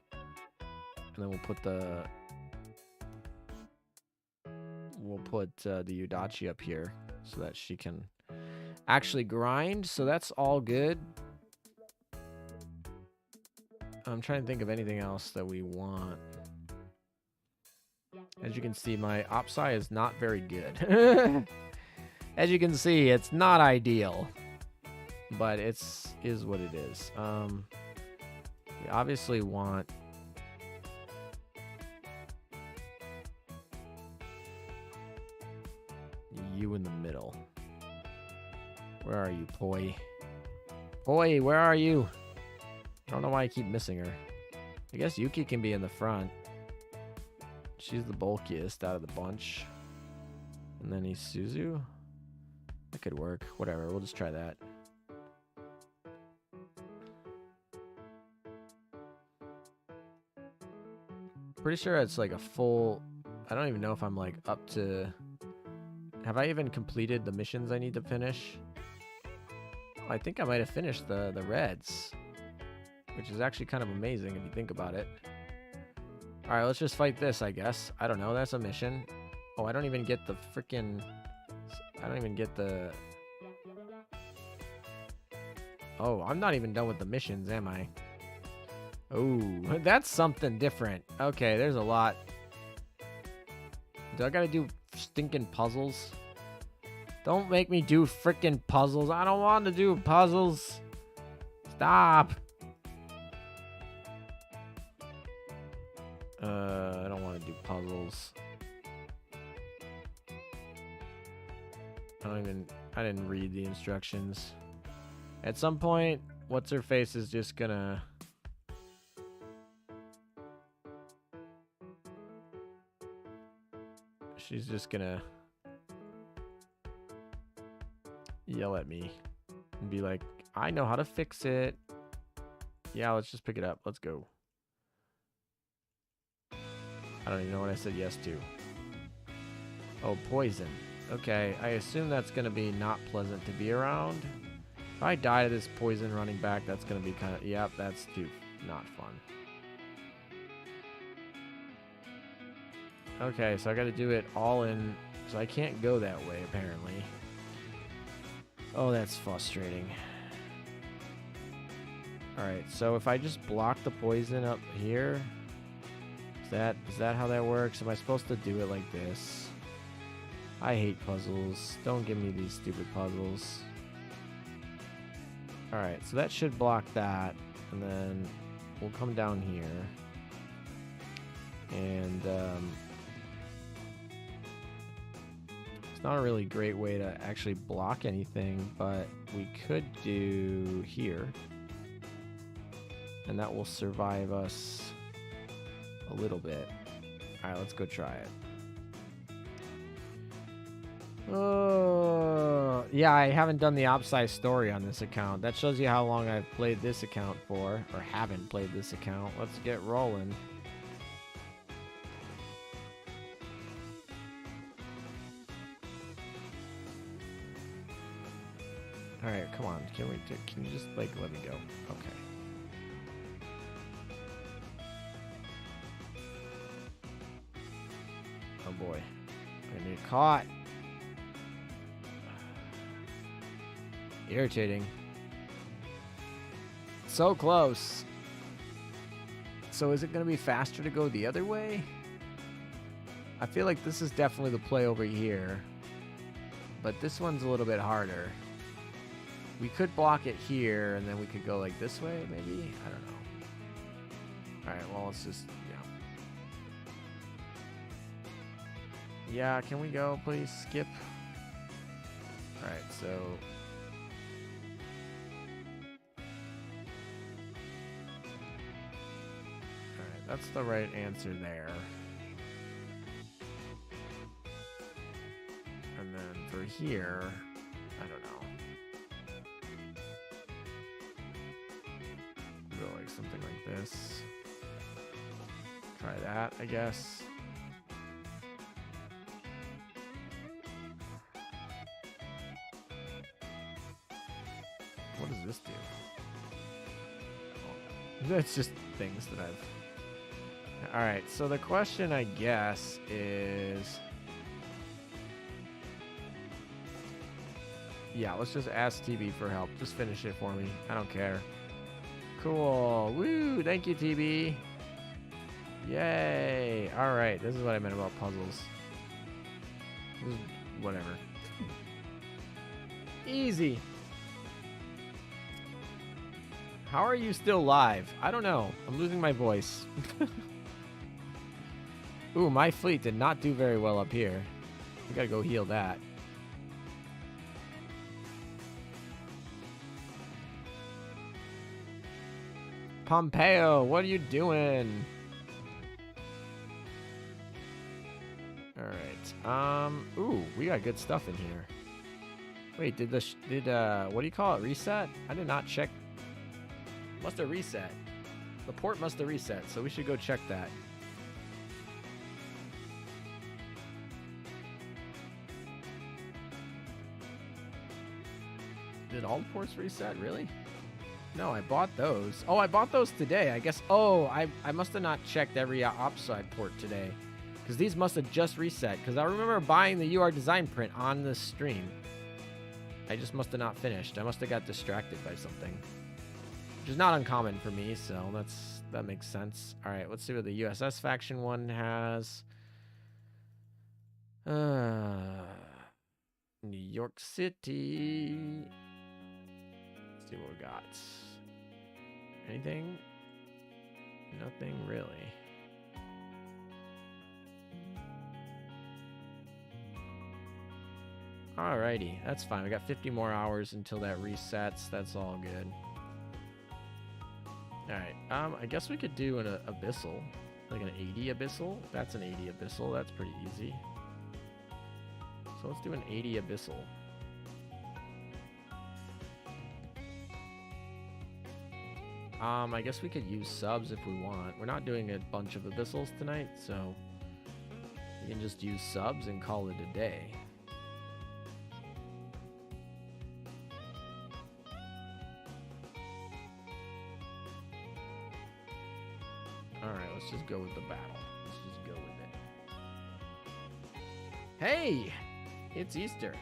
And then we'll put the Udachi up here so that she can actually grind. So that's all good. I'm trying to think of anything else that we want. As you can see, my Opsai is not very good. As you can see, it's not ideal, but is what it is. We obviously want you in the middle. Where are you, Poi? Poi, where are you? I don't know why I keep missing her. I guess Yuki can be in the front. She's the bulkiest out of the bunch. And then Isuzu. That could work. Whatever, we'll just try that. Pretty sure it's like a full... I don't even know if I'm like up to... Have I even completed the missions I need to finish? I think I might have finished the reds. Which is actually kind of amazing if you think about it. Alright, let's just fight this, I guess. I don't know, that's a mission. Oh, I don't even get the freaking... I don't even get the... Oh, I'm not even done with the missions, am I? Oh, that's something different. Okay, there's a lot. Do I gotta do stinking puzzles? Don't make me do freaking puzzles. I don't want to do puzzles. Stop. I don't want to do puzzles. I didn't read the instructions. At some point, what's her face is just gonna... She's just gonna yell at me and be like, I know how to fix it. Yeah, let's just pick it up. Let's go. I don't even know what I said yes to. Oh, poison. Okay, I assume that's going to be not pleasant to be around. If I die to this poison running back, that's going to be kind of... Yep, that's too not fun. Okay, so I got to do it all in... So I can't go that way, apparently. Oh, that's frustrating. Alright, so if I just block the poison up here... Is that how that works? Am I supposed to do it like this? I hate puzzles. Don't give me these stupid puzzles. Alright, so that should block that. And then we'll come down here. And it's not a really great way to actually block anything, but we could do here. And that will survive us a little bit. Alright, let's go try it. Oh, yeah, I haven't done the Opsai story on this account. That shows you how long I've played this account for, or haven't played this account. Let's get rolling. Alright, come on. Can you just, like, let me go? Okay. Oh boy. I'm gonna get caught. Irritating. So close. So is it gonna be faster to go the other way? I feel like this is definitely the play over here. But this one's a little bit harder. We could block it here, and then we could go like this way, maybe? I don't know. Alright, well, let's just, yeah, can we go, please? Skip. Alright. so... Alright, that's the right answer there. And then for here, I don't know. Go like something like this. Try that, I guess. What does this do? Oh, it's just things that I've... Alright, so the question, I guess, is... Yeah, let's just ask TB for help. Just finish it for me. I don't care. Cool. Woo! Thank you, TB. Yay! Alright, this is what I meant about puzzles. Whatever. Easy. How are you still live? I don't know. I'm losing my voice. Ooh, my fleet did not do very well up here. We gotta go heal that. Pompeo, what are you doing? Alright. Ooh, we got good stuff in here. Wait, did what do you call it? Reset? I did not check. Must have reset. The port must have reset, so we should go check that. Did all the ports reset? Really? No, I bought those. Oh, I bought those today. I guess. Oh, I must have not checked every upside port today. Because these must have just reset. Because I remember buying the UR design print on this stream. I just must have not finished. I must have got distracted by something. Which is not uncommon for me, so that makes sense. Alright, let's see what the USS faction one has. New York City. Let's see what we got. Anything? Nothing really. Alrighty, that's fine. We got 50 more hours until that resets. That's all good. Alright, I guess we could do an abyssal. Like an 80 abyssal. That's an 80 abyssal. That's pretty easy. So let's do an 80 abyssal. I guess we could use subs if we want. We're not doing a bunch of abyssals tonight, so we can just use subs and call it a day. Alright, let's just go with the battle. Let's just go with it. Hey! It's Easter.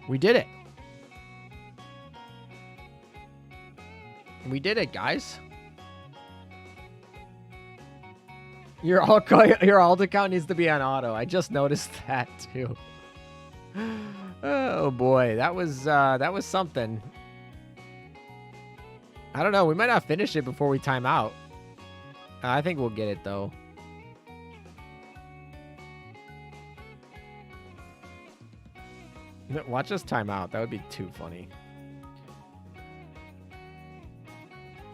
We did it. We did it, guys. Your alt account needs to be on auto. I just noticed that too. Oh boy, that was something. I don't know. We might not finish it before we time out. I think we'll get it though. Watch us time out. That would be too funny.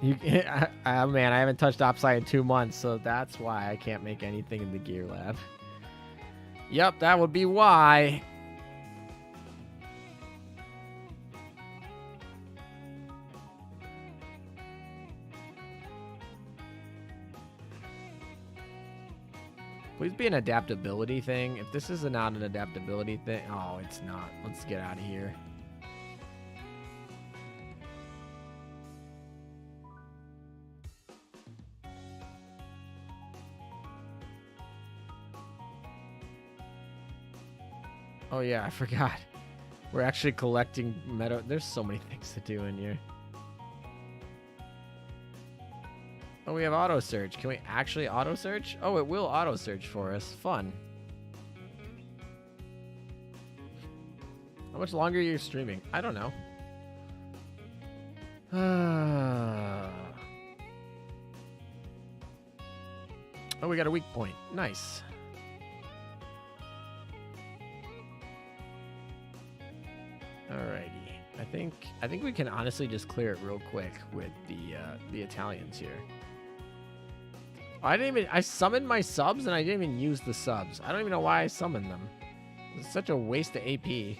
Man, I haven't touched Opsci in 2 months, so that's why I can't make anything in the Gear Lab. Yep, that would be why. Please be an adaptability thing. If this is not an adaptability thing... Oh, it's not. Let's get out of here. Oh, yeah, I forgot. We're actually collecting meta... There's so many things to do in here. Oh, we have auto search. Can we actually auto search? Oh, it will auto search for us. Fun. How much longer are you streaming? I don't know. Oh, we got a weak point. Nice. Alrighty. I think we can honestly just clear it real quick with the Italians here. I summoned my subs and I didn't even use the subs. I don't even know why I summoned them. It's such a waste of AP.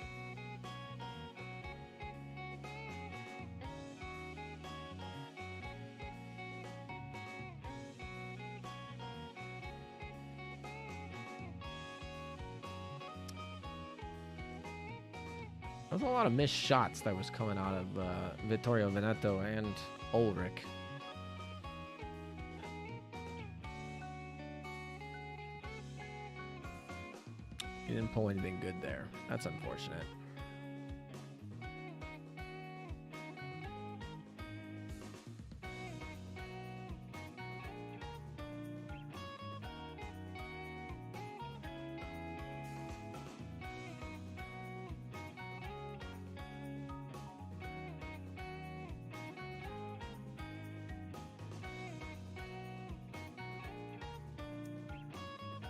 There's a lot of missed shots that was coming out of Vittorio Veneto and Ulrich. He didn't pull anything good there. That's unfortunate.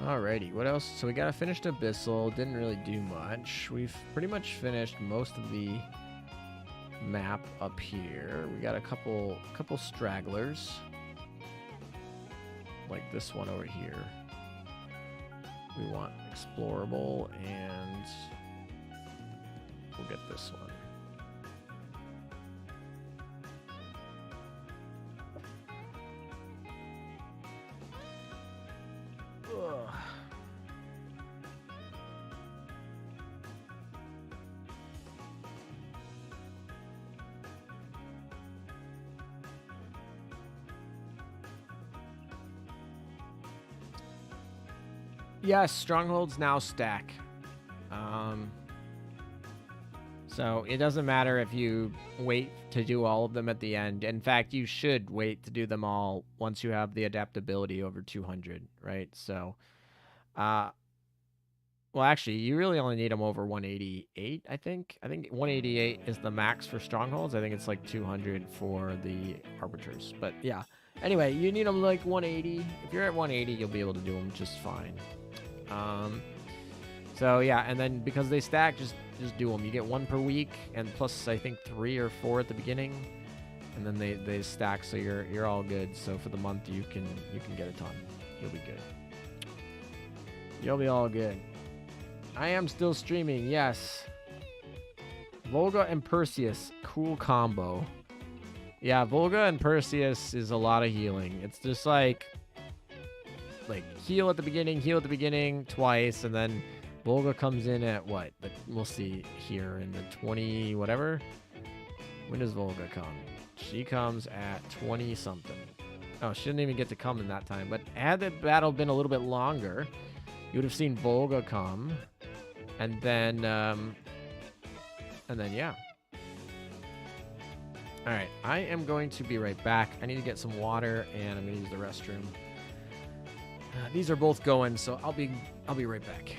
Alrighty, what else? So we got finished Abyssal, didn't really do much. We've pretty much finished most of the map up here. We got a couple stragglers. Like this one over here. We want explorable, and we'll get this one. Yes, strongholds now stack. So it doesn't matter if you wait to do all of them at the end. In fact, you should wait to do them all once you have the adaptability over 200, right? So, well, actually, you really only need them over 188, I think. I think 188 is the max for strongholds. I think it's like 200 for the arbiters. But yeah, anyway, you need them like 180. If you're at 180, you'll be able to do them just fine. So yeah, and then because they stack, just do them. You get 1 per week, and plus I think 3 or 4 at the beginning, and then they stack, so you're all good. So for the month you can get a ton. You'll be good. You'll be all good. I am still streaming, yes. Volga and Perseus, cool combo. Yeah, Volga and Perseus is a lot of healing. It's just like heal at the beginning twice, and then Volga comes in at what? We'll see here in the 20 whatever. When does Volga come? She comes at 20 something. Oh, she didn't even get to come in that time. But had the battle been a little bit longer, you would have seen Volga come, and then yeah. All right, I am going to be right back. I need to get some water, and I'm gonna use the restroom. These are both going, so I'll be right back.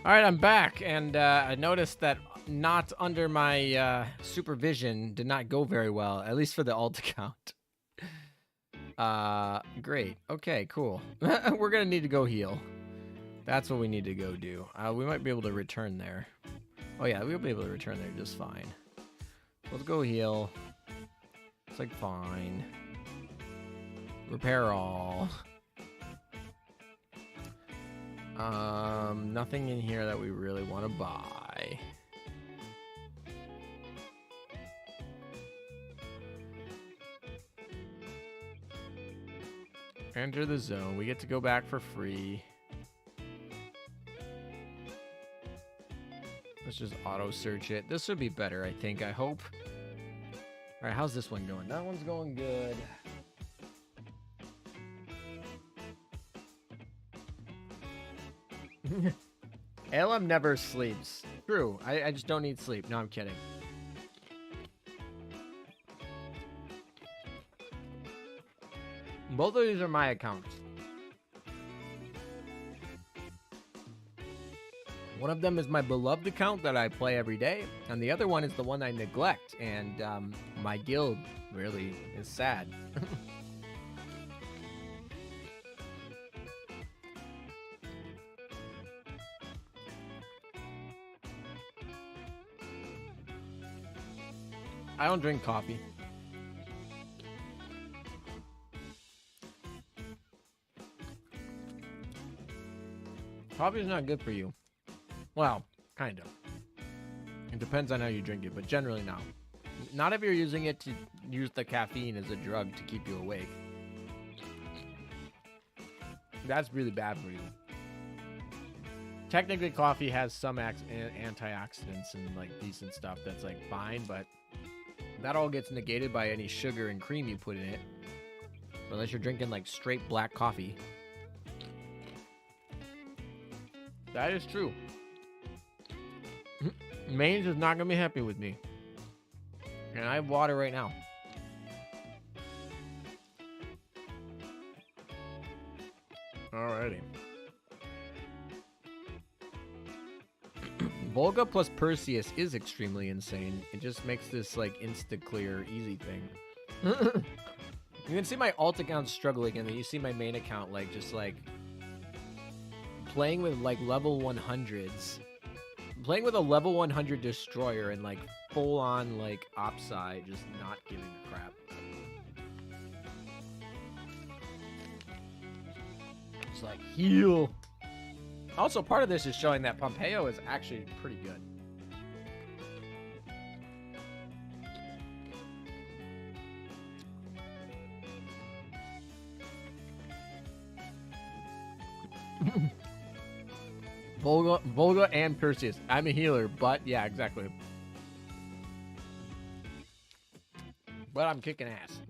All right, I'm back, and I noticed that not under my supervision did not go very well, at least for the alt account. Great. Okay, cool. We're gonna need to go heal. That's what we need to go do. We might be able to return there. Oh yeah, we'll be able to return there just fine. Let's go heal. It's like fine. Repair all. Nothing in here that we really want to buy. Enter the zone. We get to go back for free. Let's just auto search it. This would be better, I think. I hope. All right, how's this one going? That one's going good. Elam never sleeps. True. I just don't need sleep. No, I'm kidding. Both of these are my accounts. One of them is my beloved account that I play every day, and the other one is the one I neglect, and my guild really is sad. I don't drink coffee. Coffee is not good for you. Well, kind of. It depends on how you drink it, but generally no. Not if you're using it to use the caffeine as a drug to keep you awake. That's really bad for you. Technically, coffee has some antioxidants and like decent stuff that's like fine, but that all gets negated by any sugar and cream you put in it. Unless you're drinking like straight black coffee. That is true. Mainz is not going to be happy with me. And I have water right now. Alrighty. Volga plus Perseus is extremely insane. It just makes this like insta-clear easy thing. You can see my alt account struggling, and then you see my main account like just like playing with like level 100s. Playing with a level 100 destroyer and like full on like opside, just not giving a crap. It's like heal. Also, part of this is showing that Pompeo is actually pretty good. Volga and Perseus. I'm a healer, but yeah, exactly. But I'm kicking ass.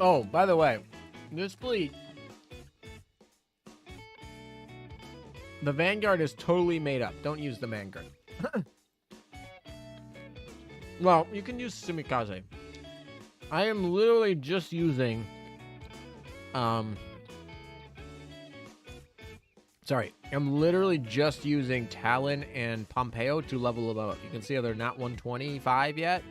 Oh, by the way, this fleet, the Vanguard is totally made up. Don't use the Vanguard. Well, you can use Simikaze. I am literally just using... Sorry. I'm literally just using Talon and Pompeo to level them up. You can see how they're not 125 yet.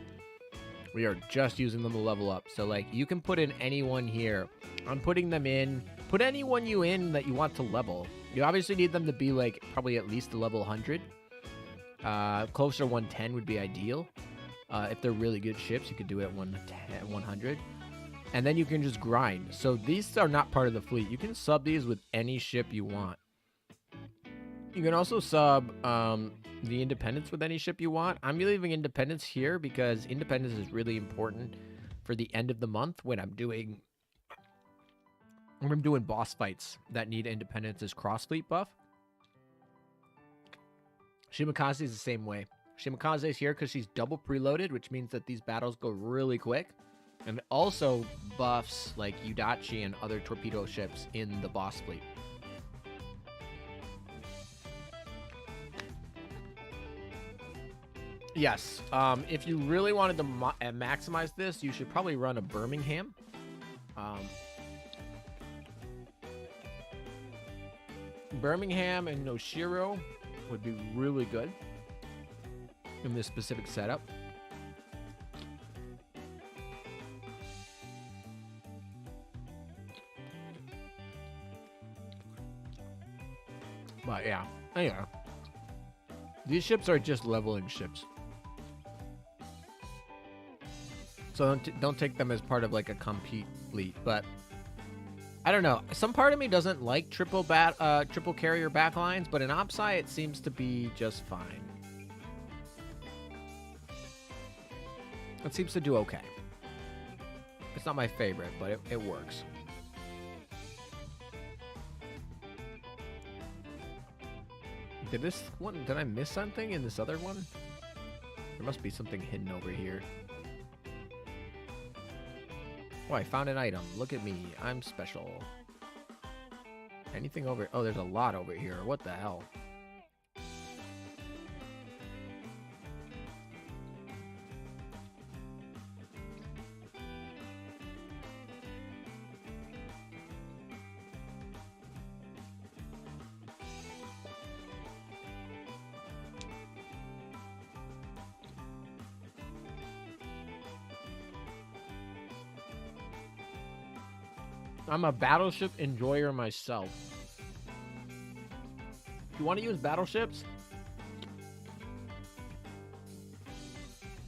We are just using them to level up. So, like, you can put in anyone here. I'm putting them in. Put anyone you in that you want to level. You obviously need them to be, like, probably at least a level 100. Closer 110 would be ideal. If they're really good ships, you could do it at 110, 100. And then you can just grind. So these are not part of the fleet. You can sub these with any ship you want. You can also sub the Independence with any ship you want. I'm leaving Independence here because Independence is really important for the end of the month when I'm doing boss fights that need Independence's cross-fleet buff. Shimakaze is the same way. Shimakaze is here because she's double preloaded, which means that these battles go really quick. And also buffs like Udachi and other torpedo ships in the boss fleet. Yes. If you really wanted to maximize this, you should probably run a Birmingham. Birmingham and Noshiro would be really good in this specific setup. But yeah, anyway. These ships are just leveling ships. So don't take them as part of like a compete fleet, but I don't know. Some part of me doesn't like triple carrier backlines, but in Opsai it seems to be just fine. It seems to do okay. It's not my favorite, but it works. Did I miss something in this other one? There must be something hidden over here. Oh, I found an item. Look at me. I'm special. Anything over... Oh, there's a lot over here. What the hell? I'm a battleship enjoyer myself. If you want to use battleships,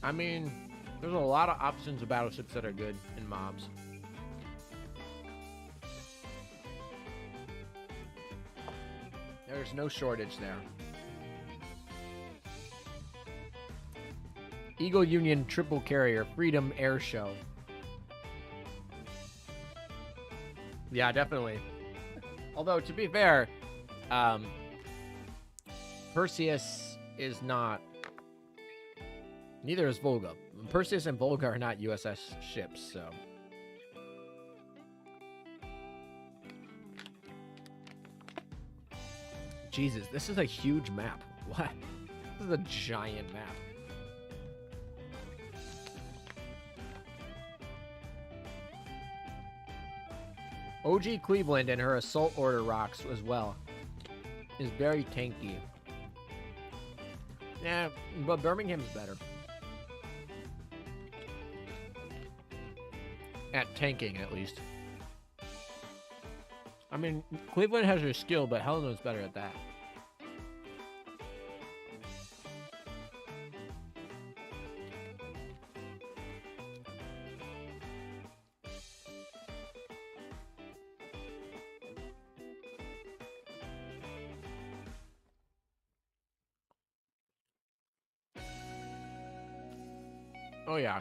I mean, there's a lot of options of battleships that are good in mobs. There's no shortage there. Eagle Union Triple Carrier Freedom Air Show. Yeah, definitely. Although, to be fair, Perseus is not... Neither is Volga. Perseus and Volga are not USS ships, so... Jesus, this is a huge map. What? This is a giant map. OG Cleveland and her assault order rocks as well is very tanky. Yeah, but Birmingham's better. At tanking, at least. I mean, Cleveland has her skill, but Helena's better at that. Oh yeah.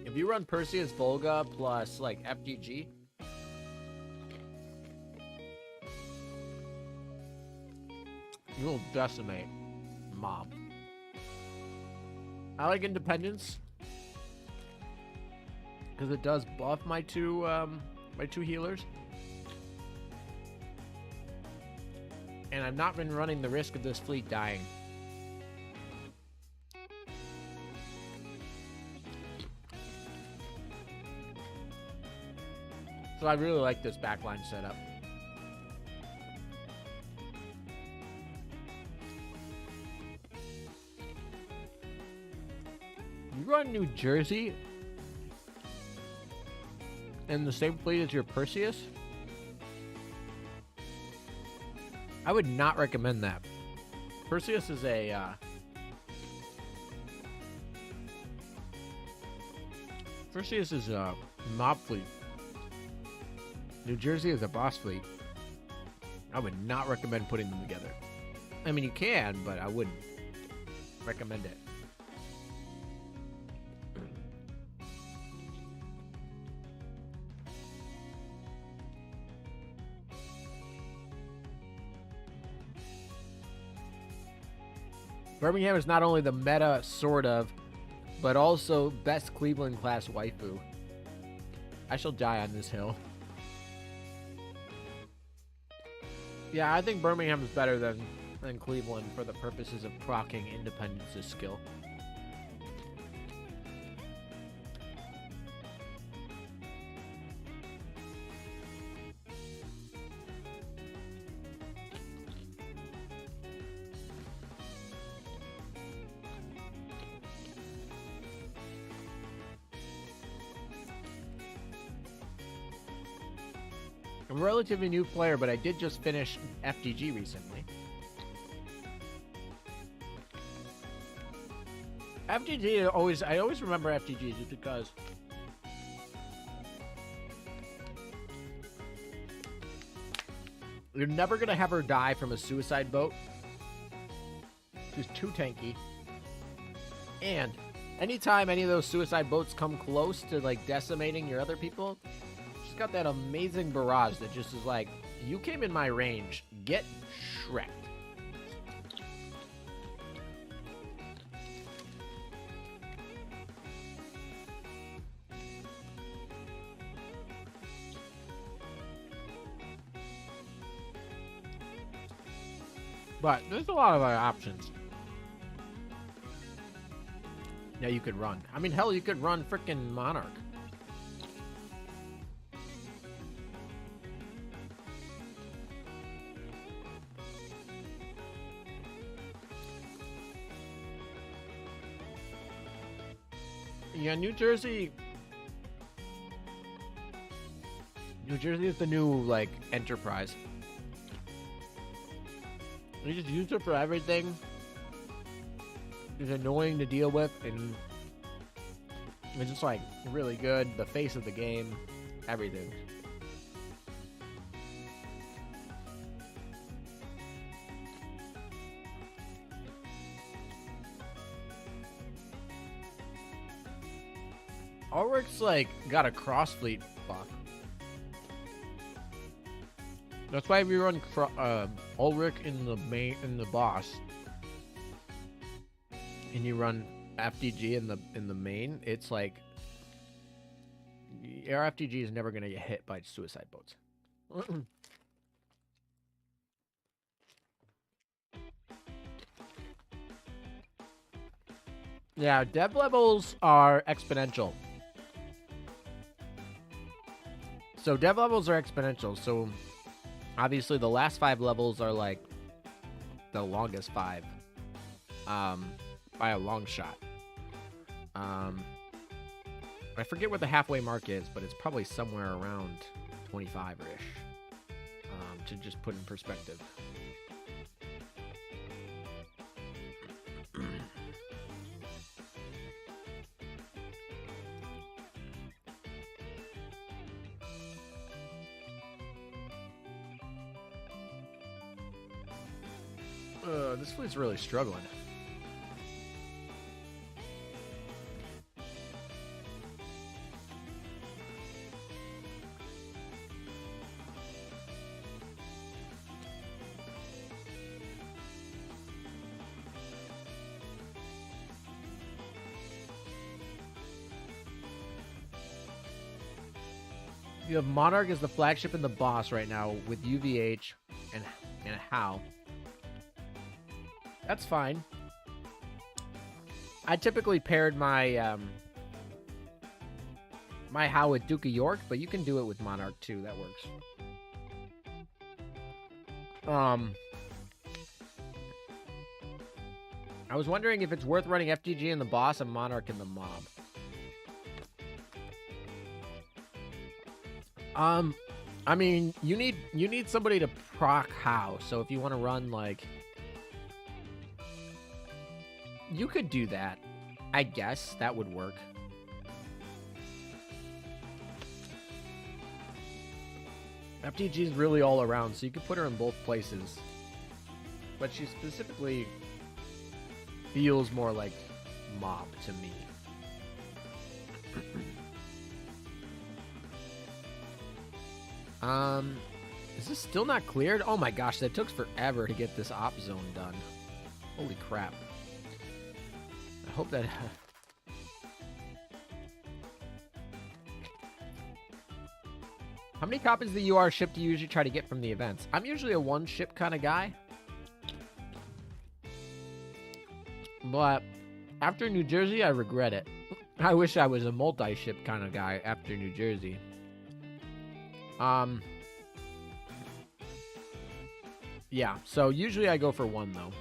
If you run Perseus Volga plus like FGG, you'll decimate mob. I like Independence because it does buff my two healers. And I've not been running the risk of this fleet dying. So I really like this backline setup. You run New Jersey in the same fleet as your Perseus? I would not recommend that. Perseus is a mob fleet. New Jersey is a boss fleet. I would not recommend putting them together. I mean, you can, but I wouldn't recommend it. Birmingham is not only the meta, sort of, but also best Cleveland class waifu. I shall die on this hill. Yeah, I think Birmingham is better than Cleveland for the purposes of proccing Independence's skill. I'm a relatively new player, but I did just finish FTG recently. FTG I always remember FTG just because you're never gonna have her die from a suicide boat. She's too tanky. And anytime any of those suicide boats come close to like decimating your other people, she's got that amazing barrage that just is like, you came in my range, get shreked. But there's a lot of other options. Yeah, you could run. I mean, hell, you could run frickin' Monarch. Yeah, New Jersey. New Jersey is the new, like, enterprise. You just use it for everything. It's annoying to deal with, and it's just, like, really good. The face of the game. Everything. Ulrich's, like, got a cross-fleet buff. That's why if you run Ulrich in the boss, and you run FTG in the main, it's like your FTG is never gonna get hit by suicide boats. Yeah, dev levels are exponential. So dev levels are exponential. So obviously the last 5 levels are like the longest 5. By a long shot. I forget what the halfway mark is, but it's probably somewhere around 25-ish. To just put in perspective. This fleet's really struggling. You have Monarch as the flagship and the boss right now with UVH and How. That's fine. I typically paired my my How with Duke of York, but you can do it with Monarch too. That works. I was wondering if it's worth running FTG in the boss and Monarch in the mob. I mean, you need somebody to proc How. So if you want to run like, you could do that. I guess that would work. FTG is really all around, so you could put her in both places. But she specifically feels more like mob to me. Is this still not cleared? Oh my gosh, that took forever to get this op zone done. Holy crap. I hope that... How many copies of the UR ship do you usually try to get from the events? I'm usually a one ship kind of guy. But after New Jersey, I regret it. I wish I was a multi-ship kind of guy after New Jersey. Yeah, so usually I go for one, though.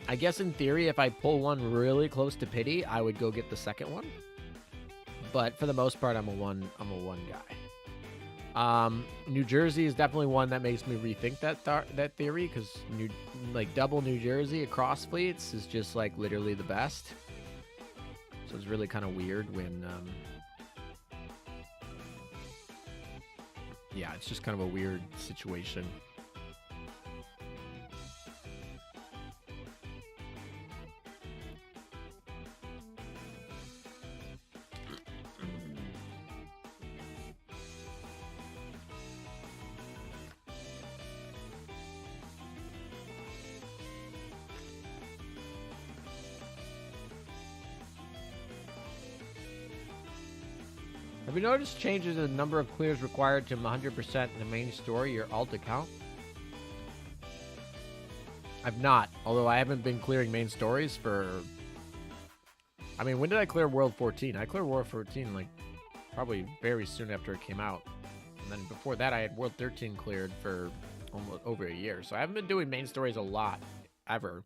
I guess in theory, if I pull one really close to pity, I would go get the second one. But for the most part, I'm a one guy. New Jersey is definitely one that makes me rethink that theory, because double New Jersey across fleets is just like literally the best. So it's really kind of weird when yeah, it's just kind of a weird situation. Have you noticed changes in the number of clears required to 100% in the main story, your alt account? I've not, although I haven't been clearing main stories for... I mean, when did I clear World 14? I cleared World 14, like, probably very soon after it came out. And then before that, I had World 13 cleared for almost over a year. So I haven't been doing main stories a lot, ever.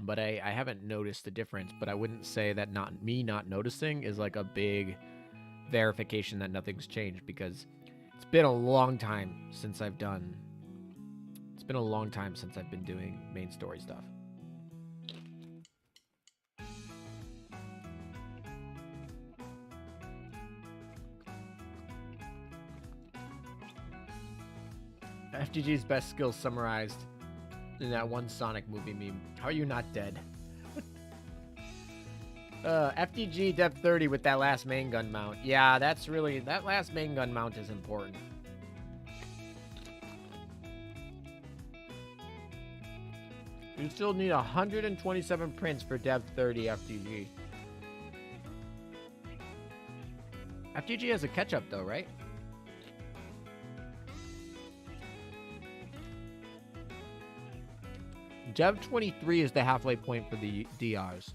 But I haven't noticed a difference. But I wouldn't say that not noticing is, like, a big... verification that nothing's changed, because it's been a long time since I've been doing main story stuff. FGG's best skills summarized in that one Sonic movie meme. How are you not dead? FDG Depth 30 with that last main gun mount. Yeah, that last main gun mount is important. You still need 127 prints for Depth 30 FDG. FDG has a catch-up though, right? Dev 23 is the halfway point for the DRs.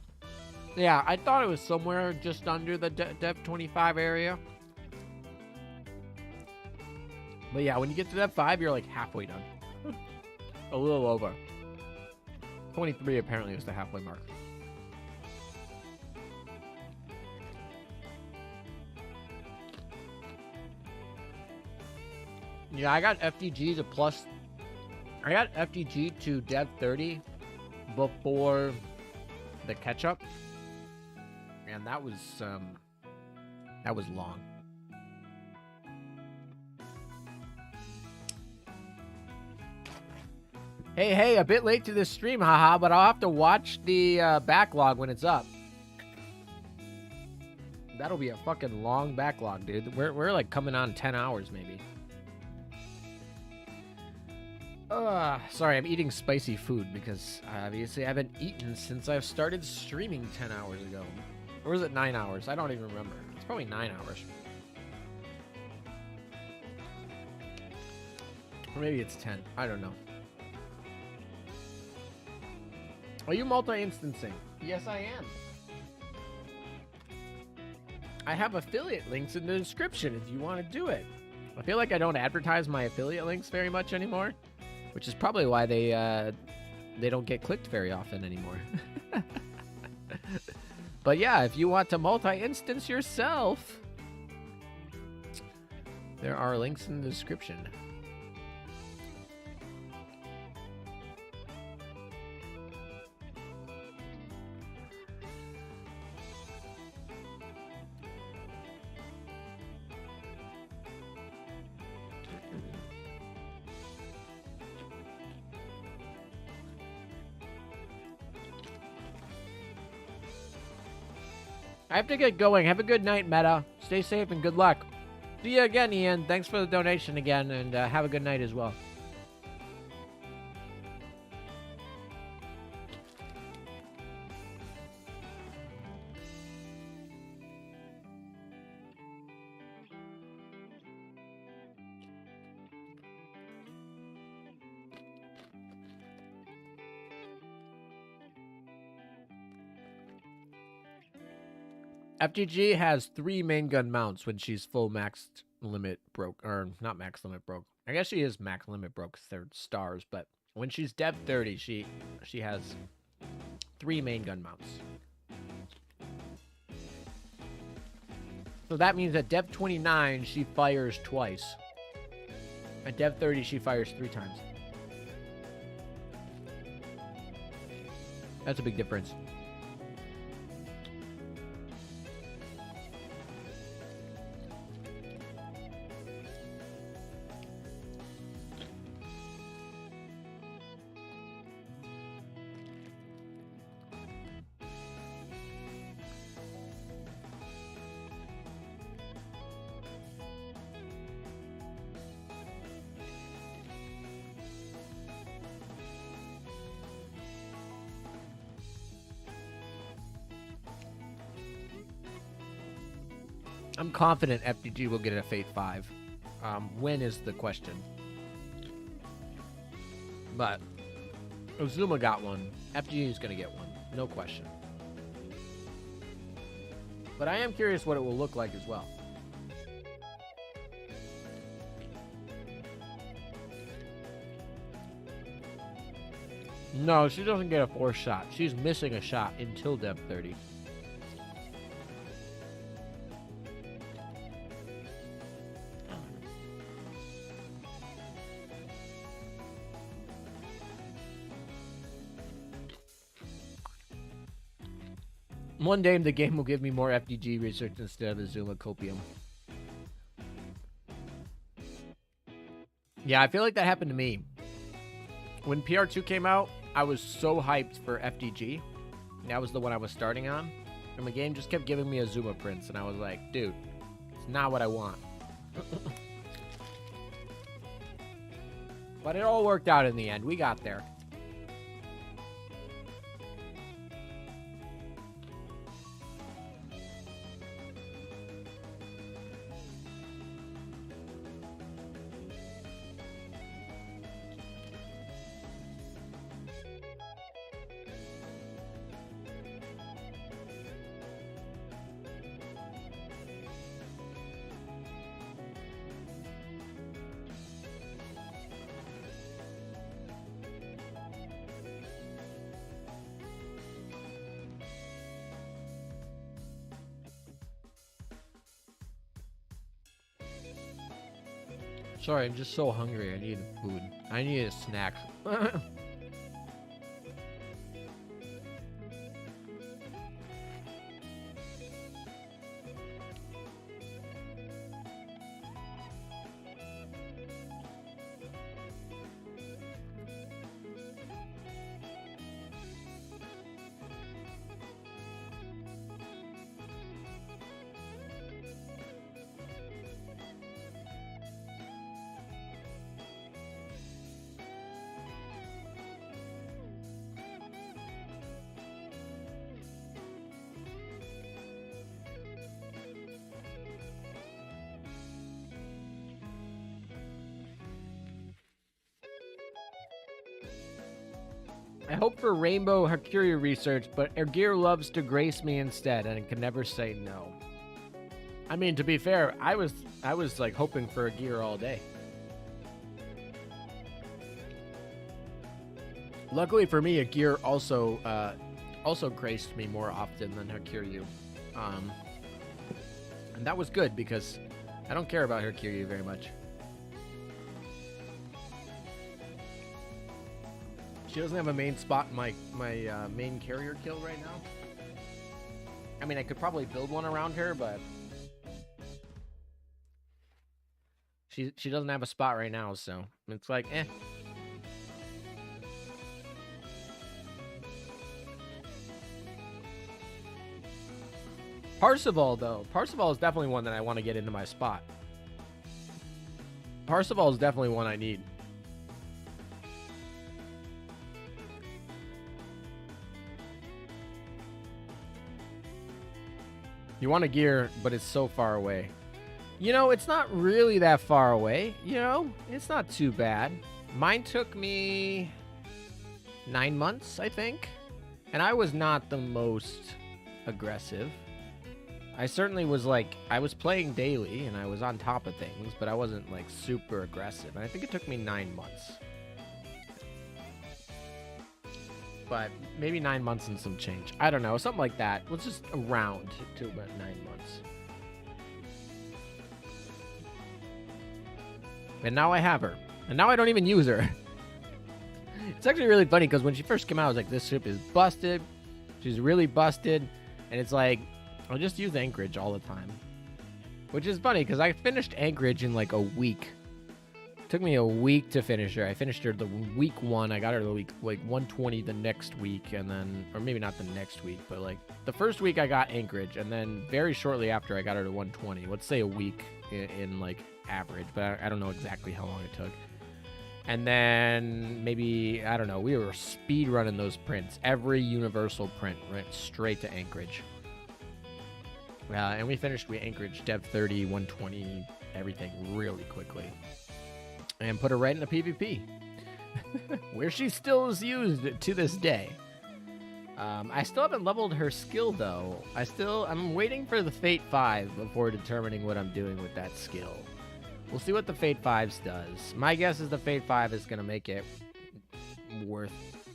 Yeah, I thought it was somewhere just under the Dev 25 area. But yeah, when you get to Dev 5, you're like halfway done. A little over. 23 apparently is the halfway mark. Yeah, I got FDG to plus... I got FDG to Dev 30 before the catch-up. And that was long. Hey, a bit late to this stream, haha, but I'll have to watch the backlog when it's up. That'll be a fucking long backlog, dude. We're like coming on 10 hours, maybe. Sorry, I'm eating spicy food because obviously I haven't eaten since I've started streaming 10 hours ago. Or is it 9 hours? I don't even remember. It's probably 9 hours. Or maybe it's 10. I don't know. Are you multi-instancing? Yes, I am. I have affiliate links in the description if you want to do it. I feel like I don't advertise my affiliate links very much anymore, which is probably why they don't get clicked very often anymore. But yeah, if you want to multi-instance yourself, there are links in the description. I have to get going. Have a good night, Meta. Stay safe and good luck. See you again, Ian. Thanks for the donation again, and have a good night as well. FTG has 3 main gun mounts when she's full max limit broke, or not max limit broke. I guess she is max limit broke because they're stars, but when she's Dev 30, she has 3 main gun mounts. So that means at Dev 29, she fires twice. At Dev 30, she fires 3 times. That's a big difference. I'm confident FDG will get a Fate 5. When is the question? But Ozuma got one. FDG is going to get one. No question. But I am curious what it will look like as well. No, she doesn't get a 4th shot. She's missing a shot until Dev 30. One day the game will give me more FDG research instead of the Zuma Copium. Yeah, I feel like that happened to me. When PR2 came out, I was so hyped for FDG. That was the one I was starting on. And the game just kept giving me a Zuma Prince, and I was like, dude, it's not what I want. But it all worked out in the end. We got there. Sorry, I'm just so hungry. I need food. I need a snack. I hope for Rainbow Hakuria research, but Ergir loves to grace me instead and can never say no. I mean, to be fair, I was like hoping for Ergir all day. Luckily for me, Ergir also graced me more often than Hakuria. And that was good because I don't care about Hakuria very much. She doesn't have a main spot in my main carrier kill right now. I mean, I could probably build one around her, but she doesn't have a spot right now, so it's like, eh. Parseval, though. Parseval is definitely one that I want to get into my spot. Parseval is definitely one I need. You want a gear, but it's so far away. You know, it's not really that far away. You know, it's not too bad. Mine took me 9 months, I think. And I was not the most aggressive. I certainly was like, I was playing daily and I was on top of things, but I wasn't like super aggressive. And I think it took me 9 months. But maybe 9 months and some change. I don't know, something like that. Let's just around to about 9 months. And now I have her. And now I don't even use her. It's actually really funny because when she first came out, I was like, this ship is busted. She's really busted. And it's like, I'll just use Anchorage all the time. Which is funny because I finished Anchorage in like a week. It took me a week to finish her. I finished her the week 1. I got her the week like 120 the next week. And then, or maybe not the next week, but like the first week I got Anchorage. And then very shortly after I got her to 120. Let's say a week in like average. But I don't know exactly how long it took. And then maybe, I don't know, we were speed running those prints. Every universal print went straight to Anchorage. And we finished with Anchorage, Dev 30, 120, everything really quickly. And put her right in the PvP. Where she still is used to this day. I still haven't leveled her skill, though. I'm waiting for the Fate 5 before determining what I'm doing with that skill. We'll see what the Fate 5s does. My guess is the Fate 5 is going to make it worth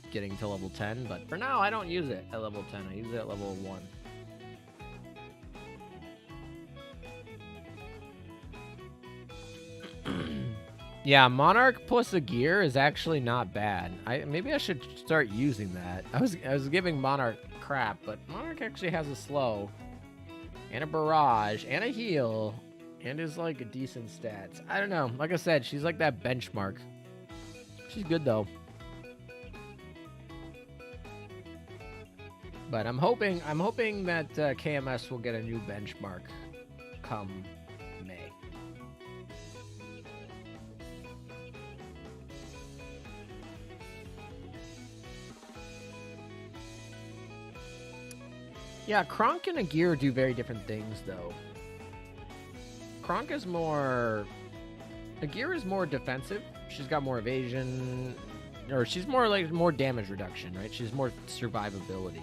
getting to level 10. But for now, I don't use it at level 10. I use it at level 1. Yeah, Monarch plus a gear is actually not bad. Maybe I should start using that. I was giving Monarch crap, but Monarch actually has a slow and a barrage and a heal. And is like a decent stats. I don't know. Like I said, she's like that benchmark. She's good though. But I'm hoping that KMS will get a new benchmark come May. Yeah, Kronk and Agir do very different things though. Kronk is more... Agir is more defensive. She's got more evasion. Or she's more like more damage reduction, right? She's more survivability.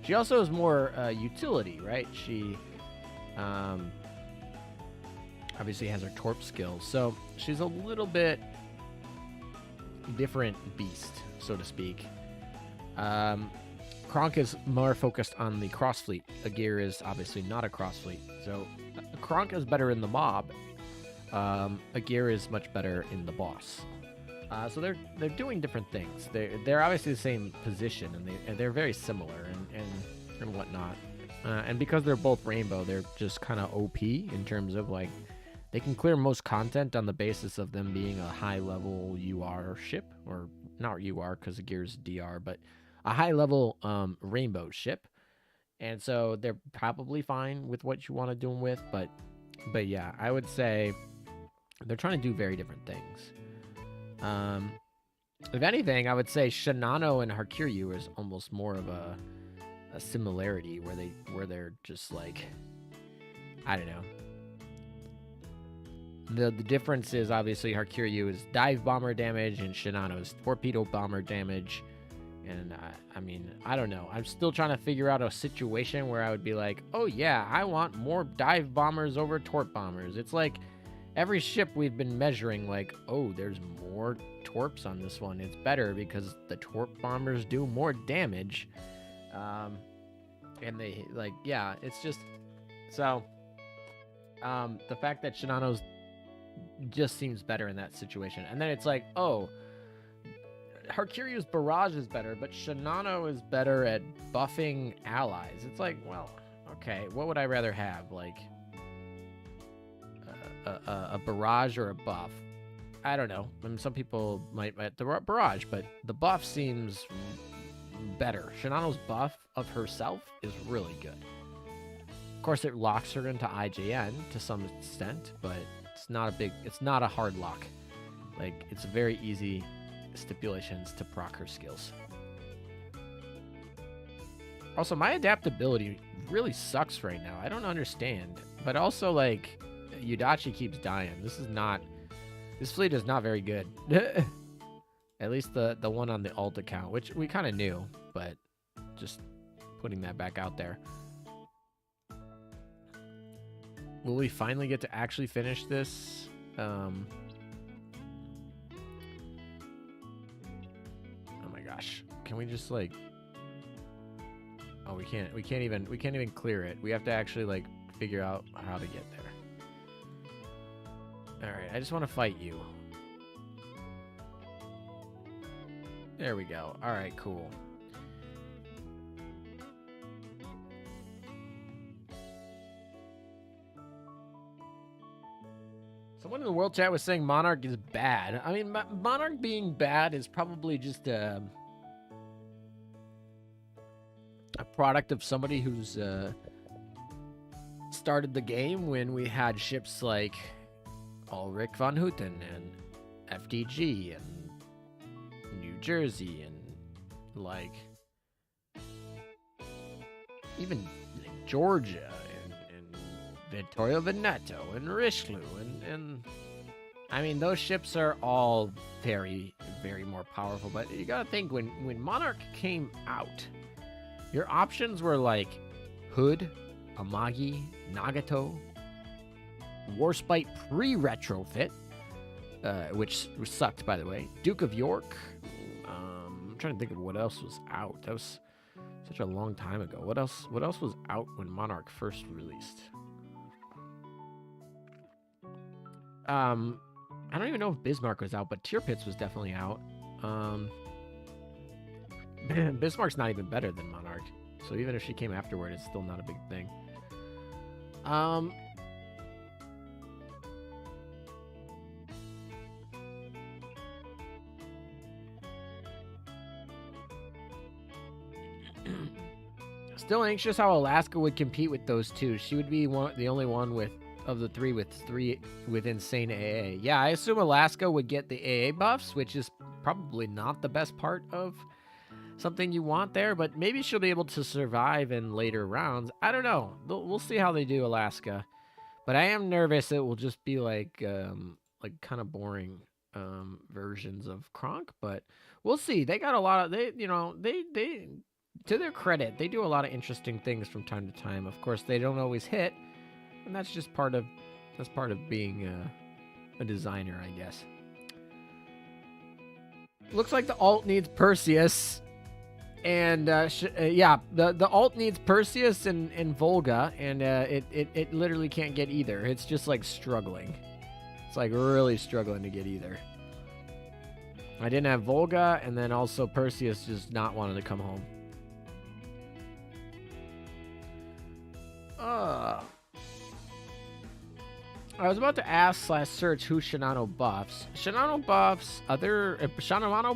She also has more utility, right? She obviously has her Torp skills. So she's a little bit different beast, so to speak. Kronk is more focused on the cross fleet. Agir is obviously not a cross fleet. So Kronk is better in the mob. Agir is much better in the boss. So they're doing different things. They're obviously the same position, and they're very similar and whatnot. And because they're both rainbow, they're just kind of OP in terms of like they can clear most content on the basis of them being a high level UR ship, or not UR because Agir's DR, but a high level rainbow ship. And so they're probably fine with what you want to do them with, but yeah, I would say they're trying to do very different things. If anything, I would say Shinano and Hakuryu is almost more of a similarity where they're just like, I don't know. The difference is obviously Hakuryu is dive bomber damage and Shinano is torpedo bomber damage. And I mean, I don't know. I'm still trying to figure out a situation where I would be like, oh yeah, I want more dive bombers over torp bombers. It's like every ship we've been measuring, like, oh, there's more torps on this one. It's better because the torp bombers do more damage. And they, like, yeah, it's just, so, the fact that Shinano's just seems better in that situation. And then it's like, oh, Hakuryu's barrage is better, but Shinano is better at buffing allies. It's like, well, okay, what would I rather have? Like, a barrage or a buff? I don't know. I mean, some people might the barrage, but the buff seems better. Shinano's buff of herself is really good. Of course, it locks her into IJN to some extent, but it's not a hard lock. Like, it's very easy stipulations to proc her skills. Also, my adaptability really sucks right now. I don't understand. But also, like, Yudachi keeps dying. This fleet is not very good. At least the one on the alt account, which we kind of knew, but just putting that back out there. Will we finally get to actually finish this? Oh my gosh. Can we just like... Oh, we can't even clear it. We have to actually like figure out how to get there. All right, I just want to fight you. There we go. All right, cool. Someone in the world chat was saying Monarch is bad. I mean, Monarch being bad is probably just a product of somebody who's started the game when we had ships like Ulrich von Hutten and FDG and New Jersey and like even Georgia and Vittorio Veneto and Richelieu and I mean those ships are all very, very more powerful, but you gotta think when Monarch came out, your options were like Hood, Amagi, Nagato, Warspite pre-retrofit, which sucked, by the way. Duke of York. I'm trying to think of what else was out. That was such a long time ago. What else was out when Monarch first released? I don't even know if Bismarck was out, but Tirpitz was definitely out. Bismarck's not even better than Monarch, so even if she came afterward, it's still not a big thing. Still anxious how Alaska would compete with those two. She would be the only one of the three with insane AA. Yeah, I assume Alaska would get the AA buffs, which is probably not the best part of something you want there, but maybe she'll be able to survive in later rounds. I don't know. We'll see how they do Alaska, but I am nervous it will just be like kind of boring versions of Kronk, but we'll see. They got a lot of they to their credit, they do a lot of interesting things from time to time. Of course, they don't always hit, and that's just part of being a designer, I guess. Looks like the alt needs Perseus, and yeah, the alt needs Perseus and Volga, and it literally can't get either. It's just like struggling. It's like really struggling to get either. I didn't have Volga, and then also Perseus just not wanting to come home. I was about to ask/search who Shinano buffs. Shinano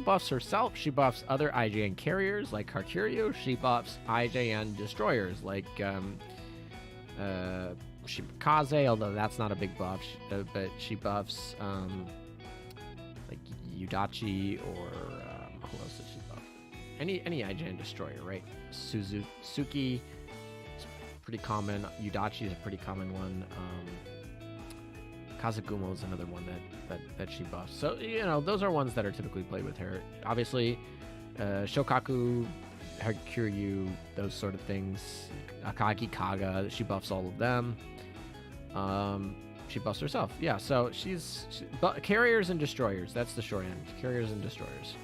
buffs herself. She buffs other IJN carriers like Karkuryu. She buffs IJN destroyers like Shimakaze, although that's not a big buff. But she buffs like Yudachi or who else does she buff? Any IJN destroyer, right? Suzuki is pretty common. Yudachi is a pretty common one. Kazagumo is another one that she buffs. So, those are ones that are typically played with her. Obviously, Shokaku, Kiryu, those sort of things. Akagi Kaga, she buffs all of them. She buffs herself. Yeah, so carriers and destroyers. That's the short end. Carriers and destroyers.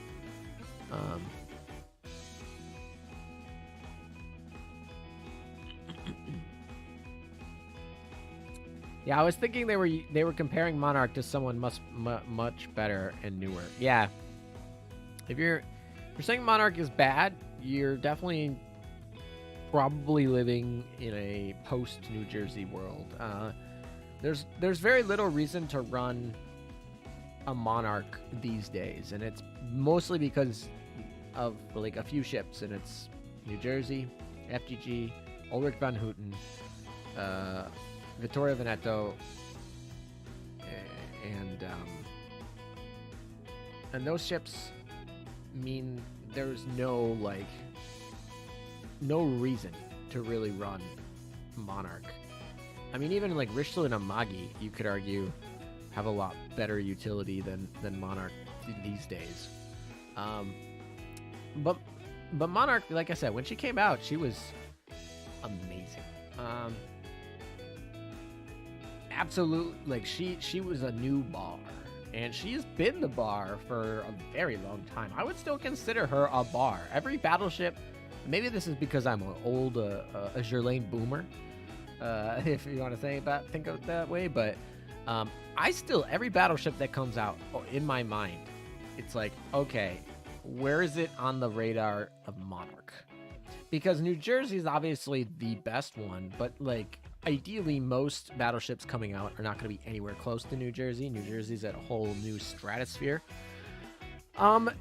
Yeah, I was thinking they were comparing Monarch to someone much better and newer. Yeah, if you're saying Monarch is bad, you're definitely probably living in a post New Jersey world. There's very little reason to run a Monarch these days, and it's mostly because of like a few ships, and it's New Jersey, FGG, Ulrich von Hutten, Vittorio Veneto, and those ships mean there's no reason to really run Monarch. I mean, even like Richelieu and Amagi, you could argue, have a lot better utility than Monarch these days. But Monarch, like I said, when she came out, she was amazing. absolute, like, she was a new bar. And she's been the bar for a very long time. I would still consider her a bar. Every battleship, maybe this is because I'm an old Azur Lane boomer, if you want to think of it that way. But every battleship that comes out in my mind, it's like, okay, where is it on the radar of Monarch? Because New Jersey is obviously the best one, but like, ideally, most battleships coming out are not going to be anywhere close to New Jersey. New Jersey's at a whole new stratosphere. And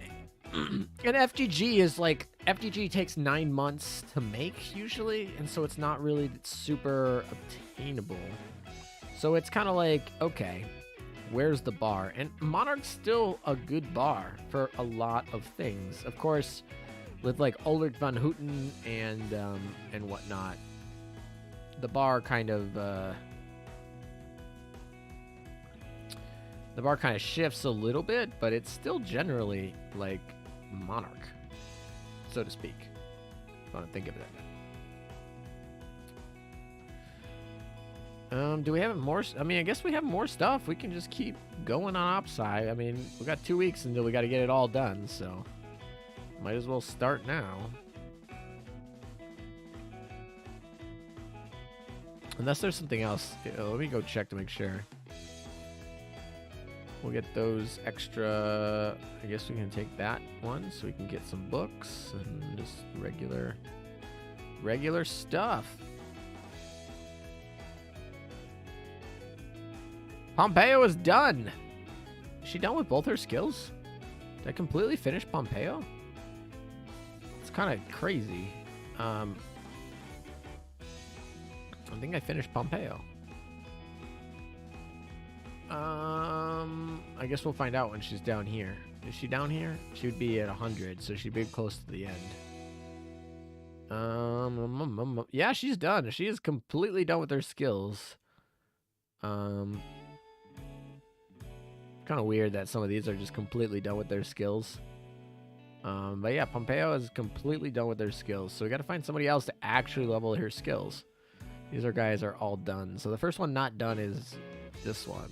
FGG is like, FGG takes 9 months to make usually, and so it's not really super obtainable. So it's kind of like, okay, where's the bar? And Monarch's still a good bar for a lot of things. Of course, with like Ulrich von Hutten and whatnot, the bar kind of shifts a little bit, but it's still generally like Monarch, so to speak. If I want to think of it. Do we have more? I mean, I guess we have more stuff. We can just keep going on Opsci. I mean, we got 2 weeks until we got to get it all done, so might as well start now. Unless there's something else. Let me go check to make sure. We'll get those extra. I guess we can take that one so we can get some books and just regular stuff. Pompeo is done. Is she done with both her skills? Did I completely finish Pompeo? It's kind of crazy. I think I finished Pompeo. I guess we'll find out when she's down here. Is she down here? She would be at 100, so she'd be close to the end. Yeah, she's done. She is completely done with her skills. Kind of weird that some of these are just completely done with their skills. But yeah, Pompeo is completely done with their skills, so we got to find somebody else to actually level her skills. These guys are all done. So the first one not done is this one.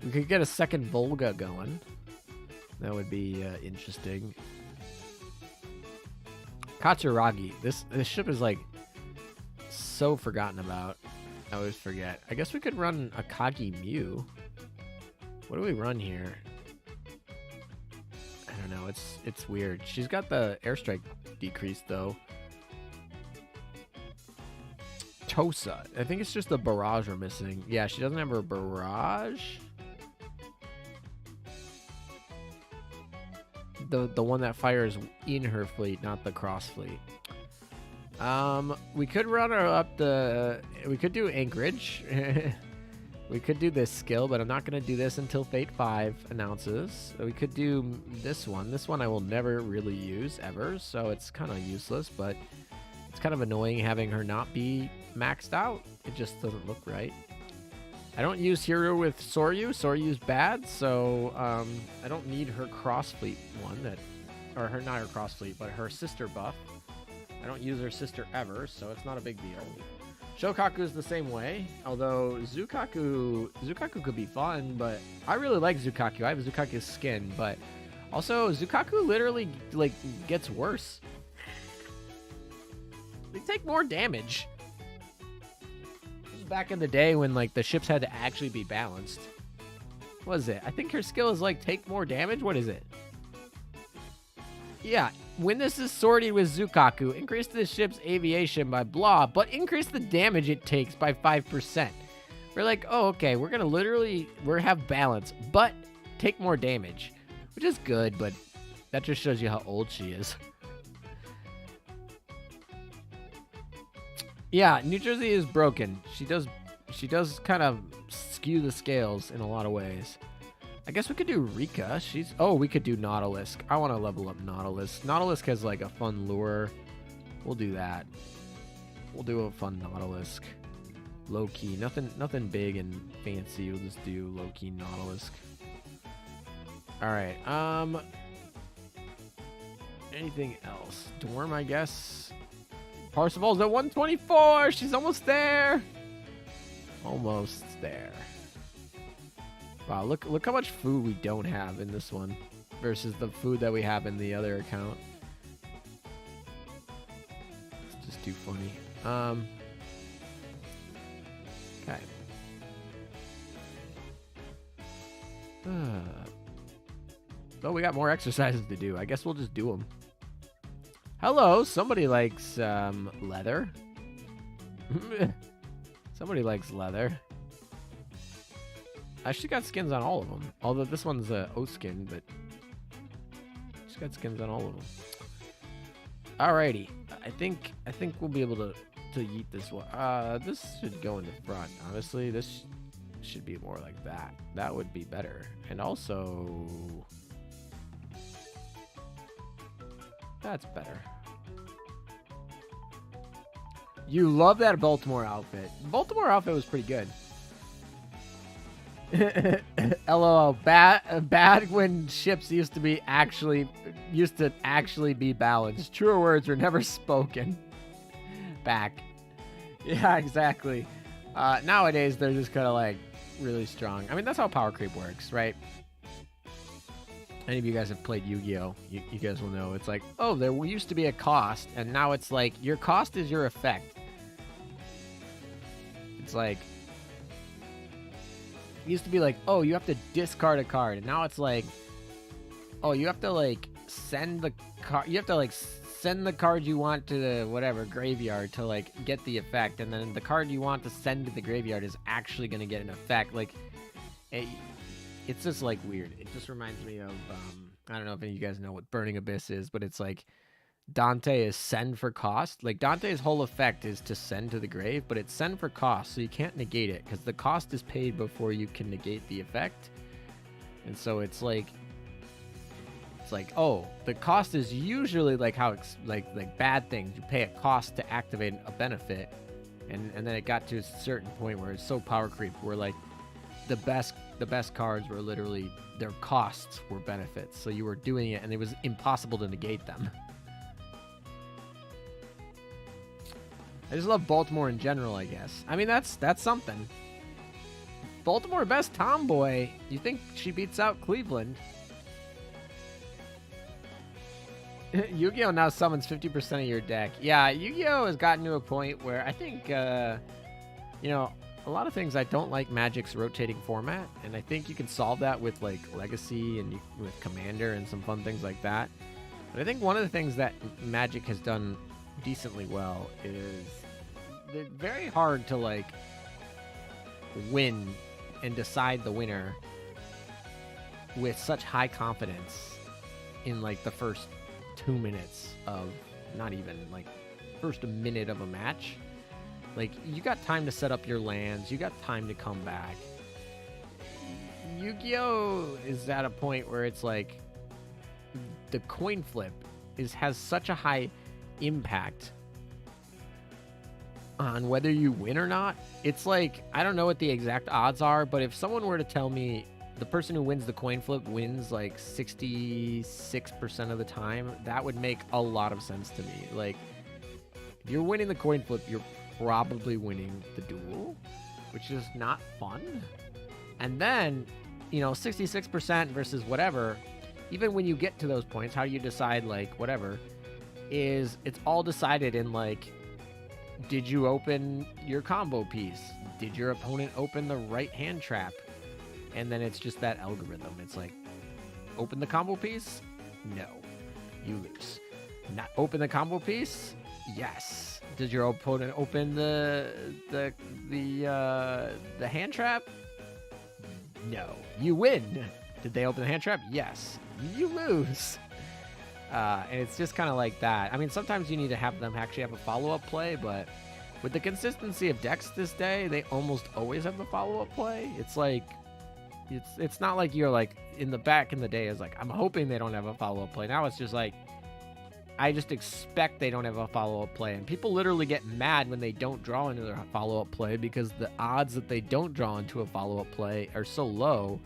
We could get a second Volga going. That would be interesting. Katsuragi. This ship is like so forgotten about. I always forget. I guess we could run Akagi Mew. What do we run here? I don't know. It's weird. She's got the airstrike decrease though. Tosa. I think it's just the barrage we're missing. Yeah, she doesn't have her barrage. The one that fires in her fleet, not the cross fleet. We could run her up the... We could do Anchorage. We could do this skill, but I'm not going to do this until Fate 5 announces. We could do this one. This one I will never really use, ever, so it's kind of useless, but it's kind of annoying having her not be maxed out. It just doesn't look right. I don't use Hero with Soryu. Soryu's bad, so I don't need her cross fleet one or her, not her cross fleet, but her sister buff. I don't use her sister ever, so it's not a big deal. Shokaku's the same way, although Zukaku could be fun, but I really like Zukaku. I have Zukaku's skin, but also Zukaku literally like gets worse. They take more damage. This is back in the day when like the ships had to actually be balanced. What is it? I think her skill is like take more damage. What is it? Yeah, when this is sorted with Zukaku, increase the ship's aviation by blah, but increase the damage it takes by 5%. We're like, oh, okay, we're gonna have balance, but take more damage, which is good, but that just shows you how old she is. Yeah, New Jersey is broken. She does kind of skew the scales in a lot of ways. I guess we could do Rika. We could do Nautilus. I want to level up Nautilus. Nautilus has like a fun lure. We'll do that. We'll do a fun Nautilus. Low key, nothing big and fancy. We'll just do low key Nautilus. All right. Anything else? Dorm, I guess. Parsifal's at 124. She's almost there. Almost there. Wow, look how much food we don't have in this one versus the food that we have in the other account. It's just too funny. Okay. So we got more exercises to do. I guess we'll just do them. Hello, somebody likes leather. Somebody likes leather. I actually got skins on all of them. Although this one's a O skin, but just got skins on all of them. Alrighty, I think we'll be able to yeet this one. This should go in the front. Honestly, this should be more like that. That would be better. And also, that's better. You love that Baltimore outfit. Baltimore outfit was pretty good. LOL. Bad when ships used to actually be balanced. Truer words were never spoken. Back. Yeah, exactly. Nowadays they're just kind of like really strong. I mean, that's how power creep works, right? Any of you guys have played Yu-Gi-Oh, you guys will know. It's like, oh, there used to be a cost, and now it's like your cost is your effect. It's like, it used to be like, oh, you have to discard a card, and now it's like, oh, you have to like send the card. You have to like send the card you want to the whatever graveyard to like get the effect, and then the card you want to send to the graveyard is actually gonna get an effect. Like, it's just like weird. It just reminds me of I don't know if any of you guys know what Burning Abyss is, but it's like Dante is send for cost. Like Dante's whole effect is to send to the grave, but it's send for cost, so you can't negate it because the cost is paid before you can negate the effect. And so it's like oh, the cost is usually like how it's like bad things. You pay a cost to activate a benefit, and then it got to a certain point where it's so power creep where like the best cards were literally their costs were benefits, so you were doing it and it was impossible to negate them. I just love Baltimore in general, I guess. I mean, that's something. Baltimore best tomboy. You think she beats out Cleveland? Yu-Gi-Oh now summons 50% of your deck. Yeah, Yu-Gi-Oh has gotten to a point where I think, you know, a lot of things I don't like Magic's rotating format, and I think you can solve that with like Legacy and with Commander and some fun things like that. But I think one of the things that Magic has done decently well is they're very hard to like win and decide the winner with such high confidence in like the first 2 minutes of, not even like first minute of a match. Like, you got time to set up your lands, you got time to come back. Yu-Gi-Oh is at a point where it's like the coin flip has such a high impact on whether you win or not. It's like, I don't know what the exact odds are, but if someone were to tell me the person who wins the coin flip wins like 66% of the time, that would make a lot of sense to me. Like, if you're winning the coin flip, you're probably winning the duel, which is not fun. And then, you know, 66% versus whatever, even when you get to those points, how you decide, like, whatever, is it's all decided in, like, did you open your combo piece? Did your opponent open the right hand trap? And then it's just that algorithm. It's like, open the combo piece? No. You lose. Not open the combo piece? Yes. Did your opponent open the hand trap? No. You win. Did they open the hand trap? Yes. You lose. And it's just kind of like that. I mean, sometimes you need to have them actually have a follow-up play, but with the consistency of decks this day, they almost always have the follow-up play. It's like, it's not like you're like, back in the day, it's like, I'm hoping they don't have a follow-up play. Now it's just like, I just expect they don't have a follow-up play. And people literally get mad when they don't draw into their follow-up play because the odds that they don't draw into a follow-up play are so low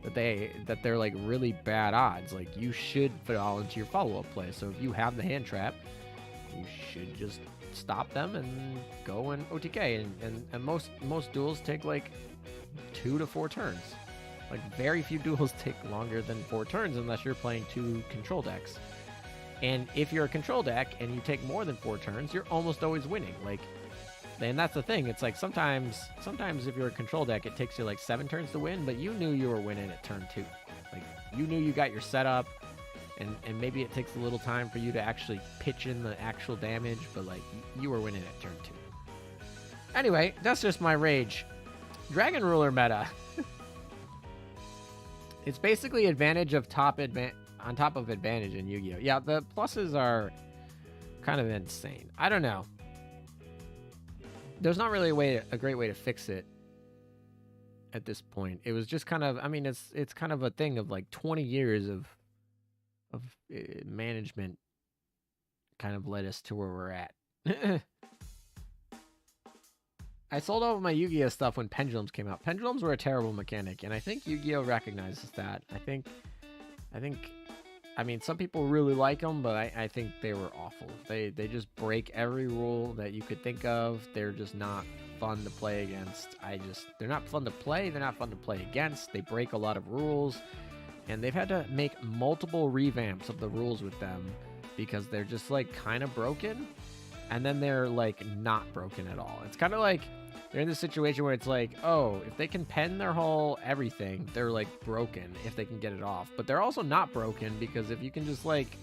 that they're like really bad odds. Like, you should fall into your follow-up play. So if you have the hand trap, you should just stop them and go and OTK. And most duels take like 2 to 4 turns. Like, very few duels take longer than 4 turns unless you're playing 2 control decks. And if you're a control deck and you take more than 4 turns, you're almost always winning. Like, and that's the thing. It's like sometimes if you're a control deck, it takes you like 7 turns to win, but you knew you were winning at turn 2. Like, you knew you got your setup, and maybe it takes a little time for you to actually pitch in the actual damage, but like, you were winning at turn 2. Anyway, that's just my rage. Dragon Ruler meta. It's basically advantage of on top of advantage in Yu-Gi-Oh! Yeah, the pluses are kind of insane. I don't know. There's not really a great way to fix it at this point. It was just kind of, I mean, it's kind of a thing of like 20 years of management kind of led us to where we're at. I sold all of my Yu-Gi-Oh stuff when Pendulums came out. Pendulums were a terrible mechanic, and I think Yu-Gi-Oh recognizes that. I mean, some people really like them, but I think they were awful. They just break every rule that you could think of. They're just not fun to play against. They're not fun to play. They're not fun to play against. They break a lot of rules, and they've had to make multiple revamps of the rules with them because they're just like kind of broken, and then they're like not broken at all. It's kind of like they're in this situation where it's like, oh, if they can pen their whole everything, they're like broken if they can get it off. But they're also not broken because if you can just like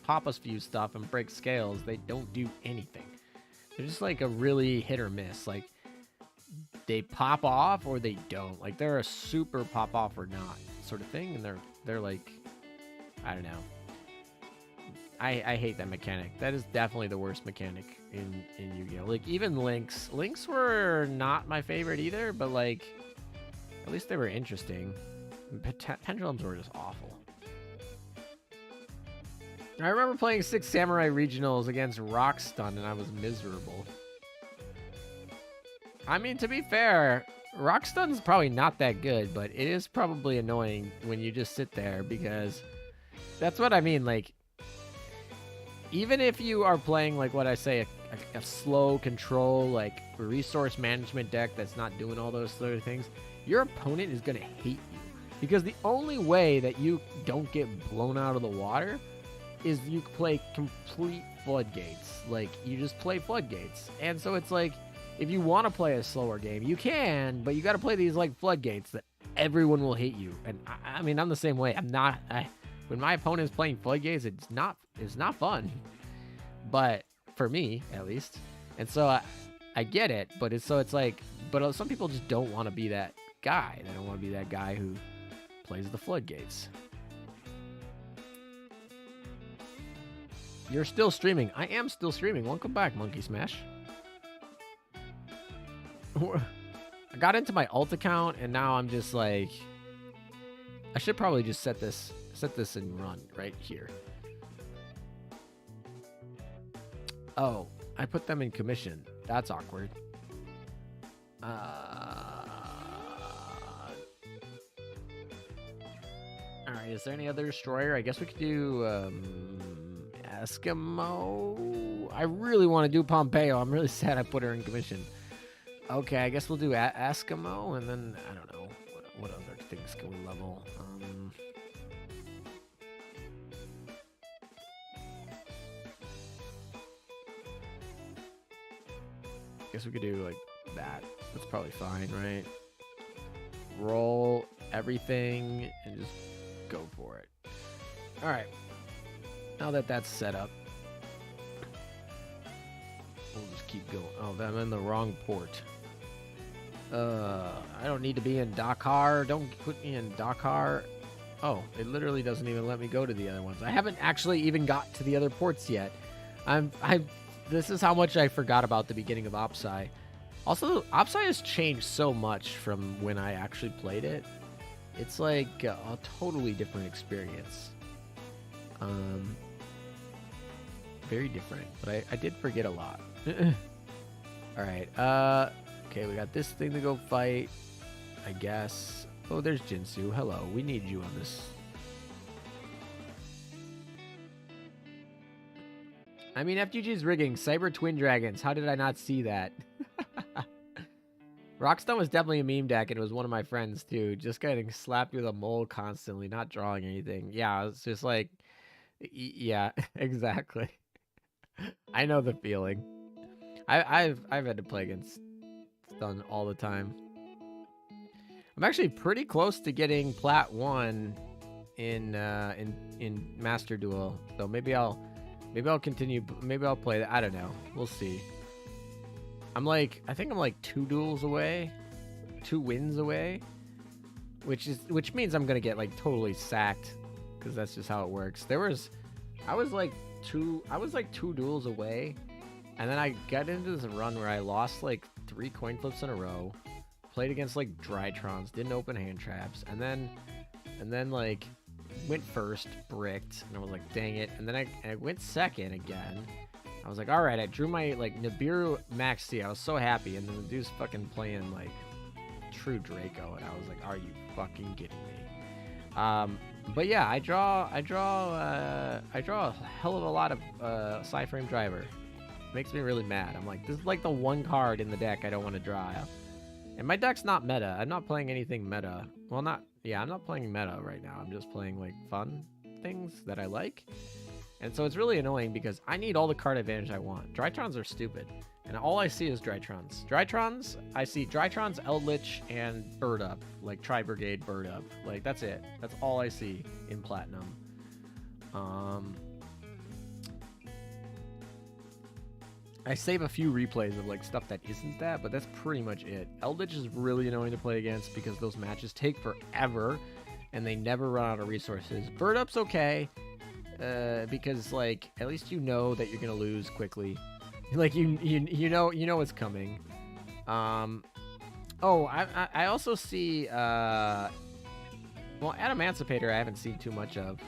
pop a few stuff and break scales, they don't do anything. They're just like a really hit or miss. Like, they pop off or they don't. Like, they're a super pop off or not sort of thing. And they're like, I don't know. I hate that mechanic. That is definitely the worst mechanic in Yu-Gi-Oh! Like, even Links were not my favorite either, but like, at least they were interesting. Pendulums were just awful. I remember playing 6 Samurai Regionals against Rockstun, and I was miserable. I mean, to be fair, Rockstun's probably not that good, but it is probably annoying when you just sit there, because that's what I mean, like, even if you are playing, like what I say, a slow control, like, resource management deck that's not doing all those sort of things, your opponent is going to hate you. Because the only way that you don't get blown out of the water is you play complete floodgates. Like, you just play floodgates. And so it's like, if you want to play a slower game, you can, but you got to play these, like, floodgates that everyone will hate you. And I mean, I'm the same way. When my opponent is playing floodgates, it's not fun. But for me, at least. And so I get it, but it's like, but some people just don't want to be that guy. They don't want to be that guy who plays the floodgates. You're still streaming. I am still streaming. Welcome back, Monkey Smash. I got into my alt account, and now I'm just like, I should probably just set this and run right here. Oh, I put them in commission. That's awkward. All right, is there any other destroyer? I guess we could do Eskimo. I really want to do Pompeo. I'm really sad I put her in commission. Okay, I guess we'll do Eskimo, and then I don't know what other things can we level. Guess we could do like that. That's probably fine, right? Roll everything and just go for it. All right. Now that that's set up, we'll just keep going. Oh, I'm in the wrong port. I don't need to be in Dakar. Don't put me in Dakar. Oh, it literally doesn't even let me go to the other ones. I haven't actually even got to the other ports yet. This is how much I forgot about the beginning of Opsai. Also, Opsai has changed so much from when I actually played it. It's like a totally different experience. Very different, but I did forget a lot. All right. Okay, we got this thing to go fight, I guess. Oh, there's Jinsu. Hello, we need you on this. I mean, FGG's rigging. Cyber Twin Dragons. How did I not see that? Rockstone was definitely a meme deck, and it was one of my friends, too. Just getting slapped with a mole constantly, not drawing anything. Yeah, it's just like... Yeah, exactly. I know the feeling. I've had to play against Stun all the time. I'm actually pretty close to getting Plat 1 in Master Duel. So maybe I'll continue. Maybe I'll play that. I don't know. We'll see. I think I'm like 2 duels away, 2 wins away, which means I'm gonna get like totally sacked, because that's just how it works. I was like 2 duels away, and then I got into this run where I lost like 3 coin flips in a row, played against like Drytrons, didn't open hand traps, and then like went first, bricked, and I was like, dang it, and then I went second again. I was like, all right, I drew my like Nibiru Maxi. I was so happy, and then the dude's fucking playing like true Draco, and I was like, are you fucking kidding me? But yeah, I draw a hell of a lot of Psyframe Driver. Makes me really mad. I'm like, this is like the one card in the deck I don't want to draw. And my deck's not meta. I'm not playing anything meta. Well, I'm not playing meta right now. I'm just playing like fun things that I like. And so it's really annoying because I need all the card advantage I want. Drytrons are stupid. And all I see is Drytrons. I see Drytrons, Eldritch, and Bird Up. Like Tri-Brigade Bird Up. Like, that's it. That's all I see in Platinum. I save a few replays of like stuff that isn't that, but that's pretty much it. Eldritch is really annoying to play against because those matches take forever and they never run out of resources. Bird Up's okay, because like at least you know that you're gonna lose quickly. Like you know what's coming. Oh, I also see well, Adamancipator I haven't seen too much of.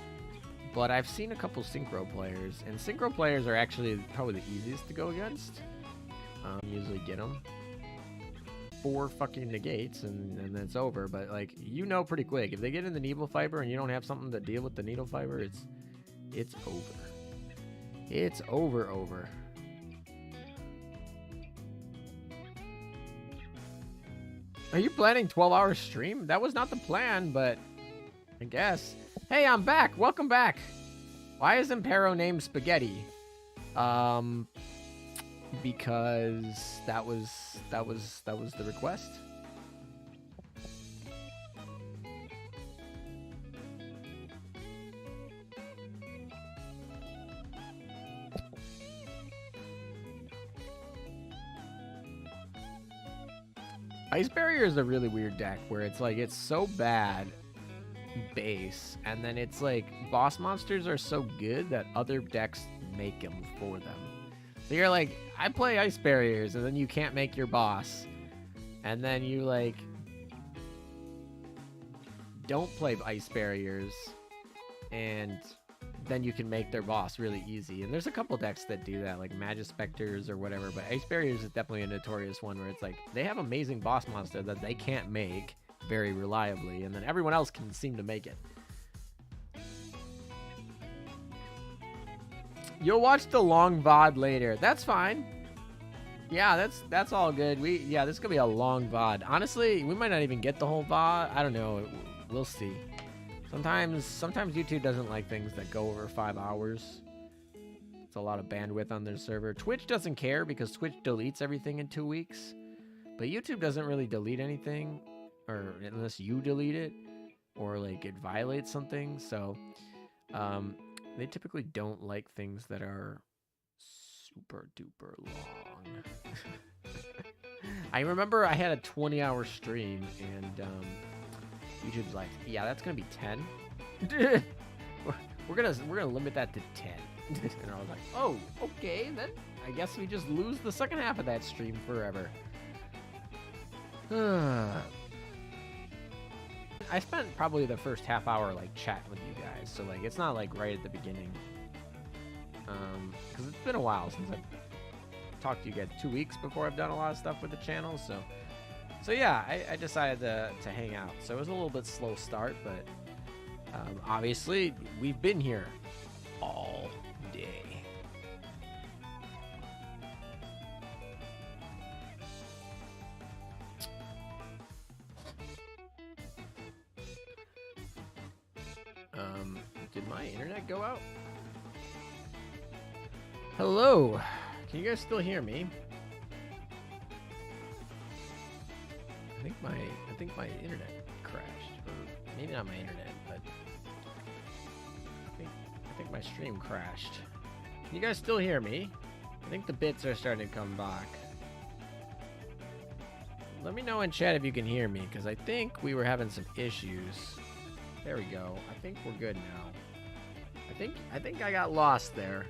But I've seen a couple Synchro players, and Synchro players are actually probably the easiest to go against. Usually get them 4 fucking negates, and then it's over. But like, you know pretty quick, if they get in the Needle Fiber and you don't have something to deal with the Needle Fiber, it's over. It's over. Are you planning 12-hour stream? That was not the plan, but I guess. Hey, I'm back. Welcome back. Why is Impero named Spaghetti? Because that was the request. Ice Barrier is a really weird deck where it's like it's so bad base, and then it's like boss monsters are so good that other decks make them for them. So you're like, I play Ice Barriers, and then you can't make your boss, and then you like don't play Ice Barriers, and then you can make their boss really easy. And there's a couple decks that do that, like Magispectors or whatever, but Ice Barriers is definitely a notorious one where it's like they have amazing boss monster that they can't make very reliably, and then everyone else can seem to make it. You'll watch the long VOD later. That's fine. Yeah, that's all good. This is gonna be a long VOD. Honestly, we might not even get the whole VOD. I don't know. We'll see. Sometimes YouTube doesn't like things that go over 5 hours. It's a lot of bandwidth on their server. Twitch doesn't care because Twitch deletes everything in 2 weeks, but YouTube doesn't really delete anything. Or unless you delete it, or like it violates something. So they typically don't like things that are super duper long. I remember I had a 20-hour stream, and YouTube's like, yeah, that's gonna be 10. we're gonna limit that to 10. And I was like, oh, okay, then I guess we just lose the second half of that stream forever. I spent probably the first half hour like chatting with you guys, so like it's not like right at the beginning, because it's been a while since I've talked to you guys. 2 weeks before I've done a lot of stuff with the channel, so yeah, I decided to hang out. So it was a little bit slow start, but obviously we've been here all day. my internet go out? Hello. Can you guys still hear me? I think my internet crashed, or maybe not my internet, but I think my stream crashed. Can you guys still hear me? I think the bits are starting to come back. Let me know in chat if you can hear me, because I think we were having some issues. There we go. I think we're good now. I think I got lost there.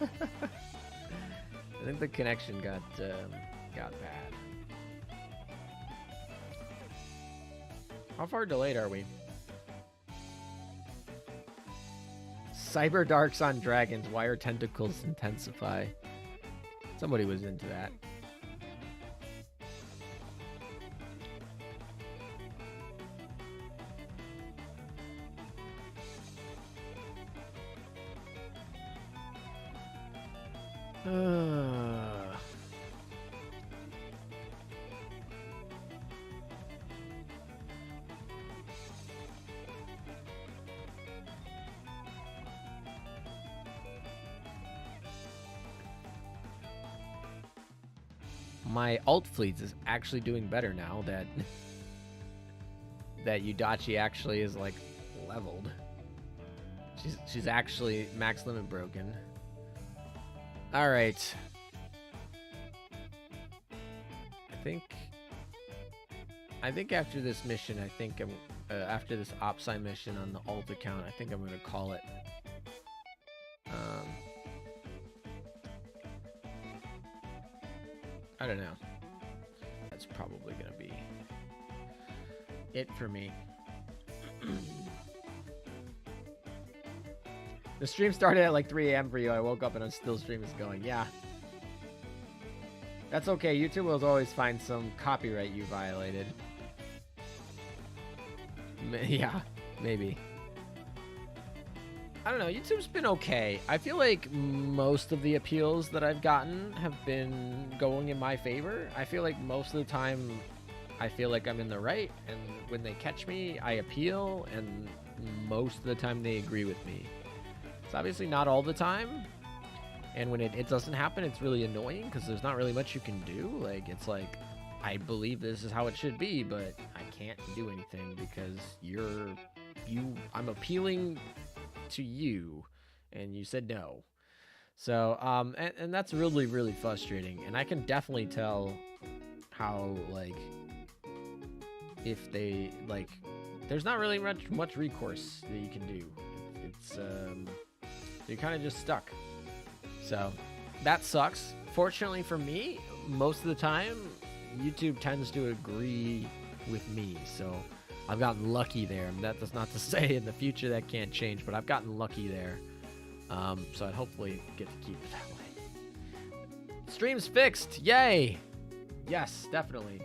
I think the connection got bad. How far delayed are we? Cyber darks on dragons. Why are tentacles intensify? Somebody was into that. My alt fleets is actually doing better now that that Yudachi actually is like leveled. She's actually max limit broken. All right. I think after this mission, after this OpSci mission on the alt account, I think I'm gonna call it. I don't know. That's probably gonna be it for me. The stream started at like 3 a.m. for you. I woke up and still stream is going. Yeah. That's okay. YouTube will always find some copyright you violated. Yeah, maybe. I don't know. YouTube's been okay. I feel like most of the appeals that I've gotten have been going in my favor. I feel like most of the time I feel like I'm in the right, and when they catch me, I appeal, and most of the time they agree with me. It's obviously not all the time, and when it doesn't happen, it's really annoying because there's not really much you can do. Like, it's like, I believe this is how it should be, but I can't do anything because I'm appealing to you, and you said no. So, and that's really, really frustrating, and I can definitely tell how, like, if they, like, there's not really much recourse that you can do. It's, you're kind of just stuck. So, that sucks. Fortunately for me, most of the time, YouTube tends to agree with me, so I've gotten lucky there. And that's not to say in the future that can't change, but I've gotten lucky there. So I'd hopefully get to keep it that way. Stream's fixed. Yay! Yes, definitely.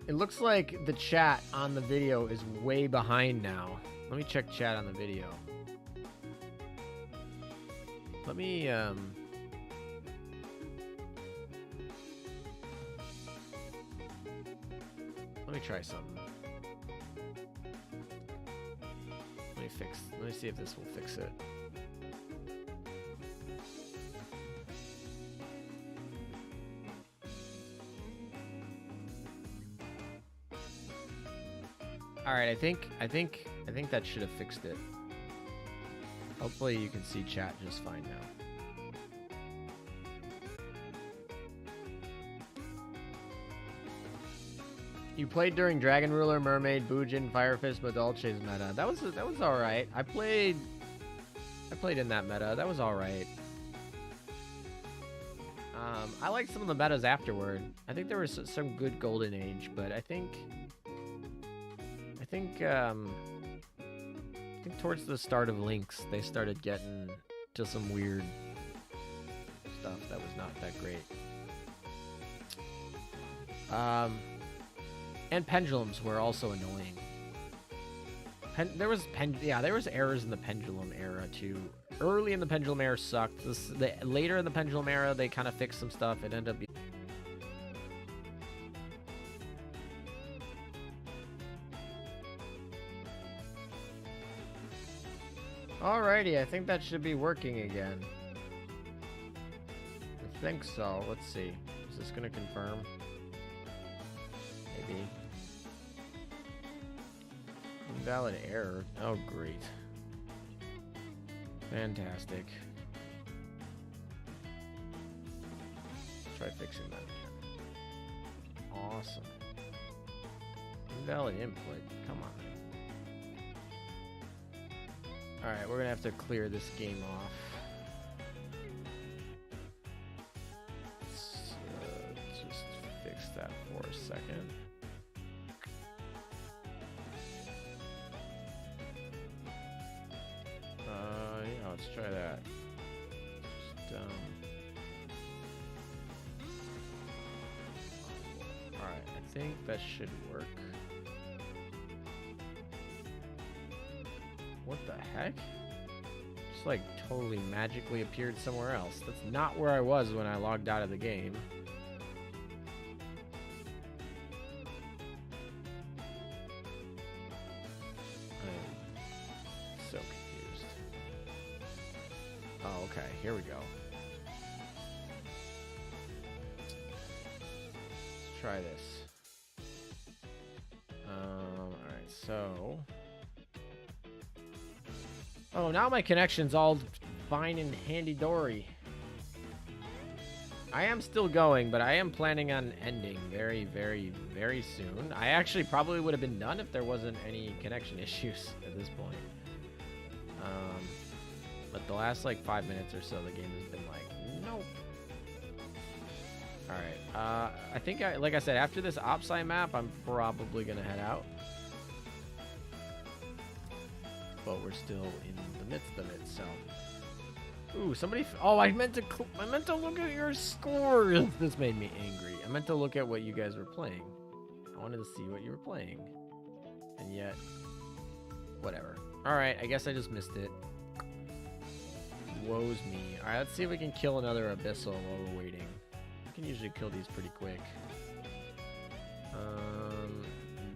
It looks like the chat on the video is way behind now. Let me check chat on the video. Let me try something. Let me see if this will fix it. All right, I think that should have fixed it. Hopefully you can see chat just fine now. You played during Dragon Ruler, Mermaid, Bujin, Firefist, but Dolce's meta. That was all right. I played in that meta. That was all right. I liked some of the metas afterward. I think there was some good Golden Age, but I think towards the start of Lynx, they started getting to some weird stuff that was not that great. And pendulums were also annoying. There was errors in the pendulum era too. Early in the pendulum era sucked. Later in the pendulum era, they kind of fixed some stuff. It ended up being Alrighty, I think that should be working again. I think so. Let's see. Is this gonna confirm? Maybe. Invalid error. Oh, great. Fantastic. Try fixing that again. Awesome. Invalid input. Come on. Alright, we're gonna have to clear this game off. Let's just fix that for a second. Yeah, let's try that. Just, alright, I think that should work. What the heck? Just like totally magically appeared somewhere else. That's not where I was when I logged out of the game. I'm so confused. Oh, okay. Here we go. Let's try this. Alright, so... Oh, now my connection's all fine and handy-dory. I am still going, but I am planning on ending very, very, very soon. I actually probably would have been done if there wasn't any connection issues at this point. But the last, like, 5 minutes or so, the game has been like, nope. Alright, I think, like I said, after this OpSci map, I'm probably going to head out. But we're still in the midst of it, so. Ooh, somebody. Oh, I meant to look at your scores. This made me angry. I meant to look at what you guys were playing. I wanted to see what you were playing, and yet, whatever. All right, I guess I just missed it. Woes me. All right, let's see if we can kill another abyssal while we're waiting. I can usually kill these pretty quick.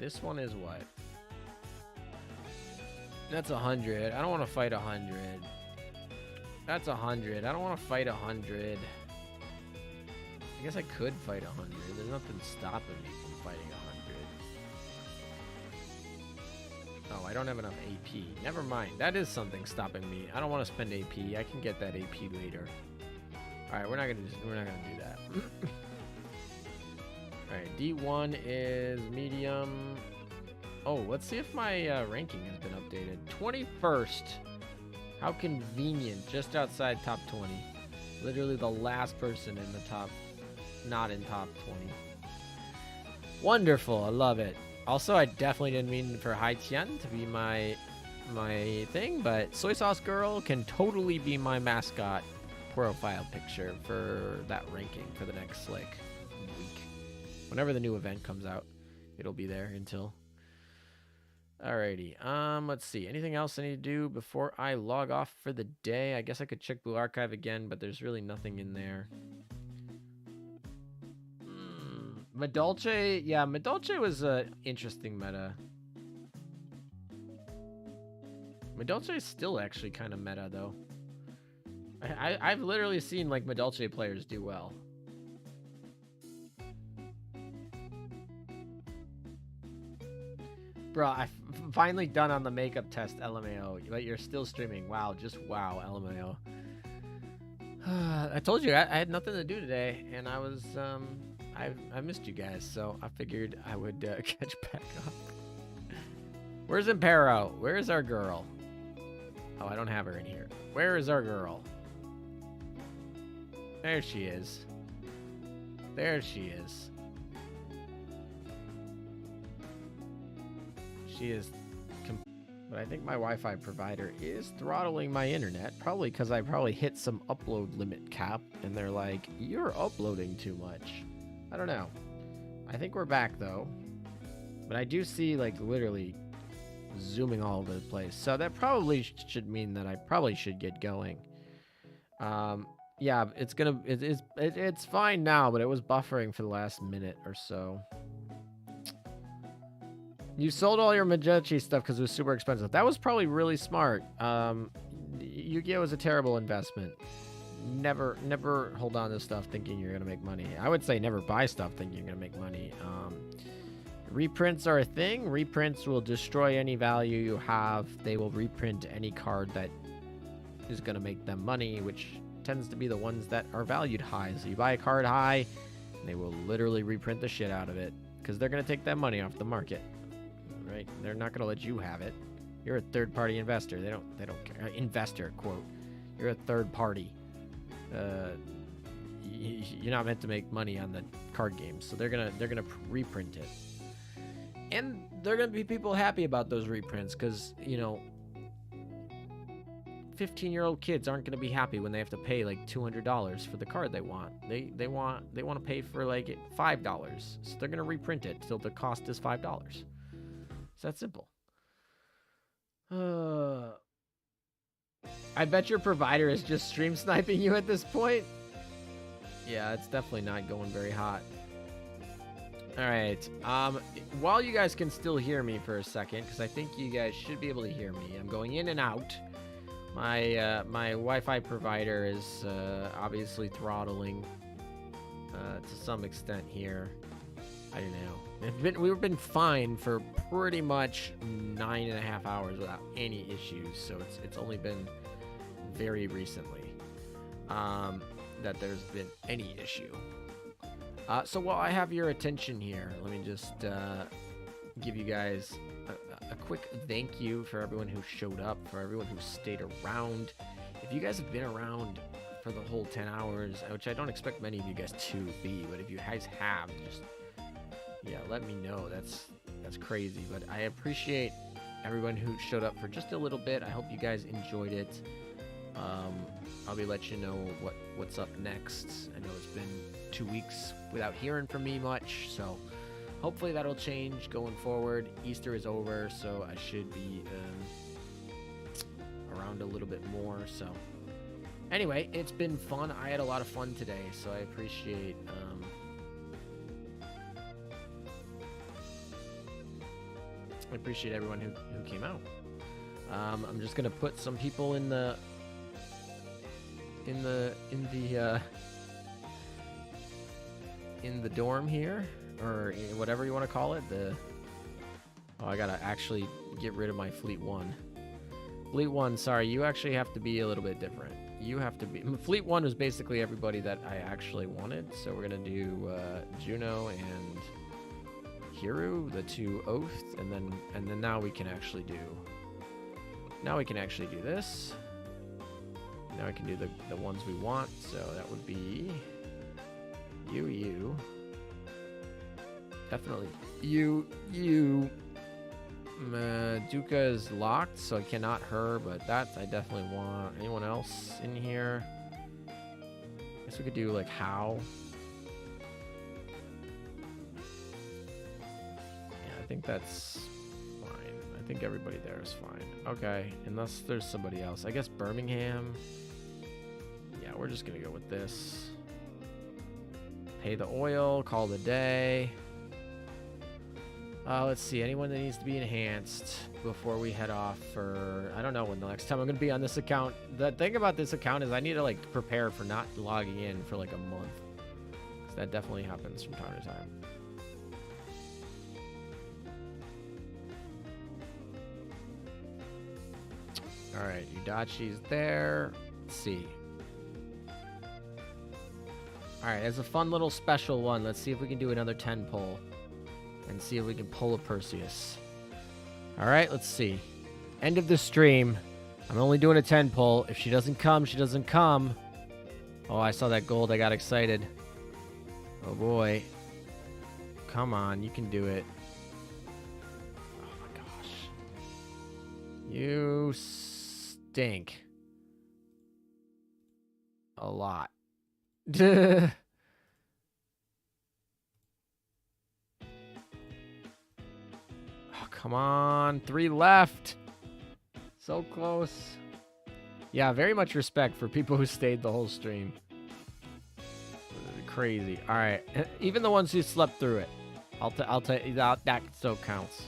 This one is what? That's 100. I don't want to fight 100. That's 100. I don't want to fight 100. I guess I could fight 100. There's nothing stopping me from fighting 100. Oh, I don't have enough AP. Never mind. That is something stopping me. I don't want to spend AP. I can get that AP later. All right, we're not gonna do that. All right, D1 is medium. Oh, let's see if my ranking has been updated. 21st. How convenient. Just outside top 20. Literally the last person in the top, not in top 20. Wonderful. I love it. Also, I definitely didn't mean for Hai Tian to be my thing, but Soy Sauce Girl can totally be my mascot profile picture for that ranking for the next, like, week. Whenever the new event comes out, it'll be there until... Alrighty, let's see. Anything else I need to do before I log off for the day? I guess I could check Blue Archive again, but there's really nothing in there. Madolche, yeah, Madolche was an interesting meta. Madolche is still actually kind of meta, though. I've literally seen, like, Madolche players do well. Bro, I'm finally done on the makeup test, LMAO. But you're still streaming. Wow, just wow, LMAO. I told you I had nothing to do today, and I was I missed you guys, so I figured I would catch back up. Where's Impero? Where is our girl? Oh, I don't have her in here. Where is our girl? There she is. There she is. She is, but I think my Wi-Fi provider is throttling my internet, probably because I probably hit some upload limit cap, and they're like, you're uploading too much. I don't know. I think we're back, though. But I do see, like, literally zooming all over the place. So that probably should mean that I probably should get going. Yeah, it's fine now, but it was buffering for the last minute or so. You sold all your Majechi stuff because it was super expensive. That was probably really smart. Yu-Gi-Oh is a terrible investment. Never hold on to stuff thinking you're gonna make money. I would say never buy stuff thinking you're gonna make money. Reprints are a thing. Reprints will destroy any value you have. They will reprint any card that is gonna make them money, which tends to be the ones that are valued high. So you buy a card high, and they will literally reprint the shit out of it because they're gonna take that money off the market, right? They're not gonna let you have it. You're a third-party investor. They don't care. Investor quote. You're a third party. You're not meant to make money on the card games, so they're gonna reprint it, and they're gonna be people happy about those reprints because 15-year-old kids aren't gonna be happy when they have to pay like $200 for the card they want. They want to pay for like $5, so they're gonna reprint it till the cost is $5. It's that simple. I bet your provider is just stream sniping you at this point. Yeah, it's definitely not going very hot. All right. While you guys can still hear me for a second, because I think you guys should be able to hear me. I'm going in and out. My Wi-Fi provider is obviously throttling to some extent here. I don't know. We've been fine for pretty much 9.5 hours without any issues. So it's only been very recently that there's been any issue. So while I have your attention here, let me just give you guys a quick thank you for everyone who showed up, for everyone who stayed around. If you guys have been around for the whole 10 hours, which I don't expect many of you guys to be, but if you guys have, just let me know. That's crazy, but I appreciate everyone who showed up for just a little bit. I hope you guys enjoyed it. I'll be letting you know what's up next. I know it's been 2 weeks without hearing from me much, so hopefully that'll change going forward. Easter is over, so I should be around a little bit more. So anyway, it's been fun. I had a lot of fun today, so I appreciate everyone who came out. I'm just gonna put some people in the dorm here, or whatever you want to call it. I gotta actually get rid of my Fleet 1. Fleet 1, sorry, you actually have to be a little bit different. You have to be. Fleet 1 was basically everybody that I actually wanted, so we're gonna do Juno and Hiru, the two oaths, and then now we can actually do this. Now I can do the ones we want, so that would be you. Definitely you. Duka is locked, so I cannot her, but that I definitely want. Anyone else in here? Guess we could do like How. I think that's fine. I think everybody there is fine. Okay, unless there's somebody else. I guess Birmingham. Yeah, we're just gonna go with this. Pay the oil, call the day. Let's see, anyone that needs to be enhanced before we head off for, I don't know when the next time I'm gonna be on this account. The thing about this account is I need to like prepare for not logging in for like a month. So that definitely happens from time to time. All right, Udachi's there. Let's see. All right, as a fun little special one, let's see if we can do another 10 pull and see if we can pull a Perseus. All right, let's see. End of the stream. I'm only doing a 10 pull. If she doesn't come, she doesn't come. Oh, I saw that gold. I got excited. Oh, boy. Come on, you can do it. Oh, my gosh. You stink. A lot. Oh, come on. 3 left. So close. Yeah, very much respect for people who stayed the whole stream. Crazy. All right. Even the ones who slept through it. I'll tell you that still counts.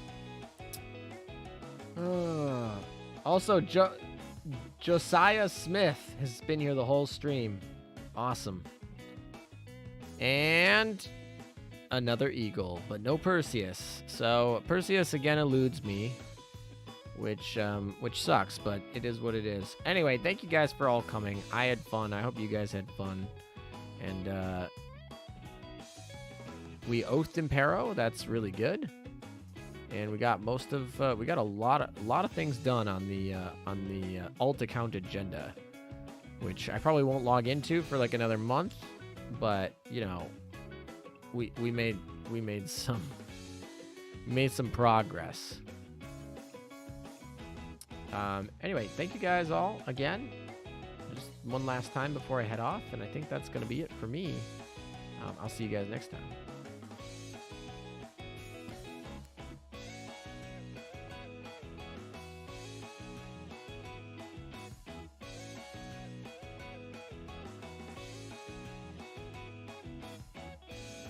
Also, Josiah Smith has been here the whole stream. Awesome. And another eagle, but no Perseus. So Perseus again eludes me, which sucks, but it is what it is. Anyway, thank you guys for all coming. I had fun. I hope you guys had fun. And we oathed Impero. That's really good. And we got we got a lot of things done on the alt account agenda, which I probably won't log into for like another month, but you know, we made some progress. Anyway, thank you guys all again. Just one last time before I head off, and I think that's gonna be it for me. I'll see you guys next time.